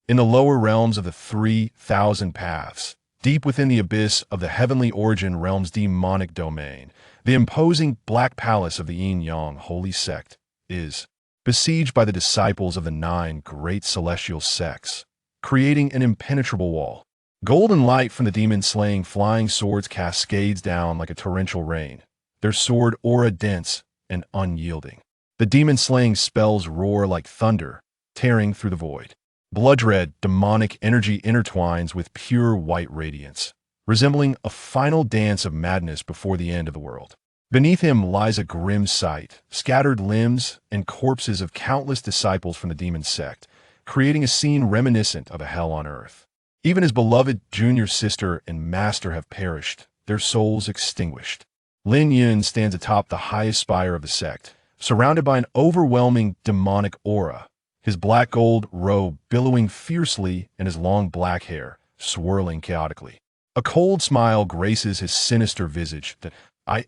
In the lower realms of the 3,000 paths, deep within the abyss of the heavenly origin realm's demonic domain, the imposing Black Palace of the Yin-Yang Holy Sect is besieged by the disciples of the 9 great celestial sects, creating an impenetrable wall. Golden light from the demon-slaying flying swords cascades down like a torrential rain, their sword aura dense and unyielding. The demon-slaying spells roar like thunder, tearing through the void. Blood-red, demonic energy intertwines with pure white radiance, resembling a final dance of madness before the end of the world. Beneath him lies a grim sight, scattered limbs and corpses of countless disciples from the demon sect, creating a scene reminiscent of a hell on earth. Even his beloved junior sister and master have perished, their souls extinguished. Lin Yun stands atop the highest spire of the sect, surrounded by an overwhelming demonic aura, his black gold robe billowing fiercely and his long black hair swirling chaotically. A cold smile graces his sinister visage that,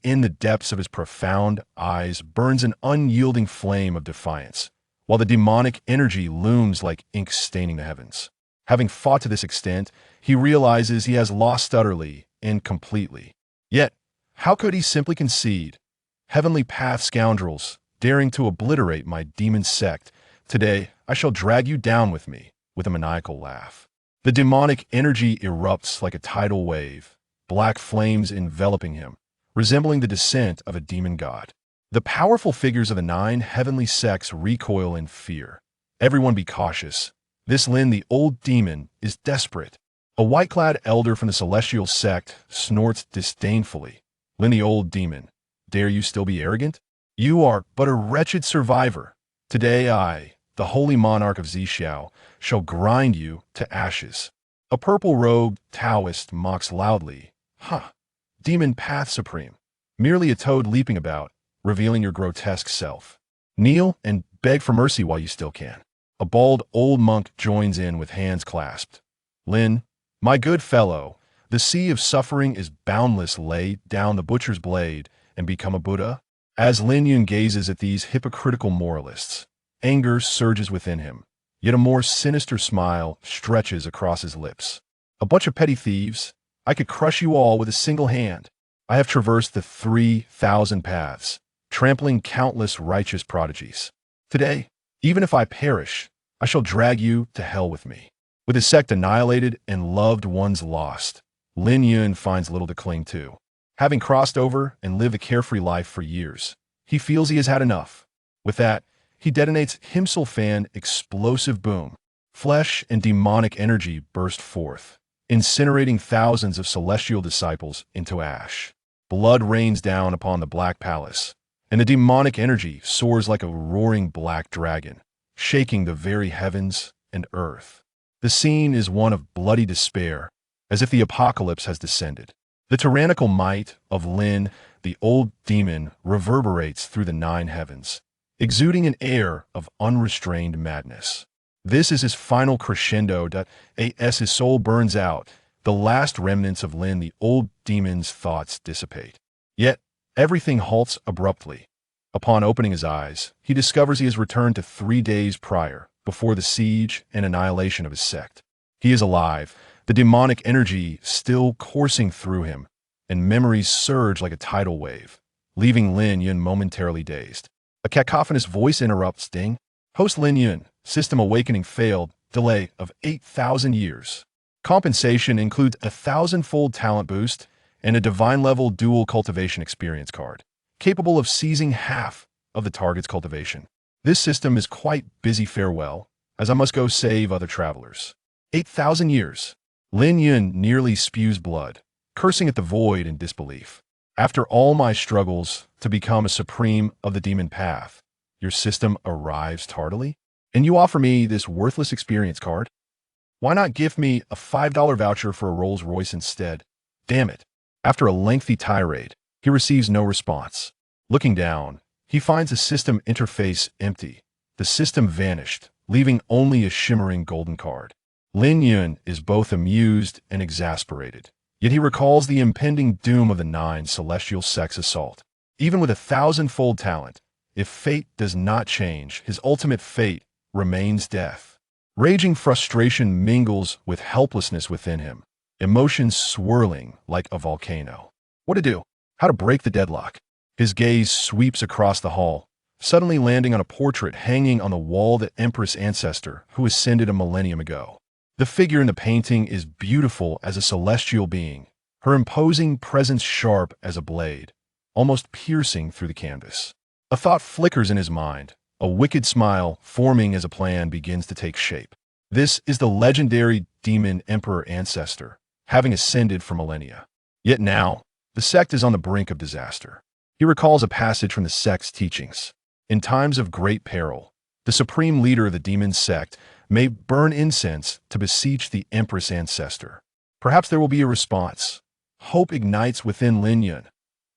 in the depths of his profound eyes, burns an unyielding flame of defiance, while the demonic energy looms like ink staining the heavens. Having fought to this extent, he realizes he has lost utterly and completely. Yet, how could he simply concede? Heavenly path scoundrels, daring to obliterate my demon sect, today I shall drag you down with me, with a maniacal laugh. The demonic energy erupts like a tidal wave, black flames enveloping him, resembling the descent of a demon god. The powerful figures of the 9 heavenly sects recoil in fear. Everyone be cautious. This Lin, the old demon, is desperate. A white-clad elder from the celestial sect snorts disdainfully. Lin, the old demon, dare you still be arrogant? You are but a wretched survivor. Today I, the holy monarch of Zhixiao, shall grind you to ashes. A purple-robed Taoist mocks loudly. Huh, demon path supreme. Merely a toad leaping about, revealing your grotesque self. Kneel and beg for mercy while you still can. A bald old monk joins in with hands clasped. Lin, my good fellow, the sea of suffering is boundless. Lay down the butcher's blade and become a Buddha. As Lin Yun gazes at these hypocritical moralists, anger surges within him, yet a more sinister smile stretches across his lips. A bunch of petty thieves, I could crush you all with a single hand. I have traversed the 3,000 paths, trampling countless righteous prodigies. Today, even if I perish, I shall drag you to hell with me. With his sect annihilated and loved ones lost, Lin Yun finds little to cling to. Having crossed over and lived a carefree life for years, he feels he has had enough. With that, he detonates Himselfan explosive boom. Flesh and demonic energy burst forth, incinerating thousands of celestial disciples into ash. Blood rains down upon the Black Palace, and the demonic energy soars like a roaring black dragon, shaking the very heavens and earth. The scene is one of bloody despair, as if the apocalypse has descended. The tyrannical might of Lin, the old demon, reverberates through the 9 heavens, exuding an air of unrestrained madness. This is his final crescendo. As his soul burns out, the last remnants of Lin, the old demon's thoughts dissipate. Yet, everything halts abruptly. Upon opening his eyes, he discovers he has returned to 3 days prior, before the siege and annihilation of his sect. He is alive, the demonic energy still coursing through him, and memories surge like a tidal wave, leaving Lin Yun momentarily dazed. A cacophonous voice interrupts. Ding. Host Lin Yun, system awakening failed, delay of 8,000 years. Compensation includes a 1,000-fold talent boost and a divine-level dual cultivation experience card, capable of seizing half of the target's cultivation. This system is quite busy. Farewell, as I must go save other travelers. 8,000 years. Lin Yun nearly spews blood, cursing at the void in disbelief. After all my struggles to become a supreme of the demon path, your system arrives tardily? And you offer me this worthless experience card? Why not give me a $5 voucher for a Rolls Royce instead? Damn it. After a lengthy tirade, he receives no response. Looking down, he finds the system interface empty. The system vanished, leaving only a shimmering golden card. Lin Yun is both amused and exasperated, yet he recalls the impending doom of the 9 celestial sects assault. Even with a 1,000-fold talent, if fate does not change, his ultimate fate remains death. Raging frustration mingles with helplessness within him, emotions swirling like a volcano. What to do? How to break the deadlock? His gaze sweeps across the hall, suddenly landing on a portrait hanging on the wall that Empress ancestor who ascended a millennium ago. The figure in the painting is beautiful as a celestial being, her imposing presence sharp as a blade, almost piercing through the canvas. A thought flickers in his mind, a wicked smile forming as a plan begins to take shape. This is the legendary Demon Emperor ancestor, having ascended for millennia. Yet now, the sect is on the brink of disaster. He recalls a passage from the sect's teachings. In times of great peril, the supreme leader of the demon sect may burn incense to beseech the Empress ancestor. Perhaps there will be a response. Hope ignites within Lin Yun.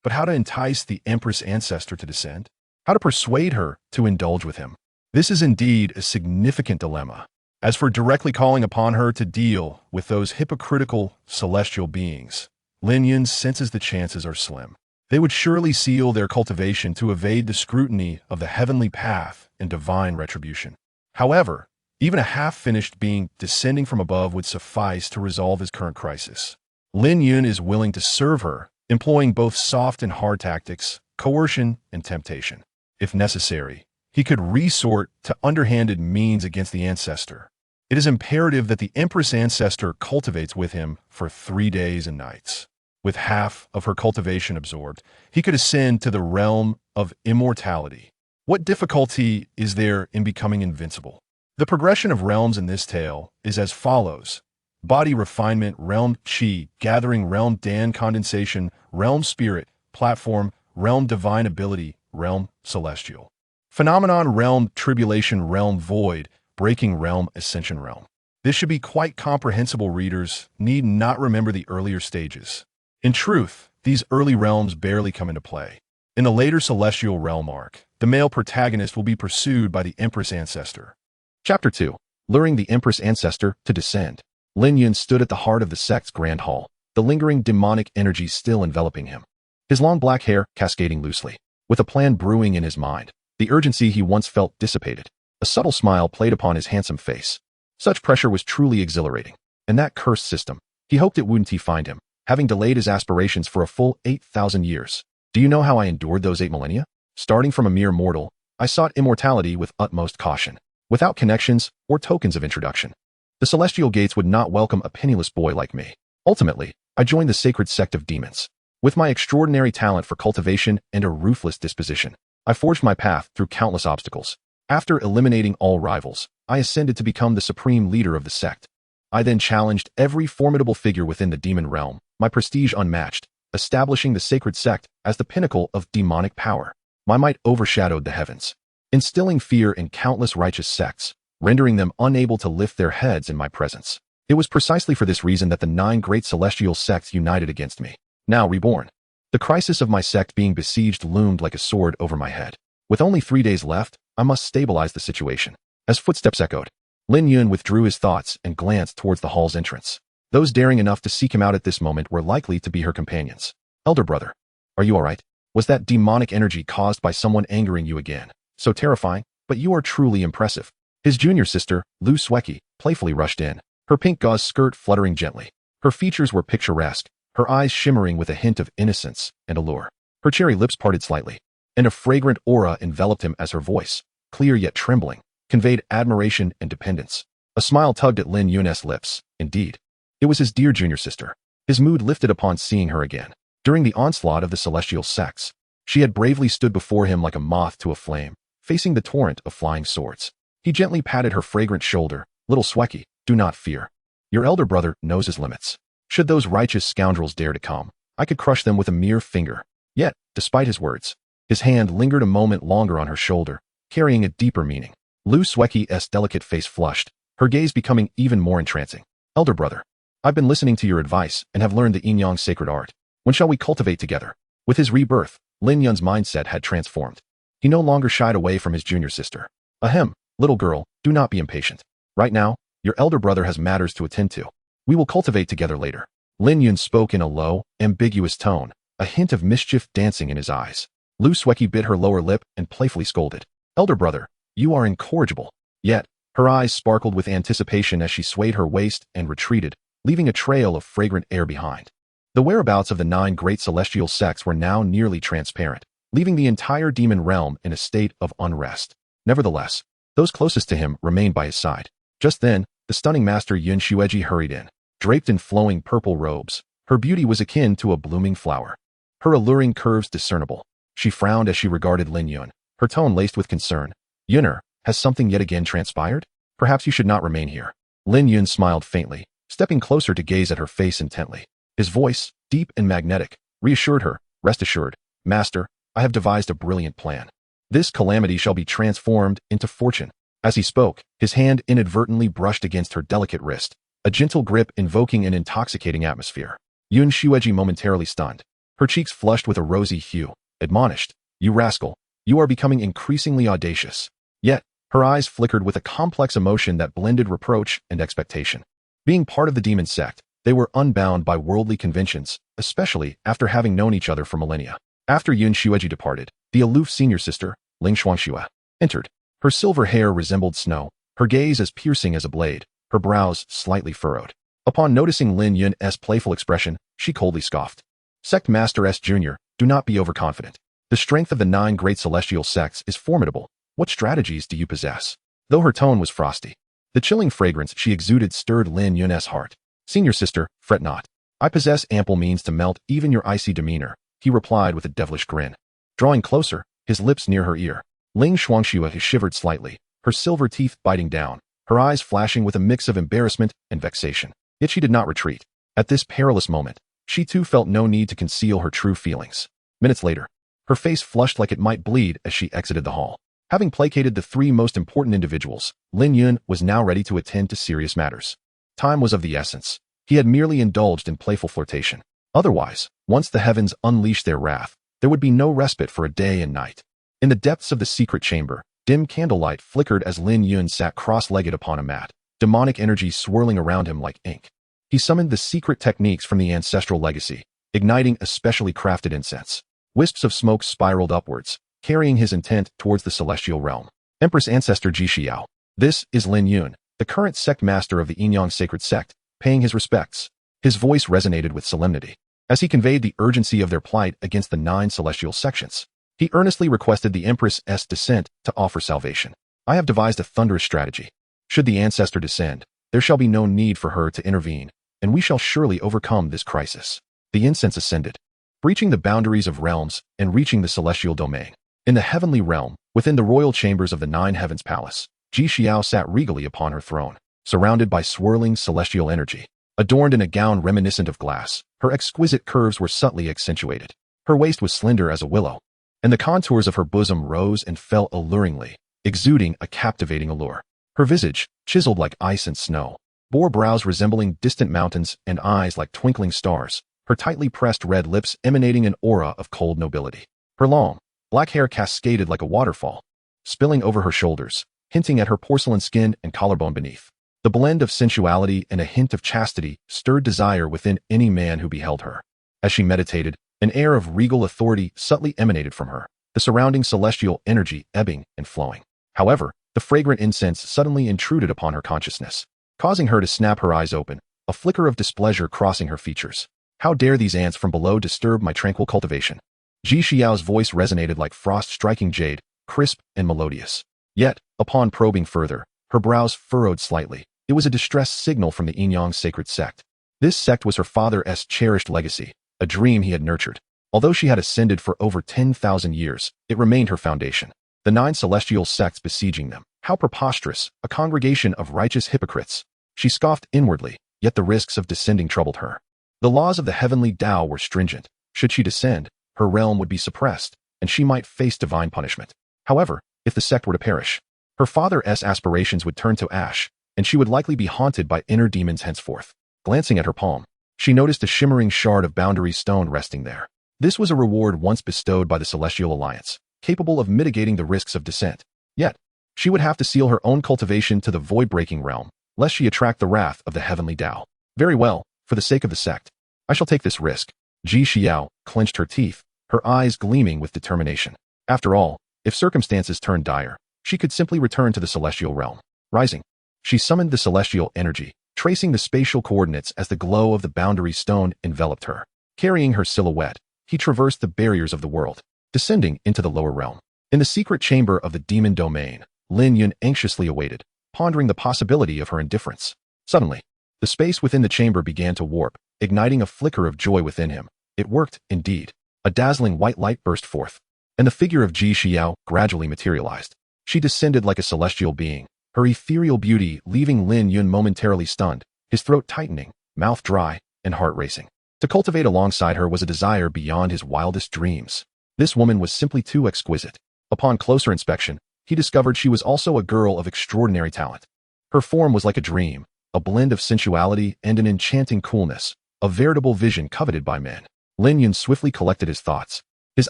But how to entice the Empress ancestor to descend? How to persuade her to indulge with him? This is indeed a significant dilemma. As for directly calling upon her to deal with those hypocritical celestial beings, Lin Yun senses the chances are slim. They would surely seal their cultivation to evade the scrutiny of the heavenly path and divine retribution. However, even a half-finished being descending from above would suffice to resolve his current crisis. Lin Yun is willing to serve her, employing both soft and hard tactics, coercion and temptation. If necessary, he could resort to underhanded means against the ancestor. It is imperative that the Empress ancestor cultivates with him for 3 days and nights. With half of her cultivation absorbed, he could ascend to the realm of immortality. What difficulty is there in becoming invincible? The progression of realms in this tale is as follows. Body refinement, realm chi, gathering, realm dan condensation, realm spirit, platform, realm divine ability, realm celestial. Phenomenon, realm tribulation, realm void, breaking realm, ascension realm. This should be quite comprehensible. Readers need not remember the earlier stages. In truth, these early realms barely come into play. In the later celestial realm arc, the male protagonist will be pursued by the Empress ancestor. Chapter 2. Luring the Empress ancestor to descend. Lin Yun stood at the heart of the sect's grand hall, the lingering demonic energy still enveloping him. His long black hair cascading loosely. With a plan brewing in his mind, the urgency he once felt dissipated. A subtle smile played upon his handsome face. Such pressure was truly exhilarating. And that cursed system, he hoped it wouldn't find him, having delayed his aspirations for a full 8,000 years. Do you know how I endured those 8 millennia? Starting from a mere mortal, I sought immortality with utmost caution, without connections or tokens of introduction. The celestial gates would not welcome a penniless boy like me. Ultimately, I joined the sacred sect of demons. With my extraordinary talent for cultivation and a ruthless disposition, I forged my path through countless obstacles. After eliminating all rivals, I ascended to become the supreme leader of the sect. I then challenged every formidable figure within the demon realm, my prestige unmatched, establishing the sacred sect as the pinnacle of demonic power. My might overshadowed the heavens, instilling fear in countless righteous sects, rendering them unable to lift their heads in my presence. It was precisely for this reason that the 9 great celestial sects united against me. Now reborn. The crisis of my sect being besieged loomed like a sword over my head. With only 3 days left, I must stabilize the situation. As footsteps echoed, Lin Yun withdrew his thoughts and glanced towards the hall's entrance. Those daring enough to seek him out at this moment were likely to be her companions. Elder brother, are you all right? Was that demonic energy caused by someone angering you again? So terrifying, but you are truly impressive. His junior sister, Lu Sweki, playfully rushed in, her pink gauze skirt fluttering gently. Her features were picturesque, her eyes shimmering with a hint of innocence and allure. Her cherry lips parted slightly, and a fragrant aura enveloped him as her voice, clear yet trembling, conveyed admiration and dependence. A smile tugged at Lin Yun's lips. Indeed, it was his dear junior sister. His mood lifted upon seeing her again. During the onslaught of the celestial sects, she had bravely stood before him like a moth to a flame, facing the torrent of flying swords. He gently patted her fragrant shoulder. Little Sweki, do not fear. Your elder brother knows his limits. Should those righteous scoundrels dare to come, I could crush them with a mere finger. Yet, despite his words, his hand lingered a moment longer on her shoulder, carrying a deeper meaning. Lu Sweki's delicate face flushed, her gaze becoming even more entrancing. Elder brother, I've been listening to your advice and have learned the yin-yang sacred art. When shall we cultivate together? With his rebirth, Lin Yun's mindset had transformed. He no longer shied away from his junior sister. Ahem, little girl, do not be impatient. Right now, your elder brother has matters to attend to. We will cultivate together later. Lin Yun spoke in a low, ambiguous tone, a hint of mischief dancing in his eyes. Lu Sweki bit her lower lip and playfully scolded. Elder brother, you are incorrigible. Yet, Her eyes sparkled with anticipation as she swayed her waist and retreated, leaving a trail of fragrant air behind. The whereabouts of the 9 great celestial sects were now nearly transparent, leaving the entire demon realm in a state of unrest. Nevertheless, those closest to him remained by his side. Just then, the stunning master Yun Xueji hurried in. Draped in flowing purple robes, her beauty was akin to a blooming flower. Her alluring curves discernible. She frowned as she regarded Lin Yun, her tone laced with concern. "Yunner, has something yet again transpired? Perhaps you should not remain here." Lin Yun smiled faintly, stepping closer to gaze at her face intently. His voice, deep and magnetic, reassured her. "Rest assured, Master, I have devised a brilliant plan. This calamity shall be transformed into fortune." As he spoke, his hand inadvertently brushed against her delicate wrist, a gentle grip invoking an intoxicating atmosphere. Yun Xueji momentarily stunned. Her cheeks flushed with a rosy hue, admonished, "You rascal, you are becoming increasingly audacious." Yet, her eyes flickered with a complex emotion that blended reproach and expectation. Being part of the demon sect, they were unbound by worldly conventions, especially after having known each other for millennia. After Yun Xueji departed, the aloof senior sister, Ling Xuanxue, entered. Her silver hair resembled snow, her gaze as piercing as a blade, her brows slightly furrowed. Upon noticing Lin Yun's playful expression, she coldly scoffed. "Sect Master S. Jr., do not be overconfident. The strength of the 9 great celestial sects is formidable. What strategies do you possess?" Though her tone was frosty, the chilling fragrance she exuded stirred Lin Yun's heart. "Senior sister, fret not. I possess ample means to melt even your icy demeanor," he replied with a devilish grin. Drawing closer, his lips near her ear, Ling Xuanxue shivered slightly, her silver teeth biting down, her eyes flashing with a mix of embarrassment and vexation. Yet she did not retreat. At this perilous moment, she too felt no need to conceal her true feelings. Minutes later, her face flushed like it might bleed as she exited the hall. Having placated the 3 most important individuals, Lin Yun was now ready to attend to serious matters. Time was of the essence. He had merely indulged in playful flirtation. Otherwise, once the heavens unleashed their wrath, there would be no respite for a day and night. In the depths of the secret chamber, dim candlelight flickered as Lin Yun sat cross-legged upon a mat, demonic energy swirling around him like ink. He summoned the secret techniques from the ancestral legacy, igniting a specially crafted incense. Wisps of smoke spiraled upwards, carrying his intent towards the celestial realm. Empress Ancestor Ji Xiao. This is Lin Yun, the current sect master of the Yinyang Sacred Sect, paying his respects. His voice resonated with solemnity, as he conveyed the urgency of their plight against the 9 celestial sections. He earnestly requested the Empress's descent to offer salvation. "I have devised a thunderous strategy. Should the ancestor descend, there shall be no need for her to intervene, and we shall surely overcome this crisis." The incense ascended, breaching the boundaries of realms and reaching the celestial domain. In the heavenly realm, within the royal chambers of the 9 Heavens Palace, Ji Xiao sat regally upon her throne, surrounded by swirling celestial energy. Adorned in a gown reminiscent of glass, her exquisite curves were subtly accentuated. Her waist was slender as a willow, and the contours of her bosom rose and fell alluringly, exuding a captivating allure. Her visage, chiseled like ice and snow, bore brows resembling distant mountains and eyes like twinkling stars, her tightly pressed red lips emanating an aura of cold nobility. Her long, black hair cascaded like a waterfall, spilling over her shoulders, hinting at her porcelain skin and collarbone beneath. The blend of sensuality and a hint of chastity stirred desire within any man who beheld her. As she meditated, an air of regal authority subtly emanated from her, the surrounding celestial energy ebbing and flowing. However, the fragrant incense suddenly intruded upon her consciousness, causing her to snap her eyes open, a flicker of displeasure crossing her features. "How dare these ants from below disturb my tranquil cultivation?" Ji Xiao's voice resonated like frost striking jade, crisp and melodious. Yet, upon probing further, her brows furrowed slightly. It was a distress signal from the Yinyang Sacred Sect. This sect was her father's cherished legacy, a dream he had nurtured. Although she had ascended for over 10,000 years, it remained her foundation. The 9 celestial sects besieging them. How preposterous, a congregation of righteous hypocrites. She scoffed inwardly, yet the risks of descending troubled her. The laws of the heavenly Tao were stringent. Should she descend, her realm would be suppressed, and she might face divine punishment. However, if the sect were to perish, her father's aspirations would turn to ash, and she would likely be haunted by inner demons henceforth. Glancing at her palm, she noticed a shimmering shard of boundary stone resting there. This was a reward once bestowed by the Celestial Alliance, capable of mitigating the risks of descent. Yet, she would have to seal her own cultivation to the void-breaking realm, lest she attract the wrath of the heavenly Tao. Very well, for the sake of the sect, I shall take this risk. Ji Xiao clenched her teeth, her eyes gleaming with determination. After all, if circumstances turned dire, she could simply return to the celestial realm. Rising, she summoned the celestial energy, tracing the spatial coordinates as the glow of the boundary stone enveloped her. Carrying her silhouette, he traversed the barriers of the world, descending into the lower realm. In the secret chamber of the demon domain, Lin Yun anxiously awaited, pondering the possibility of her indifference. Suddenly, the space within the chamber began to warp, igniting a flicker of joy within him. It worked, indeed. A dazzling white light burst forth, and the figure of Ji Xiao gradually materialized. She descended like a celestial being, her ethereal beauty leaving Lin Yun momentarily stunned, his throat tightening, mouth dry, and heart racing. To cultivate alongside her was a desire beyond his wildest dreams. This woman was simply too exquisite. Upon closer inspection, he discovered she was also a girl of extraordinary talent. Her form was like a dream, a blend of sensuality and an enchanting coolness, a veritable vision coveted by men. Lin Yun swiftly collected his thoughts, his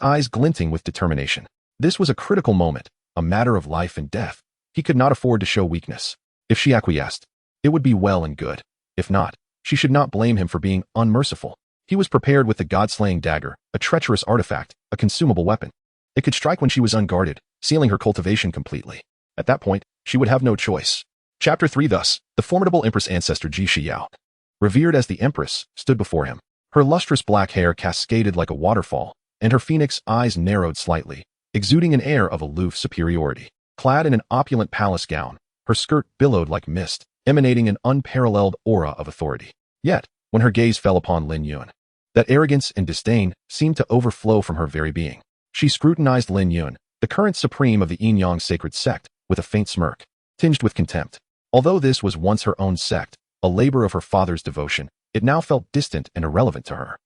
eyes glinting with determination. This was a critical moment, a matter of life and death. He could not afford to show weakness. If she acquiesced, it would be well and good. If not, she should not blame him for being unmerciful. He was prepared with the god-slaying dagger, a treacherous artifact, a consumable weapon. It could strike when she was unguarded, sealing her cultivation completely. At that point, she would have no choice. Chapter 3 Thus, the formidable Empress ancestor Ji Xiao, revered as the Empress, stood before him. Her lustrous black hair cascaded like a waterfall, and her phoenix eyes narrowed slightly, exuding an air of aloof superiority. Clad in an opulent palace gown, her skirt billowed like mist, emanating an unparalleled aura of authority. Yet, when her gaze fell upon Lin Yun, that arrogance and disdain seemed to overflow from her very being. She scrutinized Lin Yun, the current supreme of the Yin-Yang sacred sect, with a faint smirk, tinged with contempt. Although this was once her own sect, a labor of her father's devotion, it now felt distant and irrelevant to her.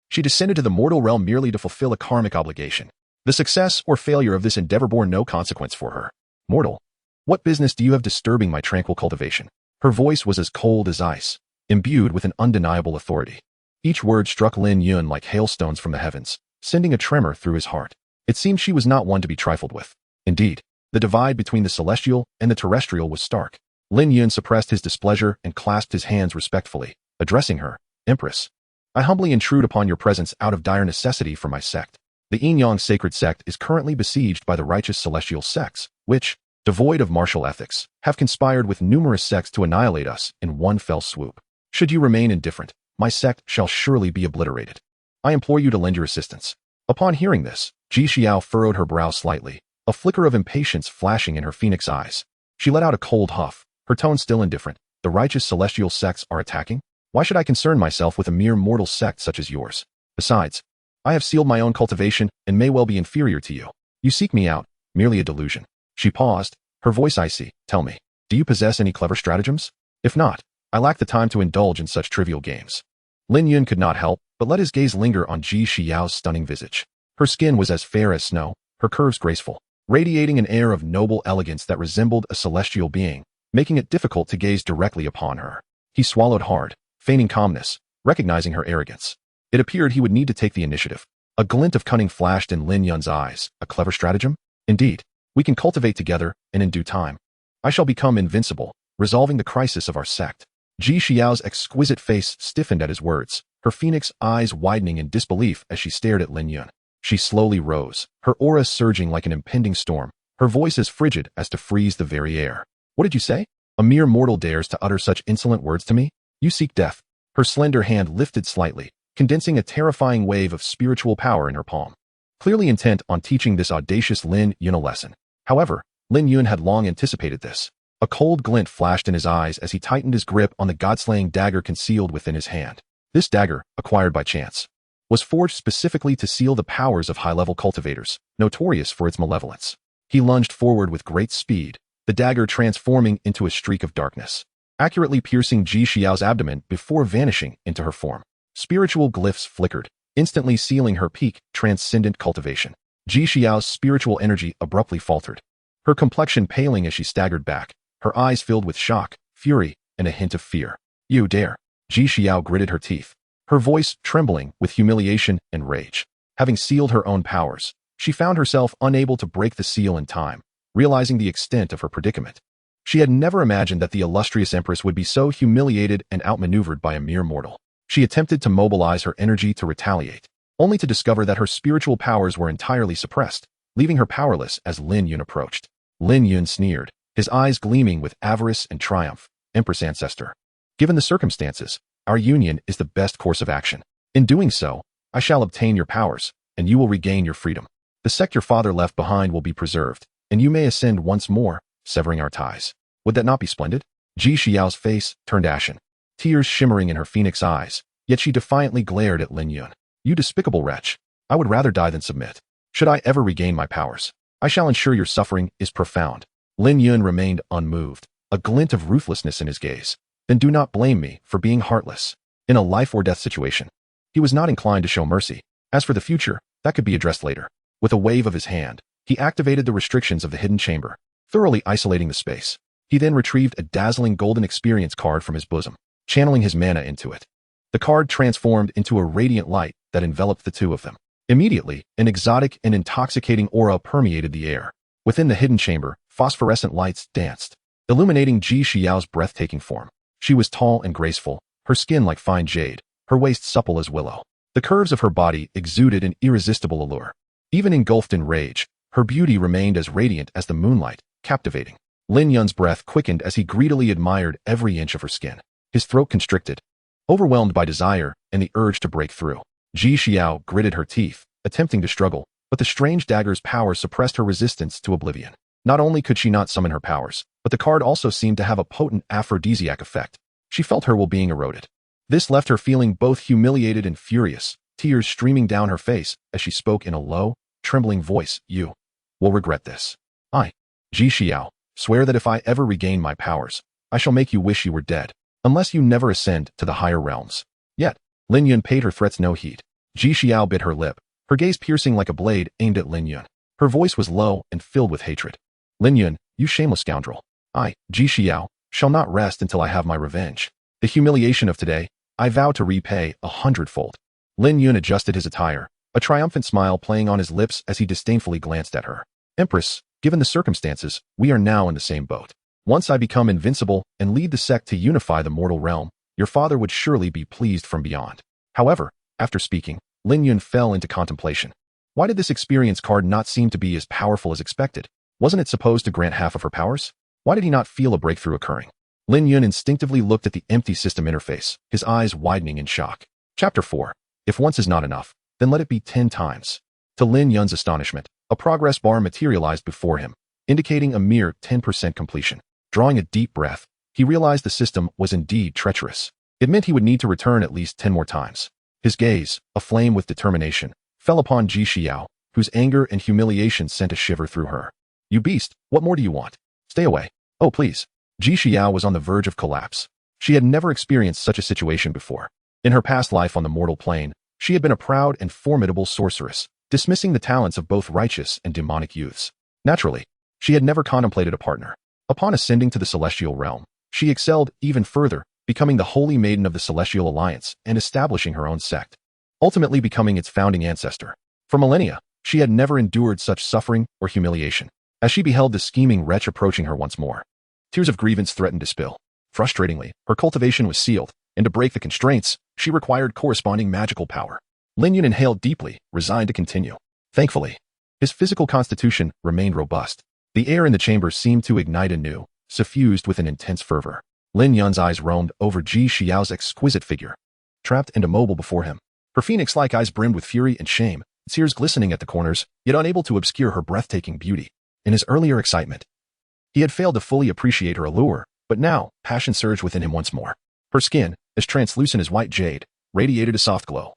She descended to the mortal realm merely to fulfill a karmic obligation. The success or failure of this endeavor bore no consequence for her. Mortal, what business do you have disturbing my tranquil cultivation? Her voice was as cold as ice, imbued with an undeniable authority. Each word struck Lin Yun like hailstones from the heavens, sending a tremor through his heart. It seemed she was not one to be trifled with. Indeed, the divide between the celestial and the terrestrial was stark. Lin Yun suppressed his displeasure and clasped his hands respectfully, addressing her, Empress. I humbly intrude upon your presence out of dire necessity for my sect. The Yin-Yang sacred sect is currently besieged by the righteous celestial sects, which, devoid of martial ethics, have conspired with numerous sects to annihilate us in one fell swoop. Should you remain indifferent, my sect shall surely be obliterated. I implore you to lend your assistance. Upon hearing this, Ji Xiao furrowed her brow slightly, a flicker of impatience flashing in her phoenix eyes. She let out a cold huff, her tone still indifferent. The righteous celestial sects are attacking? Why should I concern myself with a mere mortal sect such as yours? Besides, I have sealed my own cultivation and may well be inferior to you. You seek me out, merely a delusion. She paused, her voice icy. Tell me, do you possess any clever stratagems? If not, I lack the time to indulge in such trivial games. Lin Yun could not help but let his gaze linger on Ji Xiao's stunning visage. Her skin was as fair as snow, her curves graceful, radiating an air of noble elegance that resembled a celestial being, making it difficult to gaze directly upon her. He swallowed hard, feigning calmness, recognizing her arrogance. It appeared he would need to take the initiative. A glint of cunning flashed in Lin Yun's eyes. A clever stratagem? Indeed. We can cultivate together, and in due time, I shall become invincible, resolving the crisis of our sect. Ji Xiao's exquisite face stiffened at his words, her phoenix eyes widening in disbelief as she stared at Lin Yun. She slowly rose, her aura surging like an impending storm, her voice as frigid as to freeze the very air. What did you say? A mere mortal dares to utter such insolent words to me? You seek death. Her slender hand lifted slightly, condensing a terrifying wave of spiritual power in her palm. Clearly intent on teaching this audacious Lin Yun a lesson. However, Lin Yun had long anticipated this. A cold glint flashed in his eyes as he tightened his grip on the god-slaying dagger concealed within his hand. This dagger, acquired by chance, was forged specifically to seal the powers of high-level cultivators, notorious for its malevolence. He lunged forward with great speed, the dagger transforming into a streak of darkness, accurately piercing Ji Xiao's abdomen before vanishing into her form. Spiritual glyphs flickered, instantly sealing her peak, transcendent cultivation. Ji Xiao's spiritual energy abruptly faltered, her complexion paling as she staggered back, her eyes filled with shock, fury, and a hint of fear. You dare. Ji Xiao gritted her teeth, her voice trembling with humiliation and rage. Having sealed her own powers, she found herself unable to break the seal in time, realizing the extent of her predicament. She had never imagined that the illustrious Empress would be so humiliated and outmaneuvered by a mere mortal. She attempted to mobilize her energy to retaliate, only to discover that her spiritual powers were entirely suppressed, leaving her powerless as Lin Yun approached. Lin Yun sneered, his eyes gleaming with avarice and triumph. Empress ancestor. Given the circumstances, our union is the best course of action. In doing so, I shall obtain your powers, and you will regain your freedom. The sect your father left behind will be preserved, and you may ascend once more, severing our ties. Would that not be splendid? Ji Xiao's face turned ashen, tears shimmering in her phoenix eyes, yet she defiantly glared at Lin Yun. You despicable wretch. I would rather die than submit. Should I ever regain my powers, I shall ensure your suffering is profound. Lin Yun remained unmoved, a glint of ruthlessness in his gaze. Then do not blame me for being heartless. In a life-or-death situation, he was not inclined to show mercy. As for the future, that could be addressed later. With a wave of his hand, he activated the restrictions of the hidden chamber, thoroughly isolating the space. He then retrieved a dazzling golden experience card from his bosom, channeling his mana into it. The card transformed into a radiant light that enveloped the two of them. Immediately, an exotic and intoxicating aura permeated the air. Within the hidden chamber, phosphorescent lights danced, illuminating Ji Xiao's breathtaking form. She was tall and graceful, her skin like fine jade, her waist supple as willow. The curves of her body exuded an irresistible allure. Even engulfed in rage, her beauty remained as radiant as the moonlight, captivating. Lin Yun's breath quickened as he greedily admired every inch of her skin. His throat constricted, overwhelmed by desire and the urge to break through. Ji Xiao gritted her teeth, attempting to struggle, but the strange dagger's power suppressed her resistance to oblivion. Not only could she not summon her powers, but the card also seemed to have a potent aphrodisiac effect. She felt her will being eroded. This left her feeling both humiliated and furious, tears streaming down her face as she spoke in a low, trembling voice. You will regret this. I, Ji Xiao, swear that if I ever regain my powers, I shall make you wish you were dead, unless you never ascend to the higher realms. Yet, Lin Yun paid her threats no heed. Ji Xiao bit her lip, her gaze piercing like a blade aimed at Lin Yun. Her voice was low and filled with hatred. Lin Yun, you shameless scoundrel. I, Ji Xiao, shall not rest until I have my revenge. The humiliation of today, I vow to repay 100-fold. Lin Yun adjusted his attire, a triumphant smile playing on his lips as he disdainfully glanced at her. Empress, given the circumstances, we are now in the same boat. Once I become invincible and lead the sect to unify the mortal realm, your father would surely be pleased from beyond. However, after speaking, Lin Yun fell into contemplation. Why did this experience card not seem to be as powerful as expected? Wasn't it supposed to grant half of her powers? Why did he not feel a breakthrough occurring? Lin Yun instinctively looked at the empty system interface, his eyes widening in shock. Chapter 4. If once is not enough, then let it be 10 times. To Lin Yun's astonishment, a progress bar materialized before him, indicating a mere 10% completion. Drawing a deep breath, he realized the system was indeed treacherous. It meant he would need to return at least 10 more times. His gaze, aflame with determination, fell upon Ji Xiao, whose anger and humiliation sent a shiver through her. You beast, what more do you want? Stay away. Oh, please. Ji Xiao was on the verge of collapse. She had never experienced such a situation before. In her past life on the mortal plane, she had been a proud and formidable sorceress, dismissing the talents of both righteous and demonic youths. Naturally, she had never contemplated a partner. Upon ascending to the celestial realm, she excelled even further, becoming the holy maiden of the Celestial Alliance and establishing her own sect, ultimately becoming its founding ancestor. For millennia, she had never endured such suffering or humiliation. As she beheld the scheming wretch approaching her once more, tears of grievance threatened to spill. Frustratingly, her cultivation was sealed, and to break the constraints, she required corresponding magical power. Lin Yun inhaled deeply, resigned to continue. Thankfully, his physical constitution remained robust. The air in the chamber seemed to ignite anew, suffused with an intense fervor. Lin Yun's eyes roamed over Ji Xiao's exquisite figure, trapped and immobile before him. Her phoenix-like eyes brimmed with fury and shame, tears glistening at the corners, yet unable to obscure her breathtaking beauty. In his earlier excitement, he had failed to fully appreciate her allure, but now, passion surged within him once more. Her skin, as translucent as white jade, radiated a soft glow.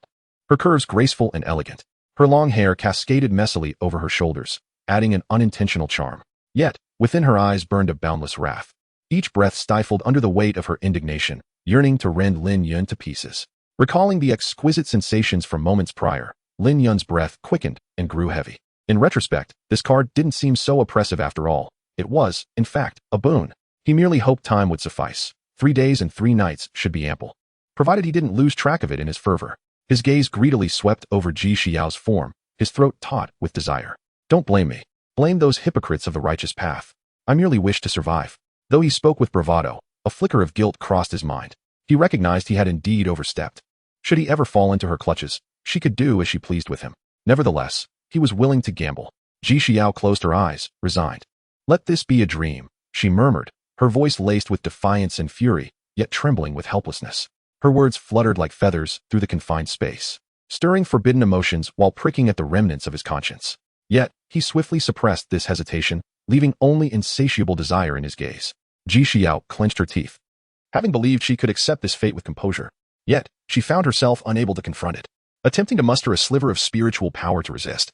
Her curves graceful and elegant. Her long hair cascaded messily over her shoulders, adding an unintentional charm. Yet, within her eyes burned a boundless wrath. Each breath stifled under the weight of her indignation, yearning to rend Lin Yun to pieces. Recalling the exquisite sensations from moments prior, Lin Yun's breath quickened and grew heavy. In retrospect, this card didn't seem so oppressive after all. It was, in fact, a boon. He merely hoped time would suffice. 3 days and 3 nights should be ample, provided he didn't lose track of it in his fervor. His gaze greedily swept over Ji Xiao's form, his throat taut with desire. Don't blame me. Blame those hypocrites of the righteous path. I merely wish to survive. Though he spoke with bravado, a flicker of guilt crossed his mind. He recognized he had indeed overstepped. Should he ever fall into her clutches, she could do as she pleased with him. Nevertheless, he was willing to gamble. Ji Xiao closed her eyes, resigned. Let this be a dream, she murmured, her voice laced with defiance and fury, yet trembling with helplessness. Her words fluttered like feathers through the confined space, stirring forbidden emotions while pricking at the remnants of his conscience. Yet, he swiftly suppressed this hesitation, leaving only insatiable desire in his gaze. Ji Xiao clenched her teeth, having believed she could accept this fate with composure. Yet, she found herself unable to confront it. Attempting to muster a sliver of spiritual power to resist,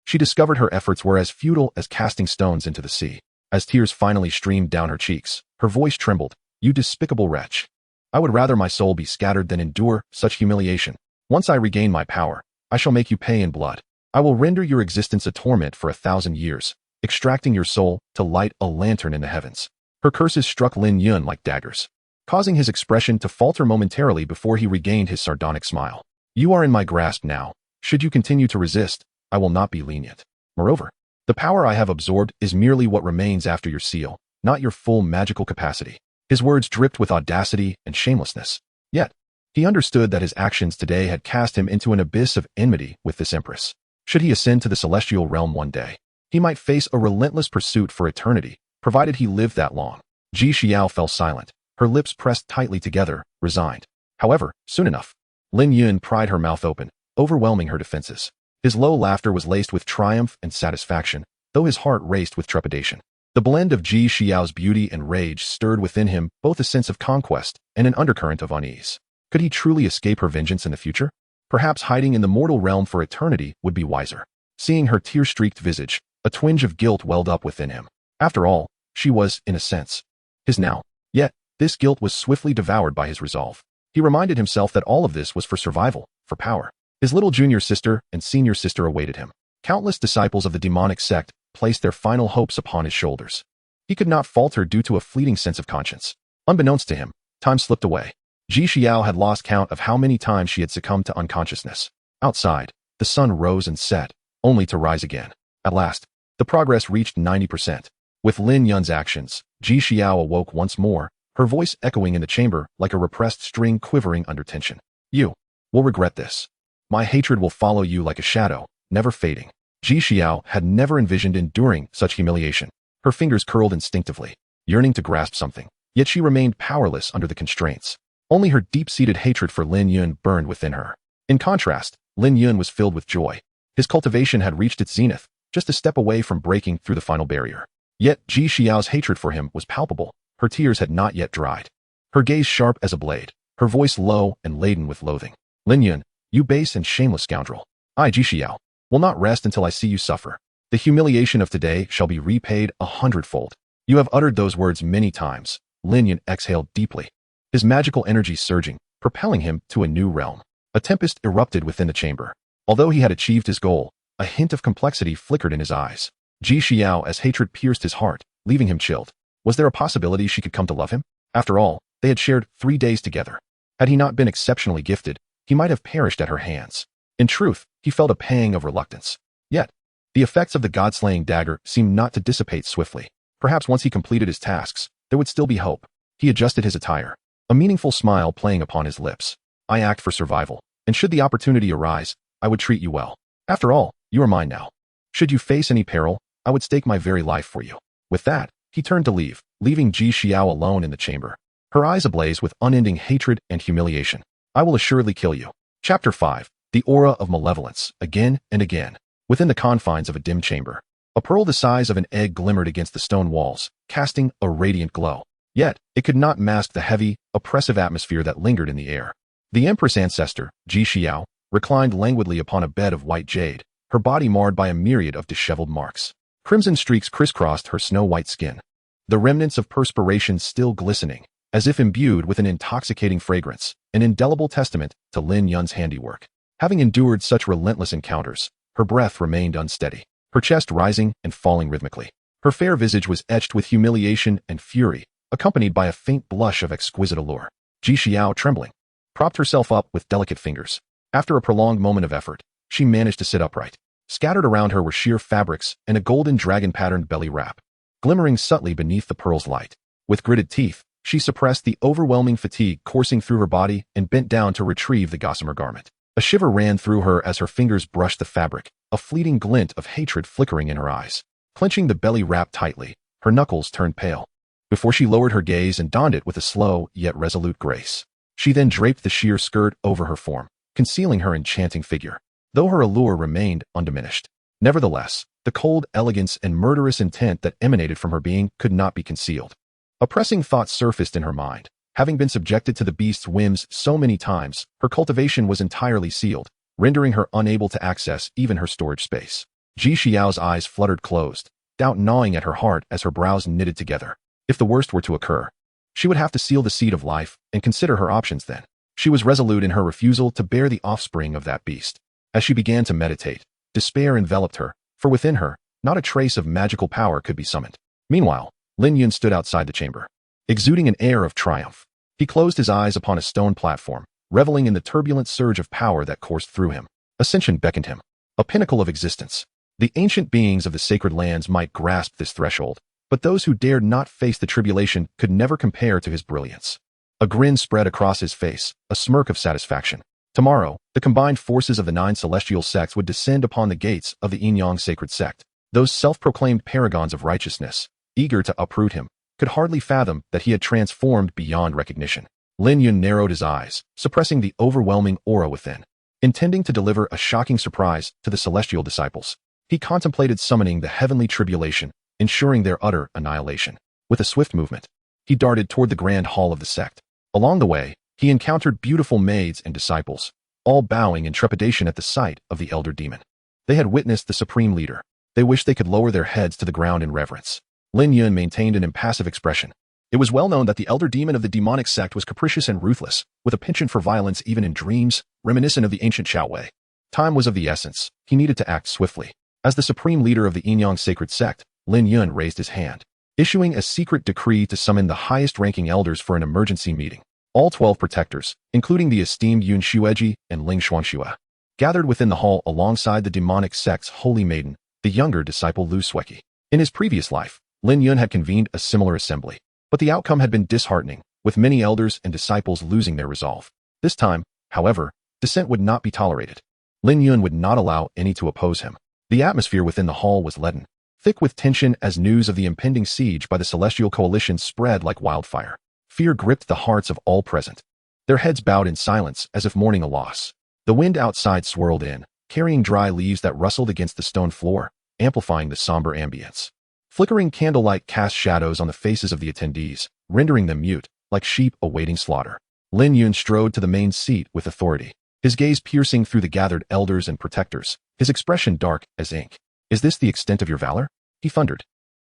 she discovered her efforts were as futile as casting stones into the sea. As tears finally streamed down her cheeks, her voice trembled. "You despicable wretch. I would rather my soul be scattered than endure such humiliation. Once I regain my power, I shall make you pay in blood. I will render your existence a torment for 1,000 years, extracting your soul to light a lantern in the heavens." Her curses struck Lin Yun like daggers, causing his expression to falter momentarily before he regained his sardonic smile. "You are in my grasp now. Should you continue to resist, I will not be lenient. Moreover, the power I have absorbed is merely what remains after your seal, not your full magical capacity." His words dripped with audacity and shamelessness. Yet, he understood that his actions today had cast him into an abyss of enmity with this Empress. Should he ascend to the celestial realm one day, he might face a relentless pursuit for eternity, provided he lived that long. Ji Xiao fell silent, her lips pressed tightly together, resigned. However, soon enough, Lin Yun pried her mouth open, overwhelming her defenses. His low laughter was laced with triumph and satisfaction, though his heart raced with trepidation. The blend of Ji Xiao's beauty and rage stirred within him both a sense of conquest and an undercurrent of unease. Could he truly escape her vengeance in the future? Perhaps hiding in the mortal realm for eternity would be wiser. Seeing her tear-streaked visage, a twinge of guilt welled up within him. After all, she was, in a sense, his now. Yet, this guilt was swiftly devoured by his resolve. He reminded himself that all of this was for survival, for power. His little junior sister and senior sister awaited him. Countless disciples of the demonic sect placed their final hopes upon his shoulders. He could not falter due to a fleeting sense of conscience. Unbeknownst to him, time slipped away. Ji Xiao had lost count of how many times she had succumbed to unconsciousness. Outside, the sun rose and set, only to rise again. At last, the progress reached 90%. With Lin Yun's actions, Ji Xiao awoke once more, her voice echoing in the chamber like a repressed string quivering under tension. "You will regret this. My hatred will follow you like a shadow, never fading." Ji Xiao had never envisioned enduring such humiliation. Her fingers curled instinctively, yearning to grasp something, yet she remained powerless under the constraints. Only her deep-seated hatred for Lin Yun burned within her. In contrast, Lin Yun was filled with joy. His cultivation had reached its zenith, just a step away from breaking through the final barrier. Yet Ji Xiao's hatred for him was palpable. Her tears had not yet dried. Her gaze sharp as a blade, her voice low and laden with loathing. "Lin Yun, you base and shameless scoundrel. I, Ji Xiao, will not rest until I see you suffer. The humiliation of today shall be repaid 100-fold. You have uttered those words many times." Lin Yun exhaled deeply, his magical energy surging, propelling him to a new realm. A tempest erupted within the chamber. Although he had achieved his goal, a hint of complexity flickered in his eyes. Ji Xiao as hatred pierced his heart, leaving him chilled. Was there a possibility she could come to love him? After all, they had shared 3 days together. Had he not been exceptionally gifted, he might have perished at her hands. In truth, he felt a pang of reluctance. Yet, the effects of the god-slaying dagger seemed not to dissipate swiftly. Perhaps once he completed his tasks, there would still be hope. He adjusted his attire, a meaningful smile playing upon his lips. "I act for survival, and should the opportunity arise, I would treat you well. After all, you are mine now. Should you face any peril, I would stake my very life for you." With that, he turned to leave, leaving Ji Xiao alone in the chamber, her eyes ablaze with unending hatred and humiliation. "I will assuredly kill you." Chapter 5. The aura of malevolence, again and again. Within the confines of a dim chamber, a pearl the size of an egg glimmered against the stone walls, casting a radiant glow. Yet, it could not mask the heavy, oppressive atmosphere that lingered in the air. The Empress ancestor, Ji Xiao, reclined languidly upon a bed of white jade, her body marred by a myriad of disheveled marks. Crimson streaks crisscrossed her snow-white skin, the remnants of perspiration still glistening, as if imbued with an intoxicating fragrance, an indelible testament to Lin Yun's handiwork. Having endured such relentless encounters, her breath remained unsteady, her chest rising and falling rhythmically. Her fair visage was etched with humiliation and fury, accompanied by a faint blush of exquisite allure. Ji Xiao, trembling, propped herself up with delicate fingers. After a prolonged moment of effort, she managed to sit upright. Scattered around her were sheer fabrics and a golden dragon-patterned belly wrap, glimmering subtly beneath the pearl's light. With gritted teeth, she suppressed the overwhelming fatigue coursing through her body and bent down to retrieve the gossamer garment. A shiver ran through her as her fingers brushed the fabric, a fleeting glint of hatred flickering in her eyes. Clenching the belly wrap tightly, her knuckles turned pale. before she lowered her gaze and donned it with a slow yet resolute grace. She then draped the sheer skirt over her form, concealing her enchanting figure, though her allure remained undiminished. Nevertheless, the cold elegance and murderous intent that emanated from her being could not be concealed. A pressing thought surfaced in her mind. Having been subjected to the beast's whims so many times, her cultivation was entirely sealed, rendering her unable to access even her storage space. Ji Xiao's eyes fluttered closed, doubt gnawing at her heart as her brows knitted together. If the worst were to occur, she would have to seal the seed of life and consider her options then. She was resolute in her refusal to bear the offspring of that beast. As she began to meditate, despair enveloped her, for within her, not a trace of magical power could be summoned. Meanwhile, Lin Yun stood outside the chamber, exuding an air of triumph. He closed his eyes upon a stone platform, reveling in the turbulent surge of power that coursed through him. Ascension beckoned him, a pinnacle of existence. The ancient beings of the sacred lands might grasp this threshold, but those who dared not face the tribulation could never compare to his brilliance. A grin spread across his face, a smirk of satisfaction. Tomorrow, the combined forces of the 9 celestial sects would descend upon the gates of the Yin-Yang sacred sect. Those self-proclaimed paragons of righteousness, eager to uproot him, could hardly fathom that he had transformed beyond recognition. Lin Yun narrowed his eyes, suppressing the overwhelming aura within. Intending to deliver a shocking surprise to the celestial disciples, he contemplated summoning the heavenly tribulation, ensuring their utter annihilation. With a swift movement, he darted toward the grand hall of the sect. Along the way, he encountered beautiful maids and disciples, all bowing in trepidation at the sight of the elder demon. They had witnessed the supreme leader. They wished they could lower their heads to the ground in reverence. Lin Yun maintained an impassive expression. It was well known that the elder demon of the demonic sect was capricious and ruthless, with a penchant for violence even in dreams, reminiscent of the ancient Xiaowei. Time was of the essence. He needed to act swiftly. As the supreme leader of the Yin-Yang sacred sect, Lin Yun raised his hand, issuing a secret decree to summon the highest-ranking elders for an emergency meeting. All 12 protectors, including the esteemed Yun Xueji and Ling Xuanxue, gathered within the hall alongside the demonic sect's holy maiden, the younger disciple Lu Sueki. In his previous life, Lin Yun had convened a similar assembly, but the outcome had been disheartening, with many elders and disciples losing their resolve. This time, however, dissent would not be tolerated. Lin Yun would not allow any to oppose him. The atmosphere within the hall was leaden, thick with tension as news of the impending siege by the Celestial Coalition spread like wildfire. Fear gripped the hearts of all present. Their heads bowed in silence as if mourning a loss. The wind outside swirled in, carrying dry leaves that rustled against the stone floor, amplifying the somber ambience. Flickering candlelight cast shadows on the faces of the attendees, rendering them mute, like sheep awaiting slaughter. Lin Yun strode to the main seat with authority, his gaze piercing through the gathered elders and protectors, his expression dark as ink. "Is this the extent of your valor?" he thundered,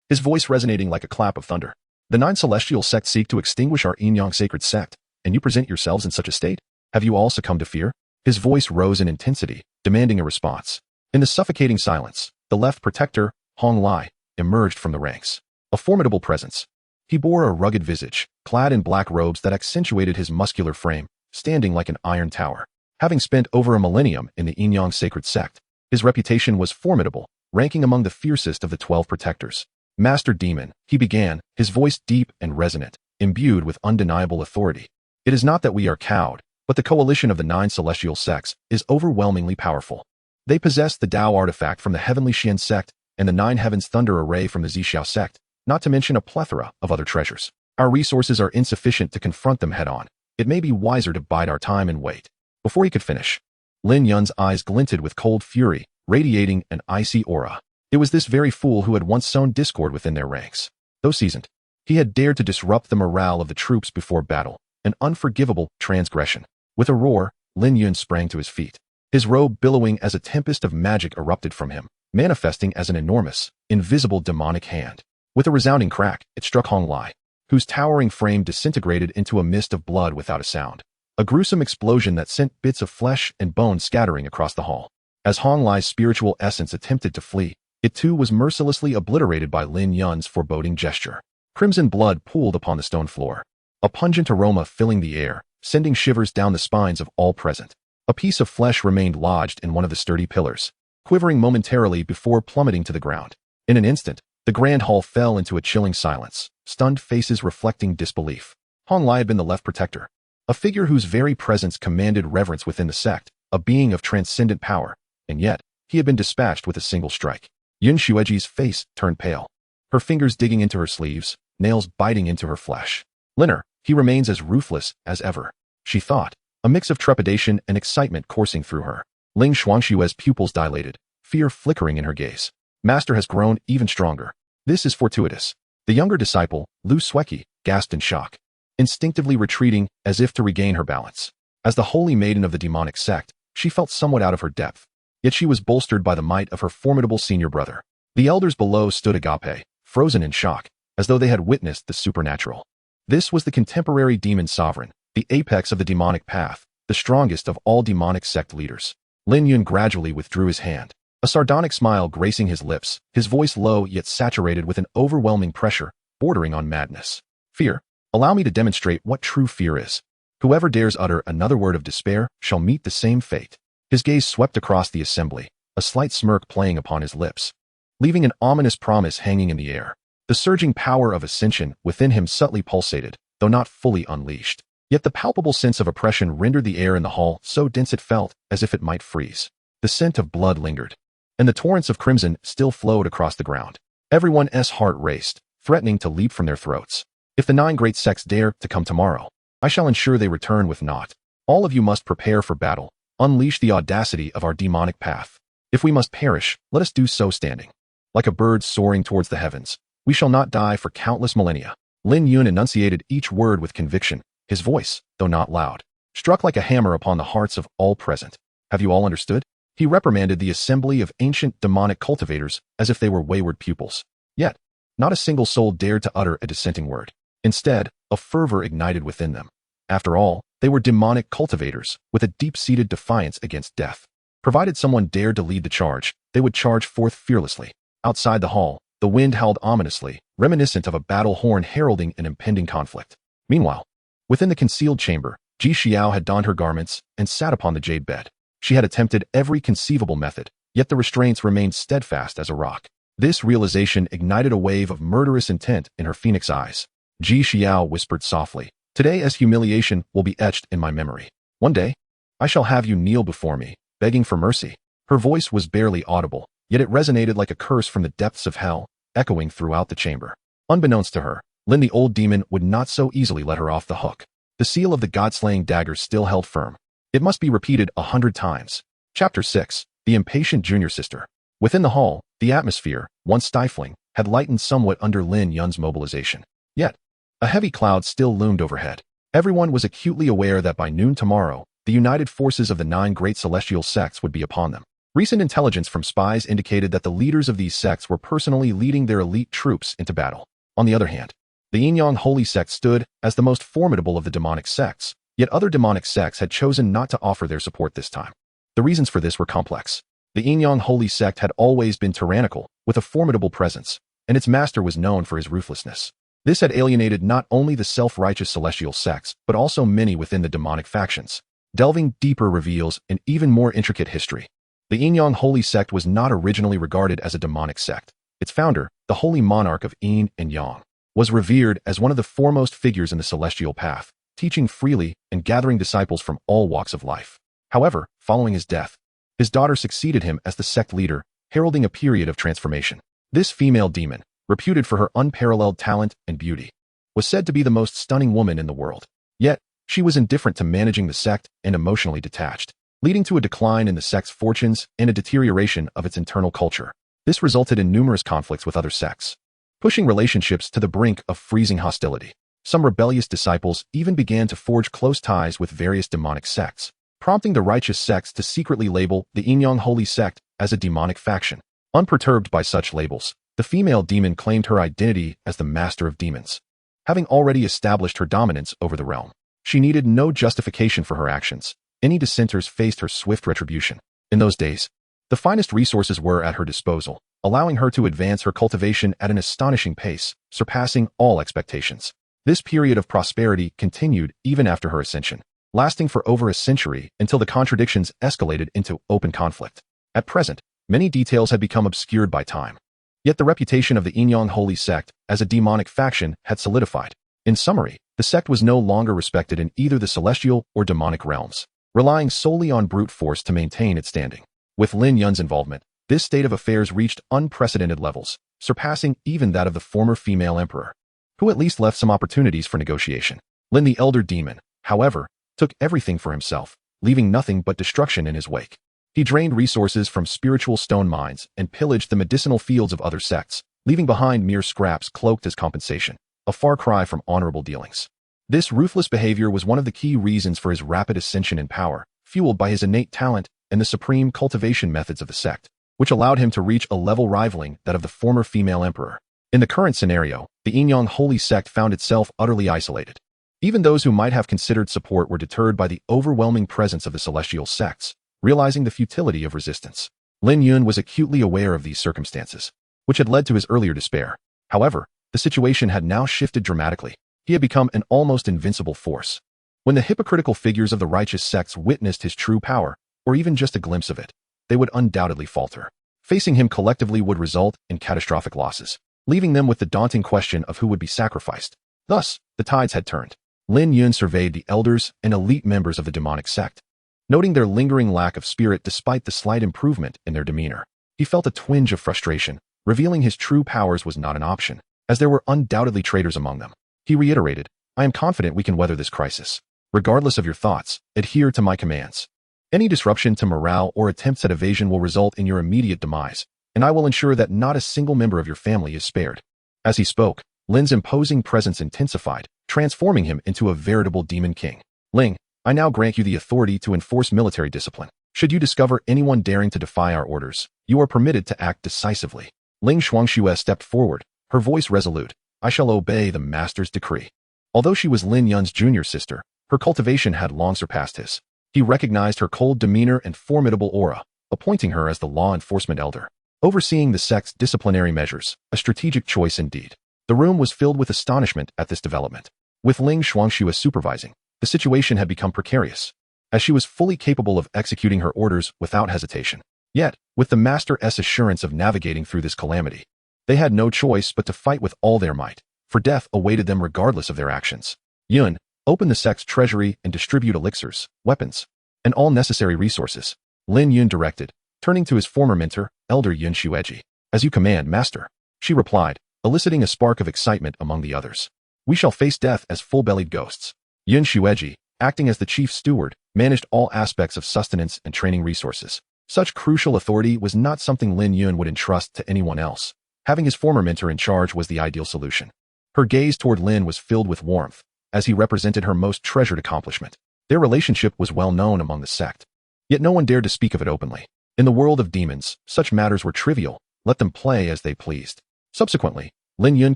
his voice resonating like a clap of thunder. "The 9 celestial sects seek to extinguish our Yin-Yang sacred sect, and you present yourselves in such a state? Have you all succumbed to fear?" His voice rose in intensity, demanding a response. In the suffocating silence, the left protector, Hong Lai, emerged from the ranks. A formidable presence. He bore a rugged visage, clad in black robes that accentuated his muscular frame, standing like an iron tower. Having spent over a millennium in the Yin-Yang sacred sect, his reputation was formidable, ranking among the fiercest of the 12 protectors. "Master Demon," he began, his voice deep and resonant, imbued with undeniable authority. "It is not that we are cowed, but the coalition of the 9 celestial sects is overwhelmingly powerful. They possess the Tao artifact from the heavenly Xian sect and the 9 heavens thunder array from the Zixiao sect, not to mention a plethora of other treasures. Our resources are insufficient to confront them head-on. It may be wiser to bide our time and wait." Before he could finish, Lin Yun's eyes glinted with cold fury, radiating an icy aura. It was this very fool who had once sown discord within their ranks. Though seasoned, he had dared to disrupt the morale of the troops before battle, an unforgivable transgression. With a roar, Lin Yun sprang to his feet, his robe billowing as a tempest of magic erupted from him, manifesting as an enormous, invisible demonic hand. With a resounding crack, it struck Hong Lai, whose towering frame disintegrated into a mist of blood without a sound. A gruesome explosion that sent bits of flesh and bone scattering across the hall. As Hong Lai's spiritual essence attempted to flee, it too was mercilessly obliterated by Lin Yun's foreboding gesture. Crimson blood pooled upon the stone floor, a pungent aroma filling the air, sending shivers down the spines of all present. A piece of flesh remained lodged in one of the sturdy pillars, quivering momentarily before plummeting to the ground. In an instant, the grand hall fell into a chilling silence, stunned faces reflecting disbelief. Hong Lai had been the left protector, a figure whose very presence commanded reverence within the sect, a being of transcendent power, and yet, he had been dispatched with a single strike. Yun Xueji's face turned pale, her fingers digging into her sleeves, nails biting into her flesh. Linner, he remains as ruthless as ever, she thought, a mix of trepidation and excitement coursing through her. Ling Xuanxue's pupils dilated, fear flickering in her gaze. Master has grown even stronger. This is fortuitous. The younger disciple, Lu Sueki, gasped in shock, instinctively retreating as if to regain her balance. As the holy maiden of the demonic sect, she felt somewhat out of her depth. Yet she was bolstered by the might of her formidable senior brother. The elders below stood agape, frozen in shock, as though they had witnessed the supernatural. This was the contemporary demon sovereign, the apex of the demonic path, the strongest of all demonic sect leaders. Lin Yun gradually withdrew his hand, a sardonic smile gracing his lips, his voice low yet saturated with an overwhelming pressure, bordering on madness. Fear. Allow me to demonstrate what true fear is. Whoever dares utter another word of despair shall meet the same fate. His gaze swept across the assembly, a slight smirk playing upon his lips, leaving an ominous promise hanging in the air. The surging power of ascension within him subtly pulsated, though not fully unleashed. Yet the palpable sense of oppression rendered the air in the hall so dense it felt as if it might freeze. The scent of blood lingered, and the torrents of crimson still flowed across the ground. Everyone's heart raced, threatening to leap from their throats. If the 9 great sects dare to come tomorrow, I shall ensure they return with naught. All of you must prepare for battle, unleash the audacity of our demonic path. If we must perish, let us do so standing. Like a bird soaring towards the heavens, we shall not die for countless millennia. Lin Yun enunciated each word with conviction, his voice, though not loud, struck like a hammer upon the hearts of all present. Have you all understood? He reprimanded the assembly of ancient demonic cultivators as if they were wayward pupils. Yet, not a single soul dared to utter a dissenting word. Instead, a fervor ignited within them. After all, they were demonic cultivators, with a deep-seated defiance against death. Provided someone dared to lead the charge, they would charge forth fearlessly. Outside the hall, the wind howled ominously, reminiscent of a battle horn heralding an impending conflict. Meanwhile, within the concealed chamber, Ji Xiao had donned her garments and sat upon the jade bed. She had attempted every conceivable method, yet the restraints remained steadfast as a rock. This realization ignited a wave of murderous intent in her phoenix eyes. Ji Xiao whispered softly, "Today as humiliation will be etched in my memory. One day, I shall have you kneel before me, begging for mercy." Her voice was barely audible, yet it resonated like a curse from the depths of hell, echoing throughout the chamber. Unbeknownst to her, Lin the old demon would not so easily let her off the hook. The seal of the god-slaying dagger still held firm. It must be repeated 100 times. Chapter 6. The Impatient Junior Sister. Within the hall, the atmosphere, once stifling, had lightened somewhat under Lin Yun's mobilization. Yet, a heavy cloud still loomed overhead. Everyone was acutely aware that by noon tomorrow, the united forces of the 9 great celestial sects would be upon them. Recent intelligence from spies indicated that the leaders of these sects were personally leading their elite troops into battle. On the other hand, the Yin-Yang Holy Sect stood as the most formidable of the demonic sects, yet other demonic sects had chosen not to offer their support this time. The reasons for this were complex. The Yin-Yang Holy Sect had always been tyrannical, with a formidable presence, and its master was known for his ruthlessness. This had alienated not only the self-righteous celestial sects, but also many within the demonic factions. Delving deeper reveals an even more intricate history. The Yin-Yang Holy Sect was not originally regarded as a demonic sect. Its founder, the Holy Monarch of Yin and Yang, was revered as one of the foremost figures in the celestial path, teaching freely and gathering disciples from all walks of life. However, following his death, his daughter succeeded him as the sect leader, heralding a period of transformation. This female demon, reputed for her unparalleled talent and beauty, was said to be the most stunning woman in the world. Yet, she was indifferent to managing the sect and emotionally detached, leading to a decline in the sect's fortunes and a deterioration of its internal culture. This resulted in numerous conflicts with other sects, pushing relationships to the brink of freezing hostility. Some rebellious disciples even began to forge close ties with various demonic sects, prompting the righteous sects to secretly label the Yin-Yang Holy Sect as a demonic faction. Unperturbed by such labels, the female demon claimed her identity as the master of demons. Having already established her dominance over the realm, she needed no justification for her actions. Any dissenters faced her swift retribution. In those days, the finest resources were at her disposal, allowing her to advance her cultivation at an astonishing pace, surpassing all expectations. This period of prosperity continued even after her ascension, lasting for over a century until the contradictions escalated into open conflict. At present, many details had become obscured by time. Yet the reputation of the Yin-Yang Holy Sect as a demonic faction had solidified. In summary, the sect was no longer respected in either the celestial or demonic realms, relying solely on brute force to maintain its standing. With Lin Yun's involvement, this state of affairs reached unprecedented levels, surpassing even that of the former female emperor. who at least left some opportunities for negotiation. Lin the Elder Demon, however, took everything for himself, leaving nothing but destruction in his wake. He drained resources from spiritual stone mines and pillaged the medicinal fields of other sects, leaving behind mere scraps cloaked as compensation, a far cry from honorable dealings. This ruthless behavior was one of the key reasons for his rapid ascension in power, fueled by his innate talent and the supreme cultivation methods of the sect, which allowed him to reach a level rivaling that of the former female emperor. In the current scenario, the Yinyang holy sect found itself utterly isolated. Even those who might have considered support were deterred by the overwhelming presence of the celestial sects, realizing the futility of resistance. Lin Yun was acutely aware of these circumstances, which had led to his earlier despair. However, the situation had now shifted dramatically. He had become an almost invincible force. When the hypocritical figures of the righteous sects witnessed his true power, or even just a glimpse of it, they would undoubtedly falter. Facing him collectively would result in catastrophic losses, leaving them with the daunting question of who would be sacrificed. Thus, the tides had turned. Lin Yun surveyed the elders and elite members of the demonic sect. Noting their lingering lack of spirit despite the slight improvement in their demeanor, he felt a twinge of frustration, revealing his true powers was not an option, as there were undoubtedly traitors among them. He reiterated, "I am confident we can weather this crisis. Regardless of your thoughts, adhere to my commands. Any disruption to morale or attempts at evasion will result in your immediate demise, and I will ensure that not a single member of your family is spared." As he spoke, Lin's imposing presence intensified, transforming him into a veritable demon king. "Ling, I now grant you the authority to enforce military discipline. Should you discover anyone daring to defy our orders, you are permitted to act decisively." Ling Shuangxue stepped forward, her voice resolute. "I shall obey the master's decree." Although she was Lin Yun's junior sister, her cultivation had long surpassed his. He recognized her cold demeanor and formidable aura, appointing her as the law enforcement elder, overseeing the sect's disciplinary measures, a strategic choice indeed. The room was filled with astonishment at this development. With Ling Shuangxue supervising, the situation had become precarious, as she was fully capable of executing her orders without hesitation. Yet, with the Master's assurance of navigating through this calamity, they had no choice but to fight with all their might, for death awaited them regardless of their actions. "Yun, open the sect's treasury and distribute elixirs, weapons, and all necessary resources," Lin Yun directed, turning to his former mentor, Elder Yun Xueji. "As you command, Master," she replied, eliciting a spark of excitement among the others. "We shall face death as full-bellied ghosts." Yun Xueji, acting as the chief steward, managed all aspects of sustenance and training resources. Such crucial authority was not something Lin Yun would entrust to anyone else. Having his former mentor in charge was the ideal solution. Her gaze toward Lin was filled with warmth, as he represented her most treasured accomplishment. Their relationship was well known among the sect, yet no one dared to speak of it openly. In the world of demons, such matters were trivial, let them play as they pleased. Subsequently, Lin Yun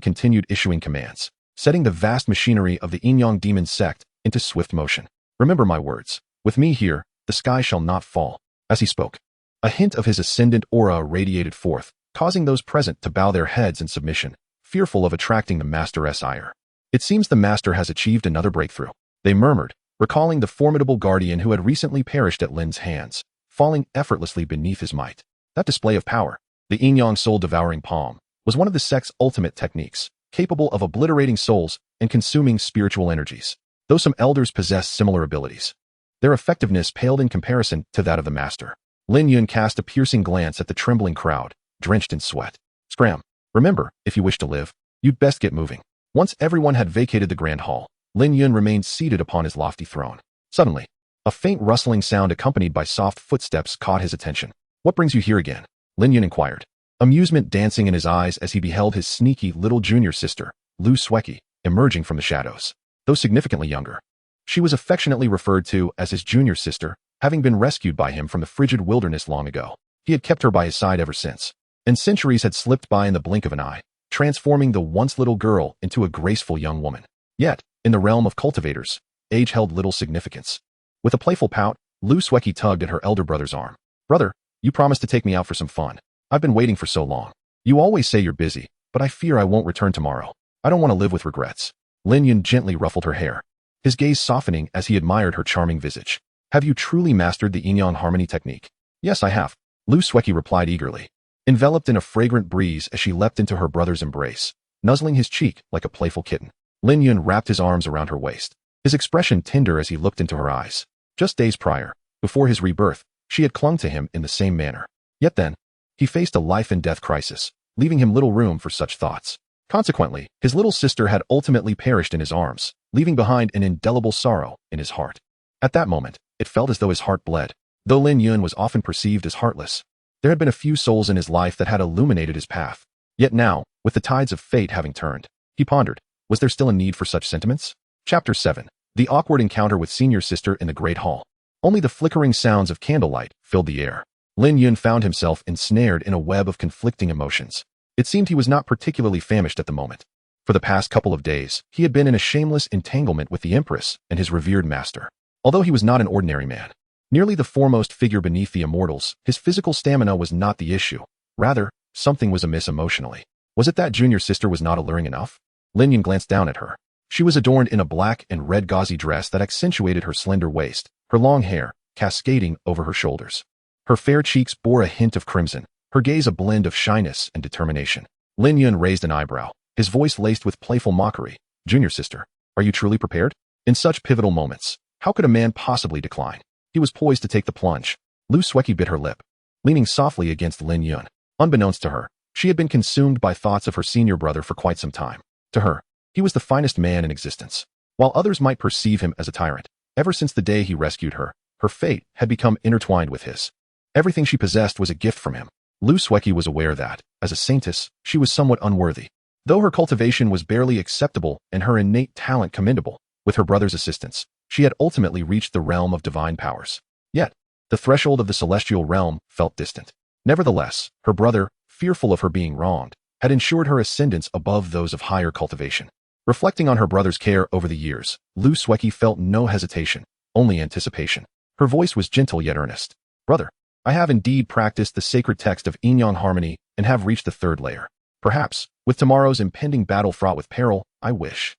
continued issuing commands, setting the vast machinery of the Yinyang demon sect into swift motion. "Remember my words. With me here, the sky shall not fall." As he spoke, a hint of his ascendant aura radiated forth, causing those present to bow their heads in submission, fearful of attracting the Master's ire. "It seems the Master has achieved another breakthrough," they murmured, recalling the formidable guardian who had recently perished at Lin's hands, falling effortlessly beneath his might. That display of power, the Yinyang soul-devouring palm, was one of the sect's ultimate techniques, capable of obliterating souls and consuming spiritual energies. Though some elders possessed similar abilities, their effectiveness paled in comparison to that of the Master. Lin Yun cast a piercing glance at the trembling crowd, drenched in sweat. "Scram. Remember, if you wish to live, you'd best get moving." Once everyone had vacated the grand hall, Lin Yun remained seated upon his lofty throne. Suddenly, a faint rustling sound accompanied by soft footsteps caught his attention. "What brings you here again?" Lin Yun inquired, amusement dancing in his eyes as he beheld his sneaky little junior sister, Lu Sueki, emerging from the shadows. Though significantly younger, she was affectionately referred to as his junior sister, having been rescued by him from the frigid wilderness long ago. He had kept her by his side ever since, and centuries had slipped by in the blink of an eye, transforming the once little girl into a graceful young woman. Yet, in the realm of cultivators, age held little significance. With a playful pout, Lu Sueki tugged at her elder brother's arm. "Brother, you promised to take me out for some fun. I've been waiting for so long. You always say you're busy, but I fear I won't return tomorrow. I don't want to live with regrets." Lin Yun gently ruffled her hair, his gaze softening as he admired her charming visage. "Have you truly mastered the Yinyang harmony technique?" "Yes, I have," Lu Sueki replied eagerly, enveloped in a fragrant breeze as she leapt into her brother's embrace, nuzzling his cheek like a playful kitten. Lin Yun wrapped his arms around her waist, his expression tender as he looked into her eyes. Just days prior, before his rebirth, she had clung to him in the same manner. Yet then, he faced a life and death crisis, leaving him little room for such thoughts. Consequently, his little sister had ultimately perished in his arms, leaving behind an indelible sorrow in his heart. At that moment, it felt as though his heart bled. Though Lin Yun was often perceived as heartless, there had been a few souls in his life that had illuminated his path. Yet now, with the tides of fate having turned, he pondered, was there still a need for such sentiments? Chapter 7. The awkward encounter with senior sister in the Great Hall. Only the flickering sounds of candlelight filled the air. Lin Yun found himself ensnared in a web of conflicting emotions. It seemed he was not particularly famished at the moment. For the past couple of days, he had been in a shameless entanglement with the Empress and his revered master. Although he was not an ordinary man, nearly the foremost figure beneath the immortals, his physical stamina was not the issue. Rather, something was amiss emotionally. Was it that junior sister was not alluring enough? Lin Yun glanced down at her. She was adorned in a black and red gauzy dress that accentuated her slender waist, her long hair cascading over her shoulders. Her fair cheeks bore a hint of crimson, her gaze a blend of shyness and determination. Lin Yun raised an eyebrow, his voice laced with playful mockery. Junior sister, are you truly prepared? In such pivotal moments, how could a man possibly decline? He was poised to take the plunge. Lu Sueki bit her lip, leaning softly against Lin Yun. Unbeknownst to her, she had been consumed by thoughts of her senior brother for quite some time. To her, he was the finest man in existence. While others might perceive him as a tyrant, ever since the day he rescued her, her fate had become intertwined with his. Everything she possessed was a gift from him. Lu Sueki was aware that, as a saintess, she was somewhat unworthy. Though her cultivation was barely acceptable and her innate talent commendable, with her brother's assistance, she had ultimately reached the realm of divine powers. Yet, the threshold of the celestial realm felt distant. Nevertheless, her brother, fearful of her being wronged, had ensured her ascendance above those of higher cultivation. Reflecting on her brother's care over the years, Lu Sueki felt no hesitation, only anticipation. Her voice was gentle yet earnest. Brother, I have indeed practiced the sacred text of Yin-Yang harmony and have reached the third layer. Perhaps, with tomorrow's impending battle fraught with peril, I wish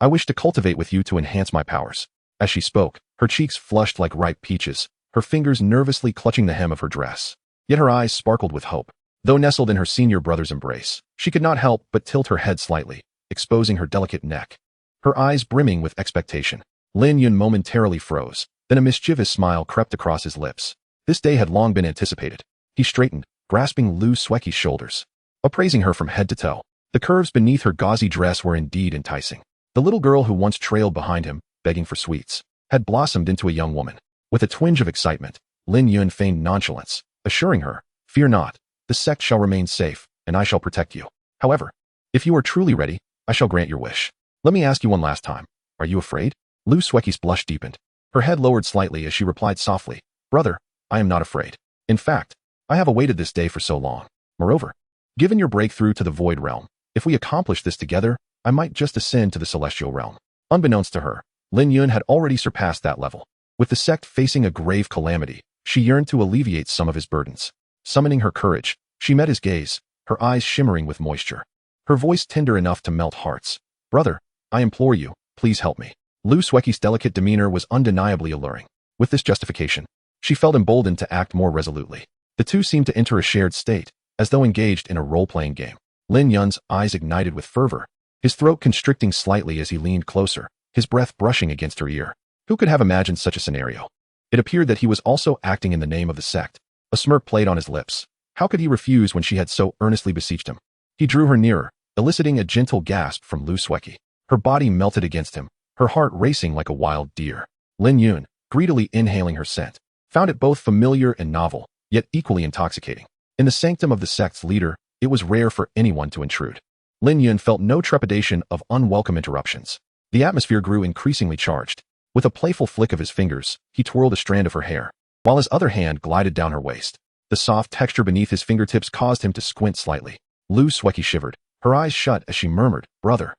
to cultivate with you to enhance my powers. As she spoke, her cheeks flushed like ripe peaches, her fingers nervously clutching the hem of her dress. Yet her eyes sparkled with hope. Though nestled in her senior brother's embrace, she could not help but tilt her head slightly, exposing her delicate neck. Her eyes brimming with expectation. Lin Yun momentarily froze, then a mischievous smile crept across his lips. This day had long been anticipated. He straightened, grasping Lu Sueki's shoulders, appraising her from head to toe. The curves beneath her gauzy dress were indeed enticing. The little girl who once trailed behind him, begging for sweets, had blossomed into a young woman. With a twinge of excitement, Lin Yun feigned nonchalance, assuring her, "Fear not, the sect shall remain safe, and I shall protect you. However, if you are truly ready, I shall grant your wish. Let me ask you one last time. Are you afraid?" Lu Sueki's blush deepened. Her head lowered slightly as she replied softly, "Brother, I am not afraid. In fact, I have awaited this day for so long. Moreover, given your breakthrough to the Void Realm, if we accomplish this together, I might just ascend to the Celestial Realm." Unbeknownst to her, Lin Yun had already surpassed that level. With the sect facing a grave calamity, she yearned to alleviate some of his burdens. Summoning her courage, she met his gaze, her eyes shimmering with moisture. Her voice tender enough to melt hearts. "Brother, I implore you, please help me." Lu Sueki's delicate demeanor was undeniably alluring. With this justification, she felt emboldened to act more resolutely. The two seemed to enter a shared state, as though engaged in a role-playing game. Lin Yun's eyes ignited with fervor, his throat constricting slightly as he leaned closer, his breath brushing against her ear. Who could have imagined such a scenario? It appeared that he was also acting in the name of the sect. A smirk played on his lips. How could he refuse when she had so earnestly beseeched him? He drew her nearer, eliciting a gentle gasp from Lu Sueki. Her body melted against him, her heart racing like a wild deer. Lin Yun, greedily inhaling her scent, found it both familiar and novel, yet equally intoxicating. In the sanctum of the sect's leader, it was rare for anyone to intrude. Lin Yun felt no trepidation of unwelcome interruptions. The atmosphere grew increasingly charged. With a playful flick of his fingers, he twirled a strand of her hair, while his other hand glided down her waist. The soft texture beneath his fingertips caused him to squint slightly. Lu Sueki shivered, her eyes shut as she murmured, "Brother,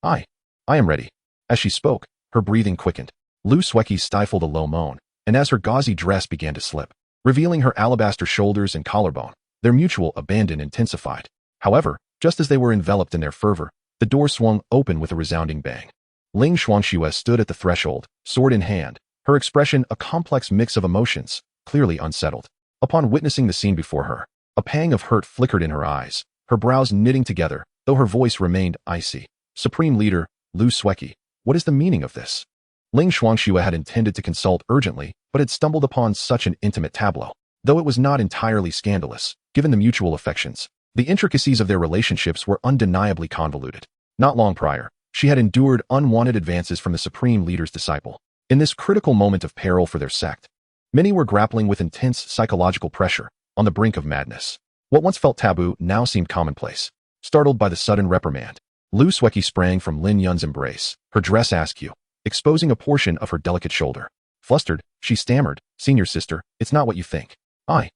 I am ready." As she spoke, her breathing quickened. Lu Sueki stifled a low moan, and as her gauzy dress began to slip, revealing her alabaster shoulders and collarbone, their mutual abandon intensified. However, just as they were enveloped in their fervor, the door swung open with a resounding bang. Ling Xuanxue stood at the threshold, sword in hand, her expression a complex mix of emotions, clearly unsettled. Upon witnessing the scene before her, a pang of hurt flickered in her eyes, her brows knitting together, though her voice remained icy. "Supreme Leader, Lu Sueki, what is the meaning of this?" Ling Xuanxue had intended to consult urgently, but had stumbled upon such an intimate tableau. Though it was not entirely scandalous, given the mutual affections, The intricacies of their relationships were undeniably convoluted. Not long prior, she had endured unwanted advances from the supreme leader's disciple. In this critical moment of peril for their sect, many were grappling with intense psychological pressure, on the brink of madness. What once felt taboo now seemed commonplace. Startled by the sudden reprimand, Lu Sueki sprang from Lin Yun's embrace, her dress askew, exposing a portion of her delicate shoulder. Flustered, she stammered, "Senior sister, it's not what you think. I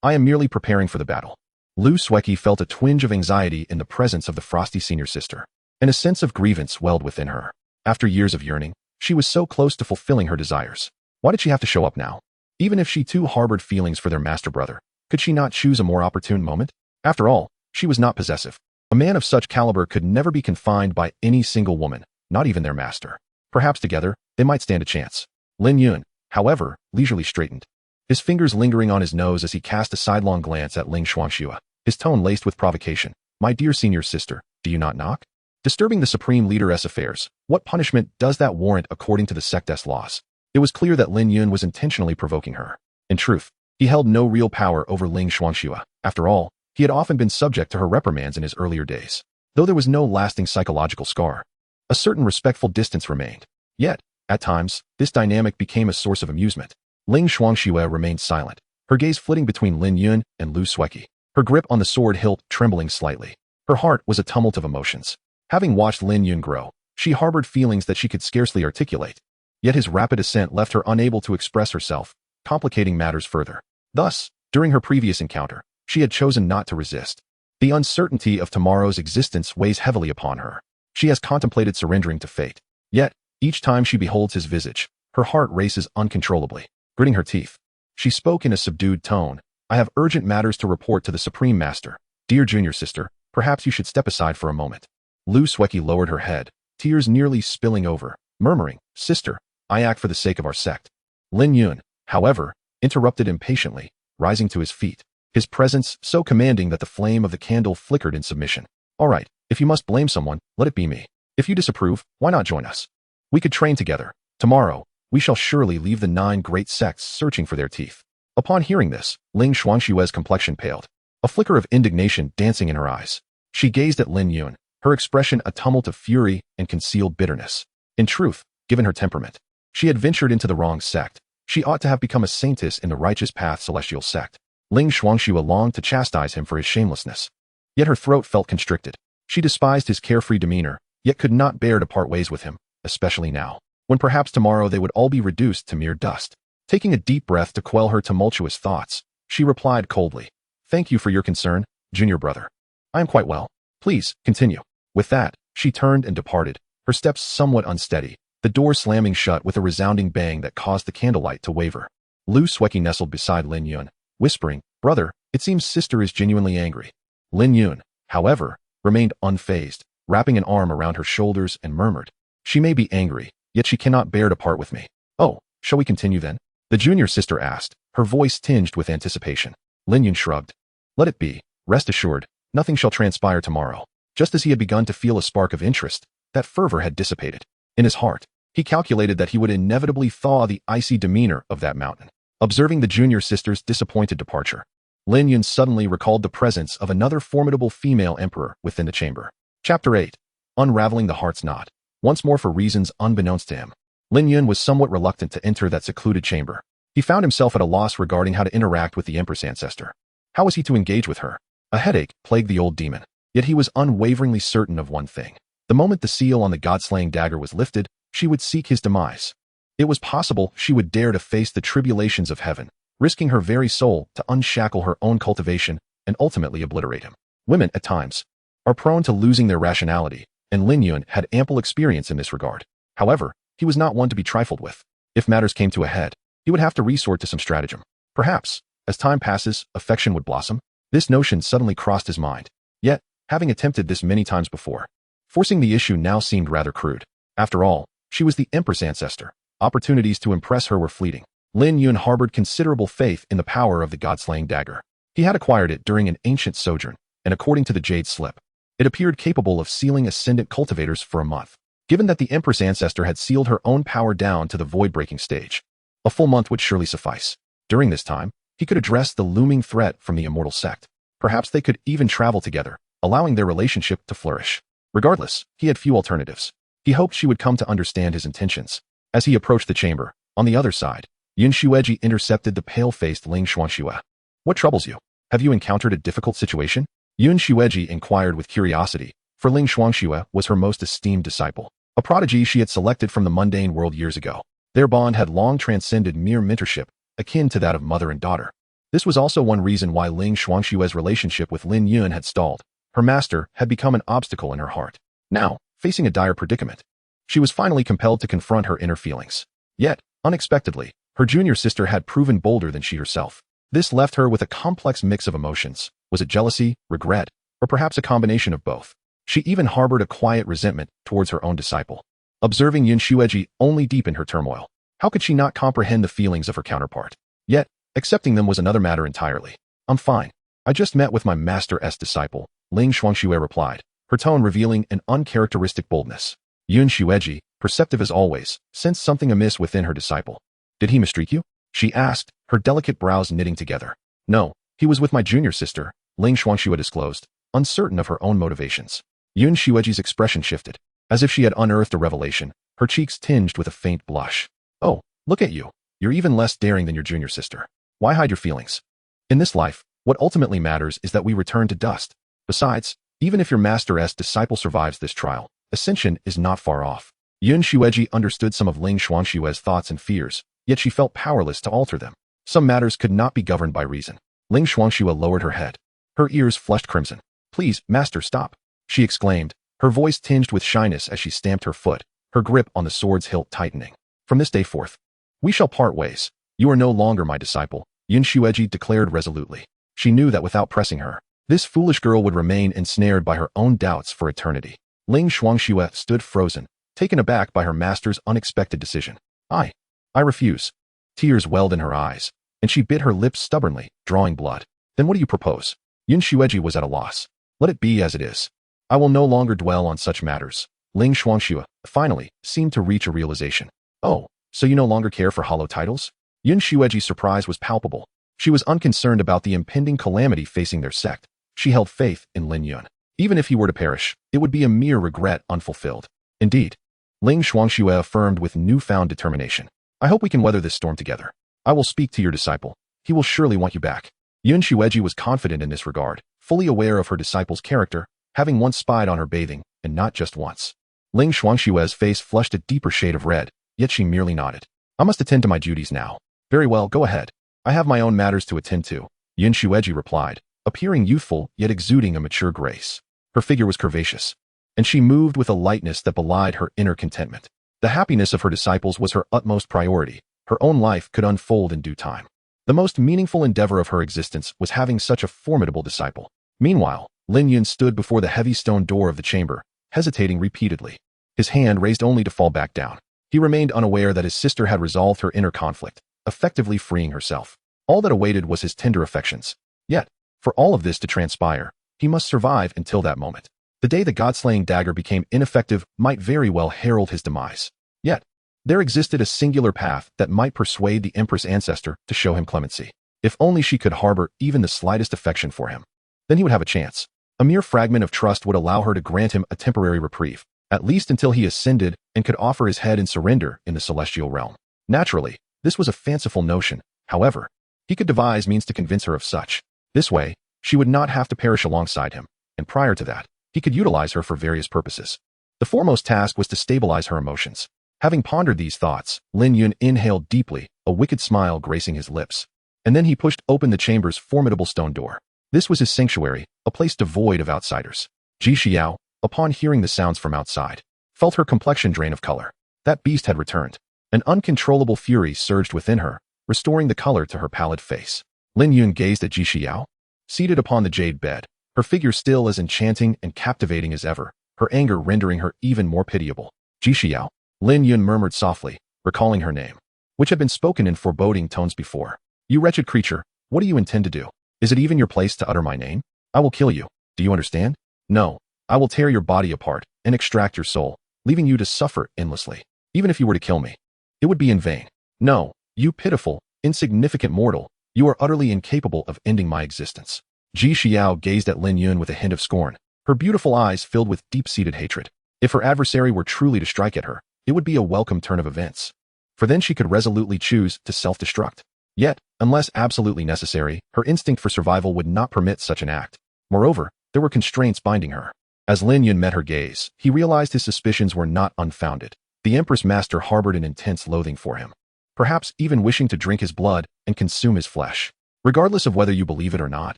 am merely preparing for the battle." Lu Sueki felt a twinge of anxiety in the presence of the frosty senior sister, and a sense of grievance welled within her. After years of yearning, she was so close to fulfilling her desires. Why did she have to show up now? Even if she too harbored feelings for their master brother, could she not choose a more opportune moment? After all, she was not possessive. A man of such caliber could never be confined by any single woman, not even their master. Perhaps together, they might stand a chance. Lin Yun, however, leisurely straightened, his fingers lingering on his nose as he cast a sidelong glance at Ling Xuanxue, his tone laced with provocation. "My dear senior sister, do you not knock? Disturbing the supreme leader's affairs, what punishment does that warrant according to the sect's laws?" It was clear that Lin Yun was intentionally provoking her. In truth, he held no real power over Ling Xuanxue. After all, he had often been subject to her reprimands in his earlier days. Though there was no lasting psychological scar, a certain respectful distance remained. Yet, at times, this dynamic became a source of amusement. Ling Xuanxue remained silent, her gaze flitting between Lin Yun and Lu Sueki, her grip on the sword hilt trembling slightly. Her heart was a tumult of emotions. Having watched Lin Yun grow, she harbored feelings that she could scarcely articulate. Yet his rapid ascent left her unable to express herself, complicating matters further. Thus, during her previous encounter, she had chosen not to resist. The uncertainty of tomorrow's existence weighs heavily upon her. She has contemplated surrendering to fate. Yet, each time she beholds his visage, her heart races uncontrollably. Gritting her teeth, she spoke in a subdued tone. "I have urgent matters to report to the Supreme Master. Dear junior sister, perhaps you should step aside for a moment." Lu Sueki lowered her head, tears nearly spilling over, murmuring, "Sister, I act for the sake of our sect." Lin Yun, however, interrupted impatiently, rising to his feet, his presence so commanding that the flame of the candle flickered in submission. "All right, if you must blame someone, let it be me. If you disapprove, why not join us? We could train together. Tomorrow, we shall surely leave the 9 great sects searching for their teeth." Upon hearing this, Ling Xuanxue's complexion paled, a flicker of indignation dancing in her eyes. She gazed at Lin Yun, her expression a tumult of fury and concealed bitterness. In truth, given her temperament, she had ventured into the wrong sect. She ought to have become a saintess in the righteous path celestial sect. Ling Xuanxue longed to chastise him for his shamelessness. Yet her throat felt constricted. She despised his carefree demeanor, yet could not bear to part ways with him, especially now, when perhaps tomorrow they would all be reduced to mere dust. Taking a deep breath to quell her tumultuous thoughts, she replied coldly, "Thank you for your concern, junior brother. I am quite well. Please, continue." With that, she turned and departed, her steps somewhat unsteady, the door slamming shut with a resounding bang that caused the candlelight to waver. Lu Sueki nestled beside Lin Yun, whispering, "Brother, it seems sister is genuinely angry." Lin Yun, however, remained unfazed, wrapping an arm around her shoulders and murmured, "She may be angry, yet she cannot bear to part with me." "Oh, shall we continue then?" the junior sister asked, her voice tinged with anticipation. Lin Yun shrugged. "Let it be. Rest assured, nothing shall transpire tomorrow." Just as he had begun to feel a spark of interest, that fervor had dissipated. In his heart, he calculated that he would inevitably thaw the icy demeanor of that mountain. Observing the junior sister's disappointed departure, Lin Yun suddenly recalled the presence of another formidable female emperor within the chamber. Chapter 8. Unraveling the Heart's Knot. Once more for reasons unbeknownst to him, Lin Yun was somewhat reluctant to enter that secluded chamber. He found himself at a loss regarding how to interact with the Empress ancestor. How was he to engage with her? A headache plagued the old demon. Yet he was unwaveringly certain of one thing. The moment the seal on the god-slaying dagger was lifted, she would seek his demise. It was possible she would dare to face the tribulations of heaven, risking her very soul to unshackle her own cultivation and ultimately obliterate him. Women, at times, are prone to losing their rationality, and Lin Yun had ample experience in this regard. However, he was not one to be trifled with. If matters came to a head, he would have to resort to some stratagem. Perhaps, as time passes, affection would blossom. This notion suddenly crossed his mind. Yet, having attempted this many times before, forcing the issue now seemed rather crude. After all, she was the Empress ancestor. Opportunities to impress her were fleeting. Lin Yun harbored considerable faith in the power of the god-slaying dagger. He had acquired it during an ancient sojourn, and according to the Jade Slip, it appeared capable of sealing ascendant cultivators for a month. Given that the Empress ancestor had sealed her own power down to the void-breaking stage, a full month would surely suffice. During this time, he could address the looming threat from the immortal sect. Perhaps they could even travel together, allowing their relationship to flourish. Regardless, he had few alternatives. He hoped she would come to understand his intentions. As he approached the chamber, on the other side, Yun Xueji intercepted the pale-faced Ling Xuanxue. What troubles you? Have you encountered a difficult situation? Yun Xueji inquired with curiosity, for Ling Xuanxue was her most esteemed disciple, a prodigy she had selected from the mundane world years ago. Their bond had long transcended mere mentorship, akin to that of mother and daughter. This was also one reason why Ling Xuanxue's relationship with Lin Yun had stalled. Her master had become an obstacle in her heart. Now, facing a dire predicament, she was finally compelled to confront her inner feelings. Yet, unexpectedly, her junior sister had proven bolder than she herself. This left her with a complex mix of emotions. Was it jealousy, regret, or perhaps a combination of both? She even harbored a quiet resentment towards her own disciple. Observing Yun Xueji only deepened her turmoil. How could she not comprehend the feelings of her counterpart? Yet, accepting them was another matter entirely. I'm fine. I just met with my master's disciple, Ling Xuanxue replied, her tone revealing an uncharacteristic boldness. Yun Xueji, perceptive as always, sensed something amiss within her disciple. Did he mistreat you? She asked, her delicate brows knitting together. No, he was with my junior sister, Ling Xuanxue disclosed, uncertain of her own motivations. Yun Xueji's expression shifted. As if she had unearthed a revelation, her cheeks tinged with a faint blush. Oh, look at you. You're even less daring than your junior sister. Why hide your feelings? In this life, what ultimately matters is that we return to dust. Besides, even if your master's disciple survives this trial, ascension is not far off. Yun Xueji understood some of Ling Xuanxue's thoughts and fears, yet she felt powerless to alter them. Some matters could not be governed by reason. Ling Xuanxue lowered her head. Her ears flushed crimson. Please, master, stop, she exclaimed, her voice tinged with shyness as she stamped her foot, her grip on the sword's hilt tightening. From this day forth, we shall part ways. You are no longer my disciple, Yun Xueji declared resolutely. She knew that without pressing her, this foolish girl would remain ensnared by her own doubts for eternity. Ling Xuanxue stood frozen, taken aback by her master's unexpected decision. I refuse. Tears welled in her eyes, and she bit her lips stubbornly, drawing blood. Then what do you propose? Yun Xueji was at a loss. Let it be as it is. I will no longer dwell on such matters. Ling Xuanxue, finally, seemed to reach a realization. Oh, so you no longer care for hollow titles? Yun Xueji's surprise was palpable. She was unconcerned about the impending calamity facing their sect. She held faith in Lin Yun. Even if he were to perish, it would be a mere regret unfulfilled. Indeed, Ling Xuanxue affirmed with newfound determination. I hope we can weather this storm together. I will speak to your disciple. He will surely want you back. Yun Xueji was confident in this regard, fully aware of her disciple's character, having once spied on her bathing, and not just once. Ling Xuanxue's face flushed a deeper shade of red, yet she merely nodded. I must attend to my duties now. Very well, go ahead. I have my own matters to attend to, Yun Xueji replied, appearing youthful yet exuding a mature grace. Her figure was curvaceous, and she moved with a lightness that belied her inner contentment. The happiness of her disciples was her utmost priority. Her own life could unfold in due time. The most meaningful endeavor of her existence was having such a formidable disciple. Meanwhile, Lin Yun stood before the heavy stone door of the chamber, hesitating repeatedly. His hand raised only to fall back down. He remained unaware that his sister had resolved her inner conflict, effectively freeing herself. All that awaited was his tender affections. Yet, for all of this to transpire, he must survive until that moment. The day the god-slaying dagger became ineffective might very well herald his demise. Yet, there existed a singular path that might persuade the Empress ancestor to show him clemency. If only she could harbor even the slightest affection for him. Then he would have a chance. A mere fragment of trust would allow her to grant him a temporary reprieve, at least until he ascended and could offer his head in surrender in the celestial realm. Naturally, this was a fanciful notion. However, he could devise means to convince her of such. This way, she would not have to perish alongside him, and prior to that, he could utilize her for various purposes. The foremost task was to stabilize her emotions. Having pondered these thoughts, Lin Yun inhaled deeply, a wicked smile gracing his lips. And then he pushed open the chamber's formidable stone door. This was his sanctuary, a place devoid of outsiders. Ji Xiao, upon hearing the sounds from outside, felt her complexion drain of color. That beast had returned. An uncontrollable fury surged within her, restoring the color to her pallid face. Lin Yun gazed at Ji Xiao, seated upon the jade bed, her figure still as enchanting and captivating as ever, her anger rendering her even more pitiable. Ji Xiao, Lin Yun murmured softly, recalling her name, which had been spoken in foreboding tones before. You wretched creature, what do you intend to do? Is it even your place to utter my name? I will kill you. Do you understand? No, I will tear your body apart and extract your soul, leaving you to suffer endlessly. Even if you were to kill me, it would be in vain. No, you pitiful, insignificant mortal, you are utterly incapable of ending my existence. Ji Xiao gazed at Lin Yun with a hint of scorn, her beautiful eyes filled with deep-seated hatred. If her adversary were truly to strike at her, it would be a welcome turn of events. For then she could resolutely choose to self-destruct. Yet, unless absolutely necessary, her instinct for survival would not permit such an act. Moreover, there were constraints binding her. As Lin Yun met her gaze, he realized his suspicions were not unfounded. The Empress Master harbored an intense loathing for him, perhaps even wishing to drink his blood and consume his flesh. Regardless of whether you believe it or not,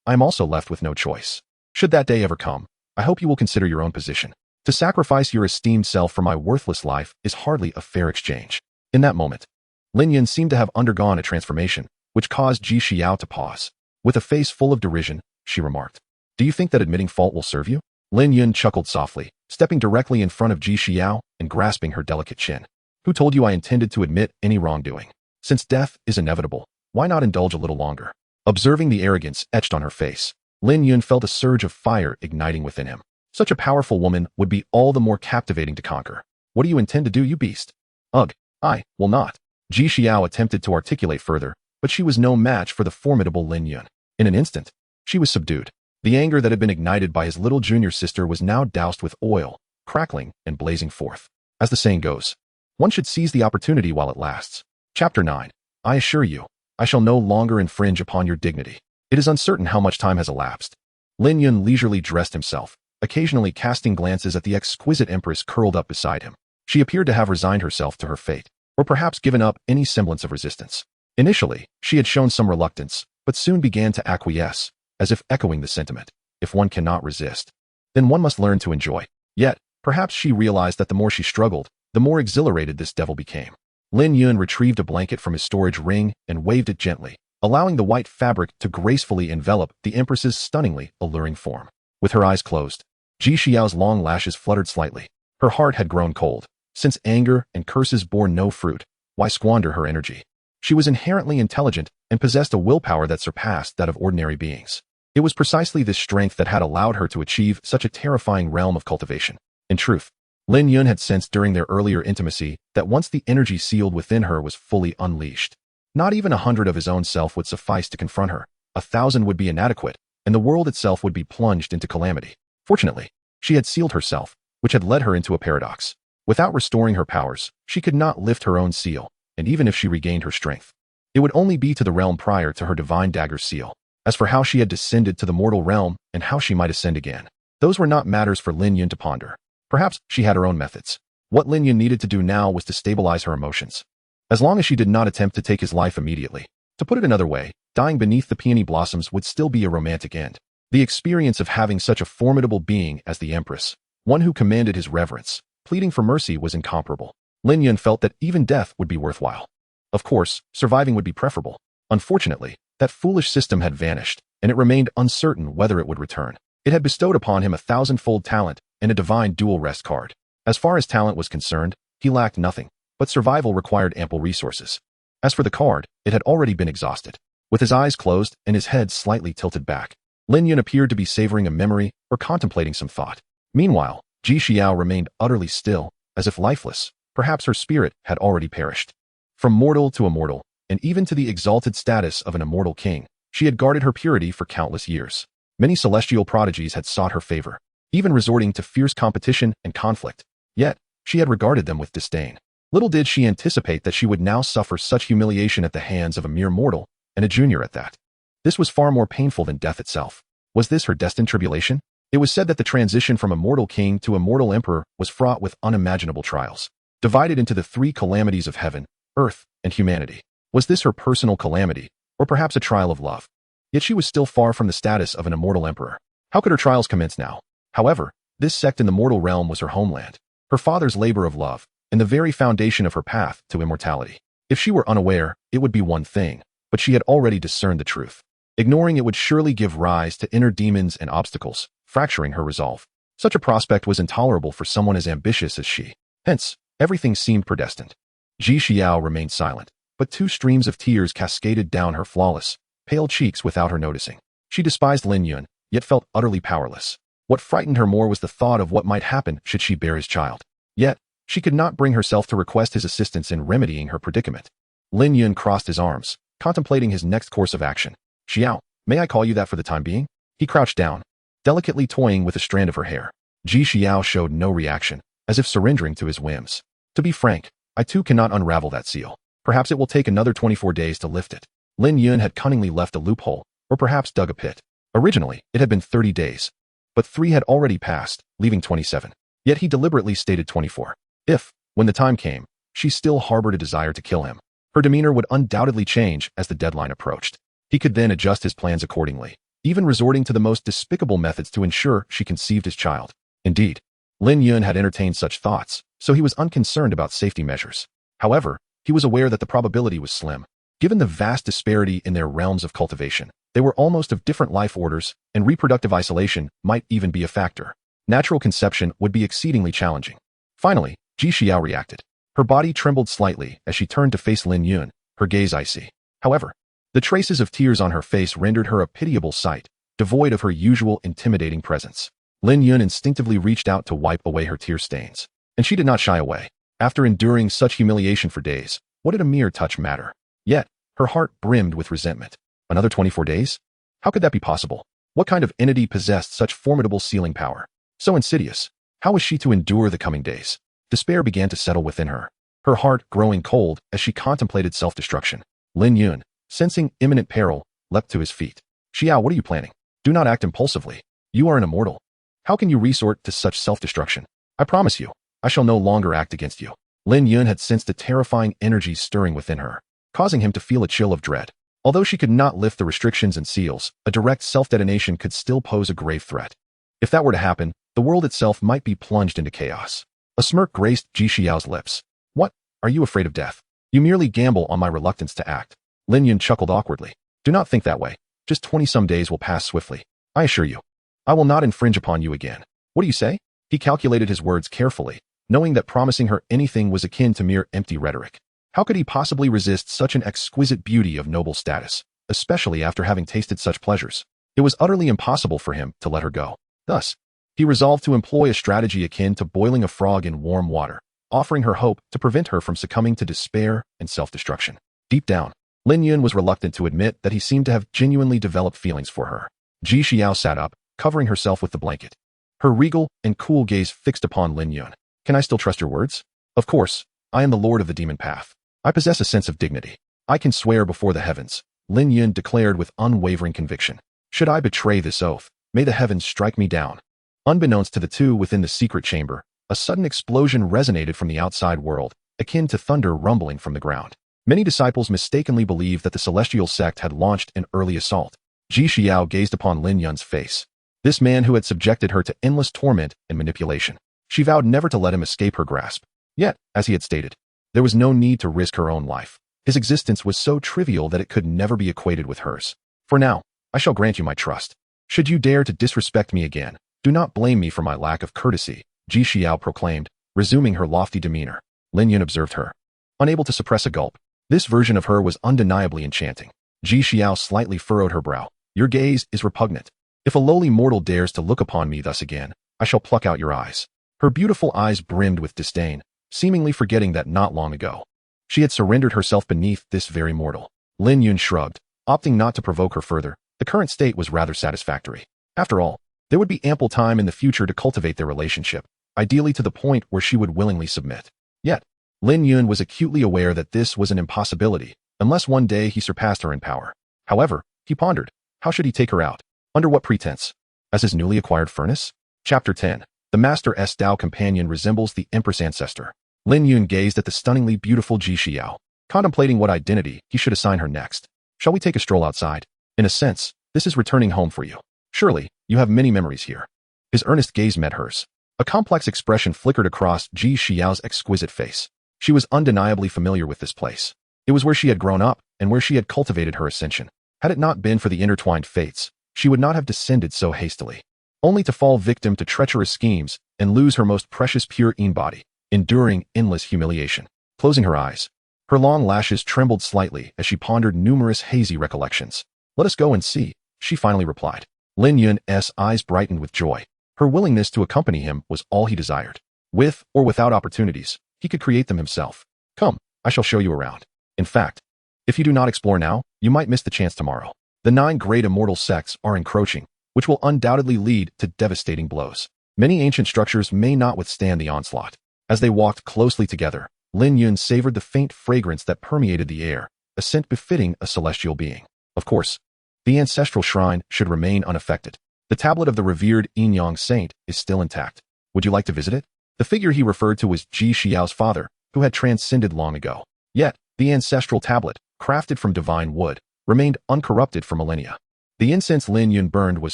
I am also left with no choice. Should that day ever come, I hope you will consider your own position. To sacrifice your esteemed self for my worthless life is hardly a fair exchange. In that moment, Lin Yun seemed to have undergone a transformation, which caused Ji Xiao to pause. With a face full of derision, she remarked, "Do you think that admitting fault will serve you?" Lin Yun chuckled softly, stepping directly in front of Ji Xiao and grasping her delicate chin. "Who told you I intended to admit any wrongdoing? Since death is inevitable, why not indulge a little longer?" Observing the arrogance etched on her face, Lin Yun felt a surge of fire igniting within him. Such a powerful woman would be all the more captivating to conquer. "What do you intend to do, you beast?" "Ugh, I will not." Ji Xiao attempted to articulate further, but she was no match for the formidable Lin Yun. In an instant, she was subdued. The anger that had been ignited by his little junior sister was now doused with oil, crackling and blazing forth. As the saying goes, one should seize the opportunity while it lasts. Chapter 9. I assure you, I shall no longer infringe upon your dignity. It is uncertain how much time has elapsed. Lin Yun leisurely dressed himself, occasionally casting glances at the exquisite Empress curled up beside him. She appeared to have resigned herself to her fate, or perhaps given up any semblance of resistance. Initially, she had shown some reluctance, but soon began to acquiesce, as if echoing the sentiment, "If one cannot resist, then one must learn to enjoy." Yet, perhaps she realized that the more she struggled, the more exhilarated this devil became. Lin Yun retrieved a blanket from his storage ring and waved it gently, allowing the white fabric to gracefully envelop the Empress's stunningly alluring form. With her eyes closed, Ji Xiao's long lashes fluttered slightly. Her heart had grown cold. Since anger and curses bore no fruit, why squander her energy? She was inherently intelligent and possessed a willpower that surpassed that of ordinary beings. It was precisely this strength that had allowed her to achieve such a terrifying realm of cultivation. In truth, Lin Yun had sensed during their earlier intimacy that once the energy sealed within her was fully unleashed, not even 100 of his own self would suffice to confront her. 1,000 would be inadequate, and the world itself would be plunged into calamity. Fortunately, she had sealed herself, which had led her into a paradox. Without restoring her powers, she could not lift her own seal, and even if she regained her strength, it would only be to the realm prior to her divine dagger's seal. As for how she had descended to the mortal realm and how she might ascend again, those were not matters for Lin Yun to ponder. Perhaps she had her own methods. What Lin Yun needed to do now was to stabilize her emotions. As long as she did not attempt to take his life immediately. To put it another way, dying beneath the peony blossoms would still be a romantic end. The experience of having such a formidable being as the Empress, one who commanded his reverence, pleading for mercy, was incomparable. Lin Yun felt that even death would be worthwhile. Of course, surviving would be preferable. Unfortunately, that foolish system had vanished, and it remained uncertain whether it would return. It had bestowed upon him a 1,000-fold talent and a divine dual rest card. As far as talent was concerned, he lacked nothing, but survival required ample resources. As for the card, it had already been exhausted. With his eyes closed and his head slightly tilted back, Lin Yun appeared to be savoring a memory or contemplating some thought. Meanwhile, Ji Xiao remained utterly still, as if lifeless. Perhaps her spirit had already perished. From mortal to immortal, and even to the exalted status of an immortal king, she had guarded her purity for countless years. Many celestial prodigies had sought her favor, even resorting to fierce competition and conflict. Yet, she had regarded them with disdain. Little did she anticipate that she would now suffer such humiliation at the hands of a mere mortal, and a junior at that. This was far more painful than death itself. Was this her destined tribulation? It was said that the transition from a mortal king to a mortal emperor was fraught with unimaginable trials, divided into the 3 calamities of heaven, earth, and humanity. Was this her personal calamity, or perhaps a trial of love? Yet she was still far from the status of an immortal emperor. How could her trials commence now? However, this sect in the mortal realm was her homeland, her father's labor of love, and the very foundation of her path to immortality. If she were unaware, it would be one thing, but she had already discerned the truth. Ignoring it would surely give rise to inner demons and obstacles, fracturing her resolve. Such a prospect was intolerable for someone as ambitious as she. Hence, everything seemed predestined. Ji Xiao remained silent, but 2 streams of tears cascaded down her flawless, pale cheeks without her noticing. She despised Lin Yun, yet felt utterly powerless. What frightened her more was the thought of what might happen should she bear his child. Yet, she could not bring herself to request his assistance in remedying her predicament. Lin Yun crossed his arms, contemplating his next course of action. "Xiao, may I call you that for the time being?" He crouched down, delicately toying with a strand of her hair. Ji Xiao showed no reaction, as if surrendering to his whims. To be frank, I too cannot unravel that seal. Perhaps it will take another 24 days to lift it. Lin Yun had cunningly left a loophole, or perhaps dug a pit. Originally, it had been 30 days. But 3 had already passed, leaving 27. Yet he deliberately stated 24. If, when the time came, she still harbored a desire to kill him, her demeanor would undoubtedly change as the deadline approached. He could then adjust his plans accordingly, even resorting to the most despicable methods to ensure she conceived his child. Indeed, Lin Yun had entertained such thoughts, so he was unconcerned about safety measures. However, he was aware that the probability was slim. Given the vast disparity in their realms of cultivation, they were almost of different life orders, and reproductive isolation might even be a factor. Natural conception would be exceedingly challenging. Finally, Ji Xiao reacted. Her body trembled slightly as she turned to face Lin Yun, her gaze icy. However, the traces of tears on her face rendered her a pitiable sight, devoid of her usual intimidating presence. Lin Yun instinctively reached out to wipe away her tear stains, and she did not shy away. After enduring such humiliation for days, what did a mere touch matter? Yet, her heart brimmed with resentment. Another 24 days? How could that be possible? What kind of entity possessed such formidable sealing power? So insidious. How was she to endure the coming days? Despair began to settle within her, her heart growing cold as she contemplated self-destruction. Lin Yun, sensing imminent peril, leapt to his feet. Xiao, what are you planning? Do not act impulsively. You are an immortal. How can you resort to such self-destruction? I promise you, I shall no longer act against you. Lin Yun had sensed a terrifying energy stirring within her, causing him to feel a chill of dread. Although she could not lift the restrictions and seals, a direct self-detonation could still pose a grave threat. If that were to happen, the world itself might be plunged into chaos. A smirk graced Ji Xiao's lips. What? Are you afraid of death? You merely gamble on my reluctance to act. Lin Yun chuckled awkwardly. Do not think that way. Just 20-some days will pass swiftly. I assure you. I will not infringe upon you again. What do you say? He calculated his words carefully, knowing that promising her anything was akin to mere empty rhetoric. How could he possibly resist such an exquisite beauty of noble status, especially after having tasted such pleasures? It was utterly impossible for him to let her go. Thus, he resolved to employ a strategy akin to boiling a frog in warm water, offering her hope to prevent her from succumbing to despair and self-destruction. Deep down, Lin Yun was reluctant to admit that he seemed to have genuinely developed feelings for her. Ji Xiao sat up, covering herself with the blanket. Her regal and cool gaze fixed upon Lin Yun. Can I still trust your words? Of course, I am the lord of the demon path. I possess a sense of dignity. I can swear before the heavens, Lin Yun declared with unwavering conviction. Should I betray this oath, may the heavens strike me down. Unbeknownst to the two within the secret chamber, a sudden explosion resonated from the outside world, akin to thunder rumbling from the ground. Many disciples mistakenly believed that the celestial sect had launched an early assault. Ji Xiao gazed upon Lin Yun's face. This man who had subjected her to endless torment and manipulation. She vowed never to let him escape her grasp. Yet, as he had stated, there was no need to risk her own life. His existence was so trivial that it could never be equated with hers. For now, I shall grant you my trust. Should you dare to disrespect me again, do not blame me for my lack of courtesy, Ji Xiao proclaimed, resuming her lofty demeanor. Lin Yun observed her, unable to suppress a gulp. This version of her was undeniably enchanting. Ji Xiao slightly furrowed her brow. Your gaze is repugnant. If a lowly mortal dares to look upon me thus again, I shall pluck out your eyes. Her beautiful eyes brimmed with disdain, seemingly forgetting that not long ago, she had surrendered herself beneath this very mortal. Lin Yun shrugged, opting not to provoke her further. The current state was rather satisfactory. After all, there would be ample time in the future to cultivate their relationship, ideally to the point where she would willingly submit. Yet, Lin Yun was acutely aware that this was an impossibility, unless one day he surpassed her in power. However, he pondered, how should he take her out? Under what pretense? As his newly acquired furnace? Chapter 10. The Master's Tao companion resembles the Empress ancestor. Lin Yun gazed at the stunningly beautiful Ji Xiao, contemplating what identity he should assign her next. Shall we take a stroll outside? In a sense, this is returning home for you. Surely, you have many memories here. His earnest gaze met hers. A complex expression flickered across Ji Xiao's exquisite face. She was undeniably familiar with this place. It was where she had grown up, and where she had cultivated her ascension. Had it not been for the intertwined fates, she would not have descended so hastily, only to fall victim to treacherous schemes and lose her most precious pure body, enduring endless humiliation. Closing her eyes, her long lashes trembled slightly as she pondered numerous hazy recollections. Let us go and see, she finally replied. Lin Yun's eyes brightened with joy. Her willingness to accompany him was all he desired. With or without opportunities, he could create them himself. Come, I shall show you around. In fact, if you do not explore now, you might miss the chance tomorrow. The 9 great immortal sects are encroaching, which will undoubtedly lead to devastating blows. Many ancient structures may not withstand the onslaught. As they walked closely together, Lin Yun savored the faint fragrance that permeated the air, a scent befitting a celestial being. Of course, the ancestral shrine should remain unaffected. The tablet of the revered Yin saint is still intact. Would you like to visit it? The figure he referred to was Ji Xiao's father, who had transcended long ago. Yet, the ancestral tablet, crafted from divine wood, remained uncorrupted for millennia. The incense Lin Yun burned was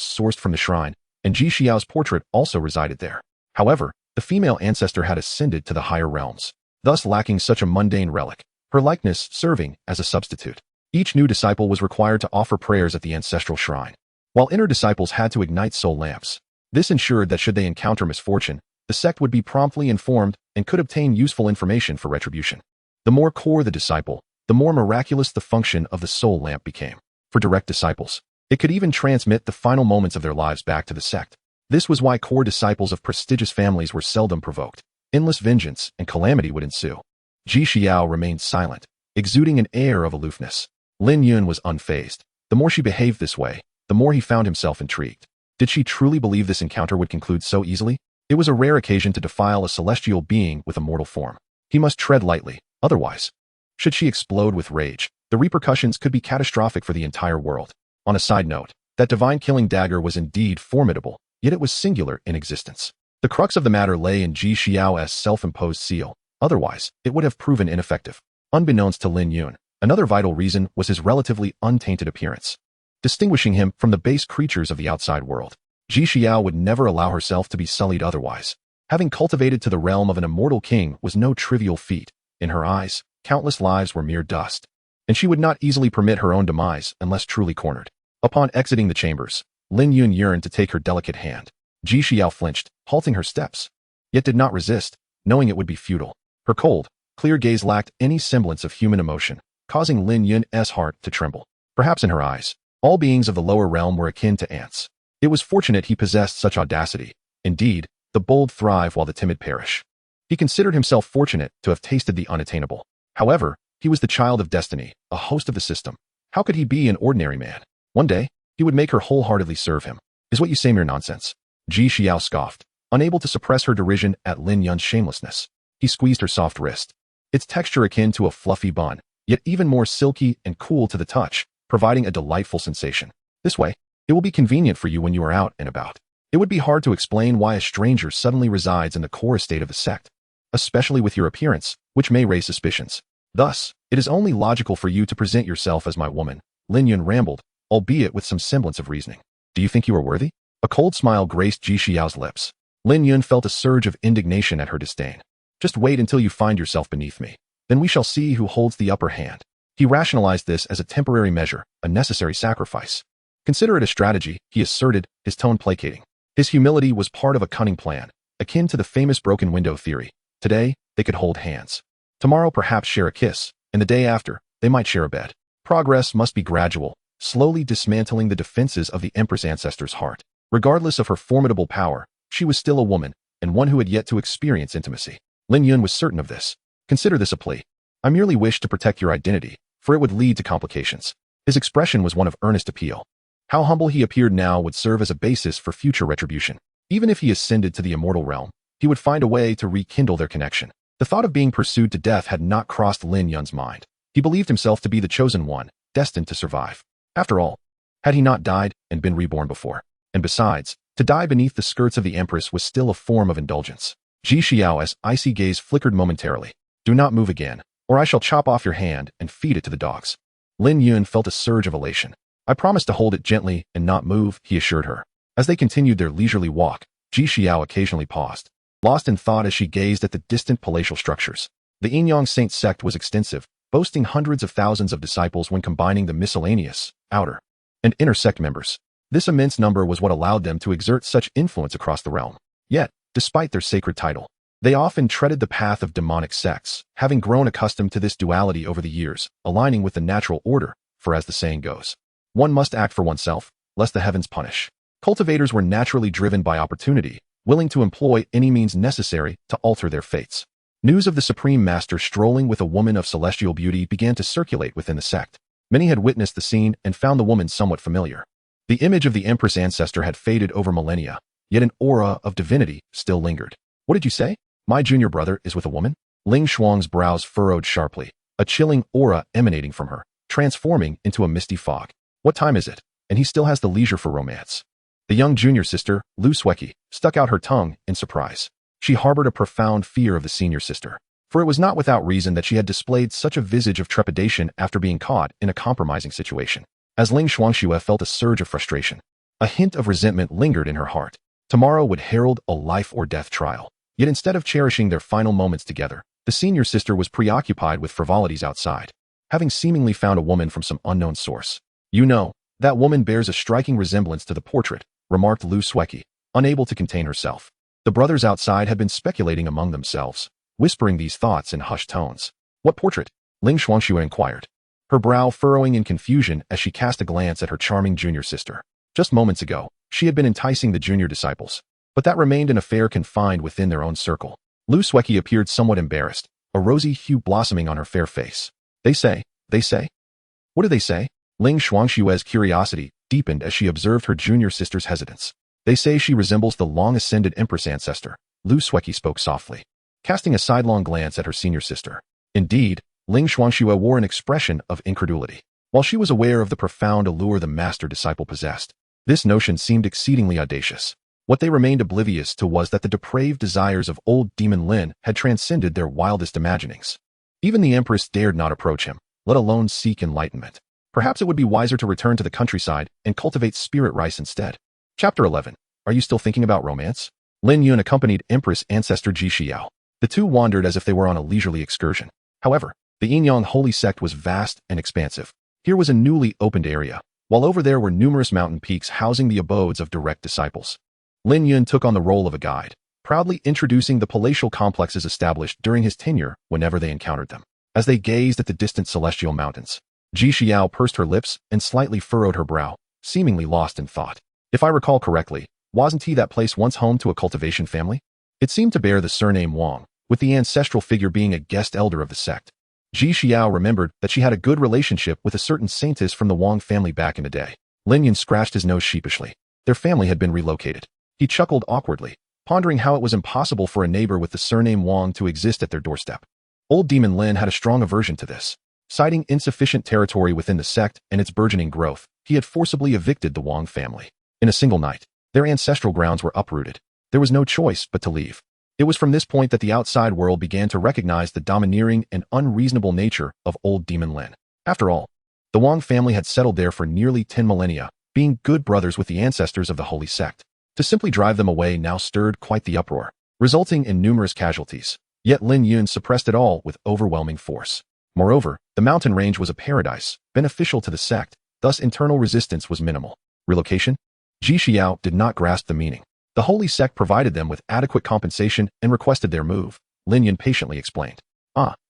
sourced from the shrine, and Ji Xiao's portrait also resided there. However, the female ancestor had ascended to the higher realms, thus lacking such a mundane relic, her likeness serving as a substitute. Each new disciple was required to offer prayers at the ancestral shrine, while inner disciples had to ignite soul lamps. This ensured that should they encounter misfortune, the sect would be promptly informed and could obtain useful information for retribution. The more core the disciple, the more miraculous the function of the soul lamp became. For direct disciples, it could even transmit the final moments of their lives back to the sect. This was why core disciples of prestigious families were seldom provoked. Endless vengeance and calamity would ensue. Ji Xiao remained silent, exuding an air of aloofness. Lin Yun was unfazed. The more she behaved this way, the more he found himself intrigued. Did she truly believe this encounter would conclude so easily? It was a rare occasion to defile a celestial being with a mortal form. He must tread lightly, otherwise, should she explode with rage, the repercussions could be catastrophic for the entire world. On a side note, that divine killing dagger was indeed formidable, yet it was singular in existence. The crux of the matter lay in Ji Xiao's self-imposed seal, otherwise, it would have proven ineffective. Unbeknownst to Lin Yun, another vital reason was his relatively untainted appearance, distinguishing him from the base creatures of the outside world. Ji Xiao would never allow herself to be sullied otherwise. Having cultivated to the realm of an immortal king was no trivial feat. In her eyes, countless lives were mere dust, and she would not easily permit her own demise unless truly cornered. Upon exiting the chambers, Lin Yun yearned to take her delicate hand. Ji Xiao flinched, halting her steps, yet did not resist, knowing it would be futile. Her cold, clear gaze lacked any semblance of human emotion, causing Lin Yun's heart to tremble. Perhaps in her eyes, all beings of the lower realm were akin to ants. It was fortunate he possessed such audacity. Indeed, the bold thrive while the timid perish. He considered himself fortunate to have tasted the unattainable. However, he was the child of destiny, a host of the system. How could he be an ordinary man? One day, he would make her wholeheartedly serve him. Is what you say mere nonsense? Ji Xiao scoffed, unable to suppress her derision at Lin Yun's shamelessness. He squeezed her soft wrist, its texture akin to a fluffy bun, yet even more silky and cool to the touch, providing a delightful sensation. This way, it will be convenient for you when you are out and about. It would be hard to explain why a stranger suddenly resides in the core estate of the sect, especially with your appearance, which may raise suspicions. Thus, it is only logical for you to present yourself as my woman, Lin Yun rambled, albeit with some semblance of reasoning. Do you think you are worthy? A cold smile graced Ji Xiao's lips. Lin Yun felt a surge of indignation at her disdain. Just wait until you find yourself beneath me. Then we shall see who holds the upper hand. He rationalized this as a temporary measure, a necessary sacrifice. Consider it a strategy, he asserted, his tone placating. His humility was part of a cunning plan, akin to the famous broken window theory. Today, they could hold hands. Tomorrow perhaps share a kiss, and the day after, they might share a bed. Progress must be gradual, slowly dismantling the defenses of the Empress ancestor's heart. Regardless of her formidable power, she was still a woman, and one who had yet to experience intimacy. Lin Yun was certain of this. Consider this a plea. I merely wish to protect your identity, for it would lead to complications. His expression was one of earnest appeal. How humble he appeared now would serve as a basis for future retribution. Even if he ascended to the immortal realm, he would find a way to rekindle their connection. The thought of being pursued to death had not crossed Lin Yun's mind. He believed himself to be the chosen one, destined to survive. After all, had he not died and been reborn before? And besides, to die beneath the skirts of the Empress was still a form of indulgence. Ji Xiao's icy gaze flickered momentarily. Do not move again, or I shall chop off your hand and feed it to the dogs. Lin Yun felt a surge of elation. I promise to hold it gently and not move, he assured her. As they continued their leisurely walk, Ji Xiao occasionally paused, lost in thought as she gazed at the distant palatial structures. The Yin Saint sect was extensive, boasting hundreds of thousands of disciples when combining the miscellaneous, outer, and inner sect members. This immense number was what allowed them to exert such influence across the realm. Yet, despite their sacred title, they often treaded the path of demonic sects, having grown accustomed to this duality over the years, aligning with the natural order, for as the saying goes, one must act for oneself, lest the heavens punish. Cultivators were naturally driven by opportunity, willing to employ any means necessary to alter their fates. News of the Supreme Master strolling with a woman of celestial beauty began to circulate within the sect. Many had witnessed the scene and found the woman somewhat familiar. The image of the Empress ancestor had faded over millennia, yet an aura of divinity still lingered. What did you say? My junior brother is with a woman? Ling Shuang's brows furrowed sharply, a chilling aura emanating from her, transforming into a misty fog. What time is it? And he still has the leisure for romance. The young junior sister, Lu Sueki, stuck out her tongue in surprise. She harbored a profound fear of the senior sister, for it was not without reason that she had displayed such a visage of trepidation after being caught in a compromising situation. As Ling Shuangxue felt a surge of frustration, a hint of resentment lingered in her heart. Tomorrow would herald a life-or-death trial. Yet instead of cherishing their final moments together, the senior sister was preoccupied with frivolities outside, having seemingly found a woman from some unknown source. You know, that woman bears a striking resemblance to the portrait, remarked Lu Sueki, unable to contain herself. The brothers outside had been speculating among themselves, whispering these thoughts in hushed tones. What portrait? Ling Shuangxue inquired, her brow furrowing in confusion as she cast a glance at her charming junior sister. Just moments ago, she had been enticing the junior disciples, but that remained an affair confined within their own circle. Lu Sueki appeared somewhat embarrassed, a rosy hue blossoming on her fair face. They say? What do they say? Ling Shuangxue's curiosity deepened as she observed her junior sister's hesitance. They say she resembles the long-ascended Empress ancestor, Lu Sueki spoke softly, casting a sidelong glance at her senior sister. Indeed, Ling Shuangxue wore an expression of incredulity. While she was aware of the profound allure the master-disciple possessed, this notion seemed exceedingly audacious. What they remained oblivious to was that the depraved desires of old Demon Lin had transcended their wildest imaginings. Even the Empress dared not approach him, let alone seek enlightenment. Perhaps it would be wiser to return to the countryside and cultivate spirit rice instead. Chapter 11. Are you still thinking about romance? Lin Yun accompanied Empress ancestor Ji Xiao. The two wandered as if they were on a leisurely excursion. However, the Yinyang holy sect was vast and expansive. Here was a newly opened area, while over there were numerous mountain peaks housing the abodes of direct disciples. Lin Yun took on the role of a guide, proudly introducing the palatial complexes established during his tenure whenever they encountered them. As they gazed at the distant celestial mountains, Ji Xiao pursed her lips and slightly furrowed her brow, seemingly lost in thought. If I recall correctly, wasn't that place once home to a cultivation family? It seemed to bear the surname Wang, with the ancestral figure being a guest elder of the sect. Ji Xiao remembered that she had a good relationship with a certain saintess from the Wang family back in the day. Lin Yun scratched his nose sheepishly. Their family had been relocated. He chuckled awkwardly, pondering how it was impossible for a neighbor with the surname Wang to exist at their doorstep. Old Demon Lin had a strong aversion to this. Citing insufficient territory within the sect and its burgeoning growth, he had forcibly evicted the Wang family. In a single night, their ancestral grounds were uprooted. There was no choice but to leave. It was from this point that the outside world began to recognize the domineering and unreasonable nature of old Demon Lin. After all, the Wang family had settled there for nearly 10 millennia, being good brothers with the ancestors of the holy sect. To simply drive them away now stirred quite the uproar, resulting in numerous casualties. Yet Lin Yun suppressed it all with overwhelming force. Moreover, the mountain range was a paradise, beneficial to the sect, thus internal resistance was minimal. Relocation? Ji Xiao did not grasp the meaning. The holy sect provided them with adequate compensation and requested their move. Lin Yun patiently explained.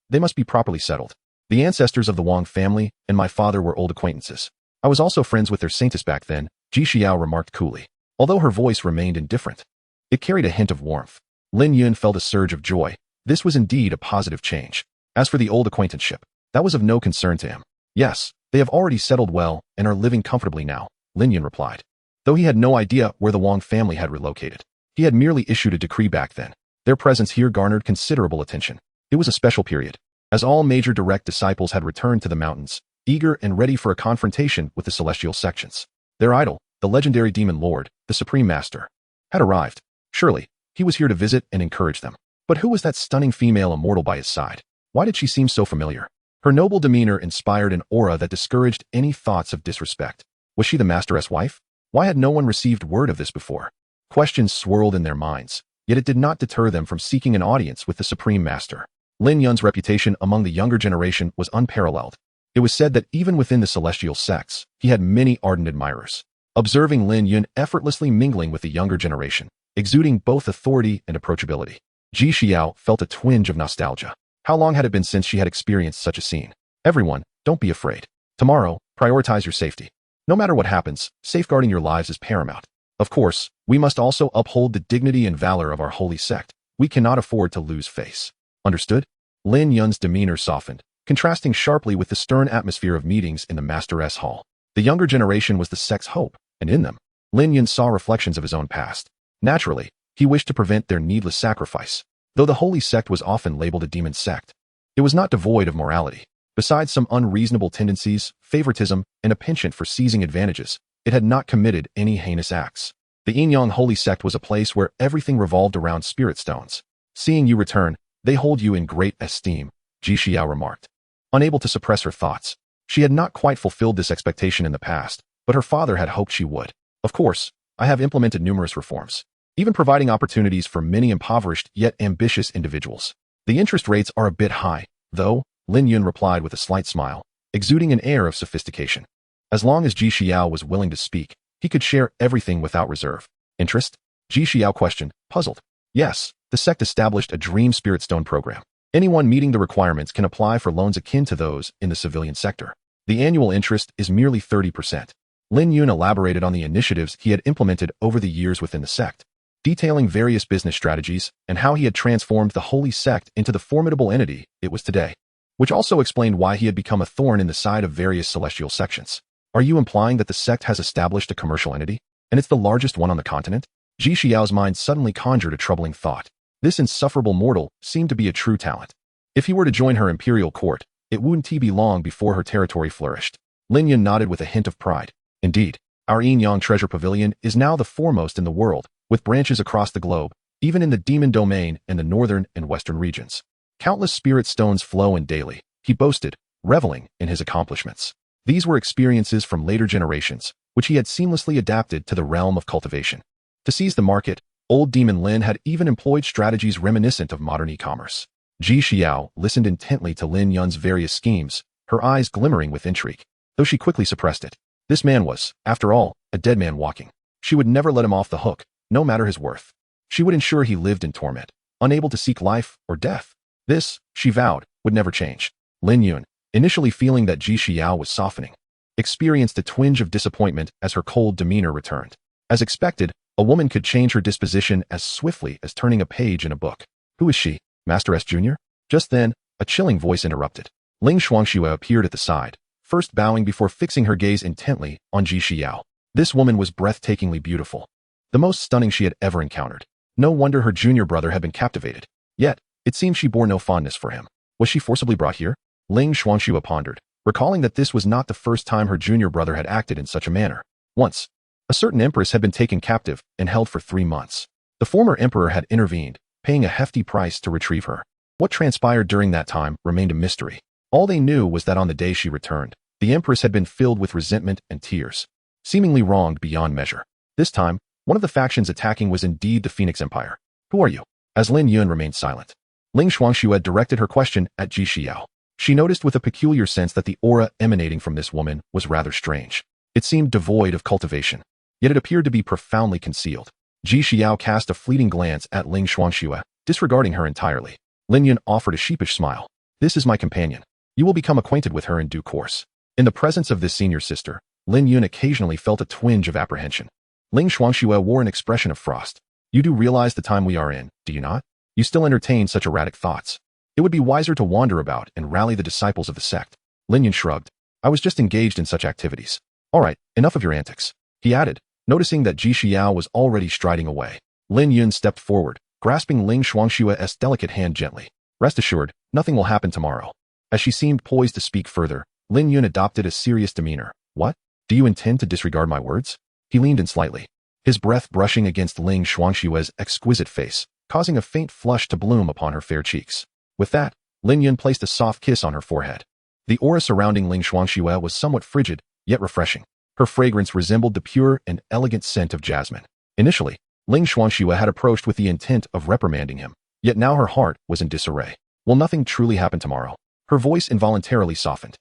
They must be properly settled. The ancestors of the Wang family and my father were old acquaintances. I was also friends with their saintess back then, Ji Xiao remarked coolly. Although her voice remained indifferent, it carried a hint of warmth. Lin Yun felt a surge of joy. This was indeed a positive change. As for the old acquaintanceship, that was of no concern to him. Yes, they have already settled well and are living comfortably now, Lin Yun replied. Though he had no idea where the Wang family had relocated, he had merely issued a decree back then. Their presence here garnered considerable attention. It was a special period, as all major direct disciples had returned to the mountains, eager and ready for a confrontation with the celestial sections. Their idol, the legendary demon lord, the supreme master, had arrived. Surely, he was here to visit and encourage them. But who was that stunning female immortal by his side? Why did she seem so familiar? Her noble demeanor inspired an aura that discouraged any thoughts of disrespect. Was she the master's wife? Why had no one received word of this before? Questions swirled in their minds, yet it did not deter them from seeking an audience with the supreme master. Lin Yun's reputation among the younger generation was unparalleled. It was said that even within the celestial sects, he had many ardent admirers. Observing Lin Yun effortlessly mingling with the younger generation, exuding both authority and approachability, Ji Xiao felt a twinge of nostalgia. How long had it been since she had experienced such a scene? Everyone, don't be afraid. Tomorrow, prioritize your safety. No matter what happens, safeguarding your lives is paramount. Of course, we must also uphold the dignity and valor of our holy sect. We cannot afford to lose face. Understood? Lin Yun's demeanor softened, contrasting sharply with the stern atmosphere of meetings in the Master S Hall. The younger generation was the sect's hope, and in them, Lin Yun saw reflections of his own past. Naturally, he wished to prevent their needless sacrifice. Though the holy sect was often labeled a demon sect, it was not devoid of morality. Besides some unreasonable tendencies, favoritism, and a penchant for seizing advantages, it had not committed any heinous acts. The Yin-Yang holy sect was a place where everything revolved around spirit stones. Seeing you return, they hold you in great esteem, Ji Xiao remarked. Unable to suppress her thoughts, she had not quite fulfilled this expectation in the past, but her father had hoped she would. Of course, I have implemented numerous reforms, even providing opportunities for many impoverished yet ambitious individuals. The interest rates are a bit high, though, Lin Yun replied with a slight smile, exuding an air of sophistication. As long as Ji Xiao was willing to speak, he could share everything without reserve. Interest? Ji Xiao questioned, puzzled. Yes, the sect established a Dream Spirit Stone program. Anyone meeting the requirements can apply for loans akin to those in the civilian sector. The annual interest is merely 30%. Lin Yun elaborated on the initiatives he had implemented over the years within the sect, detailing various business strategies and how he had transformed the holy sect into the formidable entity it was today, which also explained why he had become a thorn in the side of various celestial sections. Are you implying that the sect has established a commercial entity, and it's the largest one on the continent? Ji Xiao's mind suddenly conjured a troubling thought. This insufferable mortal seemed to be a true talent. If he were to join her imperial court, it wouldn't be long before her territory flourished. Lin Yun nodded with a hint of pride. Indeed, our Yin-Yang treasure pavilion is now the foremost in the world, with branches across the globe, even in the demon domain and the northern and western regions. Countless spirit stones flow in daily, he boasted, reveling in his accomplishments. These were experiences from later generations, which he had seamlessly adapted to the realm of cultivation. To seize the market, old Demon Lin had even employed strategies reminiscent of modern e-commerce. Ji Xiao listened intently to Lin Yun's various schemes, her eyes glimmering with intrigue, though she quickly suppressed it. This man was, after all, a dead man walking. She would never let him off the hook, no matter his worth. She would ensure he lived in torment, unable to seek life or death. This, she vowed, would never change. Lin Yun, initially feeling that Ji Xiao was softening, experienced a twinge of disappointment as her cold demeanor returned. As expected, a woman could change her disposition as swiftly as turning a page in a book. Who is she, Master S. Jr.? Just then, a chilling voice interrupted. Ling Shuangxue appeared at the side, first bowing before fixing her gaze intently on Ji Xiao. This woman was breathtakingly beautiful, the most stunning she had ever encountered. No wonder her junior brother had been captivated. Yet, it seemed she bore no fondness for him. Was she forcibly brought here? Ling Shuangxue pondered, recalling that this was not the first time her junior brother had acted in such a manner. Once, a certain Empress had been taken captive and held for 3 months. The former emperor had intervened, paying a hefty price to retrieve her. What transpired during that time remained a mystery. All they knew was that on the day she returned, the Empress had been filled with resentment and tears, seemingly wronged beyond measure. This time, one of the factions attacking was indeed the Phoenix Empire. Who are you? As Lin Yun remained silent, Ling Shuangxue directed her question at Ji Xiao. She noticed with a peculiar sense that the aura emanating from this woman was rather strange. It seemed devoid of cultivation, yet it appeared to be profoundly concealed. Ji Xiao cast a fleeting glance at Ling Shuangxue, disregarding her entirely. Lin Yun offered a sheepish smile. This is my companion. You will become acquainted with her in due course. In the presence of this senior sister, Lin Yun occasionally felt a twinge of apprehension. Ling Shuangxue wore an expression of frost. You do realize the time we are in, do you not? You still entertain such erratic thoughts. It would be wiser to wander about and rally the disciples of the sect. Lin Yun shrugged. I was just engaged in such activities. All right, enough of your antics, he added, noticing that Ji Xiao was already striding away. Lin Yun stepped forward, grasping Ling Shuangxue's delicate hand gently. Rest assured, nothing will happen tomorrow. As she seemed poised to speak further, Lin Yun adopted a serious demeanor. What? Do you intend to disregard my words? He leaned in slightly, his breath brushing against Ling Shuangxue's exquisite face, causing a faint flush to bloom upon her fair cheeks. With that, Lin Yun placed a soft kiss on her forehead. The aura surrounding Ling Shuangxue was somewhat frigid, yet refreshing. Her fragrance resembled the pure and elegant scent of jasmine. Initially, Ling Shuangxue had approached with the intent of reprimanding him, yet now her heart was in disarray. Will nothing truly happen tomorrow? Her voice involuntarily softened.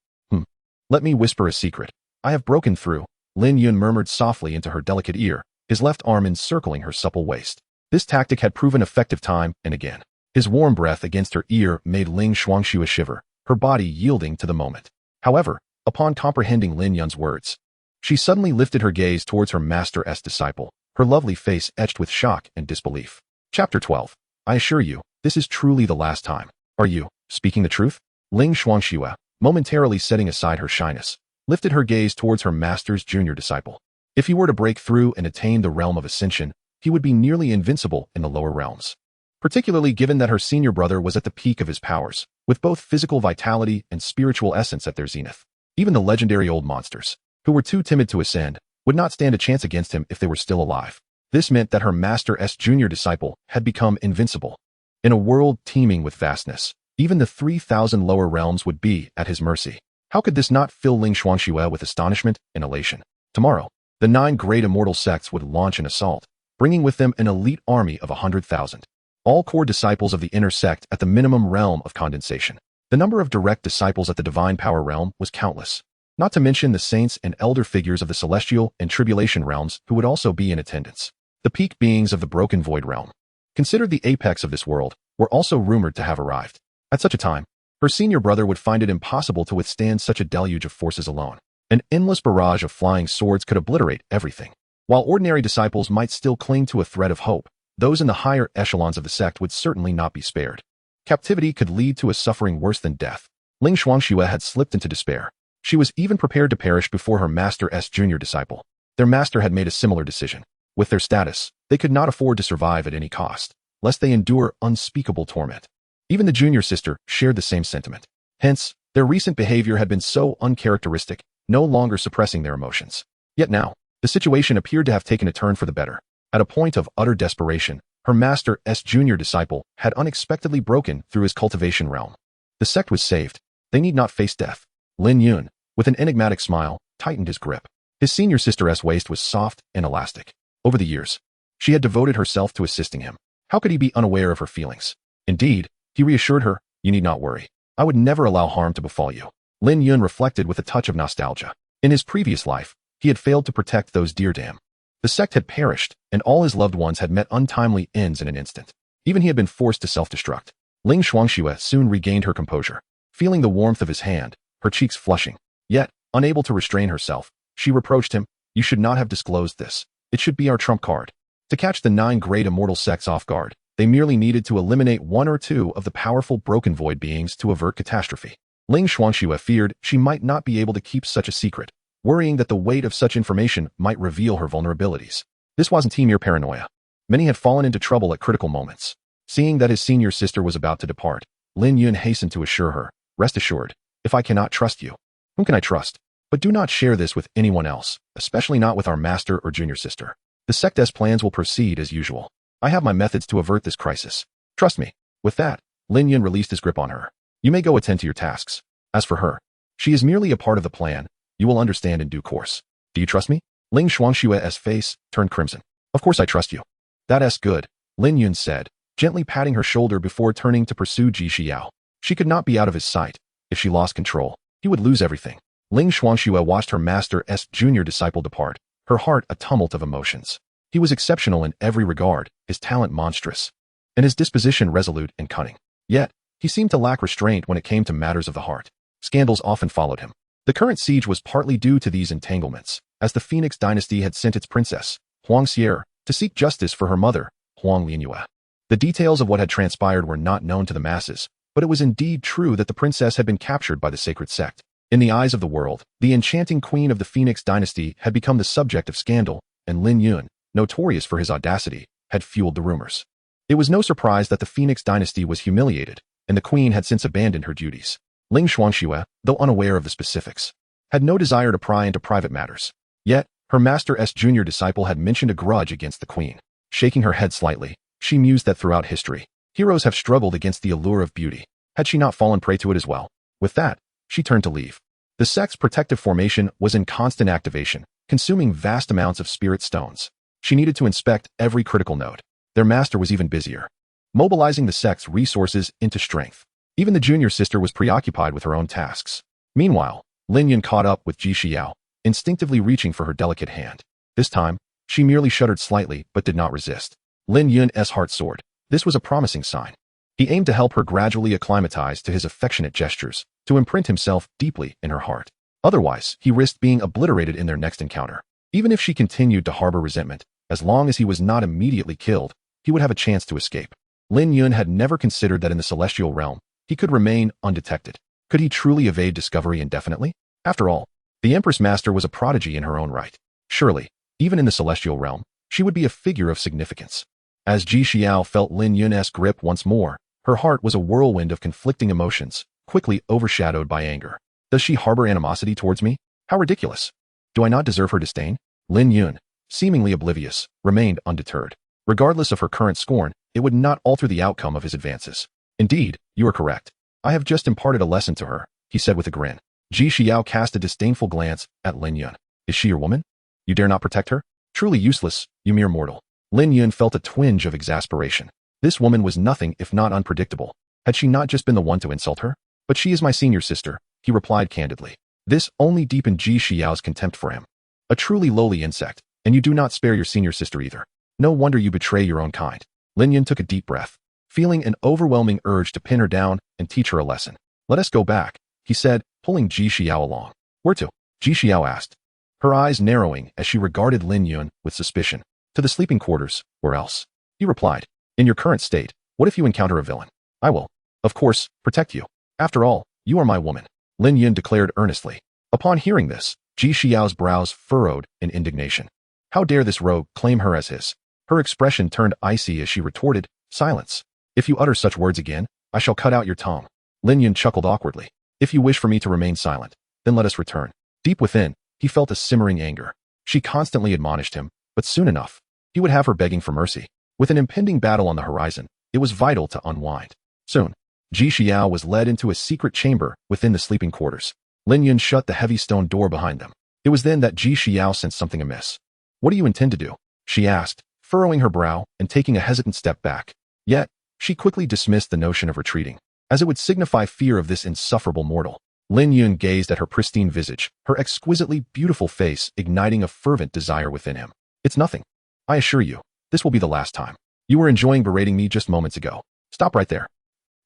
Let me whisper a secret. I have broken through, Lin Yun murmured softly into her delicate ear, his left arm encircling her supple waist. This tactic had proven effective time and again. His warm breath against her ear made Ling Shuangxue shiver, her body yielding to the moment. However, upon comprehending Lin Yun's words, she suddenly lifted her gaze towards her master's disciple, her lovely face etched with shock and disbelief. Chapter 12. I assure you, this is truly the last time. Are you speaking the truth? Ling Shuangxue, momentarily setting aside her shyness, lifted her gaze towards her master's junior disciple. If he were to break through and attain the realm of ascension, he would be nearly invincible in the lower realms. Particularly given that her senior brother was at the peak of his powers, with both physical vitality and spiritual essence at their zenith. Even the legendary old monsters, who were too timid to ascend, would not stand a chance against him if they were still alive. This meant that her Master's junior disciple had become invincible. In a world teeming with vastness, even the 3,000 lower realms would be at his mercy. How could this not fill Ling Xuanxue with astonishment and elation? Tomorrow, the 9 great immortal sects would launch an assault, bringing with them an elite army of 100,000. All core disciples of the inner sect at the minimum realm of condensation. The number of direct disciples at the divine power realm was countless, not to mention the saints and elder figures of the celestial and tribulation realms who would also be in attendance. The peak beings of the broken void realm, considered the apex of this world, were also rumored to have arrived. At such a time, her senior brother would find it impossible to withstand such a deluge of forces alone. An endless barrage of flying swords could obliterate everything. While ordinary disciples might still cling to a thread of hope, those in the higher echelons of the sect would certainly not be spared. Captivity could lead to a suffering worse than death. Ling Xuanxue had slipped into despair. She was even prepared to perish before her Master's junior disciple. Their master had made a similar decision. With their status, they could not afford to survive at any cost, lest they endure unspeakable torment. Even the junior sister shared the same sentiment. Hence, their recent behavior had been so uncharacteristic, no longer suppressing their emotions. Yet now, the situation appeared to have taken a turn for the better. At a point of utter desperation, her Master's junior disciple had unexpectedly broken through his cultivation realm. The sect was saved. They need not face death. Lin Yun, with an enigmatic smile, tightened his grip. His senior sister's waist was soft and elastic. Over the years, she had devoted herself to assisting him. How could he be unaware of her feelings? Indeed, he reassured her, "You need not worry. I would never allow harm to befall you." Lin Yun reflected with a touch of nostalgia. In his previous life, he had failed to protect those dear to him. The sect had perished, and all his loved ones had met untimely ends in an instant. Even he had been forced to self-destruct. Ling Xuanxue soon regained her composure. Feeling the warmth of his hand, her cheeks flushing, yet, unable to restrain herself, she reproached him, "You should not have disclosed this. It should be our trump card." To catch the 9 great immortal sects off guard, they merely needed to eliminate 1 or 2 of the powerful broken void beings to avert catastrophe. Ling Xuanxue feared she might not be able to keep such a secret, worrying that the weight of such information might reveal her vulnerabilities. This wasn't mere paranoia. Many had fallen into trouble at critical moments. Seeing that his senior sister was about to depart, Lin Yun hastened to assure her, "Rest assured, if I cannot trust you, whom can I trust? But do not share this with anyone else, especially not with our master or junior sister. The sect's plans will proceed as usual. I have my methods to avert this crisis. Trust me." With that, Lin Yun released his grip on her. "You may go attend to your tasks. As for her, she is merely a part of the plan. You will understand in due course. Do you trust me?" Ling Xuanxue's face turned crimson. "Of course I trust you." "That's good," Lin Yun said, gently patting her shoulder before turning to pursue Ji Xiao. She could not be out of his sight. If she lost control, he would lose everything. Ling Xuanxue watched her Master's junior disciple depart, her heart a tumult of emotions. He was exceptional in every regard, his talent monstrous, and his disposition resolute and cunning. Yet, he seemed to lack restraint when it came to matters of the heart. Scandals often followed him. The current siege was partly due to these entanglements, as the Phoenix dynasty had sent its princess, Huang Xier, to seek justice for her mother, Huang Lianyue. The details of what had transpired were not known to the masses, but it was indeed true that the princess had been captured by the sacred sect. In the eyes of the world, the enchanting queen of the Phoenix dynasty had become the subject of scandal, and Lin Yun, notorious for his audacity, had fueled the rumors. It was no surprise that the Phoenix dynasty was humiliated, and the queen had since abandoned her duties. Ling Xuanxue, though unaware of the specifics, had no desire to pry into private matters. Yet, her Master's junior disciple had mentioned a grudge against the queen. Shaking her head slightly, she mused that throughout history, heroes have struggled against the allure of beauty. Had she not fallen prey to it as well? With that, she turned to leave. The sect's protective formation was in constant activation, consuming vast amounts of spirit stones. She needed to inspect every critical node. Their master was even busier, mobilizing the sect's resources into strength. Even the junior sister was preoccupied with her own tasks. Meanwhile, Lin Yun caught up with Ji Xiao, instinctively reaching for her delicate hand. This time, she merely shuddered slightly but did not resist. Lin Yun's heart soared. This was a promising sign. He aimed to help her gradually acclimatize to his affectionate gestures, to imprint himself deeply in her heart. Otherwise, he risked being obliterated in their next encounter. Even if she continued to harbor resentment, as long as he was not immediately killed, he would have a chance to escape. Lin Yun had never considered that in the celestial realm, he could remain undetected. Could he truly evade discovery indefinitely? After all, the Empress Master was a prodigy in her own right. Surely, Even in the celestial realm, she would be a figure of significance. As Ji Xiao felt Lin Yun's grip once more, her heart was a whirlwind of conflicting emotions, quickly overshadowed by anger. Does she harbor animosity towards me? How ridiculous. Do I not deserve her disdain? Lin Yun, seemingly oblivious, remained undeterred. Regardless of her current scorn, it would not alter the outcome of his advances. Indeed, you are correct. I have just imparted a lesson to her, he said with a grin. Ji Xiao cast a disdainful glance at Lin Yun. Is she your woman? You dare not protect her? Truly useless, you mere mortal. Lin Yun felt a twinge of exasperation. This woman was nothing if not unpredictable. Had she not just been the one to insult her? But she is my senior sister, he replied candidly. This only deepened Ji Xiao's contempt for him. A truly lowly insect, and you do not spare your senior sister either. No wonder you betray your own kind. Lin Yun took a deep breath, feeling an overwhelming urge to pin her down and teach her a lesson. Let us go back, he said, pulling Ji Xiao along. Where to? Ji Xiao asked, her eyes narrowing as she regarded Lin Yun with suspicion. To the sleeping quarters, where else? He replied, in your current state, what if you encounter a villain? I will, of course, protect you. After all, you are my woman, Lin Yun declared earnestly. Upon hearing this, Ji Xiao's brows furrowed in indignation. How dare this rogue claim her as his? Her expression turned icy as she retorted, silence. If you utter such words again, I shall cut out your tongue. Lin Yun chuckled awkwardly. If you wish for me to remain silent, then let us return. Deep within, he felt a simmering anger. She constantly admonished him, but soon enough, he would have her begging for mercy. With an impending battle on the horizon, it was vital to unwind. Soon, Ji Xiao was led into a secret chamber within the sleeping quarters. Lin Yun shut the heavy stone door behind them. It was then that Ji Xiao sensed something amiss. What do you intend to do? She asked, furrowing her brow and taking a hesitant step back. Yet, she quickly dismissed the notion of retreating, as it would signify fear of this insufferable mortal. Lin Yun gazed at her pristine visage, her exquisitely beautiful face igniting a fervent desire within him. It's nothing. I assure you, this will be the last time. You were enjoying berating me just moments ago. Stop right there.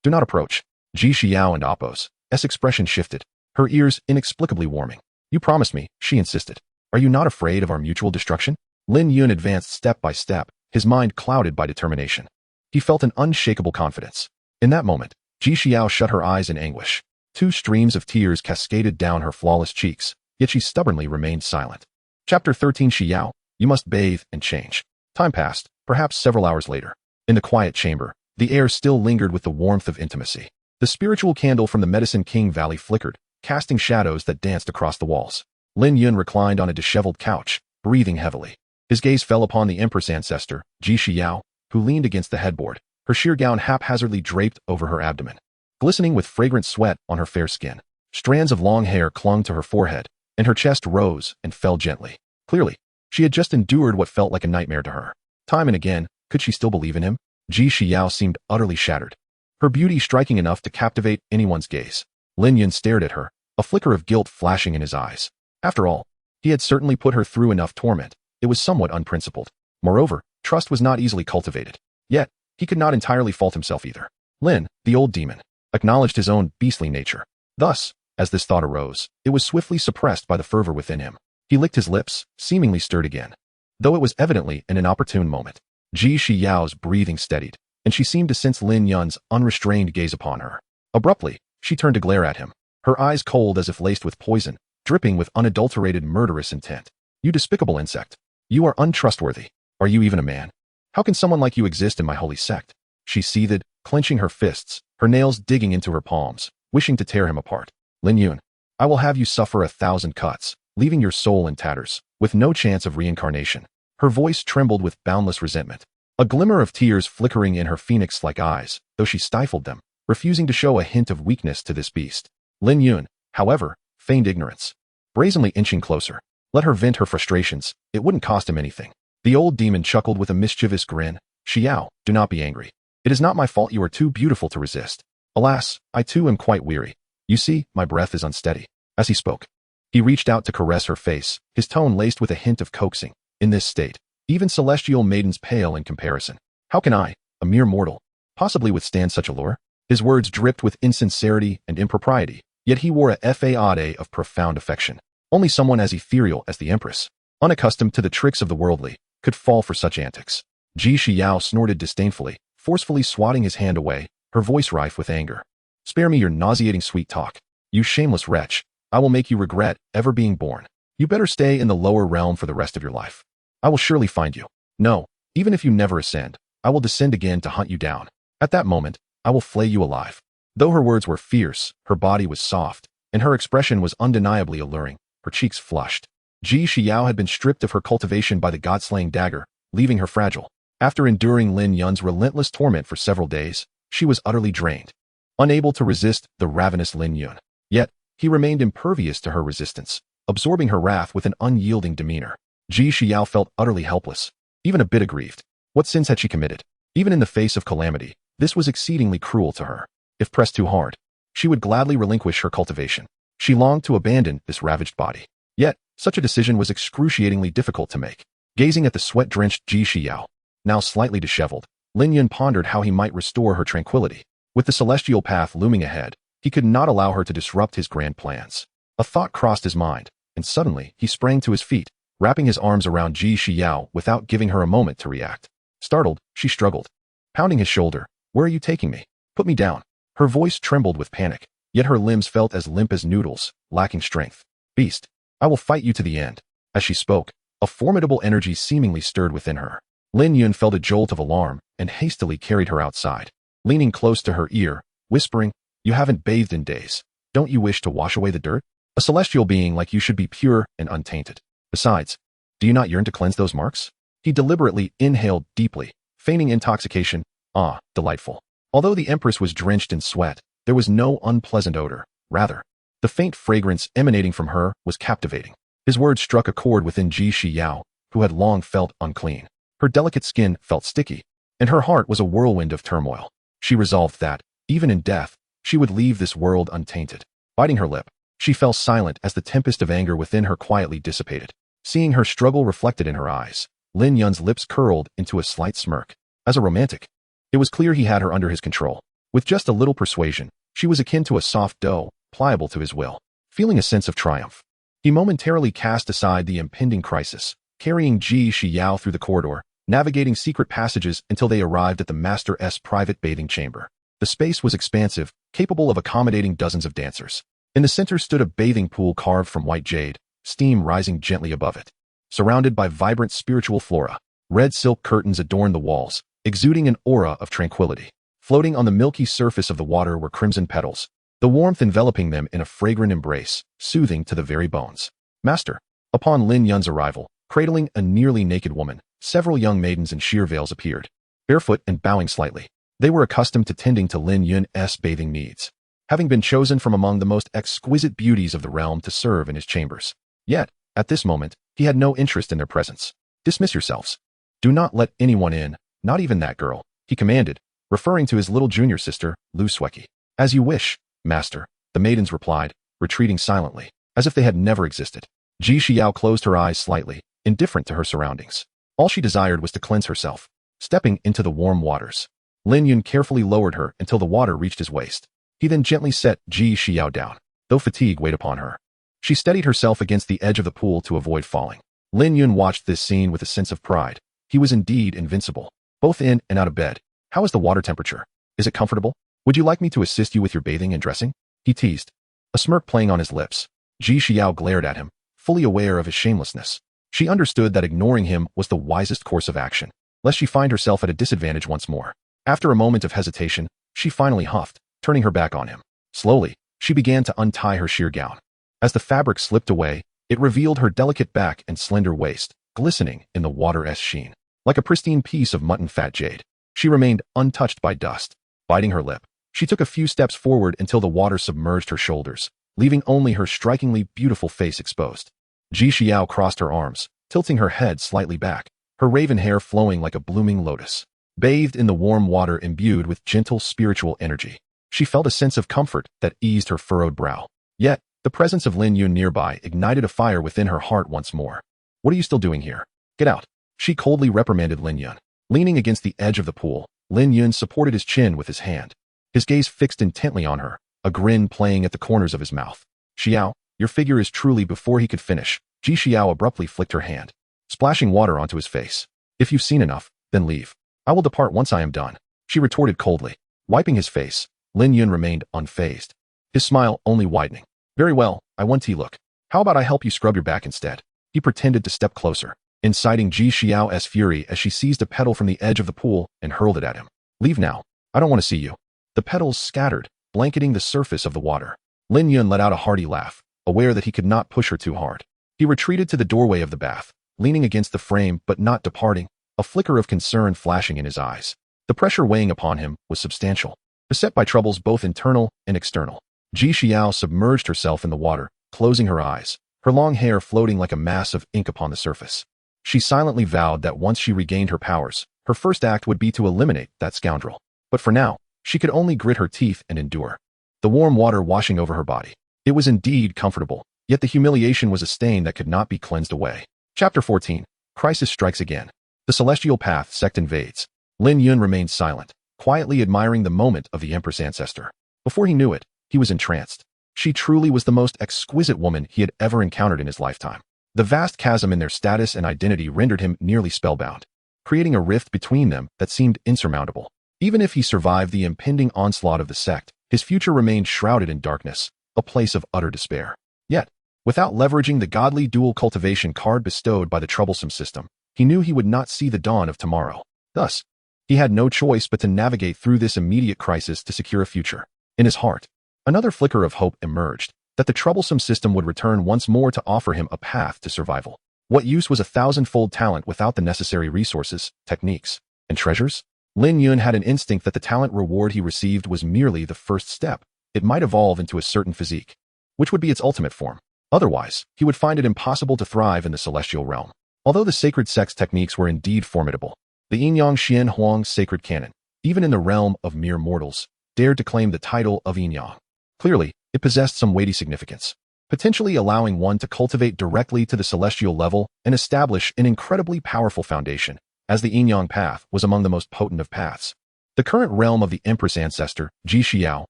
Do not approach. Ji Xiao and Appo's expression shifted, her ears inexplicably warming. You promised me, she insisted. Are you not afraid of our mutual destruction? Lin Yun advanced step by step, his mind clouded by determination. He felt an unshakable confidence. In that moment, Ji Xiao shut her eyes in anguish. 2 streams of tears cascaded down her flawless cheeks, yet she stubbornly remained silent. Chapter 13 Xiao, you must bathe and change. Time passed, perhaps several hours later. In the quiet chamber, the air still lingered with the warmth of intimacy. The spiritual candle from the Medicine King Valley flickered, casting shadows that danced across the walls. Lin Yun reclined on a disheveled couch, breathing heavily. His gaze fell upon the Empress ancestor, Ji Xiao, who leaned against the headboard, her sheer gown haphazardly draped over her abdomen, glistening with fragrant sweat on her fair skin. Strands of long hair clung to her forehead, and her chest rose and fell gently. Clearly, she had just endured what felt like a nightmare to her. Time and again, could she still believe in him? Ji Xiao seemed utterly shattered, her beauty striking enough to captivate anyone's gaze. Lin Yun stared at her, a flicker of guilt flashing in his eyes. After all, he had certainly put her through enough torment. It was somewhat unprincipled. Moreover, trust was not easily cultivated. Yet, he could not entirely fault himself either. Lin, the old demon, acknowledged his own beastly nature. Thus, as this thought arose, it was swiftly suppressed by the fervor within him. He licked his lips, seemingly stirred again. Though it was evidently in an opportune moment, Ji Xiao's breathing steadied, and she seemed to sense Lin Yun's unrestrained gaze upon her. Abruptly, she turned to glare at him, her eyes cold as if laced with poison, dripping with unadulterated murderous intent. You despicable insect. You are untrustworthy. Are you even a man? How can someone like you exist in my holy sect? She seethed, clenching her fists, her nails digging into her palms, wishing to tear him apart. Lin Yun, I will have you suffer 1,000 cuts, leaving your soul in tatters, with no chance of reincarnation. Her voice trembled with boundless resentment, a glimmer of tears flickering in her phoenix-like eyes, though she stifled them, refusing to show a hint of weakness to this beast. Lin Yun, however, feigned ignorance, brazenly inching closer. Let her vent her frustrations, it wouldn't cost him anything. The old demon chuckled with a mischievous grin. Xiao, do not be angry. It is not my fault you are too beautiful to resist. Alas, I too am quite weary. You see, my breath is unsteady. As he spoke, he reached out to caress her face, his tone laced with a hint of coaxing. In this state, even celestial maidens pale in comparison. How can I, a mere mortal, possibly withstand such allure? His words dripped with insincerity and impropriety, yet he wore a facade of profound affection. Only someone as ethereal as the Empress, unaccustomed to the tricks of the worldly, could fall for such antics. Ji Xiao snorted disdainfully, forcefully swatting his hand away, her voice rife with anger. Spare me your nauseating sweet talk. You shameless wretch, I will make you regret ever being born. You better stay in the lower realm for the rest of your life. I will surely find you. No, even if you never ascend, I will descend again to hunt you down. At that moment, I will flay you alive. Though her words were fierce, her body was soft, and her expression was undeniably alluring, her cheeks flushed. Ji Xiao had been stripped of her cultivation by the god-slaying dagger, leaving her fragile. After enduring Lin Yun's relentless torment for several days, she was utterly drained, unable to resist the ravenous Lin Yun. Yet, he remained impervious to her resistance, absorbing her wrath with an unyielding demeanor. Ji Xiao felt utterly helpless, even a bit aggrieved. What sins had she committed? Even in the face of calamity, this was exceedingly cruel to her. If pressed too hard, she would gladly relinquish her cultivation. She longed to abandon this ravaged body. Yet, such a decision was excruciatingly difficult to make. Gazing at the sweat-drenched Ji Xiao, now slightly disheveled, Lin Yun pondered how he might restore her tranquility. With the celestial path looming ahead, he could not allow her to disrupt his grand plans. A thought crossed his mind, and suddenly he sprang to his feet, wrapping his arms around Ji Xiao without giving her a moment to react. Startled, she struggled, pounding his shoulder. "Where are you taking me? Put me down." Her voice trembled with panic, yet her limbs felt as limp as noodles, lacking strength. "Beast, I will fight you to the end." As she spoke, a formidable energy seemingly stirred within her. Lin Yun felt a jolt of alarm and hastily carried her outside, leaning close to her ear, whispering, "You haven't bathed in days. Don't you wish to wash away the dirt? A celestial being like you should be pure and untainted. Besides, do you not yearn to cleanse those marks?" He deliberately inhaled deeply, feigning intoxication. Ah, delightful. Although the Empress was drenched in sweat, there was no unpleasant odor. Rather, the faint fragrance emanating from her was captivating. His words struck a chord within Ji Xiao, who had long felt unclean. Her delicate skin felt sticky, and her heart was a whirlwind of turmoil. She resolved that, even in death, she would leave this world untainted. Biting her lip, she fell silent as the tempest of anger within her quietly dissipated. Seeing her struggle reflected in her eyes, Lin Yun's lips curled into a slight smirk. As a romantic, it was clear he had her under his control. With just a little persuasion, she was akin to a soft dough, pliable to his will. Feeling a sense of triumph, he momentarily cast aside the impending crisis, carrying Ji Xiao through the corridor, navigating secret passages until they arrived at the Master's private bathing chamber. The space was expansive, capable of accommodating dozens of dancers. In the center stood a bathing pool carved from white jade, steam rising gently above it. Surrounded by vibrant spiritual flora, red silk curtains adorned the walls, exuding an aura of tranquility. Floating on the milky surface of the water were crimson petals, the warmth enveloping them in a fragrant embrace, soothing to the very bones. "Master." Upon Lin Yun's arrival, cradling a nearly naked woman, several young maidens in sheer veils appeared. Barefoot and bowing slightly, they were accustomed to tending to Lin Yun's bathing needs, having been chosen from among the most exquisite beauties of the realm to serve in his chambers. Yet, at this moment, he had no interest in their presence. "Dismiss yourselves. Do not let anyone in, not even that girl," he commanded, referring to his little junior sister, Lu Sueki. "As you wish, master," the maidens replied, retreating silently, as if they had never existed. Ji Xiao closed her eyes slightly, indifferent to her surroundings. All she desired was to cleanse herself. Stepping into the warm waters, Lin Yun carefully lowered her until the water reached his waist. He then gently set Ji Xiao down, though fatigue weighed upon her. She steadied herself against the edge of the pool to avoid falling. Lin Yun watched this scene with a sense of pride. He was indeed invincible, both in and out of bed. "How is the water temperature? Is it comfortable? Would you like me to assist you with your bathing and dressing?" he teased, a smirk playing on his lips. Ji Xiao glared at him, fully aware of his shamelessness. She understood that ignoring him was the wisest course of action, lest she find herself at a disadvantage once more. After a moment of hesitation, she finally huffed, turning her back on him. Slowly, she began to untie her sheer gown. As the fabric slipped away, it revealed her delicate back and slender waist, glistening in the water's sheen. Like a pristine piece of mutton fat jade, she remained untouched by dust. Biting her lip, she took a few steps forward until the water submerged her shoulders, leaving only her strikingly beautiful face exposed. Ji Xiao crossed her arms, tilting her head slightly back, her raven hair flowing like a blooming lotus. Bathed in the warm water imbued with gentle spiritual energy, she felt a sense of comfort that eased her furrowed brow. Yet, the presence of Lin Yun nearby ignited a fire within her heart once more. "What are you still doing here? Get out," she coldly reprimanded Lin Yun. Leaning against the edge of the pool, Lin Yun supported his chin with his hand, his gaze fixed intently on her, a grin playing at the corners of his mouth. "Xiao, your figure is truly..." Before he could finish, Ji Xiao abruptly flicked her hand, splashing water onto his face. "If you've seen enough, then leave. I will depart once I am done," she retorted coldly. Wiping his face, Lin Yun remained unfazed, his smile only widening. "Very well, I want tea. Look. How about I help you scrub your back instead?" He pretended to step closer, inciting Ji Xiao's fury as she seized a petal from the edge of the pool and hurled it at him. Leave now. I don't want to see you. The petals scattered, blanketing the surface of the water. Lin Yun let out a hearty laugh, aware that he could not push her too hard. He retreated to the doorway of the bath, leaning against the frame but not departing, a flicker of concern flashing in his eyes. The pressure weighing upon him was substantial, beset by troubles both internal and external. Ji Xiao submerged herself in the water, closing her eyes, her long hair floating like a mass of ink upon the surface. She silently vowed that once she regained her powers, her first act would be to eliminate that scoundrel. But for now, she could only grit her teeth and endure. The warm water washing over her body. It was indeed comfortable, yet the humiliation was a stain that could not be cleansed away. Chapter 14. Crisis strikes again. The celestial path sect invades. Lin Yun remained silent, quietly admiring the moment of the Empress ancestor. Before he knew it, he was entranced. She truly was the most exquisite woman he had ever encountered in his lifetime. The vast chasm in their status and identity rendered him nearly spellbound, creating a rift between them that seemed insurmountable. Even if he survived the impending onslaught of the sect, his future remained shrouded in darkness, a place of utter despair. Yet, without leveraging the godly dual cultivation card bestowed by the troublesome system, he knew he would not see the dawn of tomorrow. Thus, he had no choice but to navigate through this immediate crisis to secure a future. In his heart, another flicker of hope emerged, that the troublesome system would return once more to offer him a path to survival. What use was a thousand-fold talent without the necessary resources, techniques, and treasures? Lin Yun had an instinct that the talent reward he received was merely the first step. It might evolve into a certain physique, which would be its ultimate form. Otherwise, he would find it impossible to thrive in the celestial realm. Although the sacred sect's techniques were indeed formidable, the Yinyang Xian Huang sacred canon, even in the realm of mere mortals, dared to claim the title of Yinyang. Clearly, it possessed some weighty significance, potentially allowing one to cultivate directly to the celestial level and establish an incredibly powerful foundation, as the Yinyang path was among the most potent of paths. The current realm of the Empress ancestor, Ji Xiao,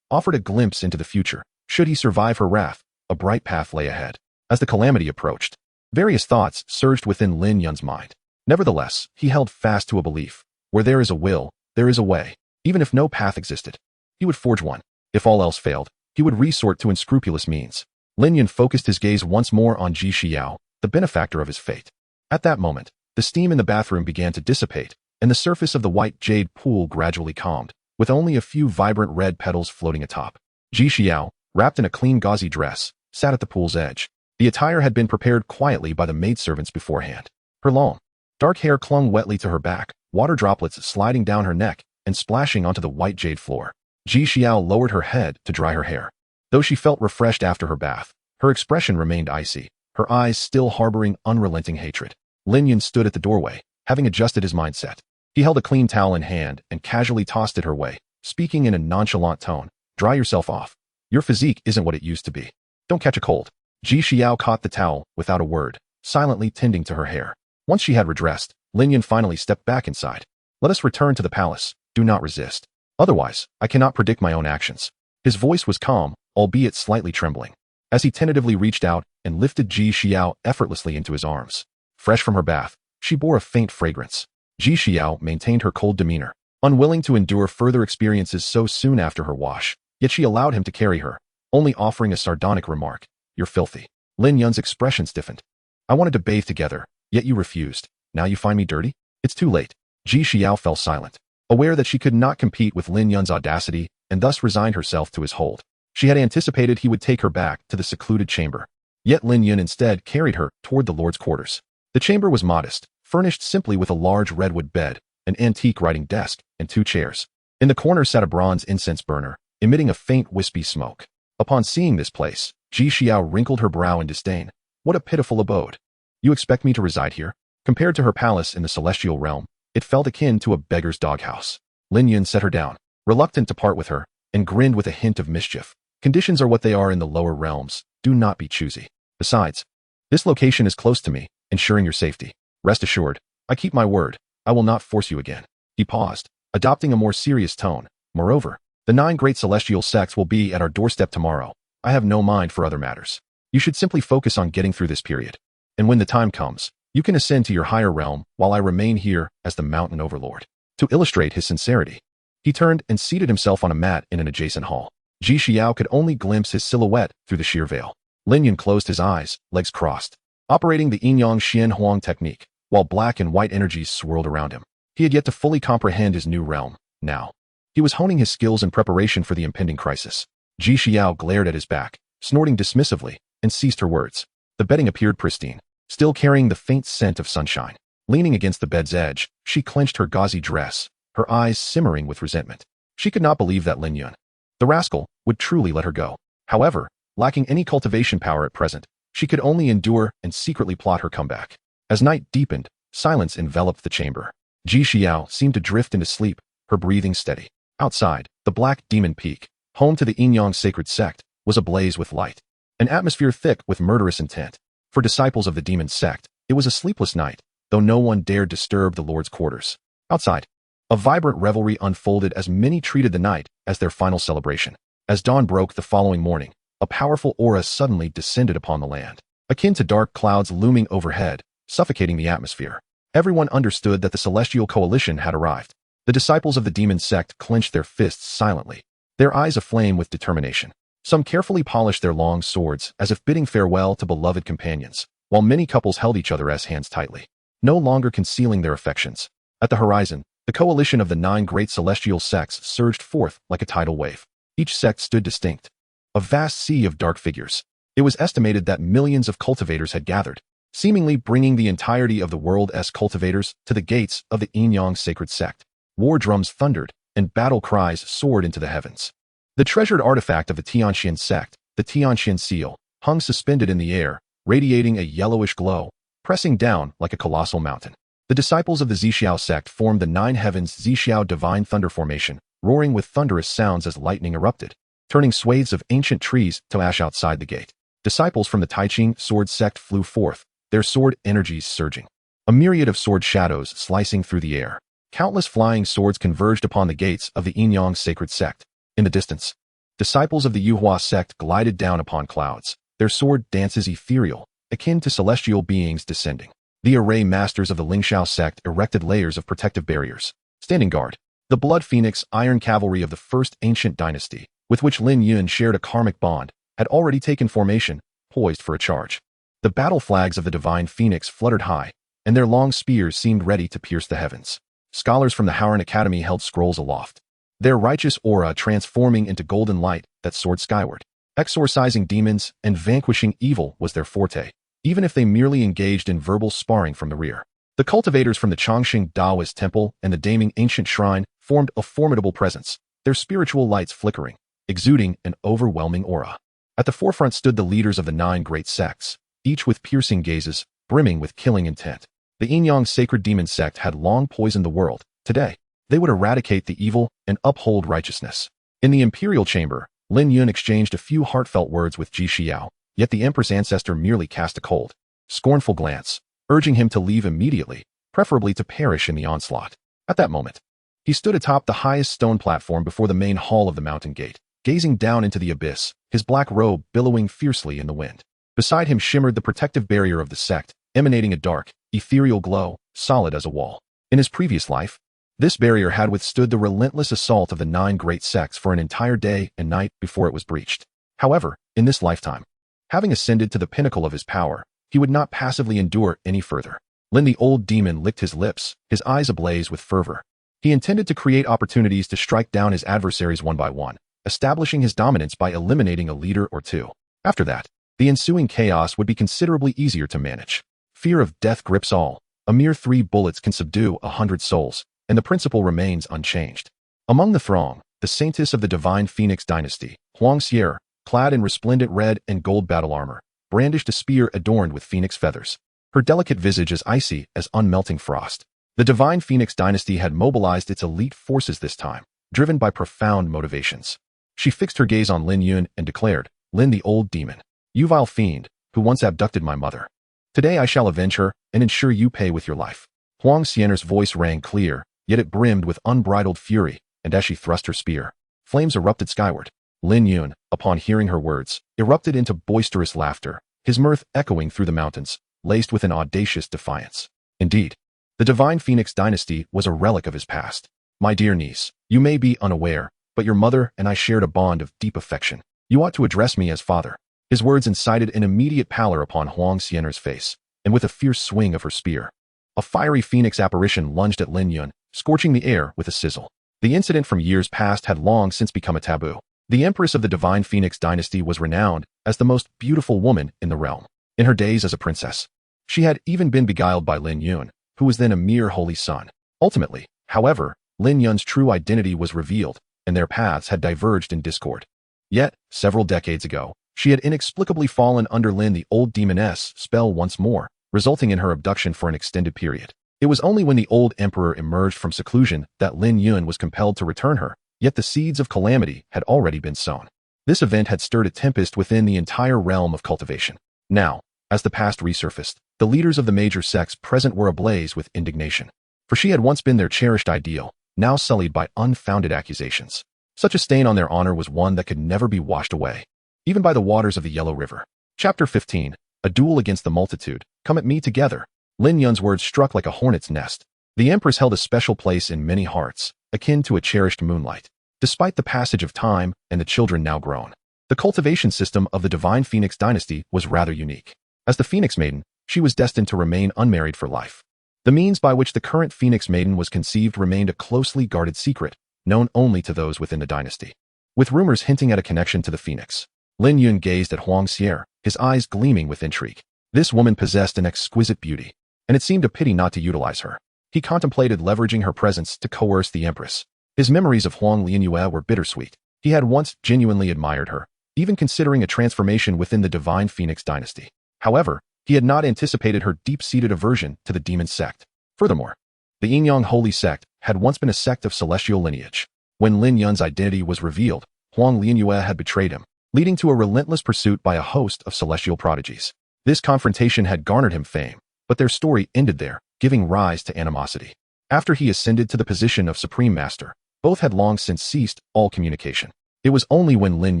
offered a glimpse into the future. Should he survive her wrath, a bright path lay ahead. As the calamity approached, various thoughts surged within Lin Yun's mind. Nevertheless, he held fast to a belief. Where there is a will, there is a way. Even if no path existed, he would forge one. If all else failed, he would resort to unscrupulous means. Lin Yun focused his gaze once more on Ji Xiao, the benefactor of his fate. At that moment, the steam in the bathroom began to dissipate, and the surface of the white jade pool gradually calmed, with only a few vibrant red petals floating atop. Ji Xiao, wrapped in a clean gauzy dress, sat at the pool's edge. The attire had been prepared quietly by the maidservants beforehand. Her long, dark hair clung wetly to her back, water droplets sliding down her neck and splashing onto the white jade floor. Ji Xiao lowered her head to dry her hair. Though she felt refreshed after her bath, her expression remained icy, her eyes still harboring unrelenting hatred. Lin Yun stood at the doorway, having adjusted his mindset. He held a clean towel in hand and casually tossed it her way, speaking in a nonchalant tone. Dry yourself off. Your physique isn't what it used to be. Don't catch a cold. Ji Xiao caught the towel without a word, silently tending to her hair. Once she had redressed, Lin Yun finally stepped back inside. Let us return to the palace. Do not resist. Otherwise, I cannot predict my own actions. His voice was calm, albeit slightly trembling, as he tentatively reached out and lifted Ji Xiao effortlessly into his arms. Fresh from her bath, she bore a faint fragrance. Ji Xiao maintained her cold demeanor, unwilling to endure further experiences so soon after her wash, yet she allowed him to carry her, only offering a sardonic remark. You're filthy. Lin Yun's expression stiffened. I wanted to bathe together, yet you refused. Now you find me dirty? It's too late. Ji Xiao fell silent, aware that she could not compete with Lin Yun's audacity, and thus resigned herself to his hold. She had anticipated he would take her back to the secluded chamber. Yet Lin Yun instead carried her toward the Lord's quarters. The chamber was modest, furnished simply with a large redwood bed, an antique writing desk, and 2 chairs. In the corner sat a bronze incense burner, emitting a faint wispy smoke. Upon seeing this place, Ji Xiao wrinkled her brow in disdain. What a pitiful abode. You expect me to reside here? Compared to her palace in the celestial realm, it felt akin to a beggar's doghouse. Lin Yun set her down, reluctant to part with her, and grinned with a hint of mischief. Conditions are what they are in the lower realms. Do not be choosy. Besides, this location is close to me, ensuring your safety. Rest assured, I keep my word. I will not force you again. He paused, adopting a more serious tone. Moreover, the 9 great celestial sects will be at our doorstep tomorrow. I have no mind for other matters. You should simply focus on getting through this period. And when the time comes, you can ascend to your higher realm while I remain here as the mountain overlord. To illustrate his sincerity, he turned and seated himself on a mat in an adjacent hall. Ji Xiao could only glimpse his silhouette through the sheer veil. Lin Yun closed his eyes, legs crossed, operating the Yinyang Xian Huang technique. while black and white energies swirled around him. He had yet to fully comprehend his new realm. Now, he was honing his skills in preparation for the impending crisis. Ji Xiao glared at his back, snorting dismissively, and ceased her words. The bedding appeared pristine, still carrying the faint scent of sunshine. Leaning against the bed's edge, she clenched her gauzy dress, her eyes simmering with resentment. She could not believe that Lin Yun, the rascal, would truly let her go. However, lacking any cultivation power at present, she could only endure and secretly plot her comeback. As night deepened, silence enveloped the chamber. Ji Xiao seemed to drift into sleep, her breathing steady. Outside, the Black Demon Peak, home to the Yin-Yang sacred sect, was ablaze with light. An atmosphere thick with murderous intent. For disciples of the demon sect, it was a sleepless night, though no one dared disturb the Lord's quarters. Outside, a vibrant revelry unfolded as many treated the night as their final celebration. As dawn broke the following morning, a powerful aura suddenly descended upon the land, akin to dark clouds looming overhead, suffocating the atmosphere. Everyone understood that the celestial coalition had arrived. The disciples of the demon sect clenched their fists silently, their eyes aflame with determination. Some carefully polished their long swords as if bidding farewell to beloved companions, while many couples held each other's hands tightly, no longer concealing their affections. At the horizon, the coalition of the 9 great celestial sects surged forth like a tidal wave. Each sect stood distinct, a vast sea of dark figures. It was estimated that millions of cultivators had gathered, seemingly bringing the entirety of the world's cultivators to the gates of the Yin-Yang sacred sect. War drums thundered, and battle cries soared into the heavens. The treasured artifact of the Tianxian sect, the Tianxian seal, hung suspended in the air, radiating a yellowish glow, pressing down like a colossal mountain. The disciples of the Zixiao sect formed the 9 heavens Zixiao divine thunder formation, roaring with thunderous sounds as lightning erupted, turning swathes of ancient trees to ash outside the gate. Disciples from the Taiqing sword sect flew forth, their sword energies surging. A myriad of sword shadows slicing through the air. Countless flying swords converged upon the gates of the Yin-Yang sacred sect. In the distance, disciples of the Yuhua sect glided down upon clouds, their sword dances ethereal, akin to celestial beings descending. The array masters of the Lingxiao sect erected layers of protective barriers, standing guard. The Blood Phoenix Iron Cavalry of the first ancient dynasty, with which Lin Yun shared a karmic bond, had already taken formation, poised for a charge. The battle flags of the Divine Phoenix fluttered high, and their long spears seemed ready to pierce the heavens. Scholars from the Howran Academy held scrolls aloft, their righteous aura transforming into golden light that soared skyward. Exorcising demons and vanquishing evil was their forte, even if they merely engaged in verbal sparring from the rear. The cultivators from the Chongqing Taoist Temple and the Daming Ancient Shrine formed a formidable presence, their spiritual lights flickering, exuding an overwhelming aura. At the forefront stood the leaders of the 9 great sects, each with piercing gazes, brimming with killing intent. The Yin-Yang sacred demon sect had long poisoned the world. Today, they would eradicate the evil and uphold righteousness. In the imperial chamber, Lin Yun exchanged a few heartfelt words with Ji Xiao, yet the Empress ancestor merely cast a cold, scornful glance, urging him to leave immediately, preferably to perish in the onslaught. At that moment, he stood atop the highest stone platform before the main hall of the mountain gate, gazing down into the abyss, his black robe billowing fiercely in the wind. Beside him shimmered the protective barrier of the sect, emanating a dark, ethereal glow, solid as a wall. In his previous life, this barrier had withstood the relentless assault of the 9 great sects for an entire day and night before it was breached. However, in this lifetime, having ascended to the pinnacle of his power, he would not passively endure any further. Lin the old demon licked his lips, his eyes ablaze with fervor. He intended to create opportunities to strike down his adversaries one by one, establishing his dominance by eliminating a leader or two. After that, the ensuing chaos would be considerably easier to manage. Fear of death grips all. A mere 3 bullets can subdue 100 souls, and the principle remains unchanged. Among the throng, the saintess of the Divine Phoenix dynasty, Huang Xier, clad in resplendent red and gold battle armor, brandished a spear adorned with phoenix feathers. Her delicate visage as icy as unmelting frost. The Divine Phoenix dynasty had mobilized its elite forces this time, driven by profound motivations. She fixed her gaze on Lin Yun and declared, "Lin the old demon, you vile fiend, who once abducted my mother. Today I shall avenge her and ensure you pay with your life." Huang Xian'er's voice rang clear, yet it brimmed with unbridled fury, and as she thrust her spear, flames erupted skyward. Lin Yun, upon hearing her words, erupted into boisterous laughter, his mirth echoing through the mountains, laced with an audacious defiance. Indeed, the Divine Phoenix dynasty was a relic of his past. "My dear niece, you may be unaware, but your mother and I shared a bond of deep affection. You ought to address me as father." His words incited an immediate pallor upon Huang Xian'er's face, and with a fierce swing of her spear, A fiery phoenix apparition lunged at Lin Yun, scorching the air with a sizzle. The incident from years past had long since become a taboo. The Empress of the Divine Phoenix dynasty was renowned as the most beautiful woman in the realm. In her days as a princess, she had even been beguiled by Lin Yun, who was then a mere holy son. Ultimately, however, Lin Yun's true identity was revealed, and their paths had diverged in discord. Yet, several decades ago, she had inexplicably fallen under Lin the old demoness spell once more, resulting in her abduction for an extended period. It was only when the old emperor emerged from seclusion that Lin Yun was compelled to return her, yet the seeds of calamity had already been sown. This event had stirred a tempest within the entire realm of cultivation. Now, as the past resurfaced, the leaders of the major sects present were ablaze with indignation. For she had once been their cherished ideal, now sullied by unfounded accusations. Such a stain on their honor was one that could never be washed away, even by the waters of the Yellow River. Chapter 15. A duel against the multitude. Come at me together. Lin Yun's words struck like a hornet's nest. The Empress held a special place in many hearts, akin to a cherished moonlight. Despite the passage of time and the children now grown, the cultivation system of the Divine Phoenix dynasty was rather unique. As the Phoenix Maiden, she was destined to remain unmarried for life. The means by which the current Phoenix Maiden was conceived remained a closely guarded secret, known only to those within the dynasty. With rumors hinting at a connection to the Phoenix, Lin Yun gazed at Huang Xier, his eyes gleaming with intrigue. This woman possessed an exquisite beauty, and it seemed a pity not to utilize her. He contemplated leveraging her presence to coerce the Empress. His memories of Huang Lianyue were bittersweet. He had once genuinely admired her, even considering a transformation within the Divine Phoenix dynasty. However, he had not anticipated her deep-seated aversion to the demon sect. Furthermore, the Yinyang Holy Sect had once been a sect of celestial lineage. When Lin Yun's identity was revealed, Huang Lianyue had betrayed him, leading to a relentless pursuit by a host of celestial prodigies. This confrontation had garnered him fame, but their story ended there, giving rise to animosity. After he ascended to the position of Supreme Master, both had long since ceased all communication. It was only when Lin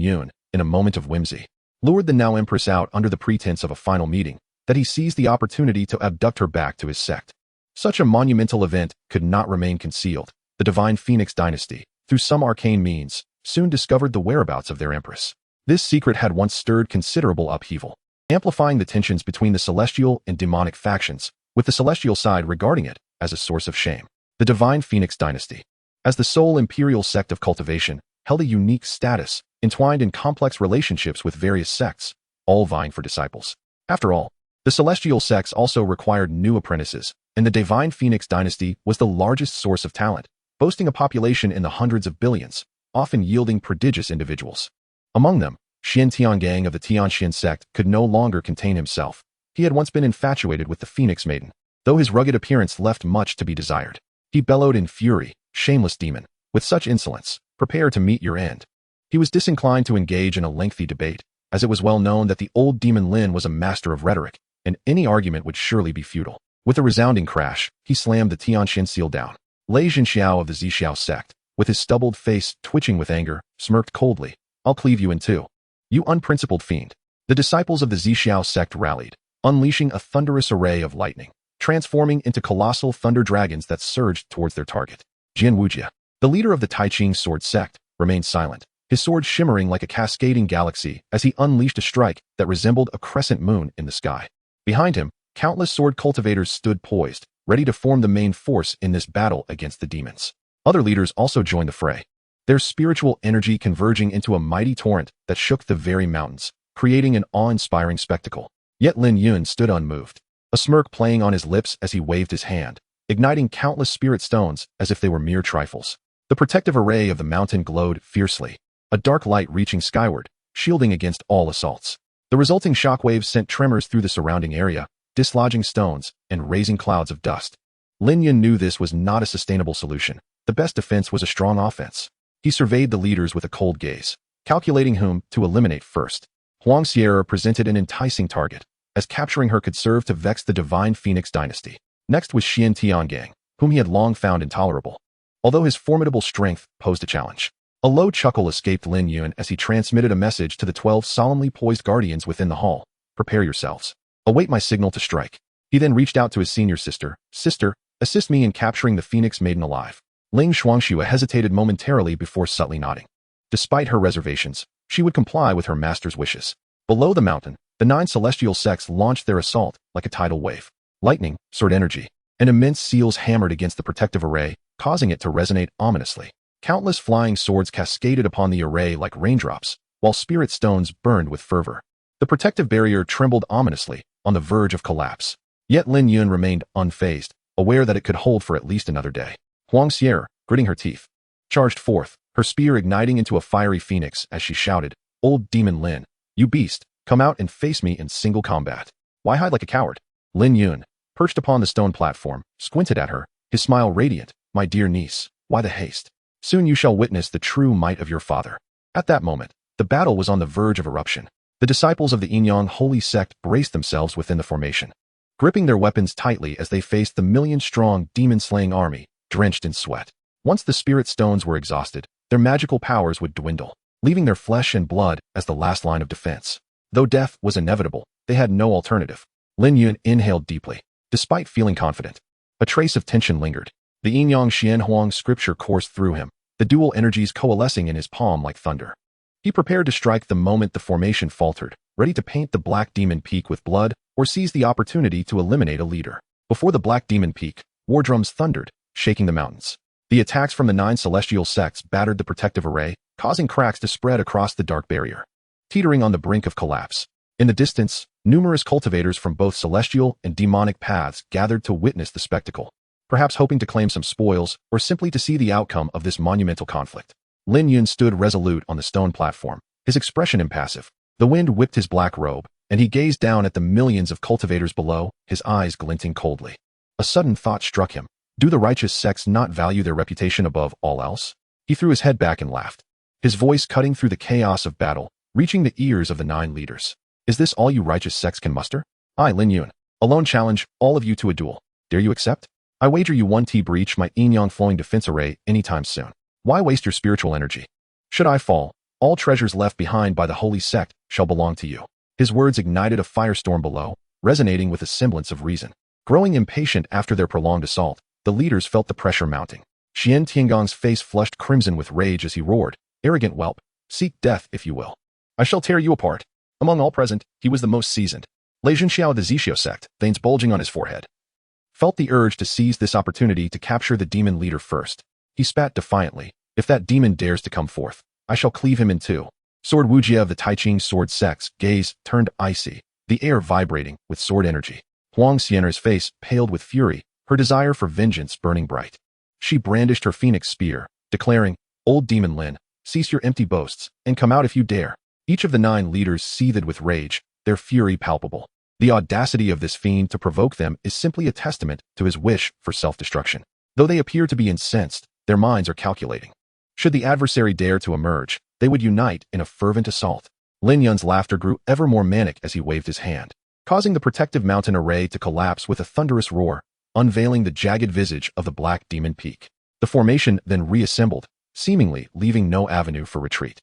Yun, in a moment of whimsy, lured the now Empress out under the pretense of a final meeting, that he seized the opportunity to abduct her back to his sect. Such a monumental event could not remain concealed. The Divine Phoenix dynasty, through some arcane means, soon discovered the whereabouts of their Empress. This secret had once stirred considerable upheaval, amplifying the tensions between the celestial and demonic factions, with the celestial side regarding it as a source of shame. The Divine Phoenix dynasty, as the sole imperial sect of cultivation, held a unique status, entwined in complex relationships with various sects, all vying for disciples. After all, the celestial sects also required new apprentices, and the Divine Phoenix dynasty was the largest source of talent, boasting a population in the hundreds of billions, often yielding prodigious individuals. Among them, Xian Tiangang of the Tianxian sect could no longer contain himself. He had once been infatuated with the Phoenix Maiden, though his rugged appearance left much to be desired. He bellowed in fury, "Shameless demon, with such insolence, prepare to meet your end." He was disinclined to engage in a lengthy debate, as it was well known that the old demon Lin was a master of rhetoric, and any argument would surely be futile. With a resounding crash, he slammed the Tianxian seal down. Lei Jinxiao of the Zixiao sect, with his stubbled face twitching with anger, smirked coldly. "I'll cleave you in two. You unprincipled fiend." The disciples of the Zixiao sect rallied, unleashing a thunderous array of lightning, transforming into colossal thunder dragons that surged towards their target. Jian Wujia, the leader of the Taiqing sword sect, remained silent, his sword shimmering like a cascading galaxy as he unleashed a strike that resembled a crescent moon in the sky. Behind him, countless sword cultivators stood poised, ready to form the main force in this battle against the demons. Other leaders also joined the fray, their spiritual energy converging into a mighty torrent that shook the very mountains, creating an awe-inspiring spectacle. Yet Lin Yun stood unmoved, a smirk playing on his lips as he waved his hand, igniting countless spirit stones as if they were mere trifles. The protective array of the mountain glowed fiercely, a dark light reaching skyward, shielding against all assaults. The resulting shockwaves sent tremors through the surrounding area, dislodging stones and raising clouds of dust. Lin Yun knew this was not a sustainable solution. The best defense was a strong offense. He surveyed the leaders with a cold gaze, calculating whom to eliminate first. Huang Xier presented an enticing target, as capturing her could serve to vex the Divine Phoenix dynasty. Next was Xian Tiangang, whom he had long found intolerable, although his formidable strength posed a challenge. A low chuckle escaped Lin Yun as he transmitted a message to the 12 solemnly poised guardians within the hall. "Prepare yourselves. Await my signal to strike." He then reached out to his senior sister. "Sister, assist me in capturing the Phoenix Maiden alive." Ling Shuangxue hesitated momentarily before subtly nodding. Despite her reservations, she would comply with her master's wishes. Below the mountain, the 9 celestial sects launched their assault like a tidal wave. Lightning, sword energy, and immense seals hammered against the protective array, causing it to resonate ominously. Countless flying swords cascaded upon the array like raindrops, while spirit stones burned with fervor. The protective barrier trembled ominously, on the verge of collapse. Yet Lin Yun remained unfazed, aware that it could hold for at least another day. Huang Xier, gritting her teeth, charged forth, her spear igniting into a fiery phoenix as she shouted, "Old Demon Lin, you beast, come out and face me in single combat. Why hide like a coward?" Lin Yun, perched upon the stone platform, squinted at her, his smile radiant. "My dear niece, why the haste? Soon you shall witness the true might of your father." At that moment, the battle was on the verge of eruption. The disciples of the Yinyang holy sect braced themselves within the formation, gripping their weapons tightly as they faced the million-strong demon-slaying army, drenched in sweat. Once the spirit stones were exhausted, their magical powers would dwindle, leaving their flesh and blood as the last line of defense. Though death was inevitable, they had no alternative. Lin Yun inhaled deeply, despite feeling confident. A trace of tension lingered. The Yinyang Xianhuang scripture coursed through him, the dual energies coalescing in his palm like thunder. He prepared to strike the moment the formation faltered, ready to paint the Black Demon Peak with blood or seize the opportunity to eliminate a leader. Before the Black Demon Peak, war drums thundered, shaking the mountains. The attacks from the 9 celestial sects battered the protective array, causing cracks to spread across the dark barrier. Teetering on the brink of collapse. In the distance, numerous cultivators from both celestial and demonic paths gathered to witness the spectacle, perhaps hoping to claim some spoils or simply to see the outcome of this monumental conflict. Lin Yun stood resolute on the stone platform, his expression impassive. The wind whipped his black robe, and he gazed down at the millions of cultivators below, his eyes glinting coldly. A sudden thought struck him. Do the righteous sects not value their reputation above all else? He threw his head back and laughed, his voice cutting through the chaos of battle, reaching the ears of the 9 leaders. Is this all you righteous sects can muster? I, Lin Yun, alone challenge all of you to a duel. Dare you accept? I wager you 1T breach my Yinyang flowing defense array anytime soon. Why waste your spiritual energy? Should I fall, all treasures left behind by the holy sect shall belong to you. His words ignited a firestorm below, resonating with a semblance of reason. Growing impatient after their prolonged assault, the leaders felt the pressure mounting. Xian Tiangong's face flushed crimson with rage as he roared, "Arrogant whelp, seek death if you will. I shall tear you apart." Among all present, he was the most seasoned. Lei Junxiao of the Zixio sect, veins bulging on his forehead, felt the urge to seize this opportunity to capture the demon leader first. He spat defiantly, "If that demon dares to come forth, I shall cleave him in two." Sword Wujia of the Taiching sword sect's gaze turned icy, the air vibrating with sword energy. Huang Xian'er's face paled with fury, her desire for vengeance burning bright. She brandished her phoenix spear, declaring, "Old Demon Lin, cease your empty boasts, and come out if you dare." Each of the 9 leaders seethed with rage, their fury palpable. The audacity of this fiend to provoke them is simply a testament to his wish for self-destruction. Though they appear to be incensed, their minds are calculating. Should the adversary dare to emerge, they would unite in a fervent assault. Lin Yun's laughter grew ever more manic as he waved his hand, causing the protective mountain array to collapse with a thunderous roar, unveiling the jagged visage of the Black Demon Peak. The formation then reassembled, seemingly leaving no avenue for retreat.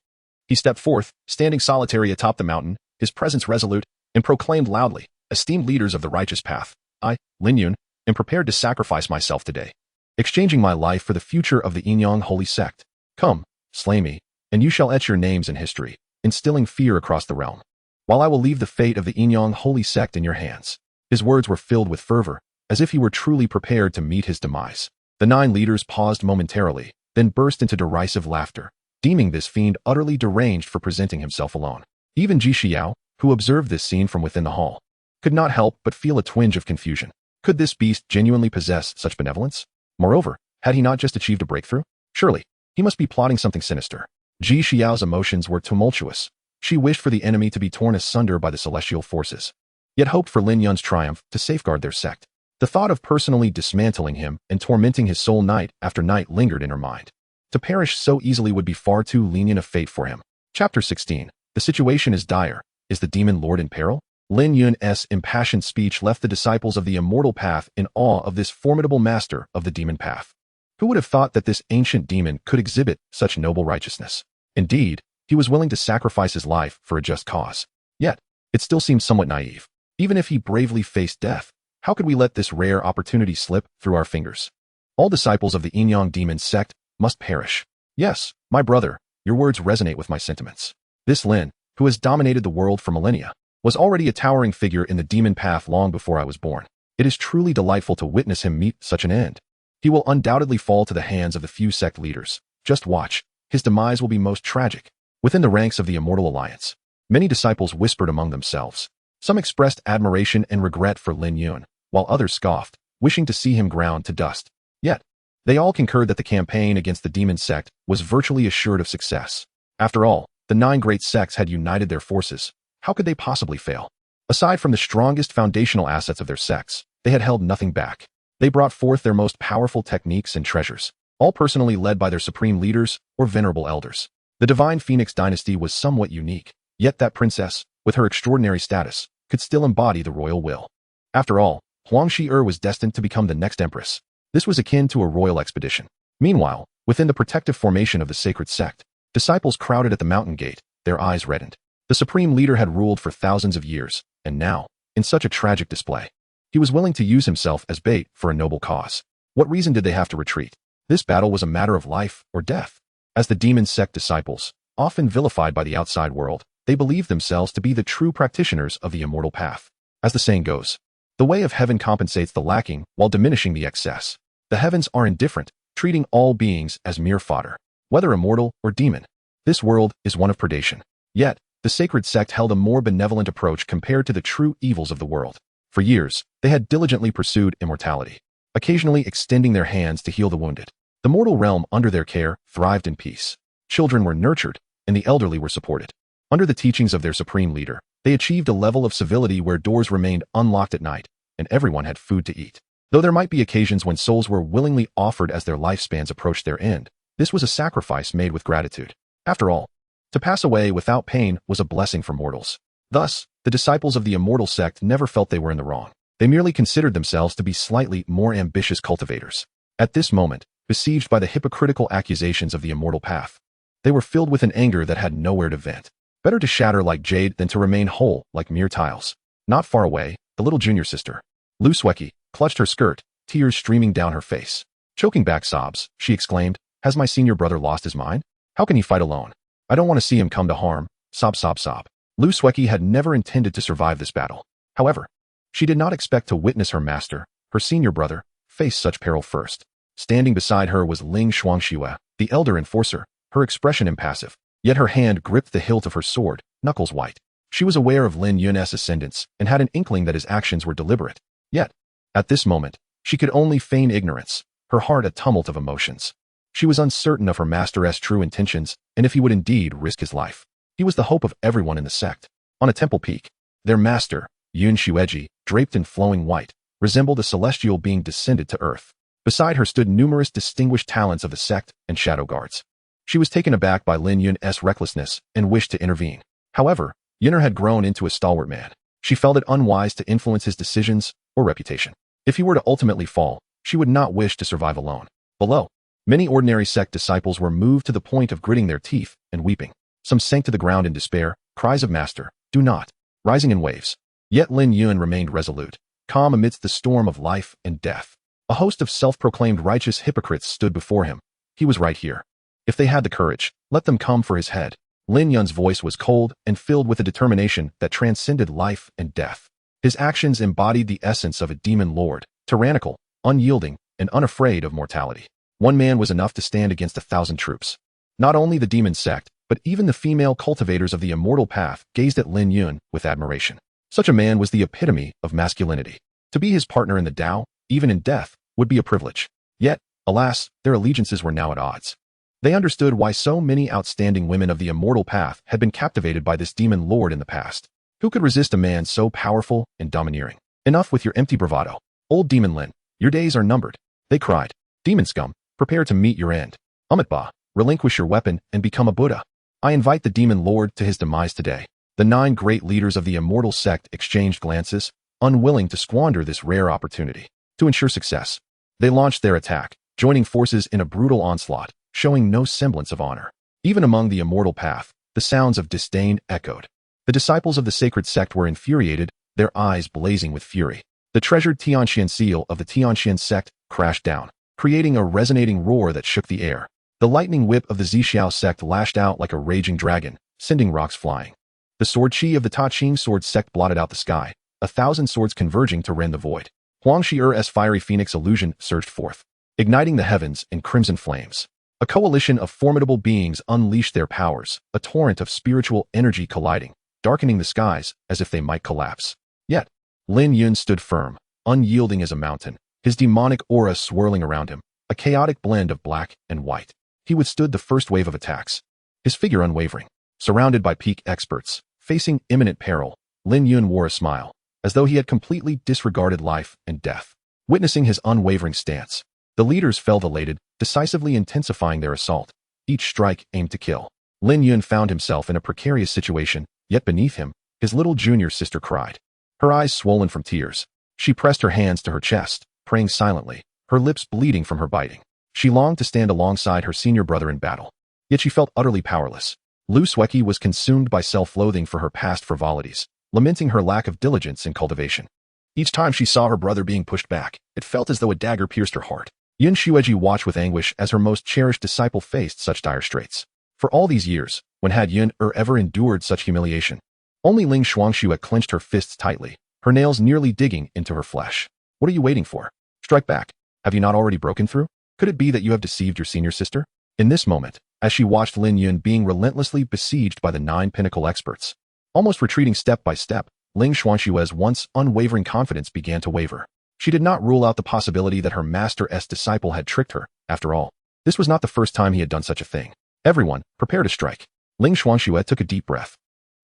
He stepped forth, standing solitary atop the mountain, his presence resolute, and proclaimed loudly, "Esteemed leaders of the righteous path, I, Lin Yun, am prepared to sacrifice myself today, exchanging my life for the future of the Yinyang holy sect. Come, slay me, and you shall etch your names in history, instilling fear across the realm, while I will leave the fate of the Yinyang holy sect in your hands." His words were filled with fervor, as if he were truly prepared to meet his demise. The 9 leaders paused momentarily, then burst into derisive laughter, deeming this fiend utterly deranged for presenting himself alone. Even Ji Xiao, who observed this scene from within the hall, could not help but feel a twinge of confusion. Could this beast genuinely possess such benevolence? Moreover, had he not just achieved a breakthrough? Surely, he must be plotting something sinister. Ji Xiao's emotions were tumultuous. She wished for the enemy to be torn asunder by the celestial forces, yet hoped for Lin Yun's triumph to safeguard their sect. The thought of personally dismantling him and tormenting his soul night after night lingered in her mind. To perish so easily would be far too lenient a fate for him. Chapter 16. The situation is dire. Is the demon lord in peril? Lin Yun's impassioned speech left the disciples of the immortal path in awe of this formidable master of the demon path. Who would have thought that this ancient demon could exhibit such noble righteousness? Indeed, he was willing to sacrifice his life for a just cause. Yet, it still seemed somewhat naive. Even if he bravely faced death, how could we let this rare opportunity slip through our fingers? All disciples of the Yinyang demon sect must perish. Yes, my brother, your words resonate with my sentiments. This Lin, who has dominated the world for millennia, was already a towering figure in the demon path long before I was born. It is truly delightful to witness him meet such an end. He will undoubtedly fall to the hands of the few sect leaders. Just watch. His demise will be most tragic. Within the ranks of the Immortal Alliance, many disciples whispered among themselves. Some expressed admiration and regret for Lin Yun, while others scoffed, wishing to see him ground to dust. Yet, they all concurred that the campaign against the demon sect was virtually assured of success. After all, the 9 great sects had united their forces. How could they possibly fail? Aside from the strongest foundational assets of their sects, they had held nothing back. They brought forth their most powerful techniques and treasures, all personally led by their supreme leaders or venerable elders. The Divine Phoenix dynasty was somewhat unique, yet that princess, with her extraordinary status, could still embody the royal will. After all, Huang Shi-er was destined to become the next empress. This was akin to a royal expedition. Meanwhile, within the protective formation of the sacred sect, disciples crowded at the mountain gate, their eyes reddened. The supreme leader had ruled for thousands of years, and now, in such a tragic display, he was willing to use himself as bait for a noble cause. What reason did they have to retreat? This battle was a matter of life or death. As the demon sect disciples, often vilified by the outside world, they believed themselves to be the true practitioners of the immortal path. As the saying goes, the way of heaven compensates the lacking while diminishing the excess. The heavens are indifferent, treating all beings as mere fodder, whether immortal or demon. This world is one of predation. Yet, the sacred sect held a more benevolent approach compared to the true evils of the world. For years, they had diligently pursued immortality, occasionally extending their hands to heal the wounded. The mortal realm under their care thrived in peace. Children were nurtured, and the elderly were supported. Under the teachings of their supreme leader, they achieved a level of civility where doors remained unlocked at night, and everyone had food to eat. Though there might be occasions when souls were willingly offered as their lifespans approached their end, this was a sacrifice made with gratitude. After all, to pass away without pain was a blessing for mortals. Thus, the disciples of the immortal sect never felt they were in the wrong. They merely considered themselves to be slightly more ambitious cultivators. At this moment, besieged by the hypocritical accusations of the immortal path, they were filled with an anger that had nowhere to vent. Better to shatter like jade than to remain whole like mere tiles. Not far away, the little junior sister, Lu Sueki, clutched her skirt, tears streaming down her face. Choking back sobs, she exclaimed, "Has my senior brother lost his mind? How can he fight alone? I don't want to see him come to harm." Sob, sob, sob. Lu Sueki had never intended to survive this battle. However, she did not expect to witness her master, her senior brother, face such peril first. Standing beside her was Ling Shuangxue, the elder enforcer, her expression impassive, yet her hand gripped the hilt of her sword, knuckles white. She was aware of Lin Yun's ascendance and had an inkling that his actions were deliberate. Yet, at this moment, she could only feign ignorance, her heart a tumult of emotions. She was uncertain of her master's true intentions and if he would indeed risk his life. He was the hope of everyone in the sect. On a temple peak, their master, Yun Xueji, draped in flowing white, resembled a celestial being descended to earth. Beside her stood numerous distinguished talents of the sect and shadow guards. She was taken aback by Lin Yun's recklessness and wished to intervene. However, Yun'er had grown into a stalwart man. She felt it unwise to influence his decisions or reputation. If he were to ultimately fall, she would not wish to survive alone. Below, many ordinary sect disciples were moved to the point of gritting their teeth and weeping. Some sank to the ground in despair, cries of "Master, do not," rising in waves. Yet Lin Yun remained resolute, calm amidst the storm of life and death. A host of self-proclaimed righteous hypocrites stood before him. He was right here. If they had the courage, let them come for his head. Lin Yun's voice was cold and filled with a determination that transcended life and death. His actions embodied the essence of a demon lord, tyrannical, unyielding, and unafraid of mortality. One man was enough to stand against 1,000 troops. Not only the demon sect, but even the female cultivators of the immortal path gazed at Lin Yun with admiration. Such a man was the epitome of masculinity. To be his partner in the Tao, even in death, would be a privilege. Yet, alas, their allegiances were now at odds. They understood why so many outstanding women of the immortal path had been captivated by this demon lord in the past. Who could resist a man so powerful and domineering? Enough with your empty bravado. Old demon Lin, your days are numbered. They cried. Demon scum, prepare to meet your end. Amitabha, relinquish your weapon and become a Buddha. I invite the demon lord to his demise today. The 9 great leaders of the immortal sect exchanged glances, unwilling to squander this rare opportunity. To ensure success, they launched their attack, joining forces in a brutal onslaught, showing no semblance of honor. Even among the immortal path, the sounds of disdain echoed. The disciples of the sacred sect were infuriated, their eyes blazing with fury. The treasured Tianxian seal of the Tianxian sect crashed down, creating a resonating roar that shook the air. The lightning whip of the Zixiao sect lashed out like a raging dragon, sending rocks flying. The sword chi of the Ta Ching sword sect blotted out the sky, 1,000 swords converging to rend the void. Huang Shi'er's fiery phoenix illusion surged forth, igniting the heavens in crimson flames. A coalition of formidable beings unleashed their powers, a torrent of spiritual energy colliding, darkening the skies as if they might collapse. Yet, Lin Yun stood firm, unyielding as a mountain, his demonic aura swirling around him, a chaotic blend of black and white. He withstood the first wave of attacks, his figure unwavering. Surrounded by peak experts, facing imminent peril, Lin Yun wore a smile, as though he had completely disregarded life and death. Witnessing his unwavering stance, the leaders felt elated, decisively intensifying their assault. Each strike aimed to kill. Lin Yun found himself in a precarious situation, yet beneath him, his little junior sister cried. Her eyes swollen from tears, she pressed her hands to her chest, praying silently, her lips bleeding from her biting. She longed to stand alongside her senior brother in battle, yet she felt utterly powerless. Lu Sueki was consumed by self-loathing for her past frivolities, lamenting her lack of diligence in cultivation. Each time she saw her brother being pushed back, it felt as though a dagger pierced her heart. Yin Xueji watched with anguish as her most cherished disciple faced such dire straits. For all these years, when had Yin ever endured such humiliation? Only Ling Shuangxue clenched her fists tightly, her nails nearly digging into her flesh. What are you waiting for? Strike back. Have you not already broken through? Could it be that you have deceived your senior sister? In this moment, as she watched Lin Yun being relentlessly besieged by the 9 pinnacle experts, almost retreating step by step, Ling Xuanxue's once unwavering confidence began to waver. She did not rule out the possibility that her master's disciple had tricked her. After all, this was not the first time he had done such a thing. Everyone, prepare to strike. Ling Xuanxue took a deep breath,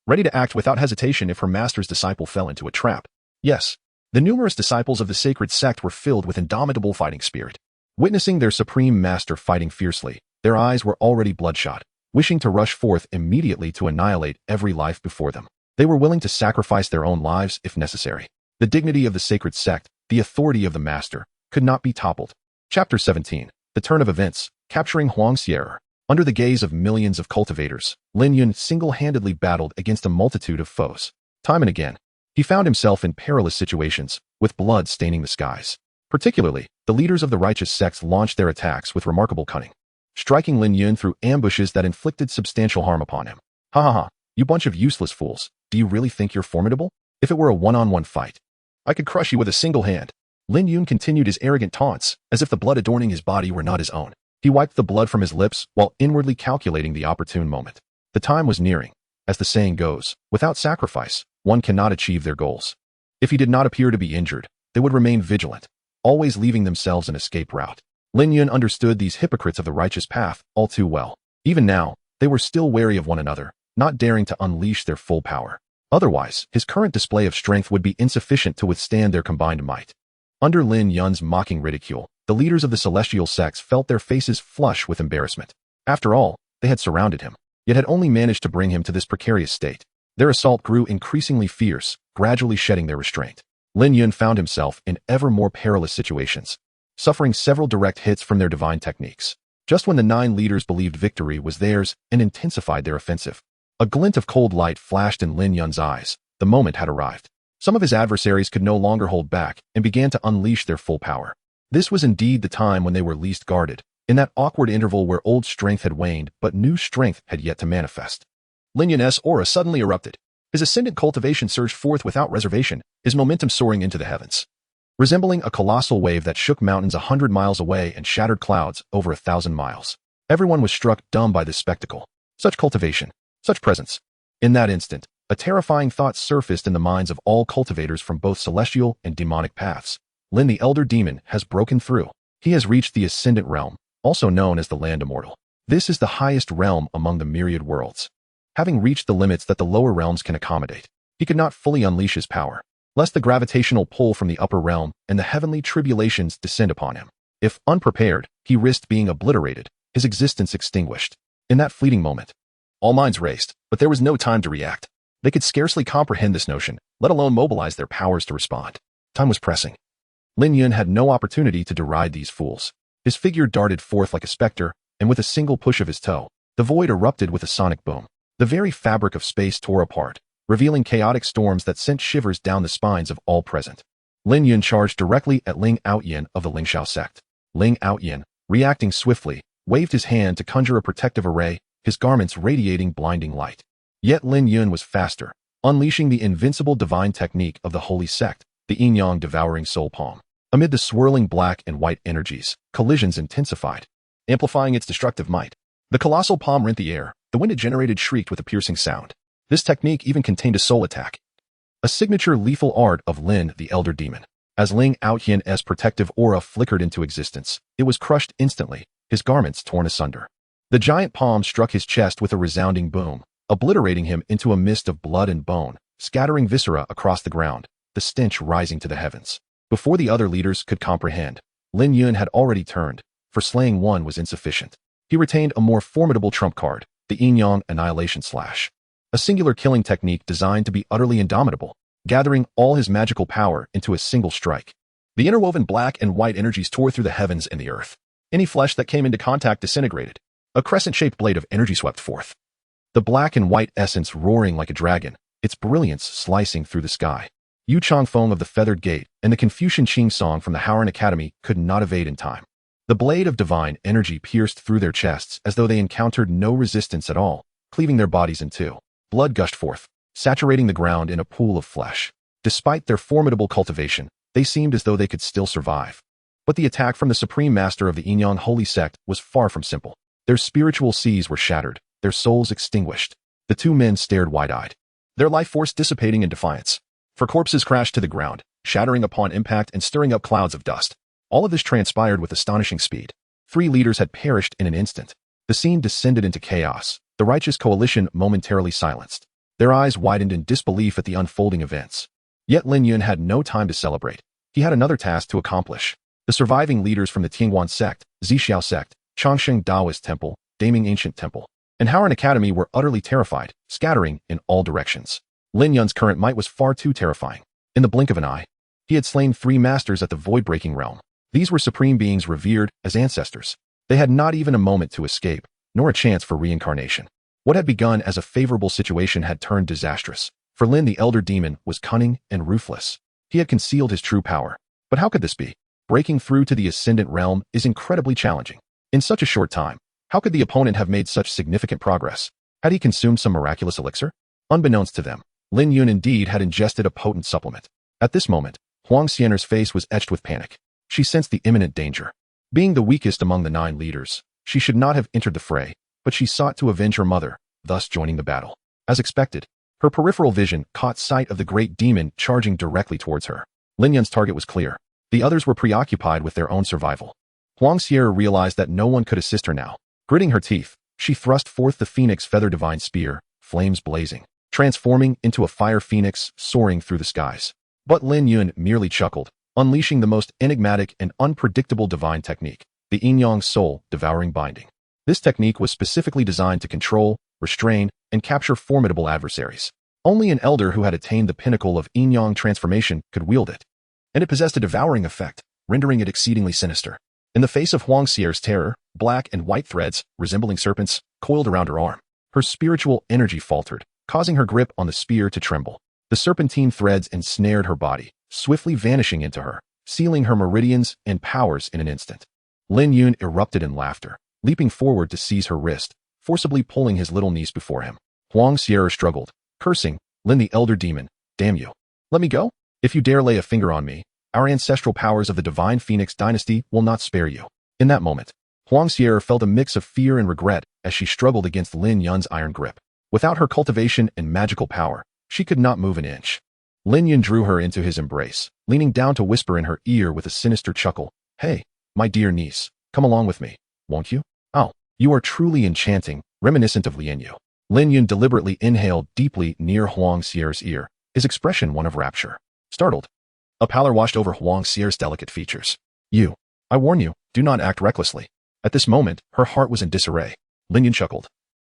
ready to act without hesitation if her master's disciple fell into a trap. Yes, the numerous disciples of the sacred sect were filled with indomitable fighting spirit. Witnessing their supreme master fighting fiercely, their eyes were already bloodshot, wishing to rush forth immediately to annihilate every life before them. They were willing to sacrifice their own lives if necessary. The dignity of the sacred sect, the authority of the master, could not be toppled. Chapter 17. The Turn of Events, Capturing Huang Xie. Under the gaze of millions of cultivators, Lin Yun single-handedly battled against a multitude of foes. Time and again, he found himself in perilous situations, with blood staining the skies. Particularly, the leaders of the righteous sects launched their attacks with remarkable cunning, striking Lin Yun through ambushes that inflicted substantial harm upon him. Ha ha ha, you bunch of useless fools, do you really think you're formidable? If it were a one-on-one fight, I could crush you with a single hand. Lin Yun continued his arrogant taunts, as if the blood adorning his body were not his own. He wiped the blood from his lips while inwardly calculating the opportune moment. The time was nearing. As the saying goes, without sacrifice, one cannot achieve their goals. If he did not appear to be injured, they would remain vigilant, always leaving themselves an escape route. Lin Yun understood these hypocrites of the righteous path all too well. Even now, they were still wary of one another, not daring to unleash their full power. Otherwise, his current display of strength would be insufficient to withstand their combined might. Under Lin Yun's mocking ridicule, the leaders of the celestial sects felt their faces flush with embarrassment. After all, they had surrounded him, yet had only managed to bring him to this precarious state. Their assault grew increasingly fierce, gradually shedding their restraint. Lin Yun found himself in ever more perilous situations, suffering several direct hits from their divine techniques. Just when the 9 leaders believed victory was theirs and intensified their offensive, a glint of cold light flashed in Lin Yun's eyes. The moment had arrived. Some of his adversaries could no longer hold back and began to unleash their full power. This was indeed the time when they were least guarded, in that awkward interval where old strength had waned but new strength had yet to manifest. Lin Yun's aura suddenly erupted. His ascendant cultivation surged forth without reservation, his momentum soaring into the heavens. Resembling a colossal wave that shook mountains 100 miles away and shattered clouds over 1,000 miles. Everyone was struck dumb by this spectacle. Such cultivation, such presence. In that instant, a terrifying thought surfaced in the minds of all cultivators from both celestial and demonic paths. Lin the Elder Demon has broken through. He has reached the Ascendant Realm, also known as the Land Immortal. This is the highest realm among the myriad worlds. Having reached the limits that the lower realms can accommodate, he could not fully unleash his power, lest the gravitational pull from the upper realm and the heavenly tribulations descend upon him. If unprepared, he risked being obliterated, his existence extinguished. In that fleeting moment, all minds raced, but there was no time to react. They could scarcely comprehend this notion, let alone mobilize their powers to respond. Time was pressing. Lin Yun had no opportunity to deride these fools. His figure darted forth like a specter, and with a single push of his toe, the void erupted with a sonic boom. The very fabric of space tore apart, revealing chaotic storms that sent shivers down the spines of all present. Lin Yun charged directly at Ling Outyin of the Lingxiao sect. Ling Outyin, reacting swiftly, waved his hand to conjure a protective array, his garments radiating blinding light. Yet Lin Yun was faster, unleashing the invincible divine technique of the holy sect, the yin-yang devouring soul palm. Amid the swirling black and white energies, collisions intensified, amplifying its destructive might. The colossal palm rent the air. The wind it generated shrieked with a piercing sound. This technique even contained a soul attack, a signature lethal art of Lin the Elder Demon. As Ling Aotian's protective aura flickered into existence, it was crushed instantly, his garments torn asunder. The giant palm struck his chest with a resounding boom, obliterating him into a mist of blood and bone, scattering viscera across the ground, the stench rising to the heavens. Before the other leaders could comprehend, Lin Yun had already turned, for slaying one was insufficient. He retained a more formidable trump card, the Yin-Yang Annihilation Slash, a singular killing technique designed to be utterly indomitable, gathering all his magical power into a single strike. The interwoven black and white energies tore through the heavens and the earth. Any flesh that came into contact disintegrated. A crescent-shaped blade of energy swept forth, the black and white essence roaring like a dragon, its brilliance slicing through the sky. Yu Changfeng of the Feathered Gate and the Confucian Qing Song from the Howran Academy could not evade in time. The blade of divine energy pierced through their chests as though they encountered no resistance at all, cleaving their bodies in two. Blood gushed forth, saturating the ground in a pool of flesh. Despite their formidable cultivation, they seemed as though they could still survive. But the attack from the supreme master of the Yin-Yang Holy Sect was far from simple. Their spiritual seas were shattered, their souls extinguished. The two men stared wide-eyed, their life force dissipating in defiance. For corpses crashed to the ground, shattering upon impact and stirring up clouds of dust. All of this transpired with astonishing speed. 3 leaders had perished in an instant. The scene descended into chaos, the righteous coalition momentarily silenced. Their eyes widened in disbelief at the unfolding events. Yet Lin Yun had no time to celebrate. He had another task to accomplish. The surviving leaders from the Tianguan sect, Zixiao sect, Changsheng Taoist Temple, Daming Ancient Temple, and Howran Academy were utterly terrified, scattering in all directions. Lin Yun's current might was far too terrifying. In the blink of an eye, he had slain 3 masters at the void-breaking realm. These were supreme beings revered as ancestors. They had not even a moment to escape, nor a chance for reincarnation. What had begun as a favorable situation had turned disastrous. For Lin the Elder Demon was cunning and ruthless. He had concealed his true power. But how could this be? Breaking through to the Ascendant Realm is incredibly challenging. In such a short time, how could the opponent have made such significant progress? Had he consumed some miraculous elixir? Unbeknownst to them, Lin Yun indeed had ingested a potent supplement. At this moment, Huang Xianer's face was etched with panic. She sensed the imminent danger. Being the weakest among the 9 leaders, she should not have entered the fray, but she sought to avenge her mother, thus joining the battle. As expected, her peripheral vision caught sight of the great demon charging directly towards her. Lin Yun's target was clear. The others were preoccupied with their own survival. Huang Xier realized that no one could assist her now. Gritting her teeth, she thrust forth the Phoenix Feather Divine Spear, flames blazing, transforming into a fire phoenix soaring through the skies. But Lin Yun merely chuckled, unleashing the most enigmatic and unpredictable divine technique, the Yin-Yang Soul Devouring Binding. This technique was specifically designed to control, restrain, and capture formidable adversaries. Only an elder who had attained the pinnacle of Yin-Yang transformation could wield it. And it possessed a devouring effect, rendering it exceedingly sinister. In the face of Huang Xier's terror, black and white threads, resembling serpents, coiled around her arm. Her spiritual energy faltered, causing her grip on the spear to tremble. The serpentine threads ensnared her body, swiftly vanishing into her, sealing her meridians and powers in an instant. Lin Yun erupted in laughter, leaping forward to seize her wrist, forcibly pulling his little niece before him. Huang Xier struggled, cursing, "Lin the Elder Demon, damn you. Let me go? If you dare lay a finger on me, our ancestral powers of the Divine Phoenix dynasty will not spare you." In that moment, Huang Xier felt a mix of fear and regret as she struggled against Lin Yun's iron grip. Without her cultivation and magical power, she could not move an inch. Lin Yun drew her into his embrace, leaning down to whisper in her ear with a sinister chuckle, "Hey, my dear niece, come along with me, won't you? Oh, you are truly enchanting, reminiscent of Lian Yu." Lin Yun deliberately inhaled deeply near Huang Xier's ear, his expression one of rapture. Startled, a pallor washed over Huang Xier's delicate features. I warn you, do not act recklessly." At this moment, her heart was in disarray. Lin Yun chuckled,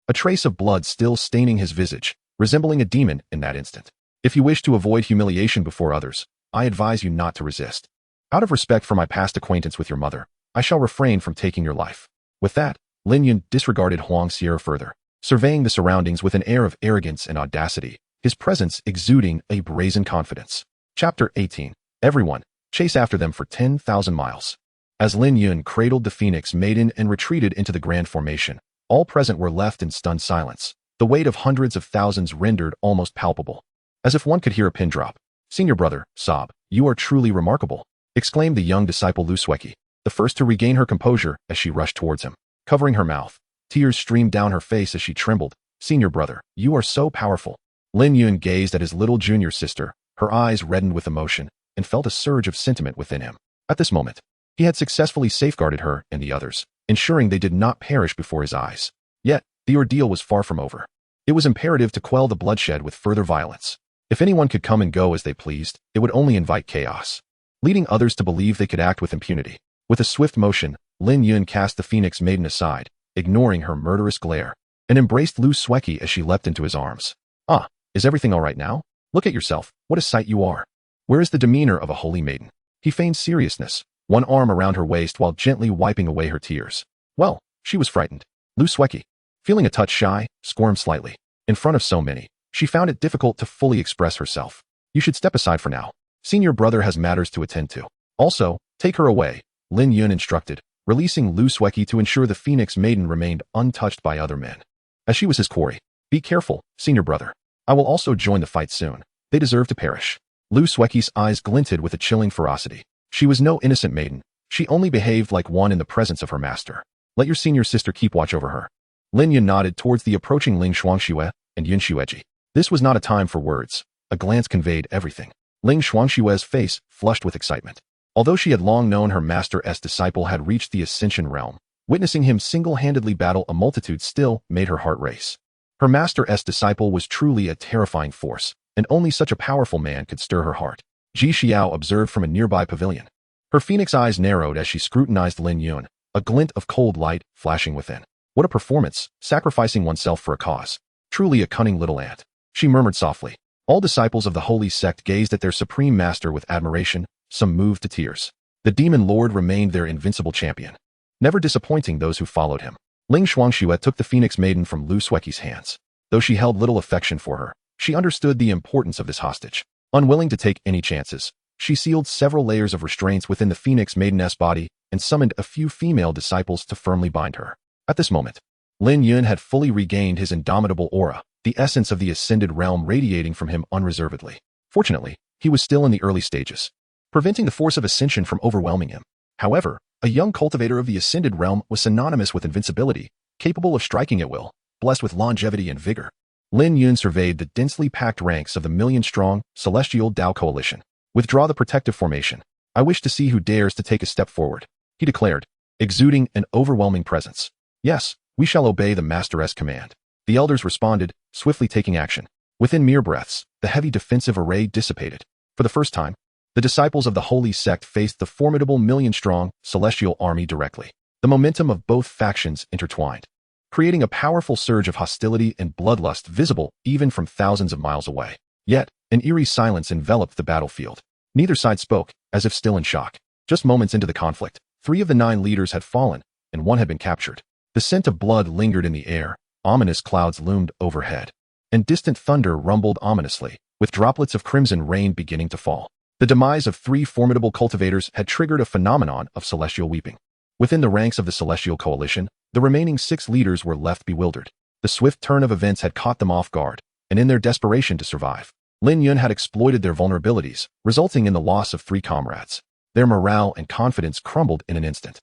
a trace of blood still staining his visage, resembling a demon in that instant. "If you wish to avoid humiliation before others, I advise you not to resist. Out of respect for my past acquaintance with your mother, I shall refrain from taking your life." With that, Lin Yun disregarded Huang Xier further, surveying the surroundings with an air of arrogance and audacity, his presence exuding a brazen confidence. Chapter 18. Everyone, chase after them for 10,000 miles. As Lin Yun cradled the Phoenix Maiden and retreated into the Grand Formation, all present were left in stunned silence, the weight of hundreds of thousands rendered almost palpable. As if one could hear a pin drop. "Senior brother, sob, you are truly remarkable. exclaimed the young disciple Lusweki, the first to regain her composure as she rushed towards him. Covering her mouth, tears streamed down her face as she trembled. Senior brother, you are so powerful. Lin Yun gazed at his little junior sister, her eyes reddened with emotion, and felt a surge of sentiment within him. At this moment, he had successfully safeguarded her and the others, ensuring they did not perish before his eyes. Yet, the ordeal was far from over. It was imperative to quell the bloodshed with further violence. If anyone could come and go as they pleased, it would only invite chaos, leading others to believe they could act with impunity. With a swift motion, Lin Yun cast the Phoenix Maiden aside, ignoring her murderous glare, and embraced Lu Sweki as she leapt into his arms. Ah, is everything all right now? Look at yourself, what a sight you are. Where is the demeanor of a holy maiden? He feigned seriousness, one arm around her waist while gently wiping away her tears. Well, she was frightened. Lu Sweki, feeling a touch shy, squirmed slightly. In front of so many, she found it difficult to fully express herself. You should step aside for now. Senior brother has matters to attend to. Also, take her away, Lin Yun instructed, releasing Lu Sweki to ensure the Phoenix Maiden remained untouched by other men, as she was his quarry. Be careful, senior brother. I will also join the fight soon. They deserve to perish. Lu Sweki's eyes glinted with a chilling ferocity. She was no innocent maiden. She only behaved like one in the presence of her master. Let your senior sister keep watch over her. Lin Yun nodded towards the approaching Ling Shuangxue and Yun Xueji. This was not a time for words. A glance conveyed everything. Ling Shuangxue's face flushed with excitement. Although she had long known her master's disciple had reached the Ascension realm, witnessing him single-handedly battle a multitude still made her heart race. Her master's disciple was truly a terrifying force, and only such a powerful man could stir her heart. Ji Xiao observed from a nearby pavilion. Her phoenix eyes narrowed as she scrutinized Lin Yun, a glint of cold light flashing within. What a performance, sacrificing oneself for a cause. Truly a cunning little ant. She murmured softly. All disciples of the holy sect gazed at their supreme master with admiration, some moved to tears. The demon lord remained their invincible champion, never disappointing those who followed him. Ling Shuangxue took the Phoenix Maiden from Lu Sweki's hands. Though she held little affection for her, she understood the importance of this hostage. Unwilling to take any chances, she sealed several layers of restraints within the Phoenix Maiden's body and summoned a few female disciples to firmly bind her. At this moment, Lin Yun had fully regained his indomitable aura, the essence of the ascended realm radiating from him unreservedly. Fortunately, he was still in the early stages, preventing the force of ascension from overwhelming him. However, a young cultivator of the ascended realm was synonymous with invincibility, capable of striking at will, blessed with longevity and vigor. Lin Yun surveyed the densely packed ranks of the million-strong Celestial Dao Coalition. Withdraw the protective formation. I wish to see who dares to take a step forward, he declared, exuding an overwhelming presence. Yes, we shall obey the master's command. The elders responded, swiftly taking action. Within mere breaths, the heavy defensive array dissipated. For the first time, the disciples of the holy sect faced the formidable million-strong celestial army directly. The momentum of both factions intertwined, creating a powerful surge of hostility and bloodlust visible even from thousands of miles away. Yet, an eerie silence enveloped the battlefield. Neither side spoke, as if still in shock. Just moments into the conflict, 3 of the 9 leaders had fallen, and 1 had been captured. The scent of blood lingered in the air, ominous clouds loomed overhead, and distant thunder rumbled ominously, with droplets of crimson rain beginning to fall. The demise of 3 formidable cultivators had triggered a phenomenon of celestial weeping. Within the ranks of the Celestial Coalition, the remaining 6 leaders were left bewildered. The swift turn of events had caught them off guard, and in their desperation to survive, Lin Yun had exploited their vulnerabilities, resulting in the loss of 3 comrades. Their morale and confidence crumbled in an instant.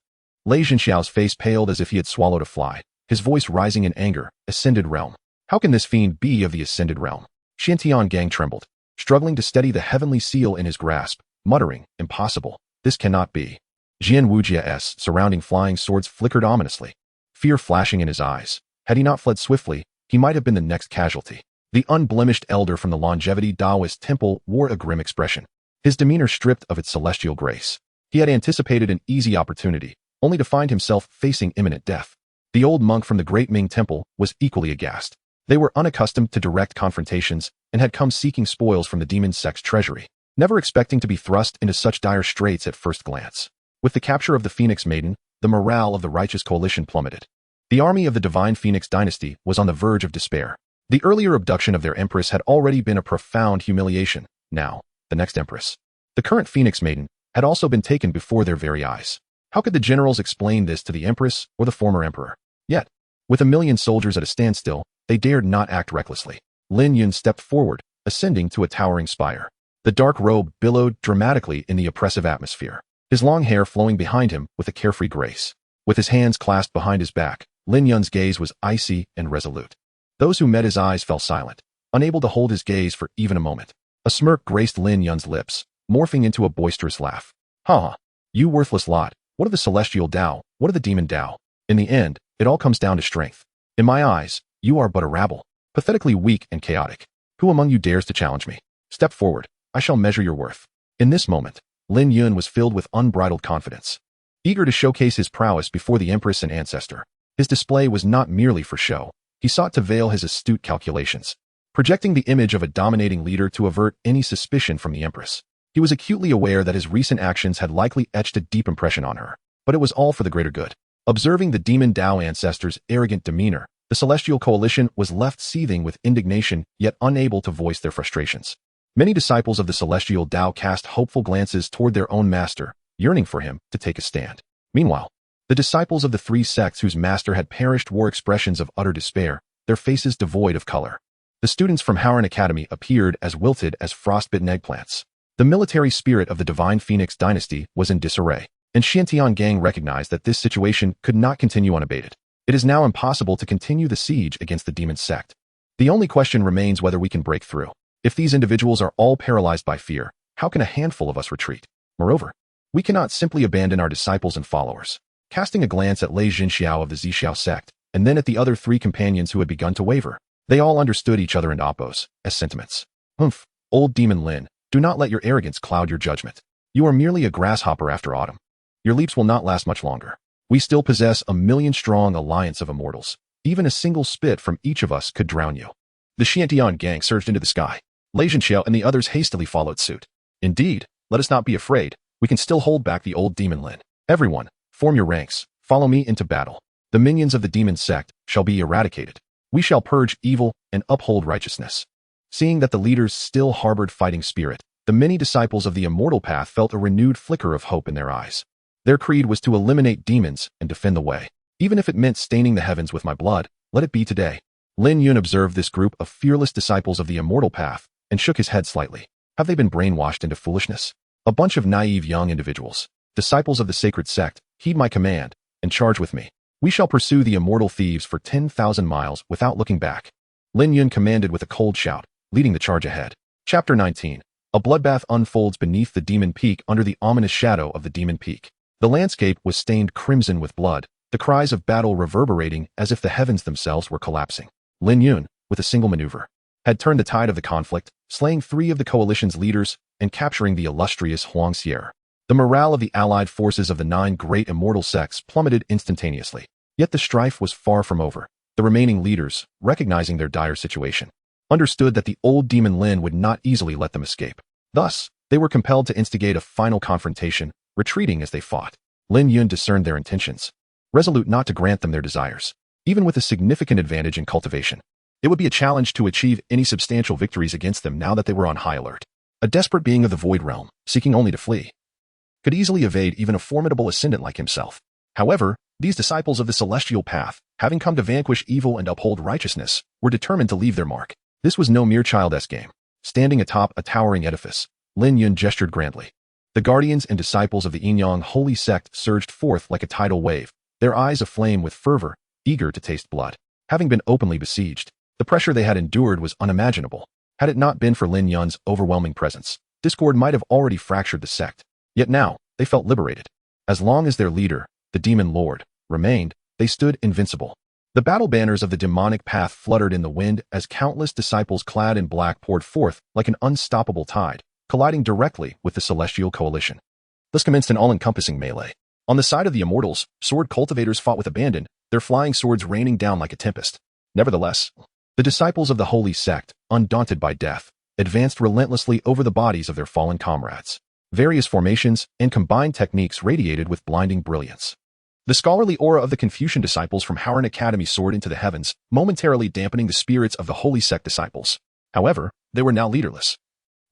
Lei Jinxiao's face paled as if he had swallowed a fly, his voice rising in anger. Ascended realm. How can this fiend be of the Ascended realm? Xiantian Gang trembled, struggling to steady the heavenly seal in his grasp, muttering, impossible, this cannot be. Jian Wujia's surrounding flying swords flickered ominously, fear flashing in his eyes. Had he not fled swiftly, he might have been the next casualty. The unblemished elder from the Longevity Taoist temple wore a grim expression, his demeanor stripped of its celestial grace. He had anticipated an easy opportunity, only to find himself facing imminent death. The old monk from the Great Ming Temple was equally aghast. They were unaccustomed to direct confrontations and had come seeking spoils from the demon sect's treasury, never expecting to be thrust into such dire straits at first glance. With the capture of the Phoenix Maiden, the morale of the righteous coalition plummeted. The army of the Divine Phoenix dynasty was on the verge of despair. The earlier abduction of their Empress had already been a profound humiliation. Now, the next Empress, the current Phoenix Maiden, had also been taken before their very eyes. How could the generals explain this to the Empress or the former Emperor? Yet, with 1,000,000 soldiers at a standstill, they dared not act recklessly. Lin Yun stepped forward, ascending to a towering spire. The dark robe billowed dramatically in the oppressive atmosphere. his long hair flowing behind him with a carefree grace. With his hands clasped behind his back, Lin Yun's gaze was icy and resolute. Those who met his eyes fell silent, unable to hold his gaze for even a moment. A smirk graced Lin Yun's lips, morphing into a boisterous laugh. Ha! You worthless lot, what of the celestial Tao, what of the demon Tao? In the end, it all comes down to strength. In my eyes, you are but a rabble, pathetically weak and chaotic. Who among you dares to challenge me? Step forward, I shall measure your worth. In this moment, Lin Yun was filled with unbridled confidence. Eager to showcase his prowess before the Empress and ancestor, his display was not merely for show. He sought to veil his astute calculations, projecting the image of a dominating leader to avert any suspicion from the Empress. He was acutely aware that his recent actions had likely etched a deep impression on her, but it was all for the greater good. Observing the demon Tao ancestor's arrogant demeanor, the Celestial Coalition was left seething with indignation, yet unable to voice their frustrations. Many disciples of the Celestial Tao cast hopeful glances toward their own master, yearning for him to take a stand. Meanwhile, the disciples of the three sects whose master had perished wore expressions of utter despair, their faces devoid of color. The students from Howren Academy appeared as wilted as frostbitten eggplants. The military spirit of the Divine Phoenix dynasty was in disarray, and Xiantian Gang recognized that this situation could not continue unabated. It is now impossible to continue the siege against the demon sect. The only question remains whether we can break through. If these individuals are all paralyzed by fear, how can a handful of us retreat? Moreover, we cannot simply abandon our disciples and followers. Casting a glance at Lei Jinxiao of the Zixiao sect, and then at the other three companions who had begun to waver, they all understood each other and oppose as sentiments. Humph, old demon Lin, do not let your arrogance cloud your judgment. You are merely a grasshopper after autumn. Your leaps will not last much longer. We still possess a million-strong alliance of immortals. Even a single spit from each of us could drown you. The Xiantian Gang surged into the sky. Lei Jinxiao and the others hastily followed suit. Indeed, let us not be afraid. We can still hold back the old demon Lin. Everyone, form your ranks. Follow me into battle. The minions of the demon sect shall be eradicated. We shall purge evil and uphold righteousness. Seeing that the leaders still harbored fighting spirit, the many disciples of the immortal path felt a renewed flicker of hope in their eyes. Their creed was to eliminate demons and defend the way. Even if it meant staining the heavens with my blood, let it be today. Lin Yun observed this group of fearless disciples of the immortal path and shook his head slightly. Have they been brainwashed into foolishness? A bunch of naive young individuals. Disciples of the sacred sect, heed my command and charge with me. We shall pursue the immortal thieves for 10,000 miles without looking back. Lin Yun commanded with a cold shout, leading the charge ahead. Chapter 19. A bloodbath unfolds beneath the demon peak under the ominous shadow of the demon peak. The landscape was stained crimson with blood, the cries of battle reverberating as if the heavens themselves were collapsing. Lin Yun, with a single maneuver, had turned the tide of the conflict, slaying 3 of the coalition's leaders and capturing the illustrious Huang Xier. The morale of the allied forces of the 9 great immortal sects plummeted instantaneously. Yet the strife was far from over. The remaining leaders, recognizing their dire situation, understood that the old demon Lin would not easily let them escape. Thus, they were compelled to instigate a final confrontation, retreating as they fought. Lin Yun discerned their intentions, resolute not to grant them their desires, even with a significant advantage in cultivation. It would be a challenge to achieve any substantial victories against them now that they were on high alert. A desperate being of the Void Realm, seeking only to flee, could easily evade even a formidable ascendant like himself. However, these disciples of the celestial path, having come to vanquish evil and uphold righteousness, were determined to leave their mark. This was no mere childish game. Standing atop a towering edifice, Lin Yun gestured grandly. The guardians and disciples of the Yinyang holy sect surged forth like a tidal wave, their eyes aflame with fervor, eager to taste blood. Having been openly besieged, the pressure they had endured was unimaginable. Had it not been for Lin Yun's overwhelming presence, discord might have already fractured the sect. Yet now, they felt liberated. As long as their leader, the demon lord, remained, they stood invincible. The battle banners of the demonic path fluttered in the wind as countless disciples clad in black poured forth like an unstoppable tide, colliding directly with the celestial coalition. Thus commenced an all-encompassing melee. On the side of the immortals, sword cultivators fought with abandon, their flying swords raining down like a tempest. Nevertheless, the disciples of the holy sect, undaunted by death, advanced relentlessly over the bodies of their fallen comrades. Various formations and combined techniques radiated with blinding brilliance. The scholarly aura of the Confucian disciples from Howren Academy soared into the heavens, momentarily dampening the spirits of the holy sect disciples. However, they were now leaderless.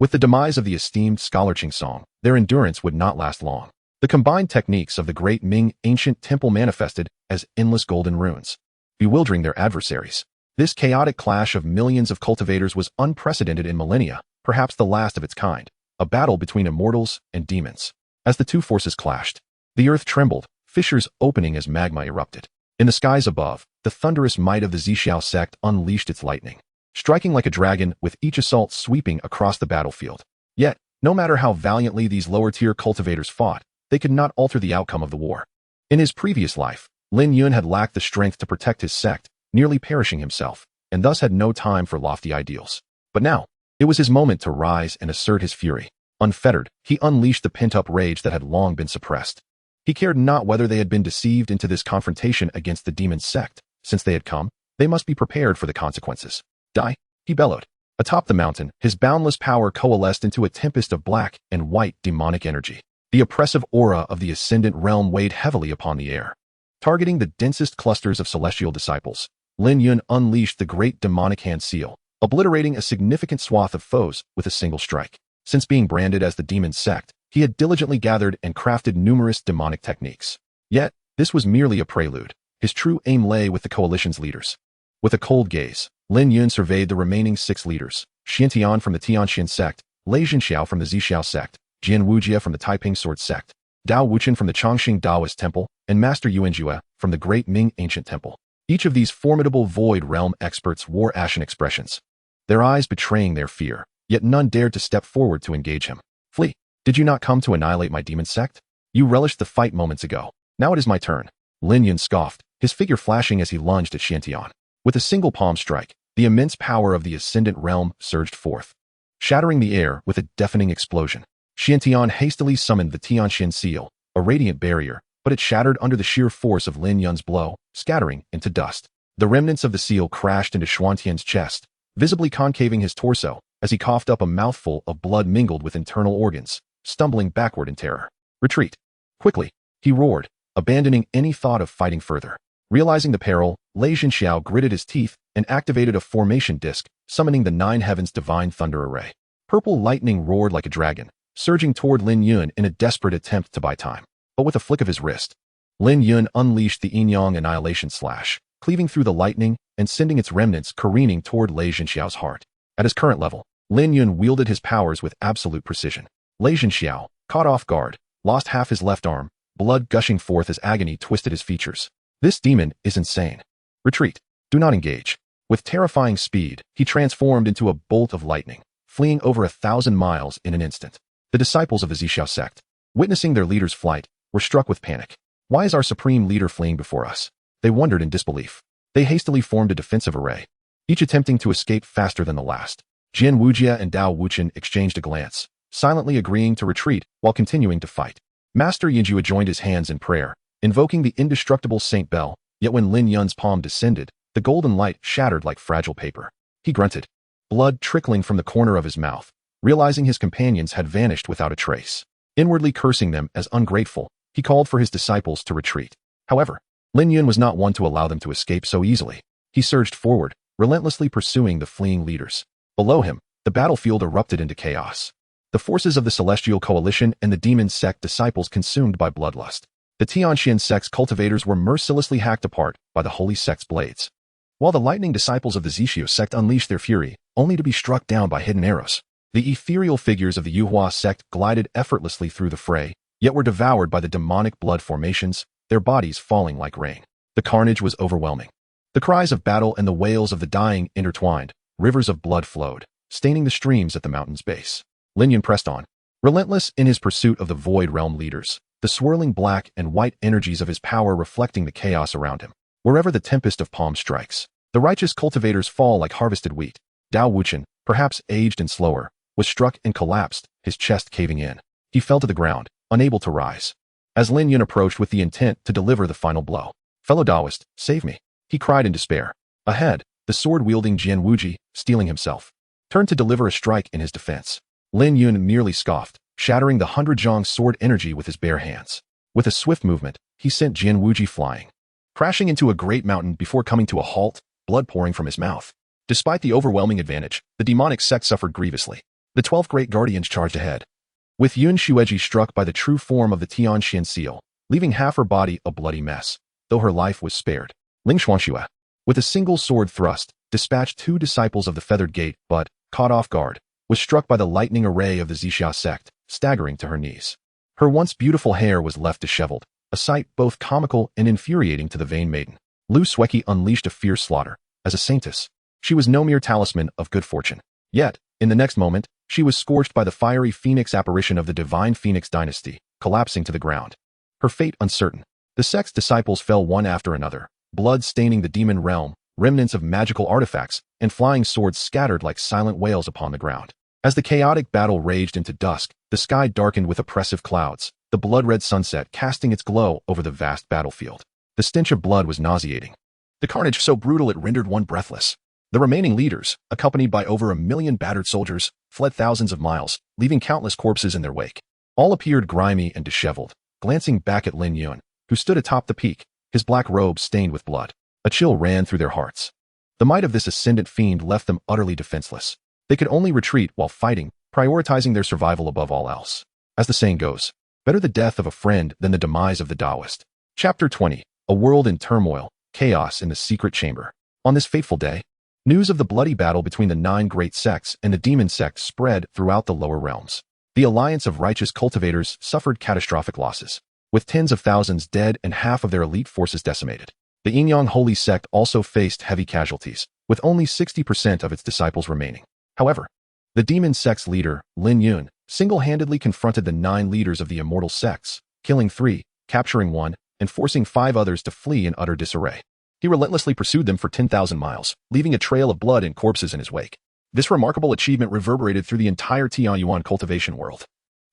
With the demise of the esteemed scholar Song, their endurance would not last long. The combined techniques of the great Ming ancient temple manifested as endless golden runes, bewildering their adversaries. This chaotic clash of millions of cultivators was unprecedented in millennia, perhaps the last of its kind, a battle between immortals and demons. As the two forces clashed, the earth trembled, fissures opening as magma erupted. In the skies above, the thunderous might of the Zixiao sect unleashed its lightning, striking like a dragon with each assault sweeping across the battlefield. Yet, no matter how valiantly these lower-tier cultivators fought, they could not alter the outcome of the war. In his previous life, Lin Yun had lacked the strength to protect his sect, nearly perishing himself, and thus had no time for lofty ideals. But now, it was his moment to rise and assert his fury. Unfettered, he unleashed the pent-up rage that had long been suppressed. He cared not whether they had been deceived into this confrontation against the demon sect. Since they had come, they must be prepared for the consequences. Die, he bellowed. Atop the mountain, his boundless power coalesced into a tempest of black and white demonic energy. The oppressive aura of the ascendant realm weighed heavily upon the air. Targeting the densest clusters of celestial disciples, Lin Yun unleashed the great demonic hand seal, obliterating a significant swath of foes with a single strike. Since being branded as the demon sect, he had diligently gathered and crafted numerous demonic techniques. Yet, this was merely a prelude. His true aim lay with the coalition's leaders. With a cold gaze, Lin Yun surveyed the remaining 6 leaders: Xiantian from the Tianxian sect, Lei Zhenxiao from the Zixiao sect, Jian Wujie from the Taiping Sword sect, Dao Wuchen from the Chongqing Daoist Temple, and Master Yuanjue from the Great Ming Ancient Temple. Each of these formidable Void Realm experts wore ashen expressions, their eyes betraying their fear, yet none dared to step forward to engage him. Flee. Did you not come to annihilate my demon sect? You relished the fight moments ago. Now it is my turn. Lin Yun scoffed, his figure flashing as he lunged at Xiantian. With a single palm strike, the immense power of the ascendant realm surged forth, shattering the air with a deafening explosion. Xiantian hastily summoned the Tianxian seal, a radiant barrier, but it shattered under the sheer force of Lin Yun's blow, scattering into dust. The remnants of the seal crashed into Xuantian's chest, visibly concaving his torso as he coughed up a mouthful of blood mingled with internal organs, stumbling backward in terror. Retreat. Quickly, he roared, abandoning any thought of fighting further. Realizing the peril, Lei Zhenxiao gritted his teeth and activated a formation disc, summoning the 9 heavens divine thunder array. Purple lightning roared like a dragon, surging toward Lin Yun in a desperate attempt to buy time. But with a flick of his wrist, Lin Yun unleashed the Yin-Yang Annihilation Slash, cleaving through the lightning and sending its remnants careening toward Lei Zhenxiao's heart. At his current level, Lin Yun wielded his powers with absolute precision. Lei Zhenxiao, caught off guard, lost half his left arm, blood gushing forth as agony twisted his features. This demon is insane. Retreat. Do not engage. With terrifying speed, he transformed into a bolt of lightning, fleeing over 1,000 miles in an instant. The disciples of the Zixiao sect, witnessing their leader's flight, were struck with panic. Why is our supreme leader fleeing before us? They wondered in disbelief. They hastily formed a defensive array, each attempting to escape faster than the last. Jian Wujie and Dao Wuchen exchanged a glance, silently agreeing to retreat while continuing to fight. Master Yinjue joined his hands in prayer, invoking the indestructible Saint Bell, yet when Lin Yun's palm descended, the golden light shattered like fragile paper. He grunted, blood trickling from the corner of his mouth, realizing his companions had vanished without a trace. Inwardly cursing them as ungrateful, he called for his disciples to retreat. However, Lin Yun was not one to allow them to escape so easily. He surged forward, relentlessly pursuing the fleeing leaders. Below him, the battlefield erupted into chaos. The forces of the Celestial Coalition and the Demon Sect disciples consumed by bloodlust. The Tianxian sect's cultivators were mercilessly hacked apart by the Holy Sect's blades, while the lightning disciples of the Zixiao sect unleashed their fury, only to be struck down by hidden arrows. The ethereal figures of the Yuhua sect glided effortlessly through the fray, yet were devoured by the demonic blood formations, their bodies falling like rain. The carnage was overwhelming. The cries of battle and the wails of the dying intertwined, rivers of blood flowed, staining the streams at the mountain's base. Lin Yun pressed on, relentless in his pursuit of the Void Realm leaders, the swirling black and white energies of his power reflecting the chaos around him. Wherever the tempest of palm strikes, the righteous cultivators fall like harvested wheat. Dao Wuchen, perhaps aged and slower, was struck and collapsed, his chest caving in. He fell to the ground, unable to rise. As Lin Yun approached with the intent to deliver the final blow, "Fellow Daoist, save me," he cried in despair. Ahead, the sword-wielding Jian Wujie, steeling himself, turned to deliver a strike in his defense. Lin Yun merely scoffed, shattering the 100-zhong sword energy with his bare hands. With a swift movement, he sent Jian Wujie flying, crashing into a great mountain before coming to a halt, blood pouring from his mouth. Despite the overwhelming advantage, the demonic sect suffered grievously. The 12 great guardians charged ahead, with Yun Xueji struck by the true form of the Tianxian seal, leaving half her body a bloody mess, though her life was spared. Ling Xuanxue, with a single sword thrust, dispatched 2 disciples of the Feathered Gate, but, caught off guard, was struck by the lightning array of the Zixiao sect, staggering to her knees. Her once beautiful hair was left disheveled, a sight both comical and infuriating to the vain maiden. Lu Sueki unleashed a fierce slaughter. As a saintess, she was no mere talisman of good fortune. Yet, in the next moment, she was scorched by the fiery phoenix apparition of the divine Phoenix dynasty, collapsing to the ground. Her fate uncertain. The sect's disciples fell one after another, blood staining the demon realm, remnants of magical artifacts, and flying swords scattered like silent whales upon the ground. As the chaotic battle raged into dusk, the sky darkened with oppressive clouds, the blood-red sunset casting its glow over the vast battlefield. The stench of blood was nauseating. The carnage so brutal it rendered one breathless. The remaining leaders, accompanied by over 1 million battered soldiers, fled thousands of miles, leaving countless corpses in their wake. All appeared grimy and disheveled, glancing back at Lin Yun, who stood atop the peak, his black robe stained with blood. A chill ran through their hearts. The might of this ascendant fiend left them utterly defenseless. They could only retreat while fighting, prioritizing their survival above all else. As the saying goes, better the death of a friend than the demise of the Taoist. Chapter 20. A world in turmoil, chaos in the secret chamber. On this fateful day, news of the bloody battle between the 9 great sects and the demon sect spread throughout the lower realms. The alliance of righteous cultivators suffered catastrophic losses, with tens of thousands dead and half of their elite forces decimated. The Yin-Yang Holy Sect also faced heavy casualties, with only 60% of its disciples remaining. However, the demon sect's leader, Lin Yun, single-handedly confronted the 9 leaders of the immortal sects, killing 3, capturing 1, and forcing 5 others to flee in utter disarray. He relentlessly pursued them for 10,000 miles, leaving a trail of blood and corpses in his wake. This remarkable achievement reverberated through the entire Tianyuan cultivation world,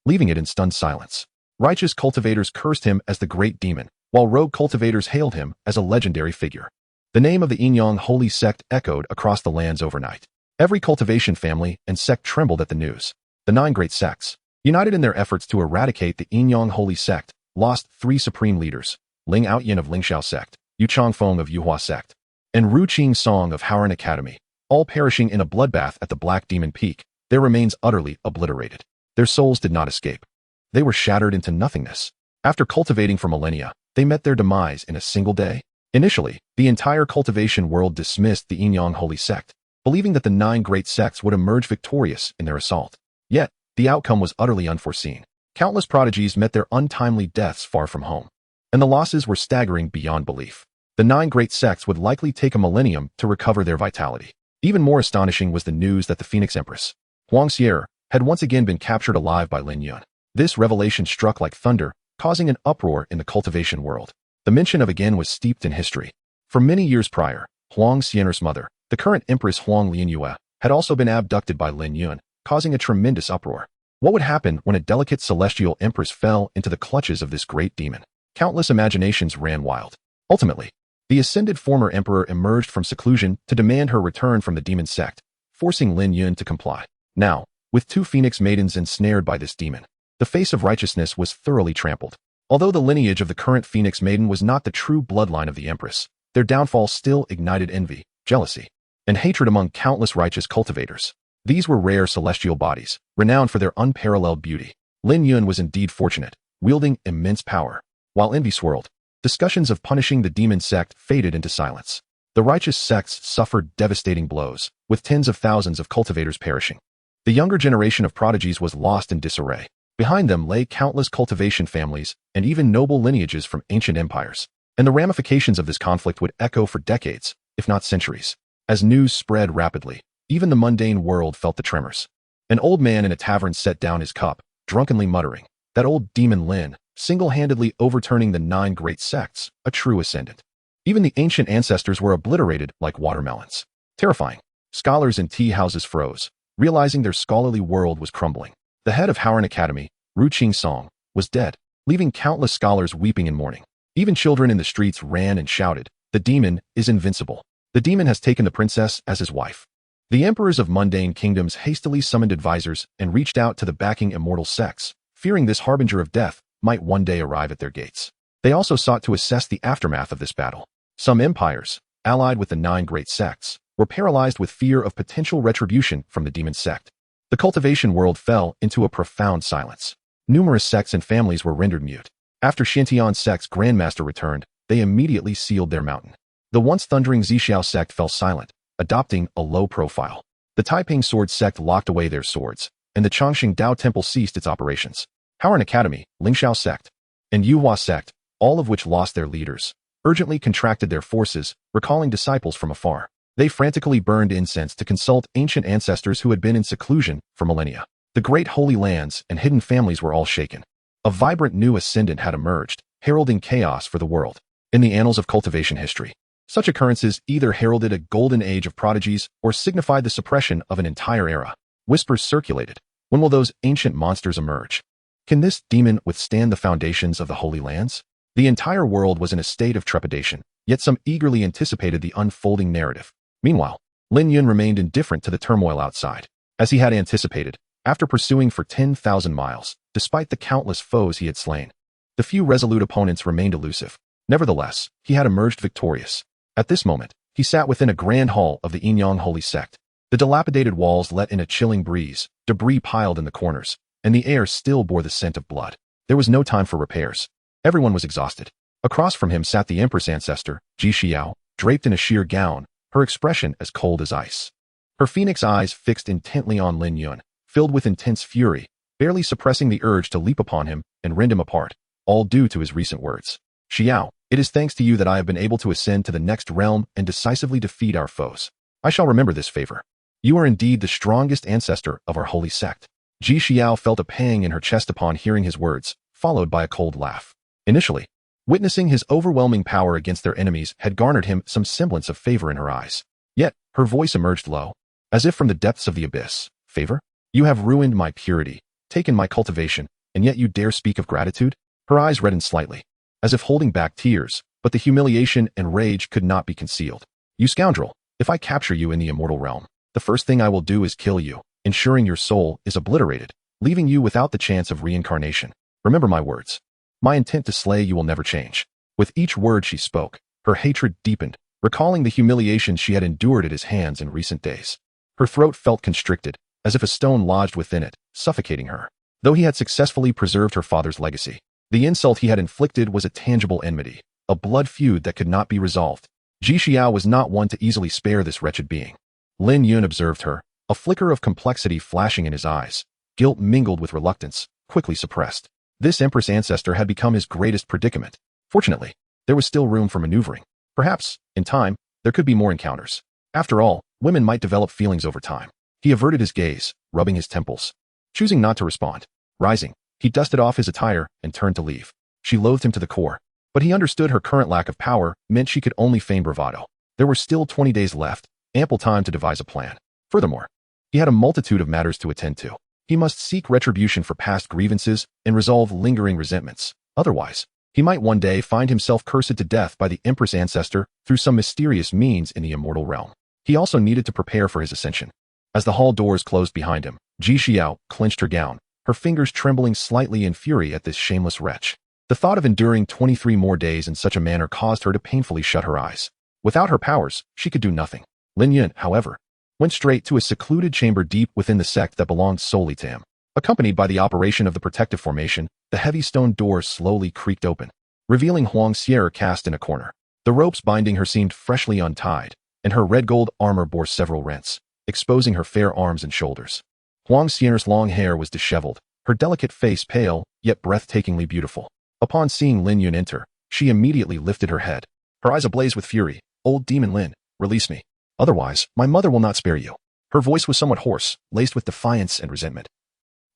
leaving it in stunned silence. Righteous cultivators cursed him as the great demon, while rogue cultivators hailed him as a legendary figure. The name of the Yin-Yang Holy Sect echoed across the lands overnight. Every cultivation family and sect trembled at the news. The 9 great sects, united in their efforts to eradicate the Yin-Yang Holy Sect, lost 3 supreme leaders, Ling Outyin of Lingxiao Sect, Yu Changfeng of Yuhua Sect, and Ru Qing Song of Haoran Academy, all perishing in a bloodbath at the Black Demon Peak, their remains utterly obliterated. Their souls did not escape. They were shattered into nothingness. After cultivating for millennia, they met their demise in a single day. Initially, the entire cultivation world dismissed the Yin-Yang Holy Sect, believing that the 9 great sects would emerge victorious in their assault. Yet, the outcome was utterly unforeseen. Countless prodigies met their untimely deaths far from home, and the losses were staggering beyond belief. The 9 great sects would likely take a millennium to recover their vitality. Even more astonishing was the news that the Phoenix Empress, Huang Xier, had once again been captured alive by Lin Yun. This revelation struck like thunder, causing an uproar in the cultivation world. The mention of again was steeped in history. For many years prior, Huang Xian's mother, the current Empress Huang Lianyue, had also been abducted by Lin Yun, causing a tremendous uproar. What would happen when a delicate celestial empress fell into the clutches of this great demon? Countless imaginations ran wild. Ultimately, the ascended former emperor emerged from seclusion to demand her return from the demon sect, forcing Lin Yun to comply. Now, with 2 phoenix maidens ensnared by this demon, the face of righteousness was thoroughly trampled. Although the lineage of the current phoenix maiden was not the true bloodline of the empress, their downfall still ignited envy, jealousy, and hatred among countless righteous cultivators. These were rare celestial bodies, renowned for their unparalleled beauty. Lin Yun was indeed fortunate, wielding immense power. While envy swirled, discussions of punishing the demon sect faded into silence. The righteous sects suffered devastating blows, with tens of thousands of cultivators perishing. The younger generation of prodigies was lost in disarray. Behind them lay countless cultivation families and even noble lineages from ancient empires. And the ramifications of this conflict would echo for decades, if not centuries. As news spread rapidly, even the mundane world felt the tremors. An old man in a tavern set down his cup, drunkenly muttering, "That old demon Lin, single-handedly overturning the 9 great sects, a true ascendant." Even the ancient ancestors were obliterated like watermelons. Terrifying. Scholars in tea houses froze, realizing their scholarly world was crumbling. The head of Haoran Academy, Ru Qing Song, was dead, leaving countless scholars weeping in mourning. Even children in the streets ran and shouted, "The demon is invincible. The demon has taken the princess as his wife." The emperors of mundane kingdoms hastily summoned advisors and reached out to the backing immortal sects, fearing this harbinger of death might one day arrive at their gates. They also sought to assess the aftermath of this battle. Some empires, allied with the 9 great sects, were paralyzed with fear of potential retribution from the demon sect. The cultivation world fell into a profound silence. Numerous sects and families were rendered mute. After Shintian sect's grandmaster returned, they immediately sealed their mountain. The once thundering Zixiao sect fell silent, adopting a low profile. The Taiping sword sect locked away their swords, and the Chongqing Dao temple ceased its operations. Howard Academy, Lingxiao sect, and Yuhua sect, all of which lost their leaders, urgently contracted their forces, recalling disciples from afar. They frantically burned incense to consult ancient ancestors who had been in seclusion for millennia. The great holy lands and hidden families were all shaken. A vibrant new ascendant had emerged, heralding chaos for the world. In the annals of cultivation history, such occurrences either heralded a golden age of prodigies or signified the suppression of an entire era. Whispers circulated. When will those ancient monsters emerge? Can this demon withstand the foundations of the Holy Lands? The entire world was in a state of trepidation, yet some eagerly anticipated the unfolding narrative. Meanwhile, Lin Yun remained indifferent to the turmoil outside. As he had anticipated, after pursuing for 10,000 miles, despite the countless foes he had slain, the few resolute opponents remained elusive. Nevertheless, he had emerged victorious. At this moment, he sat within a grand hall of the Yinyang Holy Sect. The dilapidated walls let in a chilling breeze, debris piled in the corners, and the air still bore the scent of blood. There was no time for repairs. Everyone was exhausted. Across from him sat the Empress ancestor, Ji Xiao, draped in a sheer gown, her expression as cold as ice. Her phoenix eyes fixed intently on Lin Yun, filled with intense fury, barely suppressing the urge to leap upon him and rend him apart, all due to his recent words. Xiao, it is thanks to you that I have been able to ascend to the next realm and decisively defeat our foes. I shall remember this favor. You are indeed the strongest ancestor of our holy sect. Ji Xiao felt a pang in her chest upon hearing his words, followed by a cold laugh. Initially, witnessing his overwhelming power against their enemies had garnered him some semblance of favor in her eyes. Yet, her voice emerged low, as if from the depths of the abyss. Favor? You have ruined my purity, taken my cultivation, and yet you dare speak of gratitude? Her eyes reddened slightly, as if holding back tears, but the humiliation and rage could not be concealed. You scoundrel, if I capture you in the immortal realm, the first thing I will do is kill you, ensuring your soul is obliterated, leaving you without the chance of reincarnation. Remember my words. My intent to slay you will never change. With each word she spoke, her hatred deepened, recalling the humiliation she had endured at his hands in recent days. Her throat felt constricted, as if a stone lodged within it, suffocating her. Though he had successfully preserved her father's legacy, the insult he had inflicted was a tangible enmity, a blood feud that could not be resolved. Ji Xiao was not one to easily spare this wretched being. Lin Yun observed her, a flicker of complexity flashing in his eyes, guilt mingled with reluctance, quickly suppressed. This Empress ancestor had become his greatest predicament. Fortunately, there was still room for maneuvering. Perhaps, in time, there could be more encounters. After all, women might develop feelings over time. He averted his gaze, rubbing his temples. Choosing not to respond. Rising, he dusted off his attire and turned to leave. She loathed him to the core, but he understood her current lack of power meant she could only feign bravado. There were still 20 days left, ample time to devise a plan. Furthermore, he had a multitude of matters to attend to. He must seek retribution for past grievances and resolve lingering resentments. Otherwise, he might one day find himself cursed to death by the Empress ancestor through some mysterious means in the immortal realm. He also needed to prepare for his ascension. As the hall doors closed behind him, Ji Xiao clenched her gown, her fingers trembling slightly in fury at this shameless wretch. The thought of enduring 23 more days in such a manner caused her to painfully shut her eyes. Without her powers, she could do nothing. Lin Yun, however, went straight to a secluded chamber deep within the sect that belonged solely to him. Accompanied by the operation of the protective formation, the heavy stone door slowly creaked open, revealing Huang Xier cast in a corner. The ropes binding her seemed freshly untied, and her red gold armor bore several rents, exposing her fair arms and shoulders. Huang Xier's long hair was disheveled, her delicate face pale, yet breathtakingly beautiful. Upon seeing Lin Yun enter, she immediately lifted her head, her eyes ablaze with fury. Old demon Lin, release me. Otherwise, my mother will not spare you. Her voice was somewhat hoarse, laced with defiance and resentment.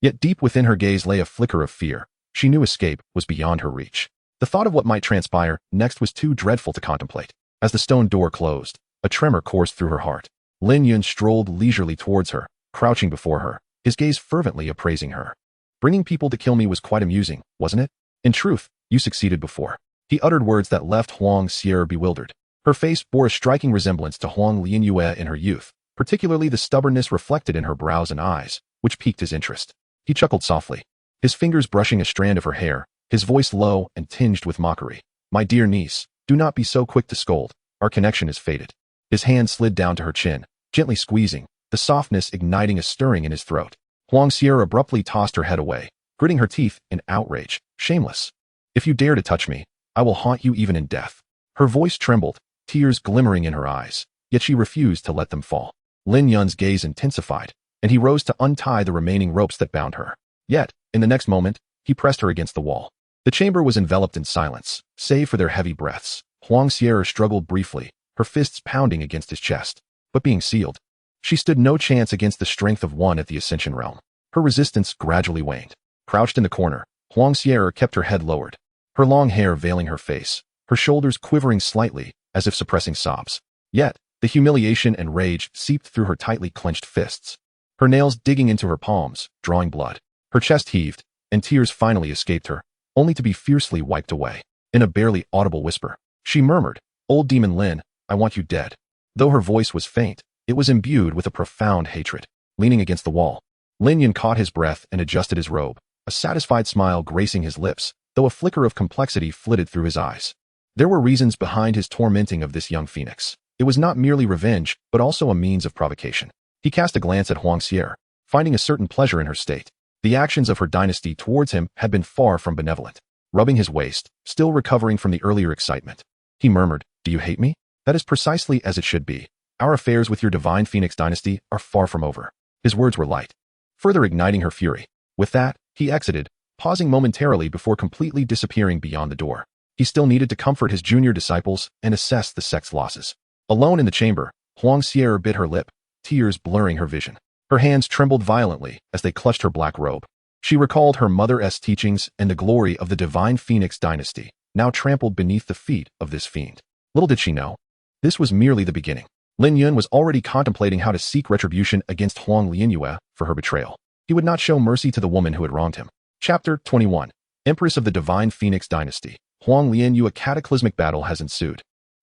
Yet deep within her gaze lay a flicker of fear. She knew escape was beyond her reach. The thought of what might transpire next was too dreadful to contemplate. As the stone door closed, a tremor coursed through her heart. Lin Yun strolled leisurely towards her, crouching before her, his gaze fervently appraising her. Bringing people to kill me was quite amusing, wasn't it? In truth, you succeeded before. He uttered words that left Huang Xier bewildered. Her face bore a striking resemblance to Huang Lianyue in her youth, particularly the stubbornness reflected in her brows and eyes, which piqued his interest. He chuckled softly, his fingers brushing a strand of her hair, his voice low and tinged with mockery. My dear niece, do not be so quick to scold. Our connection is fated. His hand slid down to her chin, gently squeezing, the softness igniting a stirring in his throat. Huang Xier abruptly tossed her head away, gritting her teeth in outrage. Shameless. If you dare to touch me, I will haunt you even in death. Her voice trembled, tears glimmering in her eyes, yet she refused to let them fall. Lin Yun's gaze intensified, and he rose to untie the remaining ropes that bound her. Yet, in the next moment, He pressed her against the wall. The chamber was enveloped in silence, save for their heavy breaths. Huang Xier struggled briefly, her fists pounding against his chest. But being sealed, she stood no chance against the strength of one at the Ascension realm. Her resistance gradually waned. Crouched in the corner, Huang Xier kept her head lowered, her long hair veiling her face, her shoulders quivering slightly, as if suppressing sobs. Yet, the humiliation and rage seeped through her tightly clenched fists, her nails digging into her palms, drawing blood. Her chest heaved, and tears finally escaped her, only to be fiercely wiped away. In a barely audible whisper, she murmured, "Old Demon Lin, I want you dead." Though her voice was faint, it was imbued with a profound hatred. Leaning against the wall, Lin Yun caught his breath and adjusted his robe, a satisfied smile gracing his lips, though a flicker of complexity flitted through his eyes. There were reasons behind his tormenting of this young phoenix. It was not merely revenge, but also a means of provocation. He cast a glance at Huang Xier, finding a certain pleasure in her state. The actions of her dynasty towards him had been far from benevolent. Rubbing his waist, still recovering from the earlier excitement, he murmured, "Do you hate me? That is precisely as it should be. Our affairs with your divine Phoenix dynasty are far from over." His words were light, further igniting her fury. With that, he exited, pausing momentarily before completely disappearing beyond the door. He still needed to comfort his junior disciples and assess the sect's losses. Alone in the chamber, Huang Xier bit her lip, tears blurring her vision. Her hands trembled violently as they clutched her black robe. She recalled her mother's teachings and the glory of the divine Phoenix dynasty, now trampled beneath the feet of this fiend. Little did she know, this was merely the beginning. Lin Yun was already contemplating how to seek retribution against Huang Lianyue for her betrayal. He would not show mercy to the woman who had wronged him. Chapter 21. Empress of the Divine Phoenix Dynasty. Huang Lianyue. A cataclysmic battle has ensued.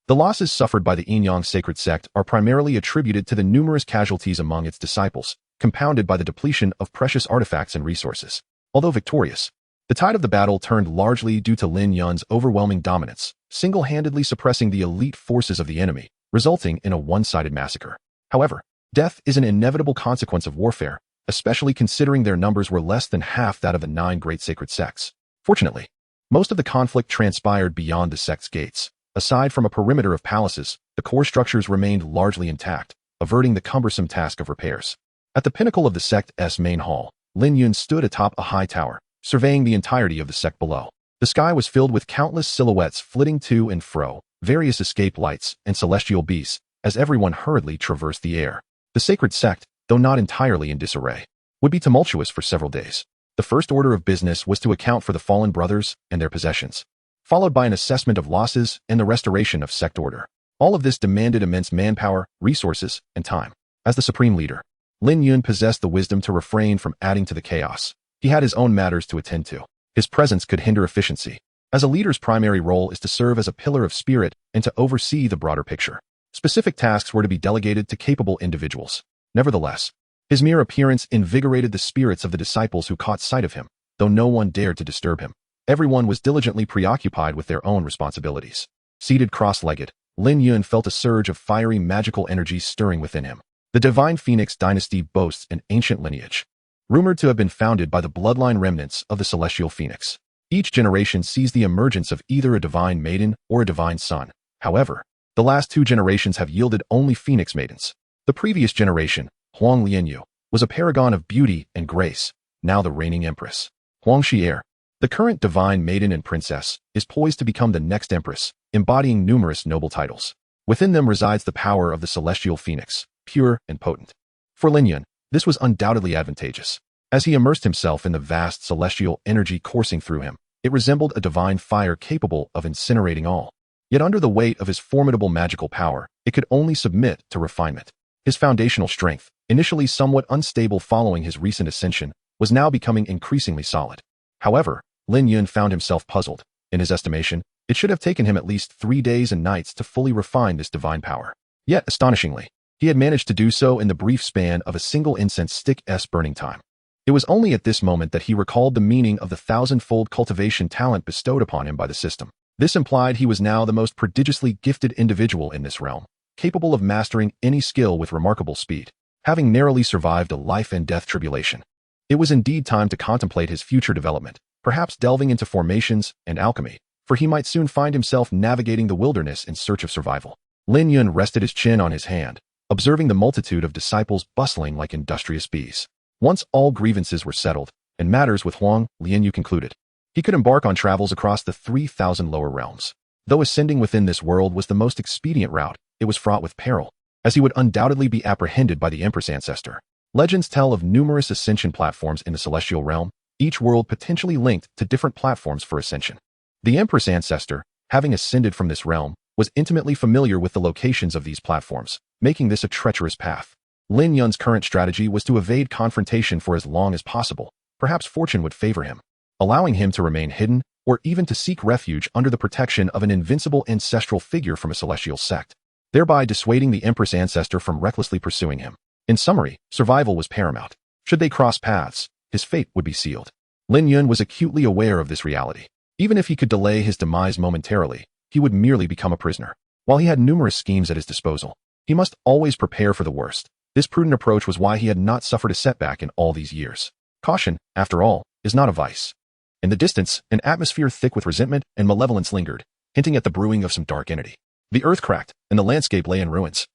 The losses suffered by the Yinyang sacred sect are primarily attributed to the numerous casualties among its disciples, compounded by the depletion of precious artifacts and resources. Although victorious, the tide of the battle turned largely due to Lin Yun's overwhelming dominance, single-handedly suppressing the elite forces of the enemy, resulting in a one-sided massacre. However, death is an inevitable consequence of warfare, especially considering their numbers were less than half that of the 9 great sacred sects. Fortunately, most of the conflict transpired beyond the sect's gates. Aside from a perimeter of palaces, the core structures remained largely intact, averting the cumbersome task of repairs. At the pinnacle of the sect's main hall, Lin Yun stood atop a high tower, surveying the entirety of the sect below. The sky was filled with countless silhouettes flitting to and fro, various escape lights and celestial beasts, as everyone hurriedly traversed the air. The sacred sect, though not entirely in disarray, would be tumultuous for several days. The first order of business was to account for the fallen brothers and their possessions, followed by an assessment of losses and the restoration of sect order. All of this demanded immense manpower, resources, and time. As the supreme leader, Lin Yun possessed the wisdom to refrain from adding to the chaos. He had his own matters to attend to. His presence could hinder efficiency, as a leader's primary role is to serve as a pillar of spirit and to oversee the broader picture. Specific tasks were to be delegated to capable individuals. Nevertheless, his mere appearance invigorated the spirits of the disciples who caught sight of him, though no one dared to disturb him. Everyone was diligently preoccupied with their own responsibilities. Seated cross-legged, Lin Yun felt a surge of fiery magical energy stirring within him. The Divine Phoenix dynasty boasts an ancient lineage, rumored to have been founded by the bloodline remnants of the celestial phoenix. Each generation sees the emergence of either a divine maiden or a divine son. However, the last 2 generations have yielded only phoenix maidens. The previous generation, Huang Lianyue, was a paragon of beauty and grace, now the reigning empress. Huang Xier, the current divine maiden and princess, is poised to become the next empress, embodying numerous noble titles. Within them resides the power of the celestial phoenix, pure and potent. For Lin Yun, this was undoubtedly advantageous. As he immersed himself in the vast celestial energy coursing through him, it resembled a divine fire capable of incinerating all. Yet under the weight of his formidable magical power, it could only submit to refinement. His foundational strength, initially somewhat unstable following his recent ascension, was now becoming increasingly solid. However, Lin Yun found himself puzzled. In his estimation, it should have taken him at least 3 days and nights to fully refine this divine power. Yet, astonishingly, he had managed to do so in the brief span of a single incense stick's burning time. It was only at this moment that he recalled the meaning of the 1,000-fold cultivation talent bestowed upon him by the system. This implied he was now the most prodigiously gifted individual in this realm, capable of mastering any skill with remarkable speed, having narrowly survived a life-and-death tribulation. It was indeed time to contemplate his future development, perhaps delving into formations and alchemy, for he might soon find himself navigating the wilderness in search of survival. Lin Yun rested his chin on his hand, observing the multitude of disciples bustling like industrious bees. Once all grievances were settled, in matters with Huang, Lianyu concluded. He could embark on travels across the 3,000 lower realms. Though ascending within this world was the most expedient route, it was fraught with peril, as he would undoubtedly be apprehended by the Empress ancestor. Legends tell of numerous ascension platforms in the celestial realm, each world potentially linked to different platforms for ascension. The Empress ancestor, having ascended from this realm, was intimately familiar with the locations of these platforms, making this a treacherous path. Lin Yun's current strategy was to evade confrontation for as long as possible. Perhaps fortune would favor him, allowing him to remain hidden or even to seek refuge under the protection of an invincible ancestral figure from a celestial sect, thereby dissuading the Empress ancestor from recklessly pursuing him. In summary, survival was paramount. Should they cross paths, his fate would be sealed. Lin Yun was acutely aware of this reality. Even if he could delay his demise momentarily, he would merely become a prisoner. While he had numerous schemes at his disposal, he must always prepare for the worst. This prudent approach was why he had not suffered a setback in all these years. Caution, after all, is not a vice. In the distance, an atmosphere thick with resentment and malevolence lingered, hinting at the brewing of some dark entity. The earth cracked, and the landscape lay in ruins.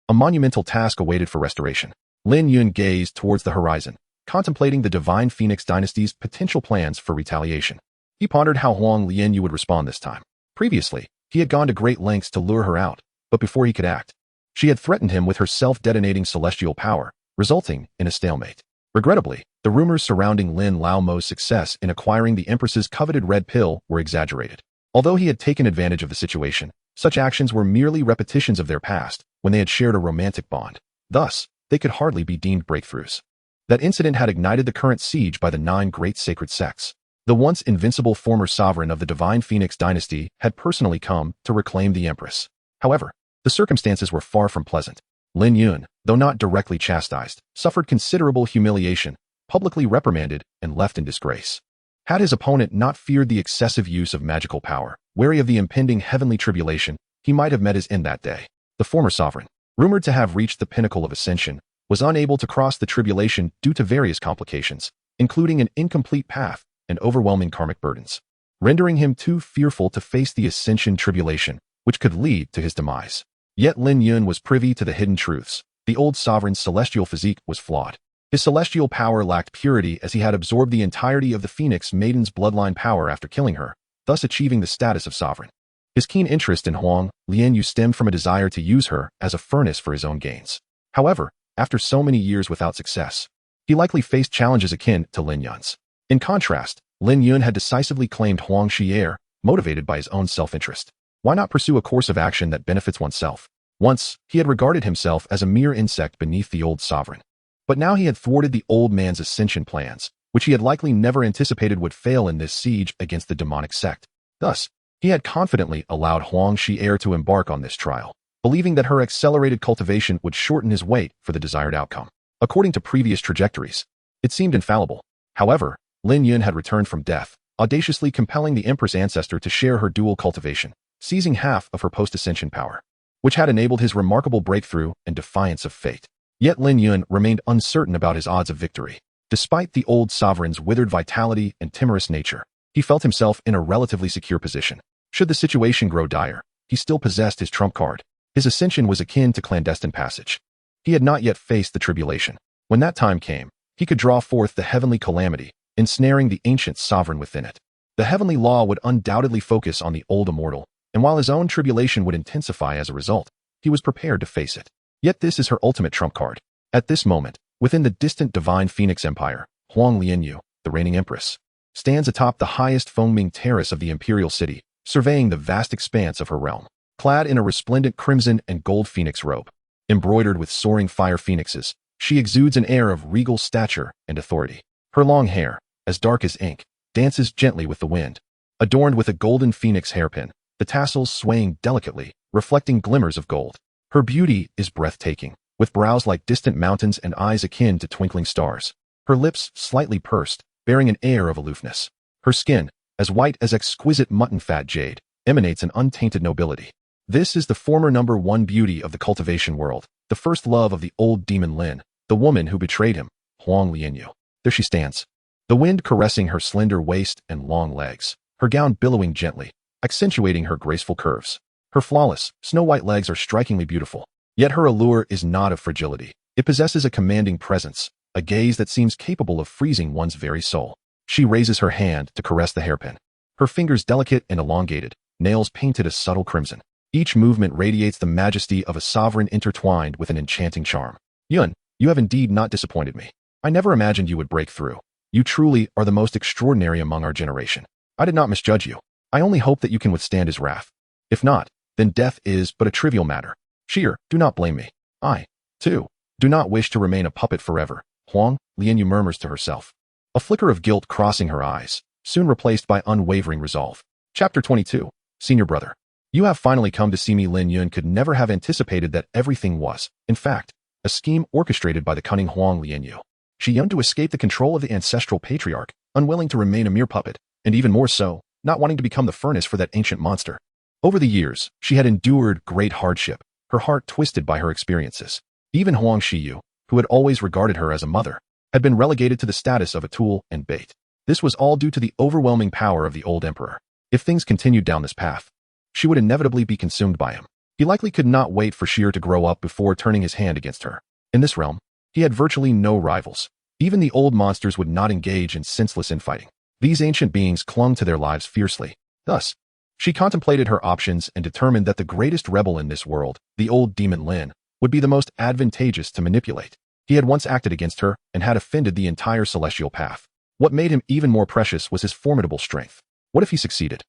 A monumental task awaited for restoration. Lin Yun gazed towards the horizon, contemplating the Divine Phoenix Dynasty's potential plans for retaliation. He pondered how Huang Lianyu would respond this time. Previously, he had gone to great lengths to lure her out, but before he could act, she had threatened him with her self-detonating celestial power, resulting in a stalemate. Regrettably, the rumors surrounding Lin Laomo's success in acquiring the Empress's coveted red pill were exaggerated. Although he had taken advantage of the situation, such actions were merely repetitions of their past, when they had shared a romantic bond. Thus, they could hardly be deemed breakthroughs. That incident had ignited the current siege by the 9 great sacred sects. The once invincible former sovereign of the Divine Phoenix Dynasty had personally come to reclaim the Empress. However, the circumstances were far from pleasant. Lin Yun, though not directly chastised, suffered considerable humiliation, publicly reprimanded, and left in disgrace. Had his opponent not feared the excessive use of magical power, wary of the impending heavenly tribulation, he might have met his end that day. The former sovereign, rumored to have reached the pinnacle of ascension, was unable to cross the tribulation due to various complications, including an incomplete path and overwhelming karmic burdens, rendering him too fearful to face the ascension tribulation, which could lead to his demise. Yet Lin Yun was privy to the hidden truths. The old sovereign's celestial physique was flawed. His celestial power lacked purity as he had absorbed the entirety of the Phoenix Maiden's bloodline power after killing her, thus achieving the status of sovereign. His keen interest in Huang Lianyu stemmed from a desire to use her as a furnace for his own gains. However, after so many years without success, he likely faced challenges akin to Lin Yun's. In contrast, Lin Yun had decisively claimed Huang Xi'er, motivated by his own self-interest. Why not pursue a course of action that benefits oneself? Once, he had regarded himself as a mere insect beneath the old sovereign. But now he had thwarted the old man's ascension plans, which he had likely never anticipated would fail in this siege against the demonic sect. Thus, he had confidently allowed Huang Xi'er to embark on this trial, believing that her accelerated cultivation would shorten his wait for the desired outcome. According to previous trajectories, it seemed infallible. However, Lin Yun had returned from death, audaciously compelling the Empress ancestor to share her dual cultivation, seizing half of her post-ascension power, which had enabled his remarkable breakthrough and defiance of fate. Yet Lin Yun remained uncertain about his odds of victory. Despite the old sovereign's withered vitality and timorous nature, he felt himself in a relatively secure position. Should the situation grow dire, he still possessed his trump card. His ascension was akin to clandestine passage. He had not yet faced the tribulation. When that time came, he could draw forth the heavenly calamity, ensnaring the ancient sovereign within it. The heavenly law would undoubtedly focus on the old immortal, and while his own tribulation would intensify as a result, he was prepared to face it. Yet this is her ultimate trump card. At this moment, within the distant Divine Phoenix Empire, Huang Lianyu, the reigning empress, stands atop the highest foaming terrace of the imperial city, surveying the vast expanse of her realm. Clad in a resplendent crimson and gold phoenix robe, embroidered with soaring fire phoenixes, she exudes an air of regal stature and authority. Her long hair, as dark as ink, dances gently with the wind, adorned with a golden phoenix hairpin, the tassels swaying delicately, reflecting glimmers of gold. Her beauty is breathtaking, with brows like distant mountains and eyes akin to twinkling stars. Her lips slightly pursed, bearing an air of aloofness. Her skin, as white as exquisite mutton fat jade, emanates an untainted nobility. This is the former #1 beauty of the cultivation world, the first love of the old demon Lin, the woman who betrayed him, Huang Lianyu. There she stands, the wind caressing her slender waist and long legs, her gown billowing gently, accentuating her graceful curves. Her flawless, snow-white legs are strikingly beautiful, yet her allure is not of fragility. It possesses a commanding presence, a gaze that seems capable of freezing one's very soul. She raises her hand to caress the hairpin. Her fingers delicate and elongated, nails painted a subtle crimson. Each movement radiates the majesty of a sovereign intertwined with an enchanting charm. Yun, you have indeed not disappointed me. I never imagined you would break through. You truly are the most extraordinary among our generation. I did not misjudge you. I only hope that you can withstand his wrath. If not, then death is but a trivial matter. Sheer, do not blame me. I, too, do not wish to remain a puppet forever. Huang, Lianyu murmurs to herself. A flicker of guilt crossing her eyes, soon replaced by unwavering resolve. Chapter 22. Senior Brother. You have finally come to see me. Lin Yun could never have anticipated that everything was, in fact, a scheme orchestrated by the cunning Huang Lianyu. She yearned to escape the control of the ancestral patriarch, unwilling to remain a mere puppet, and even more so, not wanting to become the furnace for that ancient monster. Over the years, she had endured great hardship, her heart twisted by her experiences. Even Huang Shiyu, who had always regarded her as a mother, had been relegated to the status of a tool and bait. This was all due to the overwhelming power of the old emperor. If things continued down this path, she would inevitably be consumed by him. He likely could not wait for Sheer to grow up before turning his hand against her. In this realm, he had virtually no rivals. Even the old monsters would not engage in senseless infighting. These ancient beings clung to their lives fiercely. Thus, she contemplated her options and determined that the greatest rebel in this world, the old demon Lin, would be the most advantageous to manipulate. He had once acted against her and had offended the entire celestial path. What made him even more precious was his formidable strength. What if he succeeded?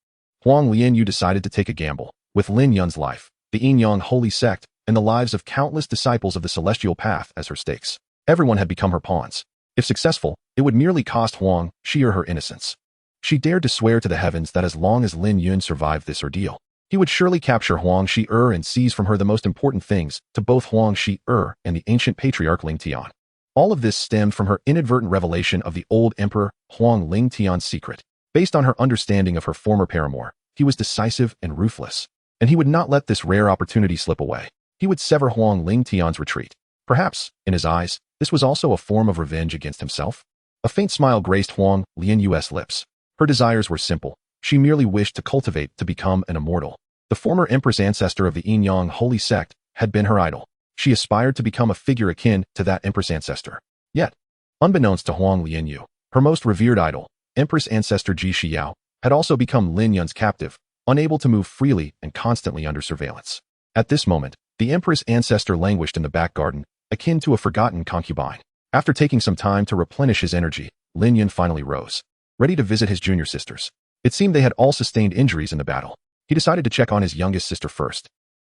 Huang Lianyu decided to take a gamble. With Lin Yun's life, the Yin Yang holy sect, and the lives of countless disciples of the celestial path as her stakes. Everyone had become her pawns. If successful, it would merely cost Huang Sheer her innocence. She dared to swear to the heavens that as long as Lin Yun survived this ordeal, he would surely capture Huang Shi-er and seize from her the most important things to both Huang Shi-er and the ancient patriarch Ling Tian. All of this stemmed from her inadvertent revelation of the old emperor Huang Ling Tian's secret. Based on her understanding of her former paramour, he was decisive and ruthless, and he would not let this rare opportunity slip away. He would sever Huang Ling Tian's retreat. Perhaps, in his eyes, this was also a form of revenge against himself. A faint smile graced Huang Lianyu's lips. Her desires were simple. She merely wished to cultivate to become an immortal. The former Empress ancestor of the Yin Yang holy sect had been her idol. She aspired to become a figure akin to that Empress ancestor. Yet, unbeknownst to Huang Lianyu, her most revered idol, Empress ancestor Ji Xiao, had also become Lin Yun's captive, unable to move freely and constantly under surveillance. At this moment, the Empress ancestor languished in the back garden, akin to a forgotten concubine. After taking some time to replenish his energy, Lin Yun finally rose, ready to visit his junior sisters. It seemed they had all sustained injuries in the battle. He decided to check on his youngest sister first.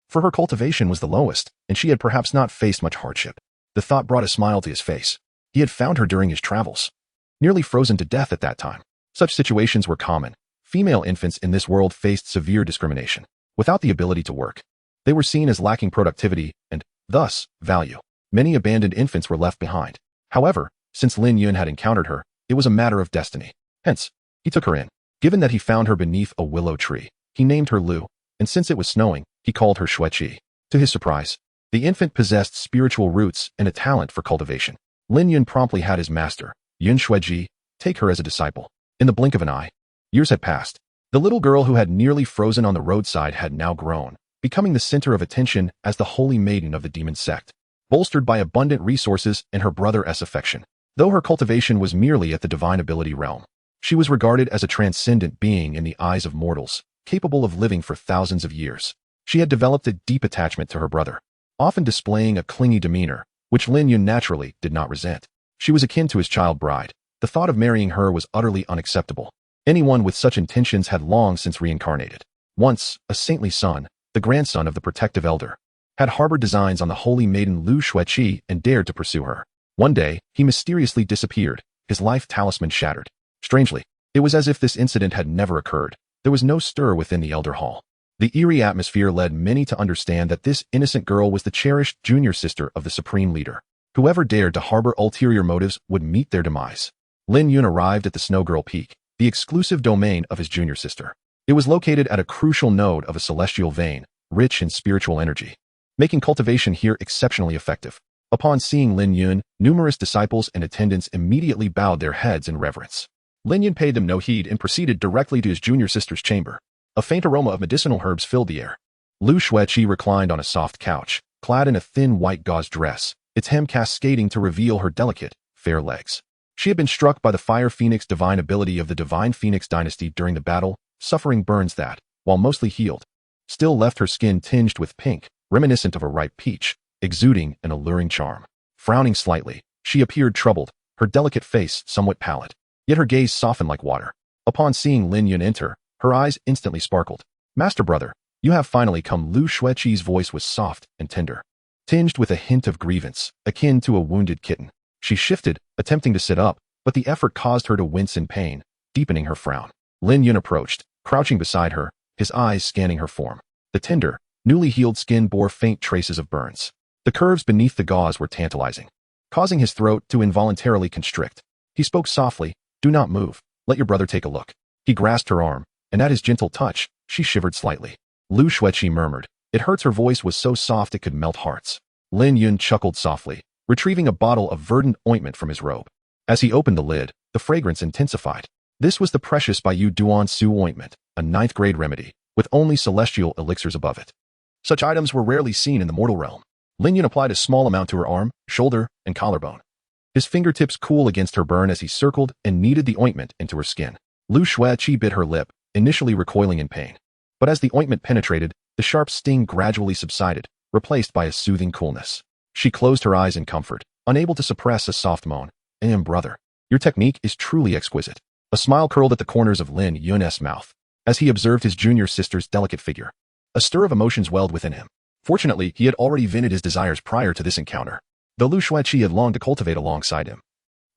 For her cultivation was the lowest, and she had perhaps not faced much hardship. The thought brought a smile to his face. He had found her during his travels, nearly frozen to death at that time. Such situations were common. Female infants in this world faced severe discrimination. Without the ability to work, they were seen as lacking productivity and, thus, value. Many abandoned infants were left behind. However, since Lin Yun had encountered her, it was a matter of destiny. Hence, he took her in. Given that he found her beneath a willow tree, he named her Lu, and since it was snowing, he called her Xueqi. To his surprise, the infant possessed spiritual roots and a talent for cultivation. Lin Yun promptly had his master, Yun Xueji, take her as a disciple. In the blink of an eye, years had passed. The little girl who had nearly frozen on the roadside had now grown, becoming the center of attention as the holy maiden of the demon sect, bolstered by abundant resources and her brother's affection. Though her cultivation was merely at the divine ability realm, she was regarded as a transcendent being in the eyes of mortals, capable of living for thousands of years. She had developed a deep attachment to her brother, often displaying a clingy demeanor, which Lin Yun naturally did not resent. She was akin to his child bride. The thought of marrying her was utterly unacceptable. Anyone with such intentions had long since reincarnated. Once, a saintly son, the grandson of the protective elder, had harbored designs on the holy maiden Lu Xueqi and dared to pursue her. One day, he mysteriously disappeared, his life talisman shattered. Strangely, it was as if this incident had never occurred. There was no stir within the elder hall. The eerie atmosphere led many to understand that this innocent girl was the cherished junior sister of the supreme leader. Whoever dared to harbor ulterior motives would meet their demise. Lin Yun arrived at the Snow Girl Peak, the exclusive domain of his junior sister. It was located at a crucial node of a celestial vein, rich in spiritual energy, making cultivation here exceptionally effective. Upon seeing Lin Yun, numerous disciples and attendants immediately bowed their heads in reverence. Lin Yun paid them no heed and proceeded directly to his junior sister's chamber. A faint aroma of medicinal herbs filled the air. Lu Xueqi reclined on a soft couch, clad in a thin white gauze dress, its hem cascading to reveal her delicate, fair legs. She had been struck by the Fire Phoenix divine ability of the Divine Phoenix dynasty during the battle, suffering burns that, while mostly healed, still left her skin tinged with pink, reminiscent of a ripe peach, exuding an alluring charm. Frowning slightly, she appeared troubled, her delicate face somewhat pallid. Yet her gaze softened like water. Upon seeing Lin Yun enter, her eyes instantly sparkled. "Master brother, you have finally come." Lu Xueqi's voice was soft and tender, tinged with a hint of grievance, akin to a wounded kitten. She shifted, attempting to sit up, but the effort caused her to wince in pain, deepening her frown. Lin Yun approached, crouching beside her, his eyes scanning her form. The tender, newly healed skin bore faint traces of burns. The curves beneath the gauze were tantalizing, causing his throat to involuntarily constrict. He spoke softly, "Do not move. Let your brother take a look." He grasped her arm, and at his gentle touch, she shivered slightly. Lu Xueqi murmured. It hurts. Her voice was so soft it could melt hearts. Lin Yun chuckled softly, retrieving a bottle of verdant ointment from his robe. As he opened the lid, the fragrance intensified. This was the precious Baiyu Duan Su ointment, a 9th-grade remedy, with only celestial elixirs above it. Such items were rarely seen in the mortal realm. Lin Yun applied a small amount to her arm, shoulder, and collarbone. His fingertips cool against her burn as he circled and kneaded the ointment into her skin. Lu Xueqi bit her lip, initially recoiling in pain. But as the ointment penetrated, the sharp sting gradually subsided, replaced by a soothing coolness. She closed her eyes in comfort, unable to suppress a soft moan. Brother, your technique is truly exquisite." A smile curled at the corners of Lin Yun's mouth, as he observed his junior sister's delicate figure. A stir of emotions welled within him. Fortunately, he had already vented his desires prior to this encounter, though Lu Xueqi had longed to cultivate alongside him.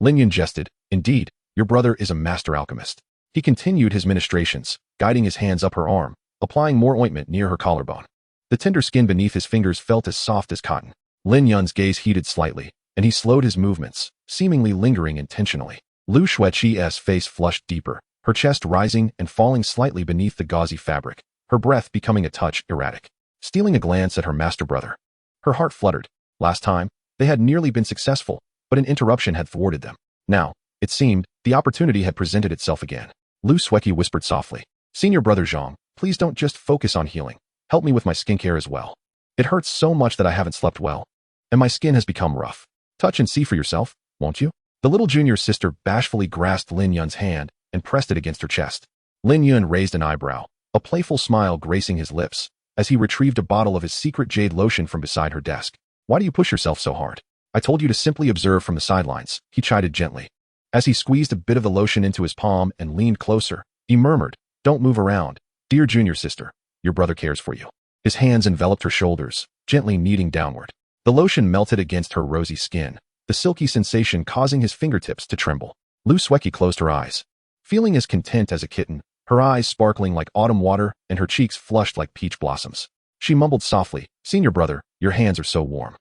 Lin Yun jested. "Indeed, your brother is a master alchemist." He continued his ministrations, guiding his hands up her arm, applying more ointment near her collarbone. The tender skin beneath his fingers felt as soft as cotton. Lin Yun's gaze heated slightly, and he slowed his movements, seemingly lingering intentionally. Lu Xueqi's face flushed deeper, her chest rising and falling slightly beneath the gauzy fabric, her breath becoming a touch erratic. Stealing a glance at her master brother, her heart fluttered. Last time, they had nearly been successful, but an interruption had thwarted them. Now, it seemed, the opportunity had presented itself again. Lu Xueqi whispered softly, "Senior brother Zhang, please don't just focus on healing. Help me with my skincare as well. It hurts so much that I haven't slept well, and my skin has become rough. Touch and see for yourself, won't you?" The little junior sister bashfully grasped Lin Yun's hand and pressed it against her chest. Lin Yun raised an eyebrow, a playful smile gracing his lips, as he retrieved a bottle of his secret jade lotion from beside her desk. "Why do you push yourself so hard? I told you to simply observe from the sidelines," he chided gently. As he squeezed a bit of the lotion into his palm and leaned closer, he murmured, "Don't move around. Dear junior sister, your brother cares for you." His hands enveloped her shoulders, gently kneading downward. The lotion melted against her rosy skin, the silky sensation causing his fingertips to tremble. Lu Xueqi closed her eyes, feeling as content as a kitten, her eyes sparkling like autumn water and her cheeks flushed like peach blossoms. She mumbled softly, "Senior brother, your hands are so warm.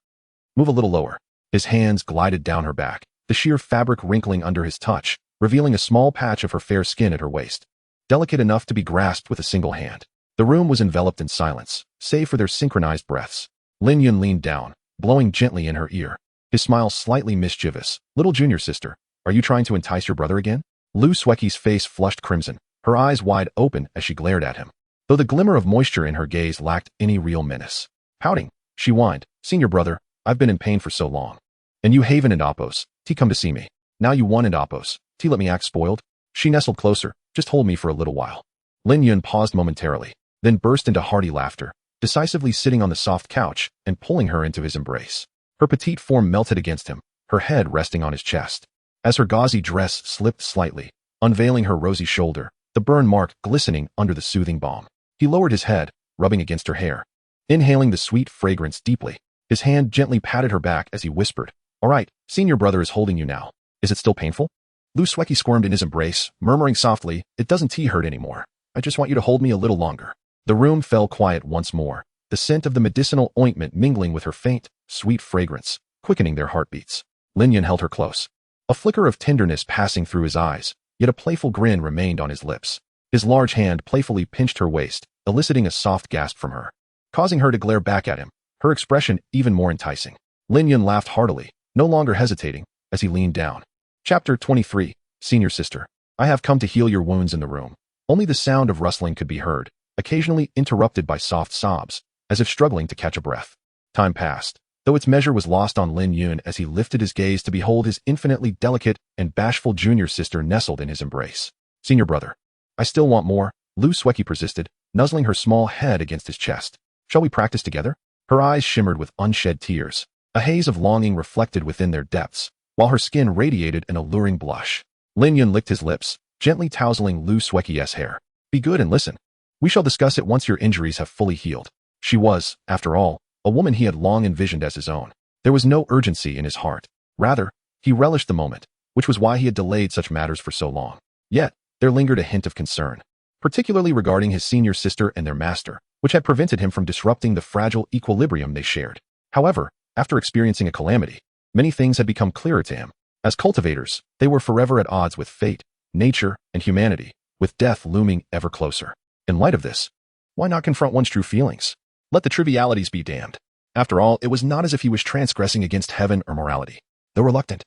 Move a little lower." His hands glided down her back, the sheer fabric wrinkling under his touch, revealing a small patch of her fair skin at her waist, delicate enough to be grasped with a single hand. The room was enveloped in silence, save for their synchronized breaths. Lin Yun leaned down, blowing gently in her ear, his smile slightly mischievous. "Little junior sister, are you trying to entice your brother again?" Lu Xueqi's face flushed crimson, her eyes wide open as she glared at him, though the glimmer of moisture in her gaze lacked any real menace. Pouting, she whined, "Senior brother, I've been in pain for so long. And you Haven and Oppos, T come to see me. Now you won and Oppos, T let me act spoiled." She nestled closer, "Just hold me for a little while." Lin Yun paused momentarily, then burst into hearty laughter, decisively sitting on the soft couch and pulling her into his embrace. Her petite form melted against him, her head resting on his chest. As her gauzy dress slipped slightly, unveiling her rosy shoulder, the burn mark glistening under the soothing balm. He lowered his head, rubbing against her hair. Inhaling the sweet fragrance deeply, his hand gently patted her back as he whispered, "All right, senior brother is holding you now. Is it still painful?" Lu Xueqi squirmed in his embrace, murmuring softly, "It doesn't hurt anymore. I just want you to hold me a little longer." The room fell quiet once more, the scent of the medicinal ointment mingling with her faint, sweet fragrance, quickening their heartbeats. Lin Yun held her close, a flicker of tenderness passing through his eyes, yet a playful grin remained on his lips. His large hand playfully pinched her waist, eliciting a soft gasp from her, causing her to glare back at him, her expression even more enticing. Lin Yun laughed heartily, no longer hesitating, as he leaned down. Chapter 23, Senior Sister. I have come to heal your wounds in the room. Only the sound of rustling could be heard, occasionally interrupted by soft sobs, as if struggling to catch a breath. Time passed, though its measure was lost on Lin Yun as he lifted his gaze to behold his infinitely delicate and bashful junior sister nestled in his embrace. Senior brother. I still want more, Lu Sueki persisted, nuzzling her small head against his chest. Shall we practice together? Her eyes shimmered with unshed tears. A haze of longing reflected within their depths, while her skin radiated an alluring blush. Lin Yun licked his lips, gently tousling Lu Sueki's hair. Be good and listen. We shall discuss it once your injuries have fully healed. She was, after all, a woman he had long envisioned as his own. There was no urgency in his heart. Rather, he relished the moment, which was why he had delayed such matters for so long. Yet, there lingered a hint of concern, particularly regarding his senior sister and their master, which had prevented him from disrupting the fragile equilibrium they shared. However, after experiencing a calamity, many things had become clearer to him. As cultivators, they were forever at odds with fate, nature, and humanity, with death looming ever closer. In light of this, why not confront one's true feelings? Let the trivialities be damned. After all, it was not as if he was transgressing against heaven or morality. Though reluctant,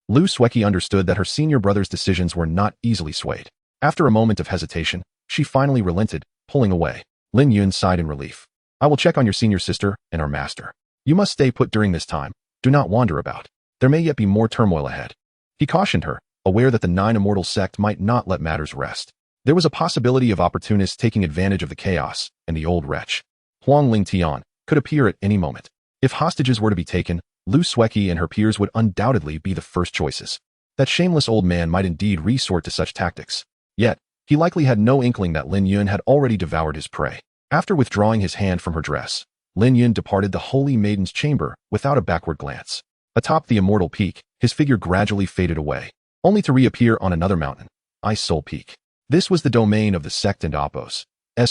Lu Sueki understood that her senior brother's decisions were not easily swayed. After a moment of hesitation, she finally relented, pulling away. Lin Yun sighed in relief. I will check on your senior sister and our master. You must stay put during this time. Do not wander about. There may yet be more turmoil ahead. He cautioned her, aware that the Nine Immortal sect might not let matters rest. There was a possibility of opportunists taking advantage of the chaos, and the old wretch, Huang Lingtian, could appear at any moment. If hostages were to be taken, Lu Sueki and her peers would undoubtedly be the first choices. That shameless old man might indeed resort to such tactics. Yet, he likely had no inkling that Lin Yun had already devoured his prey. After withdrawing his hand from her dress, Lin Yun departed the Holy Maiden's chamber without a backward glance. Atop the immortal peak, his figure gradually faded away, only to reappear on another mountain, Ice Soul Peak. This was the domain of the sect and Apos'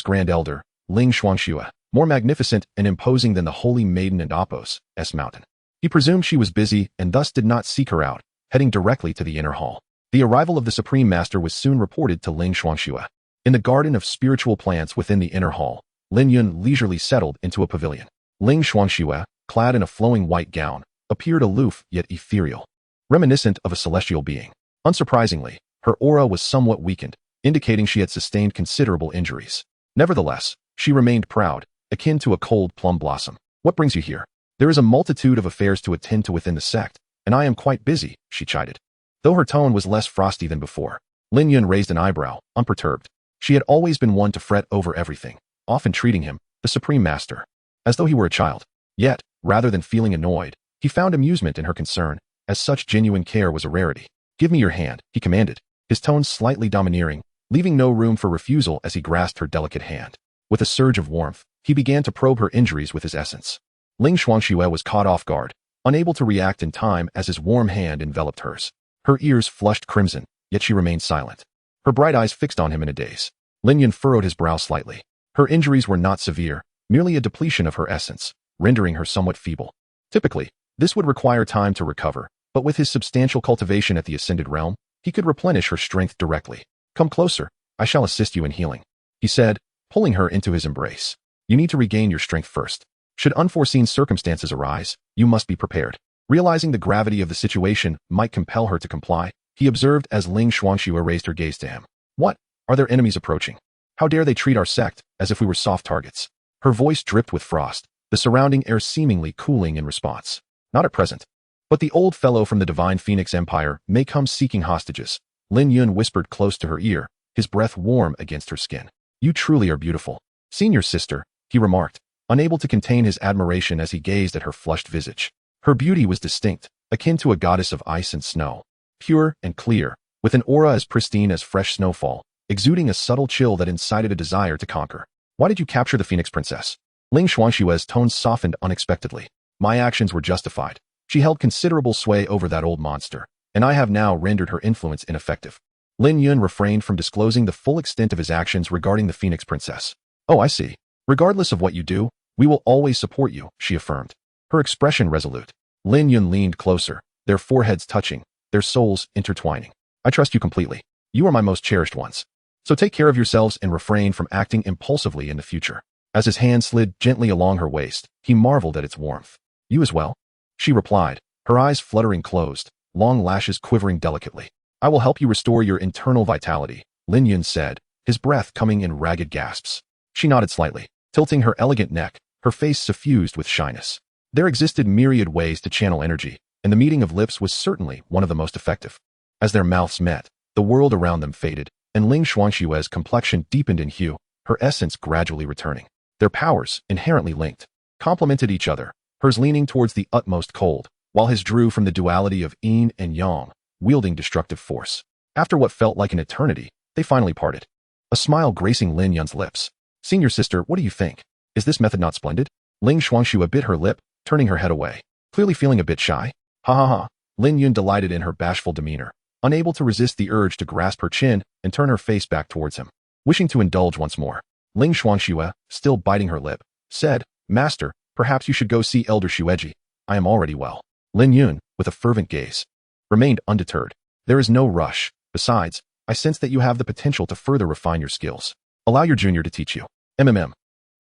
Grand Elder, Ling Shuangxue, more magnificent and imposing than the Holy Maiden and Apos' mountain. He presumed she was busy and thus did not seek her out, heading directly to the inner hall. The arrival of the Supreme Master was soon reported to Ling Shuangxue. In the garden of spiritual plants within the inner hall, Lin Yun leisurely settled into a pavilion. Ling Shuangxue, clad in a flowing white gown, appeared aloof yet ethereal, reminiscent of a celestial being. Unsurprisingly, her aura was somewhat weakened, indicating she had sustained considerable injuries. Nevertheless, she remained proud, akin to a cold plum blossom. What brings you here? There is a multitude of affairs to attend to within the sect, and I am quite busy, she chided. Though her tone was less frosty than before, Lin Yun raised an eyebrow, unperturbed. She had always been one to fret over everything, often treating him, the Supreme Master, as though he were a child. Yet, rather than feeling annoyed, he found amusement in her concern, as such genuine care was a rarity. Give me your hand, he commanded, his tone slightly domineering, leaving no room for refusal as he grasped her delicate hand. With a surge of warmth, he began to probe her injuries with his essence. Ling Shuangxue was caught off guard, unable to react in time as his warm hand enveloped hers. Her ears flushed crimson, yet she remained silent. Her bright eyes fixed on him in a daze. Lin Yun furrowed his brow slightly. Her injuries were not severe, merely a depletion of her essence, rendering her somewhat feeble. Typically, this would require time to recover, but with his substantial cultivation at the Ascended Realm, he could replenish her strength directly. Come closer, I shall assist you in healing, he said, pulling her into his embrace. You need to regain your strength first. Should unforeseen circumstances arise, you must be prepared. Realizing the gravity of the situation might compel her to comply, he observed as Ling Shuangxue raised her gaze to him. What? Are there enemies approaching? How dare they treat our sect as if we were soft targets? Her voice dripped with frost, the surrounding air seemingly cooling in response. Not at present. But the old fellow from the Divine Phoenix Empire may come seeking hostages. Lin Yun whispered close to her ear, his breath warm against her skin. You truly are beautiful. Senior sister, he remarked, unable to contain his admiration as he gazed at her flushed visage. Her beauty was distinct, akin to a goddess of ice and snow. Pure and clear, with an aura as pristine as fresh snowfall, exuding a subtle chill that incited a desire to conquer. Why did you capture the Phoenix Princess? Ling Shuangxue's tone softened unexpectedly. My actions were justified. She held considerable sway over that old monster, and I have now rendered her influence ineffective. Lin Yun refrained from disclosing the full extent of his actions regarding the Phoenix Princess. Oh, I see. Regardless of what you do, we will always support you, she affirmed. Her expression resolute. Lin Yun leaned closer, their foreheads touching, their souls intertwining. I trust you completely. You are my most cherished ones. So take care of yourselves and refrain from acting impulsively in the future. As his hand slid gently along her waist, he marveled at its warmth. You as well? She replied, her eyes fluttering closed, long lashes quivering delicately. I will help you restore your internal vitality, Lin Yun said, his breath coming in ragged gasps. She nodded slightly, tilting her elegant neck, her face suffused with shyness. There existed myriad ways to channel energy, and the meeting of lips was certainly one of the most effective. As their mouths met, the world around them faded, and Ling Xuanxue's complexion deepened in hue, her essence gradually returning. Their powers, inherently linked, complemented each other, hers leaning towards the utmost cold, while his drew from the duality of yin and yang, wielding destructive force. After what felt like an eternity, they finally parted. A smile gracing Lin Yun's lips. "Senior sister, what do you think? Is this method not splendid?" Ling Xuanxue bit her lip, turning her head away, clearly feeling a bit shy. "Ha ha ha." Lin Yun delighted in her bashful demeanor, unable to resist the urge to grasp her chin and turn her face back towards him. Wishing to indulge once more, Ling Xuanxue, still biting her lip, said, "Master, perhaps you should go see Elder Xueji. I am already well." Lin Yun, with a fervent gaze, remained undeterred. "There is no rush. Besides, I sense that you have the potential to further refine your skills. Allow your junior to teach you."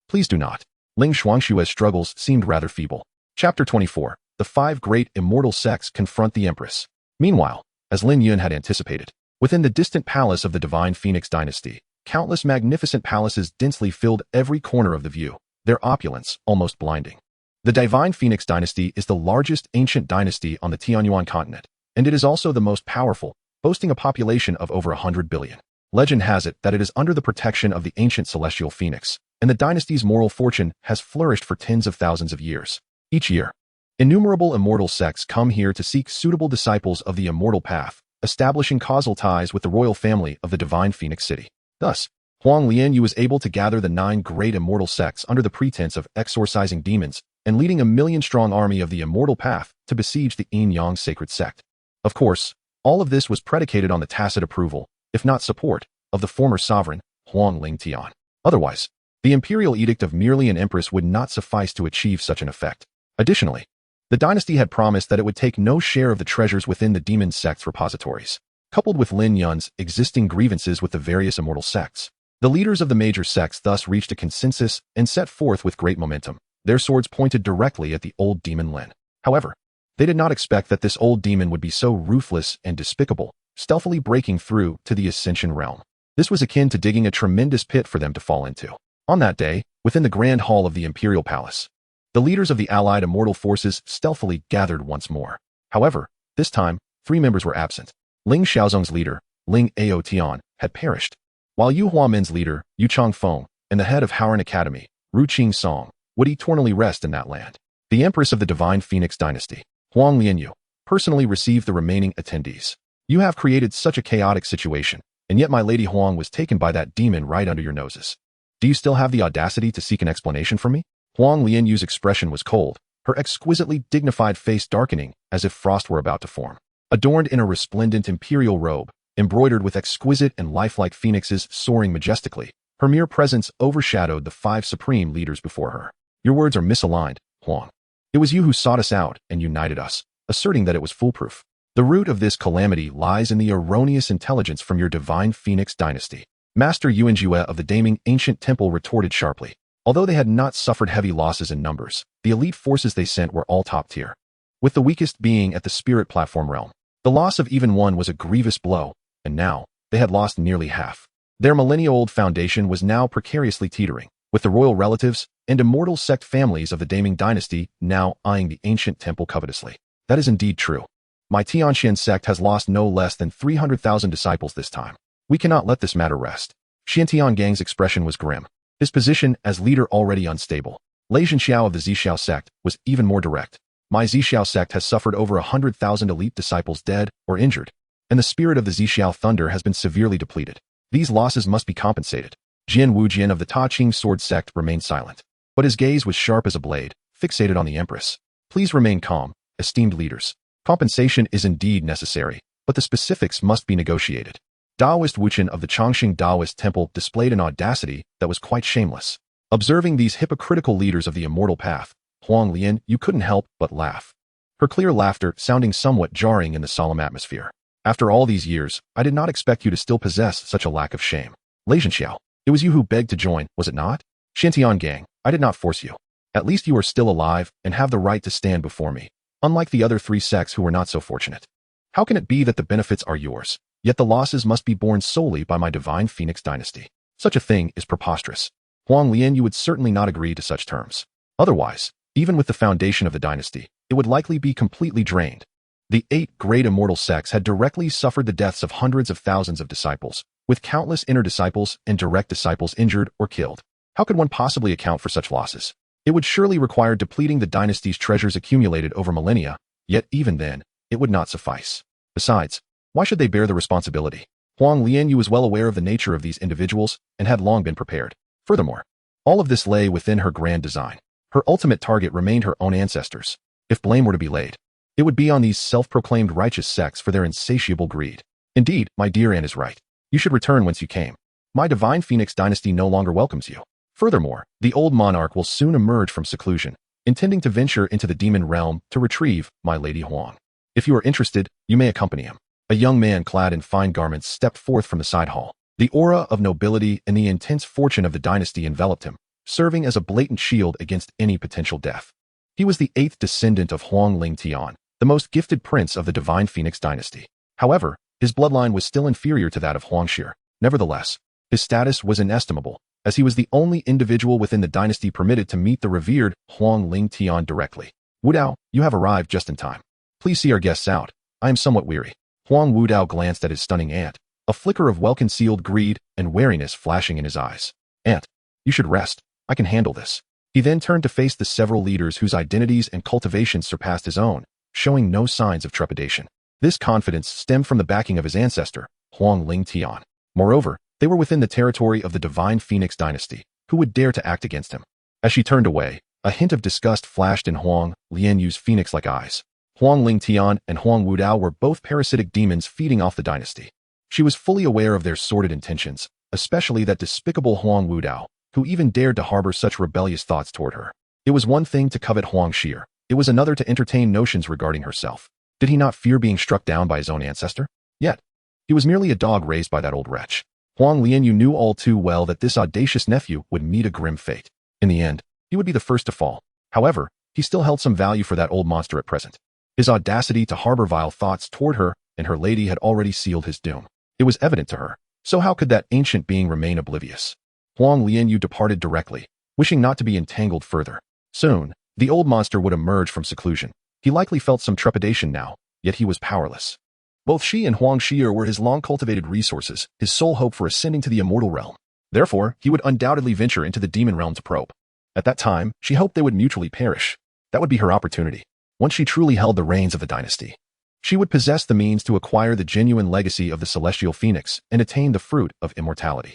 Please do not." Ling Xuanxue's struggles seemed rather feeble. Chapter 24. The 5 Great Immortal Sects Confront the Empress. Meanwhile, as Lin Yun had anticipated, within the distant palace of the Divine Phoenix Dynasty, countless magnificent palaces densely filled every corner of the view, their opulence almost blinding. The Divine Phoenix Dynasty is the largest ancient dynasty on the Tianyuan continent, and it is also the most powerful, boasting a population of over 100 billion. Legend has it that it is under the protection of the ancient celestial phoenix, and the dynasty's moral fortune has flourished for tens of thousands of years. Each year, innumerable immortal sects come here to seek suitable disciples of the immortal path, establishing causal ties with the royal family of the Divine Phoenix City. Thus, Huang Lianyu was able to gather the 9 great immortal sects under the pretense of exorcising demons and leading a million-strong army of the immortal path to besiege the Yin-Yang sacred sect. Of course, all of this was predicated on the tacit approval, if not support, of the former sovereign, Huang Lingtian. Otherwise, the imperial edict of merely an empress would not suffice to achieve such an effect. Additionally, the dynasty had promised that it would take no share of the treasures within the demon sect's repositories. Coupled with Lin Yun's existing grievances with the various immortal sects, the leaders of the major sects thus reached a consensus and set forth with great momentum, their swords pointed directly at the old demon Lin. However, they did not expect that this old demon would be so ruthless and despicable, stealthily breaking through to the Ascension realm. This was akin to digging a tremendous pit for them to fall into. On that day, within the grand hall of the imperial palace, the leaders of the allied immortal forces stealthily gathered once more. However, this time, 3 members were absent. Ling Xiaozong's leader, Ling Aotian, had perished, while Yu Huamin's leader, Yu Changfeng, and the head of Haoran Academy, Ru Qing-song, would eternally rest in that land. The Empress of the Divine Phoenix Dynasty, Huang Lianyu, personally received the remaining attendees. "You have created such a chaotic situation, and yet my lady Huang was taken by that demon right under your noses. Do you still have the audacity to seek an explanation from me?" Huang Lianyu's expression was cold, her exquisitely dignified face darkening as if frost were about to form. Adorned in a resplendent imperial robe, embroidered with exquisite and lifelike phoenixes soaring majestically, her mere presence overshadowed the 5 supreme leaders before her. "Your words are misaligned, Huang. It was you who sought us out and united us, asserting that it was foolproof. The root of this calamity lies in the erroneous intelligence from your Divine Phoenix Dynasty." Master Yuanjue of the Daming Ancient Temple retorted sharply. Although they had not suffered heavy losses in numbers, the elite forces they sent were all top tier, with the weakest being at the spirit platform realm. The loss of even one was a grievous blow, and now, they had lost nearly half. Their millennia-old foundation was now precariously teetering, with the royal relatives and immortal sect families of the Daming Dynasty now eyeing the ancient temple covetously. "That is indeed true. My Tianxian sect has lost no less than 300,000 disciples this time. We cannot let this matter rest." Xiantian Gang's expression was grim, his position as leader already unstable. Lei Zhenxiao of the Zixiao sect was even more direct. "My Zixiao sect has suffered over 100,000 elite disciples dead or injured, and the spirit of the Zixiao thunder has been severely depleted. These losses must be compensated." Jian Wujian of the Ta Qing sword sect remained silent, but his gaze was sharp as a blade, fixated on the Empress. "Please remain calm, esteemed leaders. Compensation is indeed necessary, but the specifics must be negotiated." Daoist Wuchen of the Chongqing Daoist Temple displayed an audacity that was quite shameless. Observing these hypocritical leaders of the immortal path, Huang Lian, you couldn't help but laugh. Her clear laughter sounding somewhat jarring in the solemn atmosphere. "After all these years, I did not expect you to still possess such a lack of shame. Lei Zhenxiao, it was you who begged to join, was it not? Xiantian Gang, I did not force you. At least you are still alive and have the right to stand before me, unlike the other 3 sects who were not so fortunate. How can it be that the benefits are yours, yet the losses must be borne solely by my Divine Phoenix Dynasty? Such a thing is preposterous. Huang Lian, you would certainly not agree to such terms. Otherwise, Even with the foundation of the dynasty, it would likely be completely drained. The 8 great immortal sects had directly suffered the deaths of hundreds of thousands of disciples, with countless inner disciples and direct disciples injured or killed. How could one possibly account for such losses? It would surely require depleting the dynasty's treasures accumulated over millennia, yet even then, it would not suffice. Besides, why should they bear the responsibility? Huang Lianyu was well aware of the nature of these individuals and had long been prepared. Furthermore, all of this lay within her grand design. Her ultimate target remained her own ancestors. If blame were to be laid, it would be on these self-proclaimed righteous sects for their insatiable greed. Indeed, my dear Anne is right. You should return whence you came. My divine Phoenix dynasty no longer welcomes you. Furthermore, the old monarch will soon emerge from seclusion, intending to venture into the demon realm to retrieve my Lady Huang. If you are interested, you may accompany him. A young man clad in fine garments stepped forth from the side hall. The aura of nobility and the intense fortune of the dynasty enveloped him, serving as a blatant shield against any potential death. He was the 8th descendant of Huang Lingtian, the most gifted prince of the divine Phoenix dynasty. However, his bloodline was still inferior to that of Huangxi. Nevertheless, his status was inestimable, as he was the only individual within the dynasty permitted to meet the revered Huang Lingtian directly. Wudao, you have arrived just in time. Please see our guests out. I am somewhat weary. Huang Wudao glanced at his stunning aunt, a flicker of well-concealed greed and wariness flashing in his eyes. Aunt, you should rest. I can handle this. He then turned to face the several leaders whose identities and cultivations surpassed his own, showing no signs of trepidation. This confidence stemmed from the backing of his ancestor, Huang Lingtian. Moreover, they were within the territory of the divine Phoenix dynasty. Who would dare to act against him? As she turned away, a hint of disgust flashed in Huang Lianyu's phoenix-like eyes. Huang Lingtian and Huang Wudao were both parasitic demons feeding off the dynasty. She was fully aware of their sordid intentions, especially that despicable Huang Wudao, who even dared to harbor such rebellious thoughts toward her. It was one thing to covet Huangxi, it was another to entertain notions regarding herself. Did he not fear being struck down by his own ancestor? Yet, he was merely a dog raised by that old wretch. Huang Lianyu knew all too well that this audacious nephew would meet a grim fate. In the end, he would be the first to fall. However, he still held some value for that old monster at present. His audacity to harbor vile thoughts toward her and her lady had already sealed his doom. It was evident to her. So how could that ancient being remain oblivious? Huang Lianyu departed directly, wishing not to be entangled further. Soon, the old monster would emerge from seclusion. He likely felt some trepidation now, yet he was powerless. Both she and Huangxi were his long-cultivated resources, his sole hope for ascending to the immortal realm. Therefore, he would undoubtedly venture into the demon realm to probe. At that time, she hoped they would mutually perish. That would be her opportunity. Once she truly held the reins of the dynasty, she would possess the means to acquire the genuine legacy of the celestial phoenix and attain the fruit of immortality.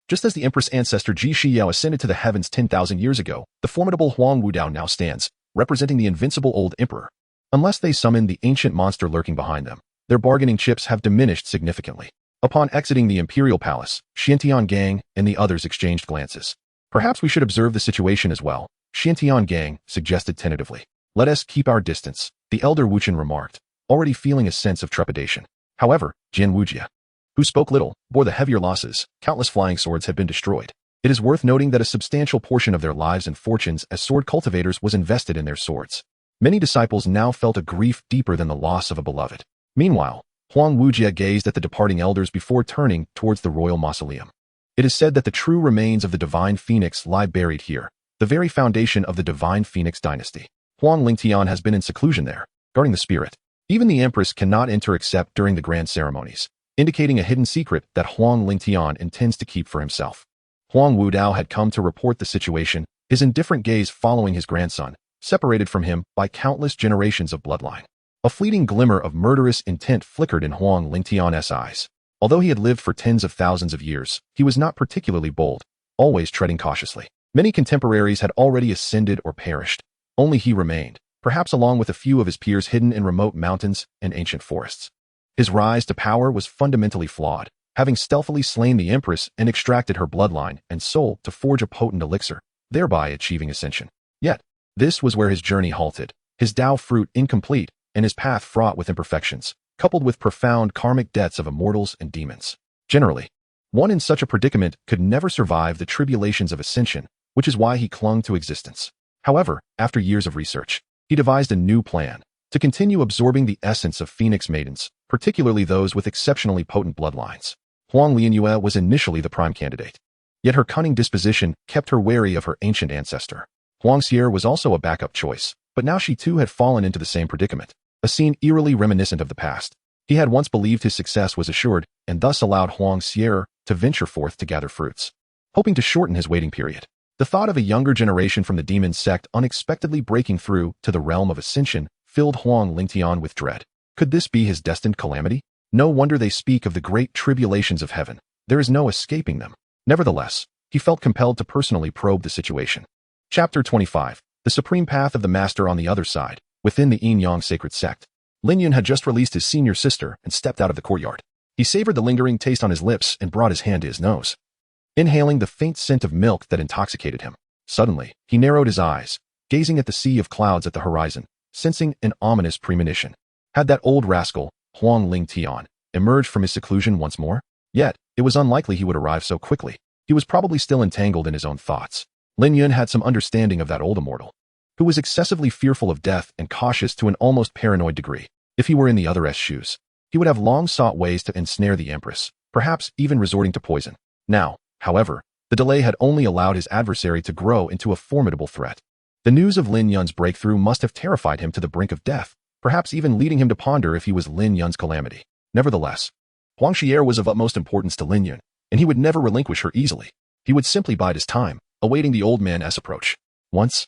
Just as the Empress ancestor Ji Shiyao ascended to the heavens 10,000 years ago, the formidable Huang Wudao now stands, representing the invincible old emperor. Unless they summon the ancient monster lurking behind them, their bargaining chips have diminished significantly. Upon exiting the imperial palace, Xiantian Gang and the others exchanged glances. Perhaps we should observe the situation as well, Xiantian Gang suggested tentatively. Let us keep our distance, the elder Wuchen remarked, already feeling a sense of trepidation. However, Jian Wujia, who spoke little, bore the heavier losses. Countless flying swords had been destroyed. It is worth noting that a substantial portion of their lives and fortunes as sword cultivators was invested in their swords. Many disciples now felt a grief deeper than the loss of a beloved. Meanwhile, Huang Wujia gazed at the departing elders before turning towards the royal mausoleum. It is said that the true remains of the divine phoenix lie buried here, the very foundation of the divine phoenix dynasty. Huang Lingtian has been in seclusion there, guarding the spirit. Even the Empress cannot enter except during the grand ceremonies, indicating a hidden secret that Huang Lingtian intends to keep for himself. Huang Wudao had come to report the situation, his indifferent gaze following his grandson, separated from him by countless generations of bloodline. A fleeting glimmer of murderous intent flickered in Huang Lingtian's eyes. Although he had lived for tens of thousands of years, he was not particularly bold, always treading cautiously. Many contemporaries had already ascended or perished. Only he remained, perhaps along with a few of his peers hidden in remote mountains and ancient forests. His rise to power was fundamentally flawed, having stealthily slain the Empress and extracted her bloodline and soul to forge a potent elixir, thereby achieving ascension. Yet, this was where his journey halted, his Tao fruit incomplete, and his path fraught with imperfections, coupled with profound karmic debts of immortals and demons. Generally, one in such a predicament could never survive the tribulations of ascension, which is why he clung to existence. However, after years of research, he devised a new plan to continue absorbing the essence of Phoenix maidens, particularly those with exceptionally potent bloodlines. Huang Lianyue was initially the prime candidate, yet her cunning disposition kept her wary of her ancient ancestor. Huang Xier was also a backup choice, but now she too had fallen into the same predicament, a scene eerily reminiscent of the past. He had once believed his success was assured and thus allowed Huang Xier to venture forth to gather fruits, hoping to shorten his waiting period. The thought of a younger generation from the demon sect unexpectedly breaking through to the realm of ascension filled Huang Lingtian with dread. Could this be his destined calamity? No wonder they speak of the great tribulations of heaven. There is no escaping them. Nevertheless, he felt compelled to personally probe the situation. Chapter 25. The Supreme Path of the Master on the Other Side. Within the Yin-Yang Sacred Sect, Lin Yun had just released his senior sister and stepped out of the courtyard. He savored the lingering taste on his lips and brought his hand to his nose, inhaling the faint scent of milk that intoxicated him. Suddenly, he narrowed his eyes, gazing at the sea of clouds at the horizon, sensing an ominous premonition. Had that old rascal, Huang Lingtian, emerged from his seclusion once more? Yet, it was unlikely he would arrive so quickly. He was probably still entangled in his own thoughts. Lin Yun had some understanding of that old immortal, who was excessively fearful of death and cautious to an almost paranoid degree. If he were in the other's shoes, he would have long sought ways to ensnare the Empress, perhaps even resorting to poison. Now, however, the delay had only allowed his adversary to grow into a formidable threat. The news of Lin Yun's breakthrough must have terrified him to the brink of death, perhaps even leading him to ponder if he was Lin Yun's calamity. Nevertheless, Huang Xier was of utmost importance to Lin Yun, and he would never relinquish her easily. He would simply bide his time, awaiting the old man's approach. Once,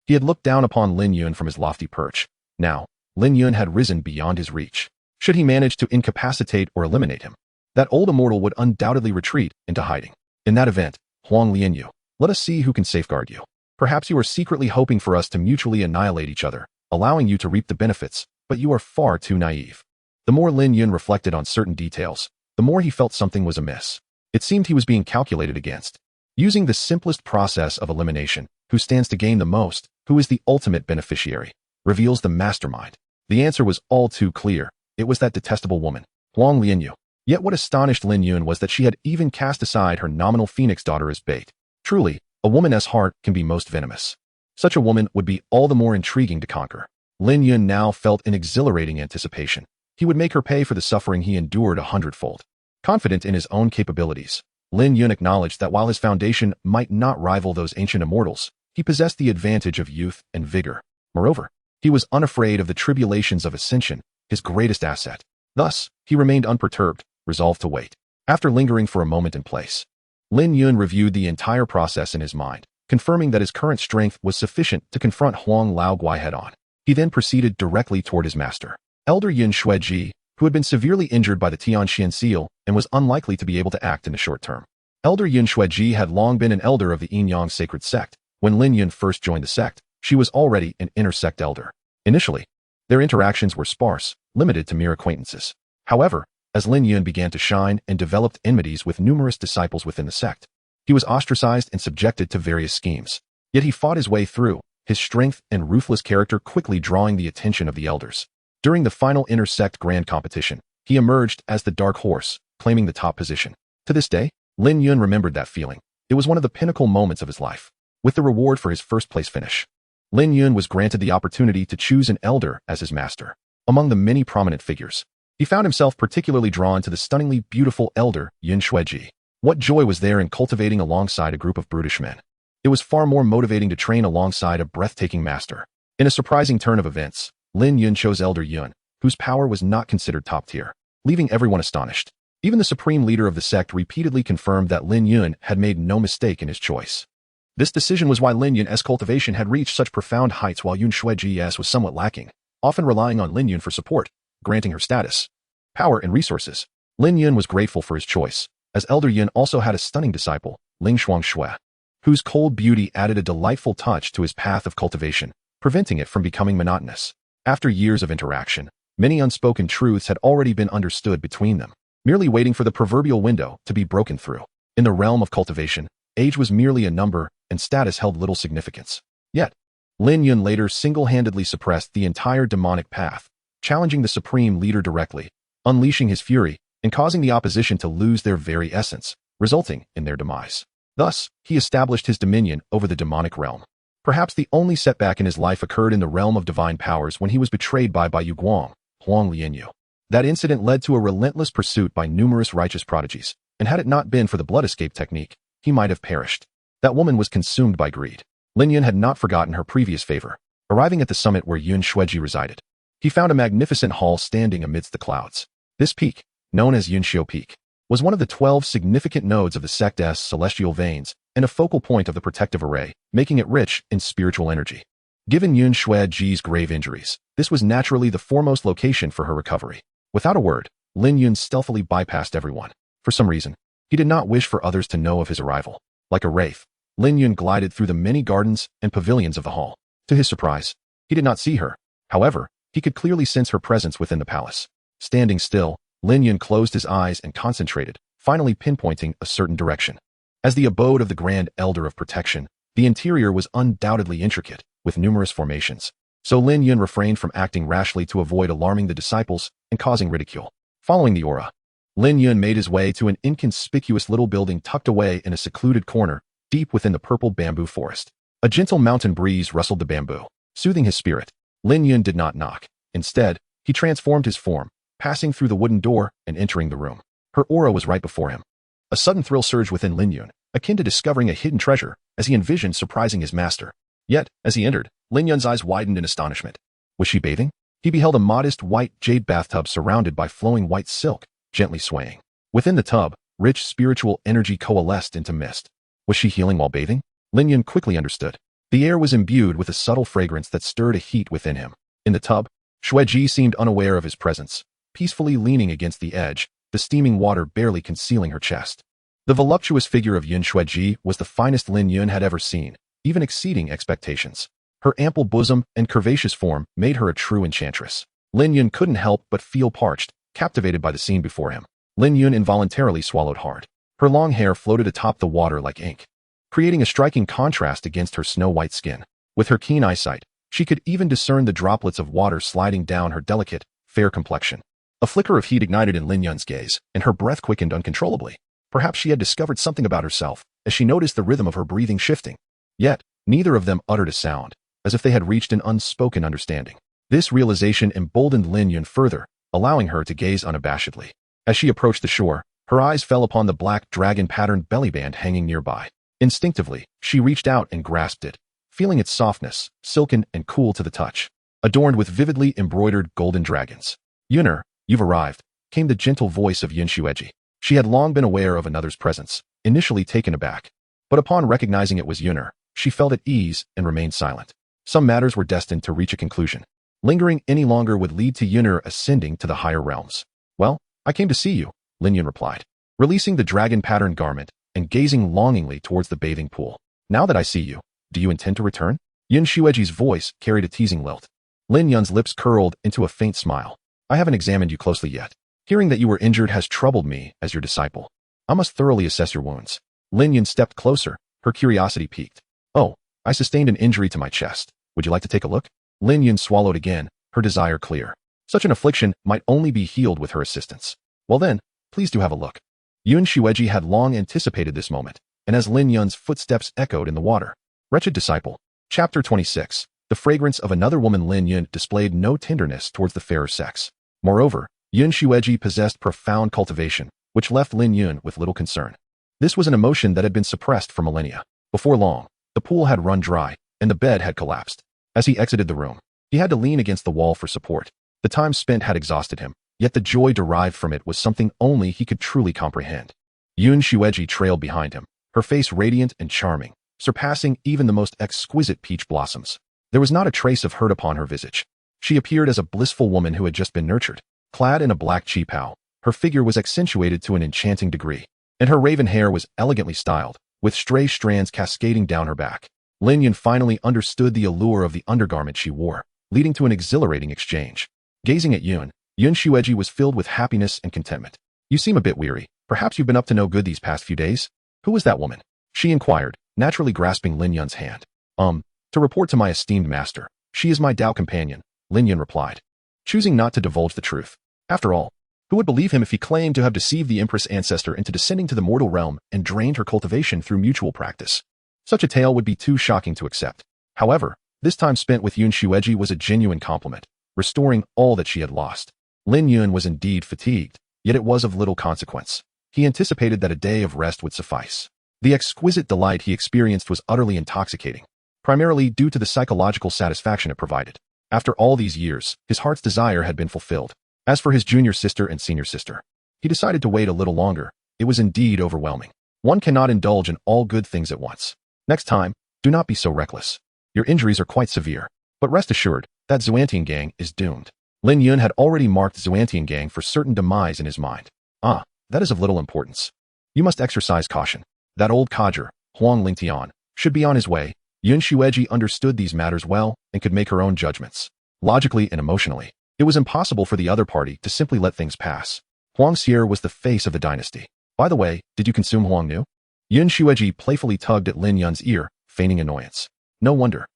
he had looked down upon Lin Yun from his lofty perch. Now, Lin Yun had risen beyond his reach. Should he manage to incapacitate or eliminate him, that old immortal would undoubtedly retreat into hiding. In that event, Huang Lianyu, let us see who can safeguard you. Perhaps you are secretly hoping for us to mutually annihilate each other, allowing you to reap the benefits, but you are far too naive. The more Lin Yun reflected on certain details, the more he felt something was amiss. It seemed he was being calculated against. Using the simplest process of elimination, who stands to gain the most, who is the ultimate beneficiary, reveals the mastermind. The answer was all too clear. It was that detestable woman, Huang Lianyu. Yet what astonished Lin Yun was that she had even cast aside her nominal phoenix daughter as bait. Truly, a woman's heart can be most venomous. Such a woman would be all the more intriguing to conquer. Lin Yun now felt an exhilarating anticipation. He would make her pay for the suffering he endured 100-fold. Confident in his own capabilities, Lin Yun acknowledged that while his foundation might not rival those ancient immortals, he possessed the advantage of youth and vigor. Moreover, he was unafraid of the tribulations of ascension, his greatest asset. Thus, he remained unperturbed, resolved to wait. After lingering for a moment in place, Lin Yun reviewed the entire process in his mind, confirming that his current strength was sufficient to confront Huang Laoguai head-on. He then proceeded directly toward his master, Elder Yin Xueji, who had been severely injured by the Tianxian seal and was unlikely to be able to act in the short term. Elder Yin Xueji had long been an elder of the Yin-Yang Sacred Sect. When Lin Yun first joined the sect, she was already an intersect elder. Initially, their interactions were sparse, limited to mere acquaintances. However, as Lin Yun began to shine and developed enmities with numerous disciples within the sect, he was ostracized and subjected to various schemes. Yet he fought his way through, his strength and ruthless character quickly drawing the attention of the elders. During the final intersect grand competition, he emerged as the dark horse, claiming the top position. To this day, Lin Yun remembered that feeling. It was one of the pinnacle moments of his life. With the reward for his first-place finish, Lin Yun was granted the opportunity to choose an elder as his master. Among the many prominent figures, he found himself particularly drawn to the stunningly beautiful elder Yin Xueji. What joy was there in cultivating alongside a group of brutish men? It was far more motivating to train alongside a breathtaking master. In a surprising turn of events, Lin Yun chose Elder Yun, whose power was not considered top tier, leaving everyone astonished. Even the supreme leader of the sect repeatedly confirmed that Lin Yun had made no mistake in his choice. This decision was why Lin Yun's cultivation had reached such profound heights while Yin Xueji's was somewhat lacking, often relying on Lin Yun for support, granting her status, power, and resources. Lin Yun was grateful for his choice, as Elder Yun also had a stunning disciple, Ling Shuangshui, whose cold beauty added a delightful touch to his path of cultivation, preventing it from becoming monotonous. After years of interaction, many unspoken truths had already been understood between them, merely waiting for the proverbial window to be broken through. In the realm of cultivation, age was merely a number, and status held little significance. Yet, Lin Yun later single-handedly suppressed the entire demonic path, challenging the supreme leader directly, unleashing his fury, and causing the opposition to lose their very essence, resulting in their demise. Thus, he established his dominion over the demonic realm. Perhaps the only setback in his life occurred in the realm of divine powers when he was betrayed by Yu Guang, Huang Lianyu. That incident led to a relentless pursuit by numerous righteous prodigies, and had it not been for the blood escape technique, he might have perished. That woman was consumed by greed. Lin Yun had not forgotten her previous favor. Arriving at the summit where Yun Xueji resided, he found a magnificent hall standing amidst the clouds. This peak, known as Yunxiu Peak, was one of the 12 significant nodes of the sect's celestial veins and a focal point of the protective array, making it rich in spiritual energy. Given Yun Xueji's grave injuries, this was naturally the foremost location for her recovery. Without a word, Lin Yun stealthily bypassed everyone. For some reason, he did not wish for others to know of his arrival. Like a wraith, Lin Yun glided through the many gardens and pavilions of the hall. To his surprise, he did not see her. However, he could clearly sense her presence within the palace. Standing still, Lin Yun closed his eyes and concentrated, finally pinpointing a certain direction. As the abode of the Grand Elder of Protection, the interior was undoubtedly intricate, with numerous formations. So Lin Yun refrained from acting rashly to avoid alarming the disciples and causing ridicule. Following the aura, Lin Yun made his way to an inconspicuous little building tucked away in a secluded corner, deep within the purple bamboo forest. A gentle mountain breeze rustled the bamboo, soothing his spirit. Lin Yun did not knock. Instead, he transformed his form, passing through the wooden door and entering the room. Her aura was right before him. A sudden thrill surged within Lin Yun, akin to discovering a hidden treasure, as he envisioned surprising his master. Yet, as he entered, Lin Yun's eyes widened in astonishment. Was she bathing? He beheld a modest white jade bathtub surrounded by flowing white silk, gently swaying. Within the tub, rich spiritual energy coalesced into mist. Was she healing while bathing? Lin Yun quickly understood. The air was imbued with a subtle fragrance that stirred a heat within him. In the tub, Xueji seemed unaware of his presence, peacefully leaning against the edge, the steaming water barely concealing her chest. The voluptuous figure of Yun Xueji was the finest Lin Yun had ever seen, even exceeding expectations. Her ample bosom and curvaceous form made her a true enchantress. Lin Yun couldn't help but feel parched, captivated by the scene before him. Lin Yun involuntarily swallowed hard. Her long hair floated atop the water like ink, creating a striking contrast against her snow-white skin. With her keen eyesight, she could even discern the droplets of water sliding down her delicate, fair complexion. A flicker of heat ignited in Lin Yun's gaze, and her breath quickened uncontrollably. Perhaps she had discovered something about herself, as she noticed the rhythm of her breathing shifting. Yet, neither of them uttered a sound, as if they had reached an unspoken understanding. This realization emboldened Lin Yun further, allowing her to gaze unabashedly. As she approached the shore, her eyes fell upon the black dragon-patterned bellyband hanging nearby. Instinctively, she reached out and grasped it, feeling its softness, silken and cool to the touch, adorned with vividly embroidered golden dragons. "Yuner, you've arrived," came the gentle voice of Yun Xueji. She had long been aware of another's presence, initially taken aback. But upon recognizing it was Yuner, she felt at ease and remained silent. Some matters were destined to reach a conclusion. Lingering any longer would lead to Yuner ascending to the higher realms. "Well, I came to see you," Lin Yun replied, releasing the dragon-patterned garment and gazing longingly towards the bathing pool. "Now that I see you, do you intend to return?" Yun Xueji's voice carried a teasing lilt. Lin Yun's lips curled into a faint smile. "I haven't examined you closely yet. Hearing that you were injured has troubled me as your disciple. I must thoroughly assess your wounds." Lin Yun stepped closer, her curiosity piqued. "Oh, I sustained an injury to my chest. Would you like to take a look?" Lin Yun swallowed again, her desire clear. Such an affliction might only be healed with her assistance. "Well then, please do have a look." Yun Xueji had long anticipated this moment, and as Lin Yun's footsteps echoed in the water. Wretched disciple. Chapter 26. The fragrance of another woman. Lin Yun displayed no tenderness towards the fairer sex. Moreover, Yun Xueji possessed profound cultivation, which left Lin Yun with little concern. This was an emotion that had been suppressed for millennia. Before long, the pool had run dry, and the bed had collapsed. As he exited the room, he had to lean against the wall for support. The time spent had exhausted him, yet the joy derived from it was something only he could truly comprehend. Yun Xueji trailed behind him, her face radiant and charming, surpassing even the most exquisite peach blossoms. There was not a trace of hurt upon her visage. She appeared as a blissful woman who had just been nurtured. Clad in a black qipao, her figure was accentuated to an enchanting degree, and her raven hair was elegantly styled, with stray strands cascading down her back. Lin Yun finally understood the allure of the undergarment she wore, leading to an exhilarating exchange. Gazing at Yun Xueji was filled with happiness and contentment. "You seem a bit weary. Perhaps you've been up to no good these past few days?" "Who was that woman?" she inquired, naturally grasping Lin Yun's hand. To report to my esteemed master. She is my Dao companion," Lin Yun replied, choosing not to divulge the truth. After all, who would believe him if he claimed to have deceived the Empress ancestor into descending to the mortal realm and drained her cultivation through mutual practice? Such a tale would be too shocking to accept. However, this time spent with Yun Xueji was a genuine compliment, restoring all that she had lost. Lin Yun was indeed fatigued, yet it was of little consequence. He anticipated that a day of rest would suffice. The exquisite delight he experienced was utterly intoxicating. primarily due to the psychological satisfaction it provided. After all these years, his heart's desire had been fulfilled. As for his junior sister and senior sister, he decided to wait a little longer. It was indeed overwhelming. One cannot indulge in all good things at once. Next time, do not be so reckless. Your injuries are quite severe, but rest assured that Xuantian Gang is doomed. Lin Yun had already marked Xuantian Gang for certain demise in his mind. Ah, that is of little importance. You must exercise caution. That old codger, Huang Lingtian, should be on his way. Yun Xueji understood these matters well and could make her own judgments. Logically and emotionally, it was impossible for the other party to simply let things pass. Huang Xier was the face of the dynasty. By the way, did you consume Huang Nu? Yun Xueji playfully tugged at Lin Yun's ear, feigning annoyance. No wonder.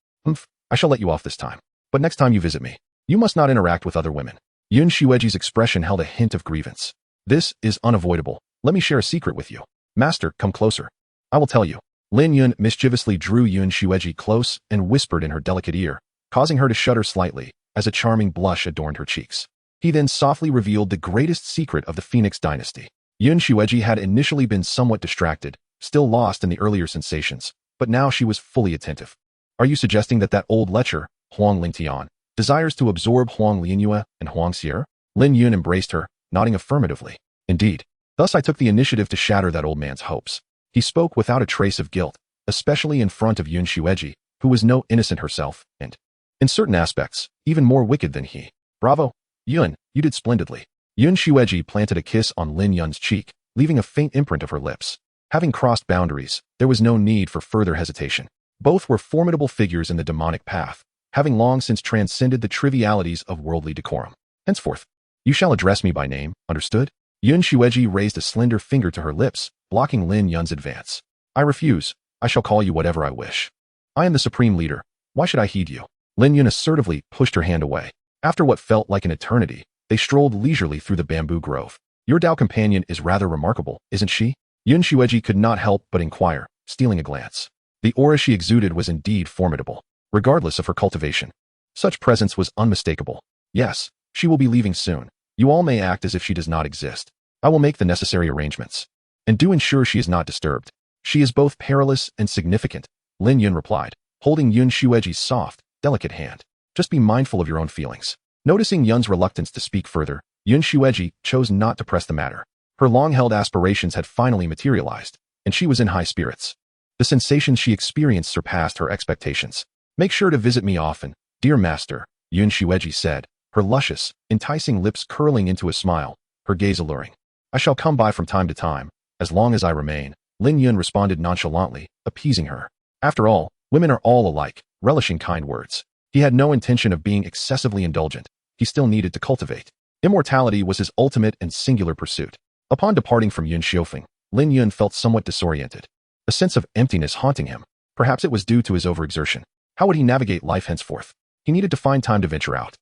I shall let you off this time. But next time you visit me, you must not interact with other women. Yun Xueji's expression held a hint of grievance. This is unavoidable. Let me share a secret with you. Master, come closer. I will tell you. Lin Yun mischievously drew Yun Xueji close and whispered in her delicate ear, causing her to shudder slightly as a charming blush adorned her cheeks. He then softly revealed the greatest secret of the Phoenix dynasty. Yun Xueji had initially been somewhat distracted, still lost in the earlier sensations, but now she was fully attentive. Are you suggesting that old lecher, Huang Lingtian, desires to absorb Huang Lianyue and Huang Xier? Lin Yun embraced her, nodding affirmatively. Indeed. Thus I took the initiative to shatter that old man's hopes. He spoke without a trace of guilt, especially in front of Yun Xueji, who was no innocent herself, and, in certain aspects, even more wicked than he. Bravo! Yun, you did splendidly. Yun Xueji planted a kiss on Lin Yun's cheek, leaving a faint imprint of her lips. Having crossed boundaries, there was no need for further hesitation. Both were formidable figures in the demonic path, having long since transcended the trivialities of worldly decorum. Henceforth, you shall address me by name, understood? Yun Xueji raised a slender finger to her lips, blocking Lin Yun's advance. I refuse. I shall call you whatever I wish. I am the supreme leader. Why should I heed you? Lin Yun assertively pushed her hand away. After what felt like an eternity, they strolled leisurely through the bamboo grove. Your Dao companion is rather remarkable, isn't she? Yun Xueji could not help but inquire, stealing a glance. The aura she exuded was indeed formidable, regardless of her cultivation. Such presence was unmistakable. Yes, she will be leaving soon. You all may act as if she does not exist. I will make the necessary arrangements. And do ensure she is not disturbed. She is both perilous and significant, Lin Yun replied, holding Yun Xueji's soft, delicate hand. Just be mindful of your own feelings. Noticing Yun's reluctance to speak further, Yun Xueji chose not to press the matter. Her long-held aspirations had finally materialized, and she was in high spirits. The sensations she experienced surpassed her expectations. Make sure to visit me often, dear master, Yun Xueji said, her luscious, enticing lips curling into a smile, her gaze alluring. I shall come by from time to time, as long as I remain, Lin Yun responded nonchalantly, appeasing her. After all, women are all alike, relishing kind words. He had no intention of being excessively indulgent. He still needed to cultivate. Immortality was his ultimate and singular pursuit. Upon departing from Yun Xiufeng, Lin Yun felt somewhat disoriented. A sense of emptiness haunting him. Perhaps it was due to his overexertion. How would he navigate life henceforth? He needed to find time to venture out,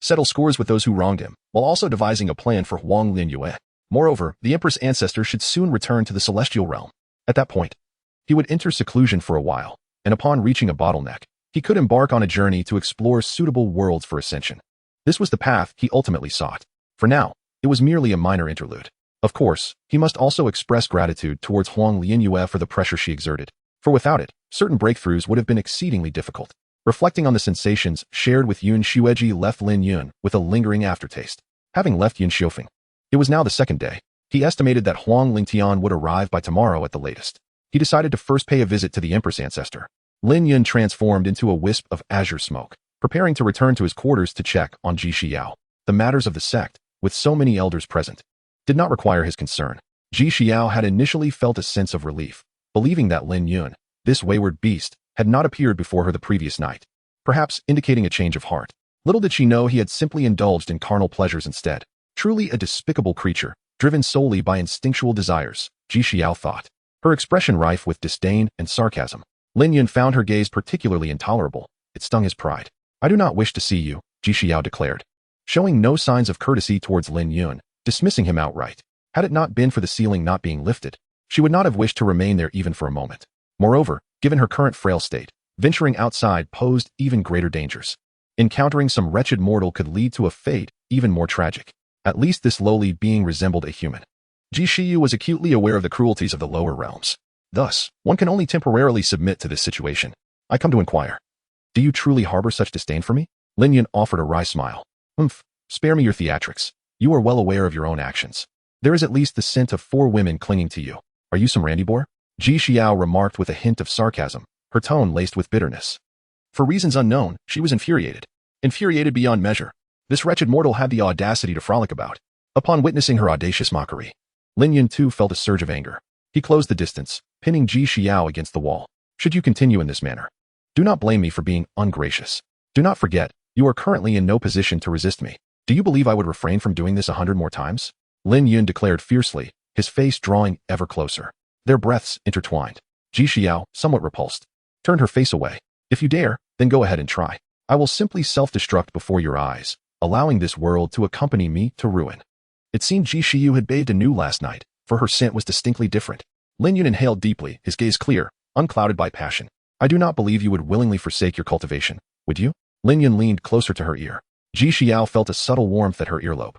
settle scores with those who wronged him, while also devising a plan for Huang Lianyue. Moreover, the Empress ancestor should soon return to the celestial realm. At that point, he would enter seclusion for a while, and upon reaching a bottleneck, he could embark on a journey to explore suitable worlds for ascension. This was the path he ultimately sought. For now, it was merely a minor interlude. Of course, he must also express gratitude towards Huang Lianyue for the pressure she exerted, for without it, certain breakthroughs would have been exceedingly difficult. Reflecting on the sensations shared with Yun Xueji left Lin Yun with a lingering aftertaste. Having left Yun Xiufeng, it was now the second day. He estimated that Huang Lingtian would arrive by tomorrow at the latest. He decided to first pay a visit to the Empress ancestor. Lin Yun transformed into a wisp of azure smoke, preparing to return to his quarters to check on Ji Xiao. The matters of the sect, with so many elders present, did not require his concern. Ji Xiao had initially felt a sense of relief, believing that Lin Yun, this wayward beast, had not appeared before her the previous night, perhaps indicating a change of heart. Little did she know he had simply indulged in carnal pleasures instead. Truly a despicable creature, driven solely by instinctual desires, Ji Xiao thought, her expression rife with disdain and sarcasm. Lin Yun found her gaze particularly intolerable. It stung his pride. I do not wish to see you, Ji Xiao declared, showing no signs of courtesy towards Lin Yun, dismissing him outright. Had it not been for the ceiling not being lifted, she would not have wished to remain there even for a moment. Moreover, given her current frail state, venturing outside posed even greater dangers. Encountering some wretched mortal could lead to a fate even more tragic. At least this lowly being resembled a human. Ji Shiyu was acutely aware of the cruelties of the lower realms. Thus, one can only temporarily submit to this situation. I come to inquire. Do you truly harbor such disdain for me? Lin Yun offered a wry smile. Spare me your theatrics. You are well aware of your own actions. There is at least the scent of 4 women clinging to you. Are you some randy boar? Ji Xiao remarked with a hint of sarcasm, her tone laced with bitterness. For reasons unknown, she was infuriated. Infuriated beyond measure. This wretched mortal had the audacity to frolic about. Upon witnessing her audacious mockery, Lin Yun too felt a surge of anger. He closed the distance, pinning Ji Xiao against the wall. Should you continue in this manner, do not blame me for being ungracious. Do not forget, you are currently in no position to resist me. Do you believe I would refrain from doing this 100 more times? Lin Yun declared fiercely, his face drawing ever closer. Their breaths intertwined. Ji Xiao, somewhat repulsed, turned her face away. If you dare, then go ahead and try. I will simply self-destruct before your eyes, allowing this world to accompany me to ruin. It seemed Ji Xiao had bathed anew last night, for her scent was distinctly different. Lin Yun inhaled deeply, his gaze clear, unclouded by passion. I do not believe you would willingly forsake your cultivation, would you? Lin Yun leaned closer to her ear. Ji Xiao felt a subtle warmth at her earlobe,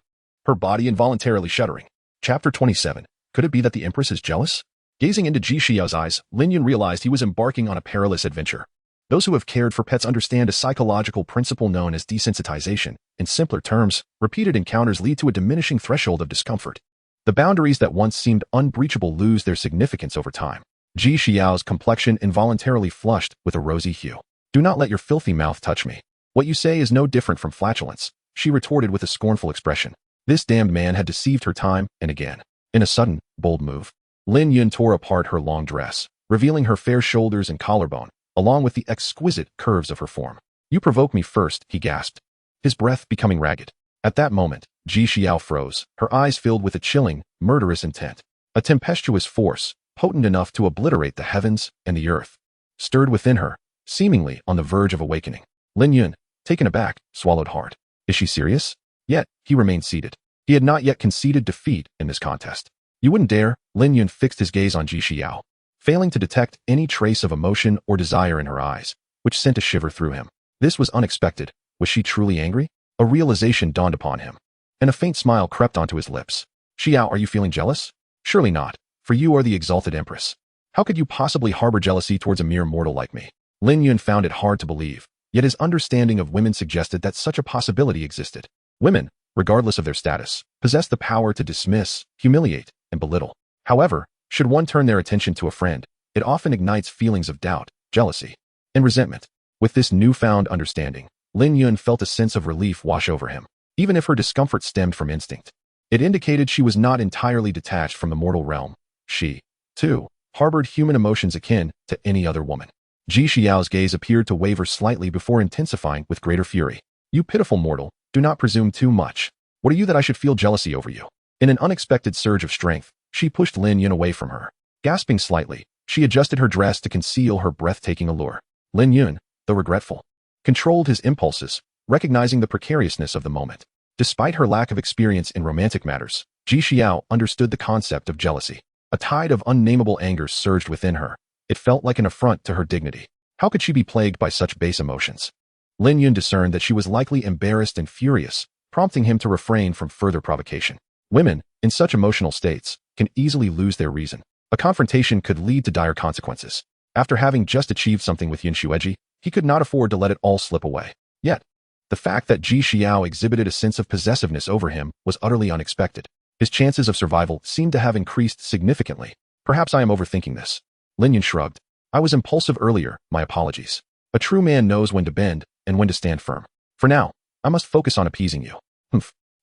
her body involuntarily shuddering. Chapter 27. Could it be that the Empress is jealous? Gazing into Ji Xiao's eyes, Lin Yun realized he was embarking on a perilous adventure. Those who have cared for pets understand a psychological principle known as desensitization. In simpler terms, repeated encounters lead to a diminishing threshold of discomfort. The boundaries that once seemed unbreachable lose their significance over time. Ji Xiao's complexion involuntarily flushed with a rosy hue. Do not let your filthy mouth touch me. What you say is no different from flatulence, she retorted with a scornful expression. This damned man had deceived her time and again. In a sudden, bold move, Lin Yun tore apart her long dress, revealing her fair shoulders and collarbone, along with the exquisite curves of her form. You provoke me first, he gasped, his breath becoming ragged. At that moment, Ji Xiao froze, her eyes filled with a chilling, murderous intent. A tempestuous force, potent enough to obliterate the heavens and the earth, stirred within her, seemingly on the verge of awakening. Lin Yun, taken aback, swallowed hard. Is she serious? Yet, he remained seated. He had not yet conceded defeat in this contest. You wouldn't dare. Lin Yun fixed his gaze on Ji Xiao, failing to detect any trace of emotion or desire in her eyes, which sent a shiver through him. This was unexpected. Was she truly angry? A realization dawned upon him, and a faint smile crept onto his lips. Xiao, are you feeling jealous? Surely not, for you are the exalted Empress. How could you possibly harbor jealousy towards a mere mortal like me? Lin Yun found it hard to believe, yet his understanding of women suggested that such a possibility existed. Women, regardless of their status, possess the power to dismiss, humiliate, and belittle. However, should one turn their attention to a friend, it often ignites feelings of doubt, jealousy, and resentment. With this newfound understanding, Lin Yun felt a sense of relief wash over him. Even if her discomfort stemmed from instinct, it indicated she was not entirely detached from the mortal realm. She, too, harbored human emotions akin to any other woman. Ji Xiao's gaze appeared to waver slightly before intensifying with greater fury. You pitiful mortal, do not presume too much. What are you that I should feel jealousy over you? In an unexpected surge of strength, she pushed Lin Yun away from her. Gasping slightly, she adjusted her dress to conceal her breathtaking allure. Lin Yun, though regretful, controlled his impulses, recognizing the precariousness of the moment. Despite her lack of experience in romantic matters, Ji Xiao understood the concept of jealousy. A tide of unnameable anger surged within her. It felt like an affront to her dignity. How could she be plagued by such base emotions? Lin Yun discerned that she was likely embarrassed and furious, prompting him to refrain from further provocation. Women, in such emotional states, can easily lose their reason. A confrontation could lead to dire consequences. After having just achieved something with Yin Xueji, he could not afford to let it all slip away. Yet, the fact that Ji Xiao exhibited a sense of possessiveness over him was utterly unexpected. His chances of survival seemed to have increased significantly. Perhaps I am overthinking this. Lin Yun shrugged. I was impulsive earlier, my apologies. A true man knows when to bend and when to stand firm. For now, I must focus on appeasing you.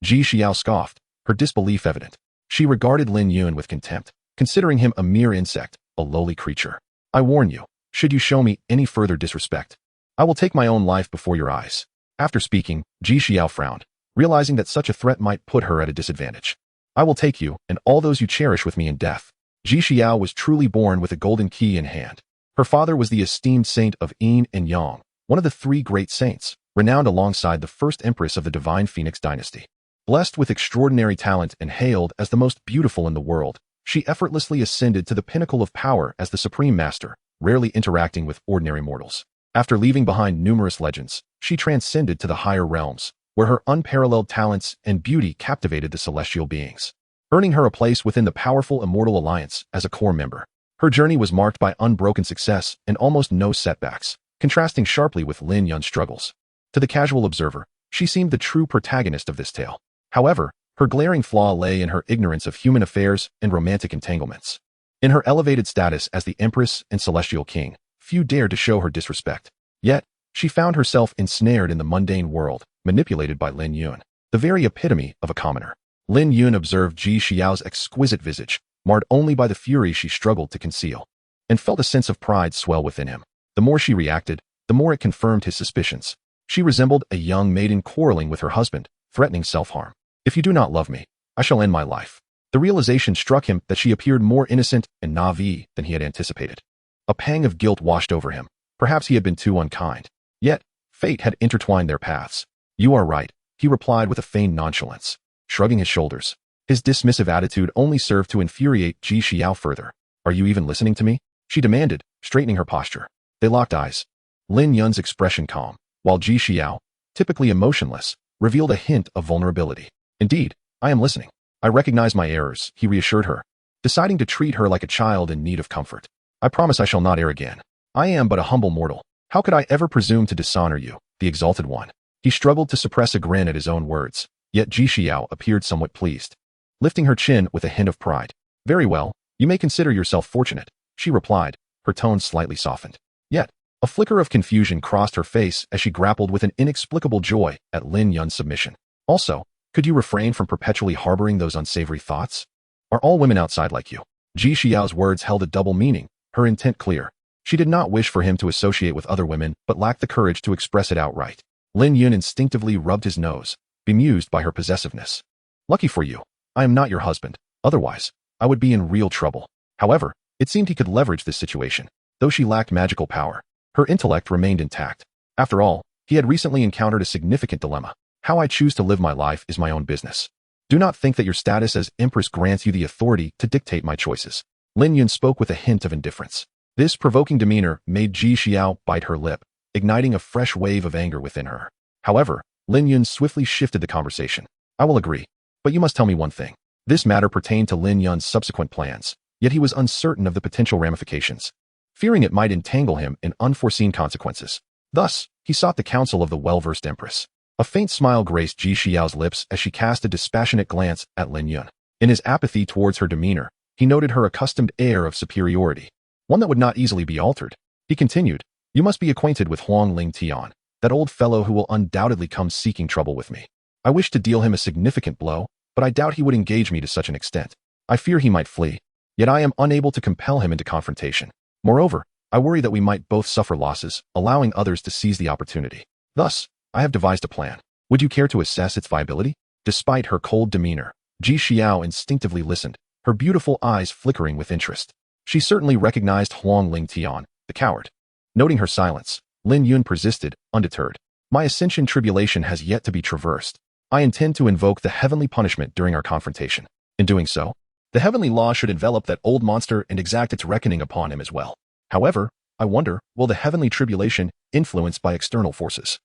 Ji Xiao scoffed, her disbelief evident. She regarded Lin Yun with contempt, considering him a mere insect, a lowly creature. I warn you, should you show me any further disrespect, I will take my own life before your eyes. After speaking, Ji Xiao frowned, realizing that such a threat might put her at a disadvantage. I will take you and all those you cherish with me in death. Ji Xiao was truly born with a golden key in hand. Her father was the esteemed saint of Yin and Yang, one of the 3 great saints, renowned alongside the first empress of the divine Phoenix dynasty. Blessed with extraordinary talent and hailed as the most beautiful in the world, she effortlessly ascended to the pinnacle of power as the supreme master, rarely interacting with ordinary mortals. After leaving behind numerous legends, she transcended to the higher realms, where her unparalleled talents and beauty captivated the celestial beings, earning her a place within the powerful Immortal Alliance as a core member. Her journey was marked by unbroken success and almost no setbacks. contrasting sharply with Lin Yun's struggles. To the casual observer, she seemed the true protagonist of this tale. However, her glaring flaw lay in her ignorance of human affairs and romantic entanglements. In her elevated status as the Empress and Celestial King, few dared to show her disrespect. Yet, she found herself ensnared in the mundane world, manipulated by Lin Yun, the very epitome of a commoner. Lin Yun observed Ji Xiao's exquisite visage, marred only by the fury she struggled to conceal, and felt a sense of pride swell within him. The more she reacted, the more it confirmed his suspicions. She resembled a young maiden quarreling with her husband, threatening self-harm. If you do not love me, I shall end my life. The realization struck him that she appeared more innocent and naive than he had anticipated. A pang of guilt washed over him. Perhaps he had been too unkind. Yet, fate had intertwined their paths. You are right, he replied with a feigned nonchalance, shrugging his shoulders. His dismissive attitude only served to infuriate Ji Xiao further. Are you even listening to me? She demanded, straightening her posture. They locked eyes. Lin Yun's expression calm, while Ji Xiao, typically emotionless, revealed a hint of vulnerability. Indeed, I am listening. I recognize my errors, he reassured her, deciding to treat her like a child in need of comfort. I promise I shall not err again. I am but a humble mortal. How could I ever presume to dishonor you, the exalted one? He struggled to suppress a grin at his own words, yet Ji Xiao appeared somewhat pleased, lifting her chin with a hint of pride. Very well, you may consider yourself fortunate, she replied, her tone slightly softened. Yet, a flicker of confusion crossed her face as she grappled with an inexplicable joy at Lin Yun's submission. Also, could you refrain from perpetually harboring those unsavory thoughts? Are all women outside like you? Ji Xiao's words held a double meaning, her intent clear. She did not wish for him to associate with other women, but lacked the courage to express it outright. Lin Yun instinctively rubbed his nose, bemused by her possessiveness. Lucky for you, I am not your husband. Otherwise, I would be in real trouble. However, it seemed he could leverage this situation. Though she lacked magical power, her intellect remained intact. After all, he had recently encountered a significant dilemma. How I choose to live my life is my own business. Do not think that your status as Empress grants you the authority to dictate my choices. Lin Yun spoke with a hint of indifference. This provoking demeanor made Ji Xiao bite her lip, igniting a fresh wave of anger within her. However, Lin Yun swiftly shifted the conversation. I will agree, but you must tell me one thing. This matter pertained to Lin Yun's subsequent plans, yet he was uncertain of the potential ramifications, fearing it might entangle him in unforeseen consequences. Thus, he sought the counsel of the well-versed Empress. A faint smile graced Ji Xiao's lips as she cast a dispassionate glance at Lin Yun. In his apathy towards her demeanor, he noted her accustomed air of superiority, one that would not easily be altered. He continued, you must be acquainted with Huang Ling Tian, that old fellow who will undoubtedly come seeking trouble with me. I wish to deal him a significant blow, but I doubt he would engage me to such an extent. I fear he might flee, yet I am unable to compel him into confrontation. Moreover, I worry that we might both suffer losses, allowing others to seize the opportunity. Thus, I have devised a plan. Would you care to assess its viability? Despite her cold demeanor, Ji Xiao instinctively listened, her beautiful eyes flickering with interest. She certainly recognized Huang Ling Tian, the coward. Noting her silence, Lin Yun persisted, undeterred. My ascension tribulation has yet to be traversed. I intend to invoke the heavenly punishment during our confrontation. In doing so, the heavenly law should envelop that old monster and exact its reckoning upon him as well. However, I wonder, will the heavenly tribulation, influenced by external forces,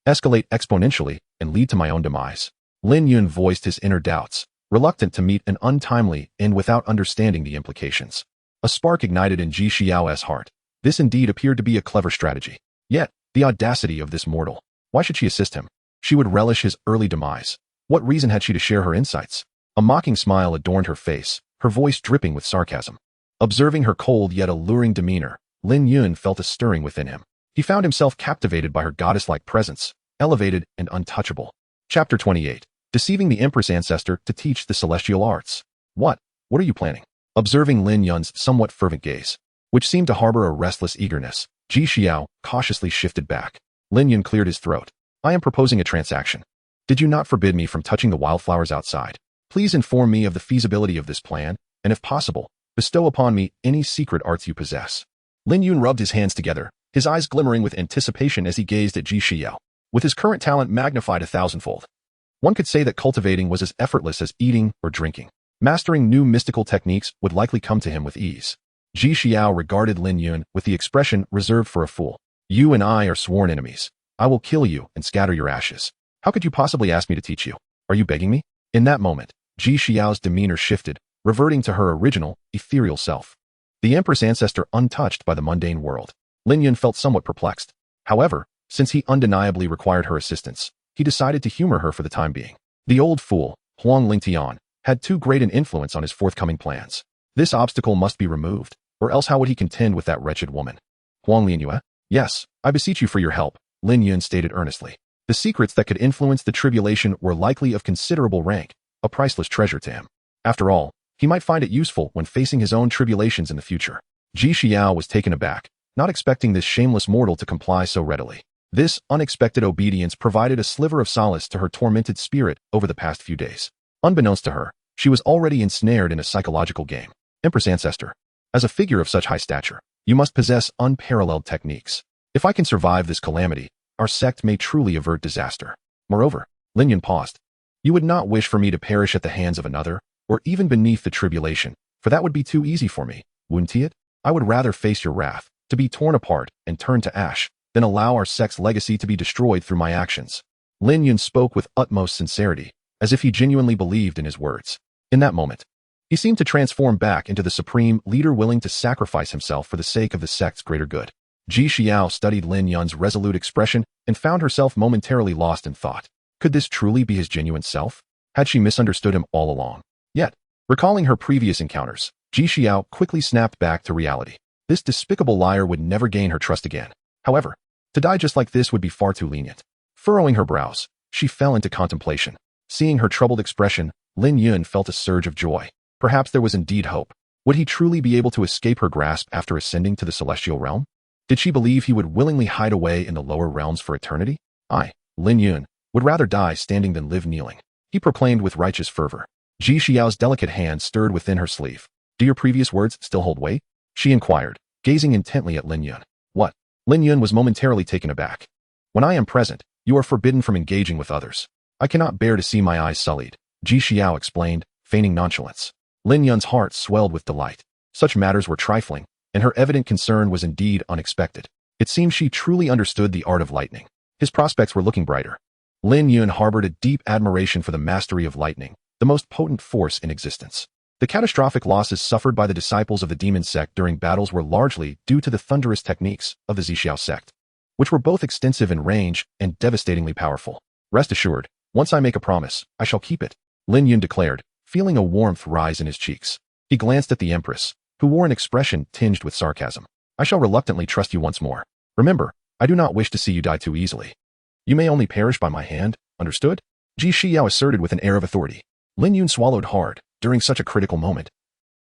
escalate exponentially and lead to my own demise? Lin Yun voiced his inner doubts, reluctant to meet an untimely end without understanding the implications. A spark ignited in Ji Xiao's heart. This indeed appeared to be a clever strategy. Yet, the audacity of this mortal. Why should she assist him? She would relish his early demise. What reason had she to share her insights? A mocking smile adorned her face, her voice dripping with sarcasm. Observing her cold yet alluring demeanor, Lin Yun felt a stirring within him. He found himself captivated by her goddess-like presence, elevated and untouchable. Chapter 28. Deceiving the Empress ancestor to teach the celestial arts. What are you planning? Observing Lin Yun's somewhat fervent gaze, which seemed to harbor a restless eagerness, Ji Xiao cautiously shifted back. Lin Yun cleared his throat. I am proposing a transaction. Did you not forbid me from touching the wildflowers outside? Please inform me of the feasibility of this plan, and if possible, bestow upon me any secret arts you possess. Lin Yun rubbed his hands together, his eyes glimmering with anticipation as he gazed at Ji Xiao. With his current talent magnified 1,000-fold, one could say that cultivating was as effortless as eating or drinking. Mastering new mystical techniques would likely come to him with ease. Ji Xiao regarded Lin Yun with the expression reserved for a fool. You and I are sworn enemies. I will kill you and scatter your ashes. How could you possibly ask me to teach you? Are you begging me? In that moment, Ji Xiao's demeanor shifted, reverting to her original, ethereal self. The Empress ancestor untouched by the mundane world. Lin Yun felt somewhat perplexed. However, since he undeniably required her assistance, he decided to humor her for the time being. The old fool, Huang Lingtian, had too great an influence on his forthcoming plans. This obstacle must be removed, or else how would he contend with that wretched woman? Huang Lianyue? Yes, I beseech you for your help, Lin Yun stated earnestly. The secrets that could influence the tribulation were likely of considerable rank, a priceless treasure to him. After all, he might find it useful when facing his own tribulations in the future. Ji Xiao was taken aback, not expecting this shameless mortal to comply so readily. This unexpected obedience provided a sliver of solace to her tormented spirit over the past few days. Unbeknownst to her, she was already ensnared in a psychological game. Empress Ancestor. As a figure of such high stature, you must possess unparalleled techniques. If I can survive this calamity, our sect may truly avert disaster. Moreover, Lin Yun paused. You would not wish for me to perish at the hands of another, or even beneath the tribulation, for that would be too easy for me, wouldn't it? I would rather face your wrath, to be torn apart and turned to ash, than allow our sect's legacy to be destroyed through my actions. Lin Yun spoke with utmost sincerity, as if he genuinely believed in his words. In that moment, he seemed to transform back into the supreme leader willing to sacrifice himself for the sake of the sect's greater good. Ji Xiao studied Lin Yun's resolute expression and found herself momentarily lost in thought. Could this truly be his genuine self? Had she misunderstood him all along? Yet, recalling her previous encounters, Ji Xiao quickly snapped back to reality. This despicable liar would never gain her trust again. However, to die just like this would be far too lenient. Furrowing her brows, she fell into contemplation. Seeing her troubled expression, Lin Yun felt a surge of joy. Perhaps there was indeed hope. Would he truly be able to escape her grasp after ascending to the celestial realm? Did she believe he would willingly hide away in the lower realms for eternity? I, Lin Yun, would rather die standing than live kneeling, he proclaimed with righteous fervor. Ji Xiao's delicate hand stirred within her sleeve. Do your previous words still hold weight? She inquired, gazing intently at Lin Yun. What? Lin Yun was momentarily taken aback. When I am present, you are forbidden from engaging with others. I cannot bear to see my eyes sullied, Ji Xiao explained, feigning nonchalance. Lin Yun's heart swelled with delight. Such matters were trifling, and her evident concern was indeed unexpected. It seemed she truly understood the art of lightning. His prospects were looking brighter. Lin Yun harbored a deep admiration for the mastery of lightning, the most potent force in existence. The catastrophic losses suffered by the disciples of the demon sect during battles were largely due to the thunderous techniques of the Zixiao sect, which were both extensive in range and devastatingly powerful. Rest assured, once I make a promise, I shall keep it, Lin Yun declared, feeling a warmth rise in his cheeks. He glanced at the Empress, who wore an expression tinged with sarcasm. I shall reluctantly trust you once more. Remember, I do not wish to see you die too easily. You may only perish by my hand, understood? Ji Xiao asserted with an air of authority. Lin Yun swallowed hard during such a critical moment.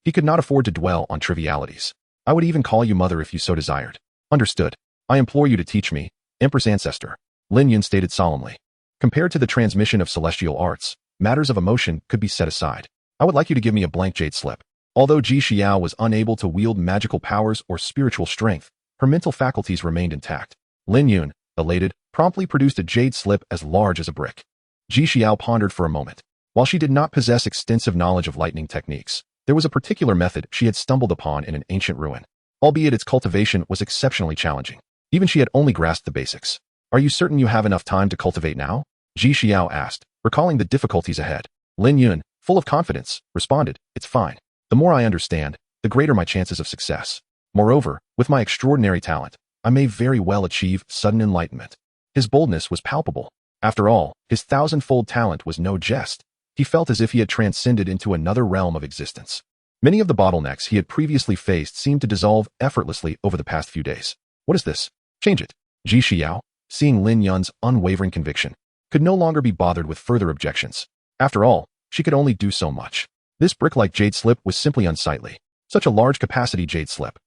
He could not afford to dwell on trivialities. I would even call you mother if you so desired. Understood. I implore you to teach me, Empress Ancestor, Lin Yun stated solemnly. Compared to the transmission of celestial arts, matters of emotion could be set aside. I would like you to give me a blank jade slip. Although Ji Xiao was unable to wield magical powers or spiritual strength, her mental faculties remained intact. Lin Yun, elated, promptly produced a jade slip as large as a brick. Ji Xiao pondered for a moment. While she did not possess extensive knowledge of lightning techniques, there was a particular method she had stumbled upon in an ancient ruin. Albeit its cultivation was exceptionally challenging. Even she had only grasped the basics. Are you certain you have enough time to cultivate now? Ji Xiao asked, recalling the difficulties ahead. Lin Yun, full of confidence, responded, It's fine. The more I understand, the greater my chances of success. Moreover, with my extraordinary talent, I may very well achieve sudden enlightenment. His boldness was palpable. After all, his thousand-fold talent was no jest. He felt as if he had transcended into another realm of existence. Many of the bottlenecks he had previously faced seemed to dissolve effortlessly over the past few days. What is this? Change it. Ji Xiao, seeing Lin Yun's unwavering conviction, could no longer be bothered with further objections. After all, she could only do so much. This brick-like jade slip was simply unsightly. Such a large-capacity jade slip.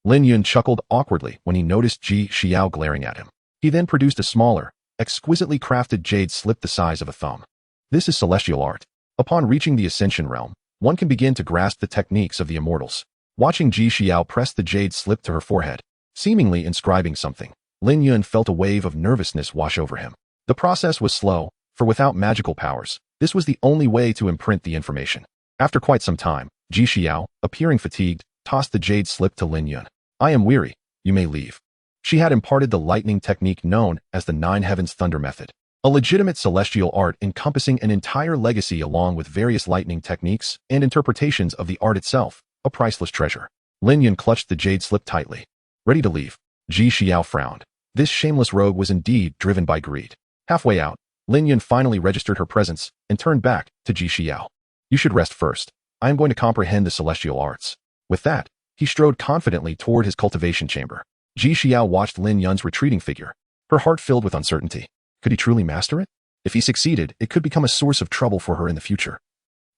Lin Yun chuckled awkwardly when he noticed Ji Xiao glaring at him. He then produced a smaller, exquisitely crafted jade slip the size of a thumb. This is celestial art. Upon reaching the Ascension realm, one can begin to grasp the techniques of the immortals. Watching Ji Xiao press the jade slip to her forehead, seemingly inscribing something, Lin Yun felt a wave of nervousness wash over him. The process was slow, for without magical powers, this was the only way to imprint the information. After quite some time, Ji Xiao, appearing fatigued, tossed the jade slip to Lin Yun. I am weary. You may leave. She had imparted the lightning technique known as the Nine Heavens Thunder Method, a legitimate celestial art encompassing an entire legacy along with various lightning techniques and interpretations of the art itself, a priceless treasure. Lin Yun clutched the jade slip tightly. Ready to leave. Ji Xiao frowned. This shameless rogue was indeed driven by greed. Halfway out, Lin Yun finally registered her presence and turned back to Ji Xiao. You should rest first. I am going to comprehend the celestial arts. With that, he strode confidently toward his cultivation chamber. Ji Xiao watched Lin Yun's retreating figure, her heart filled with uncertainty. Could he truly master it? If he succeeded, it could become a source of trouble for her in the future.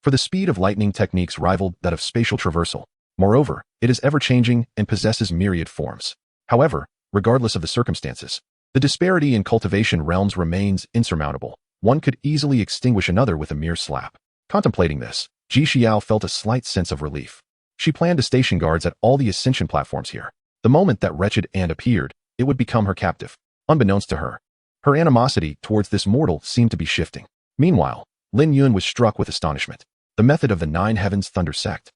For the speed of lightning techniques rivaled that of spatial traversal. Moreover, it is ever-changing and possesses myriad forms. However, regardless of the circumstances, the disparity in cultivation realms remains insurmountable. One could easily extinguish another with a mere slap. Contemplating this, Ji Xiao felt a slight sense of relief. She planned to station guards at all the ascension platforms here. The moment that wretched ant appeared, it would become her captive. Unbeknownst to her, her animosity towards this mortal seemed to be shifting. Meanwhile, Lin Yun was struck with astonishment. The method of the Nine Heavens Thunder sect.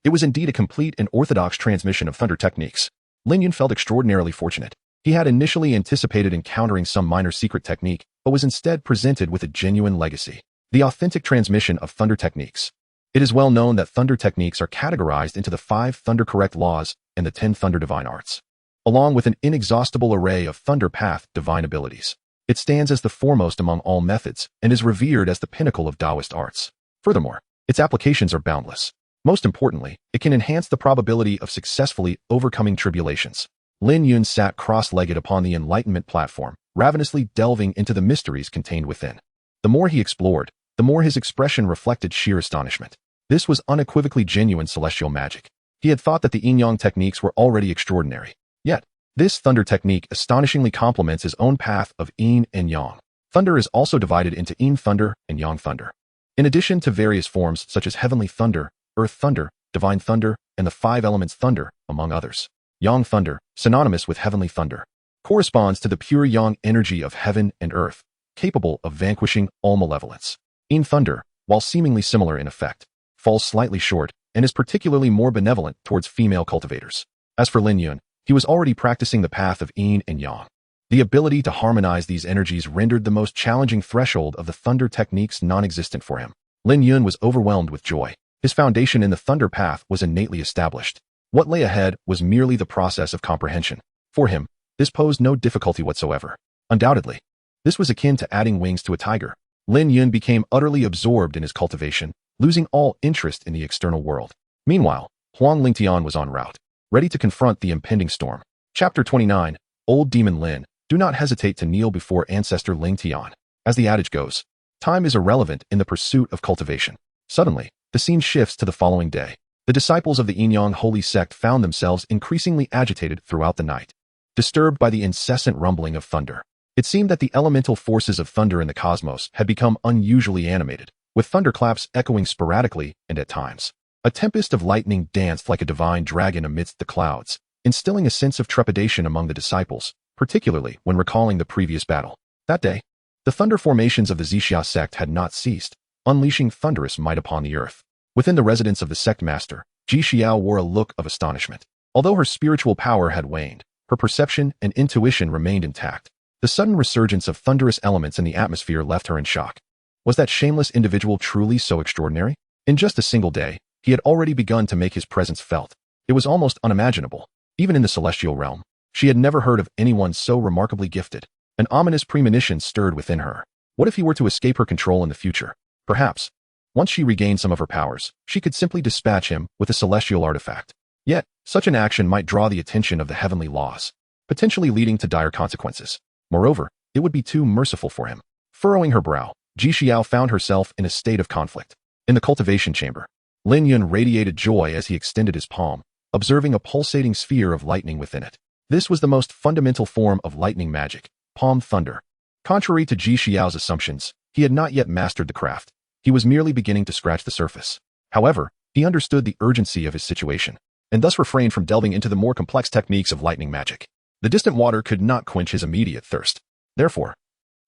It was indeed a complete and orthodox transmission of thunder techniques. Lin Yun felt extraordinarily fortunate. He had initially anticipated encountering some minor secret technique, but was instead presented with a genuine legacy. The authentic transmission of thunder techniques. It is well known that thunder techniques are categorized into the 5 thunder correct laws and the 10 thunder divine arts, along with an inexhaustible array of thunder path divine abilities. It stands as the foremost among all methods and is revered as the pinnacle of Taoist arts. Furthermore, its applications are boundless. Most importantly, it can enhance the probability of successfully overcoming tribulations. Lin Yun sat cross-legged upon the enlightenment platform, ravenously delving into the mysteries contained within. The more he explored, the more his expression reflected sheer astonishment. This was unequivocally genuine celestial magic. He had thought that the yin-yang techniques were already extraordinary. Yet, this thunder technique astonishingly complements his own path of yin and yang. Thunder is also divided into yin thunder and yang thunder. In addition to various forms such as heavenly thunder, earth thunder, divine thunder, and the 5 elements thunder, among others. Yang thunder, synonymous with heavenly thunder, corresponds to the pure yang energy of heaven and earth, capable of vanquishing all malevolence. Yin thunder, while seemingly similar in effect, falls slightly short and is particularly more benevolent towards female cultivators. As for Lin Yun, he was already practicing the path of yin and yang. The ability to harmonize these energies rendered the most challenging threshold of the thunder techniques non-existent for him. Lin Yun was overwhelmed with joy. His foundation in the thunder path was innately established. What lay ahead was merely the process of comprehension. For him, this posed no difficulty whatsoever. Undoubtedly, this was akin to adding wings to a tiger. Lin Yun became utterly absorbed in his cultivation, losing all interest in the external world. Meanwhile, Huang Lingtian was en route, ready to confront the impending storm. Chapter 29, Old Demon Lin. Do not hesitate to kneel before Ancestor Lingtian. As the adage goes, time is irrelevant in the pursuit of cultivation. Suddenly, the scene shifts to the following day. The disciples of the yin-yang holy sect found themselves increasingly agitated throughout the night, disturbed by the incessant rumbling of thunder. It seemed that the elemental forces of thunder in the cosmos had become unusually animated, with thunderclaps echoing sporadically and at times. A tempest of lightning danced like a divine dragon amidst the clouds, instilling a sense of trepidation among the disciples, particularly when recalling the previous battle. That day, the thunder formations of the Zixia sect had not ceased, unleashing thunderous might upon the earth. Within the residence of the sect master, Ji Xiao wore a look of astonishment. Although her spiritual power had waned, her perception and intuition remained intact. The sudden resurgence of thunderous elements in the atmosphere left her in shock. Was that shameless individual truly so extraordinary? In just a single day, he had already begun to make his presence felt. It was almost unimaginable. Even in the celestial realm, she had never heard of anyone so remarkably gifted. An ominous premonition stirred within her. What if he were to escape her control in the future? Perhaps, once she regained some of her powers, she could simply dispatch him with a celestial artifact. Yet, such an action might draw the attention of the heavenly laws, potentially leading to dire consequences. Moreover, it would be too merciful for him. Furrowing her brow, Ji Xiao found herself in a state of conflict. In the cultivation chamber, Lin Yun radiated joy as he extended his palm, observing a pulsating sphere of lightning within it. This was the most fundamental form of lightning magic, palm thunder. Contrary to Ji Xiao's assumptions, he had not yet mastered the craft. He was merely beginning to scratch the surface. However, he understood the urgency of his situation, and thus refrained from delving into the more complex techniques of lightning magic. The distant water could not quench his immediate thirst. Therefore,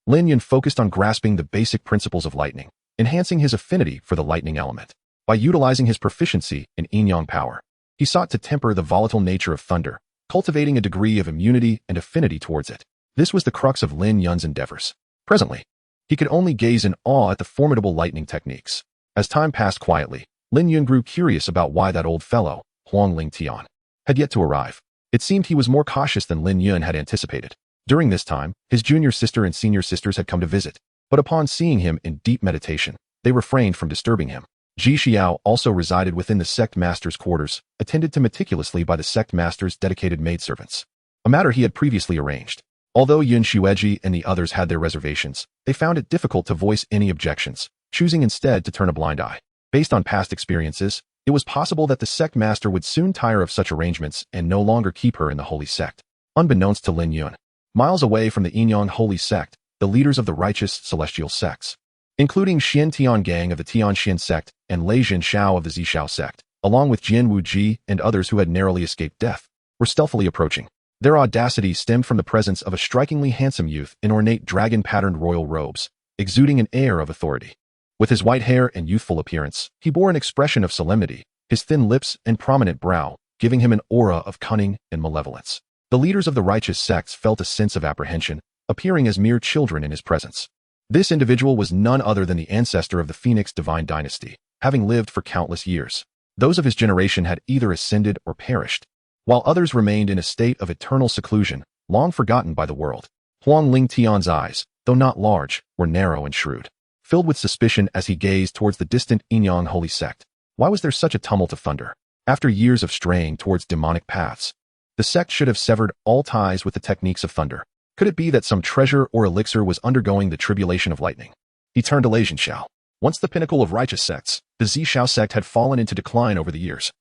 Lin Yun focused on grasping the basic principles of lightning, enhancing his affinity for the lightning element. By utilizing his proficiency in yin-yang power, he sought to temper the volatile nature of thunder, cultivating a degree of immunity and affinity towards it. This was the crux of Lin Yun's endeavors. Presently, he could only gaze in awe at the formidable lightning techniques. As time passed quietly, Lin Yun grew curious about why that old fellow, Huang Lingtian, had yet to arrive. It seemed he was more cautious than Lin Yun had anticipated. During this time, his junior sister and senior sisters had come to visit, but upon seeing him in deep meditation, they refrained from disturbing him. Ji Xiao also resided within the sect master's quarters, attended to meticulously by the sect master's dedicated maidservants, a matter he had previously arranged. Although Yun Xueji and the others had their reservations, they found it difficult to voice any objections, choosing instead to turn a blind eye. Based on past experiences, it was possible that the sect master would soon tire of such arrangements and no longer keep her in the holy sect. Unbeknownst to Lin Yun, miles away from the Yinyang holy sect, the leaders of the righteous celestial sects, including Xian Tiangang of the Tianxian sect and Lei Zhenshao of the Zishao sect, along with Jian Wuji and others who had narrowly escaped death, were stealthily approaching. Their audacity stemmed from the presence of a strikingly handsome youth in ornate dragon-patterned royal robes, exuding an air of authority. With his white hair and youthful appearance, he bore an expression of solemnity, his thin lips and prominent brow giving him an aura of cunning and malevolence. The leaders of the righteous sects felt a sense of apprehension, appearing as mere children in his presence. This individual was none other than the ancestor of the Phoenix divine dynasty, having lived for countless years. Those of his generation had either ascended or perished, while others remained in a state of eternal seclusion, long forgotten by the world. Huang Ling Tian's eyes, though not large, were narrow and shrewd, filled with suspicion as he gazed towards the distant Yinyang holy sect. Why was there such a tumult of thunder? After years of straying towards demonic paths, the sect should have severed all ties with the techniques of thunder. Could it be that some treasure or elixir was undergoing the tribulation of lightning? He turned to Lei Zhenshao. Once the pinnacle of righteous sects, the Zishao sect had fallen into decline over the years,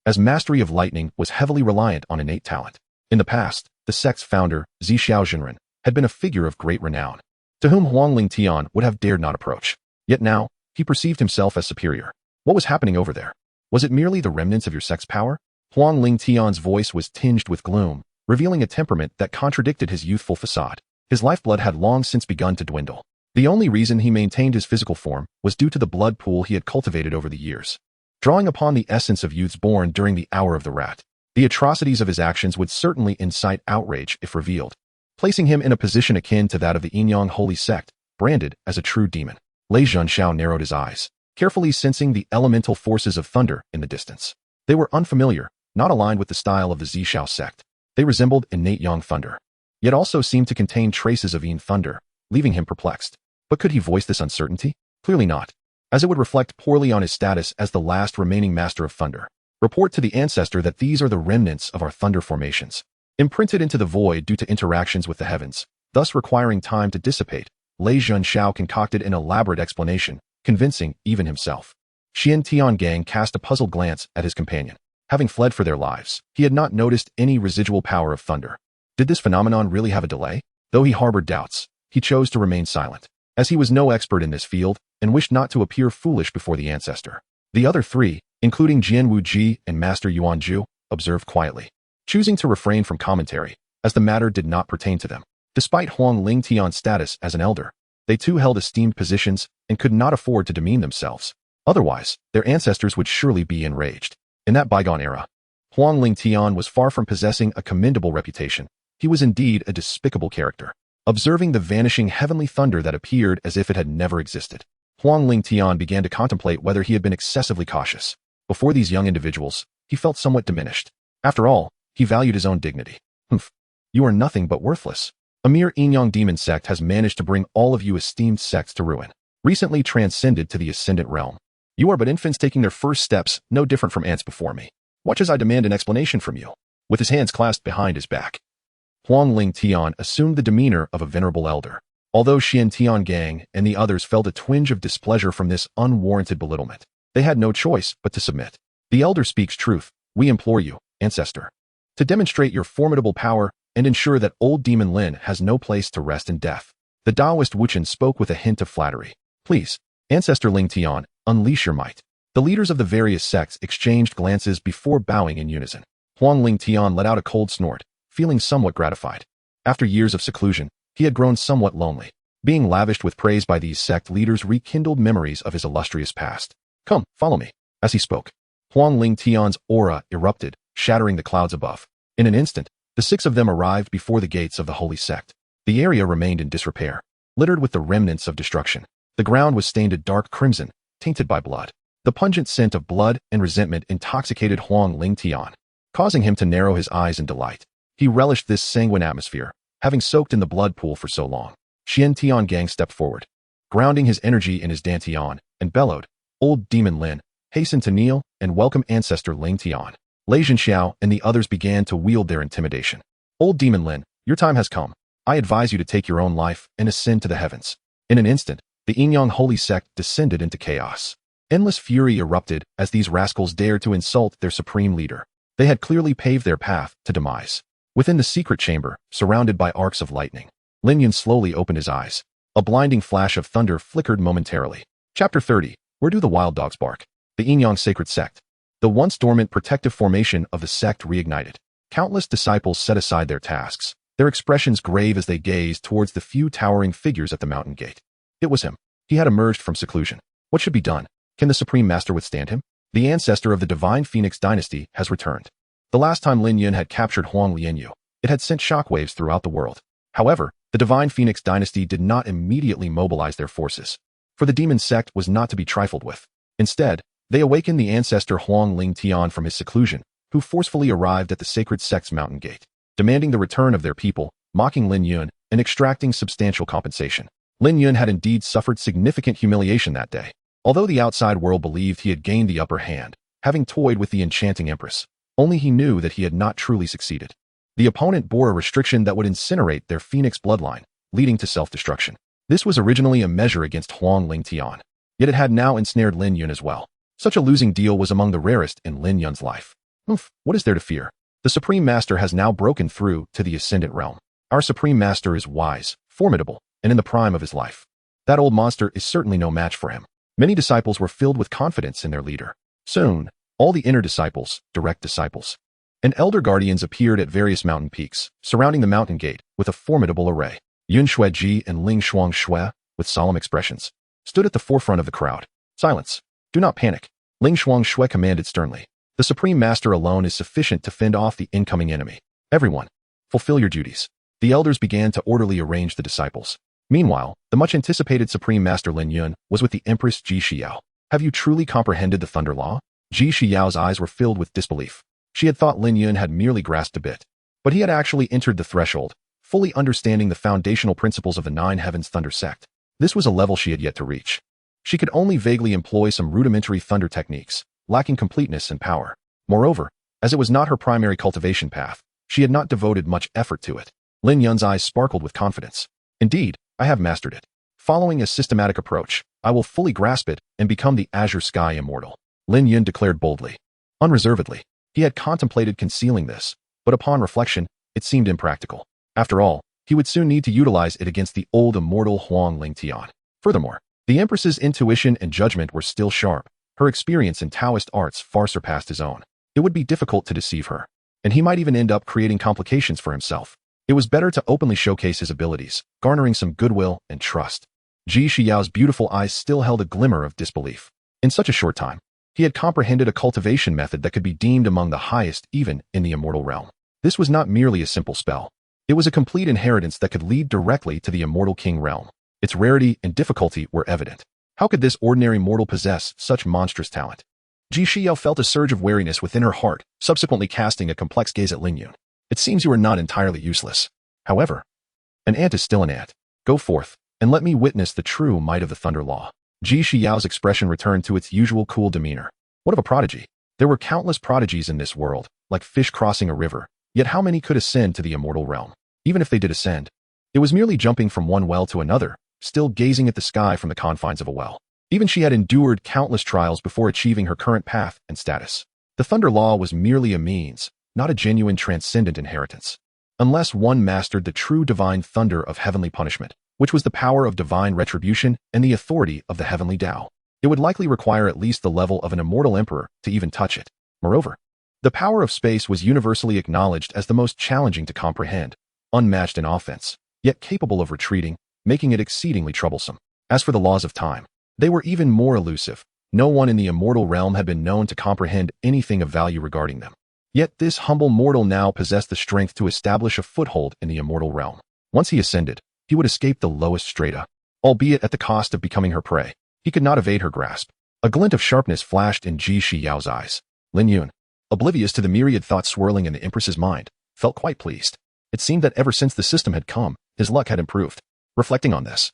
as mastery of lightning was heavily reliant on innate talent. In the past, the sect's founder, Zhixiao Zhenren, had been a figure of great renown, to whom Huang Ling Tian would have dared not approach. Yet now, he perceived himself as superior. What was happening over there? Was it merely the remnants of your sect's power? Huang Ling Tian's voice was tinged with gloom, revealing a temperament that contradicted his youthful facade. His lifeblood had long since begun to dwindle. The only reason he maintained his physical form was due to the blood pool he had cultivated over the years. Drawing upon the essence of youths born during the hour of the rat, the atrocities of his actions would certainly incite outrage if revealed, placing him in a position akin to that of the Yinyang holy sect, branded as a true demon. Lei Zhenshao narrowed his eyes, carefully sensing the elemental forces of thunder in the distance. They were unfamiliar, not aligned with the style of the Zishao sect. They resembled innate yang thunder, yet also seemed to contain traces of Yin thunder, leaving him perplexed. But could he voice this uncertainty? Clearly not, as it would reflect poorly on his status as the last remaining master of thunder. Report to the ancestor that these are the remnants of our thunder formations, imprinted into the void due to interactions with the heavens, thus requiring time to dissipate. Lei Zhenshao concocted an elaborate explanation, convincing even himself. Xian Tiangang cast a puzzled glance at his companion. Having fled for their lives, he had not noticed any residual power of thunder. Did this phenomenon really have a delay? Though he harbored doubts, he chose to remain silent, as he was no expert in this field and wished not to appear foolish before the ancestor. The other three, including Jian Wuji and Master Yuan Zhu, observed quietly, choosing to refrain from commentary, as the matter did not pertain to them. Despite Huang Ling Tian's status as an elder, they too held esteemed positions and could not afford to demean themselves. Otherwise, their ancestors would surely be enraged. In that bygone era, Huang Ling Tian was far from possessing a commendable reputation. He was indeed a despicable character. Observing the vanishing heavenly thunder that appeared as if it had never existed, Huang Ling Tian began to contemplate whether he had been excessively cautious. Before these young individuals, he felt somewhat diminished. After all, he valued his own dignity. Humph, you are nothing but worthless. A mere Yinyang demon sect has managed to bring all of you esteemed sects to ruin, recently transcended to the ascendant realm. You are but infants taking their first steps, no different from ants before me. Watch as I demand an explanation from you. With his hands clasped behind his back, Huang Ling Tian assumed the demeanor of a venerable elder. Although Xian Tiangang and the others felt a twinge of displeasure from this unwarranted belittlement, they had no choice but to submit. The elder speaks truth. We implore you, ancestor, to demonstrate your formidable power and ensure that old demon Lin has no place to rest in death. The Taoist Wuchen spoke with a hint of flattery. Please, ancestor Ling Tian, unleash your might. The leaders of the various sects exchanged glances before bowing in unison. Huang Ling Tian let out a cold snort, feeling somewhat gratified. After years of seclusion, he had grown somewhat lonely. Being lavished with praise by these sect leaders rekindled memories of his illustrious past. Come, follow me. As he spoke, Huang Ling Tian's aura erupted, shattering the clouds above. In an instant, the six of them arrived before the gates of the holy sect. The area remained in disrepair, littered with the remnants of destruction. The ground was stained a dark crimson, tainted by blood. The pungent scent of blood and resentment intoxicated Huang Ling Tian, causing him to narrow his eyes in delight. He relished this sanguine atmosphere, having soaked in the blood pool for so long. Xian Tiangang stepped forward, grounding his energy in his dantian, and bellowed, "Old Demon Lin, hasten to kneel and welcome ancestor Ling Tian." Lei Zhenxiao and the others began to wield their intimidation. "Old Demon Lin, your time has come. I advise you to take your own life and ascend to the heavens." In an instant, the Yinyang holy sect descended into chaos. Endless fury erupted as these rascals dared to insult their supreme leader. They had clearly paved their path to demise. Within the secret chamber, surrounded by arcs of lightning, Lin Yun slowly opened his eyes. A blinding flash of thunder flickered momentarily. Chapter 30. Where do the wild dogs bark? The Yinyang sacred sect. The once dormant protective formation of the sect reignited. Countless disciples set aside their tasks, their expressions grave as they gazed towards the few towering figures at the mountain gate. It was him. He had emerged from seclusion. What should be done? Can the Supreme Master withstand him? The ancestor of the Divine Phoenix dynasty has returned. The last time Lin Yun had captured Huang Lianyu, it had sent shockwaves throughout the world. However, the Divine Phoenix dynasty did not immediately mobilize their forces, for the demon sect was not to be trifled with. Instead, they awakened the ancestor Huang Ling Tian from his seclusion, who forcefully arrived at the sacred sect's mountain gate, demanding the return of their people, mocking Lin Yun, and extracting substantial compensation. Lin Yun had indeed suffered significant humiliation that day. Although the outside world believed he had gained the upper hand, having toyed with the enchanting Empress, only he knew that he had not truly succeeded. The opponent bore a restriction that would incinerate their phoenix bloodline, leading to self-destruction. This was originally a measure against Huang Ling Tian, yet it had now ensnared Lin Yun as well. Such a losing deal was among the rarest in Lin Yun's life. What is there to fear? The Supreme Master has now broken through to the Ascendant Realm. Our Supreme Master is wise, formidable, and in the prime of his life. That old monster is certainly no match for him. Many disciples were filled with confidence in their leader. Soon, all the inner disciples, direct disciples, and elder guardians appeared at various mountain peaks, surrounding the mountain gate with a formidable array. Yun Xueji and Ling Shuang Xue, with solemn expressions, stood at the forefront of the crowd. "Silence. Do not panic," Ling Shuang Xue commanded sternly. "The Supreme Master alone is sufficient to fend off the incoming enemy. Everyone, fulfill your duties." The elders began to orderly arrange the disciples. Meanwhile, the much-anticipated Supreme Master Lin Yun was with the Empress Ji Xiao. "Have you truly comprehended the Thunder Law?" Ji Xiao's eyes were filled with disbelief. She had thought Lin Yun had merely grasped a bit, but he had actually entered the threshold, fully understanding the foundational principles of the Nine Heavens Thunder sect. This was a level she had yet to reach. She could only vaguely employ some rudimentary thunder techniques, lacking completeness and power. Moreover, as it was not her primary cultivation path, she had not devoted much effort to it. Lin Yun's eyes sparkled with confidence. "Indeed, I have mastered it. Following a systematic approach, I will fully grasp it and become the Azure Sky Immortal," Lin Yun declared boldly. Unreservedly, he had contemplated concealing this, but upon reflection, it seemed impractical. After all, he would soon need to utilize it against the old immortal Huang Ling Tian. Furthermore, the Empress's intuition and judgment were still sharp. Her experience in Taoist arts far surpassed his own. It would be difficult to deceive her, and he might even end up creating complications for himself. It was better to openly showcase his abilities, garnering some goodwill and trust. Ji Xiao's beautiful eyes still held a glimmer of disbelief. In such a short time, he had comprehended a cultivation method that could be deemed among the highest even in the immortal realm. This was not merely a simple spell. It was a complete inheritance that could lead directly to the immortal king realm. Its rarity and difficulty were evident. How could this ordinary mortal possess such monstrous talent? Ji Xiao felt a surge of wariness within her heart, subsequently casting a complex gaze at Lin Yun. "It seems you are not entirely useless. However, an ant is still an ant. Go forth, and let me witness the true might of the Thunder Law." Ji Xiao's expression returned to its usual cool demeanor. What of a prodigy? There were countless prodigies in this world, like fish crossing a river, yet how many could ascend to the immortal realm? Even if they did ascend, it was merely jumping from one well to another, still gazing at the sky from the confines of a well. Even she had endured countless trials before achieving her current path and status. The Thunder Law was merely a means, not a genuine transcendent inheritance. Unless one mastered the true divine thunder of heavenly punishment, which was the power of divine retribution and the authority of the heavenly Tao, it would likely require at least the level of an immortal emperor to even touch it. Moreover, the power of space was universally acknowledged as the most challenging to comprehend, unmatched in offense, yet capable of retreating, making it exceedingly troublesome. As for the laws of time, they were even more elusive. No one in the immortal realm had been known to comprehend anything of value regarding them. Yet this humble mortal now possessed the strength to establish a foothold in the immortal realm. Once he ascended, he would escape the lowest strata, albeit at the cost of becoming her prey. He could not evade her grasp. A glint of sharpness flashed in Ji Xiao's eyes. Lin Yun, oblivious to the myriad thoughts swirling in the Empress's mind, felt quite pleased. It seemed that ever since the system had come, his luck had improved. Reflecting on this,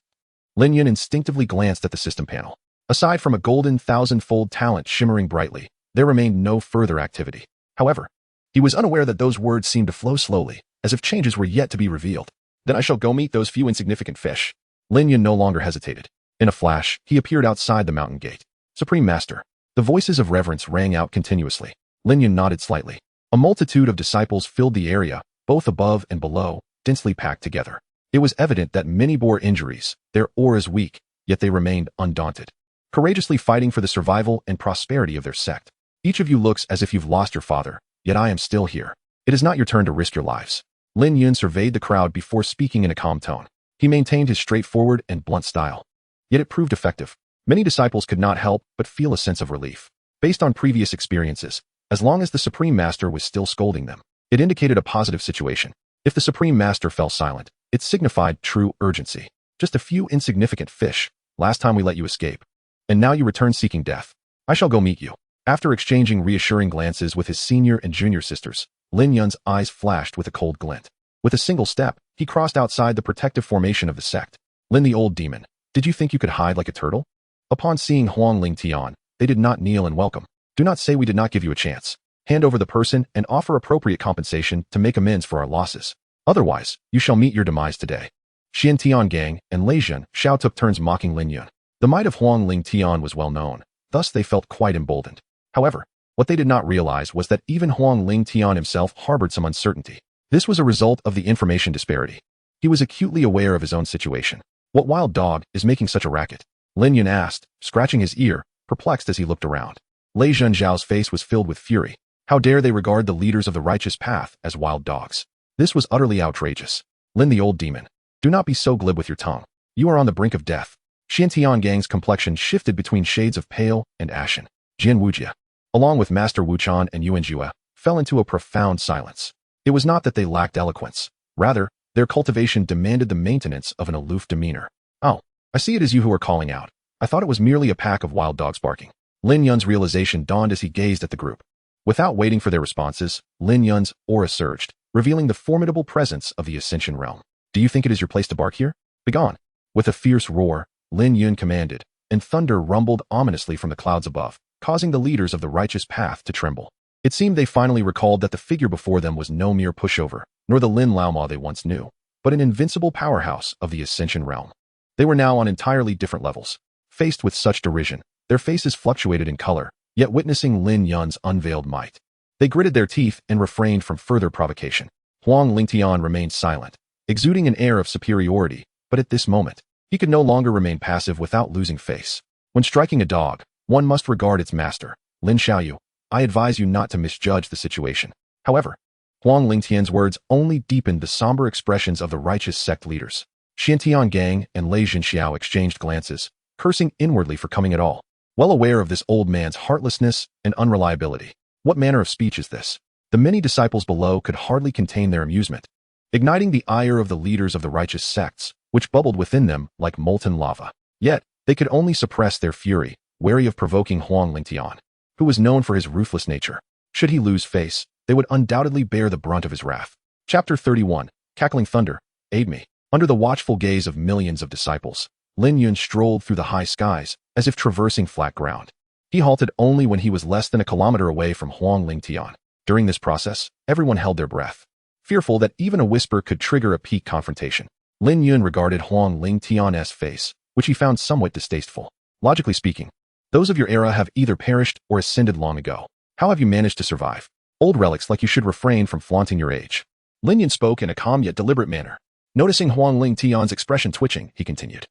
Lin Yun instinctively glanced at the system panel. Aside from a golden thousand-fold talent shimmering brightly, there remained no further activity. However, he was unaware that those words seemed to flow slowly, as if changes were yet to be revealed. Then I shall go meet those few insignificant fish. Lin Yun no longer hesitated. In a flash, he appeared outside the mountain gate. Supreme Master. The voices of reverence rang out continuously. Lin Yun nodded slightly. A multitude of disciples filled the area, both above and below, densely packed together. It was evident that many bore injuries, their auras weak, yet they remained undaunted, courageously fighting for the survival and prosperity of their sect. Each of you looks as if you've lost your father, yet I am still here. It is not your turn to risk your lives. Lin Yun surveyed the crowd before speaking in a calm tone. He maintained his straightforward and blunt style. Yet it proved effective. Many disciples could not help but feel a sense of relief. Based on previous experiences, as long as the Supreme Master was still scolding them, it indicated a positive situation. If the Supreme Master fell silent, it signified true urgency. Just a few insignificant fish. Last time we let you escape. And now you return seeking death. I shall go meet you. After exchanging reassuring glances with his senior and junior sisters, Lin Yun's eyes flashed with a cold glint. With a single step, he crossed outside the protective formation of the sect. Lin the old demon, did you think you could hide like a turtle? Upon seeing Huang Ling Tian, they did not kneel and welcome. Do not say we did not give you a chance. Hand over the person and offer appropriate compensation to make amends for our losses. Otherwise, you shall meet your demise today. Xian Tian Gang and Lei Zhen Xiao took turns mocking Lin Yun. The might of Huang Ling Tian was well known, thus they felt quite emboldened. However, what they did not realize was that even Huang Ling Tian himself harbored some uncertainty. This was a result of the information disparity. He was acutely aware of his own situation. What wild dog is making such a racket? Lin Yun asked, scratching his ear, perplexed as he looked around. Lei Zhen Zhao's face was filled with fury. How dare they regard the leaders of the righteous path as wild dogs? This was utterly outrageous. Lin the old demon, do not be so glib with your tongue. You are on the brink of death. Xian Tian Gang's complexion shifted between shades of pale and ashen. Jian Wujia, along with Master Wu Chan and Yuan Jue, fell into a profound silence. It was not that they lacked eloquence. Rather, their cultivation demanded the maintenance of an aloof demeanor. Oh, I see it is you who are calling out. I thought it was merely a pack of wild dogs barking. Lin Yun's realization dawned as he gazed at the group. Without waiting for their responses, Lin Yun's aura surged, revealing the formidable presence of the Ascension Realm. Do you think it is your place to bark here? Begone. With a fierce roar, Lin Yun commanded, and thunder rumbled ominously from the clouds above, causing the leaders of the righteous path to tremble. It seemed they finally recalled that the figure before them was no mere pushover, nor the Lin Laoma they once knew, but an invincible powerhouse of the Ascension Realm. They were now on entirely different levels. Faced with such derision, their faces fluctuated in color, yet witnessing Lin Yun's unveiled might, they gritted their teeth and refrained from further provocation. Huang Lingtian remained silent, exuding an air of superiority, but at this moment, he could no longer remain passive without losing face. When striking a dog, one must regard its master. Lin Xiaoyu, I advise you not to misjudge the situation. However, Huang Lingtian's words only deepened the somber expressions of the righteous sect leaders. Xiantian Gang and Lei Zhenxiao exchanged glances, cursing inwardly for coming at all. Well aware of this old man's heartlessness and unreliability. What manner of speech is this? The many disciples below could hardly contain their amusement, igniting the ire of the leaders of the righteous sects, which bubbled within them like molten lava. Yet, they could only suppress their fury, wary of provoking Huang Lingtian, who was known for his ruthless nature. Should he lose face, they would undoubtedly bear the brunt of his wrath. Chapter 31, Cackling Thunder, Aid Me. Under the watchful gaze of millions of disciples, Lin Yun strolled through the high skies, as if traversing flat ground. He halted only when he was less than a kilometer away from Huang Lingtian. During this process, everyone held their breath, fearful that even a whisper could trigger a peak confrontation. Lin Yun regarded Huang Lingtian's face, which he found somewhat distasteful. Logically speaking, those of your era have either perished or ascended long ago. How have you managed to survive? Old relics like you should refrain from flaunting your age. Lin Yun spoke in a calm yet deliberate manner. Noticing Huang Lingtian's expression twitching, he continued.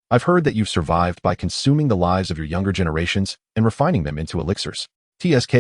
I've heard that you've survived by consuming the lives of your younger generations and refining them into elixirs. TSK.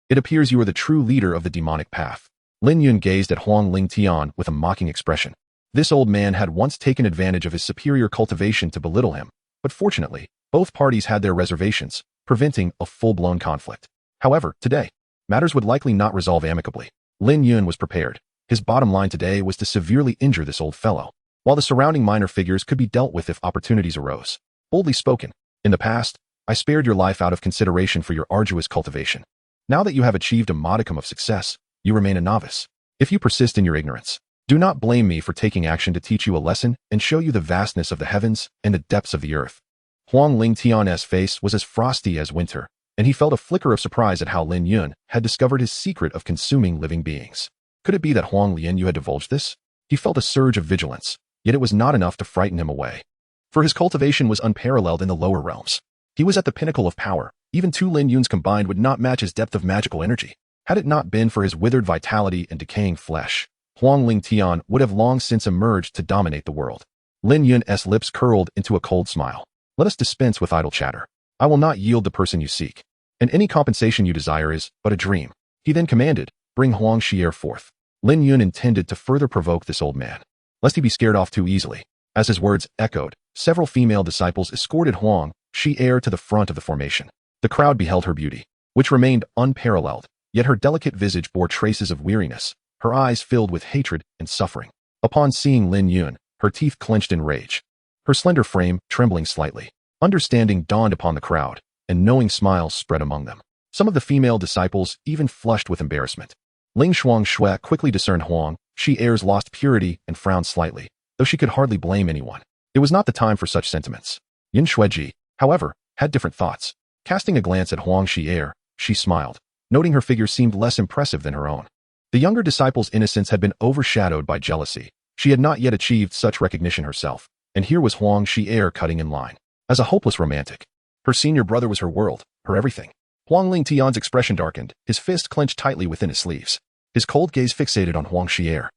It appears you are the true leader of the demonic path. Lin Yun gazed at Huang Lingtian with a mocking expression. This old man had once taken advantage of his superior cultivation to belittle him, but fortunately, both parties had their reservations, preventing a full-blown conflict. However, today, matters would likely not resolve amicably. Lin Yun was prepared. His bottom line today was to severely injure this old fellow, while the surrounding minor figures could be dealt with if opportunities arose. Boldly spoken. In the past, I spared your life out of consideration for your arduous cultivation. Now that you have achieved a modicum of success, you remain a novice. If you persist in your ignorance, do not blame me for taking action to teach you a lesson and show you the vastness of the heavens and the depths of the earth. Huang Lingtian's face was as frosty as winter, and he felt a flicker of surprise at how Lin Yun had discovered his secret of consuming living beings. Could it be that Huang Lianyu had divulged this? He felt a surge of vigilance, yet it was not enough to frighten him away. For his cultivation was unparalleled in the lower realms. He was at the pinnacle of power. Even two Lin Yuns combined would not match his depth of magical energy. Had it not been for his withered vitality and decaying flesh, Huang Lingtian would have long since emerged to dominate the world. Lin Yun's lips curled into a cold smile. Let us dispense with idle chatter. I will not yield the person you seek, and any compensation you desire is but a dream. He then commanded, bring Huang Xier forth. Lin Yun intended to further provoke this old man, lest he be scared off too easily. As his words echoed, several female disciples escorted Huang Xier to the front of the formation. The crowd beheld her beauty, which remained unparalleled, yet her delicate visage bore traces of weariness, her eyes filled with hatred and suffering. Upon seeing Lin Yun, her teeth clenched in rage, her slender frame trembling slightly. Understanding dawned upon the crowd, and knowing smiles spread among them. Some of the female disciples even flushed with embarrassment. Ling Shuangshui quickly discerned Huang Xier's lost purity and frowned slightly, though she could hardly blame anyone. It was not the time for such sentiments. Yin Shuiji, however, had different thoughts. Casting a glance at Huang Xier, she smiled, noting her figure seemed less impressive than her own. The younger disciple's innocence had been overshadowed by jealousy. She had not yet achieved such recognition herself, and here was Huang Xier cutting in line. As a hopeless romantic, her senior brother was her world, her everything. Huang Lingtian's expression darkened, his fist clenched tightly within his sleeves. His cold gaze fixated on Huang Xier,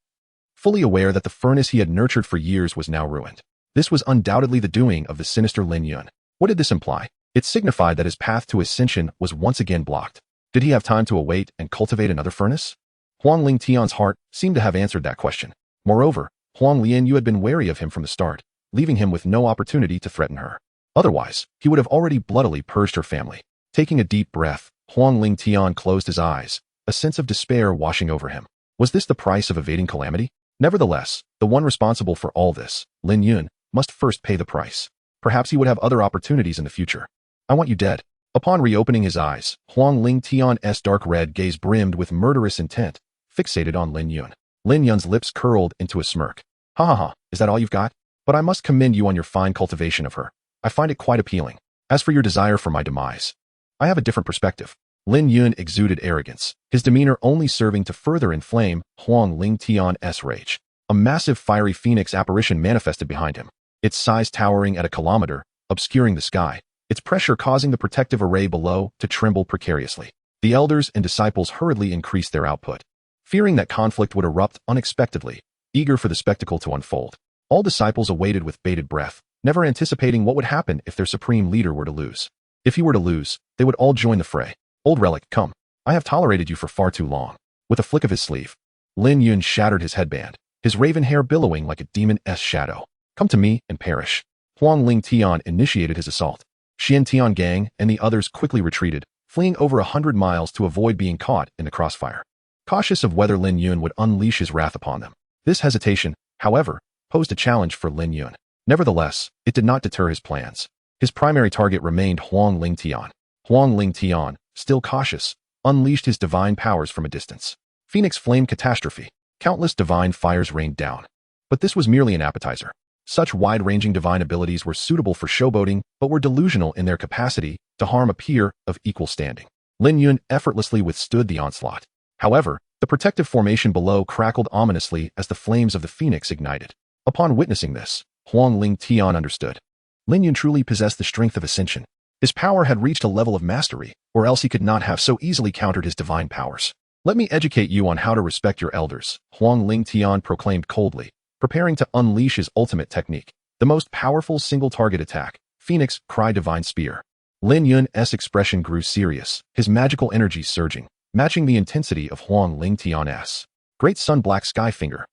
fully aware that the furnace he had nurtured for years was now ruined. This was undoubtedly the doing of the sinister Lin Yun. What did this imply? It signified that his path to ascension was once again blocked. Did he have time to await and cultivate another furnace? Huang Lingtian's heart seemed to have answered that question. Moreover, Huang Lianyu had been wary of him from the start, leaving him with no opportunity to threaten her. Otherwise, he would have already bloodily purged her family. Taking a deep breath, Huang Lingtian closed his eyes, a sense of despair washing over him. Was this the price of evading calamity? Nevertheless, the one responsible for all this, Lin Yun, must first pay the price. Perhaps he would have other opportunities in the future. I want you dead. Upon reopening his eyes, Huang Lingtian's dark red gaze brimmed with murderous intent, fixated on Lin Yun. Lin Yun's lips curled into a smirk. Ha ha ha, is that all you've got? But I must commend you on your fine cultivation of her. I find it quite appealing. As for your desire for my demise, I have a different perspective. Lin Yun exuded arrogance, his demeanor only serving to further inflame Huang Lingtian's rage. A massive fiery phoenix apparition manifested behind him, its size towering at a kilometer, obscuring the sky, its pressure causing the protective array below to tremble precariously. The elders and disciples hurriedly increased their output, fearing that conflict would erupt unexpectedly, eager for the spectacle to unfold. All disciples awaited with bated breath, never anticipating what would happen if their supreme leader were to lose. If he were to lose, they would all join the fray. Old relic, come. I have tolerated you for far too long. With a flick of his sleeve, Lin Yun shattered his headband, his raven hair billowing like a demon's shadow. Come to me and perish. Huang Lingtian initiated his assault. Xian Tian Gang and the others quickly retreated, fleeing over 100 miles to avoid being caught in the crossfire, cautious of whether Lin Yun would unleash his wrath upon them. This hesitation, however, posed a challenge for Lin Yun. Nevertheless, it did not deter his plans. His primary target remained Huang Lingtian. Huang Lingtian, still cautious, unleashed his divine powers from a distance. Phoenix Flame Catastrophe. Countless divine fires rained down. But this was merely an appetizer. Such wide-ranging divine abilities were suitable for showboating, but were delusional in their capacity to harm a peer of equal standing. Lin Yun effortlessly withstood the onslaught. However, the protective formation below crackled ominously as the flames of the phoenix ignited. Upon witnessing this, Huang Lingtian understood. Lin Yun truly possessed the strength of ascension. His power had reached a level of mastery, or else he could not have so easily countered his divine powers. Let me educate you on how to respect your elders, Huang Lingtian proclaimed coldly, preparing to unleash his ultimate technique, the most powerful single-target attack, Phoenix Cry Divine Spear. Lin Yun's expression grew serious, his magical energy surging, matching the intensity of Huang Lingtian's Great Sun Black Sky Finger.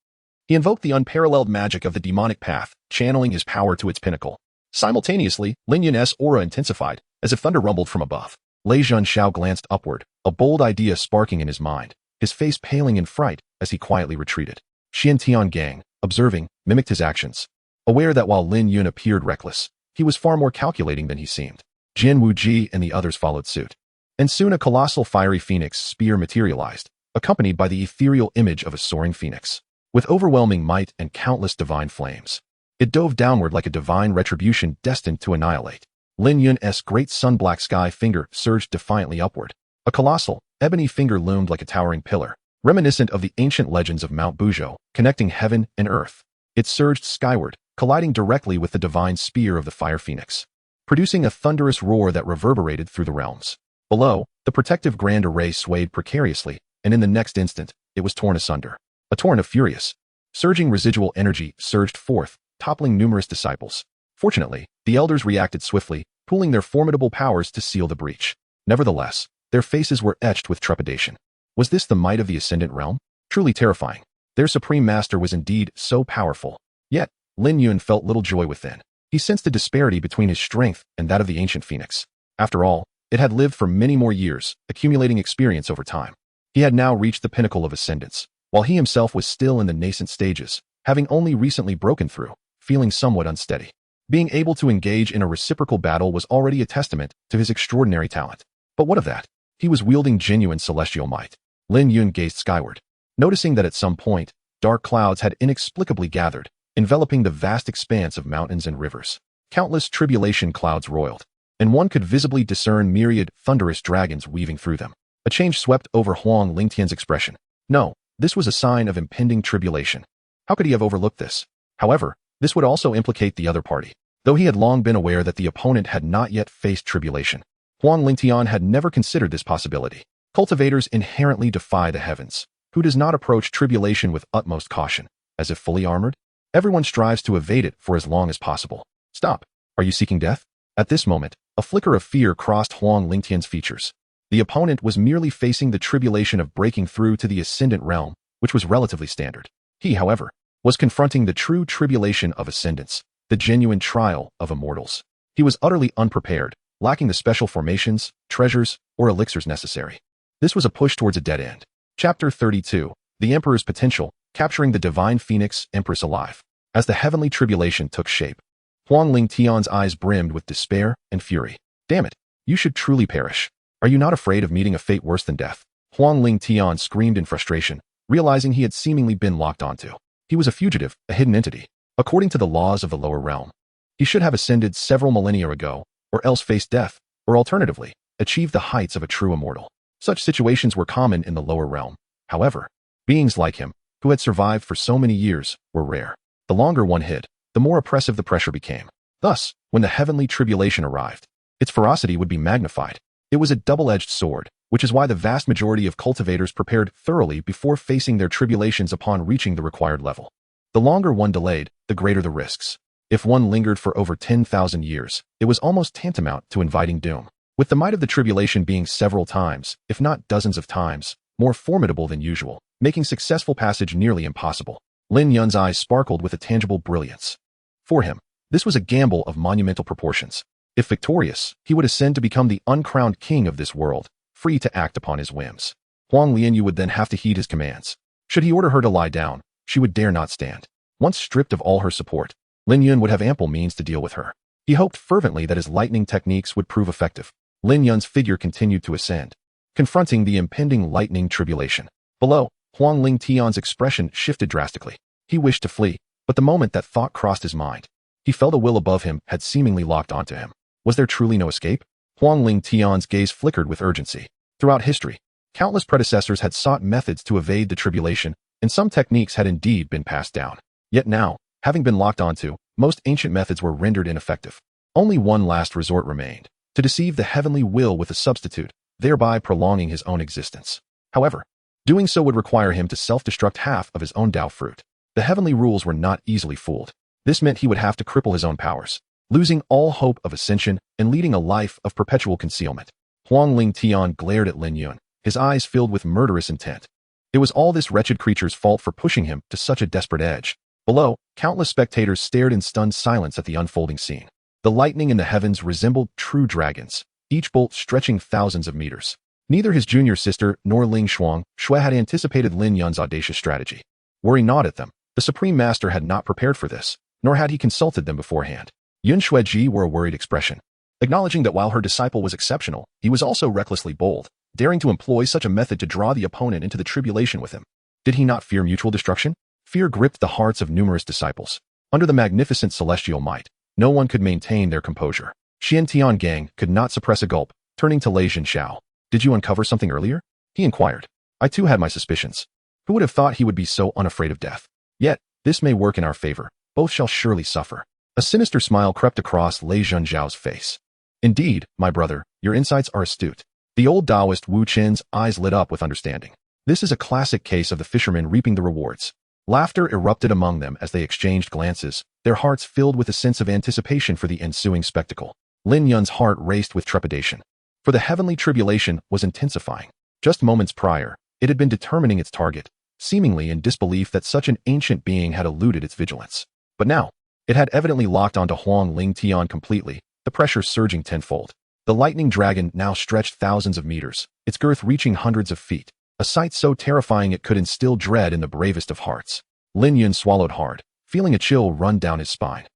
He invoked the unparalleled magic of the demonic path, channeling his power to its pinnacle. Simultaneously, Lin Yun's aura intensified, as if thunder rumbled from above. Lei Zhenxiao glanced upward, a bold idea sparking in his mind, his face paling in fright as he quietly retreated. Xian Tian Gang, observing, mimicked his actions, aware that while Lin Yun appeared reckless, he was far more calculating than he seemed. Jin Wuji and the others followed suit. And soon a colossal fiery phoenix spear materialized, accompanied by the ethereal image of a soaring phoenix. With overwhelming might and countless divine flames, it dove downward like a divine retribution destined to annihilate. Lin Yun's great sun-black sky finger surged defiantly upward. A colossal, ebony finger loomed like a towering pillar, reminiscent of the ancient legends of Mount Buzhou, connecting heaven and earth. It surged skyward, colliding directly with the divine spear of the fire phoenix, producing a thunderous roar that reverberated through the realms. Below, the protective grand array swayed precariously, and in the next instant, it was torn asunder. A torrent of furious, surging residual energy surged forth, toppling numerous disciples. Fortunately, the elders reacted swiftly, pooling their formidable powers to seal the breach. Nevertheless, their faces were etched with trepidation. Was this the might of the Ascendant Realm? Truly terrifying. Their supreme master was indeed so powerful. Yet, Lin Yun felt little joy within. He sensed the disparity between his strength and that of the ancient phoenix. After all, it had lived for many more years, accumulating experience over time. He had now reached the pinnacle of ascendance, while he himself was still in the nascent stages, having only recently broken through, feeling somewhat unsteady. Being able to engage in a reciprocal battle was already a testament to his extraordinary talent. But what of that? He was wielding genuine celestial might. Lin Yun gazed skyward, noticing that at some point, dark clouds had inexplicably gathered, enveloping the vast expanse of mountains and rivers. Countless tribulation clouds roiled, and one could visibly discern myriad thunderous dragons weaving through them. A change swept over Huang Lingtian's expression. No, this was a sign of impending tribulation. How could he have overlooked this? However, this would also implicate the other party. Though he had long been aware that the opponent had not yet faced tribulation, Huang Lingtian had never considered this possibility. Cultivators inherently defy the heavens. Who does not approach tribulation with utmost caution, as if fully armored? Everyone strives to evade it for as long as possible. Stop. Are you seeking death? At this moment, a flicker of fear crossed Huang Lingtian's features. The opponent was merely facing the tribulation of breaking through to the Ascendant Realm, which was relatively standard. He, however, was confronting the true tribulation of ascendance, the genuine trial of immortals. He was utterly unprepared, lacking the special formations, treasures, or elixirs necessary. This was a push towards a dead end. Chapter 32, The Emperor's Potential, Capturing the Divine Phoenix Empress Alive. As the heavenly tribulation took shape, Huang Lingtian's eyes brimmed with despair and fury. Damn it, you should truly perish. Are you not afraid of meeting a fate worse than death? Huang Lingtian screamed in frustration, realizing he had seemingly been locked onto. He was a fugitive, a hidden entity. According to the laws of the lower realm, he should have ascended several millennia ago, or else faced death, or alternatively, achieved the heights of a true immortal. Such situations were common in the lower realm. However, beings like him, who had survived for so many years, were rare. The longer one hid, the more oppressive the pressure became. Thus, when the heavenly tribulation arrived, its ferocity would be magnified. It was a double-edged sword, which is why the vast majority of cultivators prepared thoroughly before facing their tribulations upon reaching the required level. The longer one delayed, the greater the risks. If one lingered for over 10,000 years, it was almost tantamount to inviting doom. With the might of the tribulation being several times, if not dozens of times, more formidable than usual, making successful passage nearly impossible, Lin Yun's eyes sparkled with a tangible brilliance. For him, this was a gamble of monumental proportions. If victorious, he would ascend to become the uncrowned king of this world, free to act upon his whims. Huang Lianyu would then have to heed his commands. Should he order her to lie down, she would dare not stand. Once stripped of all her support, Lin Yun would have ample means to deal with her. He hoped fervently that his lightning techniques would prove effective. Lin Yun's figure continued to ascend, confronting the impending lightning tribulation. Below, Huang Lingtian's expression shifted drastically. He wished to flee, but the moment that thought crossed his mind, he felt a will above him had seemingly locked onto him. Was there truly no escape? Huang Lingtian's gaze flickered with urgency. Throughout history, countless predecessors had sought methods to evade the tribulation, and some techniques had indeed been passed down. Yet now, having been locked onto, most ancient methods were rendered ineffective. Only one last resort remained: to deceive the heavenly will with a substitute, thereby prolonging his own existence. However, doing so would require him to self-destruct half of his own Tao fruit. The heavenly rules were not easily fooled. This meant he would have to cripple his own powers, losing all hope of ascension and leading a life of perpetual concealment. Huang Lingtian glared at Lin Yun, his eyes filled with murderous intent. It was all this wretched creature's fault for pushing him to such a desperate edge. Below, countless spectators stared in stunned silence at the unfolding scene. The lightning in the heavens resembled true dragons, each bolt stretching thousands of meters. Neither his junior sister nor Ling Shuang Shui had anticipated Lin Yun's audacious strategy. Were he not at them, the Supreme Master had not prepared for this, nor had he consulted them beforehand. Yun Xueji wore a worried expression, acknowledging that while her disciple was exceptional, he was also recklessly bold. daring to employ such a method to draw the opponent into the tribulation with him. Did he not fear mutual destruction? Fear gripped the hearts of numerous disciples. Under the magnificent celestial might, no one could maintain their composure. Xian Tiangang could not suppress a gulp, turning to Lei Zhenshao. Did you uncover something earlier? He inquired. I too had my suspicions. Who would have thought he would be so unafraid of death? Yet, this may work in our favor. Both shall surely suffer. A sinister smile crept across Lei Zhenxiao's face. Indeed, my brother, your insights are astute. The old Taoist Wu Qin's eyes lit up with understanding. This is a classic case of the fishermen reaping the rewards. Laughter erupted among them as they exchanged glances, their hearts filled with a sense of anticipation for the ensuing spectacle. Lin Yun's heart raced with trepidation. For the heavenly tribulation was intensifying. Just moments prior, it had been determining its target, seemingly in disbelief that such an ancient being had eluded its vigilance. But now, it had evidently locked onto Huang Ling Tian completely, the pressure surging tenfold. The lightning dragon now stretched thousands of meters, its girth reaching hundreds of feet, a sight so terrifying it could instill dread in the bravest of hearts. Lin Yun swallowed hard, feeling a chill run down his spine.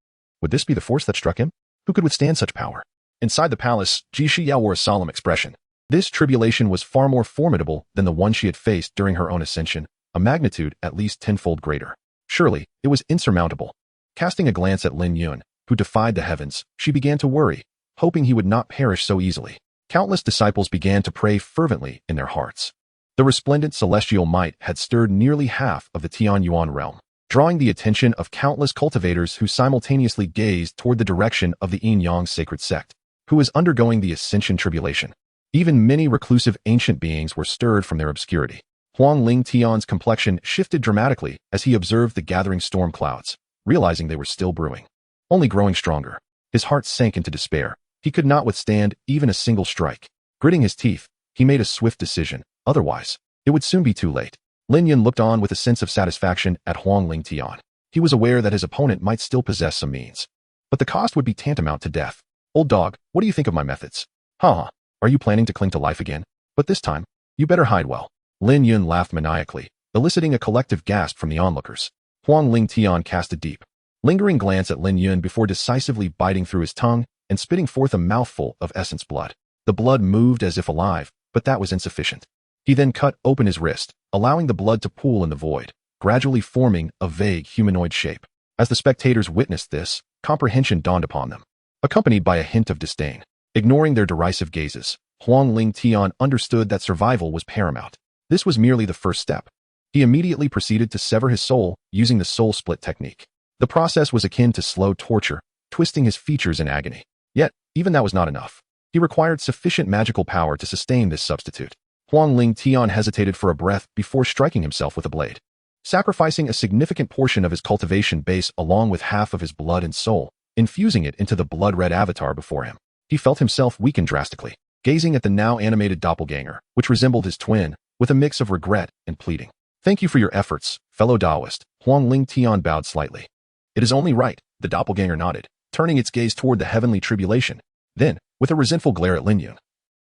Would this be the force that struck him? Who could withstand such power? Inside the palace, Ji Shiyao wore a solemn expression. This tribulation was far more formidable than the one she had faced during her own ascension, a magnitude at least tenfold greater. Surely, it was insurmountable. Casting a glance at Lin Yun, who defied the heavens, she began to worry, hoping he would not perish so easily. Countless disciples began to pray fervently in their hearts. The resplendent celestial might had stirred nearly half of the Tianyuan realm, drawing the attention of countless cultivators who simultaneously gazed toward the direction of the Yin-Yang sacred sect, who was undergoing the ascension tribulation. Even many reclusive ancient beings were stirred from their obscurity. Huang Ling Tian's complexion shifted dramatically as he observed the gathering storm clouds, realizing they were still brewing, only growing stronger. His heart sank into despair. He could not withstand even a single strike. Gritting his teeth, he made a swift decision. Otherwise, it would soon be too late. Lin Yun looked on with a sense of satisfaction at Huang Ling Tian. He was aware that his opponent might still possess some means, but the cost would be tantamount to death. Old dog, what do you think of my methods? Ha! Are you planning to cling to life again? But this time, you better hide well. Lin Yun laughed maniacally, eliciting a collective gasp from the onlookers. Huang Ling Tian cast a deep, lingering glance at Lin Yun before decisively biting through his tongue and spitting forth a mouthful of essence blood. The blood moved as if alive, but that was insufficient. He then cut open his wrist, allowing the blood to pool in the void, gradually forming a vague humanoid shape. As the spectators witnessed this, comprehension dawned upon them, accompanied by a hint of disdain. Ignoring their derisive gazes, Huang Ling Tian understood that survival was paramount. This was merely the first step. He immediately proceeded to sever his soul using the soul split technique. The process was akin to slow torture, twisting his features in agony. Yet, even that was not enough. He required sufficient magical power to sustain this substitute. Huang Ling Tian hesitated for a breath before striking himself with a blade. Sacrificing a significant portion of his cultivation base along with half of his blood and soul, infusing it into the blood-red avatar before him, he felt himself weaken drastically, gazing at the now animated doppelganger, which resembled his twin, with a mix of regret and pleading. Thank you for your efforts, fellow Taoist. Huang Ling Tian bowed slightly. It is only right, the doppelganger nodded, turning its gaze toward the heavenly tribulation. Then, with a resentful glare at Lin Yun,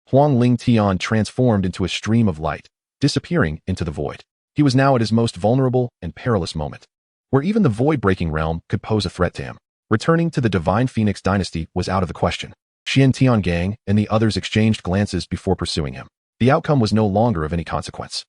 Huang Ling Tian transformed into a stream of light, disappearing into the void. He was now at his most vulnerable and perilous moment, where even the void-breaking realm could pose a threat to him. Returning to the Divine Phoenix dynasty was out of the question. Xian Tiangang and the others exchanged glances before pursuing him. The outcome was no longer of any consequence.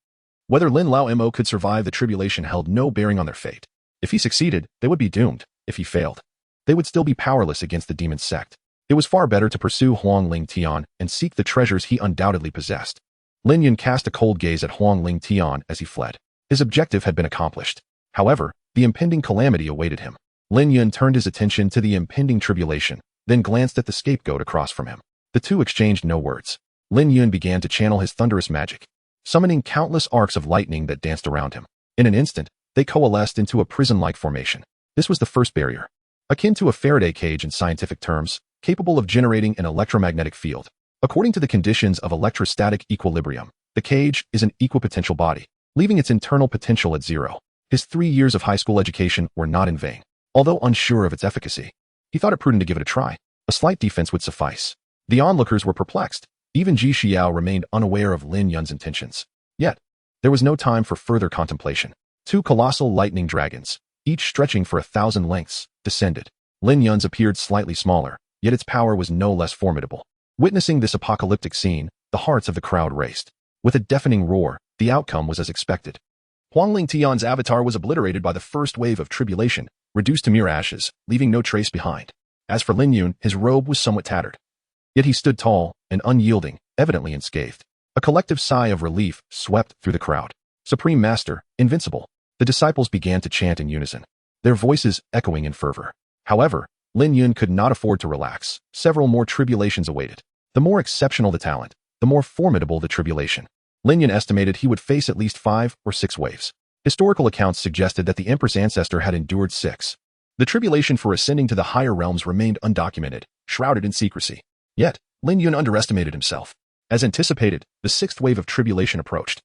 Whether Lin Lao Mo could survive the tribulation held no bearing on their fate. If he succeeded, they would be doomed. If he failed, they would still be powerless against the demon sect. It was far better to pursue Huang Ling Tian and seek the treasures he undoubtedly possessed. Lin Yun cast a cold gaze at Huang Ling Tian as he fled. His objective had been accomplished. However, the impending calamity awaited him. Lin Yun turned his attention to the impending tribulation, then glanced at the scapegoat across from him. The two exchanged no words. Lin Yun began to channel his thunderous magic, summoning countless arcs of lightning that danced around him. In an instant, they coalesced into a prison-like formation. This was the first barrier, akin to a Faraday cage in scientific terms, capable of generating an electromagnetic field. According to the conditions of electrostatic equilibrium, the cage is an equipotential body, leaving its internal potential at zero. His 3 years of high school education were not in vain. Although unsure of its efficacy, he thought it prudent to give it a try. A slight defense would suffice. The onlookers were perplexed. Even Ji Xiao remained unaware of Lin Yun's intentions. Yet, there was no time for further contemplation. 2 colossal lightning dragons, each stretching for 1,000 lengths, descended. Lin Yun's appeared slightly smaller, yet its power was no less formidable. Witnessing this apocalyptic scene, the hearts of the crowd raced. With a deafening roar, the outcome was as expected. Huangling Tian's avatar was obliterated by the first wave of tribulation, reduced to mere ashes, leaving no trace behind. As for Lin Yun, his robe was somewhat tattered. Yet he stood tall and unyielding, evidently unscathed. A collective sigh of relief swept through the crowd. Supreme Master, invincible. The disciples began to chant in unison, their voices echoing in fervor. However, Lin Yun could not afford to relax. Several more tribulations awaited. The more exceptional the talent, the more formidable the tribulation. Lin Yun estimated he would face at least 5 or 6 waves. Historical accounts suggested that the Empress ancestor had endured 6. The tribulation for ascending to the higher realms remained undocumented, shrouded in secrecy. Yet, Lin Yun underestimated himself. As anticipated, the 6th wave of tribulation approached.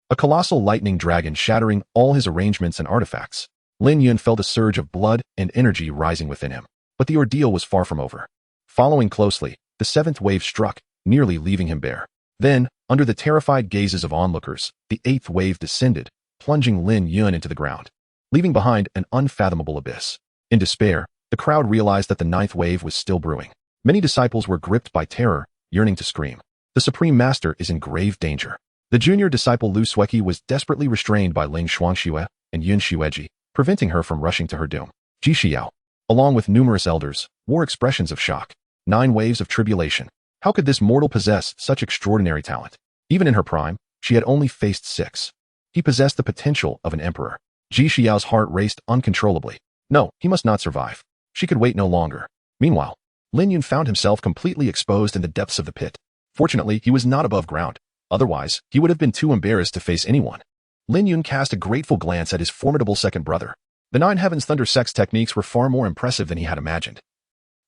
A colossal lightning dragon shattering all his arrangements and artifacts. Lin Yun felt a surge of blood and energy rising within him. But the ordeal was far from over. Following closely, the 7th wave struck, nearly leaving him bare. Then, under the terrified gazes of onlookers, the 8th wave descended, plunging Lin Yun into the ground, leaving behind an unfathomable abyss. In despair, the crowd realized that the 9th wave was still brewing. Many disciples were gripped by terror, yearning to scream. The Supreme Master is in grave danger. The junior disciple Lu Sueki was desperately restrained by Ling Shuangxue and Yun Xueji, preventing her from rushing to her doom. Ji Xiao, along with numerous elders, wore expressions of shock. 9 waves of tribulation. How could this mortal possess such extraordinary talent? Even in her prime, she had only faced 6. He possessed the potential of an emperor. Ji Xiao's heart raced uncontrollably. No, he must not survive. She could wait no longer. Meanwhile, Lin Yun found himself completely exposed in the depths of the pit. Fortunately, he was not above ground. Otherwise, he would have been too embarrassed to face anyone. Lin Yun cast a grateful glance at his formidable second brother. The 9 Heavens Thunder Sex techniques were far more impressive than he had imagined,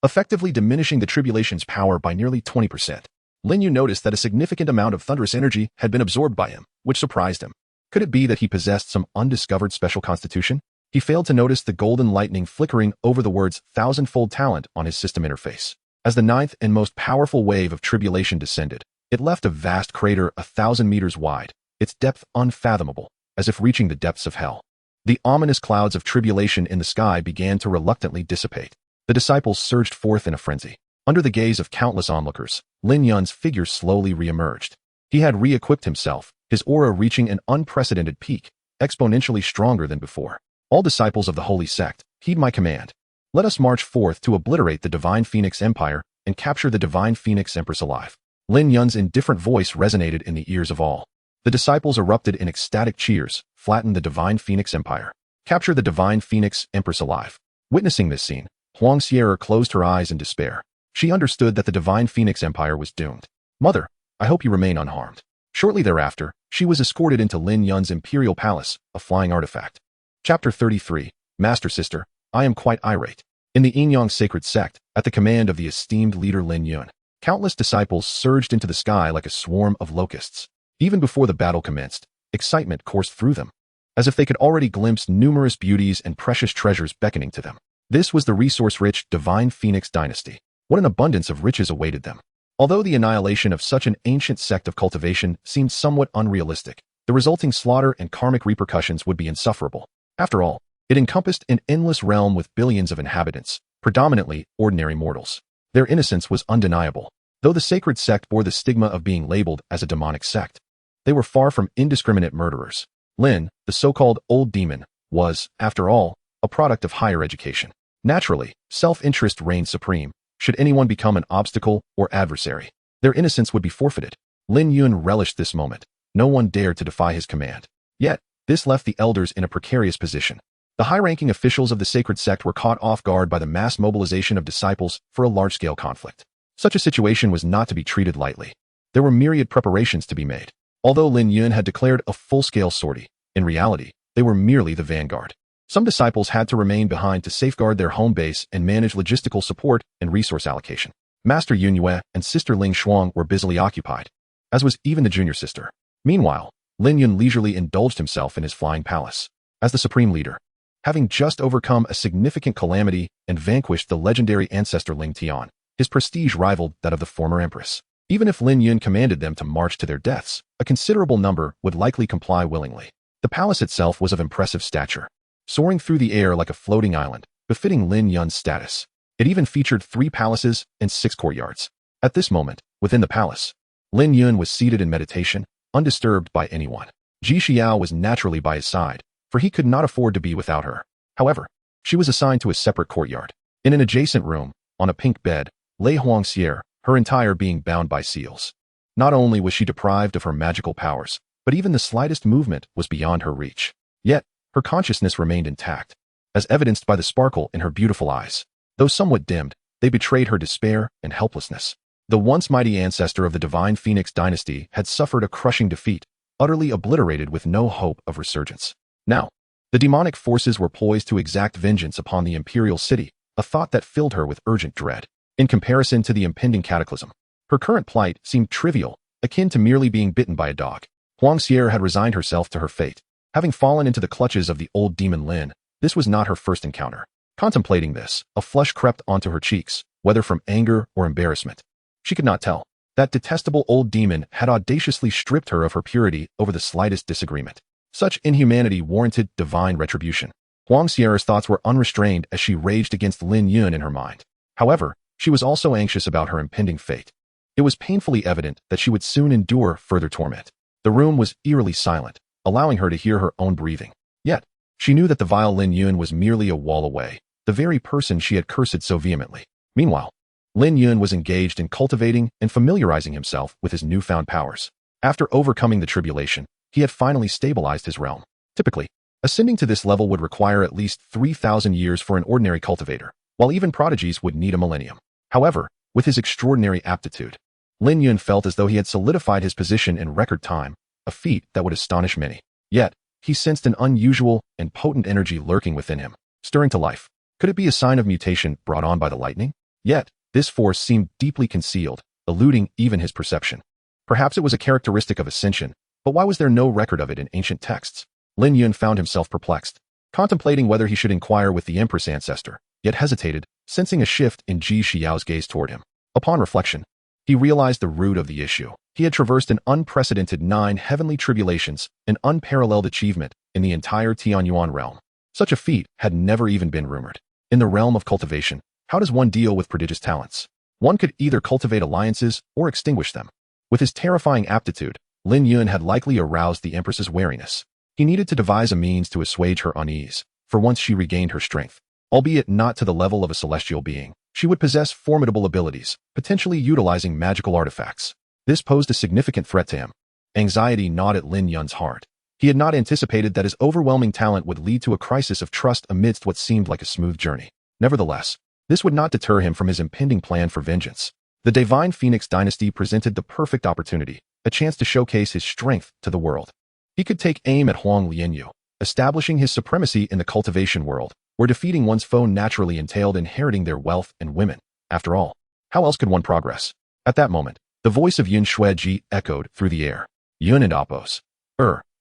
effectively diminishing the tribulation's power by nearly 20%. Lin Yun noticed that a significant amount of thunderous energy had been absorbed by him, which surprised him. Could it be that he possessed some undiscovered special constitution? He failed to notice the golden lightning flickering over the words thousandfold talent on his system interface. As the 9th and most powerful wave of tribulation descended, it left a vast crater 1,000 meters wide, its depth unfathomable, as if reaching the depths of hell. The ominous clouds of tribulation in the sky began to reluctantly dissipate. The disciples surged forth in a frenzy. Under the gaze of countless onlookers, Lin Yun's figure slowly re-emerged. He had re-equipped himself, his aura reaching an unprecedented peak, exponentially stronger than before. All disciples of the Holy Sect, heed my command. Let us march forth to obliterate the Divine Phoenix Empire and capture the Divine Phoenix Empress alive. Lin Yun's indifferent voice resonated in the ears of all. The disciples erupted in ecstatic cheers, flatten the Divine Phoenix Empire. Capture the Divine Phoenix Empress alive. Witnessing this scene, Huang Sierra closed her eyes in despair. She understood that the Divine Phoenix Empire was doomed. Mother, I hope you remain unharmed. Shortly thereafter, she was escorted into Lin Yun's imperial palace, a flying artifact. Chapter 33, Master Sister, I am quite irate. In the Yin-Yang sacred sect, at the command of the esteemed leader Lin Yun, countless disciples surged into the sky like a swarm of locusts. Even before the battle commenced, excitement coursed through them, as if they could already glimpse numerous beauties and precious treasures beckoning to them. This was the resource-rich Divine Phoenix dynasty. What an abundance of riches awaited them. Although the annihilation of such an ancient sect of cultivation seemed somewhat unrealistic, the resulting slaughter and karmic repercussions would be insufferable. After all, it encompassed an endless realm with billions of inhabitants, predominantly ordinary mortals. Their innocence was undeniable, though the sacred sect bore the stigma of being labeled as a demonic sect. They were far from indiscriminate murderers. Lin, the so-called old demon, was, after all, a product of higher education. Naturally, self-interest reigned supreme. Should anyone become an obstacle or adversary, their innocence would be forfeited. Lin Yun relished this moment. No one dared to defy his command. Yet, this left the elders in a precarious position. The high-ranking officials of the sacred sect were caught off guard by the mass mobilization of disciples for a large-scale conflict. Such a situation was not to be treated lightly. There were myriad preparations to be made. Although Lin Yun had declared a full-scale sortie, in reality, they were merely the vanguard. Some disciples had to remain behind to safeguard their home base and manage logistical support and resource allocation. Master Yun Yue and Sister Ling Shuang were busily occupied, as was even the junior sister. Meanwhile, Lin Yun leisurely indulged himself in his flying palace. As the supreme leader, having just overcome a significant calamity and vanquished the legendary ancestor Ling Tian, his prestige rivaled that of the former empress. Even if Lin Yun commanded them to march to their deaths, a considerable number would likely comply willingly. The palace itself was of impressive stature, soaring through the air like a floating island, befitting Lin Yun's status. It even featured 3 palaces and 6 courtyards. At this moment, within the palace, Lin Yun was seated in meditation, undisturbed by anyone. Ji Xiao was naturally by his side, for he could not afford to be without her. However, she was assigned to a separate courtyard. In an adjacent room, on a pink bed, lay Huang Xier, her entire being bound by seals. Not only was she deprived of her magical powers, but even the slightest movement was beyond her reach. Yet, her consciousness remained intact, as evidenced by the sparkle in her beautiful eyes. Though somewhat dimmed, they betrayed her despair and helplessness. The once mighty ancestor of the divine Phoenix dynasty had suffered a crushing defeat, utterly obliterated with no hope of resurgence. Now, the demonic forces were poised to exact vengeance upon the imperial city, a thought that filled her with urgent dread. In comparison to the impending cataclysm, her current plight seemed trivial, akin to merely being bitten by a dog. Huang Xier had resigned herself to her fate. Having fallen into the clutches of the old demon Lin, this was not her first encounter. Contemplating this, a flush crept onto her cheeks, whether from anger or embarrassment. She could not tell. That detestable old demon had audaciously stripped her of her purity over the slightest disagreement. Such inhumanity warranted divine retribution. Huang Xier's thoughts were unrestrained as she raged against Lin Yun in her mind. However, she was also anxious about her impending fate. It was painfully evident that she would soon endure further torment. The room was eerily silent, allowing her to hear her own breathing. Yet, she knew that the vile Lin Yun was merely a wall away, the very person she had cursed so vehemently. Meanwhile, Lin Yun was engaged in cultivating and familiarizing himself with his newfound powers. After overcoming the tribulation, he had finally stabilized his realm. Typically, ascending to this level would require at least 3,000 years for an ordinary cultivator, while even prodigies would need a millennium. However, with his extraordinary aptitude, Lin Yun felt as though he had solidified his position in record time, a feat that would astonish many. Yet, he sensed an unusual and potent energy lurking within him, stirring to life. Could it be a sign of mutation brought on by the lightning? Yet, this force seemed deeply concealed, eluding even his perception. Perhaps it was a characteristic of ascension, but why was there no record of it in ancient texts? Lin Yun found himself perplexed, contemplating whether he should inquire with the Empress ancestor, yet hesitated, sensing a shift in Ji Xiao's gaze toward him. Upon reflection, he realized the root of the issue. He had traversed an unprecedented 9 heavenly tribulations, an unparalleled achievement in the entire Tianyuan realm. Such a feat had never even been rumored. In the realm of cultivation, how does one deal with prodigious talents? One could either cultivate alliances or extinguish them. With his terrifying aptitude, Lin Yun had likely aroused the Empress's wariness. He needed to devise a means to assuage her unease, for once she regained her strength. Albeit not to the level of a celestial being, she would possess formidable abilities, potentially utilizing magical artifacts. This posed a significant threat to him. Anxiety gnawed at Lin Yun's heart. He had not anticipated that his overwhelming talent would lead to a crisis of trust amidst what seemed like a smooth journey. Nevertheless, this would not deter him from his impending plan for vengeance. The divine Phoenix dynasty presented the perfect opportunity, a chance to showcase his strength to the world. He could take aim at Huang Lianyu, establishing his supremacy in the cultivation world, where defeating one's foe naturally entailed inheriting their wealth and women. After all, how else could one progress? At that moment, the voice of Yun Xueji echoed through the air. Yun and Appos.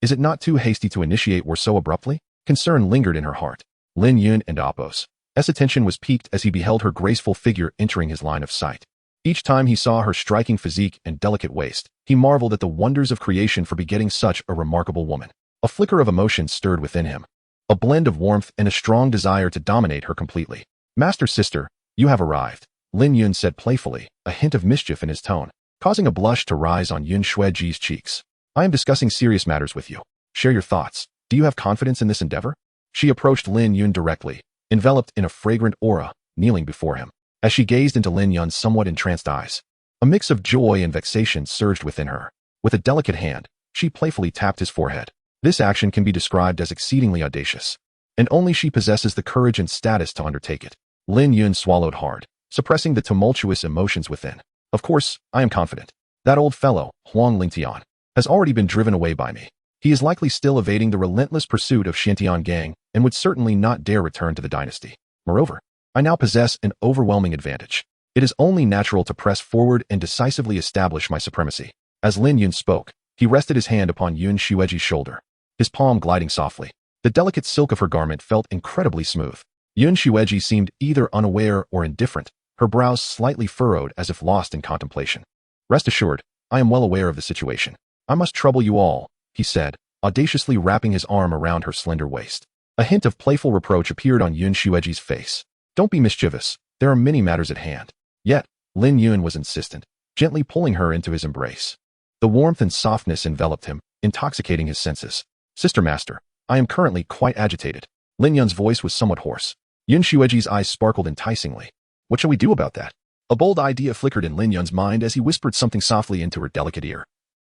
Is it not too hasty to initiate war so abruptly? Concern lingered in her heart. Lin Yun and Appos. S' attention was piqued as he beheld her graceful figure entering his line of sight. Each time he saw her striking physique and delicate waist, he marveled at the wonders of creation for begetting such a remarkable woman. A flicker of emotion stirred within him, a blend of warmth and a strong desire to dominate her completely. Master sister, you have arrived, Lin Yun said playfully, a hint of mischief in his tone, causing a blush to rise on Yun Xueji's cheeks. I am discussing serious matters with you. Share your thoughts. Do you have confidence in this endeavor? She approached Lin Yun directly, enveloped in a fragrant aura, kneeling before him. As she gazed into Lin Yun's somewhat entranced eyes, a mix of joy and vexation surged within her. With a delicate hand, she playfully tapped his forehead. This action can be described as exceedingly audacious, and only she possesses the courage and status to undertake it. Lin Yun swallowed hard, suppressing the tumultuous emotions within. Of course, I am confident. That old fellow, Huang Lingtian, has already been driven away by me. He is likely still evading the relentless pursuit of Shantian Gang and would certainly not dare return to the dynasty. Moreover, I now possess an overwhelming advantage. It is only natural to press forward and decisively establish my supremacy. As Lin Yun spoke, he rested his hand upon Yun Xueji's shoulder, his palm gliding softly. The delicate silk of her garment felt incredibly smooth. Yun Xueji seemed either unaware or indifferent, her brows slightly furrowed as if lost in contemplation. Rest assured, I am well aware of the situation. I must trouble you all, he said, audaciously wrapping his arm around her slender waist. A hint of playful reproach appeared on Yun Xueji's face. Don't be mischievous. There are many matters at hand. Yet, Lin Yun was insistent. gently pulling her into his embrace. The warmth and softness enveloped him, intoxicating his senses. Sister Master, I am currently quite agitated. Lin Yun's voice was somewhat hoarse. Yun Xueji's eyes sparkled enticingly. What shall we do about that? A bold idea flickered in Lin Yun's mind as he whispered something softly into her delicate ear,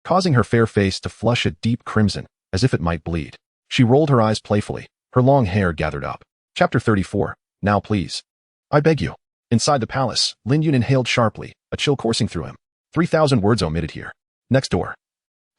causing her fair face to flush a deep crimson, as if it might bleed. She rolled her eyes playfully, her long hair gathered up. Chapter 34. Now please. I beg you. Inside the palace, Lin Yun inhaled sharply, a chill coursing through him. 3,000 words omitted here. Next door.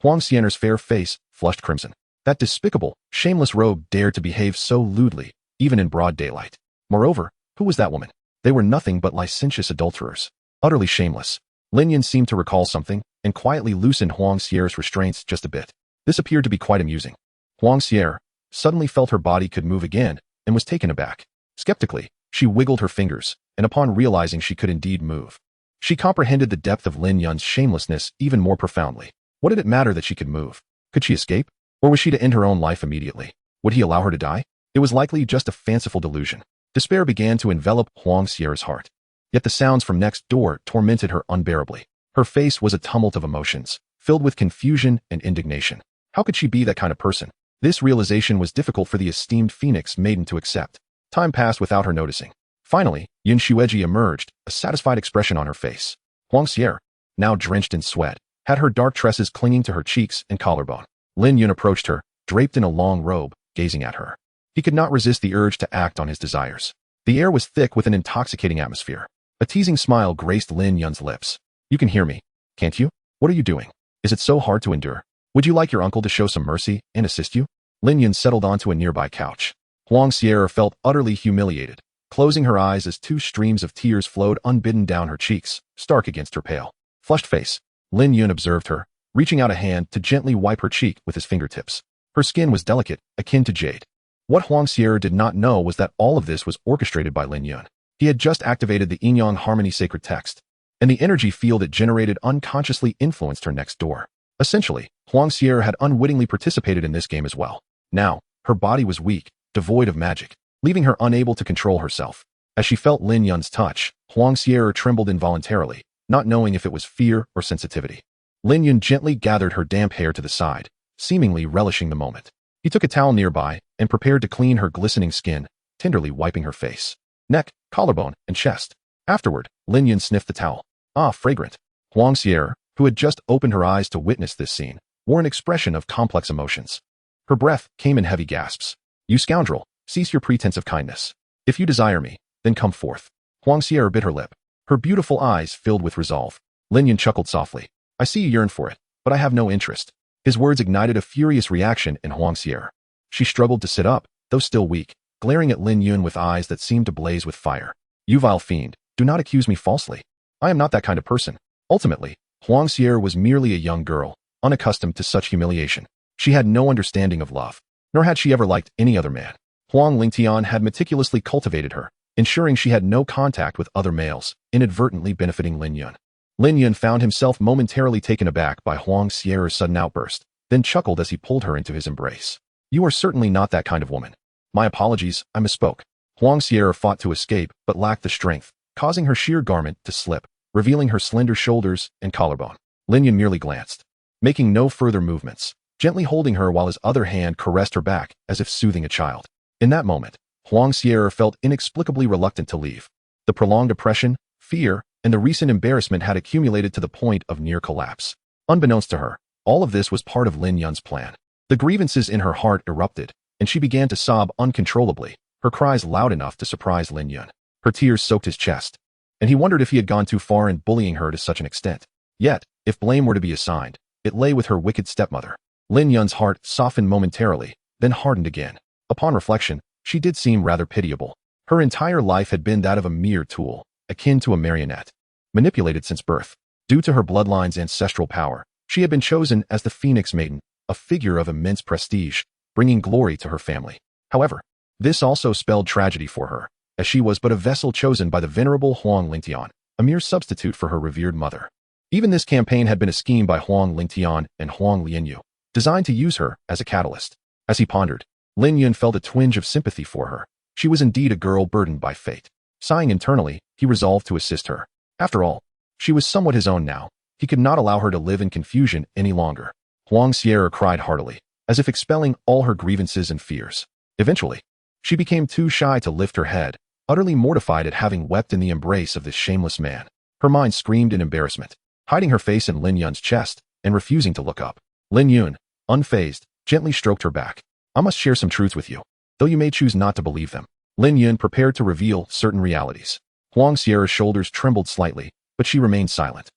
Huang Xian'er's fair face flushed crimson. That despicable, shameless rogue dared to behave so lewdly, even in broad daylight. Moreover, who was that woman? They were nothing but licentious adulterers. Utterly shameless. Lin Yun seemed to recall something, and quietly loosened Huang Xian'er's restraints just a bit. This appeared to be quite amusing. Huang Xian suddenly felt her body could move again, and was taken aback. Skeptically, she wiggled her fingers, and upon realizing she could indeed move, she comprehended the depth of Lin Yun's shamelessness even more profoundly. What did it matter that she could move? Could she escape? Or was she to end her own life immediately? Would he allow her to die? It was likely just a fanciful delusion. Despair began to envelop Huang Xian'er's heart. Yet the sounds from next door tormented her unbearably. Her face was a tumult of emotions, filled with confusion and indignation. How could she be that kind of person? This realization was difficult for the esteemed Phoenix maiden to accept. Time passed without her noticing. Finally, Yun Xueji emerged, a satisfied expression on her face. Huang Xian, now drenched in sweat, had her dark tresses clinging to her cheeks and collarbone. Lin Yun approached her, draped in a long robe, gazing at her. He could not resist the urge to act on his desires. The air was thick with an intoxicating atmosphere. A teasing smile graced Lin Yun's lips. You can hear me, can't you? What are you doing? Is it so hard to endure? Would you like your uncle to show some mercy and assist you? Lin Yun settled onto a nearby couch. Huang Xian felt utterly humiliated, closing her eyes as 2 streams of tears flowed unbidden down her cheeks, stark against her pale, flushed face. Lin Yun observed her, reaching out a hand to gently wipe her cheek with his fingertips. Her skin was delicate, akin to jade. What Huang Xian did not know was that all of this was orchestrated by Lin Yun. He had just activated the Yin Yang Harmony sacred text, and the energy field it generated unconsciously influenced her next door. Essentially, Huang Xian had unwittingly participated in this game as well. Now, her body was weak, devoid of magic, leaving her unable to control herself. As she felt Lin Yun's touch, Huang Xian trembled involuntarily, not knowing if it was fear or sensitivity. Lin Yun gently gathered her damp hair to the side, seemingly relishing the moment. He took a towel nearby and prepared to clean her glistening skin, tenderly wiping her face, neck, collarbone, and chest. Afterward, Lin Yun sniffed the towel. Ah, fragrant. Huang Xian, who had just opened her eyes to witness this scene, wore an expression of complex emotions. Her breath came in heavy gasps. You scoundrel, cease your pretense of kindness. If you desire me, then come forth. Huang Xian bit her lip. Her beautiful eyes filled with resolve. Lin Yun chuckled softly. I see you yearn for it, but I have no interest. His words ignited a furious reaction in Huang Xian. She struggled to sit up, though still weak, glaring at Lin Yun with eyes that seemed to blaze with fire. You vile fiend, do not accuse me falsely. I am not that kind of person. Ultimately, Huang Xian was merely a young girl, unaccustomed to such humiliation. She had no understanding of love, nor had she ever liked any other man. Huang Lingtian had meticulously cultivated her, ensuring she had no contact with other males, inadvertently benefiting Lin Yun. Lin Yun found himself momentarily taken aback by Huang Xian's sudden outburst, then chuckled as he pulled her into his embrace. You are certainly not that kind of woman. My apologies, I misspoke. Huang Xian fought to escape, but lacked the strength, causing her sheer garment to slip, revealing her slender shoulders and collarbone. Lin Yun merely glanced, making no further movements, gently holding her while his other hand caressed her back as if soothing a child. In that moment, Huang Xian felt inexplicably reluctant to leave. The prolonged oppression, fear, and the recent embarrassment had accumulated to the point of near collapse. Unbeknownst to her, all of this was part of Lin Yun's plan. The grievances in her heart erupted, and she began to sob uncontrollably, her cries loud enough to surprise Lin Yun. Her tears soaked his chest, and he wondered if he had gone too far in bullying her to such an extent. Yet, if blame were to be assigned, it lay with her wicked stepmother. Lin Yun's heart softened momentarily, then hardened again. Upon reflection, she did seem rather pitiable. Her entire life had been that of a mere tool, akin to a marionette, manipulated since birth. Due to her bloodline's ancestral power, she had been chosen as the Phoenix Maiden, a figure of immense prestige, bringing glory to her family. However, this also spelled tragedy for her, as she was but a vessel chosen by the venerable Huang Lingtian, a mere substitute for her revered mother. Even this campaign had been a scheme by Huang Lingtian and Huang Lianyu, designed to use her as a catalyst. As he pondered, Lin Yun felt a twinge of sympathy for her. She was indeed a girl burdened by fate. Sighing internally, he resolved to assist her. After all, she was somewhat his own now, He could not allow her to live in confusion any longer. Huang Sierra cried heartily, as if expelling all her grievances and fears. Eventually, she became too shy to lift her head, utterly mortified at having wept in the embrace of this shameless man. Her mind screamed in embarrassment, hiding her face in Lin Yun's chest and refusing to look up. Lin Yun, unfazed, gently stroked her back. I must share some truths with you, though you may choose not to believe them. Lin Yun prepared to reveal certain realities. Huang Sierra's shoulders trembled slightly, but she remained silent.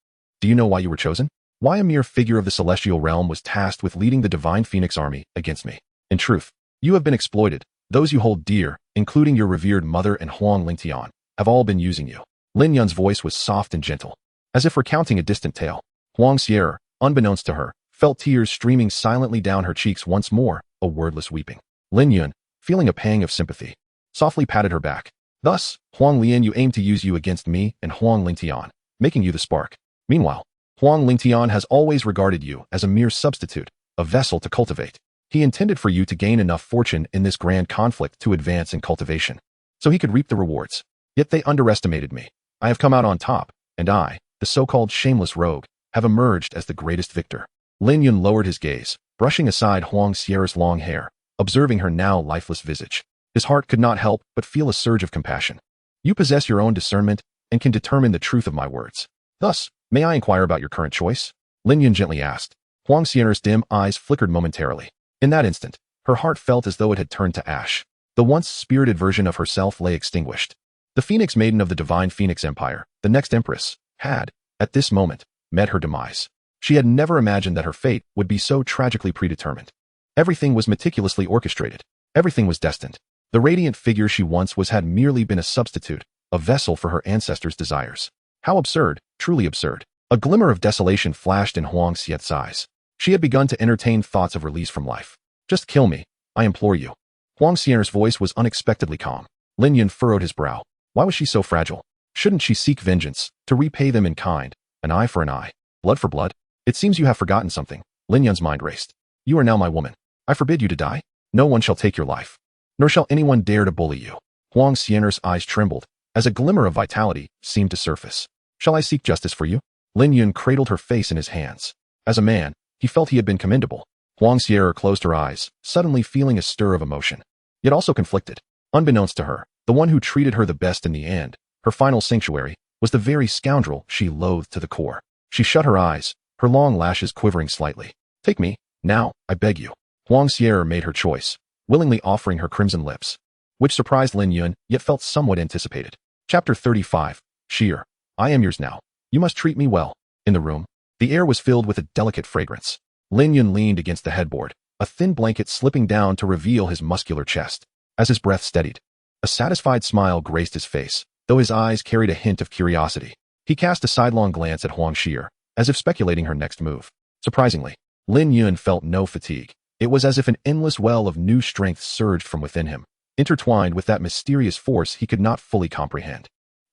Do you know why you were chosen? Why a mere figure of the celestial realm was tasked with leading the divine phoenix army against me? In truth, you have been exploited. Those you hold dear, including your revered mother and Huang Lingtian, have all been using you. Lin Yun's voice was soft and gentle, as if recounting a distant tale. Huang Sierra, unbeknownst to her, felt tears streaming silently down her cheeks once more, a wordless weeping. Lin Yun, feeling a pang of sympathy, softly patted her back. Thus, Huang Lian, you aim to use you against me and Huang Lingtian, making you the spark. Meanwhile, Huang Lingtian has always regarded you as a mere substitute, a vessel to cultivate. He intended for you to gain enough fortune in this grand conflict to advance in cultivation, so he could reap the rewards. Yet they underestimated me. I have come out on top, and I, the so-called shameless rogue, have emerged as the greatest victor. Lin Yun lowered his gaze, brushing aside Huang Sierra's long hair, observing her now lifeless visage. His heart could not help but feel a surge of compassion. You possess your own discernment and can determine the truth of my words. Thus, may I inquire about your current choice? Lin Yun gently asked. Huang Sierra's dim eyes flickered momentarily. In that instant, her heart felt as though it had turned to ash. The once spirited version of herself lay extinguished. The Phoenix Maiden of the Divine Phoenix Empire, the next Empress, had, at this moment, met her demise. She had never imagined that her fate would be so tragically predetermined. Everything was meticulously orchestrated. Everything was destined. The radiant figure she once was had merely been a substitute, a vessel for her ancestors' desires. How absurd, truly absurd. A glimmer of desolation flashed in Huang Sierra's eyes. She had begun to entertain thoughts of release from life. Just kill me, I implore you. Huang Sierra's voice was unexpectedly calm. Lin Yun furrowed his brow. Why was she so fragile? Shouldn't she seek vengeance, to repay them in kind, an eye for an eye, blood for blood? It seems you have forgotten something. Lin Yun's mind raced. You are now my woman. I forbid you to die. No one shall take your life, nor shall anyone dare to bully you. Huang Sierra's eyes trembled, as a glimmer of vitality seemed to surface. Shall I seek justice for you? Lin Yun cradled her face in his hands. As a man, he felt he had been commendable. Huang Sierra closed her eyes, suddenly feeling a stir of emotion, yet also conflicted. Unbeknownst to her, the one who treated her the best in the end, her final sanctuary, was the very scoundrel she loathed to the core. She shut her eyes, her long lashes quivering slightly. Take me, now, I beg you. Huang Sierra made her choice, willingly offering her crimson lips, which surprised Lin Yun, yet felt somewhat anticipated. Chapter 35. Sheer. I am yours now. You must treat me well. In the room, the air was filled with a delicate fragrance. Lin Yun leaned against the headboard, a thin blanket slipping down to reveal his muscular chest. As his breath steadied, a satisfied smile graced his face, though his eyes carried a hint of curiosity. He cast a sidelong glance at Huang Sierra, as if speculating her next move. Surprisingly, Lin Yun felt no fatigue. It was as if an endless well of new strength surged from within him, intertwined with that mysterious force he could not fully comprehend.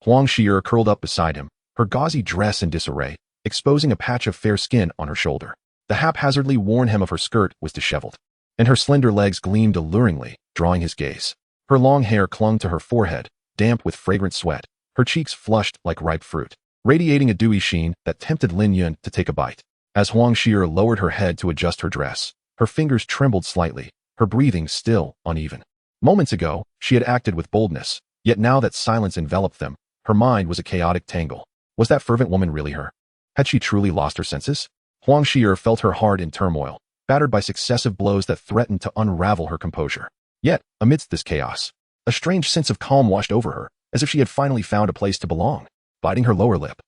Huang Sierra curled up beside him, her gauzy dress in disarray, exposing a patch of fair skin on her shoulder. The haphazardly worn hem of her skirt was disheveled, and her slender legs gleamed alluringly, drawing his gaze. Her long hair clung to her forehead, damp with fragrant sweat, her cheeks flushed like ripe fruit, radiating a dewy sheen that tempted Lin Yun to take a bite. As Huang Sierra lowered her head to adjust her dress, her fingers trembled slightly, her breathing still uneven. Moments ago, she had acted with boldness, yet now that silence enveloped them, her mind was a chaotic tangle. Was that fervent woman really her? Had she truly lost her senses? Huang Sierra felt her heart in turmoil, battered by successive blows that threatened to unravel her composure. Yet, amidst this chaos, a strange sense of calm washed over her, as if she had finally found a place to belong. Biting her lower lip,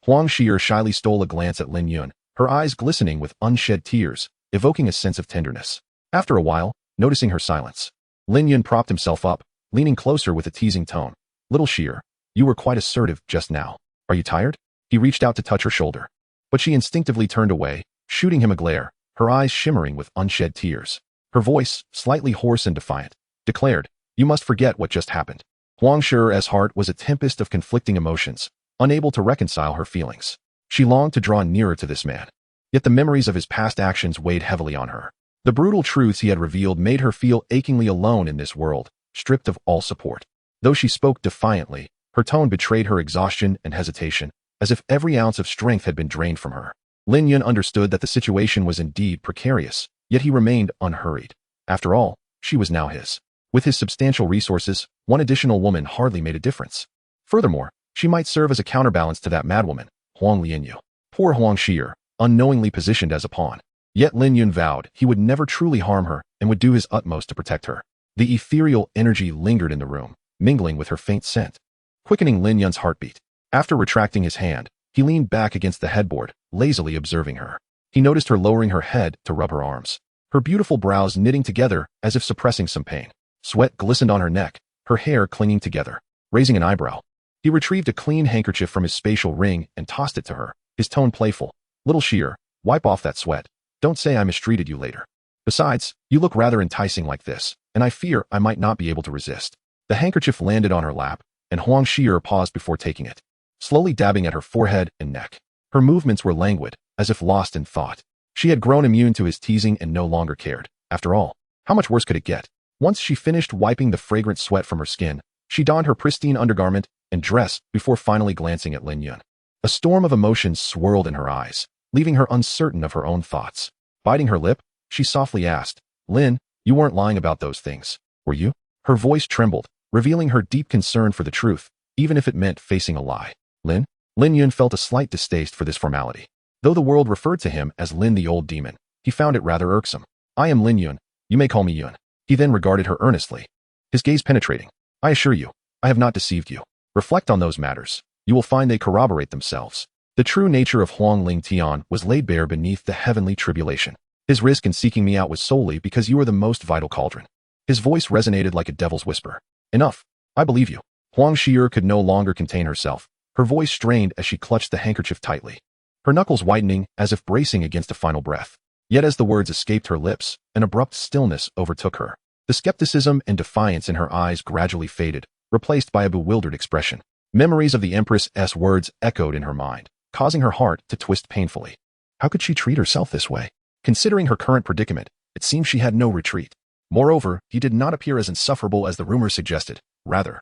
Huang Sierra shyly stole a glance at Lin Yun, her eyes glistening with unshed tears, evoking a sense of tenderness. After a while, noticing her silence, Lin Yun propped himself up, leaning closer with a teasing tone. Little Sierra, you were quite assertive just now. Are you tired? He reached out to touch her shoulder, but she instinctively turned away, shooting him a glare, her eyes shimmering with unshed tears. Her voice, slightly hoarse and defiant, declared, You must forget what just happened. Huang Sierra's heart was a tempest of conflicting emotions, unable to reconcile her feelings. She longed to draw nearer to this man, yet the memories of his past actions weighed heavily on her. The brutal truths he had revealed made her feel achingly alone in this world, stripped of all support. Though she spoke defiantly, her tone betrayed her exhaustion and hesitation, as if every ounce of strength had been drained from her. Lin Yun understood that the situation was indeed precarious, yet he remained unhurried. After all, she was now his. With his substantial resources, one additional woman hardly made a difference. Furthermore, she might serve as a counterbalance to that madwoman, Huang Lianyu. Poor Huang Xier, unknowingly positioned as a pawn. Yet Lin Yun vowed he would never truly harm her and would do his utmost to protect her. The ethereal energy lingered in the room, mingling with her faint scent, quickening Lin Yun's heartbeat. After retracting his hand, he leaned back against the headboard, lazily observing her. He noticed her lowering her head to rub her arms, her beautiful brows knitting together as if suppressing some pain. Sweat glistened on her neck, her hair clinging together. Raising an eyebrow, he retrieved a clean handkerchief from his spatial ring and tossed it to her, his tone playful. Little Xier, wipe off that sweat. Don't say I mistreated you later. Besides, you look rather enticing like this, and I fear I might not be able to resist. The handkerchief landed on her lap, and Huang Xier paused before taking it, slowly dabbing at her forehead and neck. Her movements were languid, as if lost in thought. She had grown immune to his teasing and no longer cared. After all, how much worse could it get? Once she finished wiping the fragrant sweat from her skin, she donned her pristine undergarment and dress before finally glancing at Lin Yun. A storm of emotions swirled in her eyes, leaving her uncertain of her own thoughts. Biting her lip, she softly asked, Lin, you weren't lying about those things, were you? Her voice trembled, revealing her deep concern for the truth, even if it meant facing a lie. Lin? Lin Yun felt a slight distaste for this formality. Though the world referred to him as Lin the Old Demon, he found it rather irksome. I am Lin Yun. You may call me Yun. He then regarded her earnestly, his gaze penetrating. I assure you, I have not deceived you. Reflect on those matters. You will find they corroborate themselves. The true nature of Huang Ling Tian was laid bare beneath the heavenly tribulation. His risk in seeking me out was solely because you are the most vital cauldron. His voice resonated like a devil's whisper. Enough. I believe you. Huang Xier could no longer contain herself. Her voice strained as she clutched the handkerchief tightly, her knuckles whitening as if bracing against a final breath. Yet as the words escaped her lips, an abrupt stillness overtook her. The skepticism and defiance in her eyes gradually faded, replaced by a bewildered expression. Memories of the Empress's words echoed in her mind, causing her heart to twist painfully. How could she treat herself this way? Considering her current predicament, it seemed she had no retreat. Moreover, he did not appear as insufferable as the rumors suggested. Rather,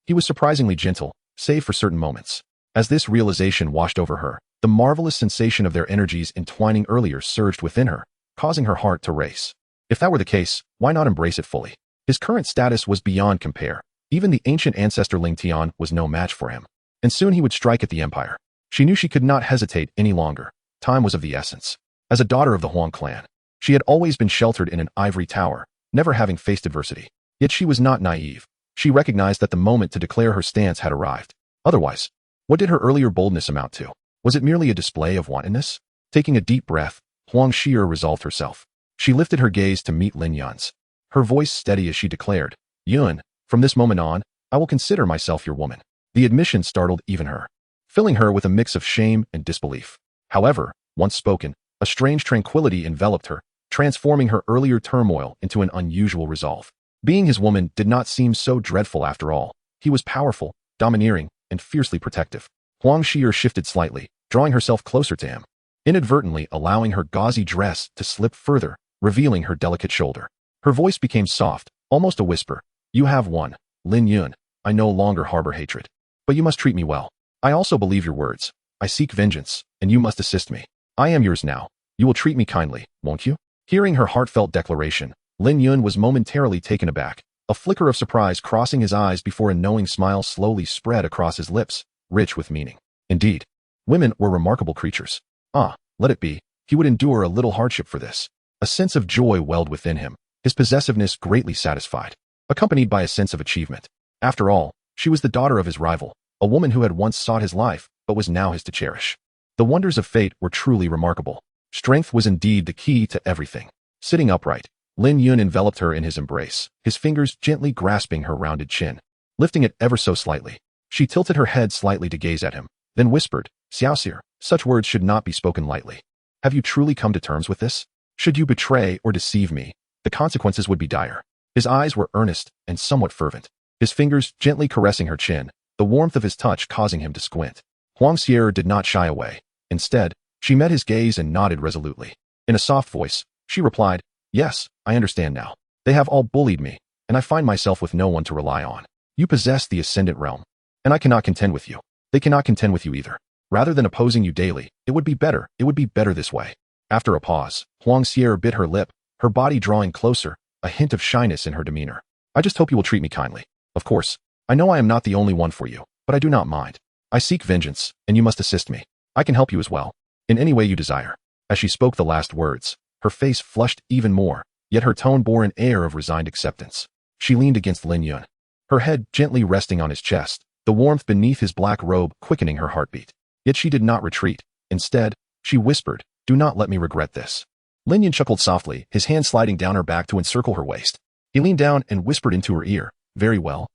he was surprisingly gentle, save for certain moments. As this realization washed over her, the marvelous sensation of their energies entwining earlier surged within her, causing her heart to race. If that were the case, why not embrace it fully? His current status was beyond compare. Even the ancient ancestor Ling Tian was no match for him. And soon he would strike at the empire. She knew she could not hesitate any longer. Time was of the essence. As a daughter of the Huang clan, she had always been sheltered in an ivory tower, never having faced adversity. Yet she was not naive. She recognized that the moment to declare her stance had arrived. Otherwise, what did her earlier boldness amount to? Was it merely a display of wantonness? Taking a deep breath, Huang Xier resolved herself. She lifted her gaze to meet Lin Yun's, her voice steady as she declared, Yun, from this moment on, I will consider myself your woman. The admission startled even her, filling her with a mix of shame and disbelief. However, once spoken, a strange tranquility enveloped her, transforming her earlier turmoil into an unusual resolve. Being his woman did not seem so dreadful after all. He was powerful, domineering, and fiercely protective. Huang Xier shifted slightly, drawing herself closer to him, inadvertently allowing her gauzy dress to slip further, revealing her delicate shoulder. Her voice became soft, almost a whisper. You have won, Lin Yun. I no longer harbor hatred. But you must treat me well. I also believe your words. I seek vengeance, and you must assist me. I am yours now. You will treat me kindly, won't you? Hearing her heartfelt declaration, Lin Yun was momentarily taken aback, a flicker of surprise crossing his eyes before a knowing smile slowly spread across his lips, rich with meaning. Indeed, women were remarkable creatures. Let it be. He would endure a little hardship for this. A sense of joy welled within him, his possessiveness greatly satisfied, accompanied by a sense of achievement. After all, she was the daughter of his rival, a woman who had once sought his life, but was now his to cherish. The wonders of fate were truly remarkable. Strength was indeed the key to everything. Sitting upright, Lin Yun enveloped her in his embrace, his fingers gently grasping her rounded chin. Lifting it ever so slightly, she tilted her head slightly to gaze at him, then whispered, Xiaoxir, such words should not be spoken lightly. Have you truly come to terms with this? Should you betray or deceive me, the consequences would be dire. His eyes were earnest and somewhat fervent, his fingers gently caressing her chin, the warmth of his touch causing him to squint. Huang Xier did not shy away. Instead, she met his gaze and nodded resolutely. In a soft voice, she replied, Yes, I understand now. They have all bullied me, and I find myself with no one to rely on. You possess the ascendant realm, and I cannot contend with you. They cannot contend with you either. Rather than opposing you daily, it would be better this way. After a pause, Huang Xier bit her lip, her body drawing closer, a hint of shyness in her demeanor. I just hope you will treat me kindly. Of course, I know I am not the only one for you, but I do not mind. I seek vengeance, and you must assist me. I can help you as well, in any way you desire. As she spoke the last words, her face flushed even more, yet her tone bore an air of resigned acceptance. She leaned against Lin Yun, her head gently resting on his chest, the warmth beneath his black robe quickening her heartbeat. Yet she did not retreat. Instead, she whispered, "Do not let me regret this." Lin Yun chuckled softly, his hand sliding down her back to encircle her waist. He leaned down and whispered into her ear, "Very well.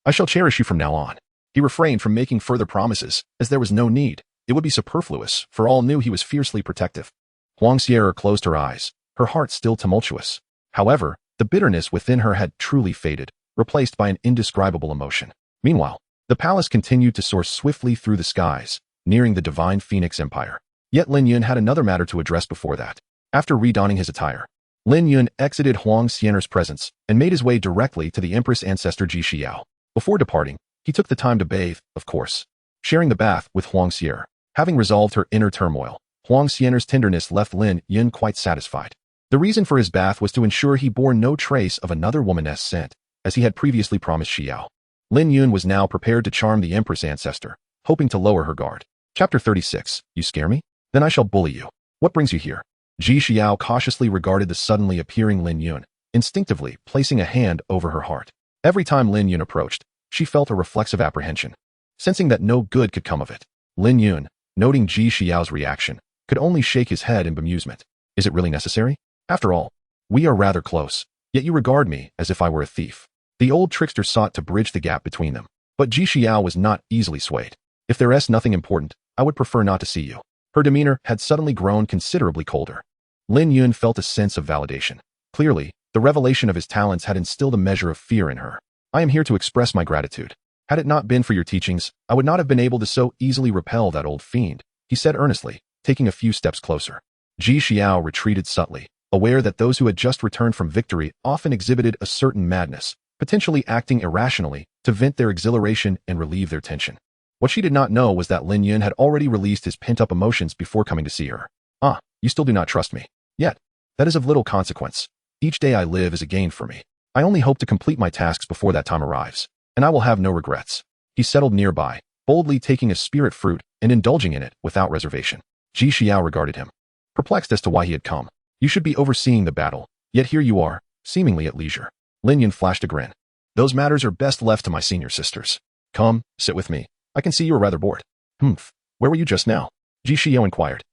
I shall cherish you from now on." He refrained from making further promises, as there was no need. It would be superfluous, for all knew he was fiercely protective. Huang Xier closed her eyes, her heart still tumultuous. However, the bitterness within her had truly faded, replaced by an indescribable emotion. Meanwhile, the palace continued to soar swiftly through the skies, nearing the divine Phoenix Empire. Yet Lin Yun had another matter to address before that. After redonning his attire, Lin Yun exited Huang Xian'er's presence and made his way directly to the Empress ancestor Ji Xiao. Before departing, he took the time to bathe, of course, sharing the bath with Huang Xier. Having resolved her inner turmoil, Huang Xian'er's tenderness left Lin Yun quite satisfied. The reason for his bath was to ensure he bore no trace of another womaness scent, as he had previously promised Xiao. Lin Yun was now prepared to charm the Empress ancestor, hoping to lower her guard. Chapter 36. You scare me? Then I shall bully you. What brings you here? Ji Xiao cautiously regarded the suddenly appearing Lin Yun, instinctively placing a hand over her heart. Every time Lin Yun approached, she felt a reflexive apprehension. Sensing that no good could come of it, Lin Yun, noting Ji Xiao's reaction, could only shake his head in bemusement. Is it really necessary? After all, we are rather close, yet you regard me as if I were a thief. The old trickster sought to bridge the gap between them, but Ji Xiao was not easily swayed. If there is nothing important, I would prefer not to see you. Her demeanor had suddenly grown considerably colder. Lin Yun felt a sense of validation. Clearly, the revelation of his talents had instilled a measure of fear in her. I am here to express my gratitude. Had it not been for your teachings, I would not have been able to so easily repel that old fiend, he said earnestly, taking a few steps closer. Ji Xiao retreated subtly, aware that those who had just returned from victory often exhibited a certain madness, potentially acting irrationally to vent their exhilaration and relieve their tension. What she did not know was that Lin Yun had already released his pent-up emotions before coming to see her. Ah, you still do not trust me. Yet, that is of little consequence. Each day I live is a gain for me. I only hope to complete my tasks before that time arrives, and I will have no regrets. He settled nearby, boldly taking a spirit fruit and indulging in it without reservation. Ji Xiao regarded him, perplexed as to why he had come. You should be overseeing the battle, yet here you are, seemingly at leisure. Lin Yun flashed a grin. Those matters are best left to my senior sisters. Come, sit with me. I can see you are rather bored. Where were you just now? Ji Xiao inquired,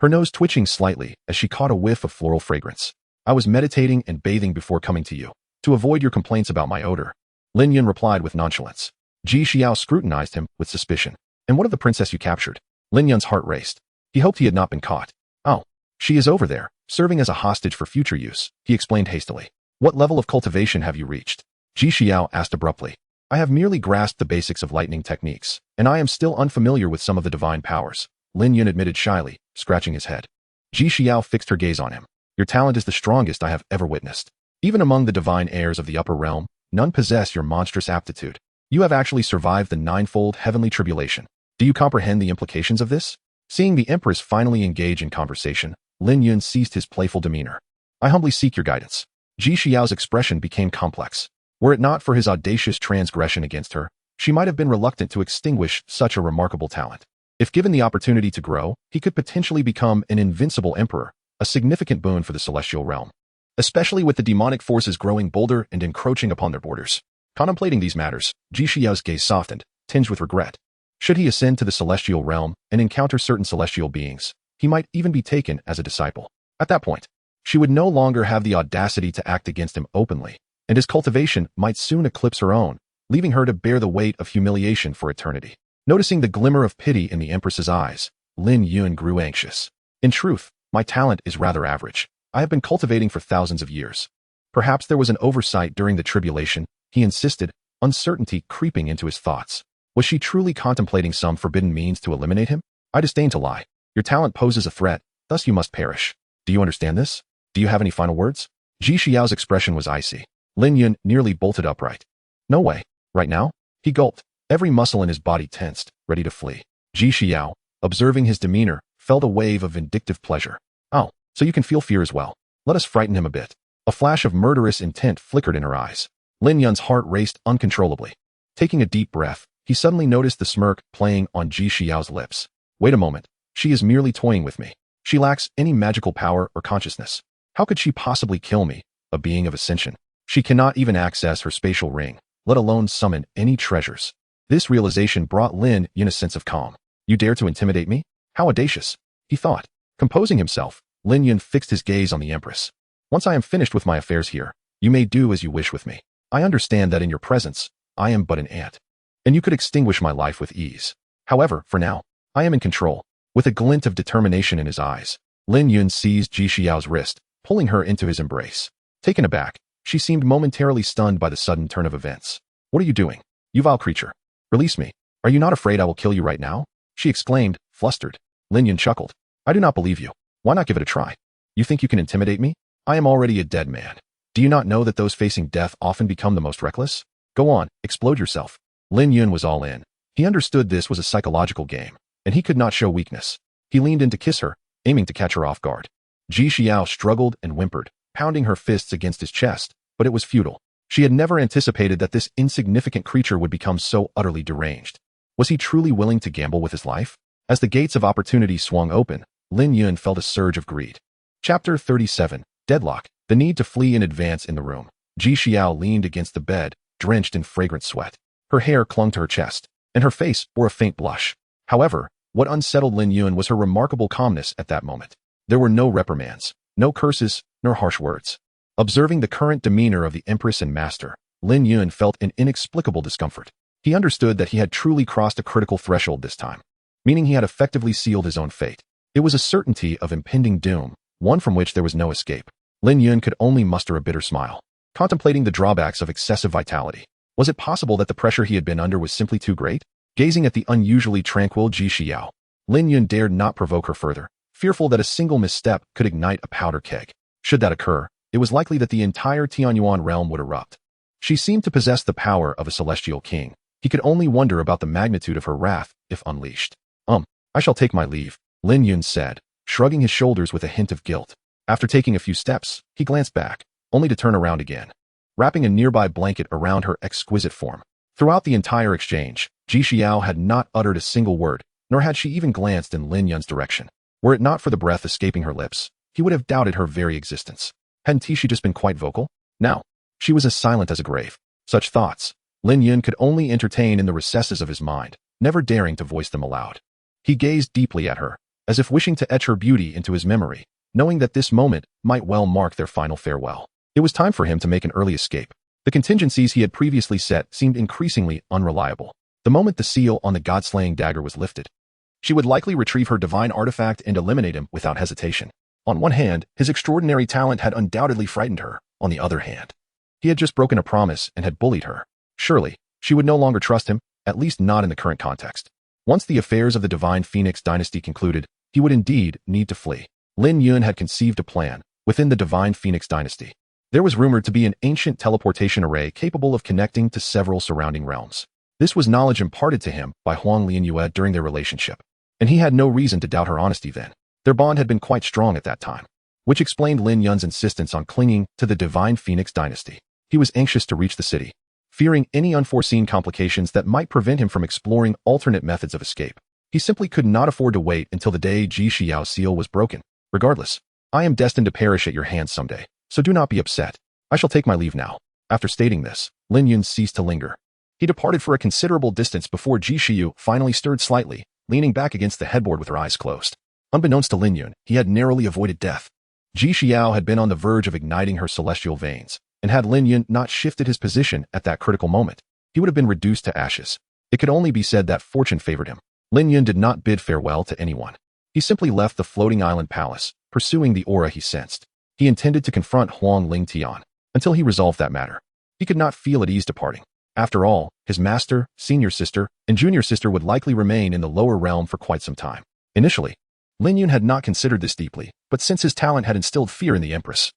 her nose twitching slightly as she caught a whiff of floral fragrance. I was meditating and bathing before coming to you, to avoid your complaints about my odor. Lin Yun replied with nonchalance. Ji Xiao scrutinized him with suspicion. And what of the princess you captured? Lin Yun's heart raced. He hoped he had not been caught. Oh, she is over there, serving as a hostage for future use, he explained hastily. What level of cultivation have you reached? Ji Xiao asked abruptly. I have merely grasped the basics of lightning techniques, and I am still unfamiliar with some of the divine powers, Lin Yun admitted shyly, scratching his head. Ji Xiao fixed her gaze on him. Your talent is the strongest I have ever witnessed. Even among the divine heirs of the upper realm, none possess your monstrous aptitude. You have actually survived the ninefold heavenly tribulation. Do you comprehend the implications of this? Seeing the Empress finally engage in conversation, Lin Yun ceased his playful demeanor. I humbly seek your guidance. Ji Xiao's expression became complex. Were it not for his audacious transgression against her, she might have been reluctant to extinguish such a remarkable talent. If given the opportunity to grow, he could potentially become an invincible emperor, a significant boon for the celestial realm, especially with the demonic forces growing bolder and encroaching upon their borders. Contemplating these matters, Ji Xiao's gaze softened, tinged with regret. Should he ascend to the celestial realm and encounter certain celestial beings, he might even be taken as a disciple. At that point, she would no longer have the audacity to act against him openly, and his cultivation might soon eclipse her own, leaving her to bear the weight of humiliation for eternity. Noticing the glimmer of pity in the Empress's eyes, Lin Yun grew anxious. In truth, my talent is rather average. I have been cultivating for thousands of years. Perhaps there was an oversight during the tribulation, he insisted, uncertainty creeping into his thoughts. Was she truly contemplating some forbidden means to eliminate him? I disdain to lie. Your talent poses a threat, thus you must perish. Do you understand this? Do you have any final words? Ji Xiao's expression was icy. Lin Yun nearly bolted upright. No way. Right now? He gulped, every muscle in his body tensed, ready to flee. Ji Xiao, observing his demeanor, felt a wave of vindictive pleasure. Oh, so you can feel fear as well. Let us frighten him a bit. A flash of murderous intent flickered in her eyes. Lin Yun's heart raced uncontrollably. Taking a deep breath, he suddenly noticed the smirk playing on Ji Xiao's lips. Wait a moment. She is merely toying with me. She lacks any magical power or consciousness. How could she possibly kill me, a being of ascension? She cannot even access her spatial ring, let alone summon any treasures. This realization brought Lin Yun a sense of calm. You dare to intimidate me? How audacious, he thought. Composing himself, Lin Yun fixed his gaze on the Empress. Once I am finished with my affairs here, you may do as you wish with me. I understand that in your presence, I am but an ant, and you could extinguish my life with ease. However, for now, I am in control. With a glint of determination in his eyes, Lin Yun seized Ji Xiao's wrist, pulling her into his embrace. Taken aback, she seemed momentarily stunned by the sudden turn of events. What are you doing? You vile creature. Release me. Are you not afraid I will kill you right now? She exclaimed, flustered. Lin Yun chuckled. I do not believe you. Why not give it a try? You think you can intimidate me? I am already a dead man. Do you not know that those facing death often become the most reckless? Go on, explode yourself. Lin Yun was all in. He understood this was a psychological game, and he could not show weakness. He leaned in to kiss her, aiming to catch her off guard. Ji Xiao struggled and whimpered, pounding her fists against his chest, but it was futile. She had never anticipated that this insignificant creature would become so utterly deranged. Was he truly willing to gamble with his life? As the gates of opportunity swung open, Lin Yun felt a surge of greed. Chapter 37. Deadlock. The need to flee in advance in the room. Ji Xiao leaned against the bed, drenched in fragrant sweat. Her hair clung to her chest, and her face bore a faint blush. However, what unsettled Lin Yun was her remarkable calmness at that moment. There were no reprimands, no curses, nor harsh words. Observing the current demeanor of the Empress and Master, Lin Yun felt an inexplicable discomfort. He understood that he had truly crossed a critical threshold this time, meaning he had effectively sealed his own fate. It was a certainty of impending doom, one from which there was no escape. Lin Yun could only muster a bitter smile, contemplating the drawbacks of excessive vitality. Was it possible that the pressure he had been under was simply too great? Gazing at the unusually tranquil Ji Xiao, Lin Yun dared not provoke her further, fearful that a single misstep could ignite a powder keg. Should that occur, it was likely that the entire Tianyuan realm would erupt. She seemed to possess the power of a celestial king. He could only wonder about the magnitude of her wrath if unleashed. I shall take my leave, Lin Yun said, shrugging his shoulders with a hint of guilt. After taking a few steps, he glanced back, only to turn around again, wrapping a nearby blanket around her exquisite form. Throughout the entire exchange, Ji Xiao had not uttered a single word, nor had she even glanced in Lin Yun's direction. Were it not for the breath escaping her lips, he would have doubted her very existence. Hadn't she just been quite vocal? Now, she was as silent as a grave. Such thoughts, Lin Yun could only entertain in the recesses of his mind, never daring to voice them aloud. He gazed deeply at her, as if wishing to etch her beauty into his memory, knowing that this moment might well mark their final farewell. It was time for him to make an early escape. The contingencies he had previously set seemed increasingly unreliable. The moment the seal on the god-slaying dagger was lifted, she would likely retrieve her divine artifact and eliminate him without hesitation. On one hand, his extraordinary talent had undoubtedly frightened her. On the other hand, he had just broken a promise and had bullied her. Surely, she would no longer trust him, at least not in the current context. Once the affairs of the Divine Phoenix dynasty concluded, he would indeed need to flee. Lin Yun had conceived a plan within the Divine Phoenix dynasty. There was rumored to be an ancient teleportation array capable of connecting to several surrounding realms. This was knowledge imparted to him by Huang Lianyue during their relationship, and he had no reason to doubt her honesty then. Their bond had been quite strong at that time, which explained Lin Yun's insistence on clinging to the Divine Phoenix dynasty. He was anxious to reach the city, fearing any unforeseen complications that might prevent him from exploring alternate methods of escape. He simply could not afford to wait until the day Ji Xiao's seal was broken. Regardless, I am destined to perish at your hands someday, so do not be upset. I shall take my leave now. After stating this, Lin Yun ceased to linger. He departed for a considerable distance before Ji Xiao finally stirred slightly, leaning back against the headboard with her eyes closed. Unbeknownst to Lin Yun, he had narrowly avoided death. Ji Xiao had been on the verge of igniting her celestial veins, and had Lin Yun not shifted his position at that critical moment, he would have been reduced to ashes. It could only be said that fortune favored him. Lin Yun did not bid farewell to anyone. He simply left the floating island palace, pursuing the aura he sensed. He intended to confront Huang Lingtian until he resolved that matter. He could not feel at ease departing. After all, his master, senior sister, and junior sister would likely remain in the lower realm for quite some time. Initially, Lin Yun had not considered this deeply, but since his talent had instilled fear in the Empress,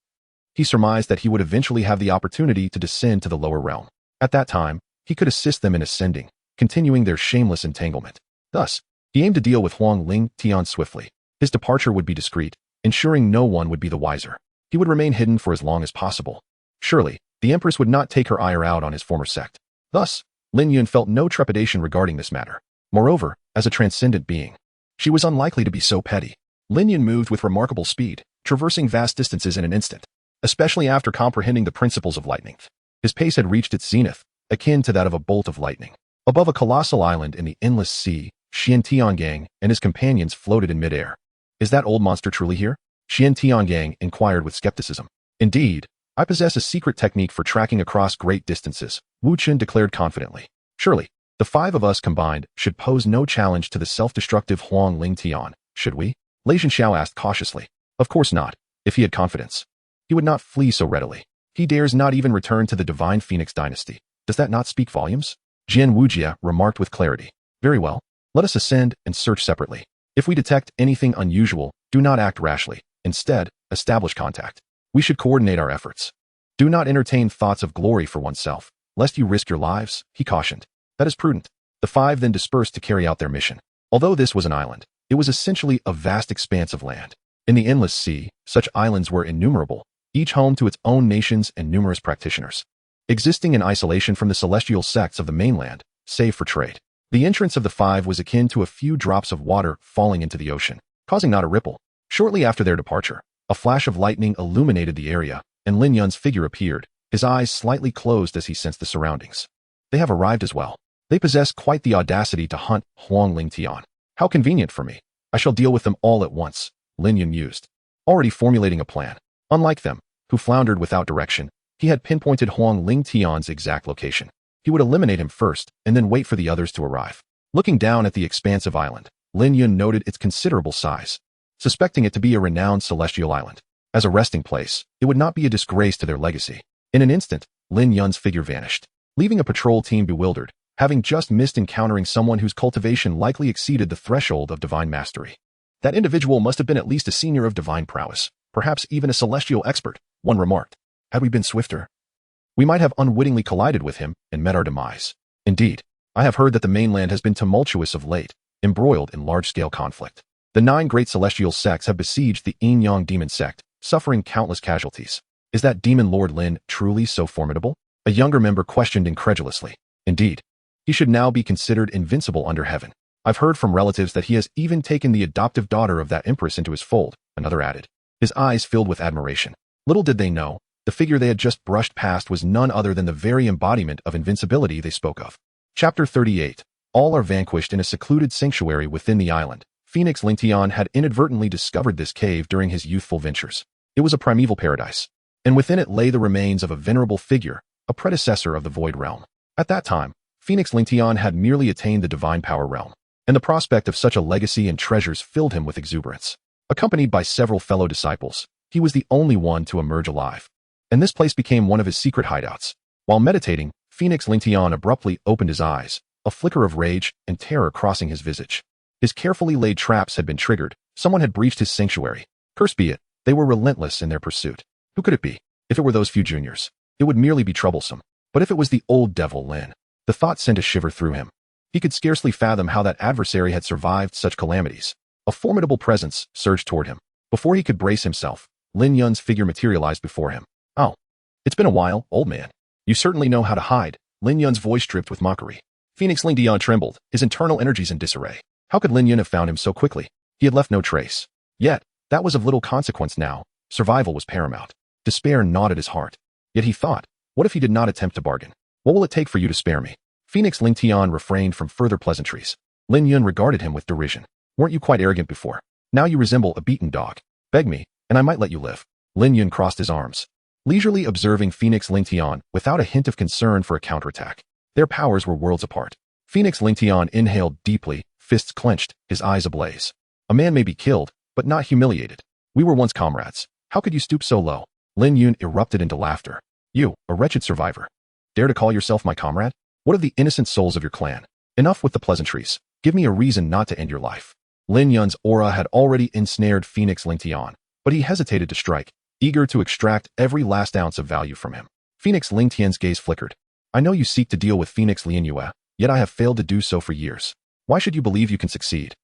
he surmised that he would eventually have the opportunity to descend to the lower realm. At that time, he could assist them in ascending, continuing their shameless entanglement. Thus, He aimed to deal with Huang Ling Tian swiftly. His departure would be discreet, ensuring no one would be the wiser. He would remain hidden for as long as possible. Surely, the Empress would not take her ire out on his former sect. Thus, Lin Yun felt no trepidation regarding this matter. Moreover, as a transcendent being, she was unlikely to be so petty. Lin Yun moved with remarkable speed, traversing vast distances in an instant, especially after comprehending the principles of lightning. His pace had reached its zenith, akin to that of a bolt of lightning. Above a colossal island in the endless sea, Xian Tiangang and his companions floated in midair. Is that old monster truly here? Xian Tiangang inquired with skepticism. Indeed, I possess a secret technique for tracking across great distances, Wu Chen declared confidently. Surely, the five of us combined should pose no challenge to the self-destructive Huang Ling Tian, should we? Lei Zhenxiao asked cautiously. Of course not, if he had confidence. He would not flee so readily. He dares not even return to the divine Phoenix dynasty. Does that not speak volumes? Jian Wujia remarked with clarity. Very well. Let us ascend and search separately. If we detect anything unusual, do not act rashly. Instead, establish contact. We should coordinate our efforts. Do not entertain thoughts of glory for oneself, lest you risk your lives, he cautioned. That is prudent. The five then dispersed to carry out their mission. Although this was an island, it was essentially a vast expanse of land. In the endless sea, such islands were innumerable, each home to its own nations and numerous practitioners, existing in isolation from the celestial sects of the mainland, save for trade. The entrance of the five was akin to a few drops of water falling into the ocean, causing not a ripple. Shortly after their departure, a flash of lightning illuminated the area, and Lin Yun's figure appeared, his eyes slightly closed as he sensed the surroundings. They have arrived as well. They possess quite the audacity to hunt Huang Ling Tian. How convenient for me. I shall deal with them all at once, Lin Yun mused, already formulating a plan. Unlike them, who floundered without direction, he had pinpointed Huang Ling Tian's exact location. He would eliminate him first, and then wait for the others to arrive. Looking down at the expansive island, Lin Yun noted its considerable size, suspecting it to be a renowned celestial island. As a resting place, it would not be a disgrace to their legacy. In an instant, Lin Yun's figure vanished, leaving a patrol team bewildered, having just missed encountering someone whose cultivation likely exceeded the threshold of divine mastery. That individual must have been at least a senior of divine prowess, perhaps even a celestial expert, one remarked. Had we been swifter, we might have unwittingly collided with him and met our demise. Indeed, I have heard that the mainland has been tumultuous of late, embroiled in large-scale conflict. The 9 great celestial sects have besieged the Yin-Yang demon sect, suffering countless casualties. Is that demon Lord Lin truly so formidable? A younger member questioned incredulously. Indeed, he should now be considered invincible under heaven. I've heard from relatives that he has even taken the adoptive daughter of that Empress into his fold, another added. His eyes filled with admiration. Little did they know, the figure they had just brushed past was none other than the very embodiment of invincibility they spoke of. Chapter 38. All are vanquished in a secluded sanctuary within the island. Phoenix Lingtian had inadvertently discovered this cave during his youthful ventures. It was a primeval paradise, and within it lay the remains of a venerable figure, a predecessor of the Void Realm. At that time, Phoenix Lingtian had merely attained the Divine Power Realm, and the prospect of such a legacy and treasures filled him with exuberance. Accompanied by several fellow disciples, he was the only one to emerge alive, and this place became one of his secret hideouts. While meditating, Phoenix Lingtian abruptly opened his eyes, a flicker of rage and terror crossing his visage. His carefully laid traps had been triggered. Someone had breached his sanctuary. Cursed be it, they were relentless in their pursuit. Who could it be? If it were those few juniors, it would merely be troublesome. But if it was the old devil Lin, the thought sent a shiver through him. He could scarcely fathom how that adversary had survived such calamities. A formidable presence surged toward him. Before he could brace himself, Lin Yun's figure materialized before him. Oh, it's been a while, old man. You certainly know how to hide. Lin Yun's voice dripped with mockery. Phoenix Lingtian trembled, his internal energies in disarray. How could Lin Yun have found him so quickly? He had left no trace. Yet, that was of little consequence now. Survival was paramount. Despair gnawed at his heart. Yet he thought, what if he did not attempt to bargain? What will it take for you to spare me? Phoenix Lingtian refrained from further pleasantries. Lin Yun regarded him with derision. Weren't you quite arrogant before? Now you resemble a beaten dog. Beg me, and I might let you live. Lin Yun crossed his arms, leisurely observing Phoenix Lingtian without a hint of concern for a counterattack. Their powers were worlds apart. Phoenix Lingtian inhaled deeply, fists clenched, his eyes ablaze. A man may be killed, but not humiliated. We were once comrades. How could you stoop so low? Lin Yun erupted into laughter. You, a wretched survivor. Dare to call yourself my comrade? What of the innocent souls of your clan? Enough with the pleasantries. Give me a reason not to end your life. Lin Yun's aura had already ensnared Phoenix Lingtian, but he hesitated to strike, eager to extract every last ounce of value from him. Phoenix Lingtian's gaze flickered. I know you seek to deal with Phoenix Lianyue, yet I have failed to do so for years. Why should you believe you can succeed?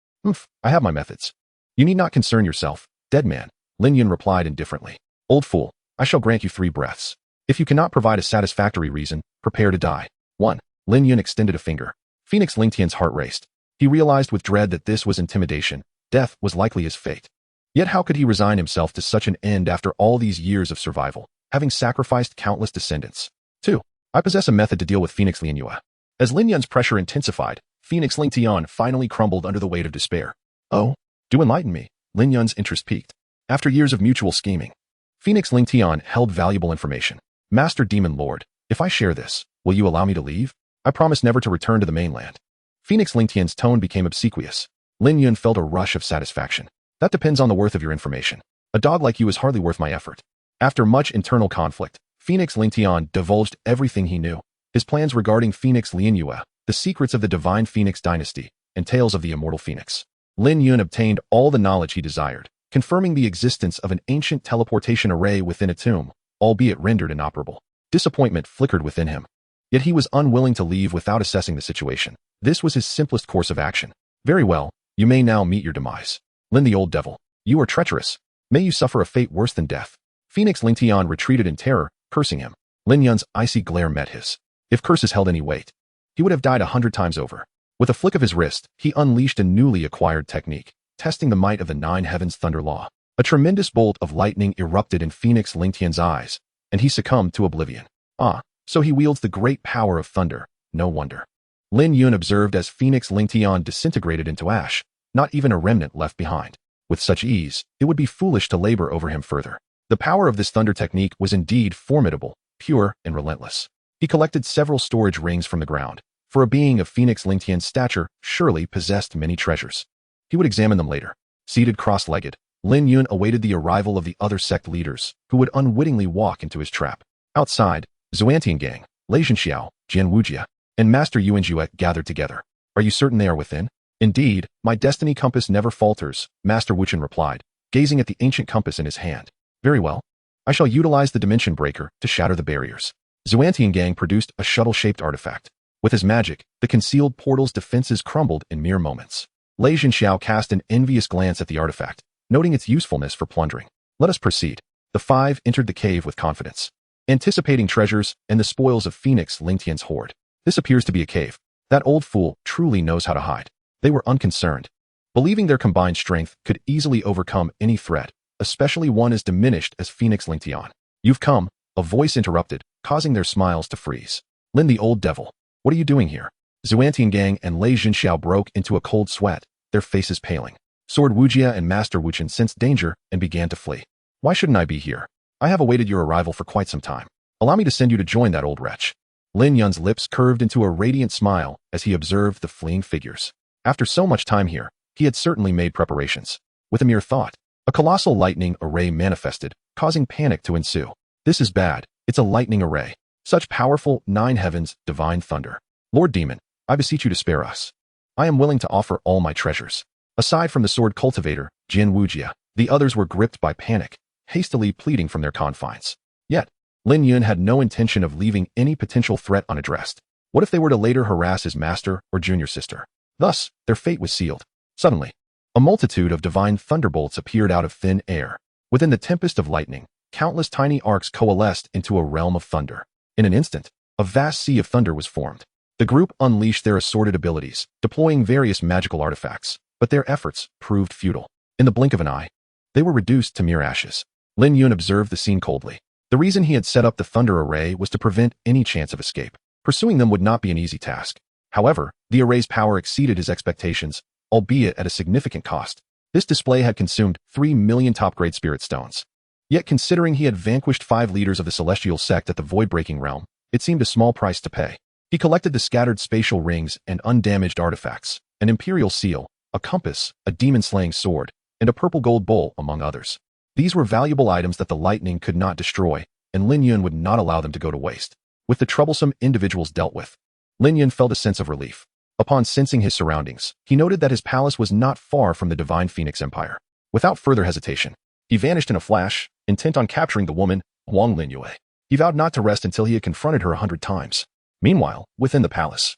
I have my methods. You need not concern yourself, dead man, Lin Yun replied indifferently. Old fool, I shall grant you 3 breaths. If you cannot provide a satisfactory reason, prepare to die. 1. Lin Yun extended a finger. Phoenix Lingtian's heart raced. He realized with dread that this was intimidation. Death was likely his fate. Yet how could he resign himself to such an end after all these years of survival, having sacrificed countless descendants? 2. I possess a method to deal with Phoenix Lianyue. As Lin Yun's pressure intensified, Phoenix Lingtian finally crumbled under the weight of despair. Oh, do enlighten me. Lin Yun's interest peaked. After years of mutual scheming, Phoenix Lingtian held valuable information. Master Demon Lord, if I share this, will you allow me to leave? I promise never to return to the mainland. Phoenix Lingtian's tone became obsequious. Lin Yun felt a rush of satisfaction. That depends on the worth of your information. A dog like you is hardly worth my effort. After much internal conflict, Phoenix Lingtian divulged everything he knew. His plans regarding Phoenix Lianyue, the secrets of the Divine Phoenix dynasty, and tales of the immortal Phoenix. Lin Yun obtained all the knowledge he desired, confirming the existence of an ancient teleportation array within a tomb, albeit rendered inoperable. Disappointment flickered within him. Yet he was unwilling to leave without assessing the situation. This was his simplest course of action. Very well, you may now meet your demise. Lin the old devil, you are treacherous. May you suffer a fate worse than death. Phoenix Lingtian retreated in terror, cursing him. Lin Yun's icy glare met his. If curses held any weight, he would have died 100 times over. With a flick of his wrist, he unleashed a newly acquired technique, testing the might of the 9 heavens thunder law. A tremendous bolt of lightning erupted in Phoenix Lingtian's eyes, and he succumbed to oblivion. Ah, so he wields the great power of thunder, no wonder. Lin Yun observed as Phoenix Lingtian disintegrated into ash, not even a remnant left behind. With such ease, it would be foolish to labor over him further. The power of this thunder technique was indeed formidable, pure, and relentless. He collected several storage rings from the ground. For a being of Phoenix Lingtian's stature, surely possessed many treasures. He would examine them later. Seated cross-legged, Lin Yun awaited the arrival of the other sect leaders, who would unwittingly walk into his trap. Outside, Xuantian Gang, Lei Zhenxiao, Jian Wujia, and Master Yuan Jue gathered together. Are you certain they are within? Indeed, my destiny compass never falters, Master Wuchen replied, gazing at the ancient compass in his hand. Very well. I shall utilize the dimension breaker to shatter the barriers. Xuantian Gang produced a shuttle-shaped artifact. With his magic, the concealed portal's defenses crumbled in mere moments. Lei Zhenxiao cast an envious glance at the artifact, noting its usefulness for plundering. Let us proceed. The 5 entered the cave with confidence, anticipating treasures and the spoils of Phoenix Lingtian's hoard. This appears to be a cave. That old fool truly knows how to hide. They were unconcerned, believing their combined strength could easily overcome any threat, especially one as diminished as Phoenix Lingtian. You've come, a voice interrupted, causing their smiles to freeze. Lin the old devil, what are you doing here? Xuantian Gang and Lei Zhenxiao broke into a cold sweat, their faces paling. Sword Wujia and Master Wuchen sensed danger and began to flee. Why shouldn't I be here? I have awaited your arrival for quite some time. Allow me to send you to join that old wretch. Lin Yun's lips curved into a radiant smile as he observed the fleeing figures. After so much time here, he had certainly made preparations. With a mere thought, a colossal lightning array manifested, causing panic to ensue. This is bad. It's a lightning array. Such powerful 9 heavens, divine thunder. Lord Demon, I beseech you to spare us. I am willing to offer all my treasures. Aside from the sword cultivator, Jian Wujia, the others were gripped by panic, hastily pleading from their confines. Yet, Lin Yun had no intention of leaving any potential threat unaddressed. What if they were to later harass his master or junior sister? Thus, their fate was sealed. Suddenly, a multitude of divine thunderbolts appeared out of thin air. Within the tempest of lightning, countless tiny arcs coalesced into a realm of thunder. In an instant, a vast sea of thunder was formed. The group unleashed their assorted abilities, deploying various magical artifacts, but their efforts proved futile. In the blink of an eye, they were reduced to mere ashes. Lin Yun observed the scene coldly. The reason he had set up the thunder array was to prevent any chance of escape. Pursuing them would not be an easy task. However, the array's power exceeded his expectations, albeit at a significant cost. This display had consumed 3 million top-grade spirit stones. Yet considering he had vanquished 5 leaders of the celestial sect at the void-breaking realm, it seemed a small price to pay. He collected the scattered spatial rings and undamaged artifacts, an imperial seal, a compass, a demon-slaying sword, and a purple gold bowl, among others. These were valuable items that the lightning could not destroy, and Lin Yun would not allow them to go to waste. With the troublesome individuals dealt with, Lin Yun felt a sense of relief. Upon sensing his surroundings, he noted that his palace was not far from the Divine Phoenix Empire. Without further hesitation, he vanished in a flash, intent on capturing the woman, Huang Linyue. He vowed not to rest until he had confronted her 100 times. Meanwhile, within the palace,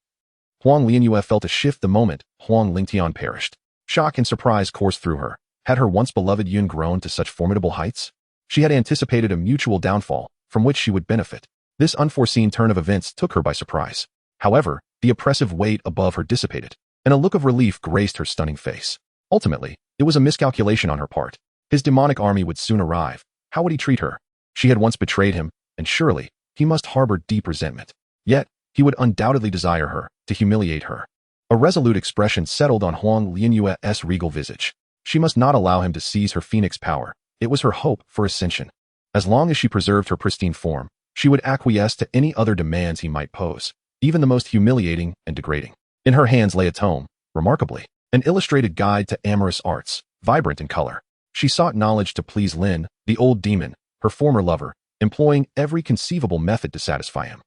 Huang Linyue felt a shift the moment Huang Lingtian perished. Shock and surprise coursed through her. Had her once beloved Yun grown to such formidable heights? She had anticipated a mutual downfall, from which she would benefit. This unforeseen turn of events took her by surprise. However, the oppressive weight above her dissipated, and a look of relief graced her stunning face. Ultimately, it was a miscalculation on her part. His demonic army would soon arrive. How would he treat her? She had once betrayed him, and surely, he must harbor deep resentment. Yet, he would undoubtedly desire her, to humiliate her. A resolute expression settled on Huang Lianyue's regal visage. She must not allow him to seize her phoenix power. It was her hope for ascension. As long as she preserved her pristine form, she would acquiesce to any other demands he might pose, even the most humiliating and degrading. In her hands lay a tome, remarkably, an illustrated guide to amorous arts, vibrant in color. She sought knowledge to please Lin, the old demon, her former lover, employing every conceivable method to satisfy him.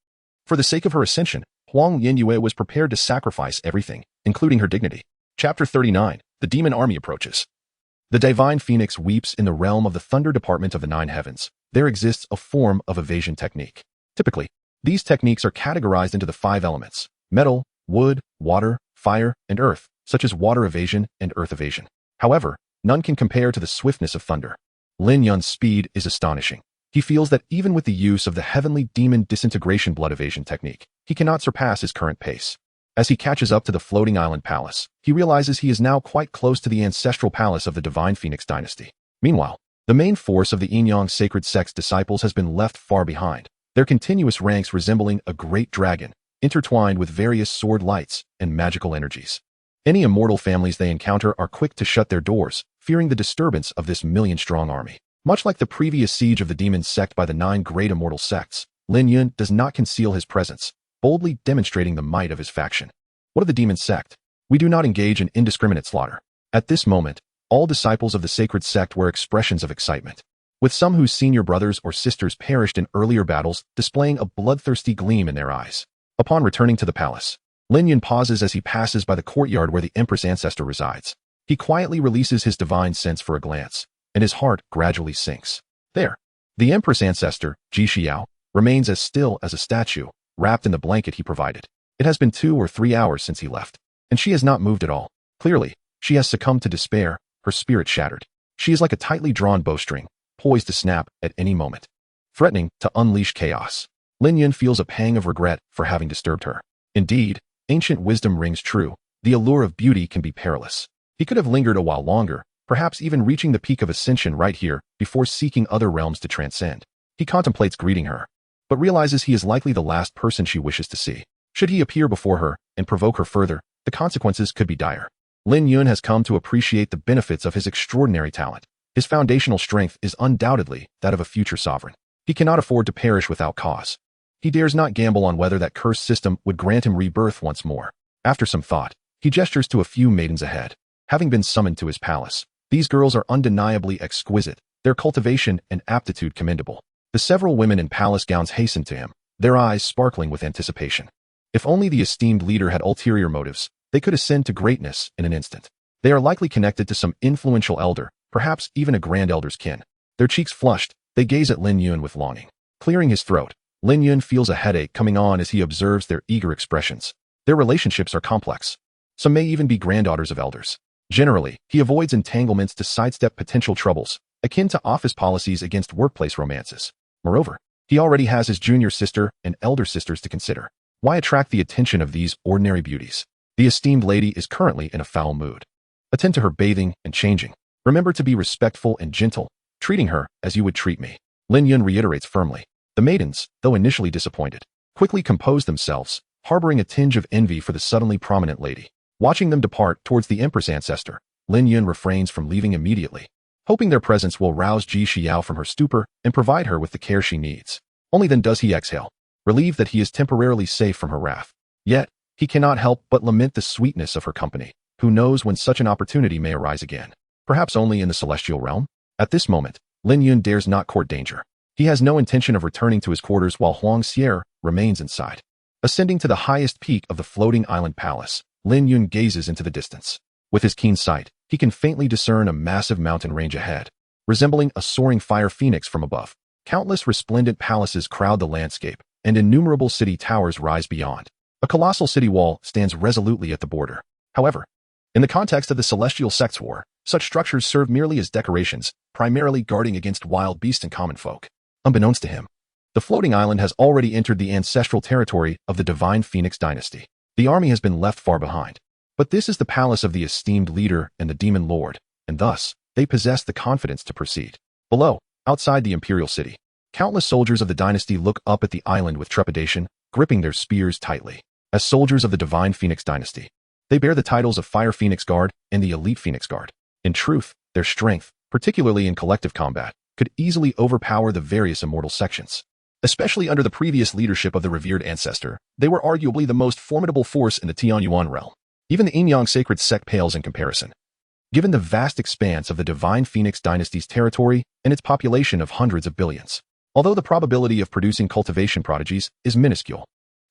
For the sake of her ascension, Huang Lianyue was prepared to sacrifice everything, including her dignity. Chapter 39. The Demon Army Approaches. The divine phoenix weeps in the realm of the thunder department of the nine heavens. There exists a form of evasion technique. Typically, these techniques are categorized into the 5 elements: metal, wood, water, fire, and earth, such as water evasion and earth evasion. However, none can compare to the swiftness of thunder. Lin Yun's speed is astonishing. He feels that even with the use of the heavenly demon disintegration blood evasion technique, he cannot surpass his current pace. As he catches up to the floating island palace, he realizes he is now quite close to the ancestral palace of the divine phoenix dynasty. Meanwhile, the main force of the Yin-Yang sacred sect's disciples has been left far behind, their continuous ranks resembling a great dragon, intertwined with various sword lights and magical energies. Any immortal families they encounter are quick to shut their doors, fearing the disturbance of this million-strong army. Much like the previous siege of the demon sect by the 9 great immortal sects, Lin Yun does not conceal his presence, boldly demonstrating the might of his faction. What of the demon sect? We do not engage in indiscriminate slaughter. At this moment, all disciples of the sacred sect were expressions of excitement, with some whose senior brothers or sisters perished in earlier battles displaying a bloodthirsty gleam in their eyes. Upon returning to the palace, Lin Yun pauses as he passes by the courtyard where the Empress ancestor resides. He quietly releases his divine sense for a glance, and his heart gradually sinks. There, the Empress ancestor, Ji Xiao, remains as still as a statue, wrapped in the blanket he provided. It has been 2 or 3 hours since he left, and she has not moved at all. Clearly, she has succumbed to despair, her spirit shattered. She is like a tightly drawn bowstring, poised to snap at any moment, threatening to unleash chaos. Lin Yun feels a pang of regret for having disturbed her. Indeed, ancient wisdom rings true. The allure of beauty can be perilous. He could have lingered a while longer, perhaps even reaching the peak of ascension right here before seeking other realms to transcend. He contemplates greeting her, but realizes he is likely the last person she wishes to see. Should he appear before her and provoke her further, the consequences could be dire. Lin Yun has come to appreciate the benefits of his extraordinary talent. His foundational strength is undoubtedly that of a future sovereign. He cannot afford to perish without cause. He dares not gamble on whether that cursed system would grant him rebirth once more. After some thought, he gestures to a few maidens ahead. Having been summoned to his palace, these girls are undeniably exquisite, their cultivation and aptitude commendable. The several women in palace gowns hasten to him, their eyes sparkling with anticipation. If only the esteemed leader had ulterior motives, they could ascend to greatness in an instant. They are likely connected to some influential elder, perhaps even a grand elder's kin. Their cheeks flushed, they gaze at Lin Yun with longing. Clearing his throat, Lin Yun feels a headache coming on as he observes their eager expressions. Their relationships are complex. Some may even be granddaughters of elders. Generally, he avoids entanglements to sidestep potential troubles, akin to office policies against workplace romances. Moreover, he already has his junior sister and elder sisters to consider. Why attract the attention of these ordinary beauties? The esteemed lady is currently in a foul mood. Attend to her bathing and changing. Remember to be respectful and gentle, treating her as you would treat me. Lin Yun reiterates firmly. The maidens, though initially disappointed, quickly compose themselves, harboring a tinge of envy for the suddenly prominent lady. Watching them depart towards the Empress ancestor, Lin Yun refrains from leaving immediately, hoping their presence will rouse Ji Xiao from her stupor and provide her with the care she needs. Only then does he exhale, relieved that he is temporarily safe from her wrath. Yet, he cannot help but lament the sweetness of her company. Who knows when such an opportunity may arise again? Perhaps only in the celestial realm? At this moment, Lin Yun dares not court danger. He has no intention of returning to his quarters while Huang Xier remains inside. Ascending to the highest peak of the floating island palace, Lin Yun gazes into the distance. With his keen sight, he can faintly discern a massive mountain range ahead, resembling a soaring fire phoenix from above. Countless resplendent palaces crowd the landscape, and innumerable city towers rise beyond. A colossal city wall stands resolutely at the border. However, In the context of the Celestial Sects War, such structures serve merely as decorations, primarily guarding against wild beasts and common folk. Unbeknownst to him, the floating island has already entered the ancestral territory of the Divine Phoenix dynasty. The army has been left far behind. But this is the palace of the esteemed leader and the demon lord, and thus, they possess the confidence to proceed. Below, outside the imperial city, countless soldiers of the dynasty look up at the island with trepidation, gripping their spears tightly. As soldiers of the Divine Phoenix dynasty, they bear the titles of Fire Phoenix Guard and the Elite Phoenix Guard. In truth, their strength, particularly in collective combat, could easily overpower the various immortal sections. Especially under the previous leadership of the revered ancestor, they were arguably the most formidable force in the Tianyuan realm. Even the Yin-Yang sacred sect pales in comparison. Given the vast expanse of the Divine Phoenix dynasty's territory and its population of hundreds of billions. Although the probability of producing cultivation prodigies is minuscule.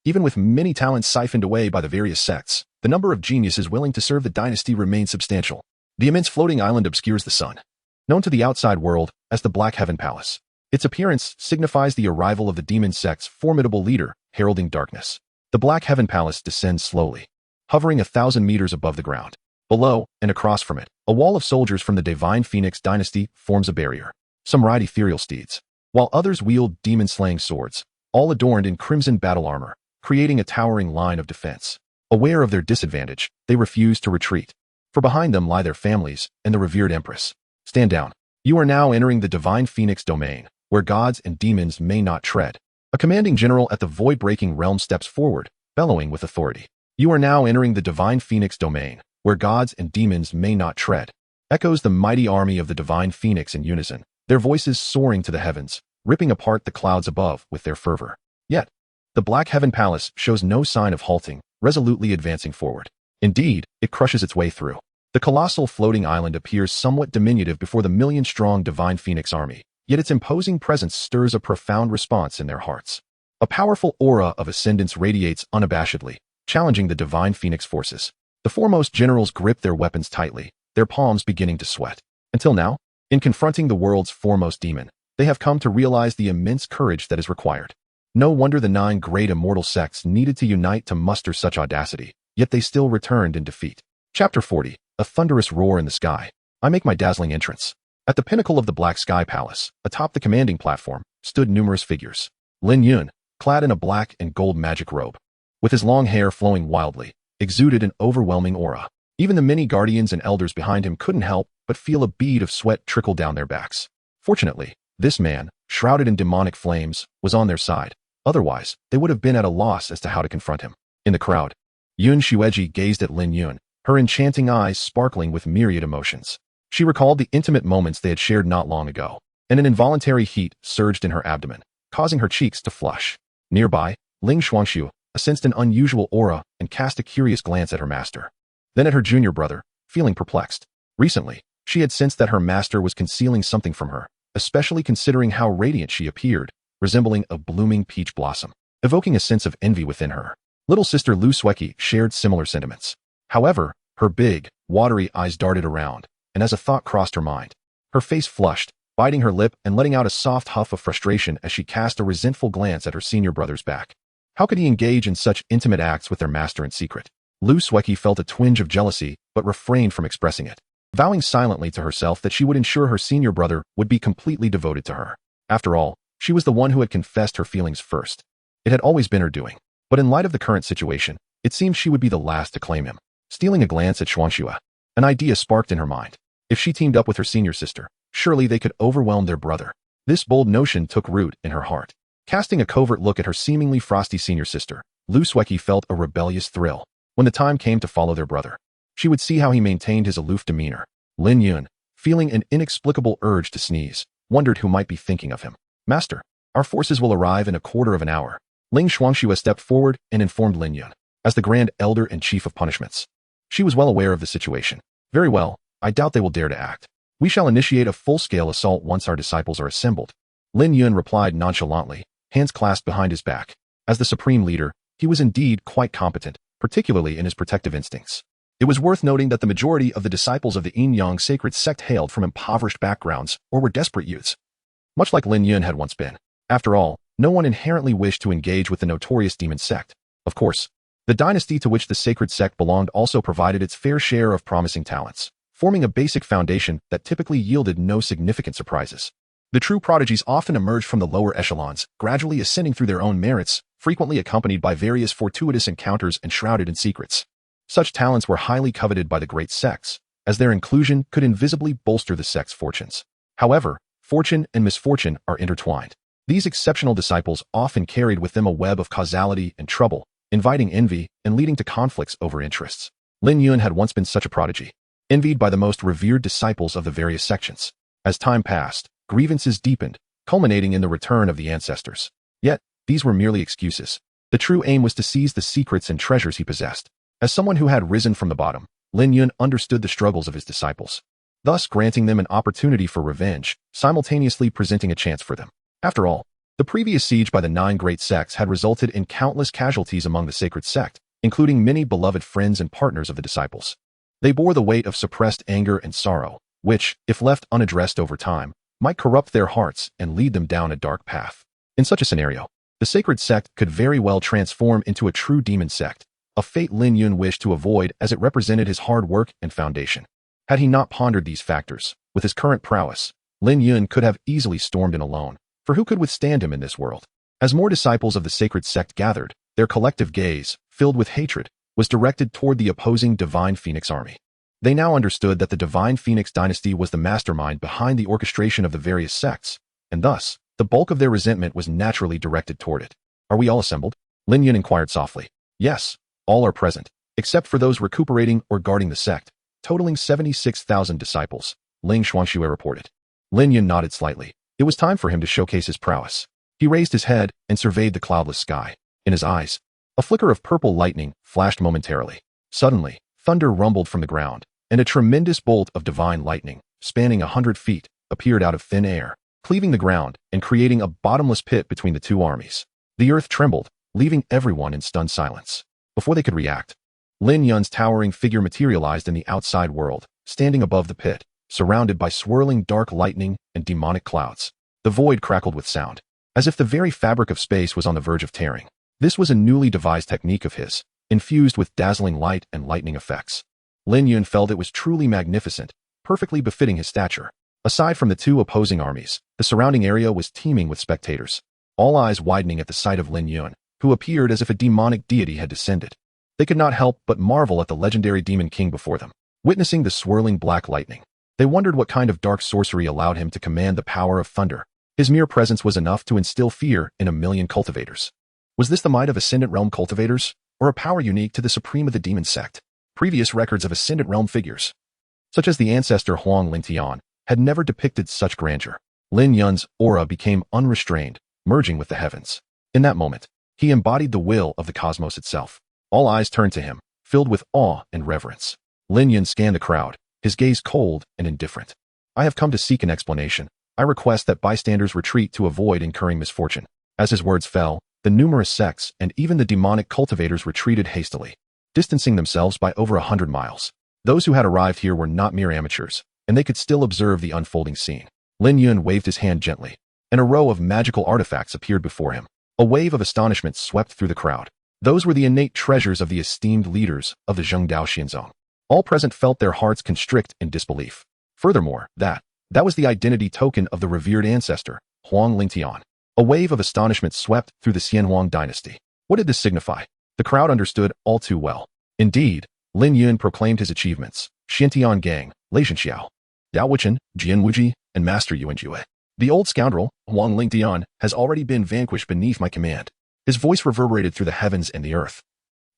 Even with many talents siphoned away by the various sects, the number of geniuses willing to serve the dynasty remains substantial. The immense floating island obscures the sun. Known to the outside world as the Black Heaven Palace, its appearance signifies the arrival of the demon sect's formidable leader, heralding darkness. The Black Heaven Palace descends slowly, hovering 1,000 meters above the ground. Below, and across from it, a wall of soldiers from the Divine Phoenix dynasty forms a barrier. Some ride ethereal steeds, while others wield demon-slaying swords, all adorned in crimson battle armor, creating a towering line of defense. Aware of their disadvantage, they refuse to retreat. For behind them lie their families and the revered Empress. Stand down. You are now entering the Divine Phoenix domain, where gods and demons may not tread. A commanding general at the void-breaking realm steps forward, bellowing with authority. You are now entering the Divine Phoenix domain, where gods and demons may not tread. Echoes the mighty army of the Divine Phoenix in unison, their voices soaring to the heavens, ripping apart the clouds above with their fervor. Yet, the Black Heaven Palace shows no sign of halting, resolutely advancing forward. Indeed, it crushes its way through. The colossal floating island appears somewhat diminutive before the million-strong Divine Phoenix army, yet its imposing presence stirs a profound response in their hearts. A powerful aura of ascendance radiates unabashedly, challenging the Divine Phoenix forces. The foremost generals grip their weapons tightly, their palms beginning to sweat. Until now, in confronting the world's foremost demon, they have come to realize the immense courage that is required. No wonder the 9 great immortal sects needed to unite to muster such audacity, yet they still returned in defeat. Chapter 40, A Thunderous Roar in the Sky. I make my dazzling entrance. At the pinnacle of the Black Sky Palace, atop the commanding platform, stood numerous figures. Lin Yun, clad in a black and gold magic robe, with his long hair flowing wildly, exuded an overwhelming aura. Even the many guardians and elders behind him couldn't help but feel a bead of sweat trickle down their backs. Fortunately, this man, shrouded in demonic flames, was on their side. Otherwise, they would have been at a loss as to how to confront him. In the crowd, Yun Xueji gazed at Lin Yun, her enchanting eyes sparkling with myriad emotions. She recalled the intimate moments they had shared not long ago, and an involuntary heat surged in her abdomen, causing her cheeks to flush. Nearby, Ling Xuanxiu sensed an unusual aura and cast a curious glance at her master. Then at her junior brother, feeling perplexed. Recently, she had sensed that her master was concealing something from her, especially considering how radiant she appeared, resembling a blooming peach blossom, evoking a sense of envy within her. Little sister Lu Sueki shared similar sentiments. However, her big, watery eyes darted around, and as a thought crossed her mind, her face flushed, biting her lip and letting out a soft huff of frustration as she cast a resentful glance at her senior brother's back. How could he engage in such intimate acts with their master in secret? Lu Sueki felt a twinge of jealousy, but refrained from expressing it, vowing silently to herself that she would ensure her senior brother would be completely devoted to her. After all, she was the one who had confessed her feelings first. It had always been her doing. But in light of the current situation, it seemed she would be the last to claim him. Stealing a glance at Xuanxue, an idea sparked in her mind. If she teamed up with her senior sister, surely they could overwhelm their brother. This bold notion took root in her heart. Casting a covert look at her seemingly frosty senior sister, Lu Sueki felt a rebellious thrill. When the time came to follow their brother, she would see how he maintained his aloof demeanor. Lin Yun, feeling an inexplicable urge to sneeze, wondered who might be thinking of him. Master, our forces will arrive in a quarter of an hour. Ling Xuanxue stepped forward and informed Lin Yun, as the Grand Elder and Chief of Punishments. She was well aware of the situation. Very well, I doubt they will dare to act. We shall initiate a full-scale assault once our disciples are assembled. Lin Yun replied nonchalantly, hands clasped behind his back. As the supreme leader, he was indeed quite competent, particularly in his protective instincts. It was worth noting that the majority of the disciples of the Yin-Yang sacred sect hailed from impoverished backgrounds or were desperate youths, much like Lin Yun had once been. After all, no one inherently wished to engage with the notorious demon sect. Of course, The dynasty to which the sacred sect belonged also provided its fair share of promising talents, forming a basic foundation that typically yielded no significant surprises. The true prodigies often emerged from the lower echelons, gradually ascending through their own merits, frequently accompanied by various fortuitous encounters and shrouded in secrets. Such talents were highly coveted by the great sects, as their inclusion could invisibly bolster the sect's fortunes. However, fortune and misfortune are intertwined. These exceptional disciples often carried with them a web of causality and trouble, inviting envy and leading to conflicts over interests. Lin Yun had once been such a prodigy, envied by the most revered disciples of the various sections. As time passed, grievances deepened, culminating in the return of the ancestors. Yet, these were merely excuses. The true aim was to seize the secrets and treasures he possessed. As someone who had risen from the bottom, Lin Yun understood the struggles of his disciples, thus granting them an opportunity for revenge, simultaneously presenting a chance for them. After all, the previous siege by the 9 great sects had resulted in countless casualties among the sacred sect, including many beloved friends and partners of the disciples. They bore the weight of suppressed anger and sorrow, which, if left unaddressed over time, might corrupt their hearts and lead them down a dark path. In such a scenario, the sacred sect could very well transform into a true demon sect, a fate Lin Yun wished to avoid as it represented his hard work and foundation. Had he not pondered these factors, with his current prowess, Lin Yun could have easily stormed in alone, for who could withstand him in this world? As more disciples of the sacred sect gathered, their collective gaze, filled with hatred, was directed toward the opposing Divine Phoenix army. They now understood that the Divine Phoenix dynasty was the mastermind behind the orchestration of the various sects, and thus, the bulk of their resentment was naturally directed toward it. Are we all assembled? Lin Yun inquired softly. Yes, all are present, except for those recuperating or guarding the sect, totaling 76,000 disciples, Ling Xuanxue reported. Lin Yun nodded slightly. It was time for him to showcase his prowess. He raised his head and surveyed the cloudless sky. In his eyes, a flicker of purple lightning flashed momentarily. Suddenly, thunder rumbled from the ground, and a tremendous bolt of divine lightning, spanning 100 feet, appeared out of thin air, cleaving the ground and creating a bottomless pit between the two armies. The earth trembled, leaving everyone in stunned silence. Before they could react, Lin Yun's towering figure materialized in the outside world, standing above the pit, surrounded by swirling dark lightning and demonic clouds. The void crackled with sound, as if the very fabric of space was on the verge of tearing. This was a newly devised technique of his, infused with dazzling light and lightning effects. Lin Yun felt it was truly magnificent, perfectly befitting his stature. Aside from the two opposing armies, the surrounding area was teeming with spectators, all eyes widening at the sight of Lin Yun, who appeared as if a demonic deity had descended. They could not help but marvel at the legendary demon king before them. Witnessing the swirling black lightning, they wondered what kind of dark sorcery allowed him to command the power of thunder. His mere presence was enough to instill fear in a million cultivators. Was this the might of Ascendant Realm cultivators, or a power unique to the supreme of the demon sect? Previous records of Ascendant Realm figures, such as the ancestor Huang Lingtian, had never depicted such grandeur. Lin Yun's aura became unrestrained, merging with the heavens. In that moment, he embodied the will of the cosmos itself. All eyes turned to him, filled with awe and reverence. Lin Yun scanned the crowd, his gaze cold and indifferent. I have come to seek an explanation. I request that bystanders retreat to avoid incurring misfortune. As his words fell, the numerous sects and even the demonic cultivators retreated hastily, distancing themselves by over 100 miles. Those who had arrived here were not mere amateurs, and they could still observe the unfolding scene. Lin Yun waved his hand gently, and a row of magical artifacts appeared before him. A wave of astonishment swept through the crowd. Those were the innate treasures of the esteemed leaders of the Zhengdao Xianzong. All present felt their hearts constrict in disbelief. Furthermore, that was the identity token of the revered ancestor, Huang Lingtian. A wave of astonishment swept through the Xianhuang dynasty. What did this signify? The crowd understood all too well. Indeed, Lin Yun proclaimed his achievements: Xiantian Gang, Lei Xiao, Yao Wuchen, Jian Wuji, and Master Yuan Jue. The old scoundrel, Huang Lingtian, has already been vanquished beneath my command. His voice reverberated through the heavens and the earth,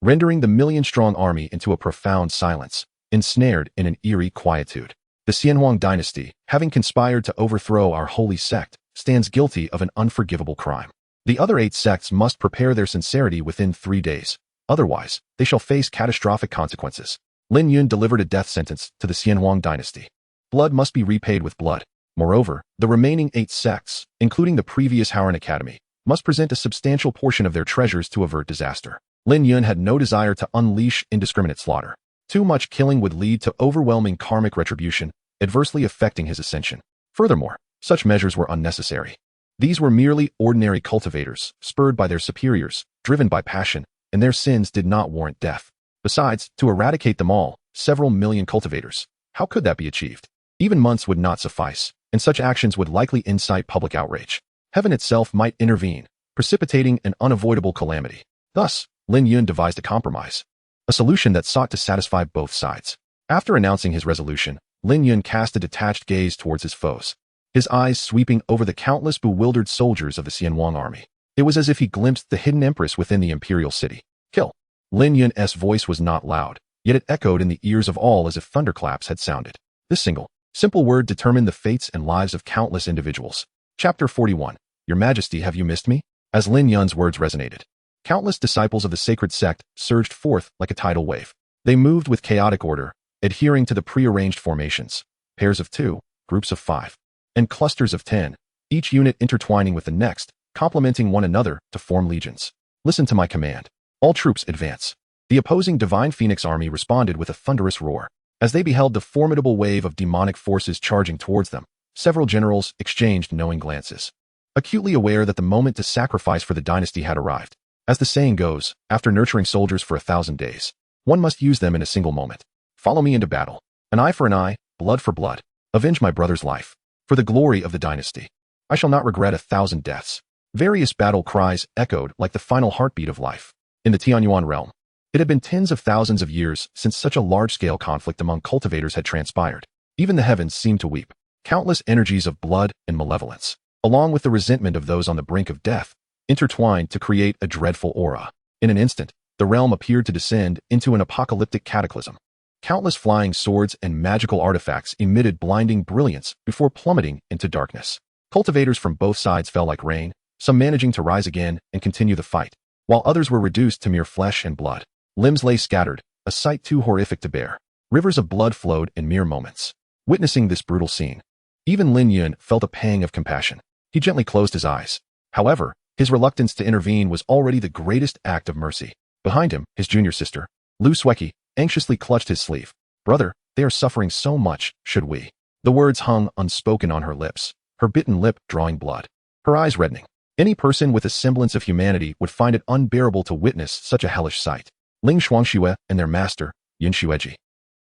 rendering the million-strong army into a profound silence, ensnared in an eerie quietude. The Xianhuang dynasty, having conspired to overthrow our holy sect, stands guilty of an unforgivable crime. The other 8 sects must prepare their sincerity within 3 days. Otherwise, they shall face catastrophic consequences. Lin Yun delivered a death sentence to the Xianhuang dynasty. Blood must be repaid with blood. Moreover, the remaining 8 sects, including the previous Howren Academy, must present a substantial portion of their treasures to avert disaster. Lin Yun had no desire to unleash indiscriminate slaughter. Too much killing would lead to overwhelming karmic retribution, adversely affecting his ascension. Furthermore, such measures were unnecessary. These were merely ordinary cultivators, spurred by their superiors, driven by passion, and their sins did not warrant death. Besides, to eradicate them all, several million cultivators, how could that be achieved? Even months would not suffice, and such actions would likely incite public outrage. Heaven itself might intervene, precipitating an unavoidable calamity. Thus, Lin Yun devised a compromise, a solution that sought to satisfy both sides. After announcing his resolution, Lin Yun cast a detached gaze towards his foes, his eyes sweeping over the countless bewildered soldiers of the Xianwang army. It was as if he glimpsed the hidden empress within the imperial city. Kill. Lin Yun's voice was not loud, yet it echoed in the ears of all as if thunderclaps had sounded. This simple word determined the fates and lives of countless individuals. Chapter 41. Your Majesty, have you missed me? As Lin Yun's words resonated, countless disciples of the sacred sect surged forth like a tidal wave. They moved with chaotic order, adhering to the prearranged formations, pairs of 2, groups of 5, and clusters of 10, each unit intertwining with the next, complementing one another to form legions. Listen to my command. All troops advance. The opposing Divine Phoenix army responded with a thunderous roar. As they beheld the formidable wave of demonic forces charging towards them, several generals exchanged knowing glances, acutely aware that the moment to sacrifice for the dynasty had arrived. As the saying goes, after nurturing soldiers for 1,000 days, one must use them in a single moment. Follow me into battle. An eye for an eye, blood for blood. Avenge my brother's life. For the glory of the dynasty. I shall not regret 1,000 deaths. Various battle cries echoed like the final heartbeat of life. In the Tianyuan realm, it had been tens of thousands of years since such a large-scale conflict among cultivators had transpired. Even the heavens seemed to weep. Countless energies of blood and malevolence, along with the resentment of those on the brink of death, intertwined to create a dreadful aura. In an instant, the realm appeared to descend into an apocalyptic cataclysm. Countless flying swords and magical artifacts emitted blinding brilliance before plummeting into darkness. Cultivators from both sides fell like rain, some managing to rise again and continue the fight, while others were reduced to mere flesh and blood. Limbs lay scattered, a sight too horrific to bear. Rivers of blood flowed in mere moments. Witnessing this brutal scene, even Lin Yun felt a pang of compassion. He gently closed his eyes. However, his reluctance to intervene was already the greatest act of mercy. Behind him, his junior sister, Lu Sueki, anxiously clutched his sleeve. Brother, they are suffering so much, should we? The words hung unspoken on her lips, her bitten lip drawing blood, her eyes reddening. Any person with a semblance of humanity would find it unbearable to witness such a hellish sight. Ling Shuangxue and their master, Yin Xueji,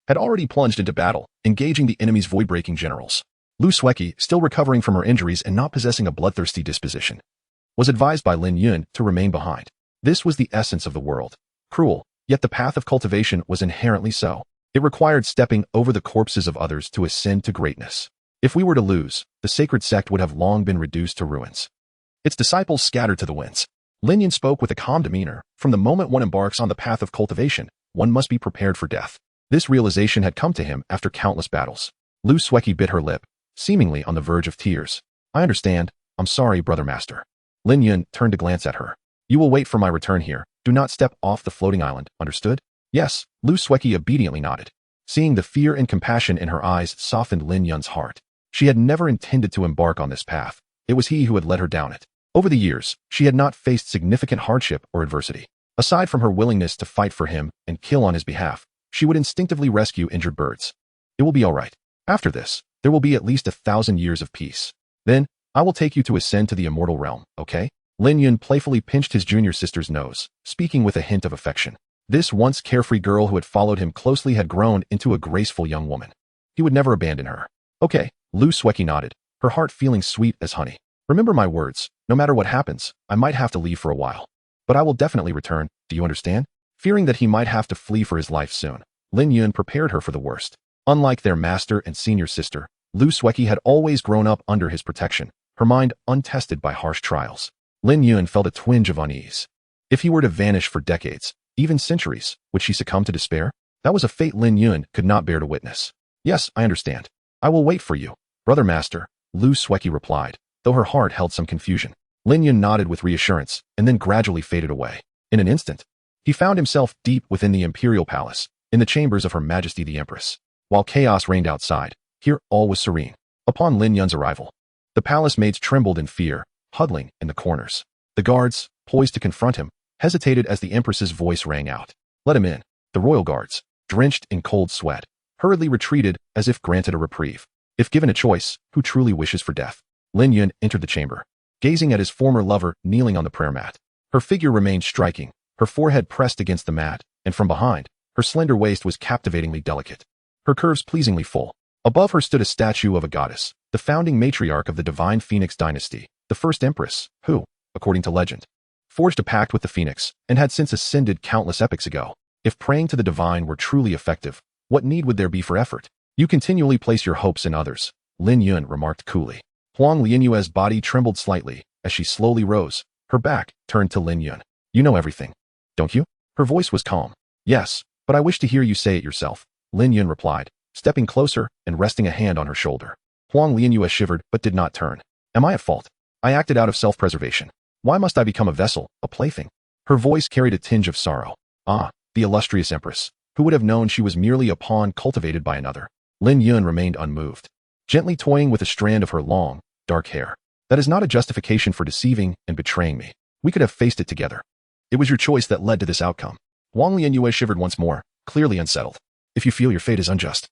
had already plunged into battle, engaging the enemy's void-breaking generals. Lu Sueki, still recovering from her injuries and not possessing a bloodthirsty disposition, was advised by Lin Yun to remain behind. This was the essence of the world. Cruel, yet the path of cultivation was inherently so. It required stepping over the corpses of others to ascend to greatness. If we were to lose, the sacred sect would have long been reduced to ruins, its disciples scattered to the winds. Lin Yun spoke with a calm demeanor. From the moment one embarks on the path of cultivation, one must be prepared for death. This realization had come to him after countless battles. Lu Sueki bit her lip, seemingly on the verge of tears. I understand. I'm sorry, brother master. Lin Yun turned to glance at her. You will wait for my return here. Do not step off the floating island, understood? Yes, Lu Sueki obediently nodded. Seeing the fear and compassion in her eyes softened Lin Yun's heart. She had never intended to embark on this path. It was he who had led her down it. Over the years, she had not faced significant hardship or adversity. Aside from her willingness to fight for him and kill on his behalf, she would instinctively rescue injured birds. It will be all right. After this, there will be at least 1,000 years of peace. Then, I will take you to ascend to the immortal realm, okay? Lin Yun playfully pinched his junior sister's nose, speaking with a hint of affection. This once carefree girl who had followed him closely had grown into a graceful young woman. He would never abandon her. Okay, Lu Sueki nodded, her heart feeling sweet as honey. Remember my words, no matter what happens, I might have to leave for a while. But I will definitely return, do you understand? Fearing that he might have to flee for his life soon, Lin Yun prepared her for the worst. Unlike their master and senior sister, Lu Sueki had always grown up under his protection, her mind untested by harsh trials. Lin Yun felt a twinge of unease. If he were to vanish for decades, even centuries, would she succumb to despair? That was a fate Lin Yun could not bear to witness. Yes, I understand. I will wait for you, brother master, Lu Sueki replied, though her heart held some confusion. Lin Yun nodded with reassurance and then gradually faded away. In an instant, he found himself deep within the imperial palace, in the chambers of Her Majesty the Empress. While chaos reigned outside, here all was serene. Upon Lin Yun's arrival, the palace maids trembled in fear, huddling in the corners. The guards, poised to confront him, hesitated as the Empress's voice rang out. Let him in. The royal guards, drenched in cold sweat, hurriedly retreated as if granted a reprieve. If given a choice, who truly wishes for death? Lin Yun entered the chamber, gazing at his former lover kneeling on the prayer mat. Her figure remained striking, her forehead pressed against the mat, and from behind, her slender waist was captivatingly delicate, her curves pleasingly full. Above her stood a statue of a goddess, the founding matriarch of the divine Phoenix dynasty, the first Empress, who, according to legend, forged a pact with the Phoenix and had since ascended countless epochs ago. If praying to the divine were truly effective, what need would there be for effort? You continually place your hopes in others, Lin Yun remarked coolly. Huang Lianyue's body trembled slightly as she slowly rose, her back turned to Lin Yun. You know everything, don't you? Her voice was calm. Yes, but I wish to hear you say it yourself, Lin Yun replied, stepping closer and resting a hand on her shoulder. Huang Lianyue shivered but did not turn. Am I at fault? I acted out of self-preservation. Why must I become a vessel, a plaything? Her voice carried a tinge of sorrow. Ah, the illustrious Empress. Who would have known she was merely a pawn cultivated by another? Lin Yun remained unmoved, gently toying with a strand of her long, dark hair. That is not a justification for deceiving and betraying me. We could have faced it together. It was your choice that led to this outcome. Huang Lianyue shivered once more, clearly unsettled. If you feel your fate is unjust,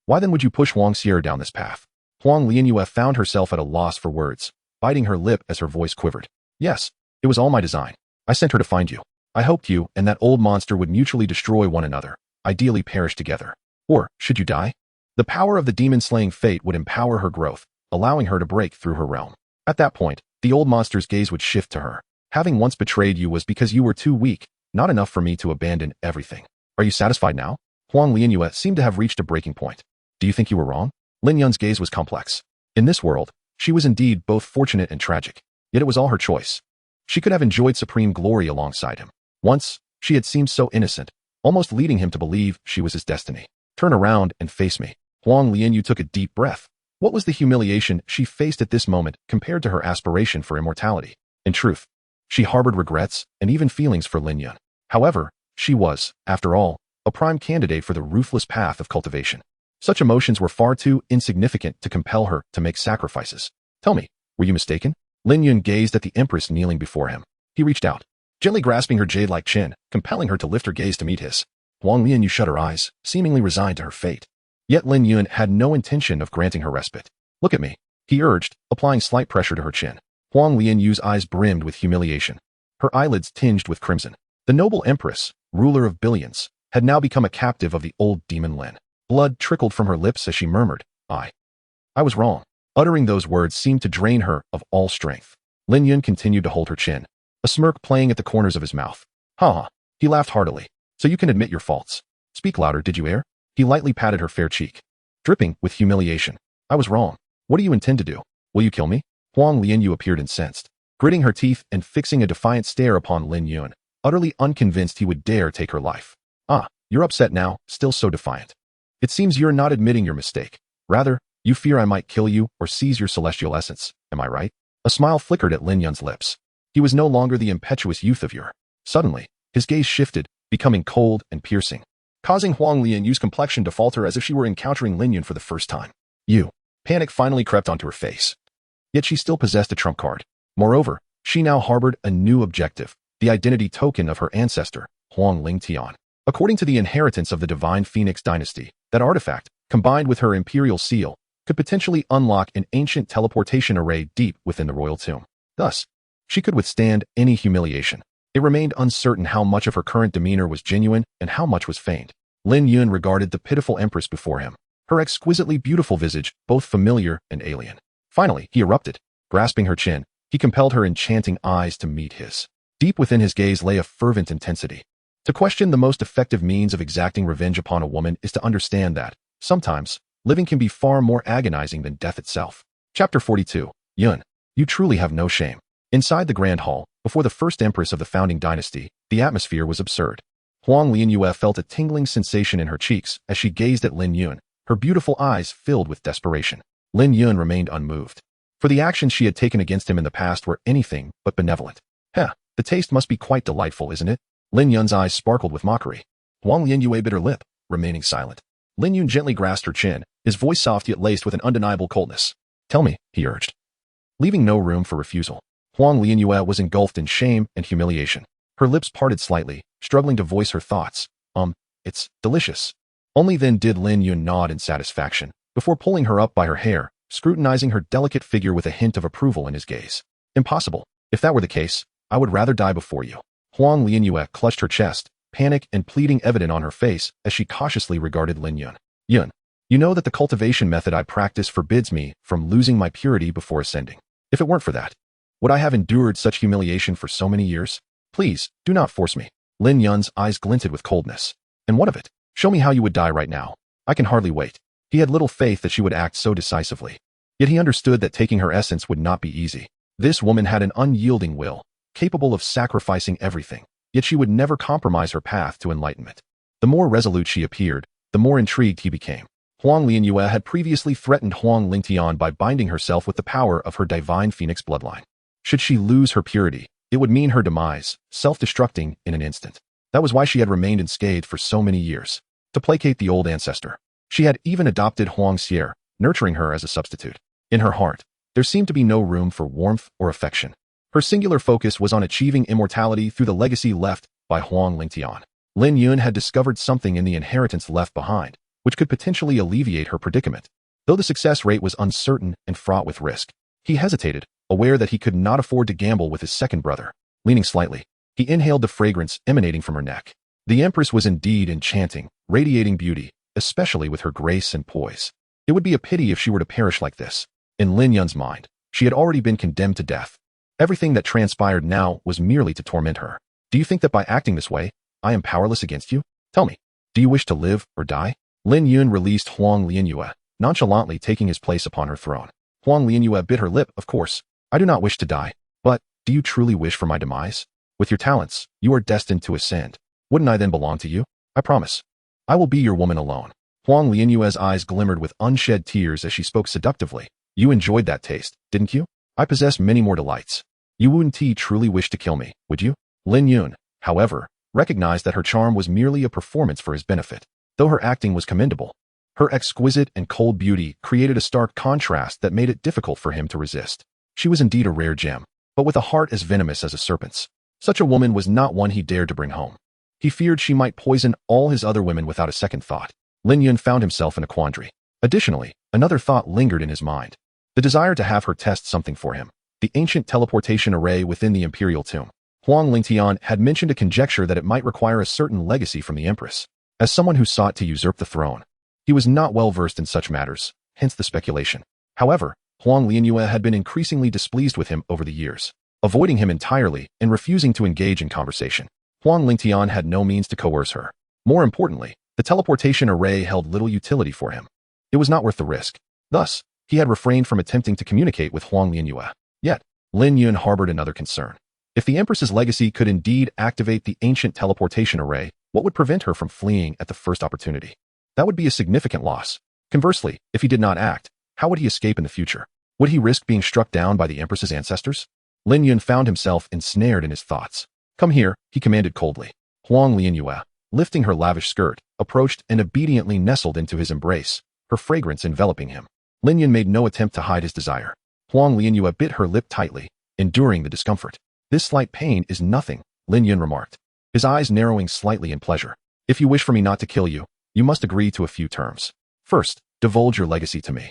why then would you push Huang Xier down this path? Huang Lianyue found herself at a loss for words, biting her lip as her voice quivered. Yes, it was all my design. I sent her to find you. I hoped you and that old monster would mutually destroy one another, ideally perish together. Or, should you die, the power of the demon-slaying fate would empower her growth, allowing her to break through her realm. At that point, the old monster's gaze would shift to her. Having once betrayed you was because you were too weak, not enough for me to abandon everything. Are you satisfied now? Huang Lianyue seemed to have reached a breaking point. Do you think you were wrong? Lin Yun's gaze was complex. In this world, she was indeed both fortunate and tragic, yet it was all her choice. She could have enjoyed supreme glory alongside him. Once, she had seemed so innocent, almost leading him to believe she was his destiny. Turn around and face me. Huang Lianyue took a deep breath. What was the humiliation she faced at this moment compared to her aspiration for immortality? In truth, she harbored regrets and even feelings for Lin Yun. However, she was, after all, a prime candidate for the ruthless path of cultivation. Such emotions were far too insignificant to compel her to make sacrifices. Tell me, were you mistaken? Lin Yun gazed at the Empress kneeling before him. He reached out, gently grasping her jade-like chin, compelling her to lift her gaze to meet his. Huang Lianyue shut her eyes, seemingly resigned to her fate. Yet Lin Yun had no intention of granting her respite. Look at me, he urged, applying slight pressure to her chin. Huang Lianyue's eyes brimmed with humiliation. Her eyelids tinged with crimson. The noble Empress, ruler of billions, had now become a captive of the old demon Lin. Blood trickled from her lips as she murmured, I was wrong. Uttering those words seemed to drain her of all strength. Lin Yun continued to hold her chin, a smirk playing at the corners of his mouth. Ha ha, he laughed heartily. So you can admit your faults. Speak louder, did you err? He lightly patted her fair cheek, dripping with humiliation. I was wrong. What do you intend to do? Will you kill me? Huang Lianyue appeared incensed, gritting her teeth and fixing a defiant stare upon Lin Yun, utterly unconvinced he would dare take her life. Ah, you're upset now, still so defiant. It seems you're not admitting your mistake. Rather, you fear I might kill you or seize your celestial essence, am I right? A smile flickered at Lin Yun's lips. He was no longer the impetuous youth of yore. Suddenly, his gaze shifted, becoming cold and piercing, causing Huang Lianyue's complexion to falter as if she were encountering Lin Yun for the first time. Panic finally crept onto her face. Yet she still possessed a trump card. Moreover, she now harbored a new objective, the identity token of her ancestor, Huang Lingtian. According to the inheritance of the divine Phoenix dynasty, that artifact, combined with her imperial seal, could potentially unlock an ancient teleportation array deep within the royal tomb. Thus, she could withstand any humiliation. It remained uncertain how much of her current demeanor was genuine and how much was feigned. Lin Yun regarded the pitiful Empress before him, her exquisitely beautiful visage both familiar and alien. Finally, he erupted. Grasping her chin, he compelled her enchanting eyes to meet his. Deep within his gaze lay a fervent intensity. To question the most effective means of exacting revenge upon a woman is to understand that, sometimes, living can be far more agonizing than death itself. Chapter 42. Yun, you truly have no shame. Inside the Grand Hall, before the first Empress of the founding dynasty, the atmosphere was absurd. Huang Lianyue felt a tingling sensation in her cheeks as she gazed at Lin Yun, her beautiful eyes filled with desperation. Lin Yun remained unmoved, for the actions she had taken against him in the past were anything but benevolent. The taste must be quite delightful, isn't it? Lin Yun's eyes sparkled with mockery. Huang Lianyue bit her lip, remaining silent. Lin Yun gently grasped her chin, his voice soft yet laced with an undeniable coldness. Tell me, he urged. Leaving no room for refusal, Huang Lianyue was engulfed in shame and humiliation. Her lips parted slightly, struggling to voice her thoughts. It's delicious. Only then did Lin Yun nod in satisfaction, before pulling her up by her hair, scrutinizing her delicate figure with a hint of approval in his gaze. Impossible. If that were the case, I would rather die before you. Huang Lianyue clutched her chest, panic and pleading evident on her face as she cautiously regarded Lin Yun. Yun, you know that the cultivation method I practice forbids me from losing my purity before ascending. If it weren't for that, would I have endured such humiliation for so many years? Please, do not force me. Lin Yun's eyes glinted with coldness. And what of it? Show me how you would die right now. I can hardly wait. He had little faith that she would act so decisively. Yet he understood that taking her essence would not be easy. This woman had an unyielding will, capable of sacrificing everything, yet she would never compromise her path to enlightenment. The more resolute she appeared, the more intrigued he became. Huang Lianyue had previously threatened Huang Lingtian by binding herself with the power of her divine phoenix bloodline. Should she lose her purity, it would mean her demise, self-destructing in an instant. That was why she had remained unscathed for so many years. To placate the old ancestor, she had even adopted Huang Xier, nurturing her as a substitute. In her heart, there seemed to be no room for warmth or affection. Her singular focus was on achieving immortality through the legacy left by Huang Lingtian. Lin Yun had discovered something in the inheritance left behind, which could potentially alleviate her predicament. Though the success rate was uncertain and fraught with risk, he hesitated, aware that he could not afford to gamble with his second brother. Leaning slightly, he inhaled the fragrance emanating from her neck. The Empress was indeed enchanting, radiating beauty, especially with her grace and poise. It would be a pity if she were to perish like this. In Lin Yun's mind, she had already been condemned to death. Everything that transpired now was merely to torment her. Do you think that by acting this way, I am powerless against you? Tell me, do you wish to live or die? Lin Yun released Huang Lianyue, nonchalantly taking his place upon her throne. Huang Lianyue bit her lip, of course. I do not wish to die, but do you truly wish for my demise? With your talents, you are destined to ascend. Wouldn't I then belong to you? I promise. I will be your woman alone. Huang Lianyue's eyes glimmered with unshed tears as she spoke seductively. You enjoyed that taste, didn't you? I possess many more delights. You wouldn't truly wish to kill me, would you? Lin Yun, however, recognized that her charm was merely a performance for his benefit. Though her acting was commendable, her exquisite and cold beauty created a stark contrast that made it difficult for him to resist. She was indeed a rare gem, but with a heart as venomous as a serpent's. Such a woman was not one he dared to bring home. He feared she might poison all his other women without a second thought. Lin Yun found himself in a quandary. Additionally, another thought lingered in his mind. The desire to have her test something for him. The ancient teleportation array within the imperial tomb. Huang Lingtian had mentioned a conjecture that it might require a certain legacy from the Empress. As someone who sought to usurp the throne, he was not well versed in such matters, hence the speculation. However, Huang Lianyue had been increasingly displeased with him over the years, avoiding him entirely and refusing to engage in conversation. Huang Lingtian had no means to coerce her. More importantly, the teleportation array held little utility for him. It was not worth the risk. Thus, he had refrained from attempting to communicate with Huang Lianyue. Yet, Lin Yun harbored another concern. If the Empress's legacy could indeed activate the ancient teleportation array, what would prevent her from fleeing at the first opportunity? That would be a significant loss. Conversely, if he did not act, how would he escape in the future? Would he risk being struck down by the Empress's ancestors? Lin Yun found himself ensnared in his thoughts. Come here, he commanded coldly. Huang Lianyue, lifting her lavish skirt, approached and obediently nestled into his embrace, her fragrance enveloping him. Lin Yun made no attempt to hide his desire. Huang Lianyue bit her lip tightly, enduring the discomfort. This slight pain is nothing, Lin Yun remarked, his eyes narrowing slightly in pleasure. If you wish for me not to kill you, you must agree to a few terms. First, divulge your legacy to me,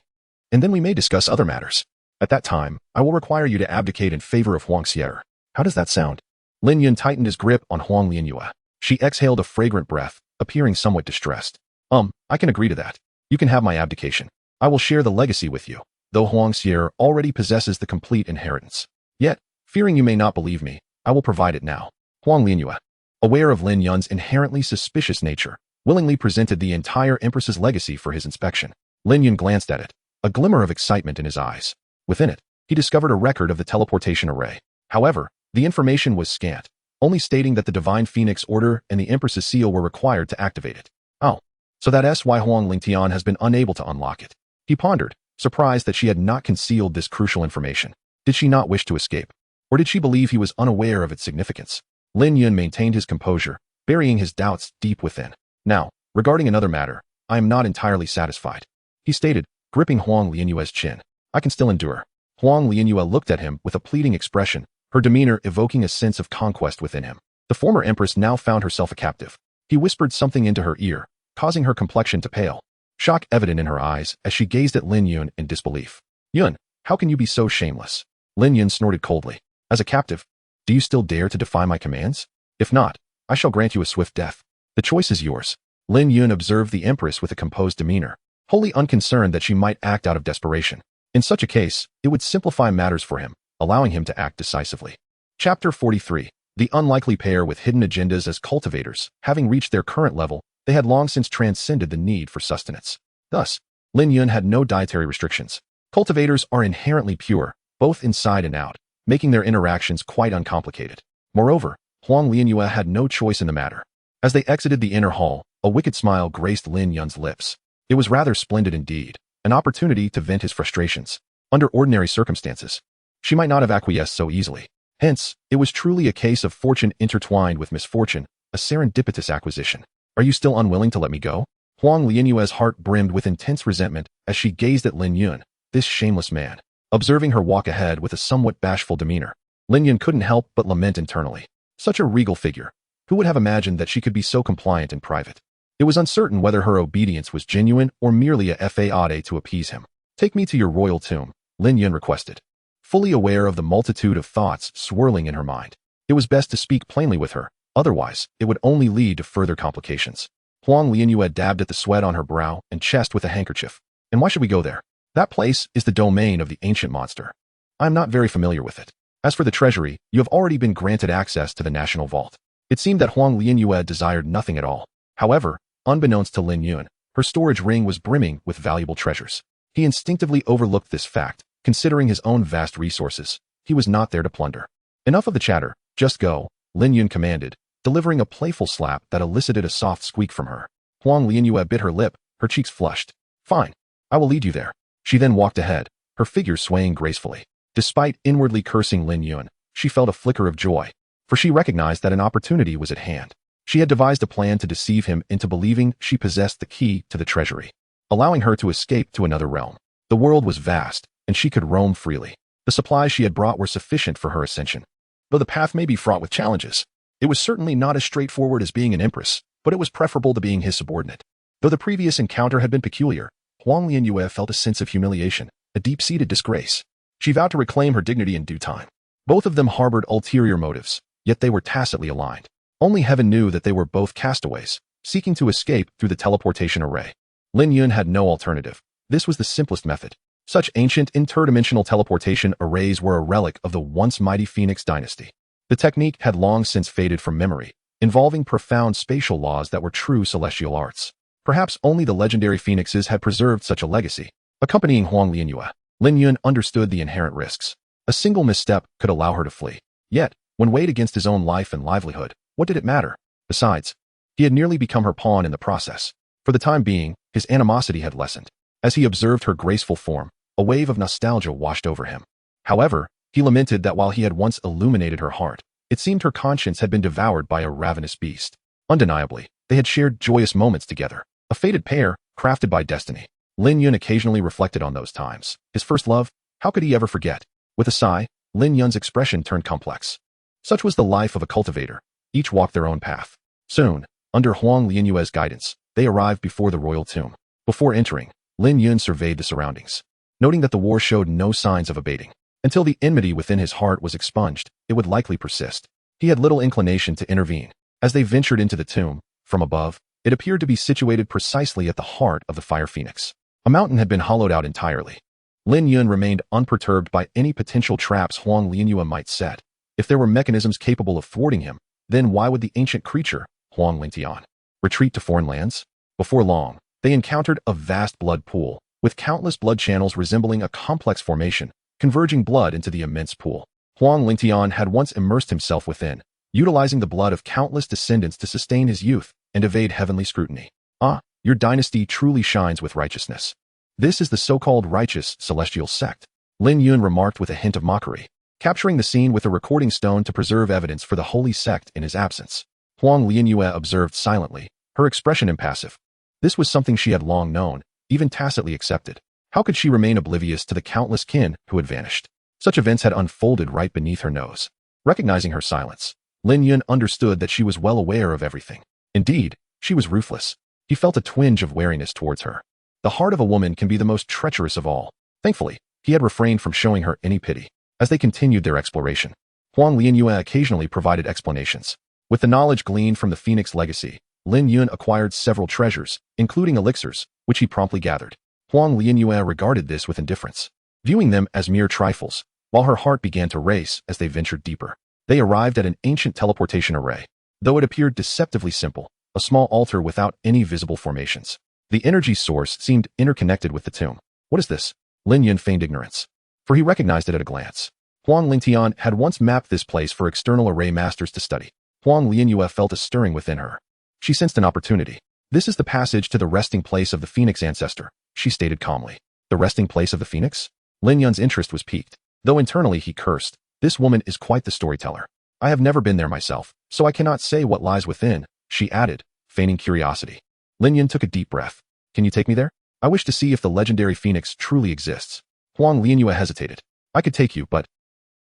and then we may discuss other matters. At that time, I will require you to abdicate in favor of Huang Xier. How does that sound? Lin Yun tightened his grip on Huang Lianyue. She exhaled a fragrant breath, appearing somewhat distressed. I can agree to that. You can have my abdication. I will share the legacy with you, though Huang Xier already possesses the complete inheritance. Yet, fearing you may not believe me, I will provide it now. Huang Lianyue, aware of Lin Yun's inherently suspicious nature, willingly presented the entire Empress's legacy for his inspection. Lin Yun glanced at it, a glimmer of excitement in his eyes. Within it, he discovered a record of the teleportation array. However, the information was scant, only stating that the Divine Phoenix Order and the Empress's seal were required to activate it. Oh, so that's why Huang Lingtian has been unable to unlock it. He pondered, surprised that she had not concealed this crucial information. Did she not wish to escape? Or did she believe he was unaware of its significance? Lin Yun maintained his composure, burying his doubts deep within. Now, regarding another matter, I am not entirely satisfied, he stated, gripping Huang Lianyue's chin. I can still endure. Huang Lianyue looked at him with a pleading expression, her demeanor evoking a sense of conquest within him. The former Empress now found herself a captive. He whispered something into her ear, causing her complexion to pale, shock evident in her eyes as she gazed at Lin Yun in disbelief. Yun, how can you be so shameless? Lin Yun snorted coldly. As a captive, do you still dare to defy my commands? If not, I shall grant you a swift death. The choice is yours. Lin Yun observed the Empress with a composed demeanor, wholly unconcerned that she might act out of desperation. In such a case, it would simplify matters for him, allowing him to act decisively. Chapter 43. The unlikely pair with hidden agendas as cultivators, having reached their current level, they had long since transcended the need for sustenance. Thus, Lin Yun had no dietary restrictions. Cultivators are inherently pure, both inside and out, making their interactions quite uncomplicated. Moreover, Huang Lianyue had no choice in the matter. As they exited the inner hall, a wicked smile graced Lin Yun's lips. It was rather splendid indeed, an opportunity to vent his frustrations. Under ordinary circumstances, she might not have acquiesced so easily. Hence, it was truly a case of fortune intertwined with misfortune, a serendipitous acquisition. Are you still unwilling to let me go? Huang Lianyue's heart brimmed with intense resentment as she gazed at Lin Yun, this shameless man. Observing her walk ahead with a somewhat bashful demeanor, Lin Yun couldn't help but lament internally. Such a regal figure. Who would have imagined that she could be so compliant in private? It was uncertain whether her obedience was genuine or merely a fade to appease him. Take me to your royal tomb, Lin Yun requested. Fully aware of the multitude of thoughts swirling in her mind, it was best to speak plainly with her, otherwise it would only lead to further complications. Huang Lianyue dabbed at the sweat on her brow and chest with a handkerchief. And why should we go there? That place is the domain of the ancient monster. I am not very familiar with it. As for the treasury, you have already been granted access to the national vault. It seemed that Huang Lianyue desired nothing at all. However, unbeknownst to Lin Yun, her storage ring was brimming with valuable treasures. He instinctively overlooked this fact. Considering his own vast resources, he was not there to plunder. Enough of the chatter, just go, Lin Yun commanded, delivering a playful slap that elicited a soft squeak from her. Huang Lianyue bit her lip, her cheeks flushed. Fine, I will lead you there. She then walked ahead, her figure swaying gracefully. Despite inwardly cursing Lin Yun, she felt a flicker of joy, for she recognized that an opportunity was at hand. She had devised a plan to deceive him into believing she possessed the key to the treasury, allowing her to escape to another realm. The world was vast, and she could roam freely. The supplies she had brought were sufficient for her ascension. Though the path may be fraught with challenges, it was certainly not as straightforward as being an empress, but it was preferable to being his subordinate. Though the previous encounter had been peculiar, Huang Lianyue felt a sense of humiliation, a deep-seated disgrace. She vowed to reclaim her dignity in due time. Both of them harbored ulterior motives, yet they were tacitly aligned. Only heaven knew that they were both castaways, seeking to escape through the teleportation array. Lin Yun had no alternative. This was the simplest method. Such ancient interdimensional teleportation arrays were a relic of the once mighty Phoenix dynasty. The technique had long since faded from memory, involving profound spatial laws that were true celestial arts. Perhaps only the legendary phoenixes had preserved such a legacy. Accompanying Huang Lianyue, Lin Yun understood the inherent risks. A single misstep could allow her to flee. Yet, when weighed against his own life and livelihood, what did it matter? Besides, he had nearly become her pawn in the process. For the time being, his animosity had lessened. As he observed her graceful form, a wave of nostalgia washed over him. However, he lamented that while he had once illuminated her heart, it seemed her conscience had been devoured by a ravenous beast. Undeniably, they had shared joyous moments together, a fated pair, crafted by destiny. Lin Yun occasionally reflected on those times. His first love, how could he ever forget? With a sigh, Lin Yun's expression turned complex. Such was the life of a cultivator. Each walked their own path. Soon, under Huang Lianyue's guidance, they arrived before the royal tomb. Before entering, Lin Yun surveyed the surroundings, noting that the war showed no signs of abating. Until the enmity within his heart was expunged, it would likely persist. He had little inclination to intervene. As they ventured into the tomb, from above, it appeared to be situated precisely at the heart of the fire phoenix. A mountain had been hollowed out entirely. Lin Yun remained unperturbed by any potential traps Huang Lianyue might set. If there were mechanisms capable of thwarting him, then why would the ancient creature, Huang Lingtian, retreat to foreign lands? Before long, they encountered a vast blood pool, with countless blood channels resembling a complex formation, converging blood into the immense pool. Huang Lingtian had once immersed himself within, utilizing the blood of countless descendants to sustain his youth and evade heavenly scrutiny. Ah, your dynasty truly shines with righteousness. This is the so-called righteous celestial sect, Lin Yun remarked with a hint of mockery, capturing the scene with a recording stone to preserve evidence for the holy sect in his absence. Huang Lianyue observed silently, her expression impassive. This was something she had long known, even tacitly accepted. How could she remain oblivious to the countless kin who had vanished? Such events had unfolded right beneath her nose. Recognizing her silence, Lin Yun understood that she was well aware of everything. Indeed, she was ruthless. He felt a twinge of wariness towards her. The heart of a woman can be the most treacherous of all. Thankfully, he had refrained from showing her any pity. As they continued their exploration, Huang Lianyue occasionally provided explanations. With the knowledge gleaned from the Phoenix legacy, Lin Yun acquired several treasures, including elixirs, which he promptly gathered. Huang Lianyue regarded this with indifference, viewing them as mere trifles, while her heart began to race as they ventured deeper. They arrived at an ancient teleportation array. Though it appeared deceptively simple, a small altar without any visible formations. The energy source seemed interconnected with the tomb. What is this? Lin Yun feigned ignorance, for he recognized it at a glance. Huang Lingtian had once mapped this place for external array masters to study. Huang Lianyue felt a stirring within her. She sensed an opportunity. This is the passage to the resting place of the Phoenix ancestor, she stated calmly. The resting place of the Phoenix? Lin Yun's interest was piqued, though internally he cursed. This woman is quite the storyteller. I have never been there myself, so I cannot say what lies within, she added, feigning curiosity. Lin Yun took a deep breath. Can you take me there? I wish to see if the legendary Phoenix truly exists. Huang Lianyue hesitated. I could take you, but...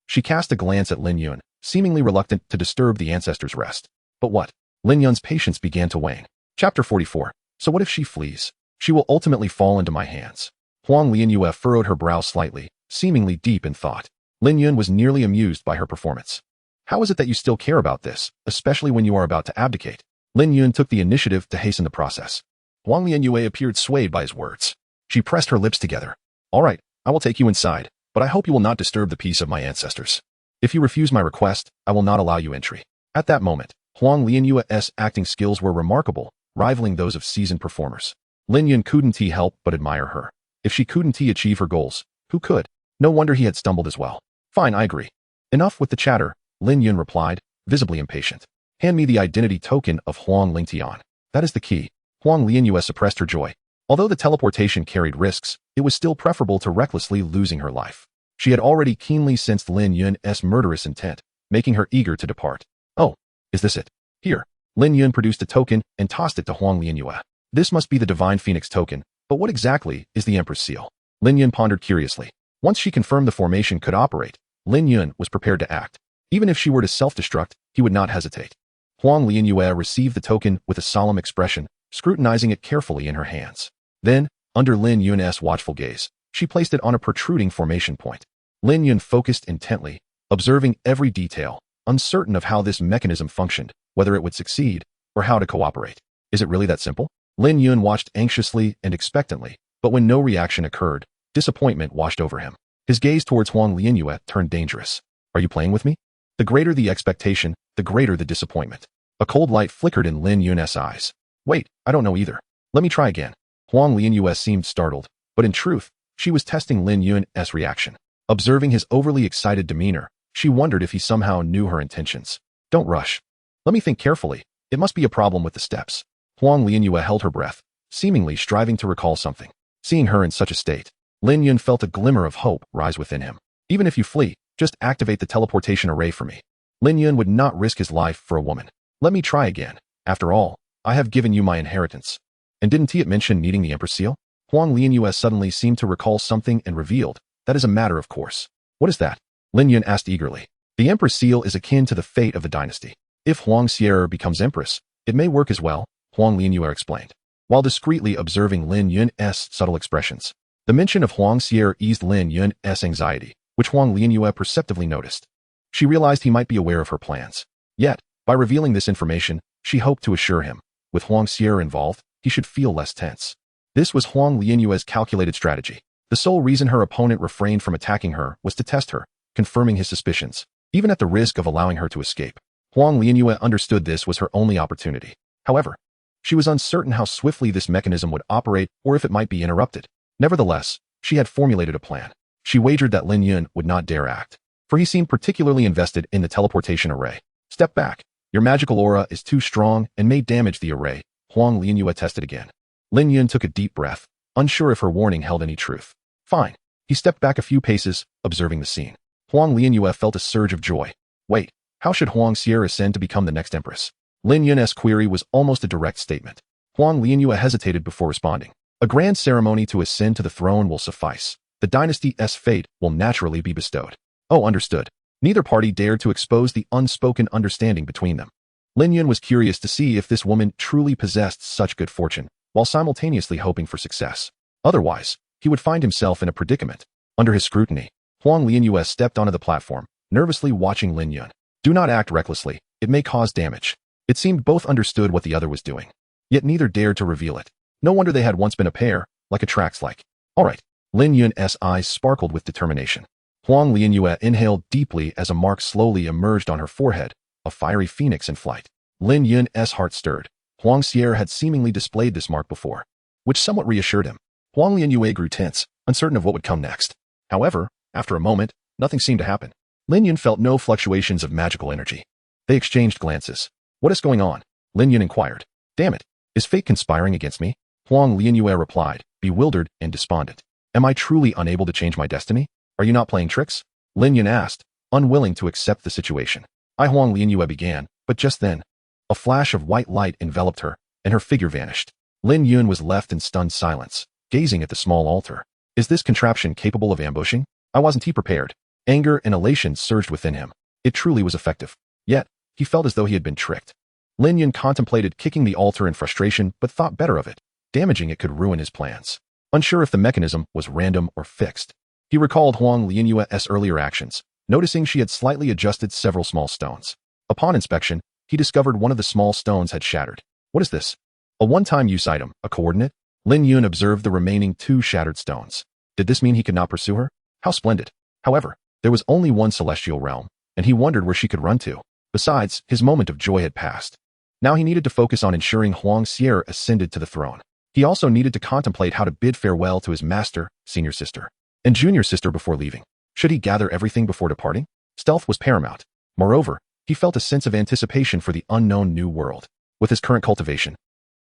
She cast a glance at Lin Yun, seemingly reluctant to disturb the ancestor's rest. But what? Lin Yun's patience began to wane. Chapter 44. So what if she flees? She will ultimately fall into my hands. Huang Lianyue furrowed her brow slightly, seemingly deep in thought. Lin Yun was nearly amused by her performance. How is it that you still care about this, especially when you are about to abdicate? Lin Yun took the initiative to hasten the process. Huang Lianyue appeared swayed by his words. She pressed her lips together. All right, I will take you inside, but I hope you will not disturb the peace of my ancestors. If you refuse my request, I will not allow you entry. At that moment, Huang Lianyue's acting skills were remarkable, rivaling those of seasoned performers. Lin Yun couldn't help but admire her. If she couldn't achieve her goals, who could? No wonder he had stumbled as well. Fine, I agree. Enough with the chatter, Lin Yun replied, visibly impatient. Hand me the identity token of Huang Lingtian. That is the key. Huang Lianyue suppressed her joy. Although the teleportation carried risks, it was still preferable to recklessly losing her life. She had already keenly sensed Lin Yun's murderous intent, making her eager to depart. Oh, is this it? Here. Lin Yun produced a token and tossed it to Huang Lianyue. This must be the Divine Phoenix token, but what exactly is the Empress seal? Lin Yun pondered curiously. Once she confirmed the formation could operate, Lin Yun was prepared to act. Even if she were to self-destruct, he would not hesitate. Huang Lianyue received the token with a solemn expression, scrutinizing it carefully in her hands. Then, under Lin Yun's watchful gaze, she placed it on a protruding formation point. Lin Yun focused intently, observing every detail, uncertain of how this mechanism functioned, whether it would succeed, or how to cooperate. Is it really that simple? Lin Yun watched anxiously and expectantly, but when no reaction occurred, disappointment washed over him. His gaze towards Huang Lianyue turned dangerous. Are you playing with me? The greater the expectation, the greater the disappointment. A cold light flickered in Lin Yun's eyes. Wait, I don't know either. Let me try again. Huang Lianyue seemed startled, but in truth, she was testing Lin Yun's reaction. Observing his overly excited demeanor, she wondered if he somehow knew her intentions. Don't rush. Let me think carefully. It must be a problem with the steps. Huang Lianyue held her breath, seemingly striving to recall something. Seeing her in such a state, Lin Yun felt a glimmer of hope rise within him. Even if you flee, just activate the teleportation array for me. Lin Yun would not risk his life for a woman. Let me try again. After all, I have given you my inheritance. And didn't it mention needing the Empress seal? Huang Lianyue suddenly seemed to recall something and revealed, that is a matter of course. What is that? Lin Yun asked eagerly. The Empress seal is akin to the fate of the dynasty. If Huang Xier becomes Empress, it may work as well, Huang Lianyue explained, while discreetly observing Lin Yun's subtle expressions. The mention of Huang Xier eased Lin Yun's anxiety, which Huang Lianyue perceptively noticed. She realized he might be aware of her plans. Yet, by revealing this information, she hoped to assure him, with Huang Xier involved, he should feel less tense. This was Huang Lianyue's calculated strategy. The sole reason her opponent refrained from attacking her was to test her, confirming his suspicions, even at the risk of allowing her to escape. Huang Lianyue understood this was her only opportunity. However, she was uncertain how swiftly this mechanism would operate or if it might be interrupted. Nevertheless, she had formulated a plan. She wagered that Lin Yun would not dare act, for he seemed particularly invested in the teleportation array. Step back. Your magical aura is too strong and may damage the array, Huang Lianyue tested again. Lin Yun took a deep breath, unsure if her warning held any truth. Fine. He stepped back a few paces, observing the scene. Huang Lianyue felt a surge of joy. Wait, how should Huang Xier ascend to become the next empress? Lin Yun's query was almost a direct statement. Huang Lianyue hesitated before responding. A grand ceremony to ascend to the throne will suffice. The dynasty's fate will naturally be bestowed. Oh, understood. Neither party dared to expose the unspoken understanding between them. Lin Yun was curious to see if this woman truly possessed such good fortune, while simultaneously hoping for success. Otherwise, he would find himself in a predicament. Under his scrutiny, Huang Lianyue stepped onto the platform, nervously watching Lin Yun. Do not act recklessly. it may cause damage. It seemed both understood what the other was doing, yet neither dared to reveal it. No wonder they had once been a pair, like attracts like. All right. Lin Yun's eyes sparkled with determination. Huang Lianyue inhaled deeply as a mark slowly emerged on her forehead, a fiery phoenix in flight. Lin Yun's heart stirred. Huang Xier had seemingly displayed this mark before, which somewhat reassured him. Huang Lianyue grew tense, uncertain of what would come next. However, after a moment, nothing seemed to happen. Lin Yun felt no fluctuations of magical energy. They exchanged glances. What is going on? Lin Yun inquired. Damn it. Is fate conspiring against me? Huang Lianyue replied, bewildered and despondent. Am I truly unable to change my destiny? Are you not playing tricks? Lin Yun asked, unwilling to accept the situation. Huang Lianyue began, but just then, a flash of white light enveloped her, and her figure vanished. Lin Yun was left in stunned silence, gazing at the small altar. Is this contraption capable of ambushing? I wasn't prepared. Anger and elation surged within him. It truly was effective. Yet, he felt as though he had been tricked. Lin Yun contemplated kicking the altar in frustration, but thought better of it. Damaging it could ruin his plans. Unsure if the mechanism was random or fixed, he recalled Huang Lianyue's earlier actions, noticing she had slightly adjusted several small stones. Upon inspection, he discovered one of the small stones had shattered. What is this? A one-time use item, a coordinate? Lin Yun observed the remaining 2 shattered stones. Did this mean he could not pursue her? How splendid. However, there was only one celestial realm, and he wondered where she could run to. Besides, his moment of joy had passed. Now he needed to focus on ensuring Huang Xier ascended to the throne. He also needed to contemplate how to bid farewell to his master, senior sister, and junior sister before leaving. Should he gather everything before departing? Stealth was paramount. Moreover, he felt a sense of anticipation for the unknown new world. With his current cultivation,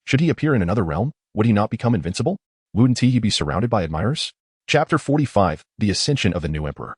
should he appear in another realm, would he not become invincible? Wouldn't he be surrounded by admirers? Chapter 45, The Ascension of the New Emperor.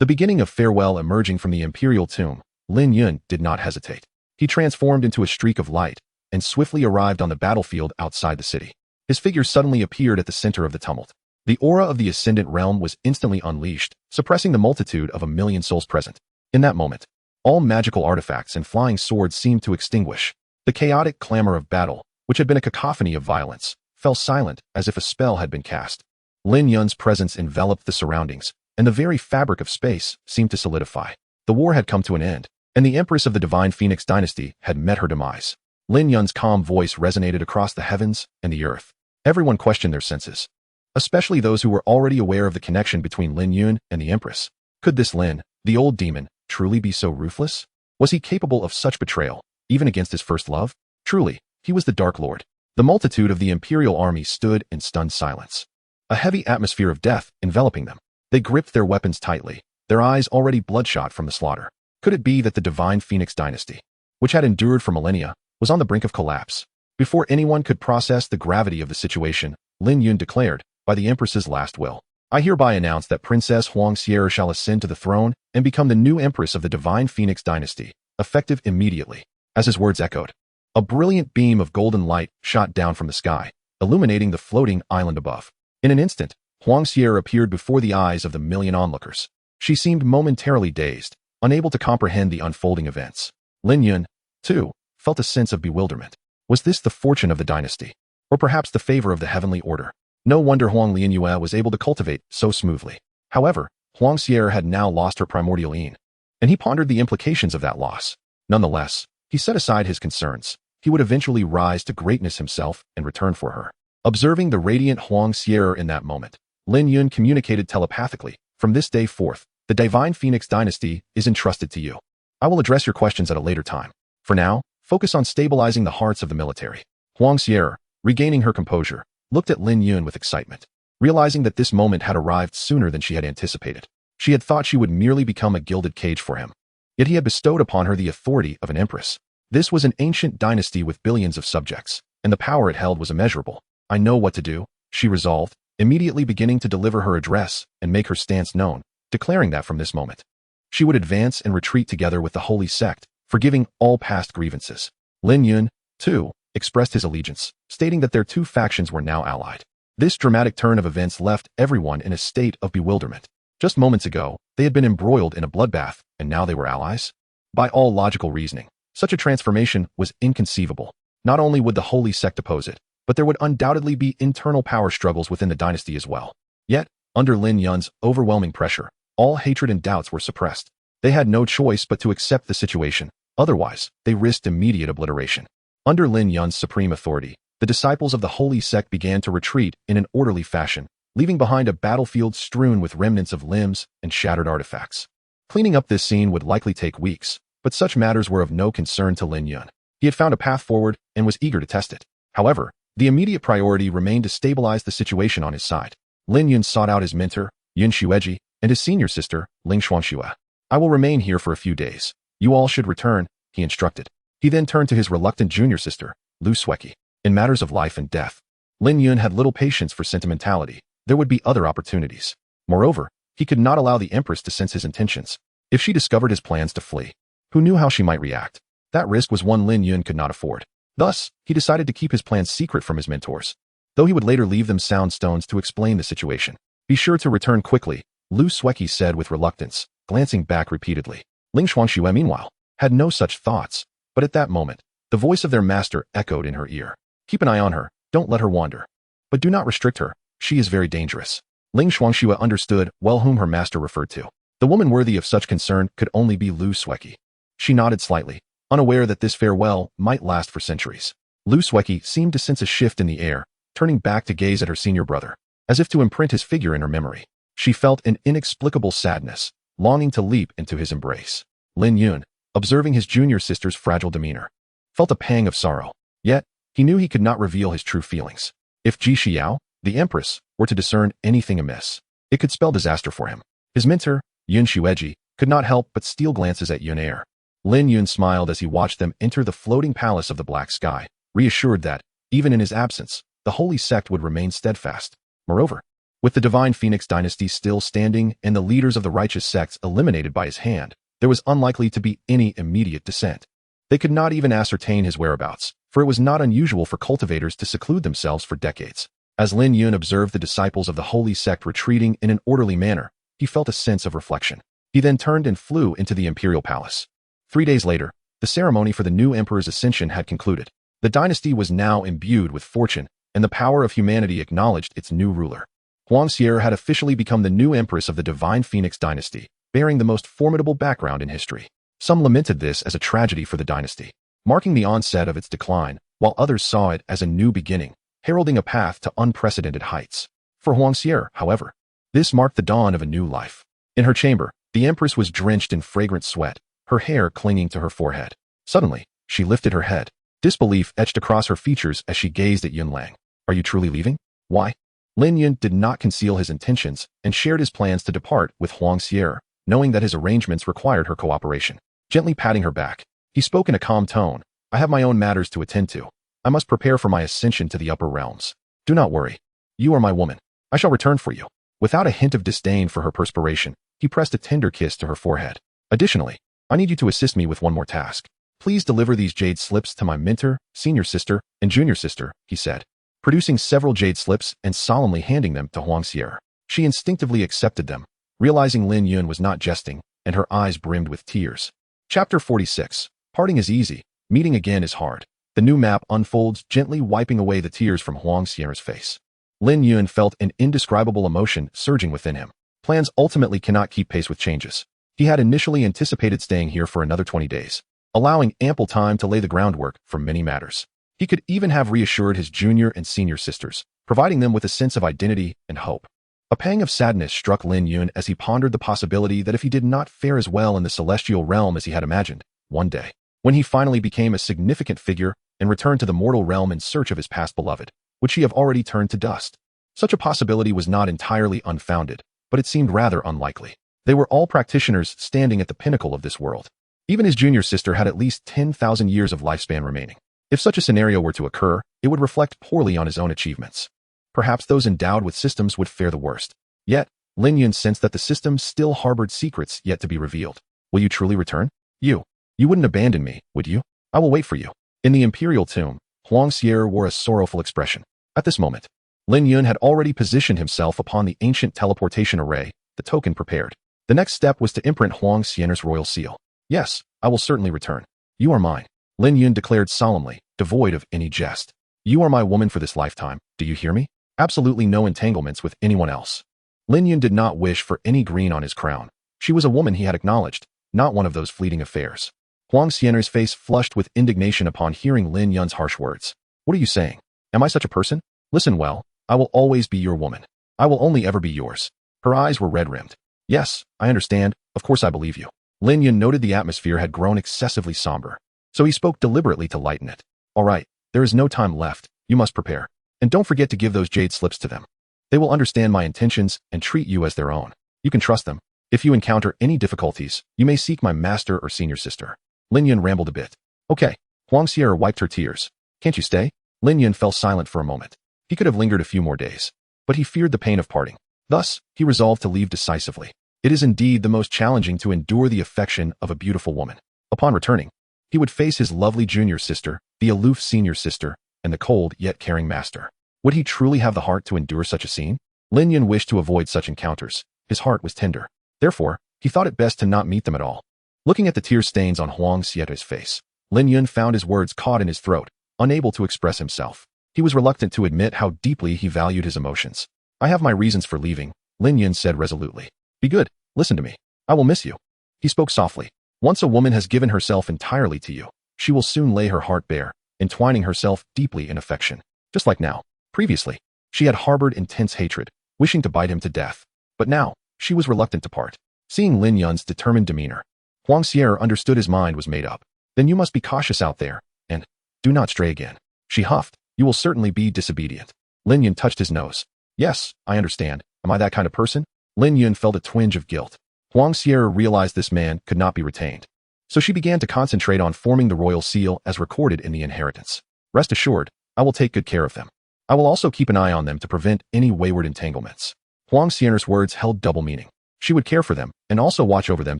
The beginning of farewell emerging from the imperial tomb, Lin Yun did not hesitate. He transformed into a streak of light and swiftly arrived on the battlefield outside the city. His figure suddenly appeared at the center of the tumult. The aura of the ascendant realm was instantly unleashed, suppressing the multitude of 1,000,000 souls present. In that moment, all magical artifacts and flying swords seemed to extinguish. The chaotic clamor of battle, which had been a cacophony of violence, fell silent as if a spell had been cast. Lin Yun's presence enveloped the surroundings, and the very fabric of space seemed to solidify. The war had come to an end, and the Empress of the Divine Phoenix dynasty had met her demise. Lin Yun's calm voice resonated across the heavens and the earth. Everyone questioned their senses, especially those who were already aware of the connection between Lin Yun and the Empress. Could this Lin, the old demon, truly be so ruthless? Was he capable of such betrayal, even against his first love? Truly, he was the Dark Lord. The multitude of the imperial army stood in stunned silence, a heavy atmosphere of death enveloping them. They gripped their weapons tightly, their eyes already bloodshot from the slaughter. Could it be that the Divine Phoenix dynasty, which had endured for millennia, was on the brink of collapse? Before anyone could process the gravity of the situation, Lin Yun declared, by the Empress's last will, I hereby announce that Princess Huang Xier shall ascend to the throne and become the new Empress of the Divine Phoenix dynasty, effective immediately. As his words echoed, a brilliant beam of golden light shot down from the sky, illuminating the floating island above. In an instant, Huang Xier appeared before the eyes of the 1,000,000 onlookers. She seemed momentarily dazed, unable to comprehend the unfolding events. Lin Yun, too, felt a sense of bewilderment. Was this the fortune of the dynasty? Or perhaps the favor of the heavenly order? No wonder Huang Lianyue was able to cultivate so smoothly. However, Huang Xier had now lost her primordial yin, and he pondered the implications of that loss. Nonetheless, he set aside his concerns. He would eventually rise to greatness himself and return for her. Observing the radiant Huang Xier in that moment, Lin Yun communicated telepathically, from this day forth, the Divine Phoenix dynasty is entrusted to you. I will address your questions at a later time. For now, focus on stabilizing the hearts of the military. Huang Xier, regaining her composure, looked at Lin Yun with excitement, realizing that this moment had arrived sooner than she had anticipated. She had thought she would merely become a gilded cage for him. Yet he had bestowed upon her the authority of an empress. This was an ancient dynasty with billions of subjects, and the power it held was immeasurable. I know what to do, she resolved, immediately beginning to deliver her address and make her stance known, declaring that from this moment, she would advance and retreat together with the holy sect, forgiving all past grievances. Lin Yun, too, expressed his allegiance, stating that their 2 factions were now allied. This dramatic turn of events left everyone in a state of bewilderment. Just moments ago, they had been embroiled in a bloodbath, and now they were allies? By all logical reasoning, such a transformation was inconceivable. Not only would the holy sect oppose it, but there would undoubtedly be internal power struggles within the dynasty as well. Yet, under Lin Yun's overwhelming pressure, all hatred and doubts were suppressed. They had no choice but to accept the situation, Otherwise, they risked immediate obliteration. Under Lin Yun's supreme authority, the disciples of the holy sect began to retreat in an orderly fashion, leaving behind a battlefield strewn with remnants of limbs and shattered artifacts. Cleaning up this scene would likely take weeks, but such matters were of no concern to Lin Yun. He had found a path forward and was eager to test it. However, the immediate priority remained to stabilize the situation on his side. Lin Yun sought out his mentor, Yun Xueji, and his senior sister, Ling Xuanxue. I will remain here for a few days. You all should return, he instructed. He then turned to his reluctant junior sister, Lu Sueki. In matters of life and death, Lin Yun had little patience for sentimentality. There would be other opportunities. Moreover, he could not allow the Empress to sense his intentions. If she discovered his plans to flee, who knew how she might react? That risk was one Lin Yun could not afford. Thus, he decided to keep his plans secret from his mentors, though he would later leave them sound stones to explain the situation. Be sure to return quickly, Lu Sueki said with reluctance, glancing back repeatedly. Ling Xuanxue, meanwhile, had no such thoughts, but at that moment, the voice of their master echoed in her ear. Keep an eye on her, don't let her wander. But do not restrict her, she is very dangerous. Ling Xuanxue understood well whom her master referred to. The woman worthy of such concern could only be Lu Sueki. She nodded slightly, unaware that this farewell might last for centuries. Lu Sueki seemed to sense a shift in the air, turning back to gaze at her senior brother, as if to imprint his figure in her memory. She felt an inexplicable sadness, longing to leap into his embrace. Lin Yun, observing his junior sister's fragile demeanor, felt a pang of sorrow. Yet, he knew he could not reveal his true feelings. If Ji Xiao, the Empress, were to discern anything amiss, it could spell disaster for him. His mentor, Yun Xueji, could not help but steal glances at Yun Er. Lin Yun smiled as he watched them enter the floating palace of the black sky, reassured that, even in his absence, the holy sect would remain steadfast. Moreover, with the divine Phoenix dynasty still standing and the leaders of the righteous sects eliminated by his hand, there was unlikely to be any immediate dissent. They could not even ascertain his whereabouts, for it was not unusual for cultivators to seclude themselves for decades. As Lin Yun observed the disciples of the holy sect retreating in an orderly manner, he felt a sense of reflection. He then turned and flew into the imperial palace. 3 days later, the ceremony for the new emperor's ascension had concluded. The dynasty was now imbued with fortune, and the power of humanity acknowledged its new ruler. Huangxie had officially become the new empress of the divine Phoenix dynasty, bearing the most formidable background in history. Some lamented this as a tragedy for the dynasty, marking the onset of its decline, while others saw it as a new beginning, heralding a path to unprecedented heights. For Huangxie, however, this marked the dawn of a new life. In her chamber, the empress was drenched in fragrant sweat, her hair clinging to her forehead. Suddenly, she lifted her head. Disbelief etched across her features as she gazed at Yun Lang. Are you truly leaving? Why? Lin Yun did not conceal his intentions and shared his plans to depart with Huangxie, knowing that his arrangements required her cooperation. Gently patting her back, he spoke in a calm tone. I have my own matters to attend to. I must prepare for my ascension to the upper realms. Do not worry. You are my woman. I shall return for you. Without a hint of disdain for her perspiration, he pressed a tender kiss to her forehead. Additionally, I need you to assist me with one more task. Please deliver these jade slips to my mentor, senior sister, and junior sister, he said, producing several jade slips and solemnly handing them to Huangxie. She instinctively accepted them, realizing Lin Yun was not jesting, and her eyes brimmed with tears. Chapter 46. Parting is easy, meeting again is hard. The new map unfolds, gently wiping away the tears from Huangxie's face. Lin Yun felt an indescribable emotion surging within him. Plans ultimately cannot keep pace with changes. He had initially anticipated staying here for another 20 days, allowing ample time to lay the groundwork for many matters. He could even have reassured his junior and senior sisters, providing them with a sense of identity and hope. A pang of sadness struck Lin Yun as he pondered the possibility that if he did not fare as well in the celestial realm as he had imagined, one day, when he finally became a significant figure and returned to the mortal realm in search of his past beloved, would she have already turned to dust? Such a possibility was not entirely unfounded, but it seemed rather unlikely. They were all practitioners standing at the pinnacle of this world. Even his junior sister had at least 10,000 years of lifespan remaining. If such a scenario were to occur, it would reflect poorly on his own achievements. Perhaps those endowed with systems would fare the worst. Yet, Lin Yun sensed that the system still harbored secrets yet to be revealed. Will you truly return? You wouldn't abandon me, would you? I will wait for you. In the imperial tomb, Huangxie wore a sorrowful expression. At this moment, Lin Yun had already positioned himself upon the ancient teleportation array, the token prepared. The next step was to imprint Huangxie's royal seal. Yes, I will certainly return. You are mine, Lin Yun declared solemnly, devoid of any jest. You are my woman for this lifetime, do you hear me? Absolutely no entanglements with anyone else. Lin Yun did not wish for any green on his crown. She was a woman he had acknowledged, not one of those fleeting affairs. Huang Xian'er's face flushed with indignation upon hearing Lin Yun's harsh words. What are you saying? Am I such a person? Listen well, I will always be your woman. I will only ever be yours. Her eyes were red-rimmed. Yes, I understand, of course I believe you. Lin Yun noted the atmosphere had grown excessively somber, so he spoke deliberately to lighten it. All right, there is no time left, you must prepare. And don't forget to give those jade slips to them. They will understand my intentions and treat you as their own. You can trust them. If you encounter any difficulties, you may seek my master or senior sister. Lin Yun rambled a bit. Okay. Huang Xier wiped her tears. Can't you stay? Lin Yun fell silent for a moment. He could have lingered a few more days, but he feared the pain of parting. Thus, he resolved to leave decisively. It is indeed the most challenging to endure the affection of a beautiful woman. Upon returning, he would face his lovely junior sister, the aloof senior sister, and the cold yet caring master. Would he truly have the heart to endure such a scene? Lin Yun wished to avoid such encounters. His heart was tender. Therefore, he thought it best to not meet them at all. Looking at the tear stains on Huang Xieta's face, Lin Yun found his words caught in his throat, unable to express himself. He was reluctant to admit how deeply he valued his emotions. I have my reasons for leaving, Lin Yun said resolutely. Be good, listen to me. I will miss you. He spoke softly. Once a woman has given herself entirely to you, she will soon lay her heart bare, entwining herself deeply in affection. Just like now. Previously, she had harbored intense hatred, wishing to bite him to death. But now, she was reluctant to part. Seeing Lin Yun's determined demeanor, Huang Xier understood his mind was made up. Then you must be cautious out there, and do not stray again. She huffed. You will certainly be disobedient. Lin Yun touched his nose. Yes, I understand. Am I that kind of person? Lin Yun felt a twinge of guilt. Huang Xier realized this man could not be retained. So she began to concentrate on forming the royal seal as recorded in the inheritance. Rest assured, I will take good care of them. I will also keep an eye on them to prevent any wayward entanglements. Huang Xian'er's words held double meaning. She would care for them and also watch over them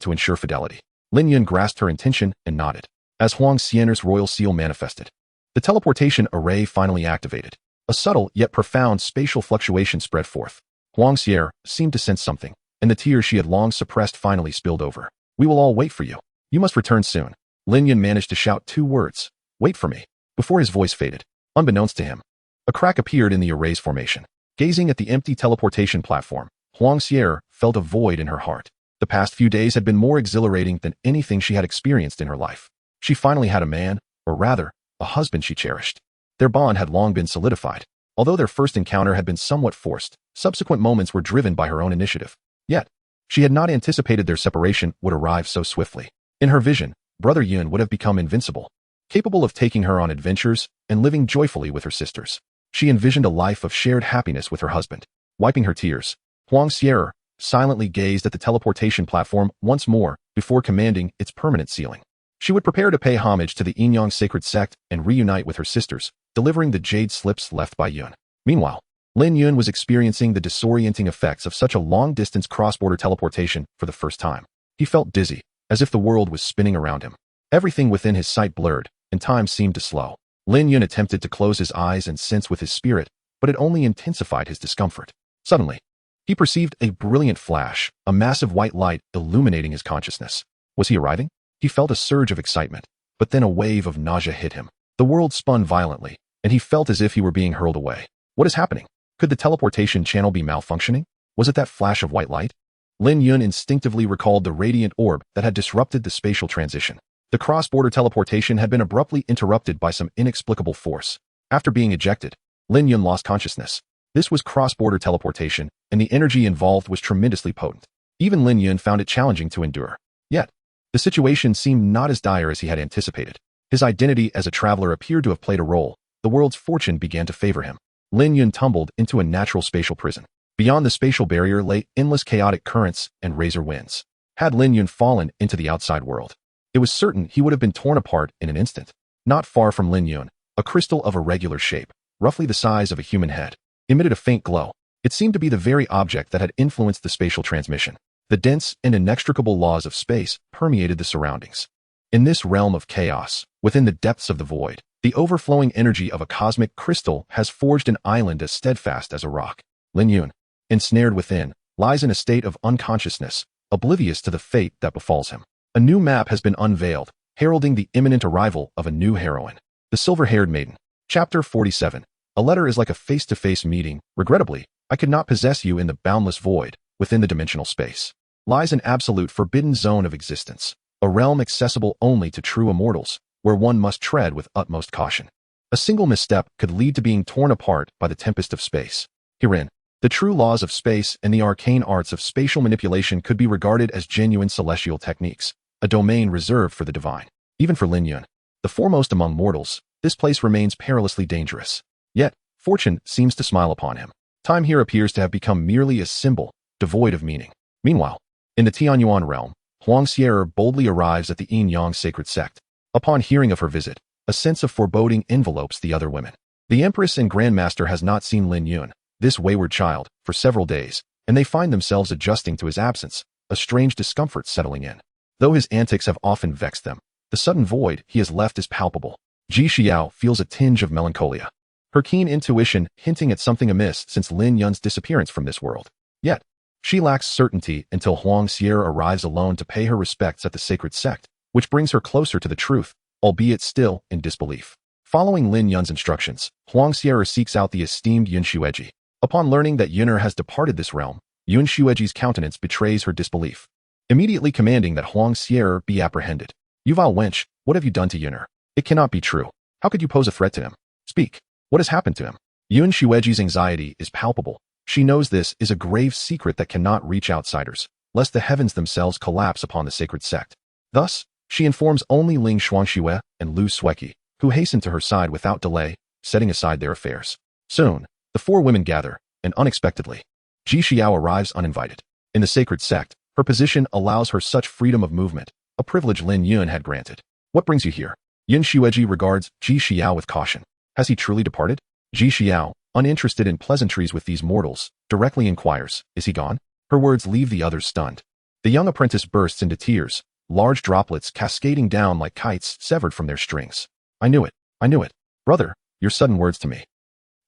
to ensure fidelity. Lin Yun grasped her intention and nodded. As Huang Xian'er's royal seal manifested, the teleportation array finally activated. A subtle yet profound spatial fluctuation spread forth. Huang Xier seemed to sense something, and the tears she had long suppressed finally spilled over. We will all wait for you. You must return soon. Lin Yun managed to shout 2 words. Wait for me. Before his voice faded, unbeknownst to him, a crack appeared in the array's formation. Gazing at the empty teleportation platform, Huang Xier felt a void in her heart. The past few days had been more exhilarating than anything she had experienced in her life. She finally had a man, or rather, a husband she cherished. Their bond had long been solidified. Although their first encounter had been somewhat forced, subsequent moments were driven by her own initiative. Yet, she had not anticipated their separation would arrive so swiftly. In her vision, Brother Yun would have become invincible, capable of taking her on adventures and living joyfully with her sisters. She envisioned a life of shared happiness with her husband. Wiping her tears, Huang Xier silently gazed at the teleportation platform once more before commanding its permanent sealing. She would prepare to pay homage to the Yinyang sacred sect and reunite with her sisters, delivering the jade slips left by Yun. Meanwhile, Lin Yun was experiencing the disorienting effects of such a long-distance cross-border teleportation for the first time. He felt dizzy, as if the world was spinning around him. Everything within his sight blurred, and time seemed to slow. Lin Yun attempted to close his eyes and sense with his spirit, but it only intensified his discomfort. Suddenly, he perceived a brilliant flash, a massive white light illuminating his consciousness. Was he arriving? He felt a surge of excitement, but then a wave of nausea hit him. The world spun violently, and he felt as if he were being hurled away. What is happening? Could the teleportation channel be malfunctioning? Was it that flash of white light? Lin Yun instinctively recalled the radiant orb that had disrupted the spatial transition. The cross-border teleportation had been abruptly interrupted by some inexplicable force. After being ejected, Lin Yun lost consciousness. This was cross-border teleportation, and the energy involved was tremendously potent. Even Lin Yun found it challenging to endure. Yet, the situation seemed not as dire as he had anticipated. His identity as a traveler appeared to have played a role. The world's fortune began to favor him. Lin Yun tumbled into a natural spatial prison. Beyond the spatial barrier lay endless chaotic currents and razor winds. Had Lin Yun fallen into the outside world, it was certain he would have been torn apart in an instant. Not far from Lin Yun, a crystal of irregular shape, roughly the size of a human head, emitted a faint glow. It seemed to be the very object that had influenced the spatial transmission. The dense and inextricable laws of space permeated the surroundings. In this realm of chaos, within the depths of the void, the overflowing energy of a cosmic crystal has forged an island as steadfast as a rock. Lin Yun, ensnared within, lies in a state of unconsciousness, oblivious to the fate that befalls him. A new map has been unveiled, heralding the imminent arrival of a new heroine. The Silver-Haired Maiden. Chapter 47. A letter is like a face-to-face meeting. Regrettably, I could not possess you in the boundless void, within the dimensional space. Lies an absolute forbidden zone of existence. a realm accessible only to true immortals, where one must tread with utmost caution. A single misstep could lead to being torn apart by the tempest of space. Herein, the true laws of space and the arcane arts of spatial manipulation could be regarded as genuine celestial techniques, a domain reserved for the divine. Even for Lin Yun, the foremost among mortals, this place remains perilously dangerous. Yet, fortune seems to smile upon him. Time here appears to have become merely a symbol, devoid of meaning. Meanwhile, in the Tianyuan realm, Huang Xier boldly arrives at the Yin Yang sacred sect. Upon hearing of her visit, a sense of foreboding envelopes the other women. The Empress and Grandmaster has not seen Lin Yun, this wayward child, for several days, and they find themselves adjusting to his absence, a strange discomfort settling in. Though his antics have often vexed them, the sudden void he has left is palpable. Ji Xiao feels a tinge of melancholia, her keen intuition hinting at something amiss since Lin Yun's disappearance from this world. Yet, she lacks certainty until Huang Xier arrives alone to pay her respects at the sacred sect, which brings her closer to the truth, albeit still in disbelief. Following Lin Yun's instructions, Huang Xier seeks out the esteemed Yun Xueji. Upon learning that Yun'er has departed this realm, Yun Xueji's countenance betrays her disbelief, immediately commanding that Huang Xier be apprehended. "You vile wench, what have you done to Yun'er? It cannot be true. How could you pose a threat to him? Speak. What has happened to him?" Yun Xueji's anxiety is palpable. She knows this is a grave secret that cannot reach outsiders, lest the heavens themselves collapse upon the sacred sect. Thus, she informs only Ling Xuanxue and Lu Sueki, who hasten to her side without delay, setting aside their affairs. Soon, the four women gather, and unexpectedly, Ji Xiao arrives uninvited. In the sacred sect, her position allows her such freedom of movement, a privilege Lin Yun had granted. "What brings you here?" Yun Xueji regards Ji Xiao with caution. Has he truly departed? Ji Xiao, uninterested in pleasantries with these mortals, directly inquires, "Is he gone?" Her words leave the others stunned. The young apprentice bursts into tears, large droplets cascading down like kites severed from their strings. I knew it. I knew it. Brother, your sudden words to me."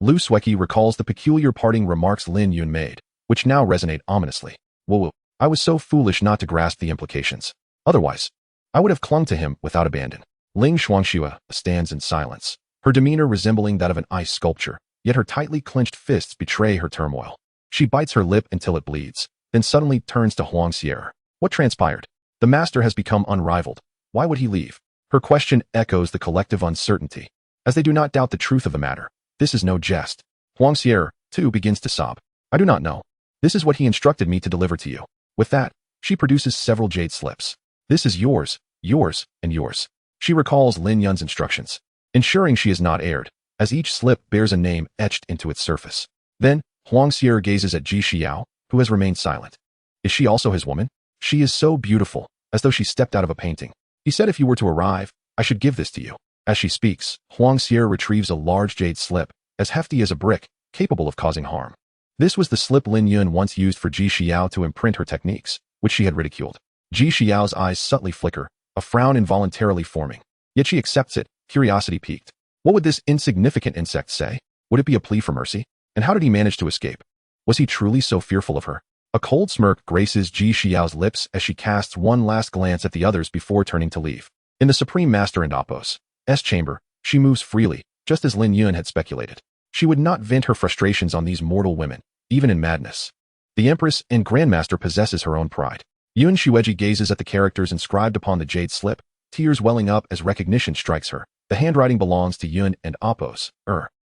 Lu Sueki recalls the peculiar parting remarks Lin Yun made, which now resonate ominously. Whoa, I was so foolish not to grasp the implications. Otherwise, I would have clung to him without abandon. Ling Xuanxue stands in silence, her demeanor resembling that of an ice sculpture, yet her tightly clenched fists betray her turmoil. She bites her lip until it bleeds, then suddenly turns to Huang Xier. What transpired? The master has become unrivaled. Why would he leave? Her question echoes the collective uncertainty, as they do not doubt the truth of the matter. This is no jest. Huang Xier, too, begins to sob. I do not know. This is what he instructed me to deliver to you. With that, she produces several jade slips. This is yours, yours, and yours. She recalls Lin Yun's instructions, ensuring she is not erred, as each slip bears a name etched into its surface. Then, Huang Xier gazes at Ji Xiao, who has remained silent. Is she also his woman? She is so beautiful, as though she stepped out of a painting. He said if you were to arrive, I should give this to you. As she speaks, Huang Xier retrieves a large jade slip, as hefty as a brick, capable of causing harm. This was the slip Lin Yun once used for Ji Xiao to imprint her techniques, which she had ridiculed. Ji Xiao's eyes subtly flicker, a frown involuntarily forming. Yet she accepts it, curiosity piqued. What would this insignificant insect say? Would it be a plea for mercy? And how did he manage to escape? Was he truly so fearful of her? A cold smirk graces Ji Xiao's lips as she casts one last glance at the others before turning to leave. In the Supreme Master and Apos' chamber, she moves freely, just as Lin Yun had speculated. She would not vent her frustrations on these mortal women, even in madness. The Empress and Grandmaster possesses her own pride. Yun Xueji gazes at the characters inscribed upon the jade slip, tears welling up as recognition strikes her. The handwriting belongs to Yun and Apos.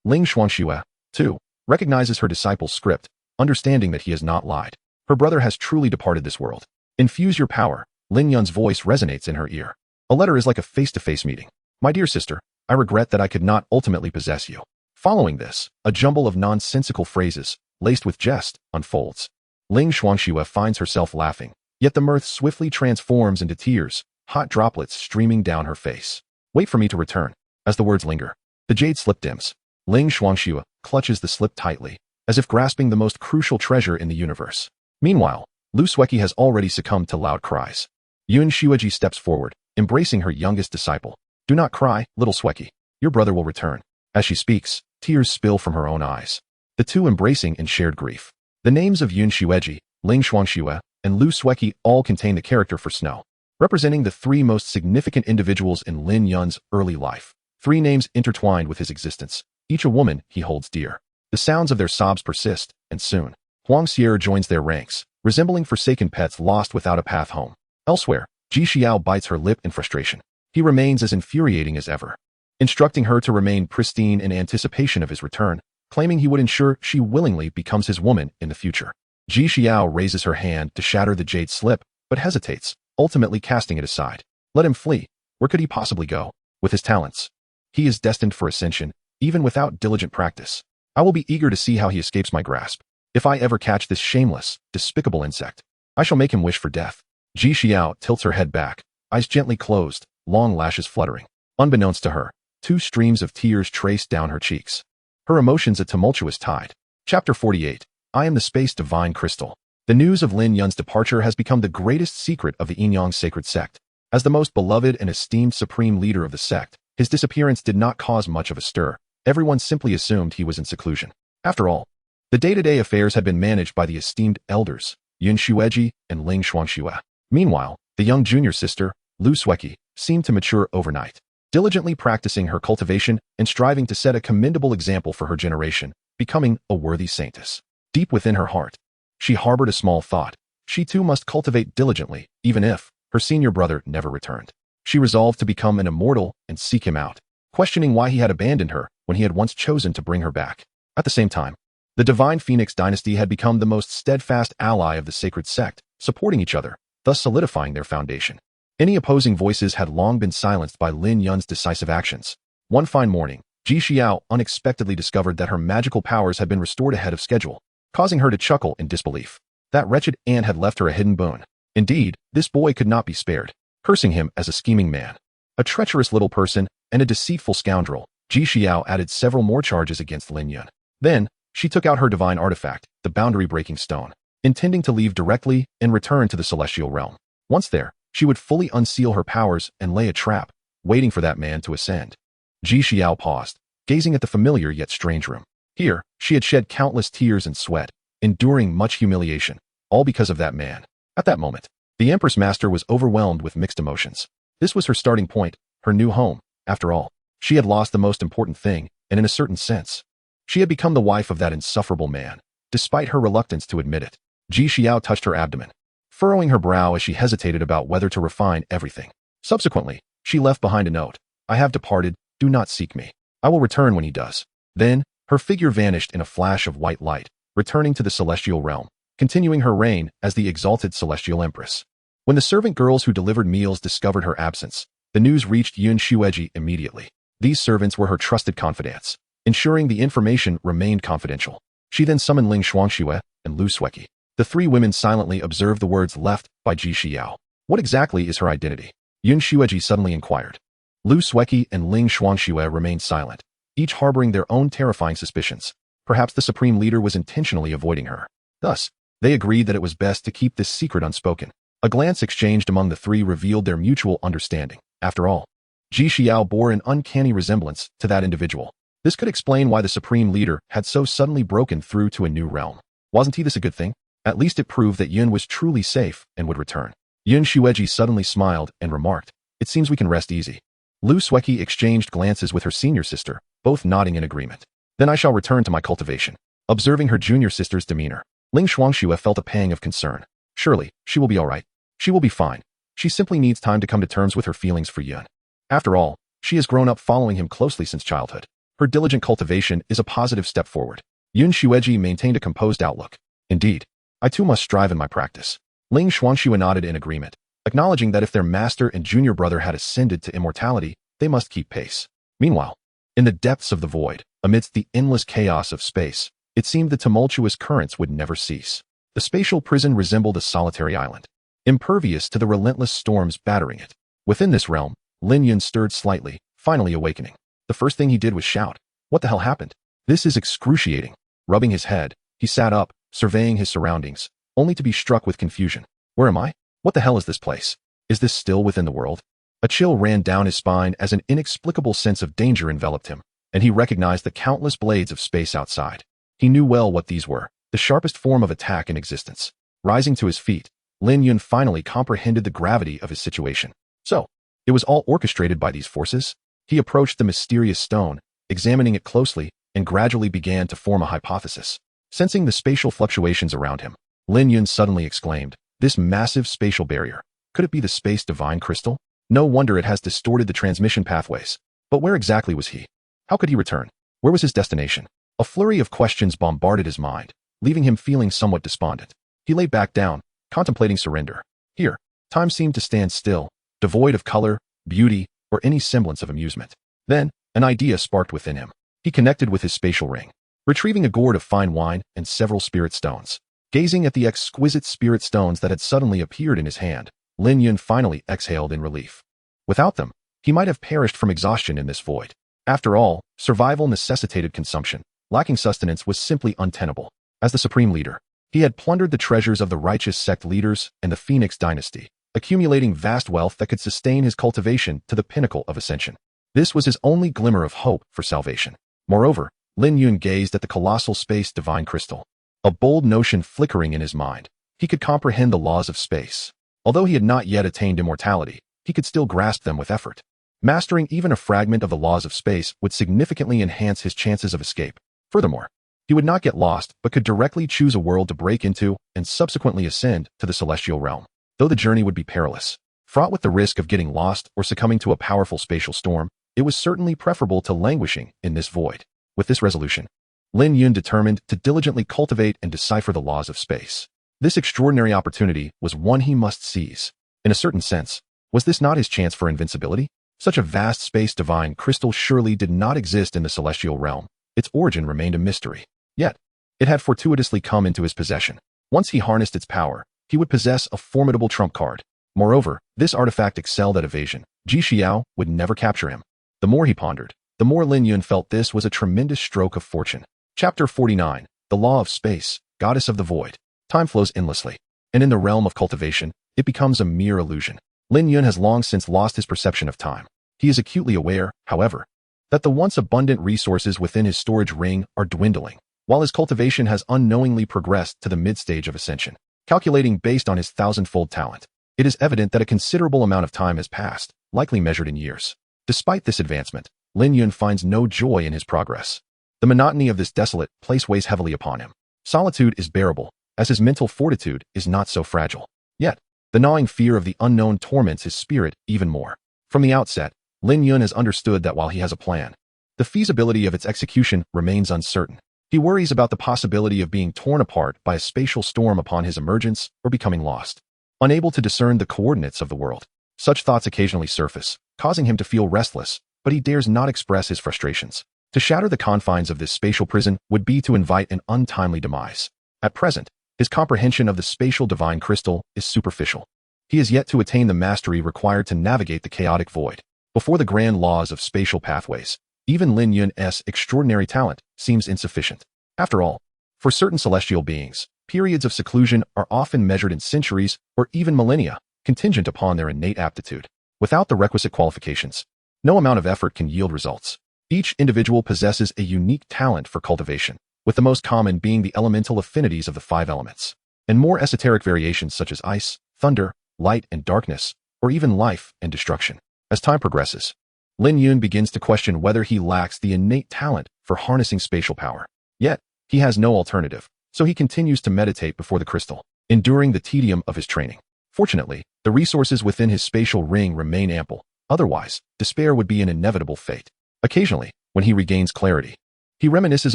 Ling Xuanxue, too, recognizes her disciple's script, understanding that he has not lied. Her brother has truly departed this world. Infuse your power. Lin Yun's voice resonates in her ear. A letter is like a face-to-face meeting. My dear sister, I regret that I could not ultimately possess you. Following this, a jumble of nonsensical phrases, laced with jest, unfolds. Ling Xuanxue finds herself laughing, yet the mirth swiftly transforms into tears, hot droplets streaming down her face. Wait for me to return. As the words linger, the jade slip dims. Ling Xuanxue clutches the slip tightly, as if grasping the most crucial treasure in the universe. Meanwhile, Lu Sueki has already succumbed to loud cries. Yun Xueji steps forward, embracing her youngest disciple. Do not cry, little Sueki. Your brother will return. As she speaks, tears spill from her own eyes, the two embracing in shared grief. The names of Yun Xueji, Ling Xuanxue, and Lu Sueki all contain the character for snow, representing the three most significant individuals in Lin Yun's early life. Three names intertwined with his existence, each a woman he holds dear. The sounds of their sobs persist, and soon, Huang Xier joins their ranks, resembling forsaken pets lost without a path home. Elsewhere, Ji Xiao bites her lip in frustration. He remains as infuriating as ever, instructing her to remain pristine in anticipation of his return, claiming he would ensure she willingly becomes his woman in the future. Ji Xiao raises her hand to shatter the jade slip, but hesitates, ultimately casting it aside. Let him flee. Where could he possibly go? With his talents, he is destined for ascension, even without diligent practice. I will be eager to see how he escapes my grasp. If I ever catch this shameless, despicable insect, I shall make him wish for death. Ji Xiao tilts her head back, eyes gently closed, long lashes fluttering. Unbeknownst to her, 2 streams of tears trace down her cheeks. Her emotions a tumultuous tide. Chapter 48. I am the Space Divine Crystal. The news of Lin Yun's departure has become the greatest secret of the Yinyang sacred sect. As the most beloved and esteemed supreme leader of the sect, his disappearance did not cause much of a stir. Everyone simply assumed he was in seclusion. After all, the day-to-day affairs had been managed by the esteemed elders, Yun Xueji and Ling Shuangxue. Meanwhile, the young junior sister, Lu Sueki, seemed to mature overnight, diligently practicing her cultivation and striving to set a commendable example for her generation, becoming a worthy saintess. Deep within her heart, she harbored a small thought. She too must cultivate diligently, even if her senior brother never returned. She resolved to become an immortal and seek him out, questioning why he had abandoned her when he had once chosen to bring her back. At the same time, the Divine Phoenix dynasty had become the most steadfast ally of the sacred sect, supporting each other, thus solidifying their foundation. Any opposing voices had long been silenced by Lin Yun's decisive actions. One fine morning, Ji Xiao unexpectedly discovered that her magical powers had been restored ahead of schedule, causing her to chuckle in disbelief. That wretched ant had left her a hidden boon. Indeed, this boy could not be spared. Cursing him as a scheming man, a treacherous little person, and a deceitful scoundrel, Ji Xiao added several more charges against Lin Yun. Then, she took out her divine artifact, the boundary-breaking stone, intending to leave directly and return to the celestial realm. Once there, she would fully unseal her powers and lay a trap, waiting for that man to ascend. Ji Xiao paused, gazing at the familiar yet strange room. Here, she had shed countless tears and sweat, enduring much humiliation, all because of that man. At that moment, the Empress Master was overwhelmed with mixed emotions. This was her starting point, her new home. After all, she had lost the most important thing, and in a certain sense, she had become the wife of that insufferable man, despite her reluctance to admit it. Ji Xiao touched her abdomen, furrowing her brow as she hesitated about whether to refine everything. Subsequently, she left behind a note. I have departed, do not seek me. I will return when he does. Then, her figure vanished in a flash of white light, returning to the celestial realm, continuing her reign as the exalted celestial empress. When the servant girls who delivered meals discovered her absence, the news reached Yun Xueji immediately. These servants were her trusted confidants, ensuring the information remained confidential. She then summoned Ling Shuangxue and Lu Sueki. The 3 women silently observed the words left by Ji Xiao. What exactly is her identity? Yun Xueji suddenly inquired. Lu Sueki and Ling Shuangxue remained silent, each harboring their own terrifying suspicions. Perhaps the supreme leader was intentionally avoiding her. Thus, they agreed that it was best to keep this secret unspoken. A glance exchanged among the 3 revealed their mutual understanding. After all, Ji Xiao bore an uncanny resemblance to that individual. This could explain why the supreme leader had so suddenly broken through to a new realm. Wasn't this a good thing? At least it proved that Yun was truly safe and would return. Yun Xueji suddenly smiled and remarked, it seems we can rest easy. Lu Sueki exchanged glances with her senior sister, both nodding in agreement. Then I shall return to my cultivation. Observing her junior sister's demeanor, Ling Shuangxue felt a pang of concern. Surely, she will be all right. She will be fine. She simply needs time to come to terms with her feelings for Yun. After all, she has grown up following him closely since childhood. Her diligent cultivation is a positive step forward. Yun Xueji maintained a composed outlook. Indeed, I too must strive in my practice. Ling Shuangxue nodded in agreement, acknowledging that if their master and junior brother had ascended to immortality, they must keep pace. Meanwhile, in the depths of the void, amidst the endless chaos of space, it seemed the tumultuous currents would never cease. The spatial prison resembled a solitary island, impervious to the relentless storms battering it. Within this realm, Lin Yun stirred slightly, finally awakening. The first thing he did was shout, "What the hell happened? This is excruciating." Rubbing his head, he sat up, surveying his surroundings, only to be struck with confusion. Where am I? What the hell is this place? Is this still within the world? A chill ran down his spine as an inexplicable sense of danger enveloped him, and he recognized the countless blades of space outside. He knew well what these were, the sharpest form of attack in existence. Rising to his feet, Lin Yun finally comprehended the gravity of his situation. So, it was all orchestrated by these forces? He approached the mysterious stone, examining it closely, and gradually began to form a hypothesis. Sensing the spatial fluctuations around him, Lin Yun suddenly exclaimed, "This massive spatial barrier. Could it be the space divine crystal? No wonder it has distorted the transmission pathways. But where exactly was he? How could he return? Where was his destination? A flurry of questions bombarded his mind, leaving him feeling somewhat despondent. He lay back down, contemplating surrender. Here, time seemed to stand still, devoid of color, beauty, or any semblance of amusement. Then, an idea sparked within him. He connected with his spatial ring, retrieving a gourd of fine wine and several spirit stones. Gazing at the exquisite spirit stones that had suddenly appeared in his hand, Lin Yun finally exhaled in relief. Without them, he might have perished from exhaustion in this void. After all, survival necessitated consumption. Lacking sustenance was simply untenable. As the supreme leader, he had plundered the treasures of the righteous sect leaders and the Phoenix dynasty, accumulating vast wealth that could sustain his cultivation to the pinnacle of ascension. This was his only glimmer of hope for salvation. Moreover, Lin Yun gazed at the colossal space divine crystal. A bold notion flickering in his mind. He could comprehend the laws of space. Although he had not yet attained immortality, he could still grasp them with effort. Mastering even a fragment of the laws of space would significantly enhance his chances of escape. Furthermore, he would not get lost, but could directly choose a world to break into and subsequently ascend to the celestial realm. Though the journey would be perilous, fraught with the risk of getting lost or succumbing to a powerful spatial storm, it was certainly preferable to languishing in this void. With this resolution, Lin Yun determined to diligently cultivate and decipher the laws of space. This extraordinary opportunity was one he must seize. In a certain sense, was this not his chance for invincibility? Such a vast space divine crystal surely did not exist in the celestial realm. Its origin remained a mystery. Yet, it had fortuitously come into his possession. Once he harnessed its power, he would possess a formidable trump card. Moreover, this artifact excelled at evasion. Ji Xiao would never capture him. The more he pondered, the more Lin Yun felt this was a tremendous stroke of fortune. Chapter 49. The Law of Space, Goddess of the Void. Time flows endlessly, and in the realm of cultivation, it becomes a mere illusion. Lin Yun has long since lost his perception of time. He is acutely aware, however, that the once abundant resources within his storage ring are dwindling, while his cultivation has unknowingly progressed to the mid-stage of ascension. Calculating based on his thousand-fold talent, it is evident that a considerable amount of time has passed, likely measured in years. Despite this advancement, Lin Yun finds no joy in his progress. The monotony of this desolate place weighs heavily upon him. Solitude is bearable, as his mental fortitude is not so fragile. Yet, the gnawing fear of the unknown torments his spirit even more. From the outset, Lin Yun has understood that while he has a plan, the feasibility of its execution remains uncertain. He worries about the possibility of being torn apart by a spatial storm upon his emergence or becoming lost. Unable to discern the coordinates of the world, such thoughts occasionally surface, causing him to feel restless, but he dares not express his frustrations. To shatter the confines of this spatial prison would be to invite an untimely demise. At present, his comprehension of the spatial divine crystal is superficial. He has yet to attain the mastery required to navigate the chaotic void. Before the grand laws of spatial pathways, even Lin Yun's extraordinary talent seems insufficient. After all, for certain celestial beings, periods of seclusion are often measured in centuries or even millennia, contingent upon their innate aptitude. Without the requisite qualifications, no amount of effort can yield results. Each individual possesses a unique talent for cultivation, with the most common being the elemental affinities of the 5 elements, and more esoteric variations such as ice, thunder, light and darkness, or even life and destruction. As time progresses, Lin Yun begins to question whether he lacks the innate talent for harnessing spatial power. Yet, he has no alternative, so he continues to meditate before the crystal, enduring the tedium of his training. Fortunately, the resources within his spatial ring remain ample. Otherwise, despair would be an inevitable fate. Occasionally, when he regains clarity, he reminisces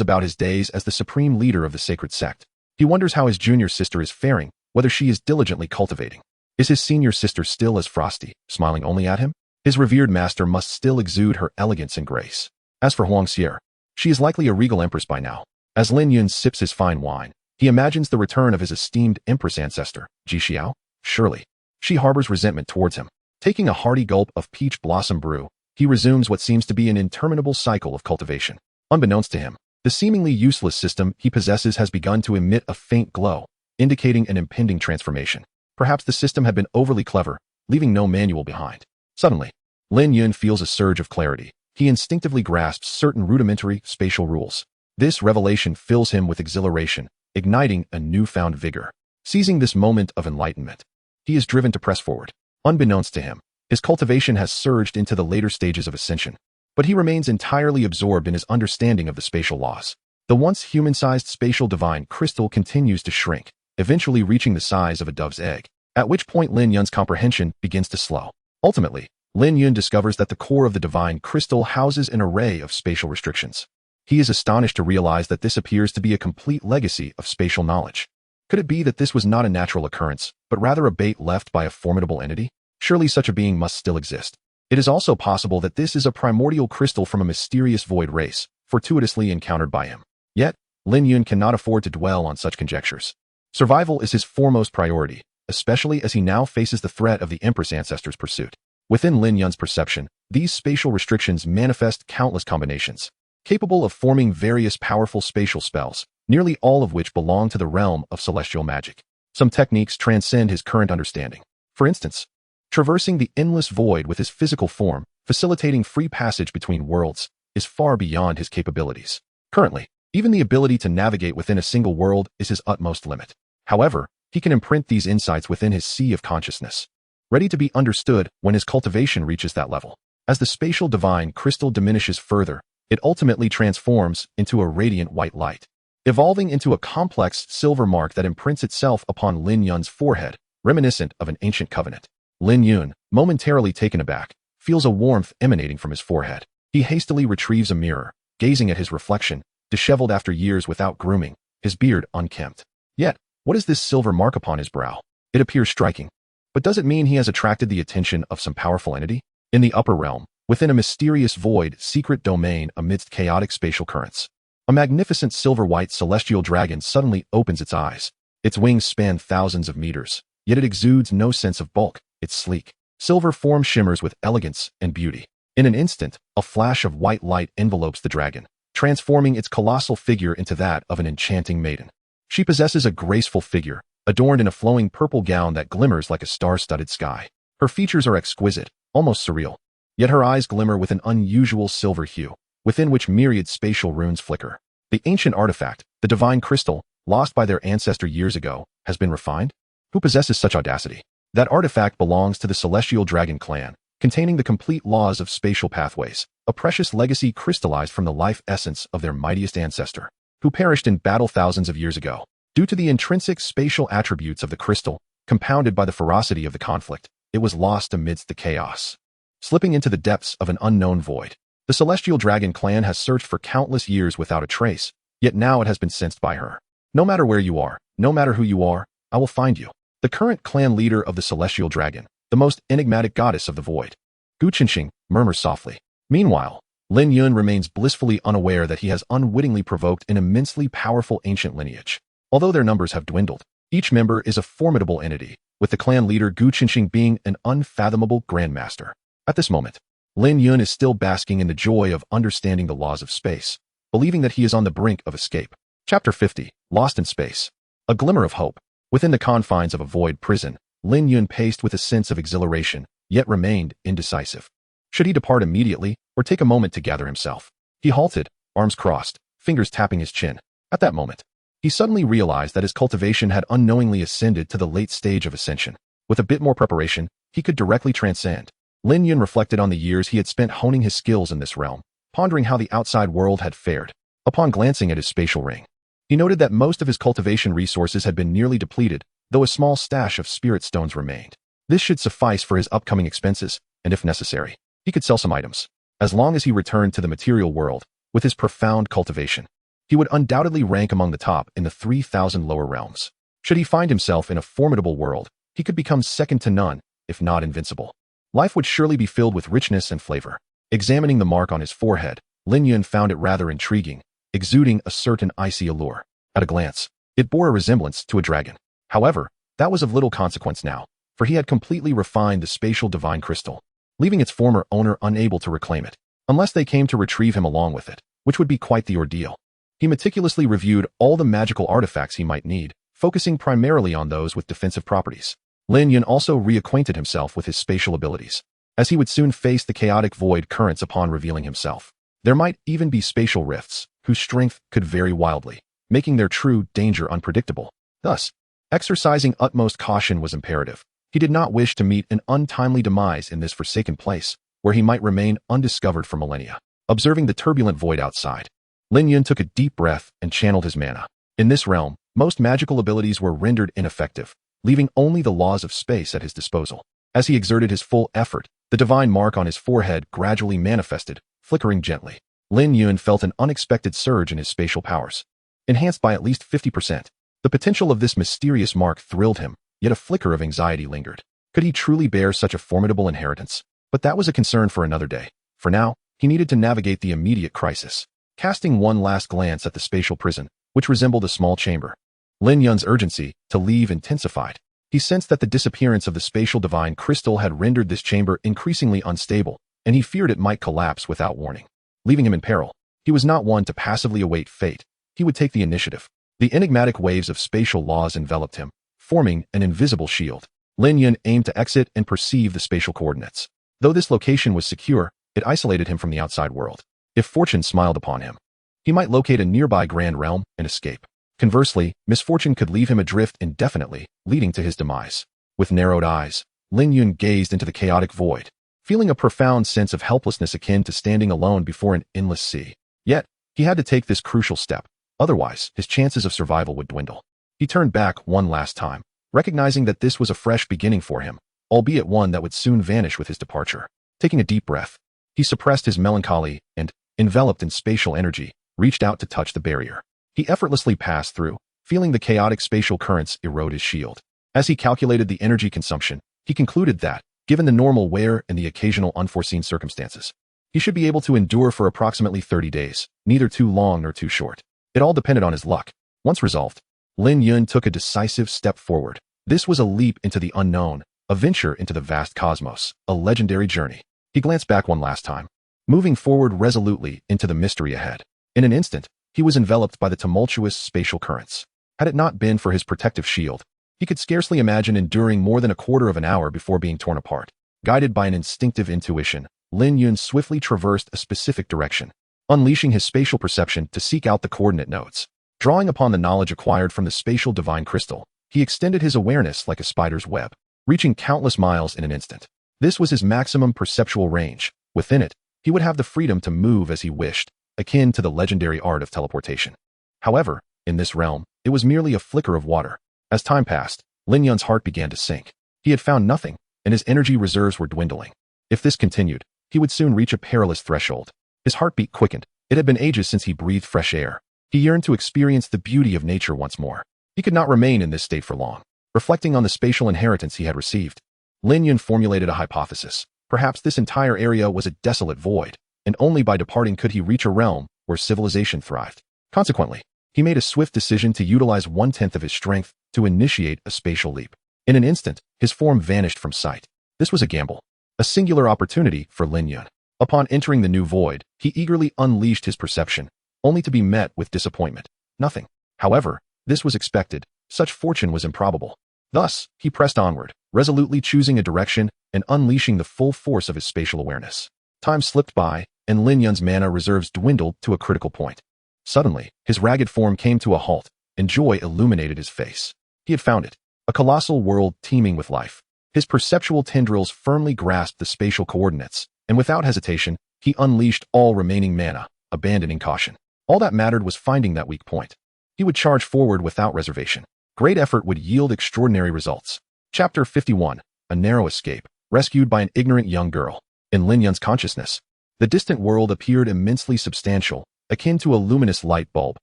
about his days as the supreme leader of the sacred sect. He wonders how his junior sister is faring, whether she is diligently cultivating. Is his senior sister still as frosty, smiling only at him? His revered master must still exude her elegance and grace. As for Huang Xier, she is likely a regal empress by now. As Lin Yun sips his fine wine, he imagines the return of his esteemed empress ancestor, Ji Xiao. Surely, she harbors resentment towards him. Taking a hearty gulp of peach blossom brew, he resumes what seems to be an interminable cycle of cultivation. Unbeknownst to him, the seemingly useless system he possesses has begun to emit a faint glow, indicating an impending transformation. Perhaps the system had been overly clever, leaving no manual behind. Suddenly, Lin Yun feels a surge of clarity. He instinctively grasps certain rudimentary spatial rules. This revelation fills him with exhilaration, igniting a newfound vigor. Seizing this moment of enlightenment, he is driven to press forward. Unbeknownst to him, his cultivation has surged into the later stages of ascension, but he remains entirely absorbed in his understanding of the spatial laws. The once human-sized spatial divine crystal continues to shrink, eventually reaching the size of a dove's egg. at which point Lin Yun's comprehension begins to slow. Ultimately, Lin Yun discovers that the core of the divine crystal houses an array of spatial restrictions. He is astonished to realize that this appears to be a complete legacy of spatial knowledge. Could it be that this was not a natural occurrence, but rather a bait left by a formidable entity? Surely such a being must still exist. It is also possible that this is a primordial crystal from a mysterious void race, fortuitously encountered by him. Yet, Lin Yun cannot afford to dwell on such conjectures. Survival is his foremost priority, especially as he now faces the threat of the Empress ancestors' pursuit. Within Lin Yun's perception, these spatial restrictions manifest countless combinations, capable of forming various powerful spatial spells, nearly all of which belong to the realm of celestial magic. Some techniques transcend his current understanding. For instance, traversing the endless void with his physical form, facilitating free passage between worlds, is far beyond his capabilities. Currently, even the ability to navigate within a single world is his utmost limit. However, he can imprint these insights within his sea of consciousness, ready to be understood when his cultivation reaches that level. As the spatial divine crystal diminishes further, it ultimately transforms into a radiant white light, evolving into a complex silver mark that imprints itself upon Lin Yun's forehead, reminiscent of an ancient covenant. Lin Yun, momentarily taken aback, feels a warmth emanating from his forehead. He hastily retrieves a mirror, gazing at his reflection, disheveled after years without grooming, his beard unkempt. Yet, what is this silver mark upon his brow? It appears striking. But does it mean he has attracted the attention of some powerful entity? In the upper realm, within a mysterious void secret domain amidst chaotic spatial currents, a magnificent silver-white celestial dragon suddenly opens its eyes. Its wings span thousands of meters, yet it exudes no sense of bulk. Its sleek, silver form shimmers with elegance and beauty. In an instant, a flash of white light envelopes the dragon, transforming its colossal figure into that of an enchanting maiden. She possesses a graceful figure, adorned in a flowing purple gown that glimmers like a star-studded sky. Her features are exquisite, almost surreal. Yet her eyes glimmer with an unusual silver hue, within which myriad spatial runes flicker. The ancient artifact, the divine crystal, lost by their ancestor years ago, has been refined? Who possesses such audacity? That artifact belongs to the Celestial Dragon clan, containing the complete laws of spatial pathways, a precious legacy crystallized from the life essence of their mightiest ancestor, who perished in battle thousands of years ago. Due to the intrinsic spatial attributes of the crystal, compounded by the ferocity of the conflict, it was lost amidst the chaos, slipping into the depths of an unknown void. The Celestial Dragon clan has searched for countless years without a trace, yet now it has been sensed by her. No matter where you are, no matter who you are, I will find you. The current clan leader of the Celestial Dragon, the most enigmatic goddess of the void, Gu Qinxing, murmurs softly. Meanwhile, Lin Yun remains blissfully unaware that he has unwittingly provoked an immensely powerful ancient lineage. Although their numbers have dwindled, each member is a formidable entity, with the clan leader Gu Qinxing being an unfathomable grandmaster. At this moment, Lin Yun is still basking in the joy of understanding the laws of space, believing that he is on the brink of escape. Chapter 50, Lost in Space. A glimmer of hope. Within the confines of a void prison, Lin Yun paced with a sense of exhilaration, yet remained indecisive. Should he depart immediately, or take a moment to gather himself? He halted, arms crossed, fingers tapping his chin. At that moment, he suddenly realized that his cultivation had unknowingly ascended to the late stage of ascension. With a bit more preparation, he could directly transcend. Lin Yun reflected on the years he had spent honing his skills in this realm, pondering how the outside world had fared. Upon glancing at his spatial ring, he noted that most of his cultivation resources had been nearly depleted, though a small stash of spirit stones remained. This should suffice for his upcoming expenses, and if necessary, he could sell some items. As long as he returned to the material world, with his profound cultivation, he would undoubtedly rank among the top in the 3,000 lower realms. Should he find himself in a formidable world, he could become second to none, if not invincible. Life would surely be filled with richness and flavor. Examining the mark on his forehead, Lin Yun found it rather intriguing, exuding a certain icy allure. At a glance, it bore a resemblance to a dragon. However, that was of little consequence now, for he had completely refined the spatial divine crystal, leaving its former owner unable to reclaim it, unless they came to retrieve him along with it, which would be quite the ordeal. He meticulously reviewed all the magical artifacts he might need, focusing primarily on those with defensive properties. Lin Yun also reacquainted himself with his spatial abilities, as he would soon face the chaotic void currents upon revealing himself. There might even be spatial rifts, whose strength could vary wildly, making their true danger unpredictable. Thus, exercising utmost caution was imperative. He did not wish to meet an untimely demise in this forsaken place, where he might remain undiscovered for millennia. Observing the turbulent void outside, Lin Yun took a deep breath and channeled his mana. In this realm, most magical abilities were rendered ineffective, leaving only the laws of space at his disposal. As he exerted his full effort, the divine mark on his forehead gradually manifested, flickering gently. Lin Yun felt an unexpected surge in his spatial powers, enhanced by at least 50%. The potential of this mysterious mark thrilled him, yet a flicker of anxiety lingered. Could he truly bear such a formidable inheritance? But that was a concern for another day. For now, he needed to navigate the immediate crisis. Casting one last glance at the spatial prison, which resembled a small chamber, Lin Yun's urgency to leave intensified. He sensed that the disappearance of the spatial divine crystal had rendered this chamber increasingly unstable, and he feared it might collapse without warning, leaving him in peril. He was not one to passively await fate. He would take the initiative. The enigmatic waves of spatial laws enveloped him, forming an invisible shield. Lin Yun aimed to exit and perceive the spatial coordinates. Though this location was secure, it isolated him from the outside world. If fortune smiled upon him, he might locate a nearby grand realm and escape. Conversely, misfortune could leave him adrift indefinitely, leading to his demise. With narrowed eyes, Lin Yun gazed into the chaotic void, feeling a profound sense of helplessness akin to standing alone before an endless sea. Yet, he had to take this crucial step. Otherwise, his chances of survival would dwindle. He turned back one last time, recognizing that this was a fresh beginning for him, albeit one that would soon vanish with his departure. Taking a deep breath, he suppressed his melancholy and, enveloped in spatial energy, reached out to touch the barrier. He effortlessly passed through, feeling the chaotic spatial currents erode his shield. As he calculated the energy consumption, he concluded that, given the normal wear and the occasional unforeseen circumstances, he should be able to endure for approximately 30 days, neither too long nor too short. It all depended on his luck. Once resolved, Lin Yun took a decisive step forward. This was a leap into the unknown, a venture into the vast cosmos, a legendary journey. He glanced back one last time, moving forward resolutely into the mystery ahead. In an instant, he was enveloped by the tumultuous spatial currents. Had it not been for his protective shield, he could scarcely imagine enduring more than a quarter of an hour before being torn apart. Guided by an instinctive intuition, Lin Yun swiftly traversed a specific direction, unleashing his spatial perception to seek out the coordinate nodes. Drawing upon the knowledge acquired from the spatial divine crystal, he extended his awareness like a spider's web, reaching countless miles in an instant. This was his maximum perceptual range. Within it, he would have the freedom to move as he wished, akin to the legendary art of teleportation. However, in this realm, it was merely a flicker of water. As time passed, Lin Yun's heart began to sink. He had found nothing, and his energy reserves were dwindling. If this continued, he would soon reach a perilous threshold. His heartbeat quickened. It had been ages since he breathed fresh air. He yearned to experience the beauty of nature once more. He could not remain in this state for long. Reflecting on the spatial inheritance he had received, Lin Yun formulated a hypothesis. Perhaps this entire area was a desolate void, and only by departing could he reach a realm where civilization thrived. Consequently, he made a swift decision to utilize 1/10 of his strength to initiate a spatial leap. In an instant, his form vanished from sight. This was a gamble, a singular opportunity for Lin Yun. Upon entering the new void, he eagerly unleashed his perception, only to be met with disappointment. Nothing. However, this was expected. Such fortune was improbable. Thus, he pressed onward, resolutely choosing a direction and unleashing the full force of his spatial awareness. Time slipped by, and Lin Yun's mana reserves dwindled to a critical point. Suddenly, his ragged form came to a halt, and joy illuminated his face. He had found it, a colossal world teeming with life. His perceptual tendrils firmly grasped the spatial coordinates, and without hesitation, he unleashed all remaining mana, abandoning caution. All that mattered was finding that weak point. He would charge forward without reservation. Great effort would yield extraordinary results. Chapter 51. A narrow escape, rescued by an ignorant young girl. In Lin Yun's consciousness, the distant world appeared immensely substantial, akin to a luminous light bulb,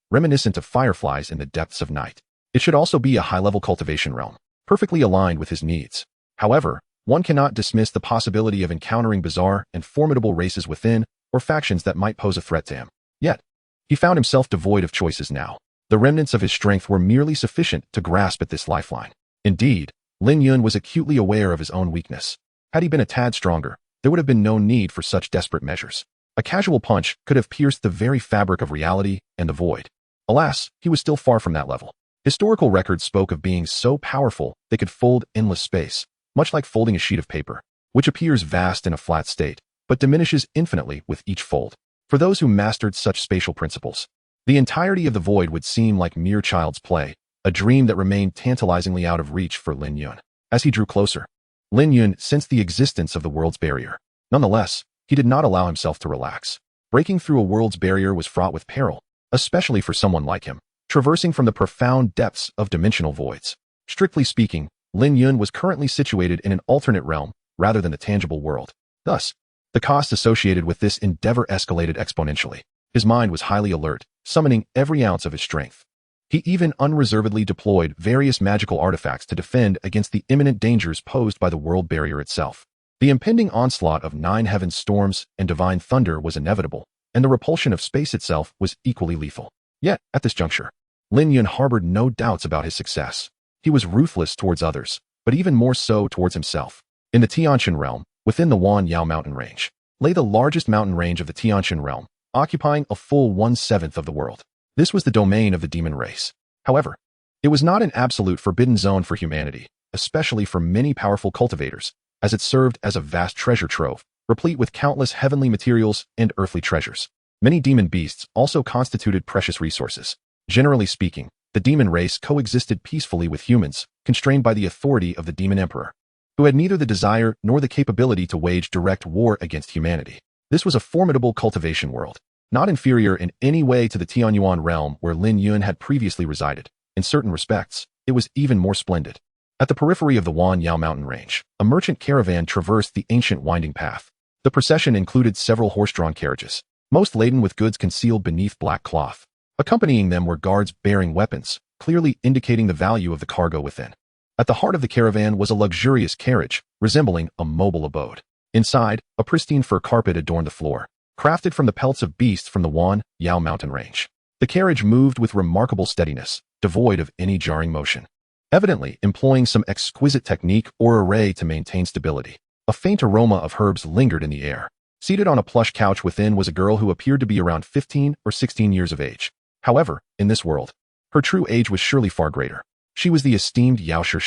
reminiscent of fireflies in the depths of night. It should also be a high-level cultivation realm, perfectly aligned with his needs. However, one cannot dismiss the possibility of encountering bizarre and formidable races within, or factions that might pose a threat to him. Yet, he found himself devoid of choices now. The remnants of his strength were merely sufficient to grasp at this lifeline. Indeed, Lin Yun was acutely aware of his own weakness. Had he been a tad stronger, there would have been no need for such desperate measures. A casual punch could have pierced the very fabric of reality and the void. Alas, he was still far from that level. Historical records spoke of beings so powerful they could fold endless space, much like folding a sheet of paper, which appears vast in a flat state, but diminishes infinitely with each fold. For those who mastered such spatial principles, the entirety of the void would seem like mere child's play, a dream that remained tantalizingly out of reach for Lin Yun. As he drew closer, Lin Yun sensed the existence of the world's barrier. Nonetheless, he did not allow himself to relax. Breaking through a world's barrier was fraught with peril, especially for someone like him, traversing from the profound depths of dimensional voids. Strictly speaking, Lin Yun was currently situated in an alternate realm rather than the tangible world. Thus, the costs associated with this endeavor escalated exponentially. His mind was highly alert, summoning every ounce of his strength. He even unreservedly deployed various magical artifacts to defend against the imminent dangers posed by the world barrier itself. The impending onslaught of 9 heaven storms and divine thunder was inevitable, and the repulsion of space itself was equally lethal. Yet, at this juncture, Lin Yun harbored no doubts about his success. He was ruthless towards others, but even more so towards himself. In the Tianshan realm, within the Wan Yao mountain range, lay the largest mountain range of the Tianshan realm, occupying a full 1/7 of the world. This was the domain of the demon race. However, it was not an absolute forbidden zone for humanity, especially for many powerful cultivators, as it served as a vast treasure trove, replete with countless heavenly materials and earthly treasures. Many demon beasts also constituted precious resources. Generally speaking, the demon race coexisted peacefully with humans, constrained by the authority of the Demon Emperor, who had neither the desire nor the capability to wage direct war against humanity. This was a formidable cultivation world, not inferior in any way to the Tianyuan realm where Lin Yun had previously resided. In certain respects, it was even more splendid. At the periphery of the Wan Yao mountain range, a merchant caravan traversed the ancient winding path. The procession included several horse-drawn carriages, most laden with goods concealed beneath black cloth. Accompanying them were guards bearing weapons, clearly indicating the value of the cargo within. At the heart of the caravan was a luxurious carriage, resembling a mobile abode. Inside, a pristine fur carpet adorned the floor, crafted from the pelts of beasts from the Wan Yao mountain range. The carriage moved with remarkable steadiness, devoid of any jarring motion, evidently employing some exquisite technique or array to maintain stability. A faint aroma of herbs lingered in the air. Seated on a plush couch within was a girl who appeared to be around 15 or 16 years of age. However, in this world, her true age was surely far greater. She was the esteemed Yao Shi,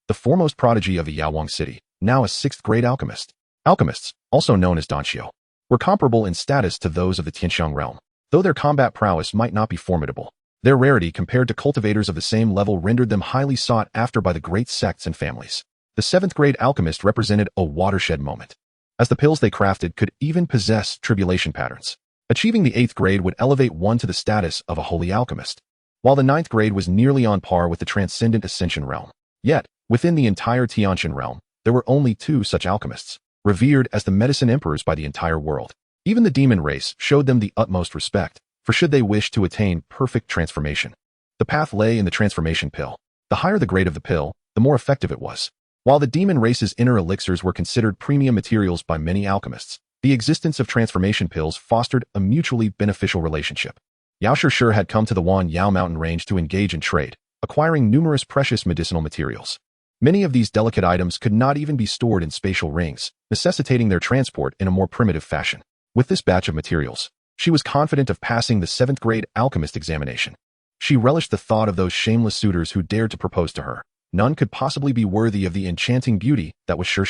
the foremost prodigy of the Yaowang city, now a 6th-grade alchemist. Alchemists, also known as Danxiu, were comparable in status to those of the Tianxiang realm. Though their combat prowess might not be formidable, their rarity compared to cultivators of the same level rendered them highly sought after by the great sects and families. The 7th-grade alchemist represented a watershed moment, as the pills they crafted could even possess tribulation patterns. Achieving the 8th grade would elevate one to the status of a holy alchemist, while the 9th grade was nearly on par with the transcendent ascension realm. Yet, within the entire Tianshan realm, there were only 2 such alchemists, revered as the medicine emperors by the entire world. Even the demon race showed them the utmost respect, for should they wish to attain perfect transformation, the path lay in the transformation pill. The higher the grade of the pill, the more effective it was. While the demon race's inner elixirs were considered premium materials by many alchemists, the existence of transformation pills fostered a mutually beneficial relationship. Yao Shi had come to the Wan Yao mountain range to engage in trade, acquiring numerous precious medicinal materials. Many of these delicate items could not even be stored in spatial rings, necessitating their transport in a more primitive fashion. With this batch of materials, she was confident of passing the 7th grade alchemist examination. She relished the thought of those shameless suitors who dared to propose to her. None could possibly be worthy of the enchanting beauty that was Shi.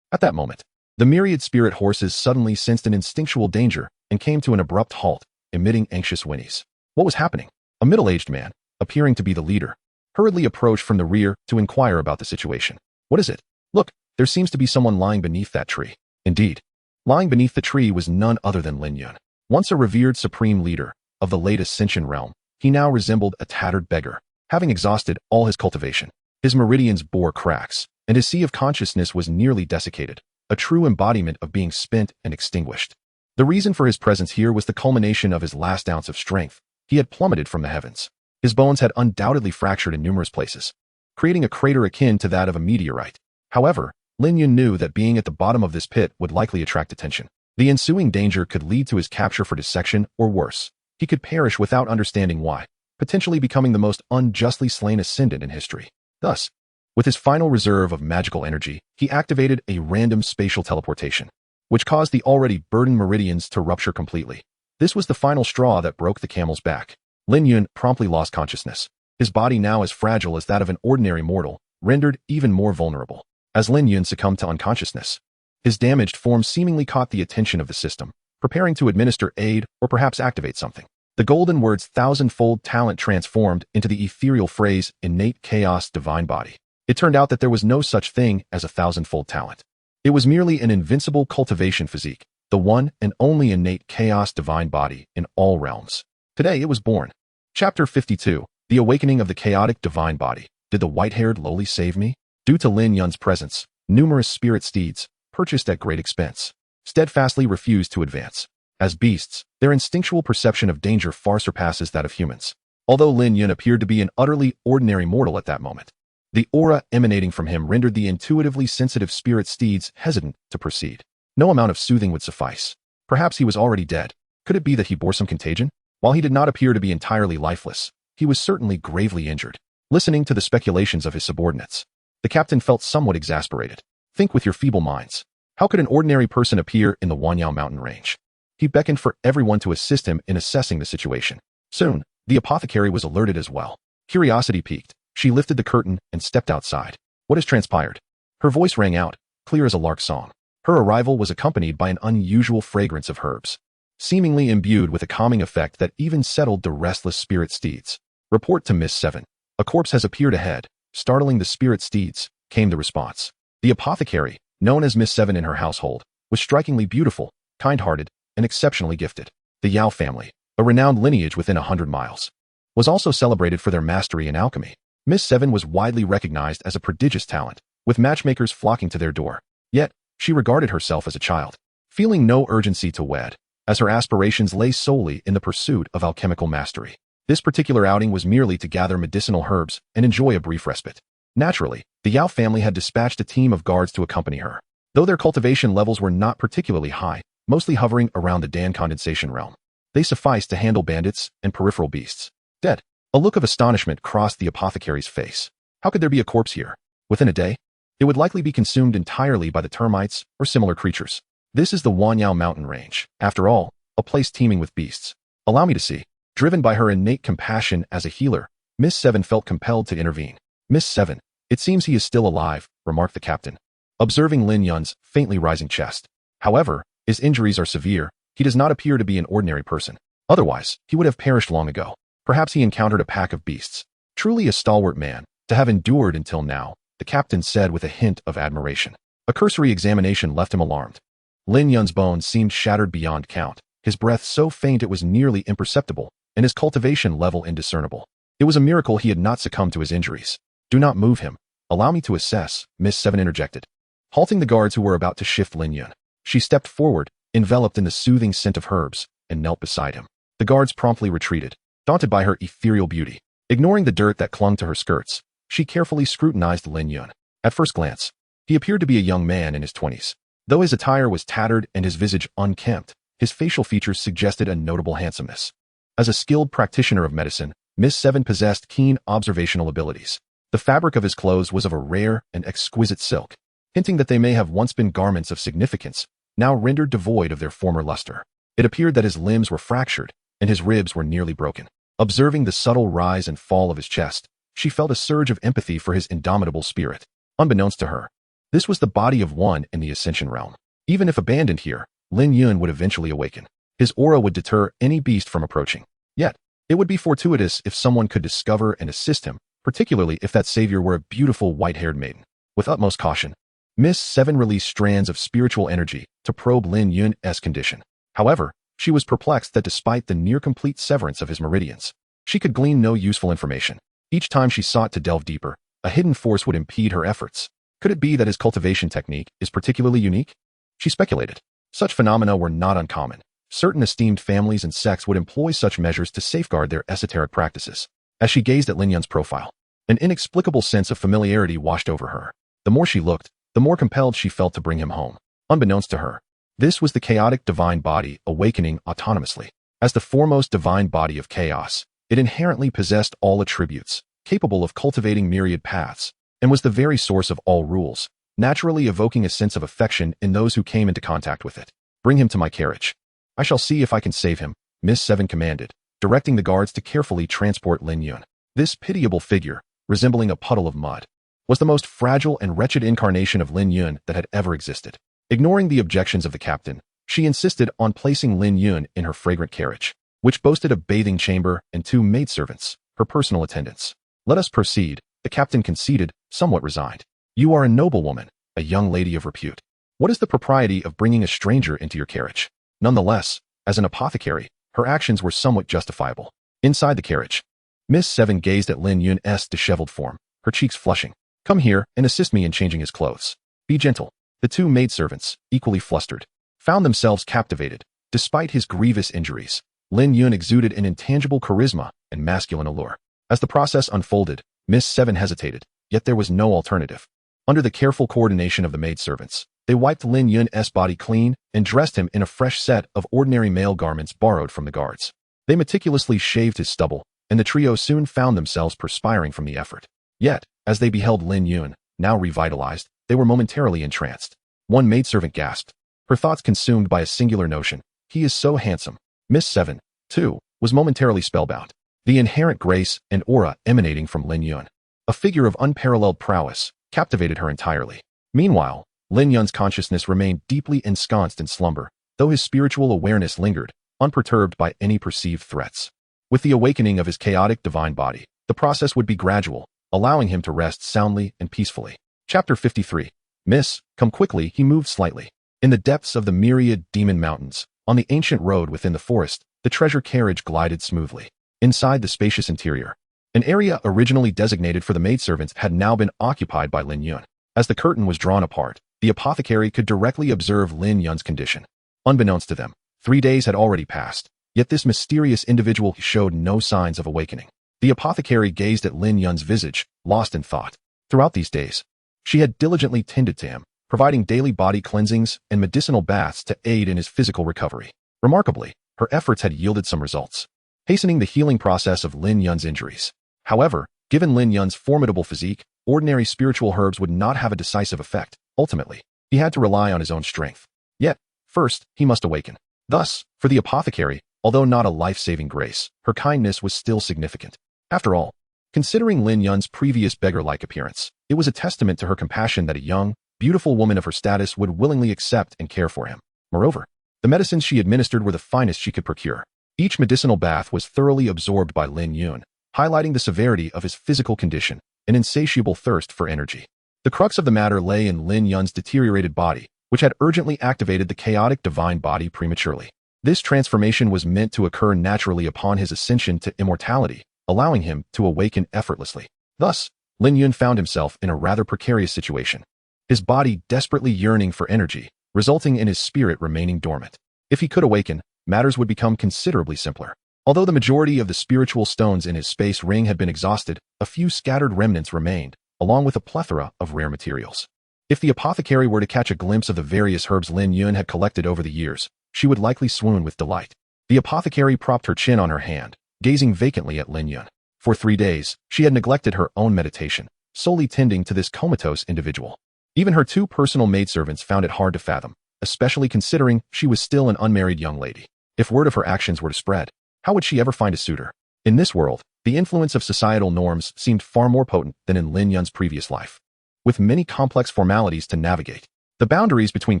At that moment, the myriad spirit horses suddenly sensed an instinctual danger and came to an abrupt halt, emitting anxious whinnies. What was happening? A middle-aged man, appearing to be the leader, hurriedly approached from the rear to inquire about the situation. What is it? Look, there seems to be someone lying beneath that tree. Indeed, lying beneath the tree was none other than Lin Yun. Once a revered supreme leader of the late Ascension realm, he now resembled a tattered beggar, having exhausted all his cultivation. His meridians bore cracks, and his sea of consciousness was nearly desiccated, a true embodiment of being spent and extinguished. The reason for his presence here was the culmination of his last ounce of strength. He had plummeted from the heavens. His bones had undoubtedly fractured in numerous places, creating a crater akin to that of a meteorite. However, Lin Yun knew that being at the bottom of this pit would likely attract attention. The ensuing danger could lead to his capture for dissection, or worse, he could perish without understanding why, potentially becoming the most unjustly slain ascendant in history. Thus, with his final reserve of magical energy, he activated a random spatial teleportation, which caused the already burdened meridians to rupture completely. This was the final straw that broke the camel's back. Lin Yun promptly lost consciousness, his body now as fragile as that of an ordinary mortal, rendered even more vulnerable. As Lin Yun succumbed to unconsciousness, his damaged form seemingly caught the attention of the system, preparing to administer aid or perhaps activate something. The golden word's thousand-fold talent transformed into the ethereal phrase innate chaos divine body. It turned out that there was no such thing as a thousand-fold talent. It was merely an invincible cultivation physique, the one and only innate chaos divine body in all realms. Today it was born. Chapter 52, The Awakening of the Chaotic Divine Body. Did the white-haired lowly save me? Due to Lin Yun's presence, numerous spirit steeds, purchased at great expense, steadfastly refused to advance. As beasts, their instinctual perception of danger far surpasses that of humans. Although Lin Yun appeared to be an utterly ordinary mortal at that moment, the aura emanating from him rendered the intuitively sensitive spirit steeds hesitant to proceed. No amount of soothing would suffice. Perhaps he was already dead. Could it be that he bore some contagion? While he did not appear to be entirely lifeless, he was certainly gravely injured. Listening to the speculations of his subordinates, the captain felt somewhat exasperated. Think with your feeble minds. How could an ordinary person appear in the Wanyao mountain range? He beckoned for everyone to assist him in assessing the situation. Soon, the apothecary was alerted as well. Curiosity piqued. She lifted the curtain and stepped outside. What has transpired? Her voice rang out, clear as a lark song. Her arrival was accompanied by an unusual fragrance of herbs, seemingly imbued with a calming effect that even settled the restless spirit steeds. Report to Miss Seven. A corpse has appeared ahead. Startling the spirit steeds, came the response. The apothecary, known as Miss Seven in her household, was strikingly beautiful, kind-hearted, and exceptionally gifted. The Yao family, a renowned lineage within 100 miles, was also celebrated for their mastery in alchemy. Miss Seven was widely recognized as a prodigious talent, with matchmakers flocking to their door. Yet, she regarded herself as a child, feeling no urgency to wed, as her aspirations lay solely in the pursuit of alchemical mastery. This particular outing was merely to gather medicinal herbs and enjoy a brief respite. Naturally, the Yao family had dispatched a team of guards to accompany her. Though their cultivation levels were not particularly high, mostly hovering around the Dan condensation realm, they sufficed to handle bandits and peripheral beasts. Dead. A look of astonishment crossed the apothecary's face. How could there be a corpse here? Within a day? It would likely be consumed entirely by the termites or similar creatures. This is the Wanyao mountain range. After all, a place teeming with beasts. Allow me to see. Driven by her innate compassion as a healer, Miss Seven felt compelled to intervene. Miss Seven, it seems he is still alive, remarked the captain, observing Lin Yun's faintly rising chest. However, his injuries are severe. He does not appear to be an ordinary person. Otherwise, he would have perished long ago. Perhaps he encountered a pack of beasts. Truly a stalwart man, to have endured until now, the captain said with a hint of admiration. A cursory examination left him alarmed. Lin Yun's bones seemed shattered beyond count, his breath so faint it was nearly imperceptible, and his cultivation level indiscernible. It was a miracle he had not succumbed to his injuries. Do not move him. Allow me to assess, Miss Seven interjected. Halting the guards who were about to shift Lin Yun, she stepped forward, enveloped in the soothing scent of herbs, and knelt beside him. The guards promptly retreated, daunted by her ethereal beauty. Ignoring the dirt that clung to her skirts, she carefully scrutinized Lin Yun. At first glance, he appeared to be a young man in his 20s. Though his attire was tattered and his visage unkempt, his facial features suggested a notable handsomeness. As a skilled practitioner of medicine, Miss Seven possessed keen observational abilities. The fabric of his clothes was of a rare and exquisite silk, hinting that they may have once been garments of significance, now rendered devoid of their former luster. It appeared that his limbs were fractured, and his ribs were nearly broken. Observing the subtle rise and fall of his chest, she felt a surge of empathy for his indomitable spirit. Unbeknownst to her, this was the body of one in the Ascension realm. Even if abandoned here, Lin Yun would eventually awaken. His aura would deter any beast from approaching. Yet, it would be fortuitous if someone could discover and assist him, particularly if that savior were a beautiful white-haired maiden. With utmost caution, Miss Seven released strands of spiritual energy to probe Lin Yun's condition. However, she was perplexed that despite the near-complete severance of his meridians, she could glean no useful information. Each time she sought to delve deeper, a hidden force would impede her efforts. Could it be that his cultivation technique is particularly unique? She speculated. Such phenomena were not uncommon. Certain esteemed families and sects would employ such measures to safeguard their esoteric practices. As she gazed at Lin Yun's profile, an inexplicable sense of familiarity washed over her. The more she looked, the more compelled she felt to bring him home. Unbeknownst to her, this was the chaotic divine body awakening autonomously. As the foremost divine body of chaos, it inherently possessed all attributes, capable of cultivating myriad paths, and was the very source of all rules, naturally evoking a sense of affection in those who came into contact with it. Bring him to my carriage. I shall see if I can save him, Miss Seven commanded, directing the guards to carefully transport Lin Yun. This pitiable figure, resembling a puddle of mud, was the most fragile and wretched incarnation of Lin Yun that had ever existed. Ignoring the objections of the captain, she insisted on placing Lin Yun in her fragrant carriage, which boasted a bathing chamber and 2 maidservants, her personal attendants. Let us proceed, the captain conceded, somewhat resigned. You are a noble woman, a young lady of repute. What is the propriety of bringing a stranger into your carriage? Nonetheless, as an apothecary, her actions were somewhat justifiable. Inside the carriage, Miss Seven gazed at Lin Yun's disheveled form, her cheeks flushing. Come here and assist me in changing his clothes. Be gentle. The two maidservants, equally flustered, found themselves captivated. Despite his grievous injuries, Lin Yun exuded an intangible charisma and masculine allure. As the process unfolded, Miss Seven hesitated, yet there was no alternative. Under the careful coordination of the maidservants, they wiped Lin Yun's body clean and dressed him in a fresh set of ordinary male garments borrowed from the guards. They meticulously shaved his stubble, and the trio soon found themselves perspiring from the effort. Yet, as they beheld Lin Yun, now revitalized, they were momentarily entranced. One maidservant gasped, her thoughts consumed by a singular notion. He is so handsome. Miss Seven, too, was momentarily spellbound. The inherent grace and aura emanating from Lin Yun, a figure of unparalleled prowess, captivated her entirely. Meanwhile, Lin Yun's consciousness remained deeply ensconced in slumber, though his spiritual awareness lingered, unperturbed by any perceived threats. With the awakening of his chaotic divine body, the process would be gradual, allowing him to rest soundly and peacefully. Chapter 53. Miss, come quickly. He moved slightly. In the depths of the myriad demon mountains, on the ancient road within the forest, the treasure carriage glided smoothly. Inside the spacious interior, an area originally designated for the maidservants had now been occupied by Lin Yun. As the curtain was drawn apart, the apothecary could directly observe Lin Yun's condition. Unbeknownst to them, 3 days had already passed, yet this mysterious individual showed no signs of awakening. The apothecary gazed at Lin Yun's visage, lost in thought. Throughout these days, she had diligently tended to him, providing daily body cleansings and medicinal baths to aid in his physical recovery. Remarkably, her efforts had yielded some results, hastening the healing process of Lin Yun's injuries. However, given Lin Yun's formidable physique, ordinary spiritual herbs would not have a decisive effect. Ultimately, he had to rely on his own strength. Yet, first, he must awaken. Thus, for the apothecary, although not a life-saving grace, her kindness was still significant. After all, considering Lin Yun's previous beggar-like appearance, it was a testament to her compassion that a young, beautiful woman of her status would willingly accept and care for him. Moreover, the medicines she administered were the finest she could procure. Each medicinal bath was thoroughly absorbed by Lin Yun, highlighting the severity of his physical condition, an insatiable thirst for energy. The crux of the matter lay in Lin Yun's deteriorated body, which had urgently activated the chaotic divine body prematurely. This transformation was meant to occur naturally upon his ascension to immortality, allowing him to awaken effortlessly. Thus, Lin Yun found himself in a rather precarious situation, his body desperately yearning for energy, resulting in his spirit remaining dormant. If he could awaken, matters would become considerably simpler. Although the majority of the spiritual stones in his space ring had been exhausted, a few scattered remnants remained, along with a plethora of rare materials. If the apothecary were to catch a glimpse of the various herbs Lin Yun had collected over the years, she would likely swoon with delight. The apothecary propped her chin on her hand, gazing vacantly at Lin Yun. For 3 days, she had neglected her own meditation, solely tending to this comatose individual. Even her 2 personal maidservants found it hard to fathom, especially considering she was still an unmarried young lady. If word of her actions were to spread, how would she ever find a suitor? In this world, the influence of societal norms seemed far more potent than in Lin Yun's previous life. With many complex formalities to navigate, the boundaries between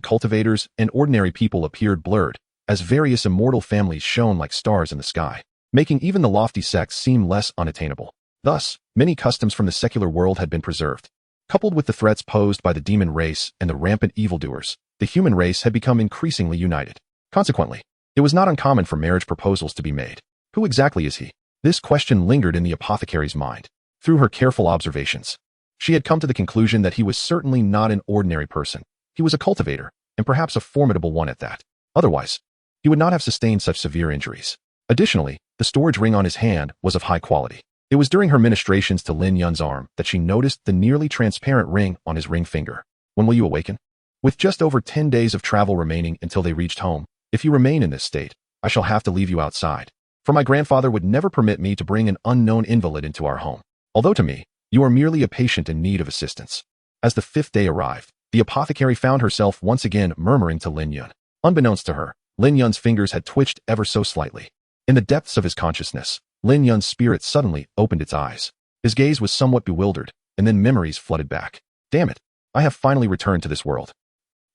cultivators and ordinary people appeared blurred, as various immortal families shone like stars in the sky, making even the lofty sects seem less unattainable. Thus, many customs from the secular world had been preserved. Coupled with the threats posed by the demon race and the rampant evildoers, the human race had become increasingly united. Consequently, it was not uncommon for marriage proposals to be made. Who exactly is he? This question lingered in the apothecary's mind. Through her careful observations, she had come to the conclusion that he was certainly not an ordinary person. He was a cultivator, and perhaps a formidable one at that. Otherwise, he would not have sustained such severe injuries. Additionally, the storage ring on his hand was of high quality. It was during her ministrations to Lin Yun's arm that she noticed the nearly transparent ring on his ring finger. When will you awaken? With just over 10 days of travel remaining until they reached home, if you remain in this state, I shall have to leave you outside. For my grandfather would never permit me to bring an unknown invalid into our home. Although to me, you are merely a patient in need of assistance. As the 5th day arrived, the apothecary found herself once again murmuring to Lin Yun. Unbeknownst to her, Lin Yun's fingers had twitched ever so slightly. In the depths of his consciousness, Lin Yun's spirit suddenly opened its eyes. His gaze was somewhat bewildered, and then memories flooded back. Damn it, I have finally returned to this world.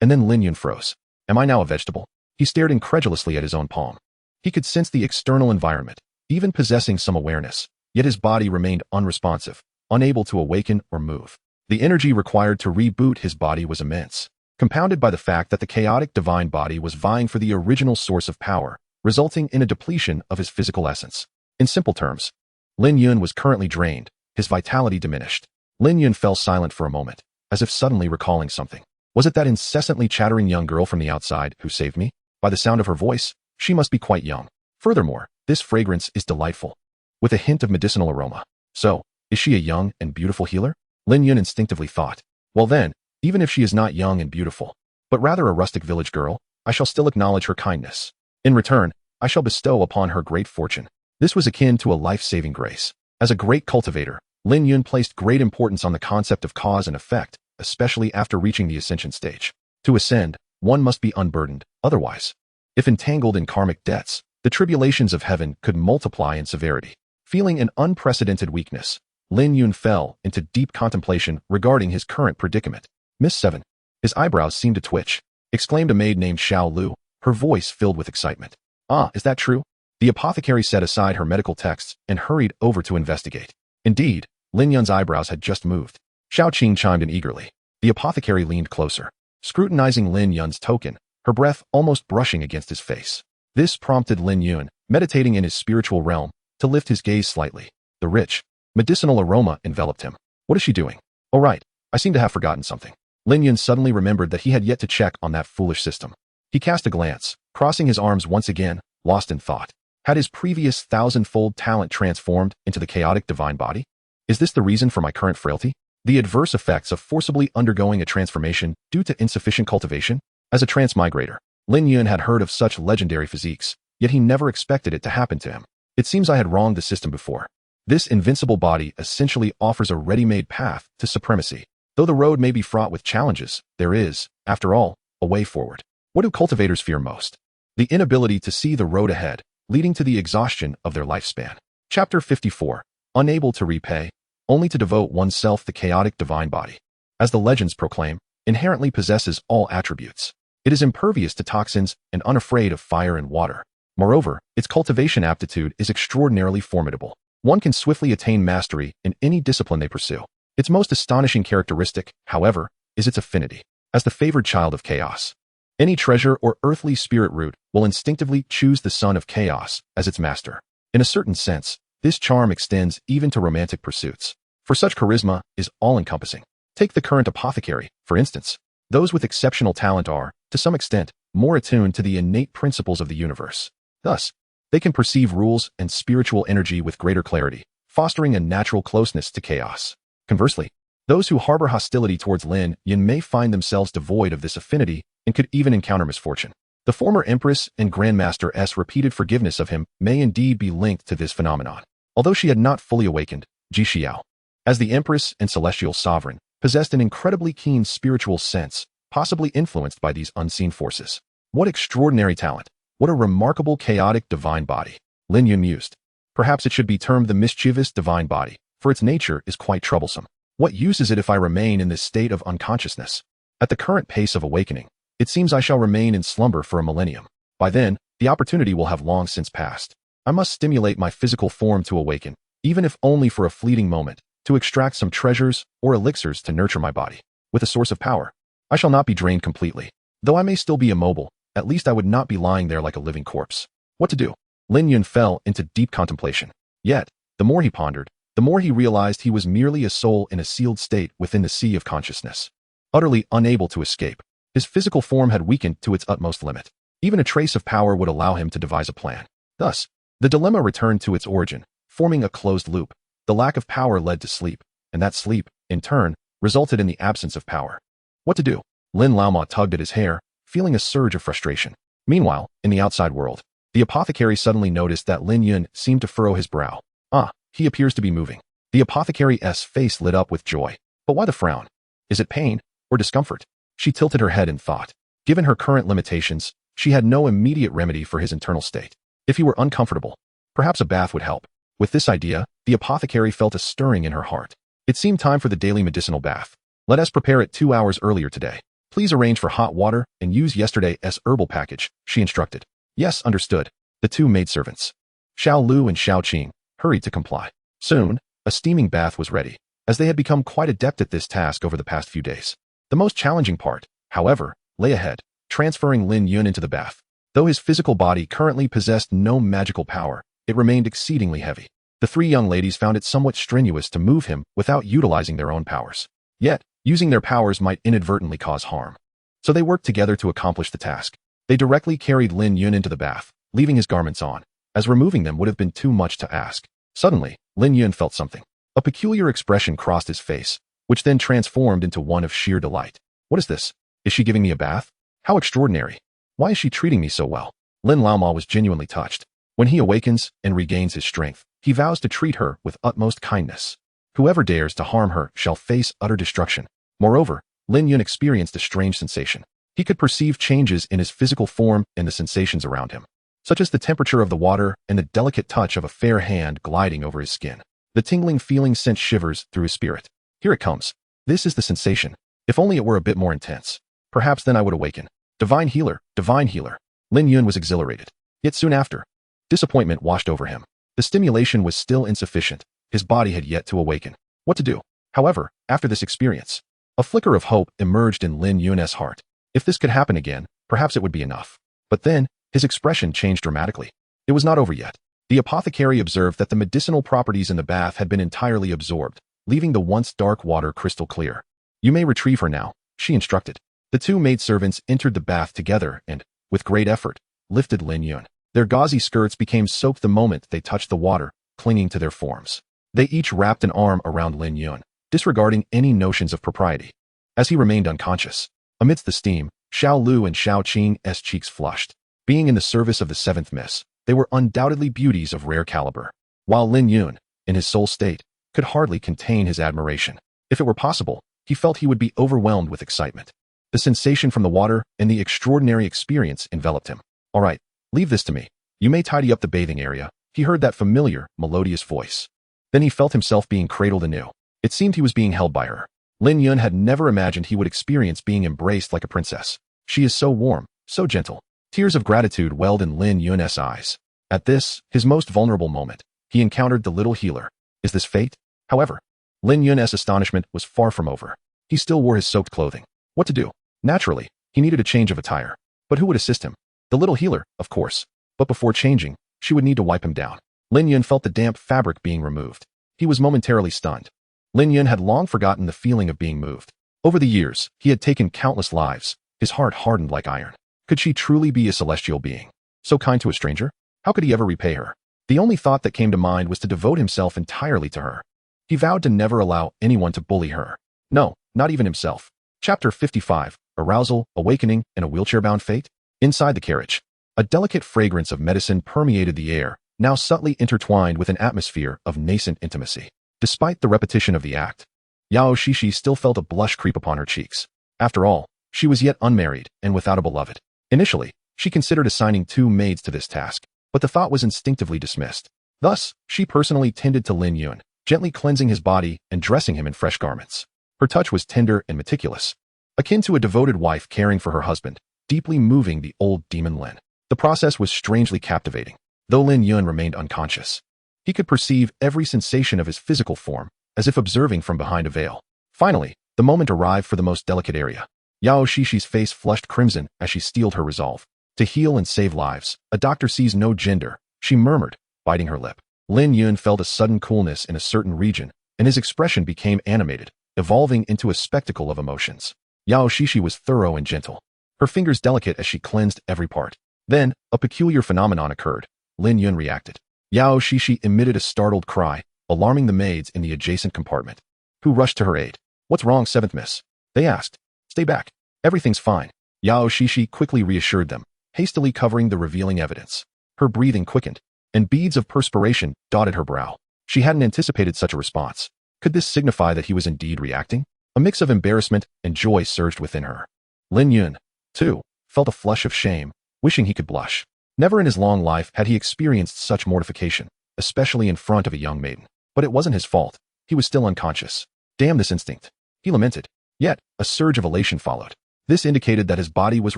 And then Lin Yun froze. Am I now a vegetable? He stared incredulously at his own palm. He could sense the external environment, even possessing some awareness, yet his body remained unresponsive, unable to awaken or move. The energy required to reboot his body was immense, compounded by the fact that the chaotic divine body was vying for the original source of power, resulting in a depletion of his physical essence. In simple terms, Lin Yun was currently drained, his vitality diminished. Lin Yun fell silent for a moment, as if suddenly recalling something. Was it that incessantly chattering young girl from the outside who saved me? By the sound of her voice, she must be quite young. Furthermore, this fragrance is delightful, with a hint of medicinal aroma. So, is she a young and beautiful healer? Lin Yun instinctively thought. Well then, even if she is not young and beautiful, but rather a rustic village girl, I shall still acknowledge her kindness. In return, I shall bestow upon her great fortune. This was akin to a life-saving grace. As a great cultivator, Lin Yun placed great importance on the concept of cause and effect, especially after reaching the ascension stage. To ascend, one must be unburdened, otherwise, if entangled in karmic debts, the tribulations of heaven could multiply in severity. Feeling an unprecedented weakness, Lin Yun fell into deep contemplation regarding his current predicament. Miss 7. His eyebrows seemed to twitch, exclaimed a maid named Xiao Lu, her voice filled with excitement. Ah, is that true? The apothecary set aside her medical texts and hurried over to investigate. Indeed, Lin Yun's eyebrows had just moved. Xiao Qing chimed in eagerly. The apothecary leaned closer, scrutinizing Lin Yun's token, her breath almost brushing against his face. This prompted Lin Yun, meditating in his spiritual realm, to lift his gaze slightly. The rich, medicinal aroma enveloped him. What is she doing? Oh right, I seem to have forgotten something. Lin Yun suddenly remembered that he had yet to check on that foolish system. He cast a glance, crossing his arms once again, lost in thought. Had his previous thousand-fold talent transformed into the chaotic divine body? Is this the reason for my current frailty? The adverse effects of forcibly undergoing a transformation due to insufficient cultivation? As a transmigrator, Lin Yun had heard of such legendary physiques, yet he never expected it to happen to him. It seems I had wronged the system before. This invincible body essentially offers a ready-made path to supremacy. Though the road may be fraught with challenges, there is, after all, a way forward. What do cultivators fear most? The inability to see the road ahead, leading to the exhaustion of their lifespan. Chapter 54. Unable to repay, only to devote oneself the chaotic divine body. As the legends proclaim, inherently possesses all attributes. It is impervious to toxins and unafraid of fire and water. Moreover, its cultivation aptitude is extraordinarily formidable. One can swiftly attain mastery in any discipline they pursue. Its most astonishing characteristic, however, is its affinity. As the favored child of chaos, any treasure or earthly spirit root will instinctively choose the son of chaos as its master. In a certain sense, this charm extends even to romantic pursuits, for such charisma is all-encompassing. Take the current apothecary, for instance. Those with exceptional talent are, to some extent, more attuned to the innate principles of the universe. Thus, they can perceive rules and spiritual energy with greater clarity, fostering a natural closeness to chaos. Conversely, those who harbor hostility towards Lin Yun may find themselves devoid of this affinity and could even encounter misfortune. The former Empress and Grandmaster S repeated forgiveness of him may indeed be linked to this phenomenon. Although she had not fully awakened, Ji Xiao, as the Empress and Celestial Sovereign, possessed an incredibly keen spiritual sense, possibly influenced by these unseen forces. What extraordinary talent! What a remarkable chaotic divine body! Lin Yun mused. Perhaps it should be termed the mischievous divine body, for its nature is quite troublesome. What use is it if I remain in this state of unconsciousness? At the current pace of awakening, it seems I shall remain in slumber for a millennium. By then, the opportunity will have long since passed. I must stimulate my physical form to awaken, even if only for a fleeting moment, to extract some treasures or elixirs to nurture my body. With a source of power, I shall not be drained completely. Though I may still be immobile, at least I would not be lying there like a living corpse. What to do? Lin Yun fell into deep contemplation. Yet, the more he pondered, the more he realized he was merely a soul in a sealed state within the sea of consciousness. Utterly unable to escape, his physical form had weakened to its utmost limit. Even a trace of power would allow him to devise a plan. Thus, the dilemma returned to its origin, forming a closed loop. The lack of power led to sleep, and that sleep, in turn, resulted in the absence of power. What to do? Lin Laoma tugged at his hair, feeling a surge of frustration. Meanwhile, in the outside world, the apothecary suddenly noticed that Lin Yun seemed to furrow his brow. Ah, he appears to be moving. The apothecary's face lit up with joy. But why the frown? Is it pain or discomfort? She tilted her head in thought. Given her current limitations, she had no immediate remedy for his internal state. If he were uncomfortable, perhaps a bath would help. With this idea, the apothecary felt a stirring in her heart. It seemed time for the daily medicinal bath. Let us prepare it 2 hours earlier today. Please arrange for hot water and use yesterday's herbal package, she instructed. Yes, understood. The two maidservants, Xiao Lu and Xiao Qing, hurried to comply. Soon, a steaming bath was ready, as they had become quite adept at this task over the past few days. The most challenging part, however, lay ahead, transferring Lin Yun into the bath. Though his physical body currently possessed no magical power, it remained exceedingly heavy. The three young ladies found it somewhat strenuous to move him without utilizing their own powers. Yet, using their powers might inadvertently cause harm. So they worked together to accomplish the task. They directly carried Lin Yun into the bath, leaving his garments on, as removing them would have been too much to ask. Suddenly, Lin Yun felt something. A peculiar expression crossed his face, which then transformed into one of sheer delight. What is this? Is she giving me a bath? How extraordinary. Why is she treating me so well? Lin Laoma was genuinely touched. When he awakens and regains his strength, he vows to treat her with utmost kindness. Whoever dares to harm her shall face utter destruction. Moreover, Lin Yun experienced a strange sensation. He could perceive changes in his physical form and the sensations around him, such as the temperature of the water and the delicate touch of a fair hand gliding over his skin. The tingling feeling sent shivers through his spirit. Here it comes. This is the sensation. If only it were a bit more intense. Perhaps then I would awaken. Divine healer, divine healer. Lin Yun was exhilarated. Yet soon after, disappointment washed over him. The stimulation was still insufficient. His body had yet to awaken. What to do? However, after this experience, a flicker of hope emerged in Lin Yun's heart. If this could happen again, perhaps it would be enough. But then, his expression changed dramatically. It was not over yet. The apothecary observed that the medicinal properties in the bath had been entirely absorbed, leaving the once dark water crystal clear. You may retrieve her now, she instructed. The two maidservants entered the bath together and, with great effort, lifted Lin Yun. Their gauzy skirts became soaked the moment they touched the water, clinging to their forms. They each wrapped an arm around Lin Yun, disregarding any notions of propriety. As he remained unconscious, amidst the steam, Xiao Lu and Xiao Qing's cheeks flushed. Being in the service of the seventh miss, they were undoubtedly beauties of rare caliber. While Lin Yun, in his soul state, could hardly contain his admiration. If it were possible, he felt he would be overwhelmed with excitement. The sensation from the water and the extraordinary experience enveloped him. All right, leave this to me. You may tidy up the bathing area. He heard that familiar, melodious voice. Then he felt himself being cradled anew. It seemed he was being held by her. Lin Yun had never imagined he would experience being embraced like a princess. She is so warm, so gentle. Tears of gratitude welled in Lin Yun's eyes. At this, his most vulnerable moment, he encountered the little healer. Is this fate? However, Lin Yun's astonishment was far from over. He still wore his soaked clothing. What to do? Naturally, he needed a change of attire. But who would assist him? The little healer, of course. But before changing, she would need to wipe him down. Lin Yun felt the damp fabric being removed. He was momentarily stunned. Lin Yun had long forgotten the feeling of being moved. Over the years, he had taken countless lives. His heart hardened like iron. Could she truly be a celestial being? So kind to a stranger? How could he ever repay her? The only thought that came to mind was to devote himself entirely to her. He vowed to never allow anyone to bully her. No, not even himself. Chapter 55, Arousal, Awakening, and a Wheelchair-Bound Fate? Inside the carriage, a delicate fragrance of medicine permeated the air, now subtly intertwined with an atmosphere of nascent intimacy. Despite the repetition of the act, Yao Shishi still felt a blush creep upon her cheeks. After all, she was yet unmarried and without a beloved. Initially, she considered assigning 2 maids to this task, but the thought was instinctively dismissed. Thus, she personally tended to Lin Yun, gently cleansing his body and dressing him in fresh garments. Her touch was tender and meticulous, akin to a devoted wife caring for her husband, deeply moving the old demon Lin. The process was strangely captivating, though Lin Yun remained unconscious. He could perceive every sensation of his physical form, as if observing from behind a veil. Finally, the moment arrived for the most delicate area. Yao Shishi's face flushed crimson as she steeled her resolve. To heal and save lives, a doctor sees no gender, she murmured, biting her lip. Lin Yun felt a sudden coolness in a certain region, and his expression became animated, evolving into a spectacle of emotions. Yao Shishi was thorough and gentle, her fingers delicate as she cleansed every part. Then, a peculiar phenomenon occurred. Lin Yun reacted. Yao Shishi emitted a startled cry, alarming the maids in the adjacent compartment, who rushed to her aid. What's wrong, 7th Miss? They asked. Stay back. Everything's fine. Yao Shishi quickly reassured them, hastily covering the revealing evidence. Her breathing quickened, and beads of perspiration dotted her brow. She hadn't anticipated such a response. Could this signify that he was indeed reacting? A mix of embarrassment and joy surged within her. Lin Yun, too, felt a flush of shame, wishing he could blush. Never in his long life had he experienced such mortification, especially in front of a young maiden. But it wasn't his fault. He was still unconscious. Damn this instinct, he lamented. Yet, a surge of elation followed. This indicated that his body was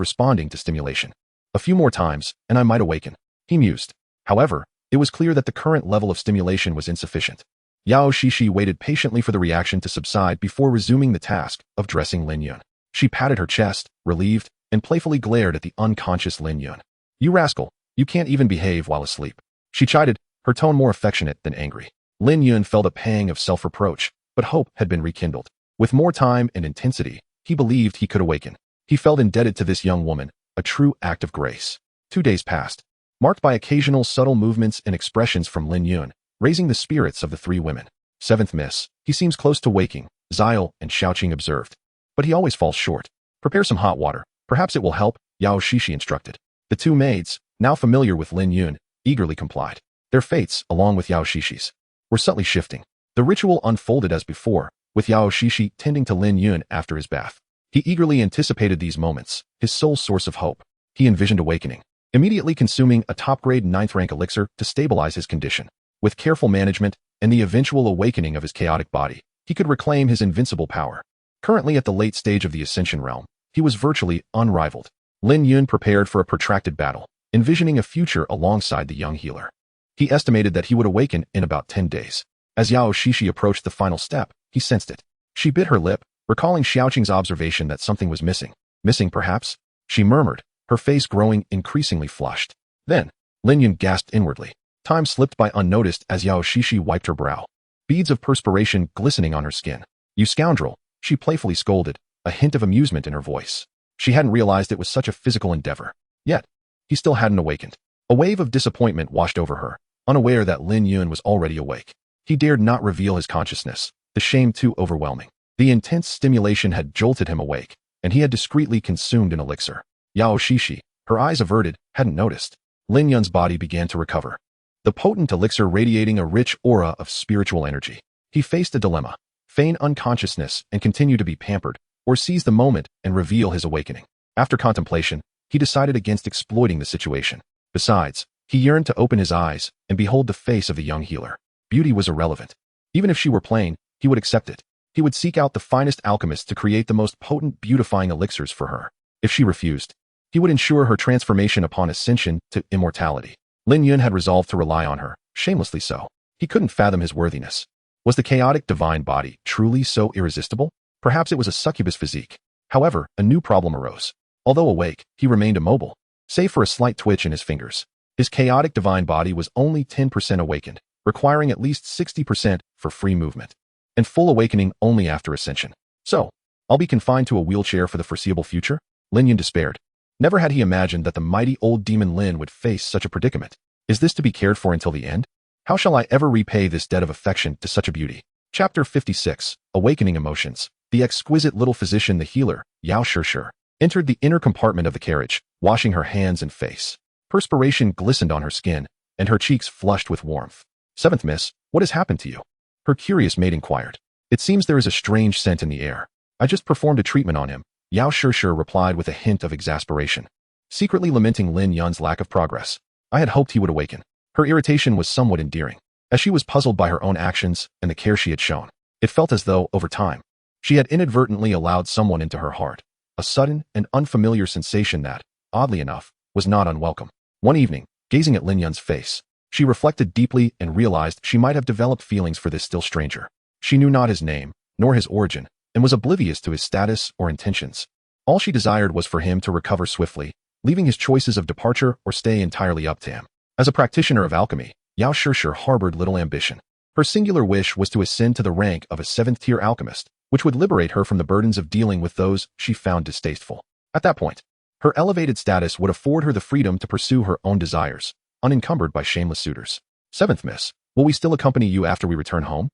responding to stimulation. A few more times, and I might awaken, he mused. However, it was clear that the current level of stimulation was insufficient. Yao Shishi waited patiently for the reaction to subside before resuming the task of dressing Lin Yun. She patted her chest, relieved, and playfully glared at the unconscious Lin Yun. You rascal, you can't even behave while asleep. She chided, her tone more affectionate than angry. Lin Yun felt a pang of self-reproach, but hope had been rekindled. With more time and intensity, he believed he could awaken. He felt indebted to this young woman, a true act of grace. 2 days passed, marked by occasional subtle movements and expressions from Lin Yun, raising the spirits of the 3 women. 7th Miss, he seems close to waking, Xiao and Xiaoqing observed. But he always falls short. Prepare some hot water. Perhaps it will help, Yao Shishi instructed. The 2 maids, now familiar with Lin Yun, eagerly complied. Their fates, along with Yao Shishi's, were subtly shifting. The ritual unfolded as before, with Yao Shishi tending to Lin Yun after his bath. He eagerly anticipated these moments, his sole source of hope. He envisioned awakening, immediately consuming a top-grade 9th-rank elixir to stabilize his condition. With careful management and the eventual awakening of his chaotic body, he could reclaim his invincible power. Currently at the late stage of the Ascension realm, he was virtually unrivaled. Lin Yun prepared for a protracted battle, envisioning a future alongside the young healer. He estimated that he would awaken in about 10 days. As Yao Shishi approached the final step, he sensed it. She bit her lip, recalling Xiaoqing's observation that something was missing. Missing, perhaps? She murmured, her face growing increasingly flushed. Then, Lin Yun gasped inwardly. Time slipped by unnoticed as Yao Shishi wiped her brow, beads of perspiration glistening on her skin. You scoundrel, she playfully scolded, a hint of amusement in her voice. She hadn't realized it was such a physical endeavor. Yet, he still hadn't awakened. A wave of disappointment washed over her, unaware that Lin Yun was already awake. He dared not reveal his consciousness, the shame too overwhelming. The intense stimulation had jolted him awake, and he had discreetly consumed an elixir. Yao Shishi, her eyes averted, hadn't noticed. Lin Yun's body began to recover, the potent elixir radiating a rich aura of spiritual energy. He faced a dilemma: feign unconsciousness and continue to be pampered, or seize the moment and reveal his awakening. After contemplation, he decided against exploiting the situation. Besides, he yearned to open his eyes and behold the face of the young healer. Beauty was irrelevant. Even if she were plain, he would accept it. He would seek out the finest alchemists to create the most potent beautifying elixirs for her. If she refused, he would ensure her transformation upon ascension to immortality. Lin Yun had resolved to rely on her, shamelessly so. He couldn't fathom his worthiness. Was the chaotic divine body truly so irresistible? Perhaps it was a succubus physique. However, a new problem arose. Although awake, he remained immobile, save for a slight twitch in his fingers. His chaotic divine body was only 10% awakened, requiring at least 60% for free movement, and full awakening only after ascension. So, I'll be confined to a wheelchair for the foreseeable future? Lin Yun despaired. Never had he imagined that the mighty old demon Lin would face such a predicament. Is this to be cared for until the end? How shall I ever repay this debt of affection to such a beauty? Chapter 56, Awakening Emotions. The exquisite little physician, the healer, Yao Shishi, entered the inner compartment of the carriage, washing her hands and face. Perspiration glistened on her skin, and her cheeks flushed with warmth. 7th Miss, what has happened to you? Her curious maid inquired. It seems there is a strange scent in the air. I just performed a treatment on him, Yao Shishi replied with a hint of exasperation, secretly lamenting Lin Yun's lack of progress. I had hoped he would awaken. Her irritation was somewhat endearing, as she was puzzled by her own actions and the care she had shown. It felt as though, over time, she had inadvertently allowed someone into her heart, a sudden and unfamiliar sensation that, oddly enough, was not unwelcome. One evening, gazing at Lin Yun's face, she reflected deeply and realized she might have developed feelings for this still stranger. She knew not his name, nor his origin, and was oblivious to his status or intentions. All she desired was for him to recover swiftly, leaving his choices of departure or stay entirely up to him. As a practitioner of alchemy, Yao Shishi harbored little ambition. Her singular wish was to ascend to the rank of a 7th-tier alchemist, which would liberate her from the burdens of dealing with those she found distasteful. At that point, her elevated status would afford her the freedom to pursue her own desires, unencumbered by shameless suitors. 7th Miss, will we still accompany you after we return home?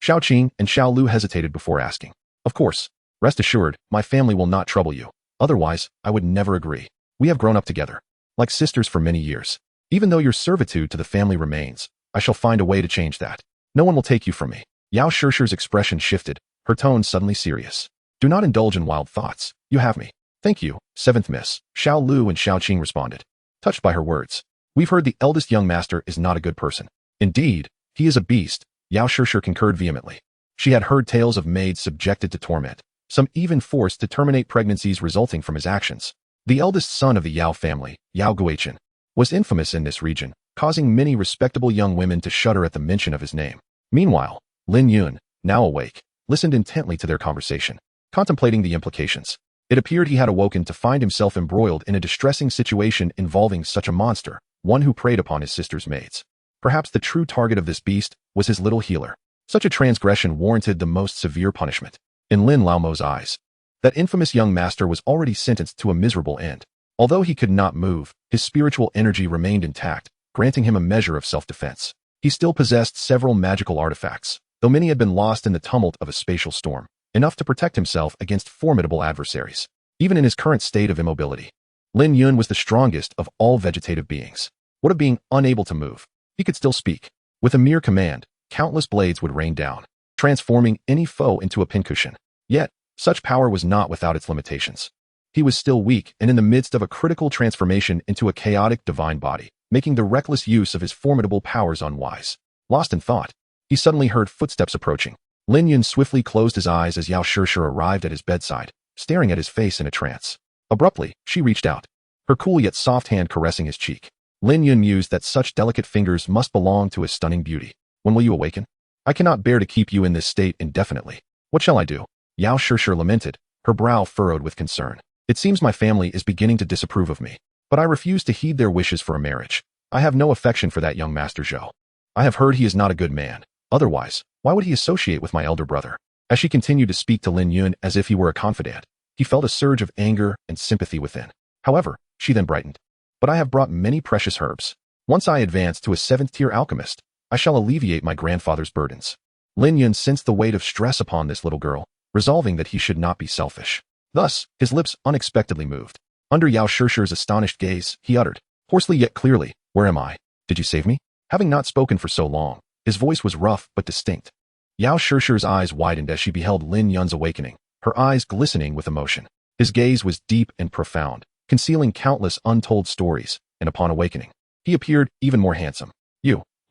Xiaoqing and Xiao Lu hesitated before asking. Of course. Rest assured, my family will not trouble you. Otherwise, I would never agree. We have grown up together, like sisters for many years. Even though your servitude to the family remains, I shall find a way to change that. No one will take you from me. Yao Shishi's expression shifted, her tone suddenly serious. Do not indulge in wild thoughts. You have me. Thank you, 7th Miss, Xiao Lu and Xiaoqing responded, touched by her words. We've heard the eldest young master is not a good person. Indeed, he is a beast, Yao Shishi concurred vehemently. She had heard tales of maids subjected to torment, some even forced to terminate pregnancies resulting from his actions. The eldest son of the Yao family, Yao Guichen, was infamous in this region, causing many respectable young women to shudder at the mention of his name. Meanwhile, Lin Yun, now awake, listened intently to their conversation, contemplating the implications. It appeared he had awoken to find himself embroiled in a distressing situation involving such a monster, one who preyed upon his sister's maids. Perhaps the true target of this beast was his little healer. Such a transgression warranted the most severe punishment. In Lin Laomo's eyes, that infamous young master was already sentenced to a miserable end. Although he could not move, his spiritual energy remained intact, granting him a measure of self-defense. He still possessed several magical artifacts, though many had been lost in the tumult of a spatial storm, enough to protect himself against formidable adversaries. Even in his current state of immobility, Lin Yun was the strongest of all vegetative beings. What of being unable to move? He could still speak. With a mere command, countless blades would rain down, transforming any foe into a pincushion. Yet, such power was not without its limitations. He was still weak and in the midst of a critical transformation into a chaotic divine body, making the reckless use of his formidable powers unwise. Lost in thought, he suddenly heard footsteps approaching. Lin Yun swiftly closed his eyes as Yao Shishir arrived at his bedside, staring at his face in a trance. Abruptly, she reached out, her cool yet soft hand caressing his cheek. Lin Yun mused that such delicate fingers must belong to his stunning beauty. When will you awaken? I cannot bear to keep you in this state indefinitely. What shall I do? Yao Shishir lamented, her brow furrowed with concern. It seems my family is beginning to disapprove of me, but I refuse to heed their wishes for a marriage. I have no affection for that young Master Zhou. I have heard he is not a good man. Otherwise, why would he associate with my elder brother? As she continued to speak to Lin Yun as if he were a confidant, he felt a surge of anger and sympathy within. However, she then brightened. But I have brought many precious herbs. Once I advance to a 7th-tier alchemist, I shall alleviate my grandfather's burdens. Lin Yun sensed the weight of stress upon this little girl, resolving that he should not be selfish. Thus, his lips unexpectedly moved. Under Yao Shishir's astonished gaze, he uttered, hoarsely yet clearly, "Where am I? Did you save me?" Having not spoken for so long, his voice was rough but distinct. Yao Shishir's eyes widened as she beheld Lin Yun's awakening, her eyes glistening with emotion. His gaze was deep and profound, concealing countless untold stories, and upon awakening, he appeared even more handsome.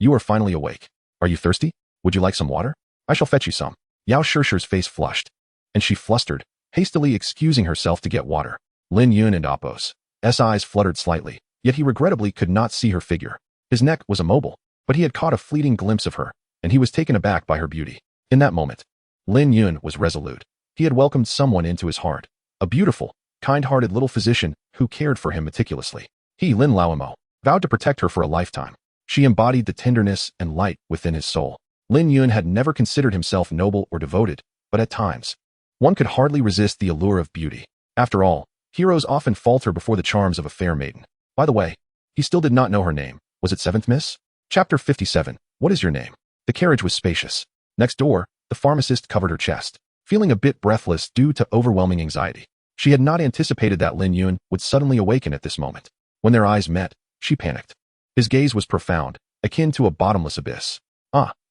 You are finally awake. Are you thirsty? Would you like some water? I shall fetch you some." Yao Shishir's face flushed, and she flustered, hastily excusing herself to get water. Lin Yun and Appo's eyes fluttered slightly, yet he regrettably could not see her figure. His neck was immobile, but he had caught a fleeting glimpse of her, and he was taken aback by her beauty. In that moment, Lin Yun was resolute. He had welcomed someone into his heart, a beautiful, kind-hearted little physician who cared for him meticulously. He, Lin Laomo, vowed to protect her for a lifetime. She embodied the tenderness and light within his soul. Lin Yun had never considered himself noble or devoted, but at times, one could hardly resist the allure of beauty. After all, heroes often falter before the charms of a fair maiden. By the way, he still did not know her name. Was it 7th Miss? Chapter 57. What is your name? The carriage was spacious. Next door, the pharmacist covered her chest, feeling a bit breathless due to overwhelming anxiety. She had not anticipated that Lin Yun would suddenly awaken at this moment. When their eyes met, she panicked. His gaze was profound, akin to a bottomless abyss.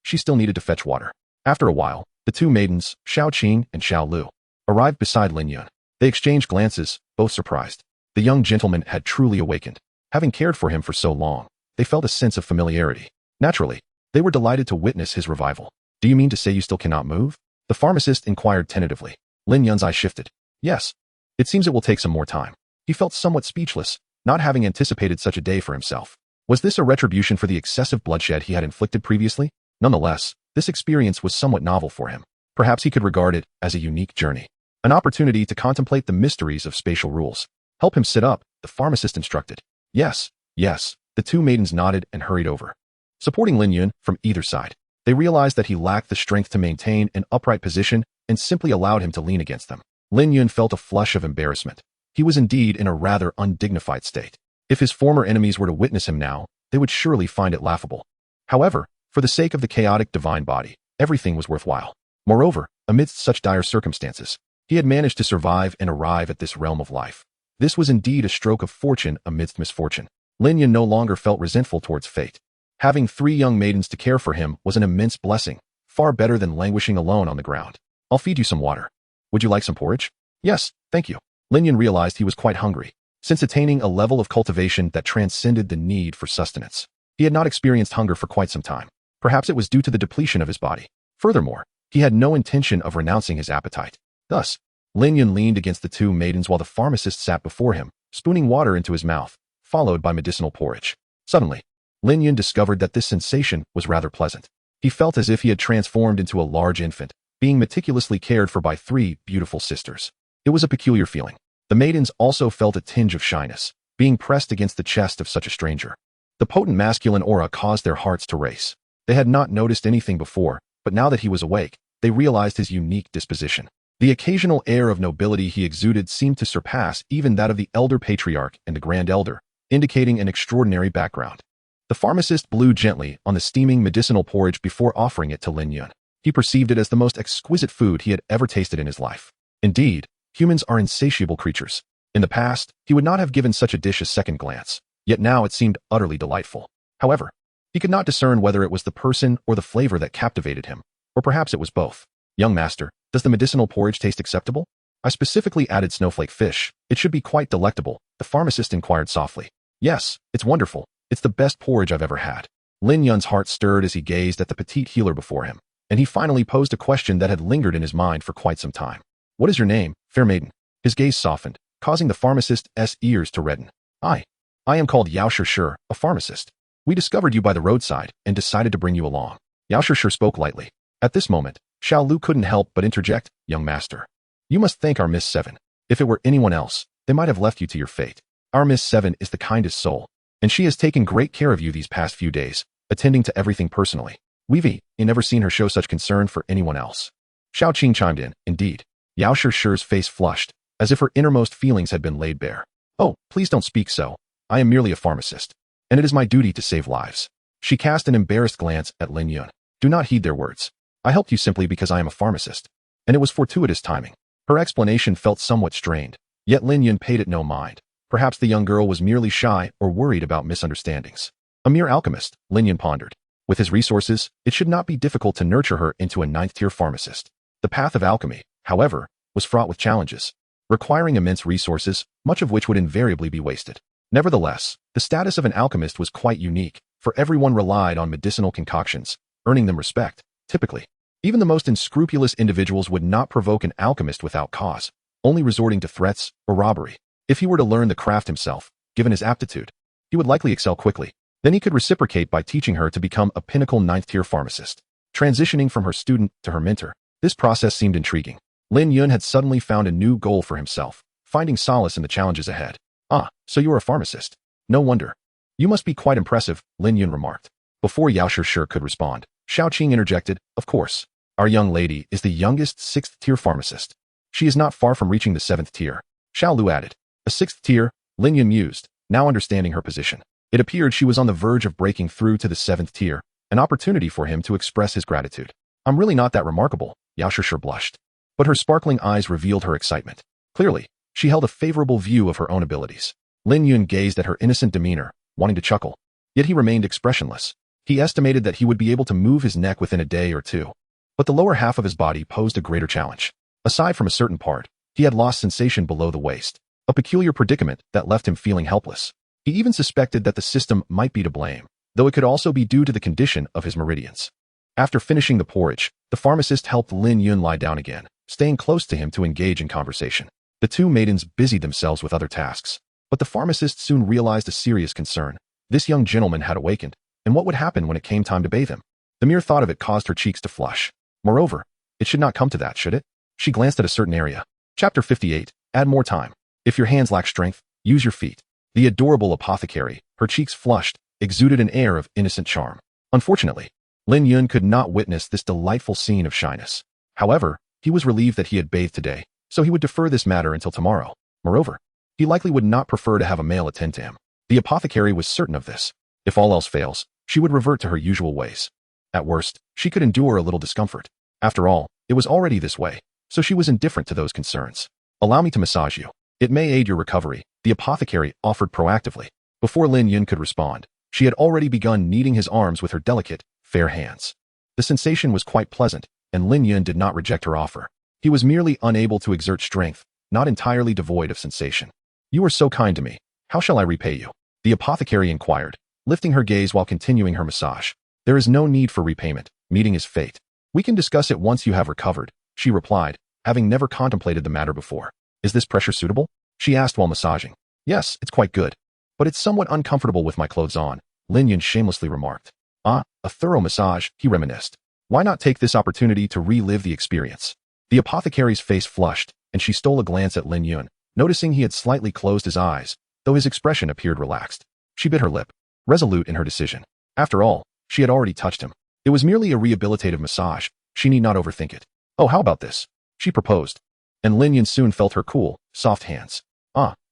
She still needed to fetch water. After a while, the two maidens, Xiao Qing and Xiao Lu, arrived beside Lin Yun. They exchanged glances, both surprised. The young gentleman had truly awakened. Having cared for him for so long, they felt a sense of familiarity. Naturally, they were delighted to witness his revival. "Do you mean to say you still cannot move?" the pharmacist inquired tentatively. Lin Yun's eye shifted. "Yes. It seems it will take some more time." He felt somewhat speechless, not having anticipated such a day for himself. Was this a retribution for the excessive bloodshed he had inflicted previously? Nonetheless, this experience was somewhat novel for him. Perhaps he could regard it as a unique journey, an opportunity to contemplate the mysteries of spatial rules. "Help him sit up," the pharmacist instructed. Yes. The two maidens nodded and hurried over, supporting Lin Yun from either side. They realized that he lacked the strength to maintain an upright position and simply allowed him to lean against them. Lin Yun felt a flush of embarrassment. He was indeed in a rather undignified state. If his former enemies were to witness him now, they would surely find it laughable. However, for the sake of the chaotic divine body, everything was worthwhile. Moreover, amidst such dire circumstances, he had managed to survive and arrive at this realm of life. This was indeed a stroke of fortune amidst misfortune. Lin Yun no longer felt resentful towards fate. Having 3 young maidens to care for him was an immense blessing, far better than languishing alone on the ground. "I'll feed you some water. Would you like some porridge?" "Yes, thank you." Lin Yun realized he was quite hungry, since attaining a level of cultivation that transcended the need for sustenance. He had not experienced hunger for quite some time. Perhaps it was due to the depletion of his body. Furthermore, he had no intention of renouncing his appetite. Thus, Lin Yun leaned against the two maidens while the pharmacist sat before him, spooning water into his mouth, followed by medicinal porridge. Suddenly, Lin Yun discovered that this sensation was rather pleasant. He felt as if he had transformed into a large infant, being meticulously cared for by 3 beautiful sisters. It was a peculiar feeling. The maidens also felt a tinge of shyness, being pressed against the chest of such a stranger. The potent masculine aura caused their hearts to race. They had not noticed anything before, but now that he was awake, they realized his unique disposition. The occasional air of nobility he exuded seemed to surpass even that of the elder patriarch and the grand elder, indicating an extraordinary background. The pharmacist blew gently on the steaming medicinal porridge before offering it to Lin Yun. He perceived it as the most exquisite food he had ever tasted in his life. Indeed, humans are insatiable creatures. In the past, he would not have given such a dish a second glance, yet now it seemed utterly delightful. However, he could not discern whether it was the person or the flavor that captivated him, or perhaps it was both. Young master, does the medicinal porridge taste acceptable? I specifically added snowflake fish. It should be quite delectable, the pharmacist inquired softly. Yes, it's wonderful. It's the best porridge I've ever had. Lin Yun's heart stirred as he gazed at the petite healer before him, and he finally posed a question that had lingered in his mind for quite some time. What is your name, fair maiden? His gaze softened, causing the pharmacist's ears to redden. I am called Yao Shi, a pharmacist. We discovered you by the roadside and decided to bring you along. Yao Shi spoke lightly. At this moment, Xiao Lu couldn't help but interject, young master. You must thank our Miss Seven. If it were anyone else, they might have left you to your fate. Our Miss Seven is the kindest soul, and she has taken great care of you these past few days, attending to everything personally. We've never seen her show such concern for anyone else. Xiao Qing chimed in, indeed. Yao Shi's face flushed, as if her innermost feelings had been laid bare. Oh, please don't speak so. I am merely a pharmacist, and it is my duty to save lives. She cast an embarrassed glance at Lin Yun. Do not heed their words. I helped you simply because I am a pharmacist, and it was fortuitous timing. Her explanation felt somewhat strained, yet Lin Yun paid it no mind. Perhaps the young girl was merely shy or worried about misunderstandings. A mere alchemist, Lin Yun pondered. With his resources, it should not be difficult to nurture her into a 9th-tier pharmacist. The path of alchemy, however, was fraught with challenges, requiring immense resources, much of which would invariably be wasted. Nevertheless, the status of an alchemist was quite unique, for everyone relied on medicinal concoctions, earning them respect. Typically, even the most unscrupulous individuals would not provoke an alchemist without cause, only resorting to threats or robbery. If he were to learn the craft himself, given his aptitude, he would likely excel quickly. Then he could reciprocate by teaching her to become a pinnacle 9th-tier pharmacist. Transitioning from her student to her mentor, this process seemed intriguing. Lin Yun had suddenly found a new goal for himself, finding solace in the challenges ahead. Ah, so you are a pharmacist. No wonder. You must be quite impressive, Lin Yun remarked. Before Yao Shi could respond, Xiao Qing interjected, of course. Our young lady is the youngest 6th-tier pharmacist. She is not far from reaching the 7th tier. Xiao Lu added. A 6th tier, Lin Yun mused, now understanding her position. It appeared she was on the verge of breaking through to the 7th tier, an opportunity for him to express his gratitude. I'm really not that remarkable, Yao Shi blushed. But her sparkling eyes revealed her excitement. Clearly, she held a favorable view of her own abilities. Lin Yun gazed at her innocent demeanor, wanting to chuckle. Yet he remained expressionless. He estimated that he would be able to move his neck within a day or two. But the lower half of his body posed a greater challenge. Aside from a certain part, he had lost sensation below the waist, a peculiar predicament that left him feeling helpless. He even suspected that the system might be to blame, though it could also be due to the condition of his meridians. After finishing the porridge, the pharmacist helped Lin Yun lie down again, staying close to him to engage in conversation. The two maidens busied themselves with other tasks, but the pharmacist soon realized a serious concern. This young gentleman had awakened, and what would happen when it came time to bathe him? The mere thought of it caused her cheeks to flush. Moreover, it should not come to that, should it? She glanced at a certain area. Chapter 58. Add more time. If your hands lack strength, use your feet. The adorable apothecary, her cheeks flushed, exuded an air of innocent charm. Unfortunately, Lin Yun could not witness this delightful scene of shyness. However, he was relieved that he had bathed today, so he would defer this matter until tomorrow. Moreover, he likely would not prefer to have a male attend to him. The apothecary was certain of this. If all else fails, she would revert to her usual ways. At worst, she could endure a little discomfort. After all, it was already this way, so she was indifferent to those concerns. Allow me to massage you. It may aid your recovery, the apothecary offered proactively. Before Lin Yun could respond, she had already begun kneading his arms with her delicate, fair hands. The sensation was quite pleasant, and Lin Yun did not reject her offer. He was merely unable to exert strength, not entirely devoid of sensation. You are so kind to me. How shall I repay you? The apothecary inquired, lifting her gaze while continuing her massage. There is no need for repayment. Meeting is fate. We can discuss it once you have recovered, she replied, having never contemplated the matter before. Is this pressure suitable? She asked while massaging. Yes, it's quite good. But it's somewhat uncomfortable with my clothes on, Lin Yun shamelessly remarked. Ah, a thorough massage, he reminisced. Why not take this opportunity to relive the experience? The apothecary's face flushed, and she stole a glance at Lin Yun, noticing he had slightly closed his eyes, though his expression appeared relaxed. She bit her lip. resolute in her decision. After all, she had already touched him. It was merely a rehabilitative massage. She need not overthink it. Oh, how about this? She proposed. And Lin Yun soon felt her cool, soft hands.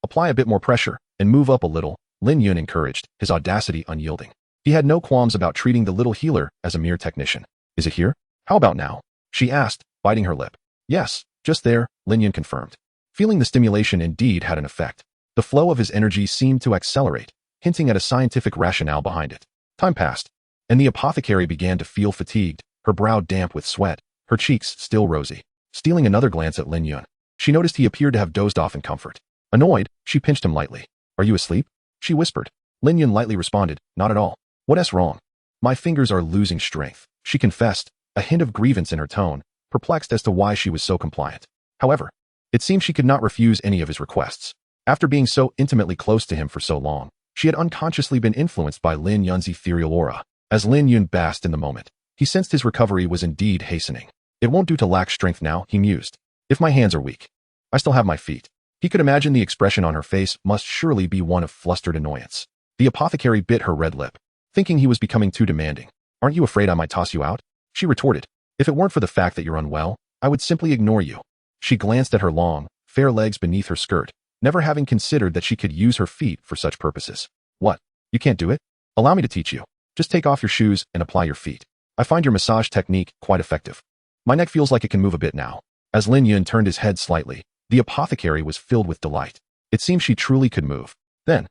Apply a bit more pressure and move up a little, Lin Yun encouraged, his audacity unyielding. He had no qualms about treating the little healer as a mere technician. Is it here? How about now? She asked, biting her lip. Yes, just there, Lin Yun confirmed. Feeling the stimulation indeed had an effect. The flow of his energy seemed to accelerate, hinting at a scientific rationale behind it. Time passed, and the apothecary began to feel fatigued, her brow damp with sweat, her cheeks still rosy. Stealing another glance at Lin Yun, she noticed he appeared to have dozed off in comfort. Annoyed, she pinched him lightly. Are you asleep? She whispered. Lin Yun lightly responded, not at all. What's wrong? My fingers are losing strength, she confessed, a hint of grievance in her tone, perplexed as to why she was so compliant. However, it seemed she could not refuse any of his requests. After being so intimately close to him for so long, she had unconsciously been influenced by Lin Yun's ethereal aura. As Lin Yun basked in the moment, he sensed his recovery was indeed hastening. It won't do to lack strength now, he mused. If my hands are weak, I still have my feet. He could imagine the expression on her face must surely be one of flustered annoyance. The apothecary bit her red lip, thinking he was becoming too demanding. Aren't you afraid I might toss you out? She retorted. If it weren't for the fact that you're unwell, I would simply ignore you. She glanced at her long, fair legs beneath her skirt, never having considered that she could use her feet for such purposes. What? You can't do it? Allow me to teach you. Just take off your shoes and apply your feet. I find your massage technique quite effective. My neck feels like it can move a bit now. As Lin Yun turned his head slightly, the apothecary was filled with delight. It seemed she truly could move. Then,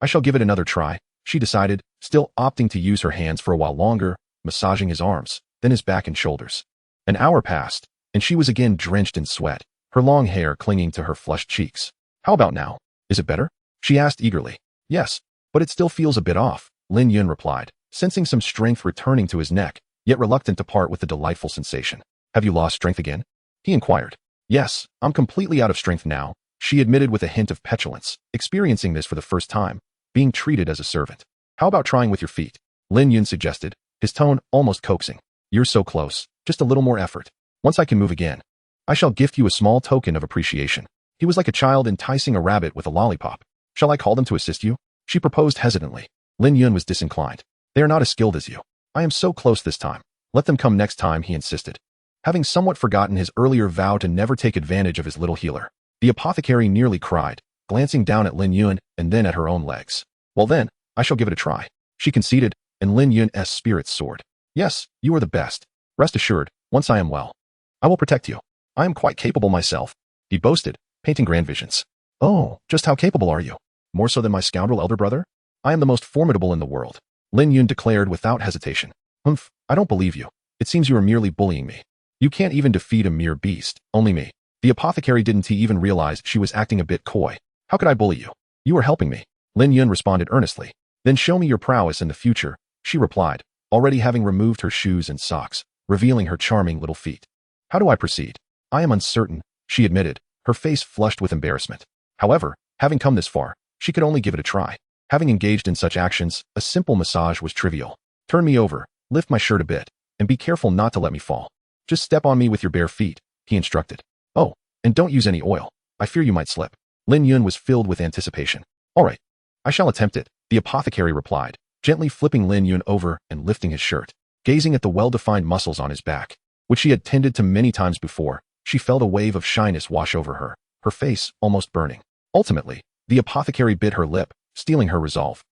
I shall give it another try, she decided, still opting to use her hands for a while longer, massaging his arms, then his back and shoulders. An hour passed, and she was again drenched in sweat, her long hair clinging to her flushed cheeks. How about now? Is it better? She asked eagerly. Yes, but it still feels a bit off, Lin Yun replied, sensing some strength returning to his neck, yet reluctant to part with the delightful sensation. Have you lost strength again? He inquired. Yes, I'm completely out of strength now, she admitted with a hint of petulance, experiencing this for the first time, being treated as a servant. How about trying with your feet? Lin Yun suggested, his tone almost coaxing. You're so close, just a little more effort. Once I can move again, I shall gift you a small token of appreciation. He was like a child enticing a rabbit with a lollipop. Shall I call them to assist you? She proposed hesitantly. Lin Yun was disinclined. They are not as skilled as you. I am so close this time. Let them come next time, he insisted. Having somewhat forgotten his earlier vow to never take advantage of his little healer, the apothecary nearly cried, glancing down at Lin Yun and then at her own legs. Well then, I shall give it a try. She conceded, and Lin Yun's spirits soared. Yes, you are the best. Rest assured, once I am well, I will protect you. I am quite capable myself, he boasted, painting grand visions. Oh, just how capable are you? More so than my scoundrel elder brother? I am the most formidable in the world, Lin Yun declared without hesitation. Humph, I don't believe you. It seems you are merely bullying me. You can't even defeat a mere beast, only me. The apothecary didn't even realize she was acting a bit coy. How could I bully you? You are helping me, Lin Yun responded earnestly. Then show me your prowess in the future, she replied, already having removed her shoes and socks, revealing her charming little feet. How do I proceed? I am uncertain, she admitted, her face flushed with embarrassment. However, having come this far, she could only give it a try. Having engaged in such actions, a simple massage was trivial. Turn me over, lift my shirt a bit, and be careful not to let me fall. Just step on me with your bare feet, he instructed. Oh, and don't use any oil. I fear you might slip. Lin Yun was filled with anticipation. All right, I shall attempt it, the apothecary replied, gently flipping Lin Yun over and lifting his shirt. Gazing at the well-defined muscles on his back, which she had tended to many times before, she felt a wave of shyness wash over her, her face almost burning. Ultimately, the apothecary bit her lip, stealing her resolve,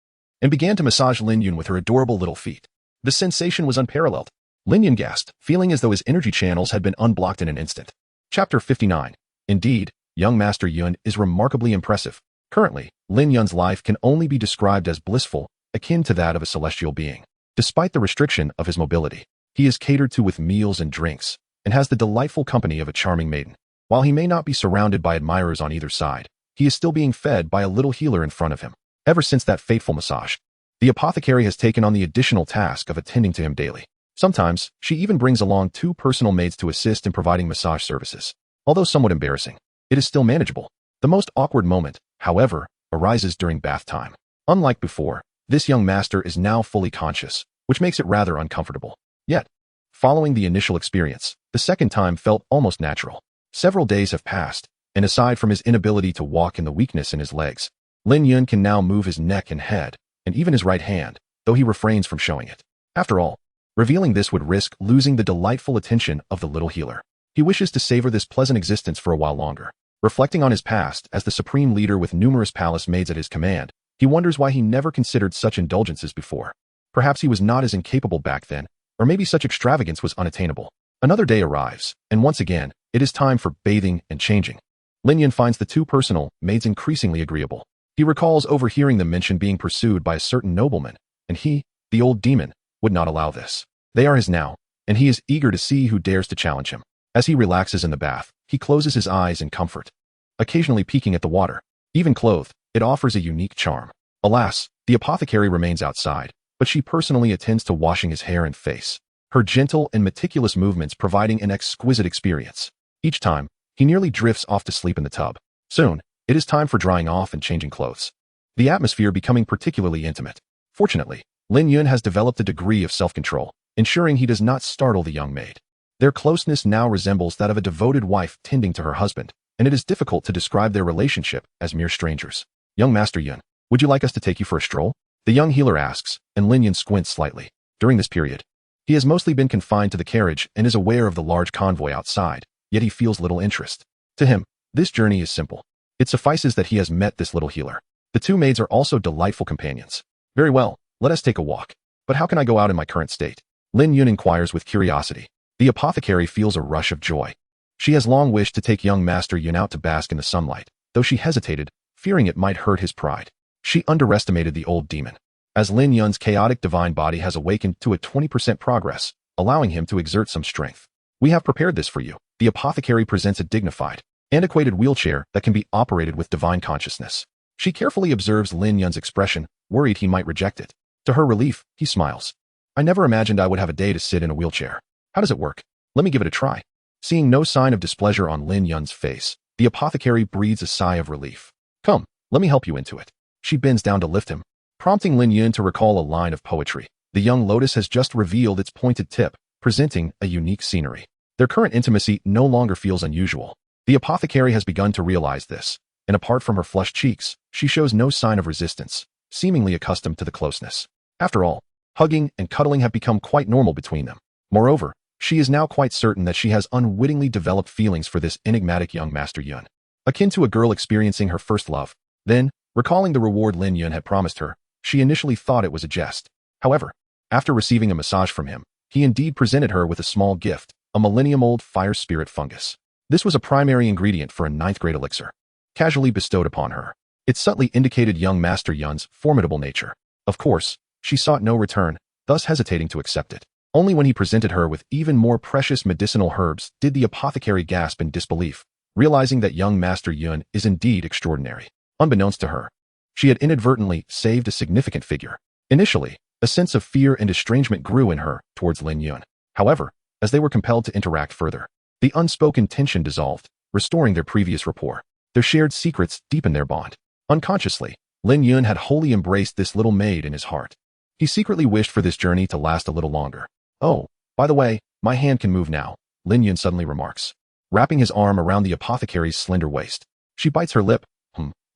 and began to massage Lin Yun with her adorable little feet. The sensation was unparalleled. Lin Yun gasped, feeling as though his energy channels had been unblocked in an instant. Chapter 59. Indeed, young Master Yun is remarkably impressive. Currently, Lin Yun's life can only be described as blissful, akin to that of a celestial being. Despite the restriction of his mobility, he is catered to with meals and drinks, and has the delightful company of a charming maiden. While he may not be surrounded by admirers on either side, he is still being fed by a little healer in front of him. Ever since that fateful massage, the apothecary has taken on the additional task of attending to him daily. Sometimes, she even brings along 2 personal maids to assist in providing massage services. Although somewhat embarrassing, it is still manageable. The most awkward moment, however, arises during bath time. Unlike before, this young master is now fully conscious, which makes it rather uncomfortable. Yet, following the initial experience, the second time felt almost natural. Several days have passed, and aside from his inability to walk and the weakness in his legs, Lin Yun can now move his neck and head, and even his right hand, though he refrains from showing it. After all, revealing this would risk losing the delightful attention of the little healer. He wishes to savor this pleasant existence for a while longer. Reflecting on his past as the supreme leader with numerous palace maids at his command, he wonders why he never considered such indulgences before. Perhaps he was not as incapable back then, or maybe such extravagance was unattainable. Another day arrives, and once again, it is time for bathing and changing. Lin Yun finds the two personal maids increasingly agreeable. He recalls overhearing them mention being pursued by a certain nobleman, and he, the old demon, would not allow this. They are his now, and he is eager to see who dares to challenge him. As he relaxes in the bath, he closes his eyes in comfort, occasionally peeking at the water. Even clothed, it offers a unique charm. Alas, the apothecary remains outside, but she personally attends to washing his hair and face, her gentle and meticulous movements providing an exquisite experience. Each time, he nearly drifts off to sleep in the tub. Soon, it is time for drying off and changing clothes, the atmosphere becoming particularly intimate. Fortunately, Lin Yun has developed a degree of self-control, ensuring he does not startle the young maid. Their closeness now resembles that of a devoted wife tending to her husband, and it is difficult to describe their relationship as mere strangers. Young Master Yun, would you like us to take you for a stroll? The young healer asks, and Lin Yun squints slightly. During this period, he has mostly been confined to the carriage and is aware of the large convoy outside, yet he feels little interest. To him, this journey is simple. It suffices that he has met this little healer. The two maids are also delightful companions. Very well, let us take a walk. But how can I go out in my current state? Lin Yun inquires with curiosity. The apothecary feels a rush of joy. She has long wished to take young Master Yun out to bask in the sunlight, though she hesitated, fearing it might hurt his pride. She underestimated the old demon. As Lin Yun's chaotic divine body has awakened to a 20% progress, allowing him to exert some strength. We have prepared this for you. The apothecary presents a dignified, antiquated wheelchair that can be operated with divine consciousness. She carefully observes Lin Yun's expression, worried he might reject it. To her relief, he smiles. I never imagined I would have a day to sit in a wheelchair. How does it work? Let me give it a try. Seeing no sign of displeasure on Lin Yun's face, the apothecary breathes a sigh of relief. Come, let me help you into it. She bends down to lift him, prompting Lin Yun to recall a line of poetry. The young lotus has just revealed its pointed tip, presenting a unique scenery. Their current intimacy no longer feels unusual. The apothecary has begun to realize this, and apart from her flushed cheeks, she shows no sign of resistance, seemingly accustomed to the closeness. After all, hugging and cuddling have become quite normal between them. Moreover, she is now quite certain that she has unwittingly developed feelings for this enigmatic young Master Yun, akin to a girl experiencing her first love. Then, recalling the reward Lin Yun had promised her, she initially thought it was a jest. However, after receiving a massage from him, he indeed presented her with a small gift, a millennium-old fire spirit fungus. This was a primary ingredient for a 9th-grade elixir, casually bestowed upon her. It subtly indicated young Master Yun's formidable nature. Of course, she sought no return, thus hesitating to accept it. Only when he presented her with even more precious medicinal herbs did the apothecary gasp in disbelief, realizing that young Master Yun is indeed extraordinary. Unbeknownst to her, she had inadvertently saved a significant figure. Initially, a sense of fear and estrangement grew in her towards Lin Yun. However, as they were compelled to interact further, the unspoken tension dissolved, restoring their previous rapport. Their shared secrets deepened their bond. Unconsciously, Lin Yun had wholly embraced this little maid in his heart. He secretly wished for this journey to last a little longer. Oh, by the way, my hand can move now, Lin Yun suddenly remarks, wrapping his arm around the apothecary's slender waist. She bites her lip.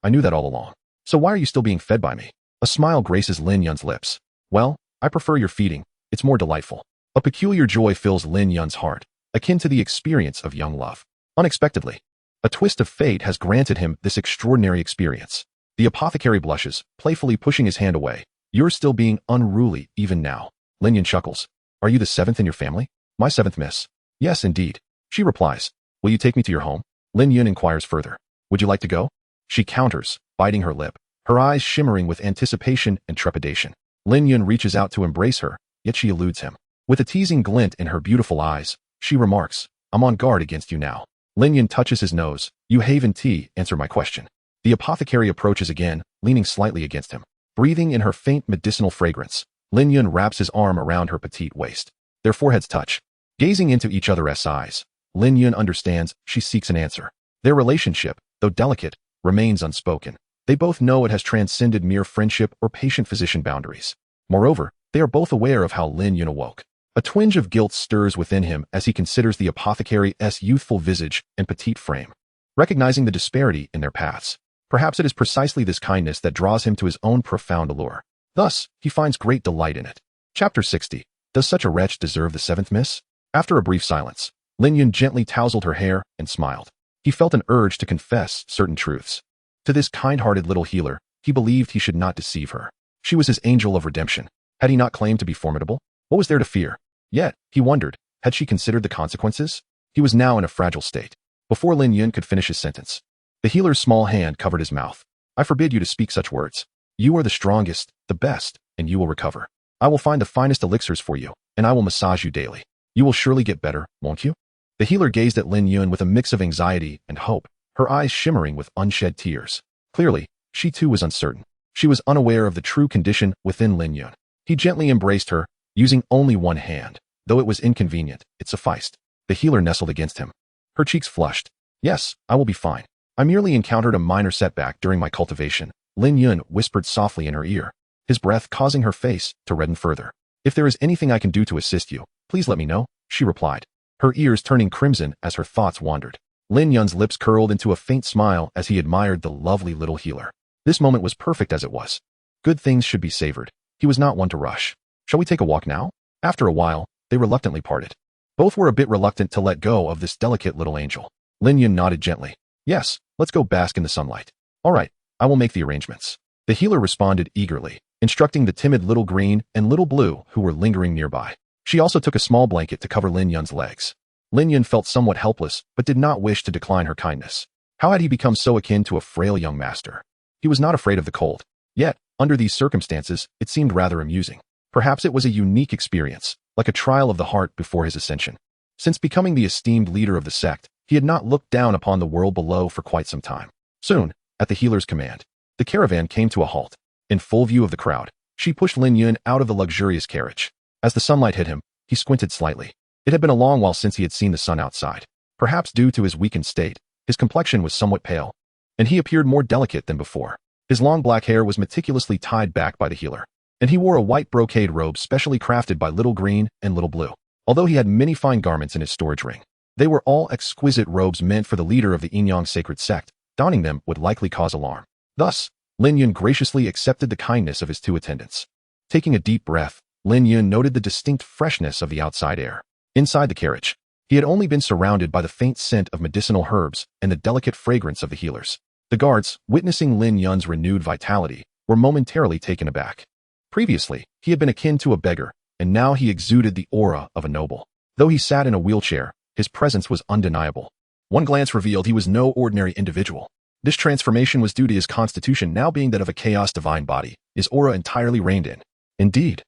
I knew that all along. So why are you still being fed by me? A smile graces Lin Yun's lips. Well, I prefer your feeding. It's more delightful. A peculiar joy fills Lin Yun's heart, akin to the experience of young love. Unexpectedly, a twist of fate has granted him this extraordinary experience. The apothecary blushes, playfully pushing his hand away. You're still being unruly even now. Lin Yun chuckles. Are you the 7th in your family? My 7th, miss. Yes, indeed. She replies. Will you take me to your home? Lin Yun inquires further. Would you like to go? She counters, biting her lip, her eyes shimmering with anticipation and trepidation. Lin Yun reaches out to embrace her, yet she eludes him. With a teasing glint in her beautiful eyes, she remarks, I'm on guard against you now. Lin Yun touches his nose. You haven tea, answer my question. The apothecary approaches again, leaning slightly against him. Breathing in her faint medicinal fragrance, Lin Yun wraps his arm around her petite waist. Their foreheads touch. Gazing into each other's eyes, Lin Yun understands she seeks an answer. Their relationship, though delicate, remains unspoken. They both know it has transcended mere friendship or patient-physician boundaries. Moreover, they are both aware of how Lin Yun awoke. A twinge of guilt stirs within him as he considers the apothecary's youthful visage and petite frame. Recognizing the disparity in their paths, perhaps it is precisely this kindness that draws him to his own profound allure. Thus, he finds great delight in it. Chapter 60. Does such a wretch deserve the seventh miss? After a brief silence, Lin Yun gently tousled her hair and smiled. He felt an urge to confess certain truths. To this kind-hearted little healer, he believed he should not deceive her. She was his angel of redemption. Had he not claimed to be formidable? What was there to fear? Yet, he wondered, had she considered the consequences? He was now in a fragile state. Before Lin Yun could finish his sentence, the healer's small hand covered his mouth. I forbid you to speak such words. You are the strongest, the best, and you will recover. I will find the finest elixirs for you, and I will massage you daily. You will surely get better, won't you? The healer gazed at Lin Yun with a mix of anxiety and hope, her eyes shimmering with unshed tears. Clearly, she too was uncertain. She was unaware of the true condition within Lin Yun. He gently embraced her, using only one hand. Though it was inconvenient, it sufficed. The healer nestled against him. Her cheeks flushed. Yes, I will be fine. I merely encountered a minor setback during my cultivation, Lin Yun whispered softly in her ear, his breath causing her face to redden further. If there is anything I can do to assist you, please let me know, she replied, her ears turning crimson as her thoughts wandered. Lin Yun's lips curled into a faint smile as he admired the lovely little healer. This moment was perfect as it was. Good things should be savored. He was not one to rush. Shall we take a walk now? After a while, they reluctantly parted. Both were a bit reluctant to let go of this delicate little angel. Lin Yun nodded gently. Yes, let's go bask in the sunlight. All right, I will make the arrangements. The healer responded eagerly, instructing the timid little green and little blue who were lingering nearby. She also took a small blanket to cover Lin Yun's legs. Lin Yun felt somewhat helpless, but did not wish to decline her kindness. How had he become so akin to a frail young master? He was not afraid of the cold. Yet, under these circumstances, it seemed rather amusing. Perhaps it was a unique experience, like a trial of the heart before his ascension. Since becoming the esteemed leader of the sect, he had not looked down upon the world below for quite some time. Soon, at the healer's command, the caravan came to a halt. In full view of the crowd, she pushed Lin Yun out of the luxurious carriage. As the sunlight hit him, he squinted slightly. It had been a long while since he had seen the sun outside. Perhaps due to his weakened state, his complexion was somewhat pale, and he appeared more delicate than before. His long black hair was meticulously tied back by the healer, and he wore a white brocade robe specially crafted by Little Green and Little Blue. Although he had many fine garments in his storage ring, they were all exquisite robes meant for the leader of the Inyang sacred sect. Donning them would likely cause alarm. Thus, Lin Yun graciously accepted the kindness of his two attendants. Taking a deep breath, Lin Yun noted the distinct freshness of the outside air. Inside the carriage, he had only been surrounded by the faint scent of medicinal herbs and the delicate fragrance of the healers. The guards, witnessing Lin Yun's renewed vitality, were momentarily taken aback. Previously, he had been akin to a beggar, and now he exuded the aura of a noble. Though he sat in a wheelchair, his presence was undeniable. One glance revealed he was no ordinary individual. This transformation was due to his constitution now being that of a chaos divine body, his aura entirely reined in. Indeed,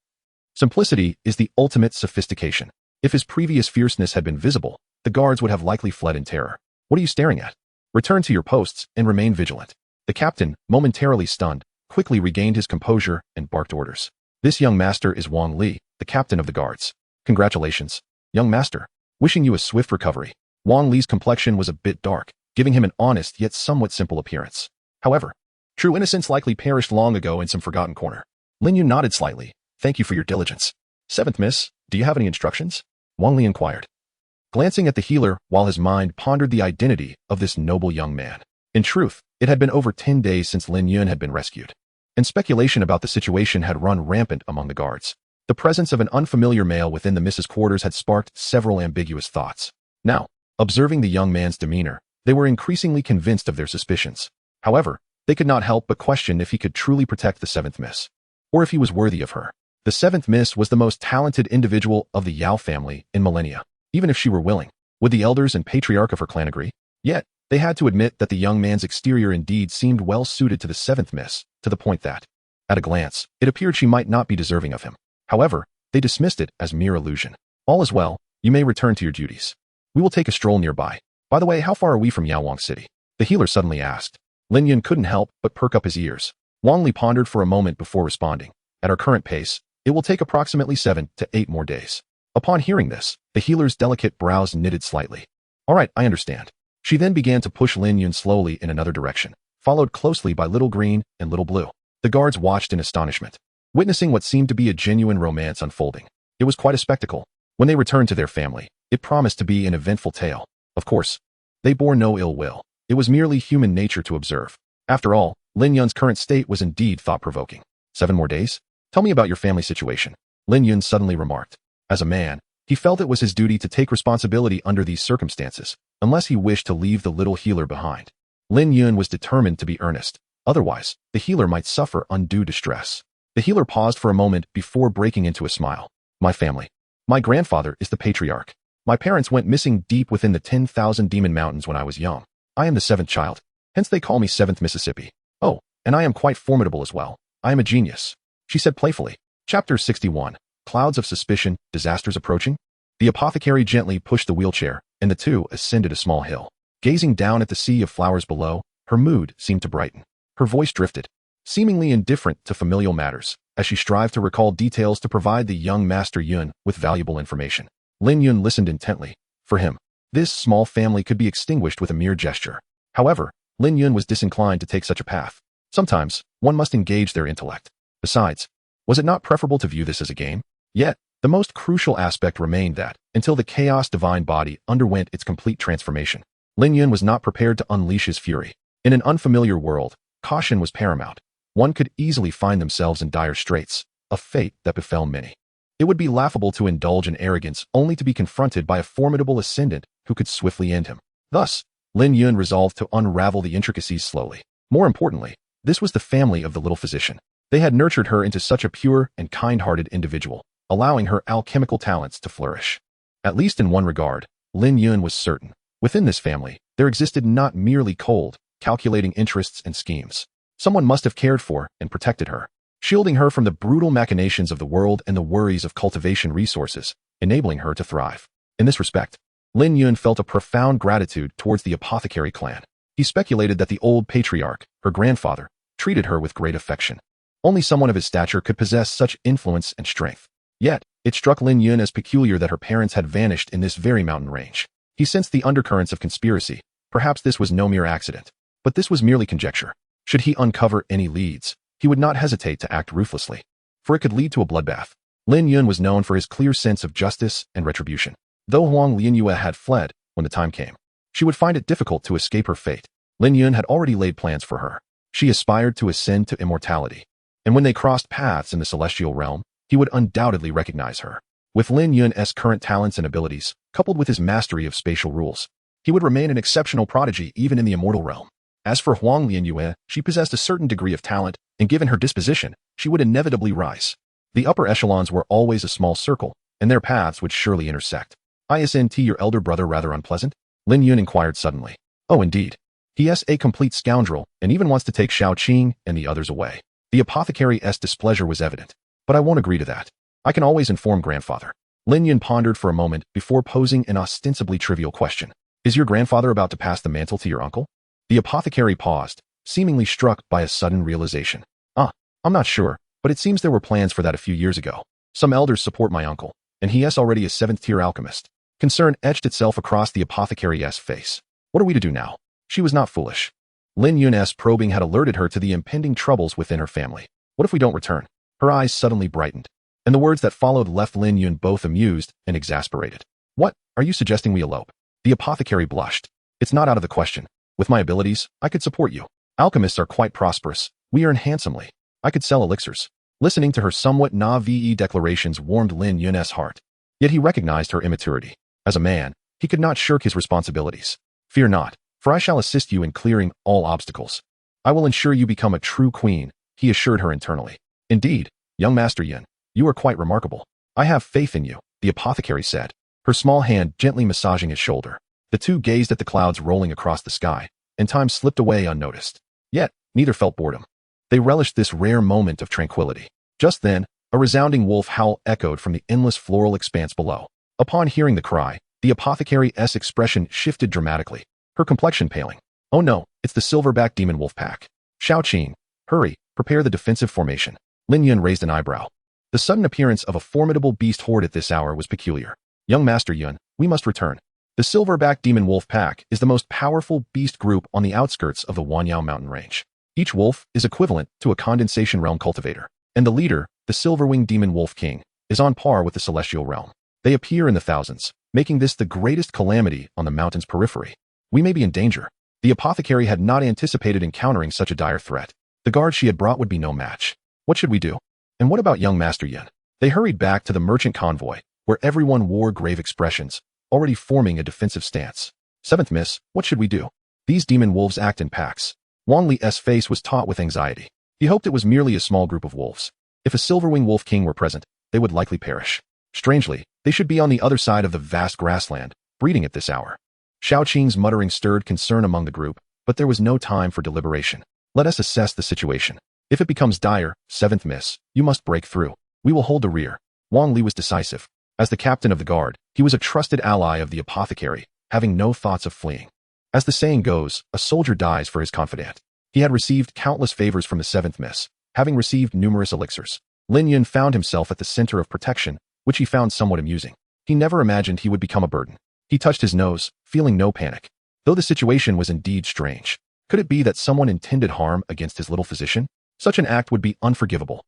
simplicity is the ultimate sophistication. If his previous fierceness had been visible, the guards would have likely fled in terror. What are you staring at? Return to your posts and remain vigilant. The captain, momentarily stunned, quickly regained his composure and barked orders. This young master is Wang Li, the captain of the guards. Congratulations, young master. Wishing you a swift recovery. Wang Li's complexion was a bit dark, giving him an honest yet somewhat simple appearance. However, true innocence likely perished long ago in some forgotten corner. Lin Yun nodded slightly. Thank you for your diligence. Seventh miss, do you have any instructions? Wang Li inquired, glancing at the healer while his mind pondered the identity of this noble young man. In truth, it had been over 10 days since Lin Yun had been rescued, and speculation about the situation had run rampant among the guards. The presence of an unfamiliar male within the missus' quarters had sparked several ambiguous thoughts. Now, observing the young man's demeanor, they were increasingly convinced of their suspicions. However, they could not help but question if he could truly protect the seventh miss, or if he was worthy of her. The seventh miss was the most talented individual of the Yao family in millennia. Even if she were willing, would the elders and patriarch of her clan agree? Yet, they had to admit that the young man's exterior indeed seemed well suited to the seventh miss, to the point that, at a glance, it appeared she might not be deserving of him. However, they dismissed it as mere illusion. All is well, you may return to your duties. We will take a stroll nearby. By the way, how far are we from Yaowang City? The healer suddenly asked. Lin Yun couldn't help but perk up his ears. Wang Li pondered for a moment before responding. At our current pace, it will take approximately 7 to 8 more days. Upon hearing this, the healer's delicate brows knitted slightly. All right, I understand. She then began to push Lin Yun slowly in another direction, followed closely by Little Green and Little Blue. The guards watched in astonishment, witnessing what seemed to be a genuine romance unfolding. It was quite a spectacle. When they returned to their family, it promised to be an eventful tale. Of course, they bore no ill will. It was merely human nature to observe. After all, Lin Yun's current state was indeed thought-provoking. 7 more days? Tell me about your family situation, Lin Yun suddenly remarked. As a man, he felt it was his duty to take responsibility under these circumstances, unless he wished to leave the little healer behind. Lin Yun was determined to be earnest. Otherwise, the healer might suffer undue distress. The healer paused for a moment before breaking into a smile. My family. My grandfather is the patriarch. My parents went missing deep within the 10,000 Demon Mountains when I was young. I am the seventh child. Hence they call me Seventh Mississippi. Oh, and I am quite formidable as well. I am a genius, she said playfully. Chapter 61. Clouds of suspicion, disasters approaching? The apothecary gently pushed the wheelchair, and the two ascended a small hill. Gazing down at the sea of flowers below, her mood seemed to brighten. Her voice drifted, seemingly indifferent to familial matters, as she strived to recall details to provide the young Master Yun with valuable information. Lin Yun listened intently. For him, this small family could be extinguished with a mere gesture. However, Lin Yun was disinclined to take such a path. Sometimes, one must engage their intellect. Besides, was it not preferable to view this as a game? Yet, the most crucial aspect remained that, until the chaos divine body underwent its complete transformation, Lin Yun was not prepared to unleash his fury. In an unfamiliar world, caution was paramount. One could easily find themselves in dire straits, a fate that befell many. It would be laughable to indulge in arrogance only to be confronted by a formidable ascendant who could swiftly end him. Thus, Lin Yun resolved to unravel the intricacies slowly. More importantly, this was the family of the little physician. They had nurtured her into such a pure and kind-hearted individual, allowing her alchemical talents to flourish. At least in one regard, Lin Yun was certain. Within this family, there existed not merely cold, calculating interests and schemes. Someone must have cared for and protected her, shielding her from the brutal machinations of the world and the worries of cultivation resources, enabling her to thrive. In this respect, Lin Yun felt a profound gratitude towards the apothecary clan. He speculated that the old patriarch, her grandfather, treated her with great affection. Only someone of his stature could possess such influence and strength. Yet, it struck Lin Yun as peculiar that her parents had vanished in this very mountain range. He sensed the undercurrents of conspiracy. Perhaps this was no mere accident. But this was merely conjecture. Should he uncover any leads, he would not hesitate to act ruthlessly, for it could lead to a bloodbath. Lin Yun was known for his clear sense of justice and retribution. Though Huang Lianyue had fled when the time came, she would find it difficult to escape her fate. Lin Yun had already laid plans for her. She aspired to ascend to immortality, and when they crossed paths in the celestial realm, he would undoubtedly recognize her. With Lin Yun's current talents and abilities, coupled with his mastery of spatial rules, he would remain an exceptional prodigy even in the immortal realm. As for Huang Lianyue, she possessed a certain degree of talent, and given her disposition, she would inevitably rise. The upper echelons were always a small circle, and their paths would surely intersect. Isn't your elder brother rather unpleasant? Lin Yun inquired suddenly. Oh, indeed. He is a complete scoundrel, and even wants to take Xiao Qing and the others away. The apothecary's displeasure was evident. But I won't agree to that. I can always inform grandfather. Lin Yun pondered for a moment before posing an ostensibly trivial question. Is your grandfather about to pass the mantle to your uncle? The apothecary paused, seemingly struck by a sudden realization. I'm not sure, but it seems there were plans for that a few years ago. Some elders support my uncle, and he is already a 7th-tier alchemist. Concern etched itself across the apothecary's face. What are we to do now? She was not foolish. Lin Yun's probing had alerted her to the impending troubles within her family. What if we don't return? Her eyes suddenly brightened, and the words that followed left Lin Yun both amused and exasperated. What, are you suggesting we elope? The apothecary blushed. It's not out of the question. With my abilities, I could support you. Alchemists are quite prosperous. We earn handsomely. I could sell elixirs. Listening to her somewhat naive declarations warmed Lin Yun's heart. Yet he recognized her immaturity. As a man, he could not shirk his responsibilities. Fear not, for I shall assist you in clearing all obstacles. I will ensure you become a true queen, he assured her internally. Indeed, young Master Yun, you are quite remarkable. I have faith in you, the apothecary said, her small hand gently massaging his shoulder. The two gazed at the clouds rolling across the sky, and time slipped away unnoticed. Yet, neither felt boredom. They relished this rare moment of tranquility. Just then, a resounding wolf howl echoed from the endless floral expanse below. Upon hearing the cry, the apothecary's expression shifted dramatically, her complexion paling. Oh no, it's the silverback demon wolf pack. Xiao Qing, hurry, prepare the defensive formation. Lin Yun raised an eyebrow. The sudden appearance of a formidable beast horde at this hour was peculiar. Young Master Yun, we must return. The silverback demon wolf pack is the most powerful beast group on the outskirts of the Wanyao mountain range. Each wolf is equivalent to a condensation realm cultivator, and the leader, the silverwing demon wolf king, is on par with the celestial realm. They appear in the thousands, making this the greatest calamity on the mountain's periphery. We may be in danger. The apothecary had not anticipated encountering such a dire threat. The guard she had brought would be no match. What should we do? And what about young Master Yin? They hurried back to the merchant convoy, where everyone wore grave expressions, already forming a defensive stance. Seventh Miss, what should we do? These demon wolves act in packs. Wang Li's face was taut with anxiety. He hoped it was merely a small group of wolves. If a Silverwing Wolf King were present, they would likely perish. Strangely, they should be on the other side of the vast grassland, breeding at this hour. Xiao Qing's muttering stirred concern among the group, but there was no time for deliberation. Let us assess the situation. If it becomes dire, Seventh Miss, you must break through. We will hold the rear. Wang Li was decisive. As the captain of the guard, he was a trusted ally of the apothecary, having no thoughts of fleeing. As the saying goes, a soldier dies for his confidant. He had received countless favors from the Seventh Miss, having received numerous elixirs. Lin Yun found himself at the center of protection, which he found somewhat amusing. He never imagined he would become a burden. He touched his nose, feeling no panic. Though the situation was indeed strange. Could it be that someone intended harm against his little physician? Such an act would be unforgivable.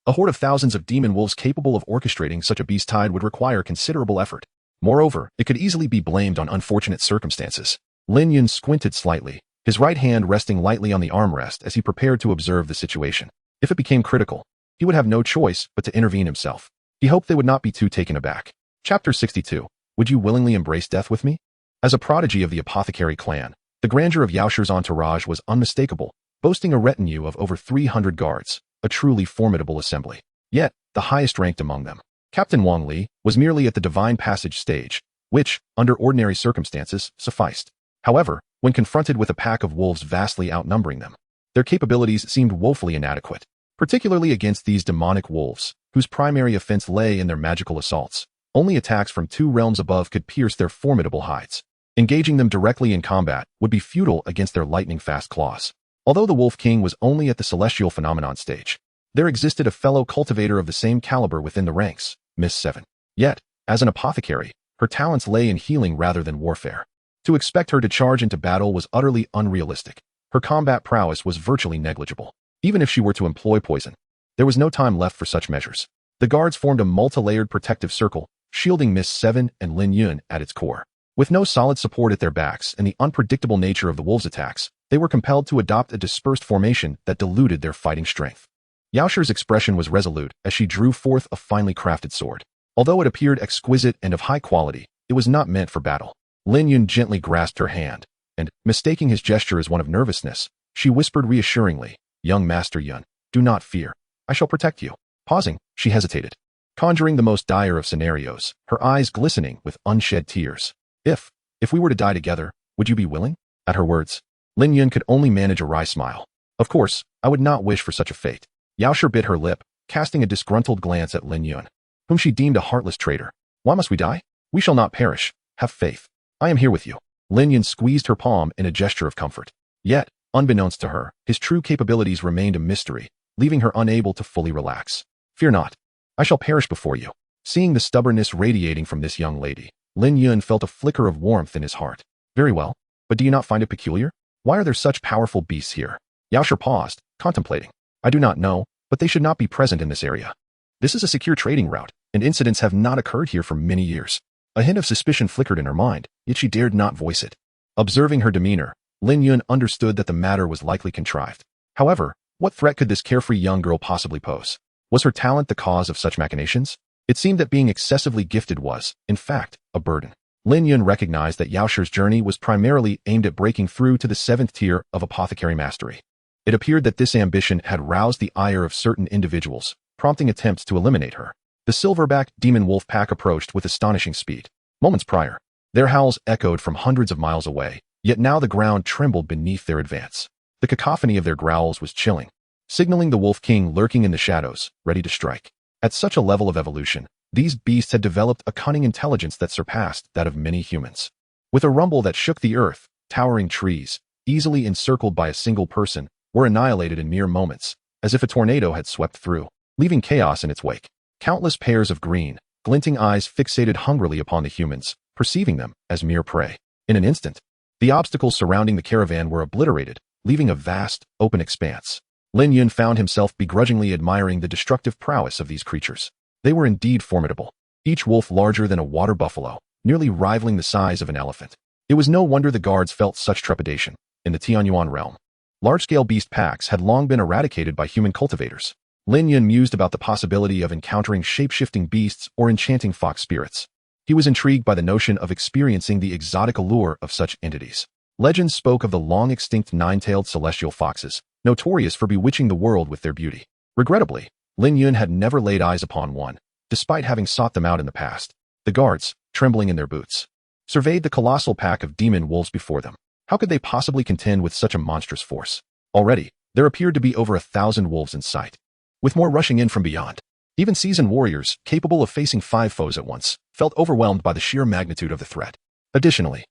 A horde of thousands of demon wolves capable of orchestrating such a beast tide would require considerable effort. Moreover, it could easily be blamed on unfortunate circumstances. Lin Yun squinted slightly, his right hand resting lightly on the armrest as he prepared to observe the situation. If it became critical, he would have no choice but to intervene himself. He hoped they would not be too taken aback. Chapter 62. Would you willingly embrace death with me? As a prodigy of the apothecary clan, the grandeur of Yaosher's entourage was unmistakable, boasting a retinue of over 300 guards, a truly formidable assembly. Yet, the highest ranked among them, Captain Wang Li, was merely at the divine passage stage, which, under ordinary circumstances, sufficed. However, when confronted with a pack of wolves vastly outnumbering them, their capabilities seemed woefully inadequate, particularly against these demonic wolves, whose primary offense lay in their magical assaults. Only attacks from 2 realms above could pierce their formidable hides. Engaging them directly in combat would be futile against their lightning-fast claws. Although the Wolf King was only at the celestial phenomenon stage, there existed a fellow cultivator of the same caliber within the ranks, Miss Seven. Yet, as an apothecary, her talents lay in healing rather than warfare. To expect her to charge into battle was utterly unrealistic. Her combat prowess was virtually negligible. Even if she were to employ poison, there was no time left for such measures. The guards formed a multi-layered protective circle, shielding Miss Seven and Lin Yun at its core. With no solid support at their backs and the unpredictable nature of the wolves' attacks, they were compelled to adopt a dispersed formation that diluted their fighting strength. Yaosher's expression was resolute as she drew forth a finely crafted sword. Although it appeared exquisite and of high quality, it was not meant for battle. Lin Yun gently grasped her hand, and, mistaking his gesture as one of nervousness, she whispered reassuringly, "Young Master Yun, do not fear. I shall protect you." Pausing, she hesitated, conjuring the most dire of scenarios, her eyes glistening with unshed tears. If we were to die together, would you be willing?" At her words, Lin Yun could only manage a wry smile. "Of course, I would not wish for such a fate." Yaosher bit her lip, casting a disgruntled glance at Lin Yun, whom she deemed a heartless traitor. "Why must we die? We shall not perish. Have faith. I am here with you." Lin Yun squeezed her palm in a gesture of comfort. Yet, unbeknownst to her, his true capabilities remained a mystery, leaving her unable to fully relax. "Fear not. I shall perish before you." Seeing the stubbornness radiating from this young lady, Lin Yun felt a flicker of warmth in his heart. "Very well, but do you not find it peculiar? Why are there such powerful beasts here?" Yaosher paused, contemplating. "I do not know, but they should not be present in this area. This is a secure trading route, and incidents have not occurred here for many years." A hint of suspicion flickered in her mind, yet she dared not voice it. Observing her demeanor, Lin Yun understood that the matter was likely contrived. However, what threat could this carefree young girl possibly pose? Was her talent the cause of such machinations? It seemed that being excessively gifted was, in fact, a burden. Lin Yun recognized that Yaosher's journey was primarily aimed at breaking through to the 7th tier of apothecary mastery. It appeared that this ambition had roused the ire of certain individuals, prompting attempts to eliminate her. The silverback demon wolf pack approached with astonishing speed. Moments prior, their howls echoed from hundreds of miles away, yet now the ground trembled beneath their advance. The cacophony of their growls was chilling, signaling the Wolf King lurking in the shadows, ready to strike. At such a level of evolution, these beasts had developed a cunning intelligence that surpassed that of many humans. With a rumble that shook the earth, towering trees, easily encircled by a single person, were annihilated in mere moments, as if a tornado had swept through, leaving chaos in its wake. Countless pairs of green, glinting eyes fixated hungrily upon the humans, perceiving them as mere prey. In an instant, the obstacles surrounding the caravan were obliterated, leaving a vast, open expanse. Lin Yun found himself begrudgingly admiring the destructive prowess of these creatures. They were indeed formidable, each wolf larger than a water buffalo, nearly rivaling the size of an elephant. It was no wonder the guards felt such trepidation. In the Tianyuan realm, large-scale beast packs had long been eradicated by human cultivators. Lin Yun mused about the possibility of encountering shape-shifting beasts or enchanting fox spirits. He was intrigued by the notion of experiencing the exotic allure of such entities. Legends spoke of the long-extinct nine-tailed celestial foxes, notorious for bewitching the world with their beauty. Regrettably, Lin Yun had never laid eyes upon one, despite having sought them out in the past. The guards, trembling in their boots, surveyed the colossal pack of demon wolves before them. How could they possibly contend with such a monstrous force? Already, there appeared to be over 1,000 wolves in sight, with more rushing in from beyond. Even seasoned warriors, capable of facing 5 foes at once, felt overwhelmed by the sheer magnitude of the threat. Additionally,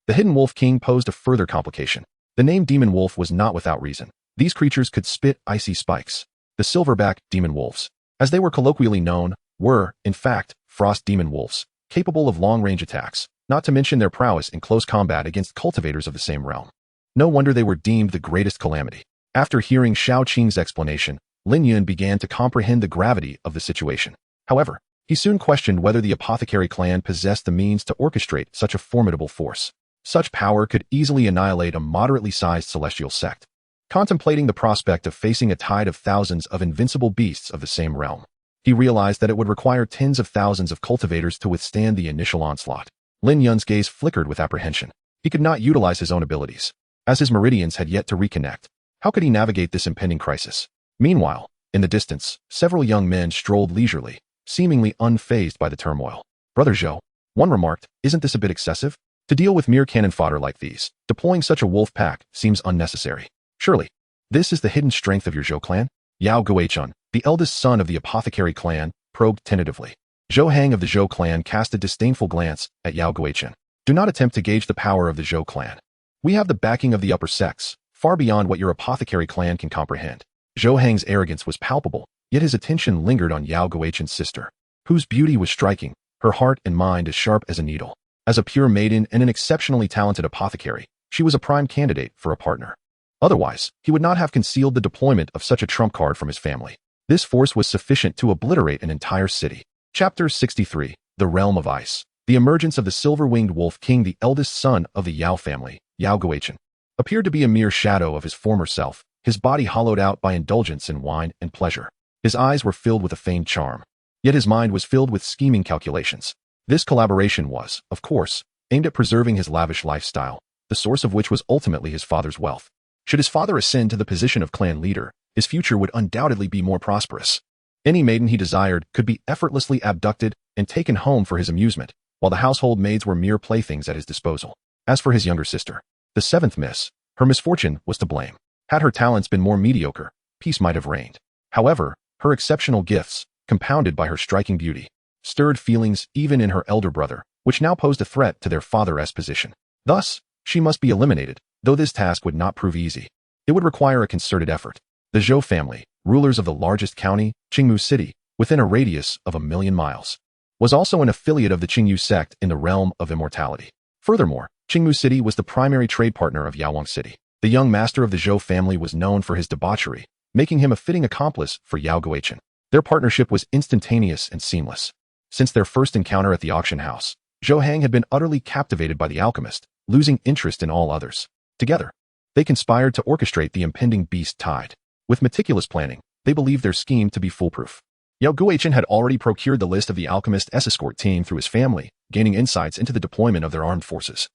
the Hidden Wolf King posed a further complication. The name Demon Wolf was not without reason. These creatures could spit icy spikes. The silverback demon wolves, as they were colloquially known, were, in fact, frost demon wolves, capable of long-range attacks, not to mention their prowess in close combat against cultivators of the same realm. No wonder they were deemed the greatest calamity. After hearing Shao Qing's explanation, Lin Yun began to comprehend the gravity of the situation. However, he soon questioned whether the apothecary clan possessed the means to orchestrate such a formidable force. Such power could easily annihilate a moderately sized celestial sect. Contemplating the prospect of facing a tide of thousands of invincible beasts of the same realm, he realized that it would require tens of thousands of cultivators to withstand the initial onslaught. Lin Yun's gaze flickered with apprehension. He could not utilize his own abilities, as his meridians had yet to reconnect. How could he navigate this impending crisis? Meanwhile, in the distance, several young men strolled leisurely, seemingly unfazed by the turmoil. Brother Zhou, one remarked, isn't this a bit excessive? To deal with mere cannon fodder like these, deploying such a wolf pack seems unnecessary. Surely, this is the hidden strength of your Zhou clan? Yao Guichun, the eldest son of the apothecary clan, probed tentatively. Zhou Hang of the Zhou clan cast a disdainful glance at Yao Guichun. Do not attempt to gauge the power of the Zhou clan. We have the backing of the upper sects, far beyond what your apothecary clan can comprehend. Zhou Hang's arrogance was palpable, yet his attention lingered on Yao Guichun's sister, whose beauty was striking, her heart and mind as sharp as a needle. As a pure maiden and an exceptionally talented apothecary, she was a prime candidate for a partner. Otherwise, he would not have concealed the deployment of such a trump card from his family. This force was sufficient to obliterate an entire city. Chapter 63, The Realm of Ice. The emergence of the silver-winged wolf king, the eldest son of the Yao family, Yao Guichun, appeared to be a mere shadow of his former self, his body hollowed out by indulgence in wine and pleasure. His eyes were filled with a feigned charm, yet his mind was filled with scheming calculations. This collaboration was, of course, aimed at preserving his lavish lifestyle, the source of which was ultimately his father's wealth. Should his father ascend to the position of clan leader, his future would undoubtedly be more prosperous. Any maiden he desired could be effortlessly abducted and taken home for his amusement, while the household maids were mere playthings at his disposal. As for his younger sister, the seventh miss, her misfortune was to blame. Had her talents been more mediocre, peace might have reigned. However, her exceptional gifts, compounded by her striking beauty, stirred feelings even in her elder brother, which now posed a threat to their father's position. Thus, she must be eliminated, though this task would not prove easy. It would require a concerted effort. The Zhou family, rulers of the largest county, Qingmu City, within a radius of 1,000,000 miles, was also an affiliate of the Qingyu sect in the realm of immortality. Furthermore, Qingmu City was the primary trade partner of Yaowang City. The young master of the Zhou family was known for his debauchery, making him a fitting accomplice for Yao Guichun. Their partnership was instantaneous and seamless. Since their first encounter at the auction house, Zhou Hang had been utterly captivated by the alchemist, losing interest in all others. Together, they conspired to orchestrate the impending beast tide. With meticulous planning, they believed their scheme to be foolproof. Yao Guichun had already procured the list of the alchemist's escort team through his family, gaining insights into the deployment of their armed forces,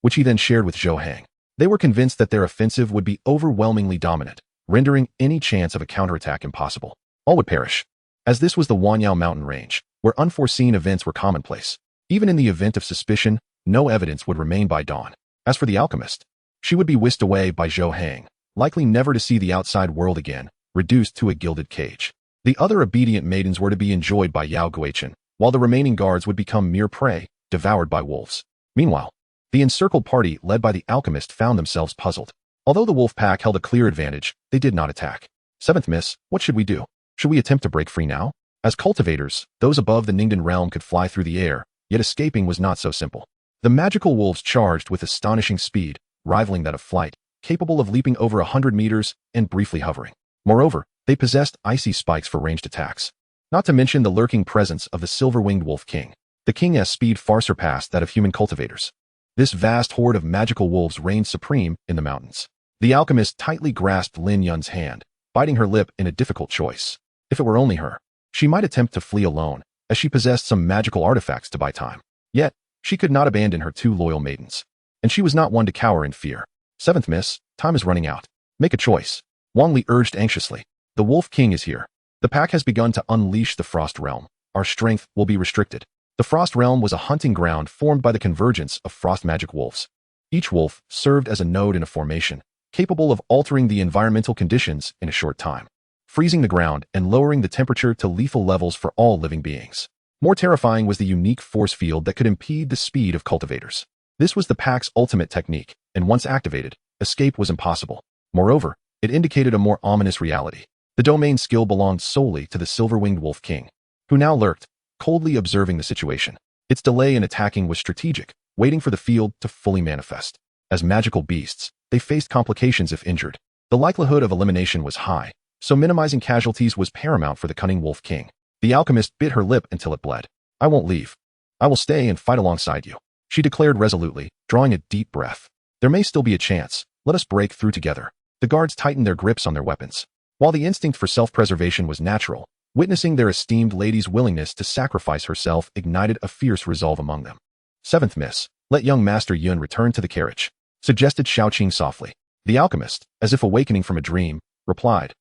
which he then shared with Zhou Hang. They were convinced that their offensive would be overwhelmingly dominant, rendering any chance of a counterattack impossible. All would perish, as this was the Wanyao mountain range, where unforeseen events were commonplace. Even in the event of suspicion, no evidence would remain by dawn. As for the alchemist, she would be whisked away by Zhou Hang, likely never to see the outside world again, reduced to a gilded cage. The other obedient maidens were to be enjoyed by Yao Guichun, while the remaining guards would become mere prey, devoured by wolves. Meanwhile, the encircled party led by the alchemist found themselves puzzled. Although the wolf pack held a clear advantage, they did not attack. Seventh miss, what should we do? Should we attempt to break free now? As cultivators, those above the Ningdan realm could fly through the air, yet escaping was not so simple. The magical wolves charged with astonishing speed, rivaling that of flight, capable of leaping over 100 meters and briefly hovering. Moreover, they possessed icy spikes for ranged attacks. Not to mention the lurking presence of the silver-winged wolf king. The king's speed far surpassed that of human cultivators. This vast horde of magical wolves reigned supreme in the mountains. The alchemist tightly grasped Lin Yun's hand, biting her lip in a difficult choice. If it were only her, she might attempt to flee alone, as she possessed some magical artifacts to buy time. Yet, she could not abandon her two loyal maidens. And she was not one to cower in fear. Seventh miss, time is running out. Make a choice. Wang Li urged anxiously. The Wolf King is here. The pack has begun to unleash the Frost Realm. Our strength will be restricted. The Frost Realm was a hunting ground formed by the convergence of frost magic wolves. Each wolf served as a node in a formation, capable of altering the environmental conditions in a short time, freezing the ground and lowering the temperature to lethal levels for all living beings. More terrifying was the unique force field that could impede the speed of cultivators. This was the pack's ultimate technique, and once activated, escape was impossible. Moreover, it indicated a more ominous reality. The domain skill belonged solely to the silver-winged Wolf King, who now lurked, coldly observing the situation. Its delay in attacking was strategic, waiting for the field to fully manifest. As magical beasts, they faced complications if injured. The likelihood of elimination was high, so minimizing casualties was paramount for the cunning Wolf King. The alchemist bit her lip until it bled. I won't leave. I will stay and fight alongside you, she declared resolutely, drawing a deep breath. There may still be a chance. Let us break through together. The guards tightened their grips on their weapons. While the instinct for self-preservation was natural, witnessing their esteemed lady's willingness to sacrifice herself ignited a fierce resolve among them. Seventh miss, let young Master Yun return to the carriage, suggested Shaoqing softly. The alchemist, as if awakening from a dream, replied,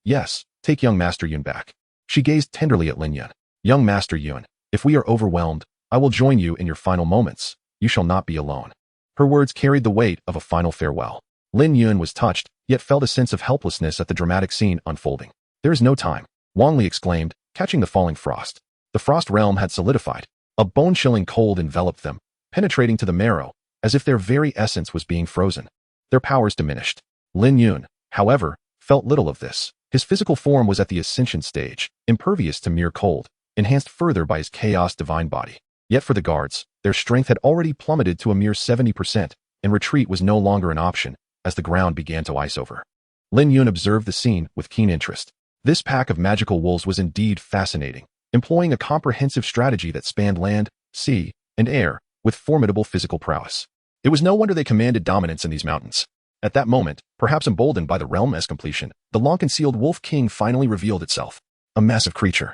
yes, take young Master Yun back. She gazed tenderly at Lin Yun. Young Master Yun, if we are overwhelmed, I will join you in your final moments. You shall not be alone. Her words carried the weight of a final farewell. Lin Yun was touched, yet felt a sense of helplessness at the dramatic scene unfolding. There is no time, Wang Li exclaimed, catching the falling frost. The frost realm had solidified. A bone-chilling cold enveloped them, penetrating to the marrow, as if their very essence was being frozen. Their powers diminished. Lin Yun, however, felt little of this. His physical form was at the ascension stage, impervious to mere cold, enhanced further by his chaos divine body. Yet for the guards, their strength had already plummeted to a mere 70%, and retreat was no longer an option, as the ground began to ice over. Lin Yun observed the scene with keen interest. This pack of magical wolves was indeed fascinating, employing a comprehensive strategy that spanned land, sea, and air, with formidable physical prowess. It was no wonder they commanded dominance in these mountains. At that moment, perhaps emboldened by the realm's completion, the long-concealed Wolf King finally revealed itself. A massive creature,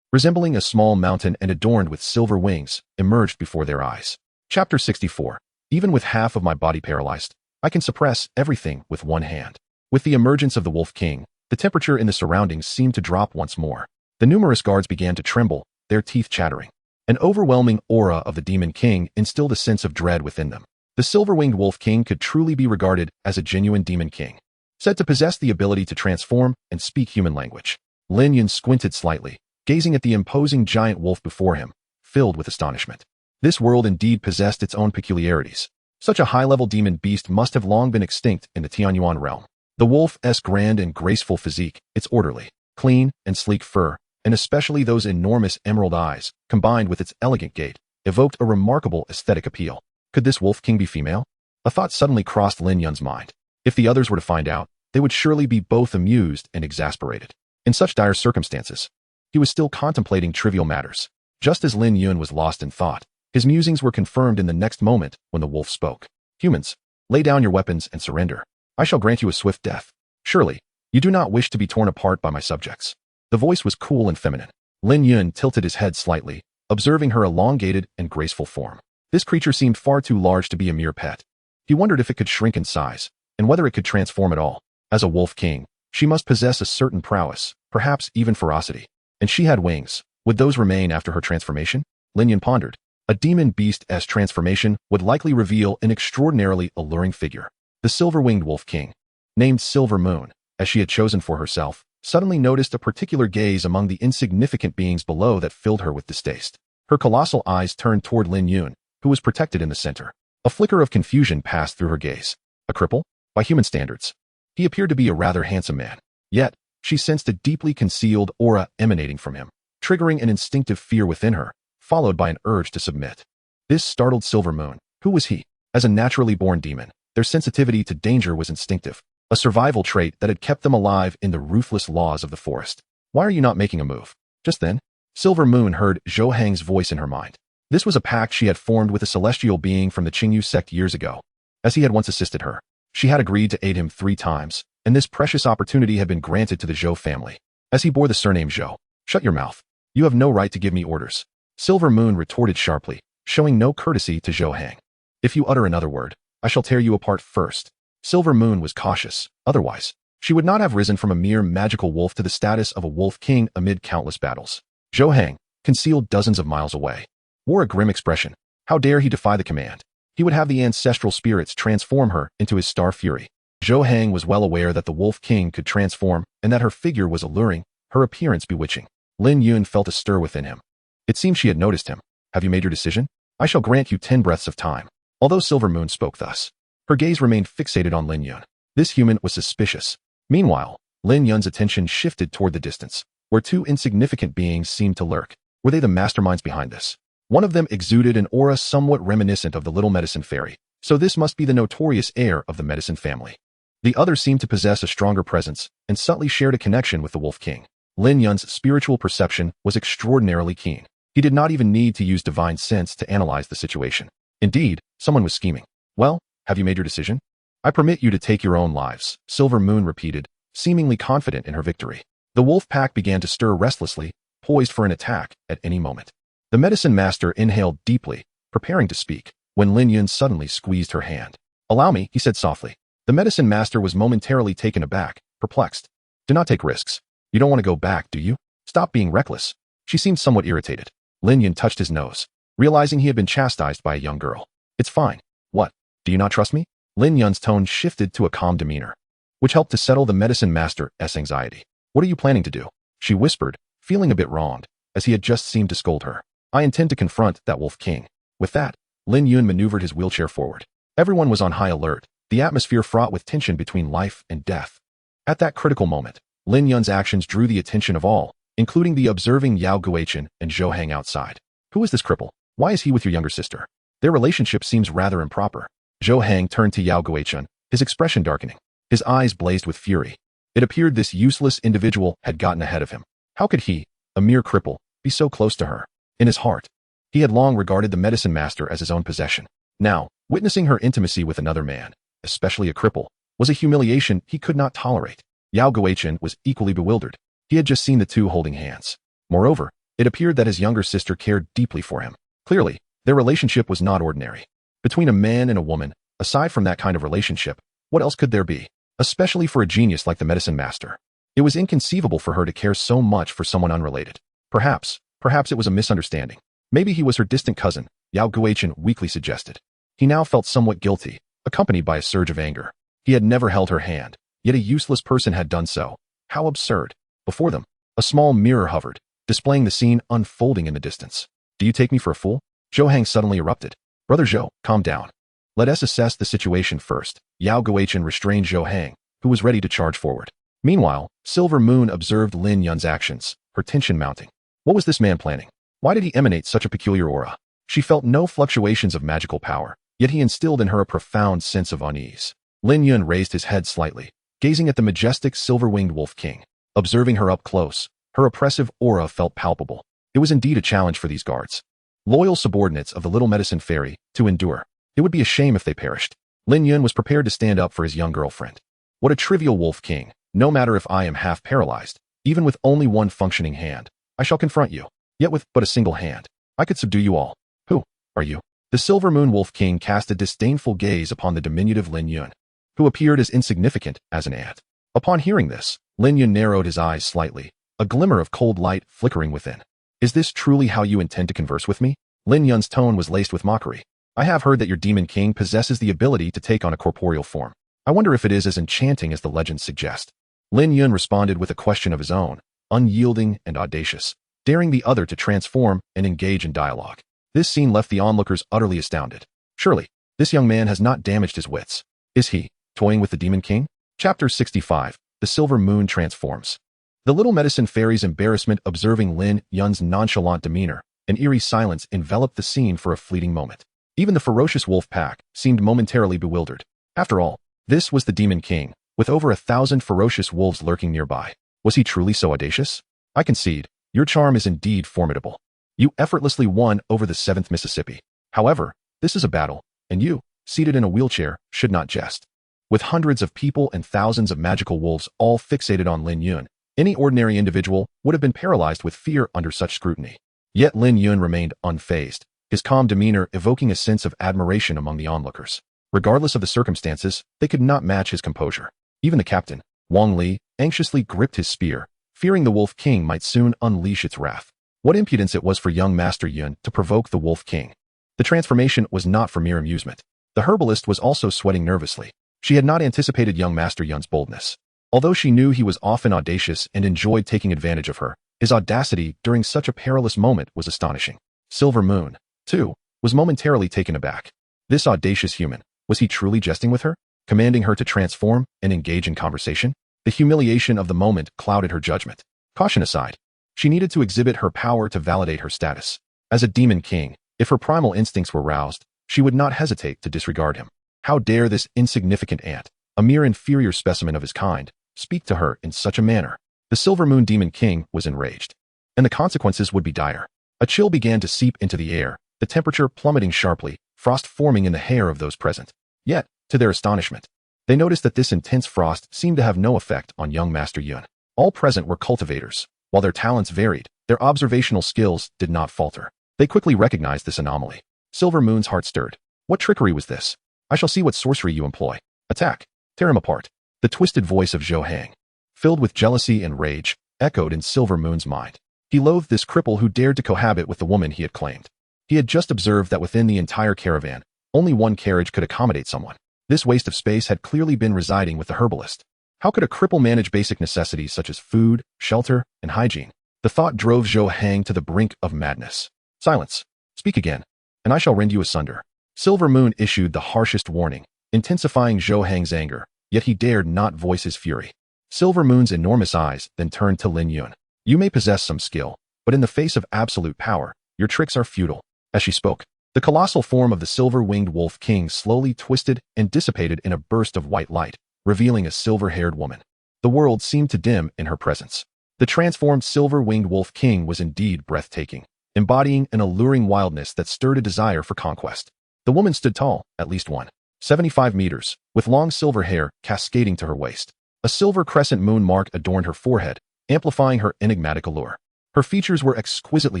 resembling a small mountain and adorned with silver wings, emerged before their eyes. Chapter 64. Even with half of my body paralyzed, I can suppress everything with one hand. With the emergence of the Wolf King, the temperature in the surroundings seemed to drop once more. The numerous guards began to tremble, their teeth chattering. An overwhelming aura of the Demon King instilled a sense of dread within them. The silver-winged Wolf King could truly be regarded as a genuine Demon King, said to possess the ability to transform and speak human language. Lin Yun squinted slightly, gazing at the imposing giant wolf before him, filled with astonishment. This world indeed possessed its own peculiarities. Such a high-level demon beast must have long been extinct in the Tianyuan realm. The wolf's grand and graceful physique, its orderly, clean, and sleek fur, and especially those enormous emerald eyes, combined with its elegant gait, evoked a remarkable aesthetic appeal. Could this Wolf King be female? A thought suddenly crossed Lin Yun's mind. If the others were to find out, they would surely be both amused and exasperated. In such dire circumstances, he was still contemplating trivial matters. Just as Lin Yun was lost in thought, his musings were confirmed in the next moment when the wolf spoke. Humans, lay down your weapons and surrender. I shall grant you a swift death. Surely, you do not wish to be torn apart by my subjects. The voice was cool and feminine. Lin Yun tilted his head slightly, observing her elongated and graceful form. This creature seemed far too large to be a mere pet. He wondered if it could shrink in size, and whether it could transform at all. As a Wolf King, she must possess a certain prowess, perhaps even ferocity. And she had wings. Would those remain after her transformation? Lin Yun pondered. A demon beast's transformation would likely reveal an extraordinarily alluring figure. The silver-winged Wolf King, named Silver Moon, as she had chosen for herself, suddenly noticed a particular gaze among the insignificant beings below that filled her with distaste. Her colossal eyes turned toward Lin Yun, who was protected in the center. A flicker of confusion passed through her gaze. A cripple? By human standards. He appeared to be a rather handsome man. Yet, she sensed a deeply concealed aura emanating from him, triggering an instinctive fear within her, followed by an urge to submit. This startled Silver Moon. Who was he? As a naturally born demon, their sensitivity to danger was instinctive, a survival trait that had kept them alive in the ruthless laws of the forest. Why are you not making a move? Just then, Silver Moon heard Zhou Hang's voice in her mind. This was a pact she had formed with a celestial being from the Qingyu sect years ago. As he had once assisted her, she had agreed to aid him 3 times, and this precious opportunity had been granted to the Zhou family. as he bore the surname Zhou. Shut your mouth. You have no right to give me orders. Silver Moon retorted sharply, showing no courtesy to Zhou Hang. If you utter another word, I shall tear you apart first. Silver Moon was cautious. Otherwise, she would not have risen from a mere magical wolf to the status of a wolf king amid countless battles. Zhou Hang, concealed dozens of miles away, wore a grim expression. How dare he defy the command? He would have the ancestral spirits transform her into his star fury. Zhou Hang was well aware that the Wolf King could transform and that her figure was alluring, her appearance bewitching. Lin Yun felt a stir within him. It seemed she had noticed him. Have you made your decision? I shall grant you 10 breaths of time. Although Silver Moon spoke thus, her gaze remained fixated on Lin Yun. This human was suspicious. Meanwhile, Lin Yun's attention shifted toward the distance, where two insignificant beings seemed to lurk. Were they the masterminds behind this? One of them exuded an aura somewhat reminiscent of the Little Medicine Fairy, so this must be the notorious heir of the Medicine family. The other seemed to possess a stronger presence and subtly shared a connection with the Wolf King. Lin Yun's spiritual perception was extraordinarily keen. He did not even need to use divine sense to analyze the situation. Indeed, someone was scheming. Well, have you made your decision? I permit you to take your own lives, Silver Moon repeated, seemingly confident in her victory. The wolf pack began to stir restlessly, poised for an attack at any moment. The medicine master inhaled deeply, preparing to speak, when Lin Yun suddenly squeezed her hand. Allow me, he said softly. The medicine master was momentarily taken aback, perplexed. Do not take risks. You don't want to go back, do you? Stop being reckless. She seemed somewhat irritated. Lin Yun touched his nose, realizing he had been chastised by a young girl. It's fine. What? Do you not trust me? Lin Yun's tone shifted to a calm demeanor, which helped to settle the medicine master's anxiety. What are you planning to do? She whispered, feeling a bit wronged, as he had just seemed to scold her. I intend to confront that Wolf King. With that, Lin Yun maneuvered his wheelchair forward. Everyone was on high alert, the atmosphere fraught with tension between life and death. At that critical moment, Lin Yun's actions drew the attention of all, including the observing Yao Guichen and Zhou Hang outside. Who is this cripple? Why is he with your younger sister? Their relationship seems rather improper. Zhou Hang turned to Yao Guichen, his expression darkening. His eyes blazed with fury. It appeared this useless individual had gotten ahead of him. How could he, a mere cripple, be so close to her? In his heart, he had long regarded the medicine master as his own possession. Now, witnessing her intimacy with another man, especially a cripple, was a humiliation he could not tolerate. Yao Guichen was equally bewildered. He had just seen the two holding hands. Moreover, it appeared that his younger sister cared deeply for him. Clearly, their relationship was not ordinary. Between a man and a woman, aside from that kind of relationship, what else could there be? Especially for a genius like the medicine master. It was inconceivable for her to care so much for someone unrelated. Perhaps it was a misunderstanding. Maybe he was her distant cousin, Yao Guichen weakly suggested. He now felt somewhat guilty, accompanied by a surge of anger. He had never held her hand, yet a useless person had done so. How absurd. Before them, a small mirror hovered, displaying the scene unfolding in the distance. Do you take me for a fool? Zhou Hang suddenly erupted. Brother Zhou, calm down. Let us assess the situation first. Yao Guichen restrained Zhou Hang, who was ready to charge forward. Meanwhile, Silver Moon observed Lin Yun's actions, her tension mounting. What was this man planning? Why did he emanate such a peculiar aura? She felt no fluctuations of magical power, yet he instilled in her a profound sense of unease. Lin Yun raised his head slightly, gazing at the majestic silver-winged Wolf King. Observing her up close, her oppressive aura felt palpable. It was indeed a challenge for these guards, loyal subordinates of the Little Medicine Fairy, to endure. It would be a shame if they perished. Lin Yun was prepared to stand up for his young girlfriend. What a trivial Wolf King. No matter if I am half paralyzed, even with only one functioning hand, I shall confront you. Yet with but a single hand, I could subdue you all. Who are you? The Silver Moon Wolf King cast a disdainful gaze upon the diminutive Lin Yun, who appeared as insignificant as an ant. Upon hearing this, Lin Yun narrowed his eyes slightly, a glimmer of cold light flickering within. Is this truly how you intend to converse with me? Lin Yun's tone was laced with mockery. I have heard that your Demon King possesses the ability to take on a corporeal form. I wonder if it is as enchanting as the legends suggest. Lin Yun responded with a question of his own, unyielding and audacious, daring the other to transform and engage in dialogue. This scene left the onlookers utterly astounded. Surely, this young man has not damaged his wits. Is he toying with the Demon King? Chapter 65. The Silver Moon Transforms. The Little Medicine Fairy's embarrassment observing Lin Yun's nonchalant demeanor, an eerie silence enveloped the scene for a fleeting moment. Even the ferocious wolf pack seemed momentarily bewildered. After all, this was the Demon King, with over 1,000 ferocious wolves lurking nearby. Was he truly so audacious? I concede, your charm is indeed formidable. You effortlessly won over the 7th Mississippi. However, this is a battle, and you, seated in a wheelchair, should not jest. With hundreds of people and thousands of magical wolves all fixated on Lin Yun, Any ordinary individual would have been paralyzed with fear under such scrutiny. Yet Lin Yun remained unfazed, his calm demeanor evoking a sense of admiration among the onlookers. Regardless of the circumstances, they could not match his composure. Even the captain, Wang Li, anxiously gripped his spear, fearing the Wolf King might soon unleash its wrath. What impudence it was for young Master Yun to provoke the Wolf King. The transformation was not for mere amusement. The herbalist was also sweating nervously. She had not anticipated young Master Yun's boldness. Although she knew he was often audacious and enjoyed taking advantage of her, his audacity during such a perilous moment was astonishing. Silver Moon, too, was momentarily taken aback. This audacious human, was he truly jesting with her, commanding her to transform and engage in conversation? The humiliation of the moment clouded her judgment. Caution aside, she needed to exhibit her power to validate her status. As a demon king, if her primal instincts were roused, she would not hesitate to disregard him. How dare this insignificant ant, a mere inferior specimen of his kind, speak to her in such a manner? The Silver Moon Demon King was enraged, and the consequences would be dire. A chill began to seep into the air, the temperature plummeting sharply, frost forming in the hair of those present. Yet, to their astonishment, they noticed that this intense frost seemed to have no effect on young Master Yun. All present were cultivators. While their talents varied, their observational skills did not falter. They quickly recognized this anomaly. Silver Moon's heart stirred. What trickery was this? I shall see what sorcery you employ. Attack. Tear him apart. The twisted voice of Zhou Hang, filled with jealousy and rage, echoed in Silver Moon's mind. He loathed this cripple who dared to cohabit with the woman he had claimed. He had just observed that within the entire caravan, only one carriage could accommodate someone. This waste of space had clearly been residing with the herbalist. How could a cripple manage basic necessities such as food, shelter, and hygiene? The thought drove Zhou Hang to the brink of madness. Silence. Speak again, and I shall rend you asunder. Silver Moon issued the harshest warning, intensifying Zhou Hang's anger, yet he dared not voice his fury. Silver Moon's enormous eyes then turned to Lin Yun. You may possess some skill, but in the face of absolute power, your tricks are futile. As she spoke, the colossal form of the silver-winged Wolf King slowly twisted and dissipated in a burst of white light, revealing a silver-haired woman. The world seemed to dim in her presence. The transformed silver-winged Wolf King was indeed breathtaking, embodying an alluring wildness that stirred a desire for conquest. The woman stood tall, at least 1.75 meters, with long silver hair cascading to her waist. A silver crescent moon mark adorned her forehead, amplifying her enigmatic allure. Her features were exquisitely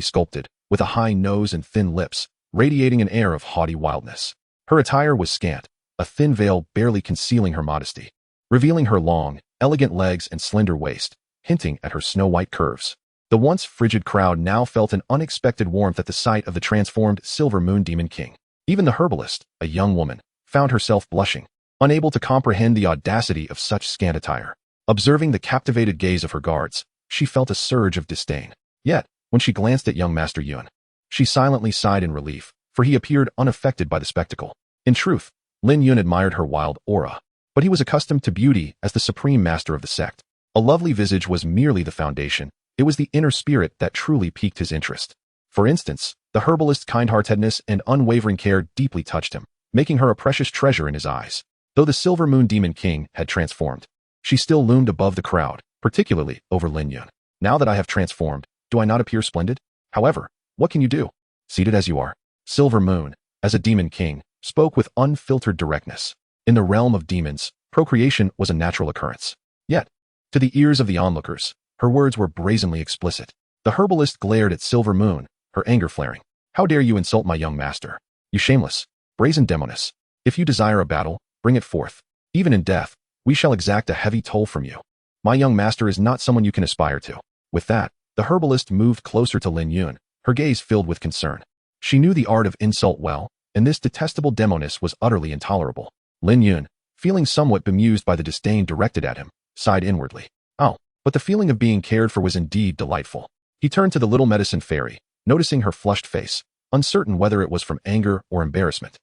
sculpted, with a high nose and thin lips, radiating an air of haughty wildness. Her attire was scant, a thin veil barely concealing her modesty, revealing her long, elegant legs and slender waist, hinting at her snow-white curves. The once frigid crowd now felt an unexpected warmth at the sight of the transformed Silver Moon Demon King. Even the herbalist, a young woman, found herself blushing, unable to comprehend the audacity of such scant attire. Observing the captivated gaze of her guards, she felt a surge of disdain. Yet, when she glanced at young Master Yun, she silently sighed in relief, for he appeared unaffected by the spectacle. In truth, Lin Yun admired her wild aura, but he was accustomed to beauty as the supreme master of the sect. A lovely visage was merely the foundation. It was the inner spirit that truly piqued his interest. For instance, the herbalist's kind-heartedness and unwavering care deeply touched him, making her a precious treasure in his eyes. Though the Silver Moon Demon King had transformed, she still loomed above the crowd, particularly over Lin Yun. Now that I have transformed, do I not appear splendid? However, what can you do? Seated as you are. Silver Moon, as a demon king, spoke with unfiltered directness. In the realm of demons, procreation was a natural occurrence. Yet, to the ears of the onlookers, her words were brazenly explicit. The herbalist glared at Silver Moon, her anger flaring. How dare you insult my young master? You shameless, brazen demoness. If you desire a battle, bring it forth. Even in death, we shall exact a heavy toll from you. My young master is not someone you can aspire to. With that, the herbalist moved closer to Lin Yun, her gaze filled with concern. She knew the art of insult well, and this detestable demoness was utterly intolerable. Lin Yun, feeling somewhat bemused by the disdain directed at him, sighed inwardly. Oh, but the feeling of being cared for was indeed delightful. He turned to the little medicine fairy, noticing her flushed face, uncertain whether it was from anger or embarrassment.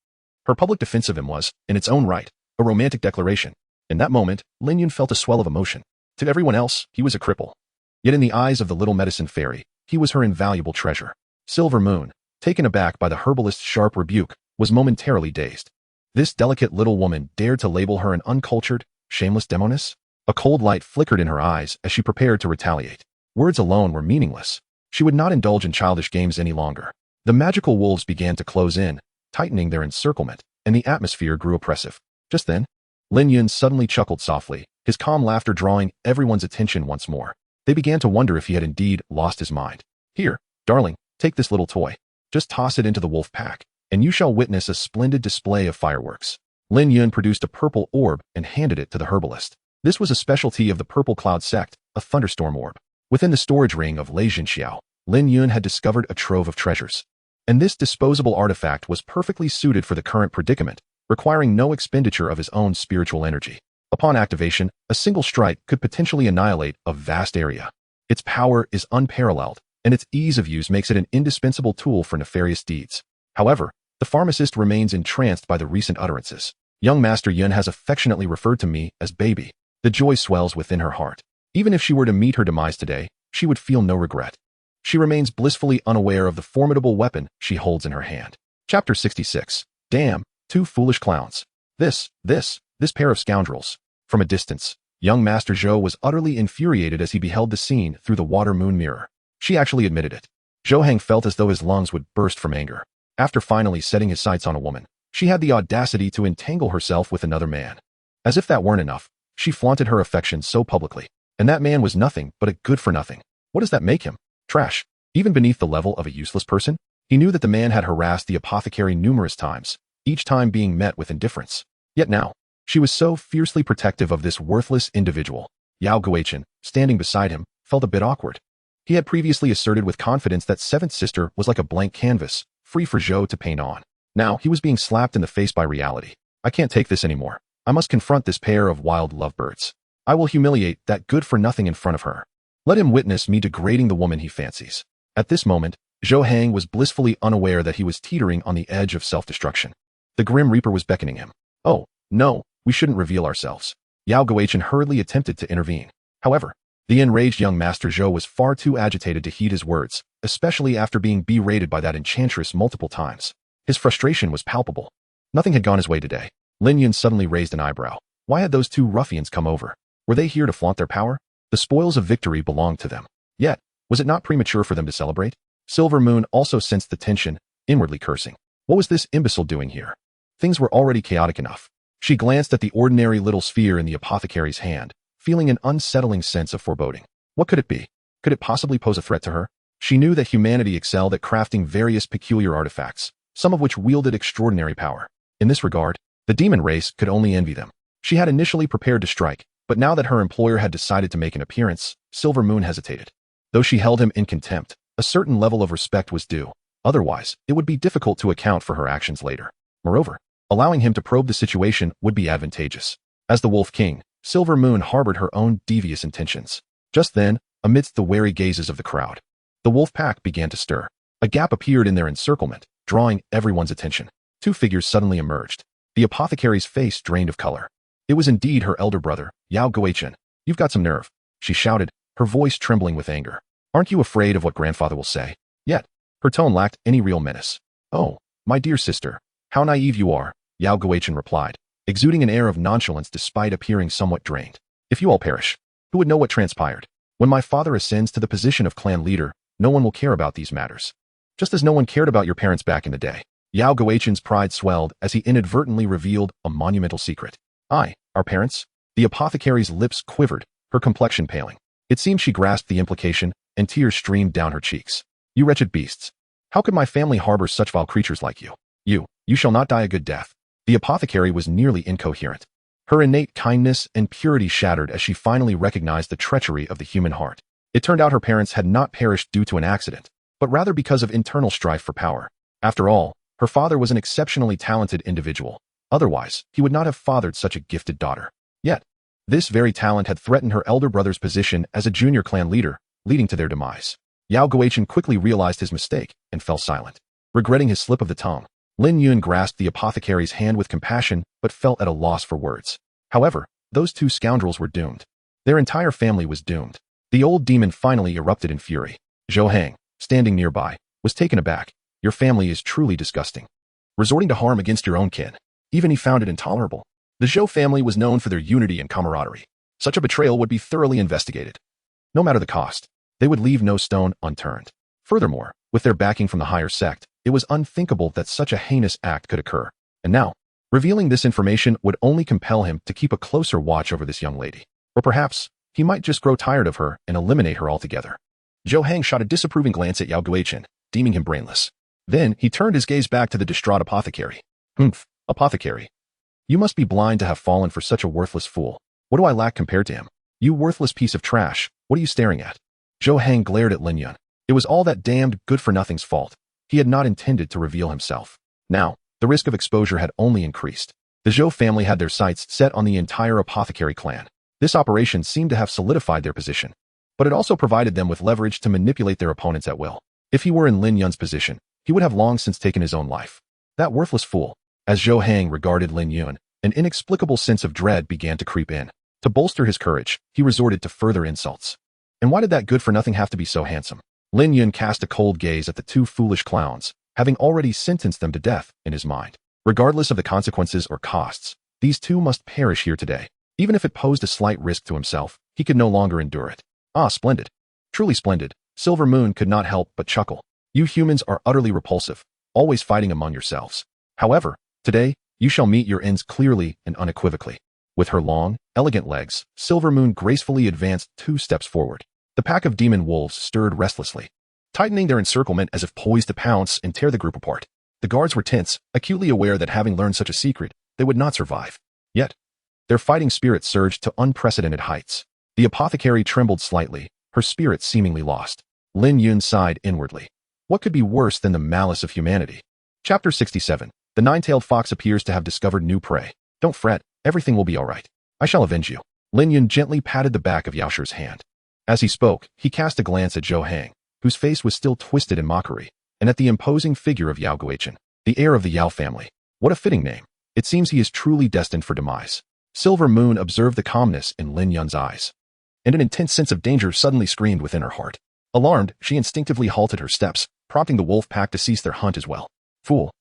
Her public defense of him was, in its own right, a romantic declaration. In that moment, Lin Yun felt a swell of emotion. To everyone else, he was a cripple. Yet in the eyes of the little medicine fairy, he was her invaluable treasure. Silver Moon, taken aback by the herbalist's sharp rebuke, was momentarily dazed. This delicate little woman dared to label her an uncultured, shameless demoness? A cold light flickered in her eyes as she prepared to retaliate. Words alone were meaningless. She would not indulge in childish games any longer. The magical wolves began to close in, tightening their encirclement, and the atmosphere grew oppressive. Just then, Lin Yun suddenly chuckled softly, his calm laughter drawing everyone's attention once more. They began to wonder if he had indeed lost his mind. Here, darling, take this little toy. Just toss it into the wolf pack, and you shall witness a splendid display of fireworks. Lin Yun produced a purple orb and handed it to the herbalist. This was a specialty of the Purple Cloud sect, a thunderstorm orb. Within the storage ring of Lei Jinxiao, Lin Yun had discovered a trove of treasures. And this disposable artifact was perfectly suited for the current predicament, requiring no expenditure of his own spiritual energy. Upon activation, a single strike could potentially annihilate a vast area. Its power is unparalleled, and its ease of use makes it an indispensable tool for nefarious deeds. However, the pharmacist remains entranced by the recent utterances. Young Master Yun has affectionately referred to me as baby. The joy swells within her heart. Even if she were to meet her demise today, she would feel no regret. She remains blissfully unaware of the formidable weapon she holds in her hand. Chapter 66. Damn, two foolish clowns. This pair of scoundrels. From a distance, young Master Zhou was utterly infuriated as he beheld the scene through the water moon mirror. She actually admitted it. Zhou Heng felt as though his lungs would burst from anger. After finally setting his sights on a woman, she had the audacity to entangle herself with another man. As if that weren't enough, she flaunted her affection so publicly. And that man was nothing but a good-for-nothing. What does that make him? Trash. Even beneath the level of a useless person? He knew that the man had harassed the apothecary numerous times, each time being met with indifference. Yet now, she was so fiercely protective of this worthless individual. Yao Guichen, standing beside him, felt a bit awkward. He had previously asserted with confidence that Seventh Sister was like a blank canvas, free for Zhou to paint on. Now, he was being slapped in the face by reality. I can't take this anymore. I must confront this pair of wild lovebirds. I will humiliate that good-for-nothing in front of her. Let him witness me degrading the woman he fancies. At this moment, Zhou Heng was blissfully unaware that he was teetering on the edge of self-destruction. The Grim Reaper was beckoning him. Oh, no, we shouldn't reveal ourselves. Yao Guichen hurriedly attempted to intervene. However, the enraged young Master Zhou was far too agitated to heed his words, especially after being berated by that enchantress multiple times. His frustration was palpable. Nothing had gone his way today. Lin Yun suddenly raised an eyebrow. Why had those two ruffians come over? Were they here to flaunt their power? The spoils of victory belonged to them. Yet, was it not premature for them to celebrate? Silver Moon also sensed the tension, inwardly cursing. What was this imbecile doing here? Things were already chaotic enough. She glanced at the ordinary little sphere in the apothecary's hand, feeling an unsettling sense of foreboding. What could it be? Could it possibly pose a threat to her? She knew that humanity excelled at crafting various peculiar artifacts, some of which wielded extraordinary power. In this regard, the demon race could only envy them. She had initially prepared to strike, but now that her employer had decided to make an appearance, Silver Moon hesitated. Though she held him in contempt, a certain level of respect was due. Otherwise, it would be difficult to account for her actions later. Moreover, allowing him to probe the situation would be advantageous. As the Wolf King, Silver Moon harbored her own devious intentions. Just then, amidst the wary gazes of the crowd, the wolf pack began to stir. A gap appeared in their encirclement, drawing everyone's attention. Two figures suddenly emerged. The apothecary's face drained of color. It was indeed her elder brother, Yao Guichen. You've got some nerve, she shouted, her voice trembling with anger. Aren't you afraid of what grandfather will say? Yet, her tone lacked any real menace. Oh, my dear sister, how naive you are, Yao Guichen replied, exuding an air of nonchalance despite appearing somewhat drained. If you all perish, who would know what transpired? When my father ascends to the position of clan leader, no one will care about these matters. Just as no one cared about your parents back in the day. Yao Guichen's pride swelled as he inadvertently revealed a monumental secret. Our parents? The apothecary's lips quivered, her complexion paling. It seemed she grasped the implication, and tears streamed down her cheeks. You wretched beasts. How could my family harbor such vile creatures like you? You shall not die a good death. The apothecary was nearly incoherent. Her innate kindness and purity shattered as she finally recognized the treachery of the human heart. It turned out her parents had not perished due to an accident, but rather because of internal strife for power. After all, her father was an exceptionally talented individual. Otherwise, he would not have fathered such a gifted daughter. Yet, this very talent had threatened her elder brother's position as a junior clan leader, leading to their demise. Yao Guichen quickly realized his mistake and fell silent. Regretting his slip of the tongue, Lin Yun grasped the apothecary's hand with compassion but felt at a loss for words. However, those two scoundrels were doomed. Their entire family was doomed. The old demon finally erupted in fury. Zhou Heng, standing nearby, was taken aback. Your family is truly disgusting. Resorting to harm against your own kin. Even he found it intolerable. The Zhou family was known for their unity and camaraderie. Such a betrayal would be thoroughly investigated. No matter the cost, they would leave no stone unturned. Furthermore, with their backing from the higher sect, it was unthinkable that such a heinous act could occur. And now, revealing this information would only compel him to keep a closer watch over this young lady. Or perhaps, he might just grow tired of her and eliminate her altogether. Zhou Hang shot a disapproving glance at Yao Guichen, deeming him brainless. Then, he turned his gaze back to the distraught apothecary. Humph, apothecary. You must be blind to have fallen for such a worthless fool. What do I lack compared to him? You worthless piece of trash, what are you staring at? Zhou Hang glared at Lin Yun. It was all that damned good-for-nothing's fault. He had not intended to reveal himself. Now, the risk of exposure had only increased. The Zhou family had their sights set on the entire apothecary clan. This operation seemed to have solidified their position. But it also provided them with leverage to manipulate their opponents at will. If he were in Lin Yun's position, he would have long since taken his own life. That worthless fool. As Zhou Hang regarded Lin Yun, an inexplicable sense of dread began to creep in. To bolster his courage, he resorted to further insults. And why did that good-for-nothing have to be so handsome? Lin Yun cast a cold gaze at the two foolish clowns, having already sentenced them to death in his mind. Regardless of the consequences or costs, these two must perish here today. Even if it posed a slight risk to himself, he could no longer endure it. Ah, splendid. Truly splendid. Silver Moon could not help but chuckle. You humans are utterly repulsive, always fighting among yourselves. However, today, you shall meet your ends clearly and unequivocally. With her long, elegant legs, Silver Moon gracefully advanced 2 steps forward. The pack of demon wolves stirred restlessly, tightening their encirclement as if poised to pounce and tear the group apart. The guards were tense, acutely aware that having learned such a secret, they would not survive. Yet, their fighting spirit surged to unprecedented heights. The apothecary trembled slightly, her spirit seemingly lost. Lin Yun sighed inwardly. What could be worse than the malice of humanity? Chapter 67. The nine-tailed fox appears to have discovered new prey. Don't fret, everything will be all right. I shall avenge you. Lin Yun gently patted the back of Yao Shi's hand. As he spoke, he cast a glance at Zhou Hang, whose face was still twisted in mockery, and at the imposing figure of Yao Guichen, the heir of the Yao family. What a fitting name. It seems he is truly destined for demise. Silver Moon observed the calmness in Lin Yun's eyes, and an intense sense of danger suddenly screamed within her heart. Alarmed, she instinctively halted her steps, prompting the wolf pack to cease their hunt as well. Fool.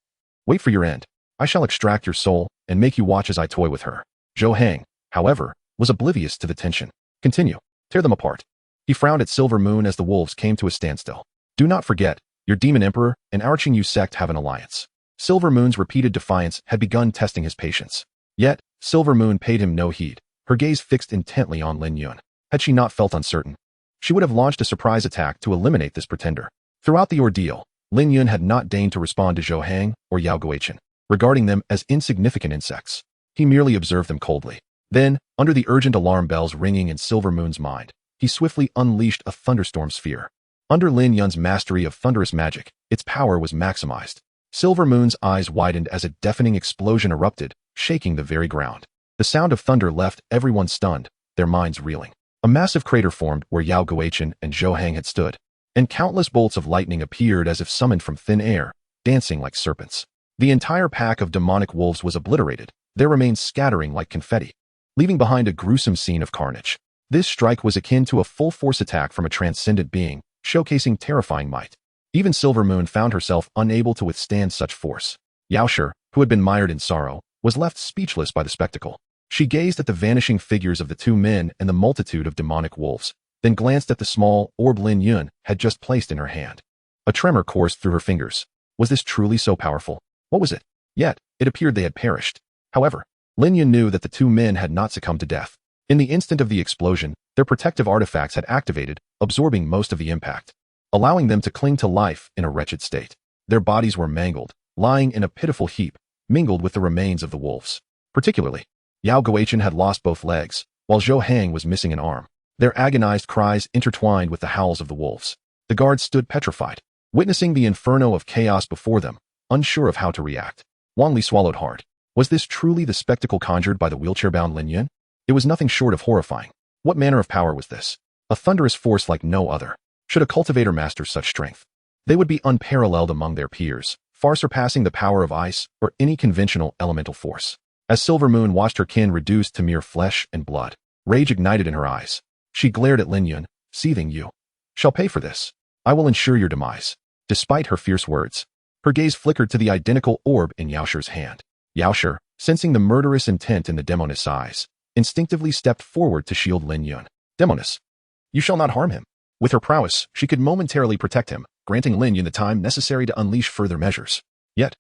Wait for your end. I shall extract your soul and make you watch as I toy with her. Zhou Hang, however, was oblivious to the tension. Continue. Tear them apart. He frowned at Silver Moon as the wolves came to a standstill. Do not forget, your Demon Emperor and our Qingyu sect have an alliance. Silver Moon's repeated defiance had begun testing his patience. Yet, Silver Moon paid him no heed, her gaze fixed intently on Lin Yun. Had she not felt uncertain, she would have launched a surprise attack to eliminate this pretender. Throughout the ordeal, Lin Yun had not deigned to respond to Zhou Hang or Yao Guichen, regarding them as insignificant insects. He merely observed them coldly. Then, under the urgent alarm bells ringing in Silver Moon's mind, he swiftly unleashed a thunderstorm sphere. Under Lin Yun's mastery of thunderous magic, its power was maximized. Silver Moon's eyes widened as a deafening explosion erupted, shaking the very ground. The sound of thunder left everyone stunned, their minds reeling. A massive crater formed where Yao Guichen and Zhou Hang had stood, and countless bolts of lightning appeared as if summoned from thin air, dancing like serpents. The entire pack of demonic wolves was obliterated, their remains scattering like confetti, leaving behind a gruesome scene of carnage. This strike was akin to a full-force attack from a transcendent being, showcasing terrifying might. Even Silver Moon found herself unable to withstand such force. Yao Shi, who had been mired in sorrow, was left speechless by the spectacle. She gazed at the vanishing figures of the two men and the multitude of demonic wolves, then glanced at the small orb Lin Yun had just placed in her hand. A tremor coursed through her fingers. Was this truly so powerful? What was it? Yet, it appeared they had perished. However, Lin Yun knew that the two men had not succumbed to death. In the instant of the explosion, their protective artifacts had activated, absorbing most of the impact, allowing them to cling to life in a wretched state. Their bodies were mangled, lying in a pitiful heap, mingled with the remains of the wolves. Particularly, Yao Guichen had lost both legs, while Zhou Hang was missing an arm. Their agonized cries intertwined with the howls of the wolves. The guards stood petrified, witnessing the inferno of chaos before them, unsure of how to react. Wang Li swallowed hard. Was this truly the spectacle conjured by the wheelchair-bound Lin Yun? It was nothing short of horrifying. What manner of power was this? A thunderous force like no other. Should a cultivator master such strength, they would be unparalleled among their peers, far surpassing the power of ice or any conventional elemental force. As Silver Moon watched her kin reduced to mere flesh and blood, rage ignited in her eyes. She glared at Lin Yun, seething. You shall pay for this. I will ensure your demise. Despite her fierce words, her gaze flickered to the identical orb in Yao Shi's hand. Yao Shi, sensing the murderous intent in the demoness' eyes, instinctively stepped forward to shield Lin Yun. Demoness, you shall not harm him. With her prowess, she could momentarily protect him, granting Lin Yun the time necessary to unleash further measures. Yet,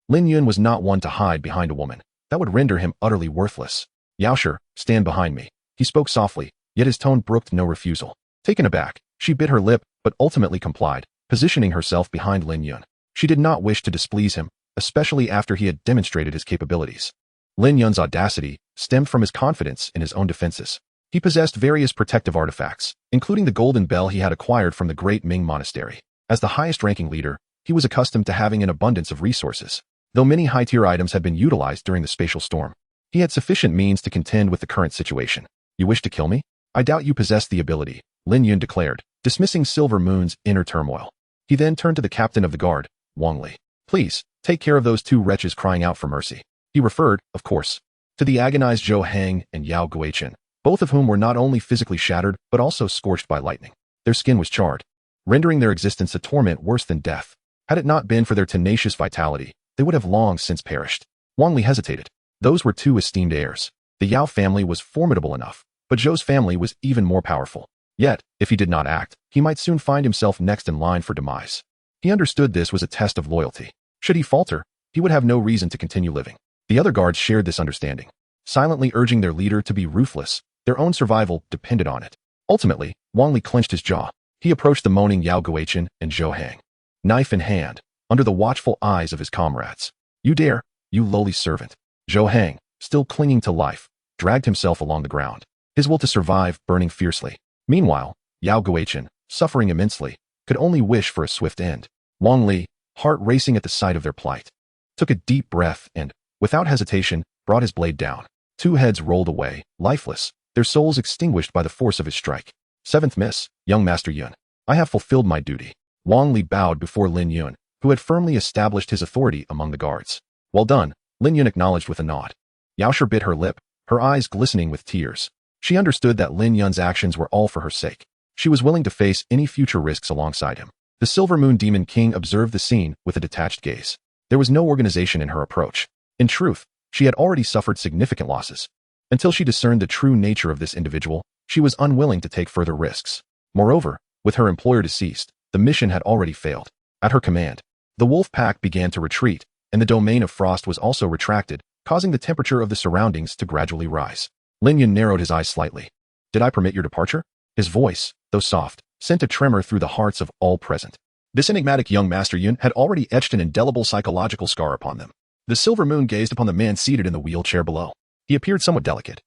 Lin Yun was not one to hide behind a woman. That would render him utterly worthless. Yao Shi, stand behind me. He spoke softly, yet his tone brooked no refusal. Taken aback, she bit her lip, but ultimately complied, positioning herself behind Lin Yun. She did not wish to displease him, especially after he had demonstrated his capabilities. Lin Yun's audacity stemmed from his confidence in his own defenses. He possessed various protective artifacts, including the golden bell he had acquired from the great Ming monastery. As the highest-ranking leader, he was accustomed to having an abundance of resources. Though many high-tier items had been utilized during the spatial storm, he had sufficient means to contend with the current situation. You wish to kill me? I doubt you possess the ability, Lin Yun declared, dismissing Silver Moon's inner turmoil. He then turned to the captain of the guard, Wang Li. Please, take care of those two wretches crying out for mercy. He referred, of course, to the agonized Zhou Heng and Yao Guichen, both of whom were not only physically shattered but also scorched by lightning. Their skin was charred, rendering their existence a torment worse than death. Had it not been for their tenacious vitality, they would have long since perished. Wang Li hesitated. Those were two esteemed heirs. The Yao family was formidable enough, but Zhou's family was even more powerful. Yet, if he did not act, he might soon find himself next in line for demise. He understood this was a test of loyalty. Should he falter, he would have no reason to continue living. The other guards shared this understanding, silently urging their leader to be ruthless. Their own survival depended on it. Ultimately, Wang Li clenched his jaw. He approached the moaning Yao Guichen and Zhou Heng, knife in hand, under the watchful eyes of his comrades. You dare, you lowly servant. Zhou Heng, still clinging to life, dragged himself along the ground, his will to survive burning fiercely. Meanwhile, Yao Guichen, suffering immensely, could only wish for a swift end. Wang Li, heart racing at the sight of their plight, took a deep breath and, without hesitation, brought his blade down. Two heads rolled away, lifeless, their souls extinguished by the force of his strike. Seventh miss, young Master Yun. I have fulfilled my duty. Wang Li bowed before Lin Yun, who had firmly established his authority among the guards. Well done, Lin Yun acknowledged with a nod. Yao Shi bit her lip, her eyes glistening with tears. She understood that Lin Yun's actions were all for her sake. She was willing to face any future risks alongside him. The Silver Moon Demon King observed the scene with a detached gaze. There was no organization in her approach. In truth, she had already suffered significant losses. Until she discerned the true nature of this individual, she was unwilling to take further risks. Moreover, with her employer deceased, the mission had already failed. At her command, the wolf pack began to retreat, and the domain of frost was also retracted, causing the temperature of the surroundings to gradually rise. Lin Yun narrowed his eyes slightly. Did I permit your departure? His voice, though soft, sent a tremor through the hearts of all present. This enigmatic young Master Yun had already etched an indelible psychological scar upon them. The Silver Moon gazed upon the man seated in the wheelchair below. He appeared somewhat delicate,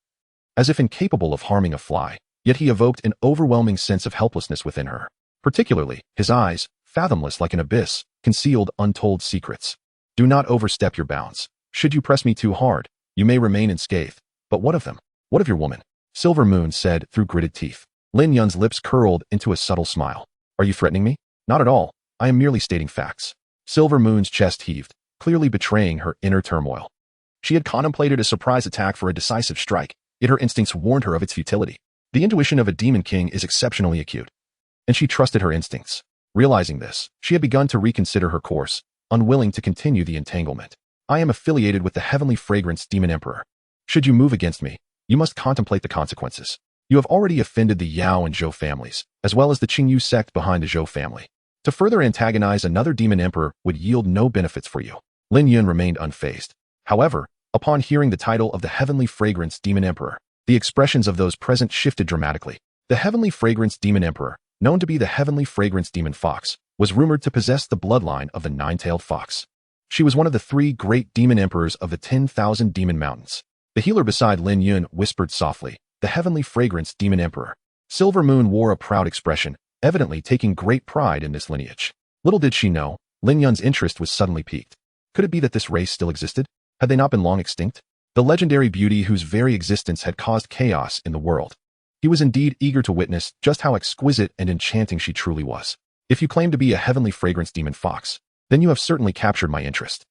as if incapable of harming a fly, yet he evoked an overwhelming sense of helplessness within her. Particularly, his eyes, fathomless like an abyss, concealed untold secrets. Do not overstep your bounds. Should you press me too hard, you may remain unscathed. But what of them? What of your woman? Silver Moon said through gritted teeth. Lin Yun's lips curled into a subtle smile. Are you threatening me? Not at all. I am merely stating facts. Silver Moon's chest heaved, clearly betraying her inner turmoil. She had contemplated a surprise attack for a decisive strike, yet her instincts warned her of its futility. The intuition of a demon king is exceptionally acute, and she trusted her instincts. Realizing this, she had begun to reconsider her course, unwilling to continue the entanglement. I am affiliated with the Heavenly Fragrance Demon Emperor. Should you move against me, you must contemplate the consequences. You have already offended the Yao and Zhou families, as well as the Qingyu sect behind the Zhou family. To further antagonize another demon emperor would yield no benefits for you. Lin Yun remained unfazed. However, upon hearing the title of the Heavenly Fragrance Demon Emperor, the expressions of those present shifted dramatically. The Heavenly Fragrance Demon Emperor, known to be the Heavenly Fragrance Demon Fox, was rumored to possess the bloodline of the nine-tailed fox. She was one of the 3 great demon emperors of the 10,000 demon mountains. The healer beside Lin Yun whispered softly, the Heavenly Fragrance Demon Emperor. Silver Moon wore a proud expression, evidently taking great pride in this lineage. Little did she know, Lin Yun's interest was suddenly piqued. Could it be that this race still existed? Had they not been long extinct? The legendary beauty whose very existence had caused chaos in the world. He was indeed eager to witness just how exquisite and enchanting she truly was. If you claim to be a Heavenly Fragrance Demon Fox, then you have certainly captured my interest.